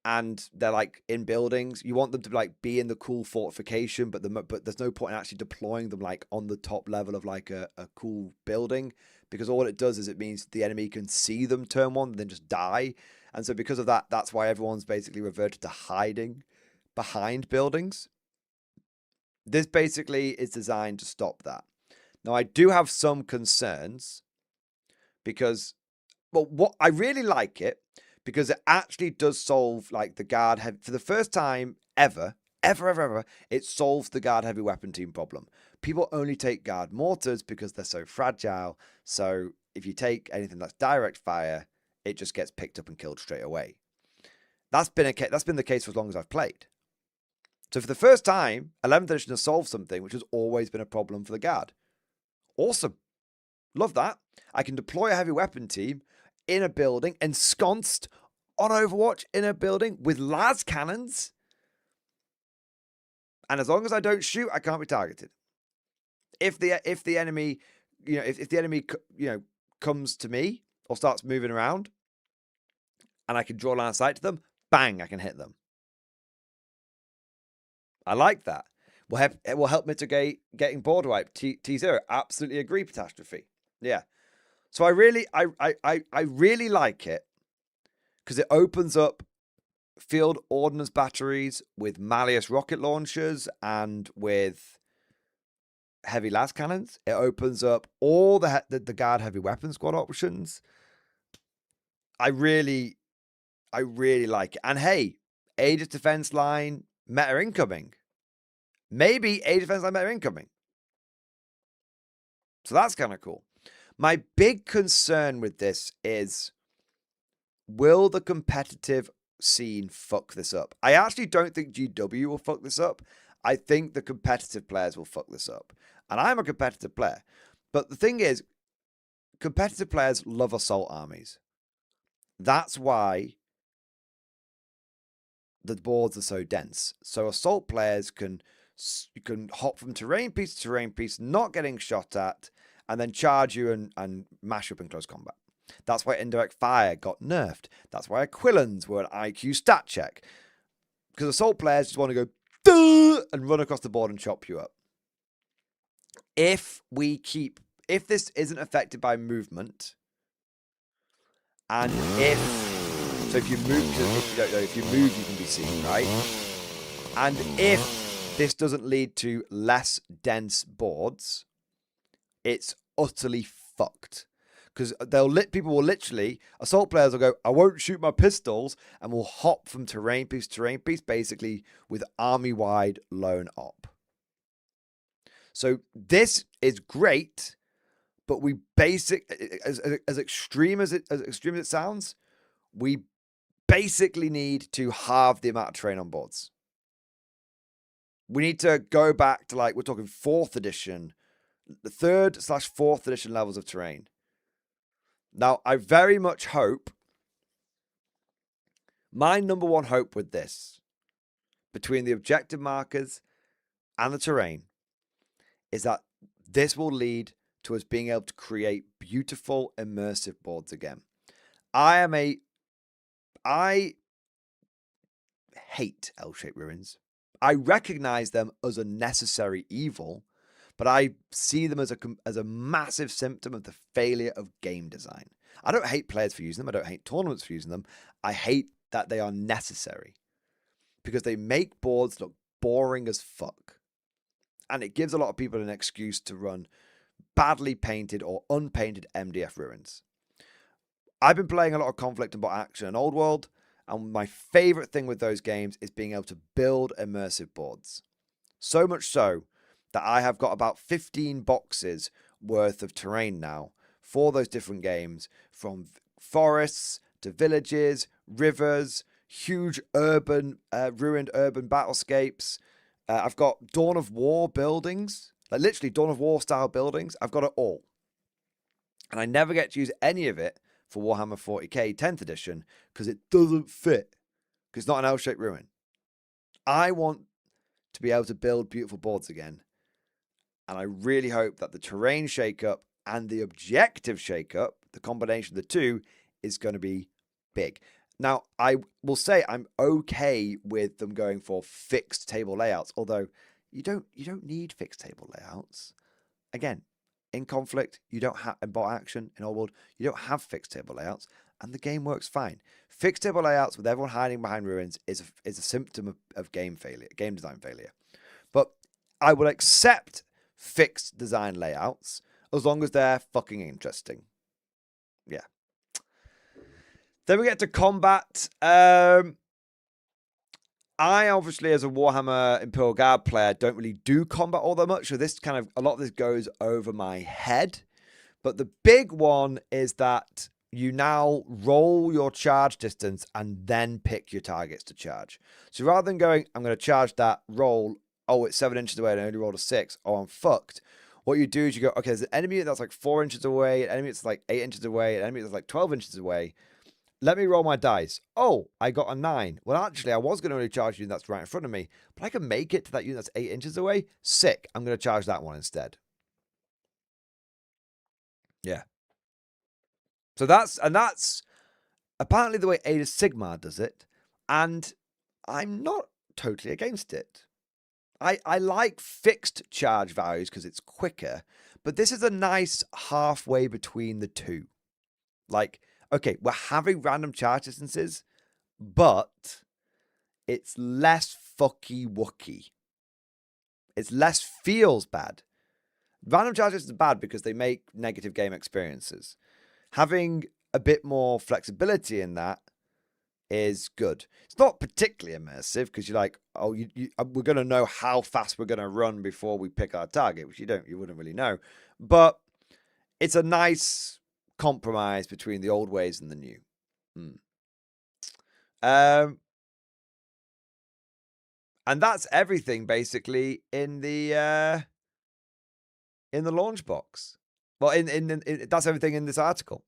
and they're like in buildings, you want them to like be in the cool fortification, but there's no point in actually deploying them like on the top level of like a cool building, because all it does is it means the enemy can see them turn one and then just die. And so because of that, that's why everyone's basically reverted to hiding behind buildings. This basically is designed to stop that. Now, I do have some concerns because, well, what I really like it because it actually does solve like the guard heavy for the first time ever. It solves the guard heavy weapon team problem. People only take guard mortars because they're so fragile. So if you take anything that's direct fire, it just gets picked up and killed straight away. That's been the case for as long as I've played. So for the first time, 11th edition has solved something which has always been a problem for the guard. Awesome. Love that. I can deploy a heavy weapon team in a building, ensconced on Overwatch in a building with las cannons. And as long as I don't shoot, I can't be targeted. If the enemy, if the enemy, comes to me or starts moving around and I can draw line of sight to them, bang, I can hit them. I like that. It will help mitigate getting board wipe. T0, absolutely agree, Catastrophe. Yeah. So I really like it because it opens up field ordnance batteries with Malleus rocket launchers and with heavy las cannons. It opens up all the guard heavy weapon squad options. I really like it. And hey, Aegis defense line meta incoming. Maybe Aegis defense line meta incoming. So that's kind of cool. My big concern with this is, will the competitive scene fuck this up? I actually don't think GW will fuck this up. I think the competitive players will fuck this up. And I'm a competitive player. But the thing is, competitive players love assault armies. That's why the boards are so dense. So assault players can hop from terrain piece to terrain piece, not getting shot at, and then charge you and mash up in close combat. That's why indirect fire got nerfed. That's why Aquilans were an IQ stat check. Because assault players just want to go duh, and run across the board and chop you up. If this isn't affected by movement, and if you move, you can be seen, right? And if this doesn't lead to less dense boards, it's utterly fucked. Because people will literally, assault players will go, I won't shoot my pistols, and will hop from terrain piece to terrain piece, basically with army-wide lone op. So this is great, but we as extreme as it sounds, we basically need to halve the amount of terrain on boards. We need to go back to, like, we're talking 4th edition, the 3rd/4th edition levels of terrain. Now, I very much hope, my number one hope with this, between the objective markers and the terrain, is that this will lead to us being able to create beautiful, immersive boards again. I hate L-shaped ruins. I recognize them as a necessary evil, but I see them as a massive symptom of the failure of game design. I don't hate players for using them. I don't hate tournaments for using them. I hate that they are necessary because they make boards look boring as fuck. And it gives a lot of people an excuse to run badly painted or unpainted MDF ruins. I've been playing a lot of Conflict and Bot Action and Old World, and my favorite thing with those games is being able to build immersive boards. So much so that I have got about 15 boxes worth of terrain now for those different games, from forests to villages, rivers, huge urban, ruined urban battlescapes. I've got Dawn of War buildings, like literally Dawn of War style buildings. I've got it all. And I never get to use any of it for Warhammer 40k 10th edition because it doesn't fit. Because it's not an L-shaped ruin. I want to be able to build beautiful boards again. And I really hope that the terrain shakeup and the objective shakeup, the combination of the two, is going to be big. Now, I will say I'm okay with them going for fixed table layouts, although you don't need fixed table layouts. Again, in Conflict, you don't have, in Bot Action, in Old World, you don't have fixed table layouts, and the game works fine. Fixed table layouts with everyone hiding behind ruins is a symptom of game failure, game design failure. But I will accept fixed design layouts as long as they're fucking interesting. Yeah. Then we get to combat. I obviously, as a Warhammer Imperial Guard player, don't really do combat all that much. So this a lot of this goes over my head. But the big one is that you now roll your charge distance and then pick your targets to charge. So rather than going, I'm going to charge that, roll, oh, it's 7 inches away and I only rolled a 6, oh, I'm fucked. What you do is you go, okay, there's an enemy that's like 4 inches away, an enemy that's like 8 inches away, an enemy that's like 12 inches away. Let me roll my dice. Oh, I got a 9. Well, actually, I was going to only charge a unit that's right in front of me, but I can make it to that unit that's 8 inches away. Sick. I'm going to charge that one instead. Yeah. So that's apparently the way Age of Sigmar does it, and I'm not totally against it. I like fixed charge values because it's quicker, but this is a nice halfway between the two. Like, okay, we're having random charge distances, but it's less fucky wooky. It's less feels bad. Random charge distances are bad because they make negative game experiences. Having a bit more flexibility in that is good. It's not particularly immersive because you're like, oh, we're going to know how fast we're going to run before we pick our target, which you wouldn't really know. But it's a nice compromise between the old ways and the new. And that's everything basically in the launch box. Well, in that's everything in this article.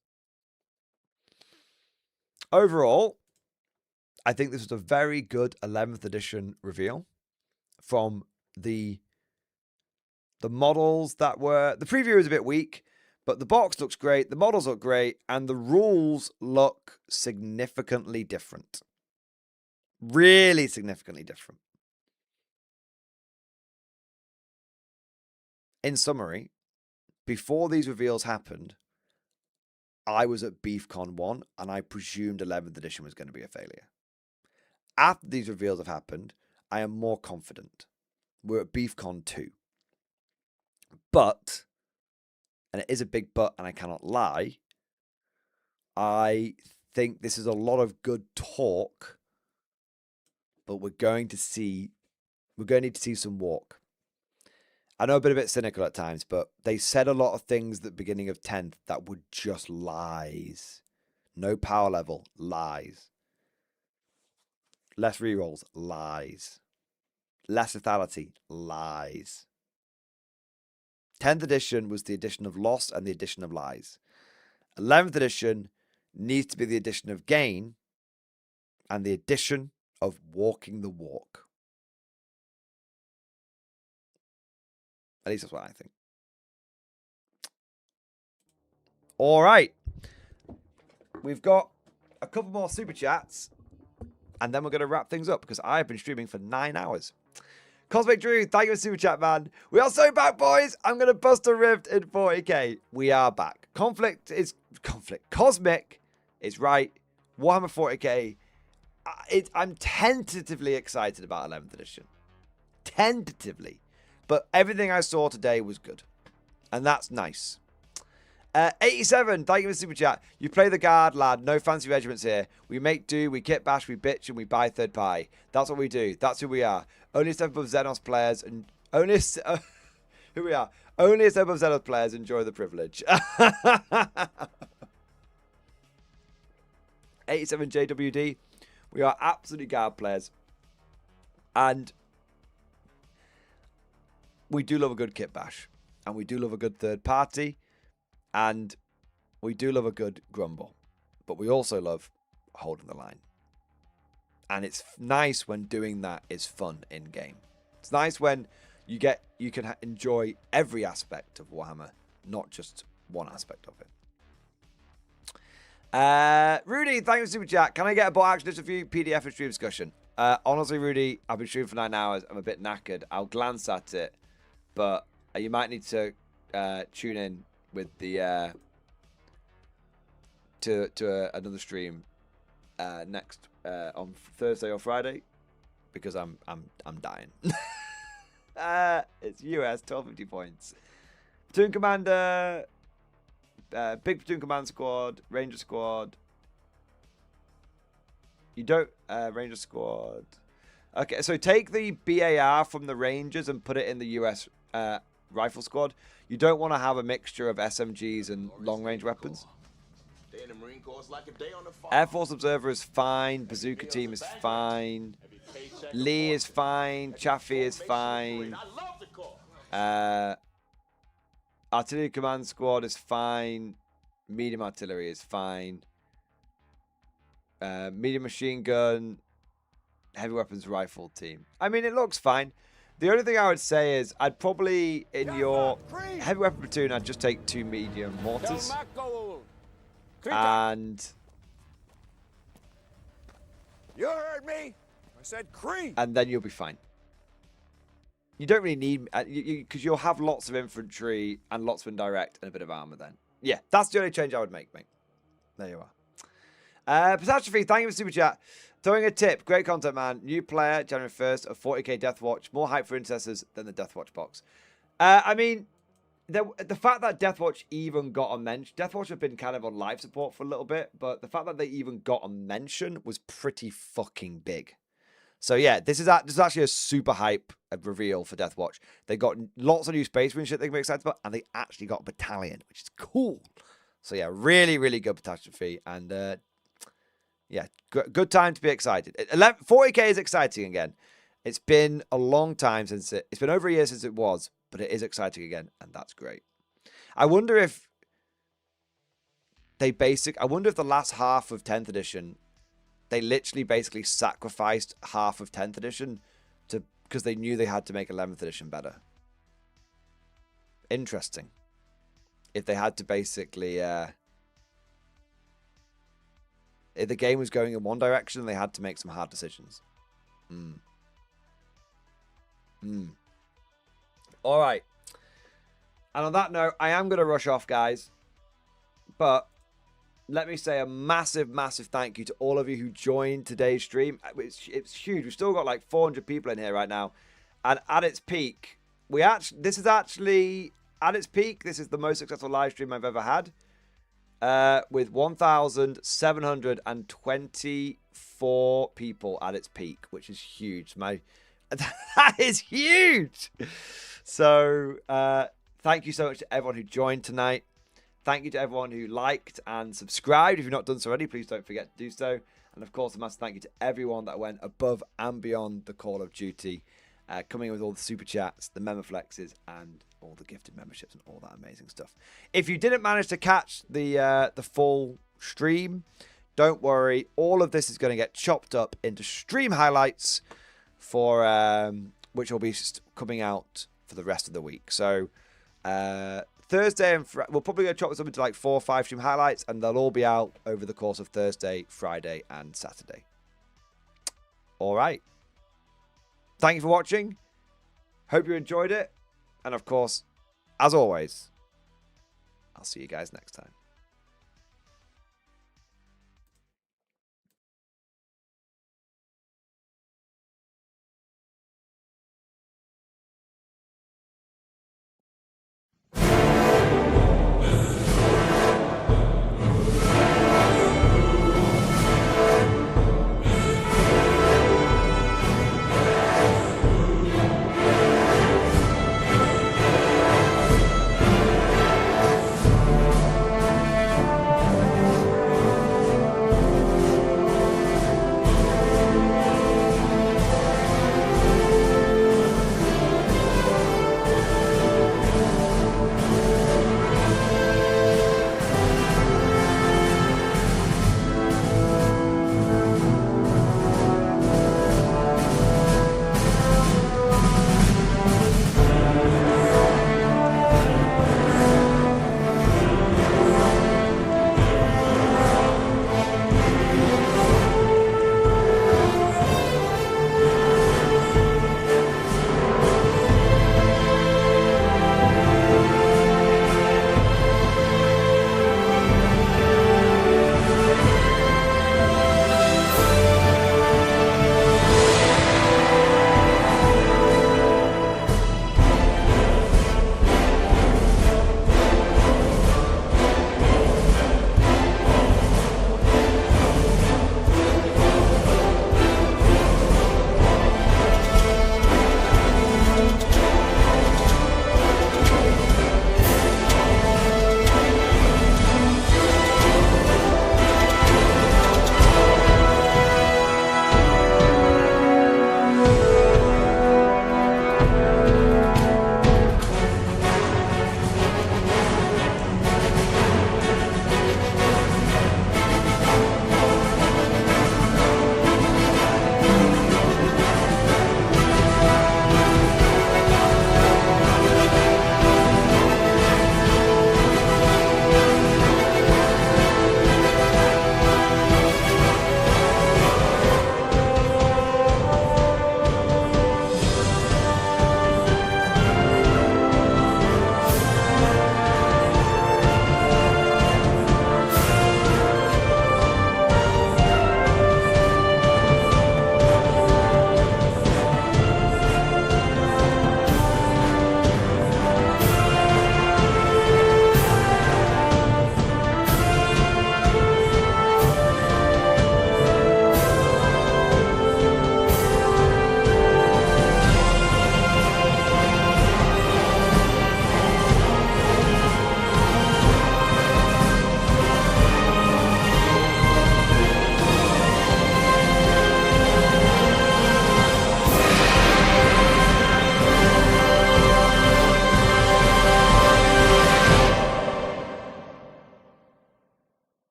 Overall, I think this was a very good 11th edition reveal from the models that were... The preview is a bit weak, but the box looks great, the models look great, and the rules look significantly different. Really significantly different. In summary, before these reveals happened, I was at BeefCon 1 and I presumed 11th edition was going to be a failure. After these reveals have happened, I am more confident. We're at BeefCon 2. But, and it is a big but and I cannot lie, I think this is a lot of good talk, but we're going to need to see some walk. I know I've been a bit cynical at times, but they said a lot of things at the beginning of 10th that were just lies. No power level, lies. Less rerolls, lies. Less lethality, lies. 10th edition was the addition of loss and the addition of lies. 11th edition needs to be the addition of gain and the addition of walking the walk. At least that's what I think. All right. We've got a couple more super chats. And then we're going to wrap things up because I've been streaming for 9 hours. Cosmic Drew, thank you for super chat, man. We are so back, boys. I'm going to bust a rift in 40k. We are back. Cosmic is right. Warhammer 40k. I'm tentatively excited about 11th edition. Tentatively. But everything I saw today was good. And that's nice. 87, thank you for the super chat. You play the guard, lad. No fancy regiments here. We make do, we kit bash, we bitch, and we buy third pie. That's what we do. That's who we are. Only a step above Xenos players, and only who we are. Only a step above Xenos players enjoy the privilege. 87 JWD. We are absolutely guard players. And we do love a good kit bash. And we do love a good third party. And we do love a good grumble. But we also love holding the line. And it's nice when doing that is fun in game. It's nice when you can enjoy every aspect of Warhammer, not just one aspect of it. Rudy, thank you for super chat. Can I get a bot action just a few PDF and stream discussion? Honestly, Rudy, I've been streaming for 9 hours. I'm a bit knackered. I'll glance at it, but you might need to tune in with the to another stream next on Thursday or Friday because I'm dying. It's US 1250 points. Platoon commander, big platoon command squad, ranger squad. You don't ranger squad. Okay, so take the BAR from the Rangers and put it in the US rifle squad. You don't want to have a mixture of SMGs and long-range weapons. Air Force Observer is fine. Bazooka Team is fine. Lee is fine. Chaffee is fine. Artillery Command Squad is fine. Medium Artillery is fine. Medium Machine Gun. Heavy Weapons Rifle Team. I mean, it looks fine. The only thing I would say is I'd probably, in your heavy weapon platoon, I'd just take 2 medium mortars. And... You heard me? I said creep. And then you'll be fine. You don't really need... Because you'll have lots of infantry and lots of indirect and a bit of armor then. Yeah, that's the only change I would make, mate. There you are. Catastrophe, thank you for super chat. Throwing a tip, great content, man. New player, January 1st, of 40k Deathwatch. More hype for intercessors than the Deathwatch box. I mean, the fact that Deathwatch even got a mention... Deathwatch have been kind of on live support for a little bit, but the fact that they even got a mention was pretty fucking big. So yeah, this is actually a super hype reveal for Death Watch. They got lots of new Space Marine shit they can be excited about, and they actually got a battalion, which is cool. So yeah, really, really good catastrophe, and yeah, good time to be excited. 40k is exciting again. It's been a long time since it's been over a year since it was, but it is exciting again, and that's great. I wonder if I wonder if the last half of 10th edition, they literally basically sacrificed half of 10th edition because they knew they had to make 11th edition better. Interesting. If they had to basically, if the game was going in one direction, they had to make some hard decisions. All right. And on that note, I am going to rush off, guys. But let me say a massive, massive thank you to all of you who joined today's stream. It's huge. We've still got like 400 people in here right now. And at its peak, this is the most successful live stream I've ever had. With 1,724 people at its peak, which is huge. That is huge. So thank you so much to everyone who joined tonight. Thank you to everyone who liked and subscribed. If you've not done so already, please don't forget to do so. And of course, a massive thank you to everyone that went above and beyond the Call of Duty, coming in with all the super chats, the member flexes, and all the gifted memberships and all that amazing stuff. If you didn't manage to catch the full stream, don't worry. All of this is going to get chopped up into stream highlights for which will be coming out for the rest of the week. So Thursday and we'll probably go chop this up into like 4 or 5 stream highlights, and they'll all be out over the course of Thursday, Friday, and Saturday. All right. Thank you for watching. Hope you enjoyed it. And of course, as always, I'll see you guys next time.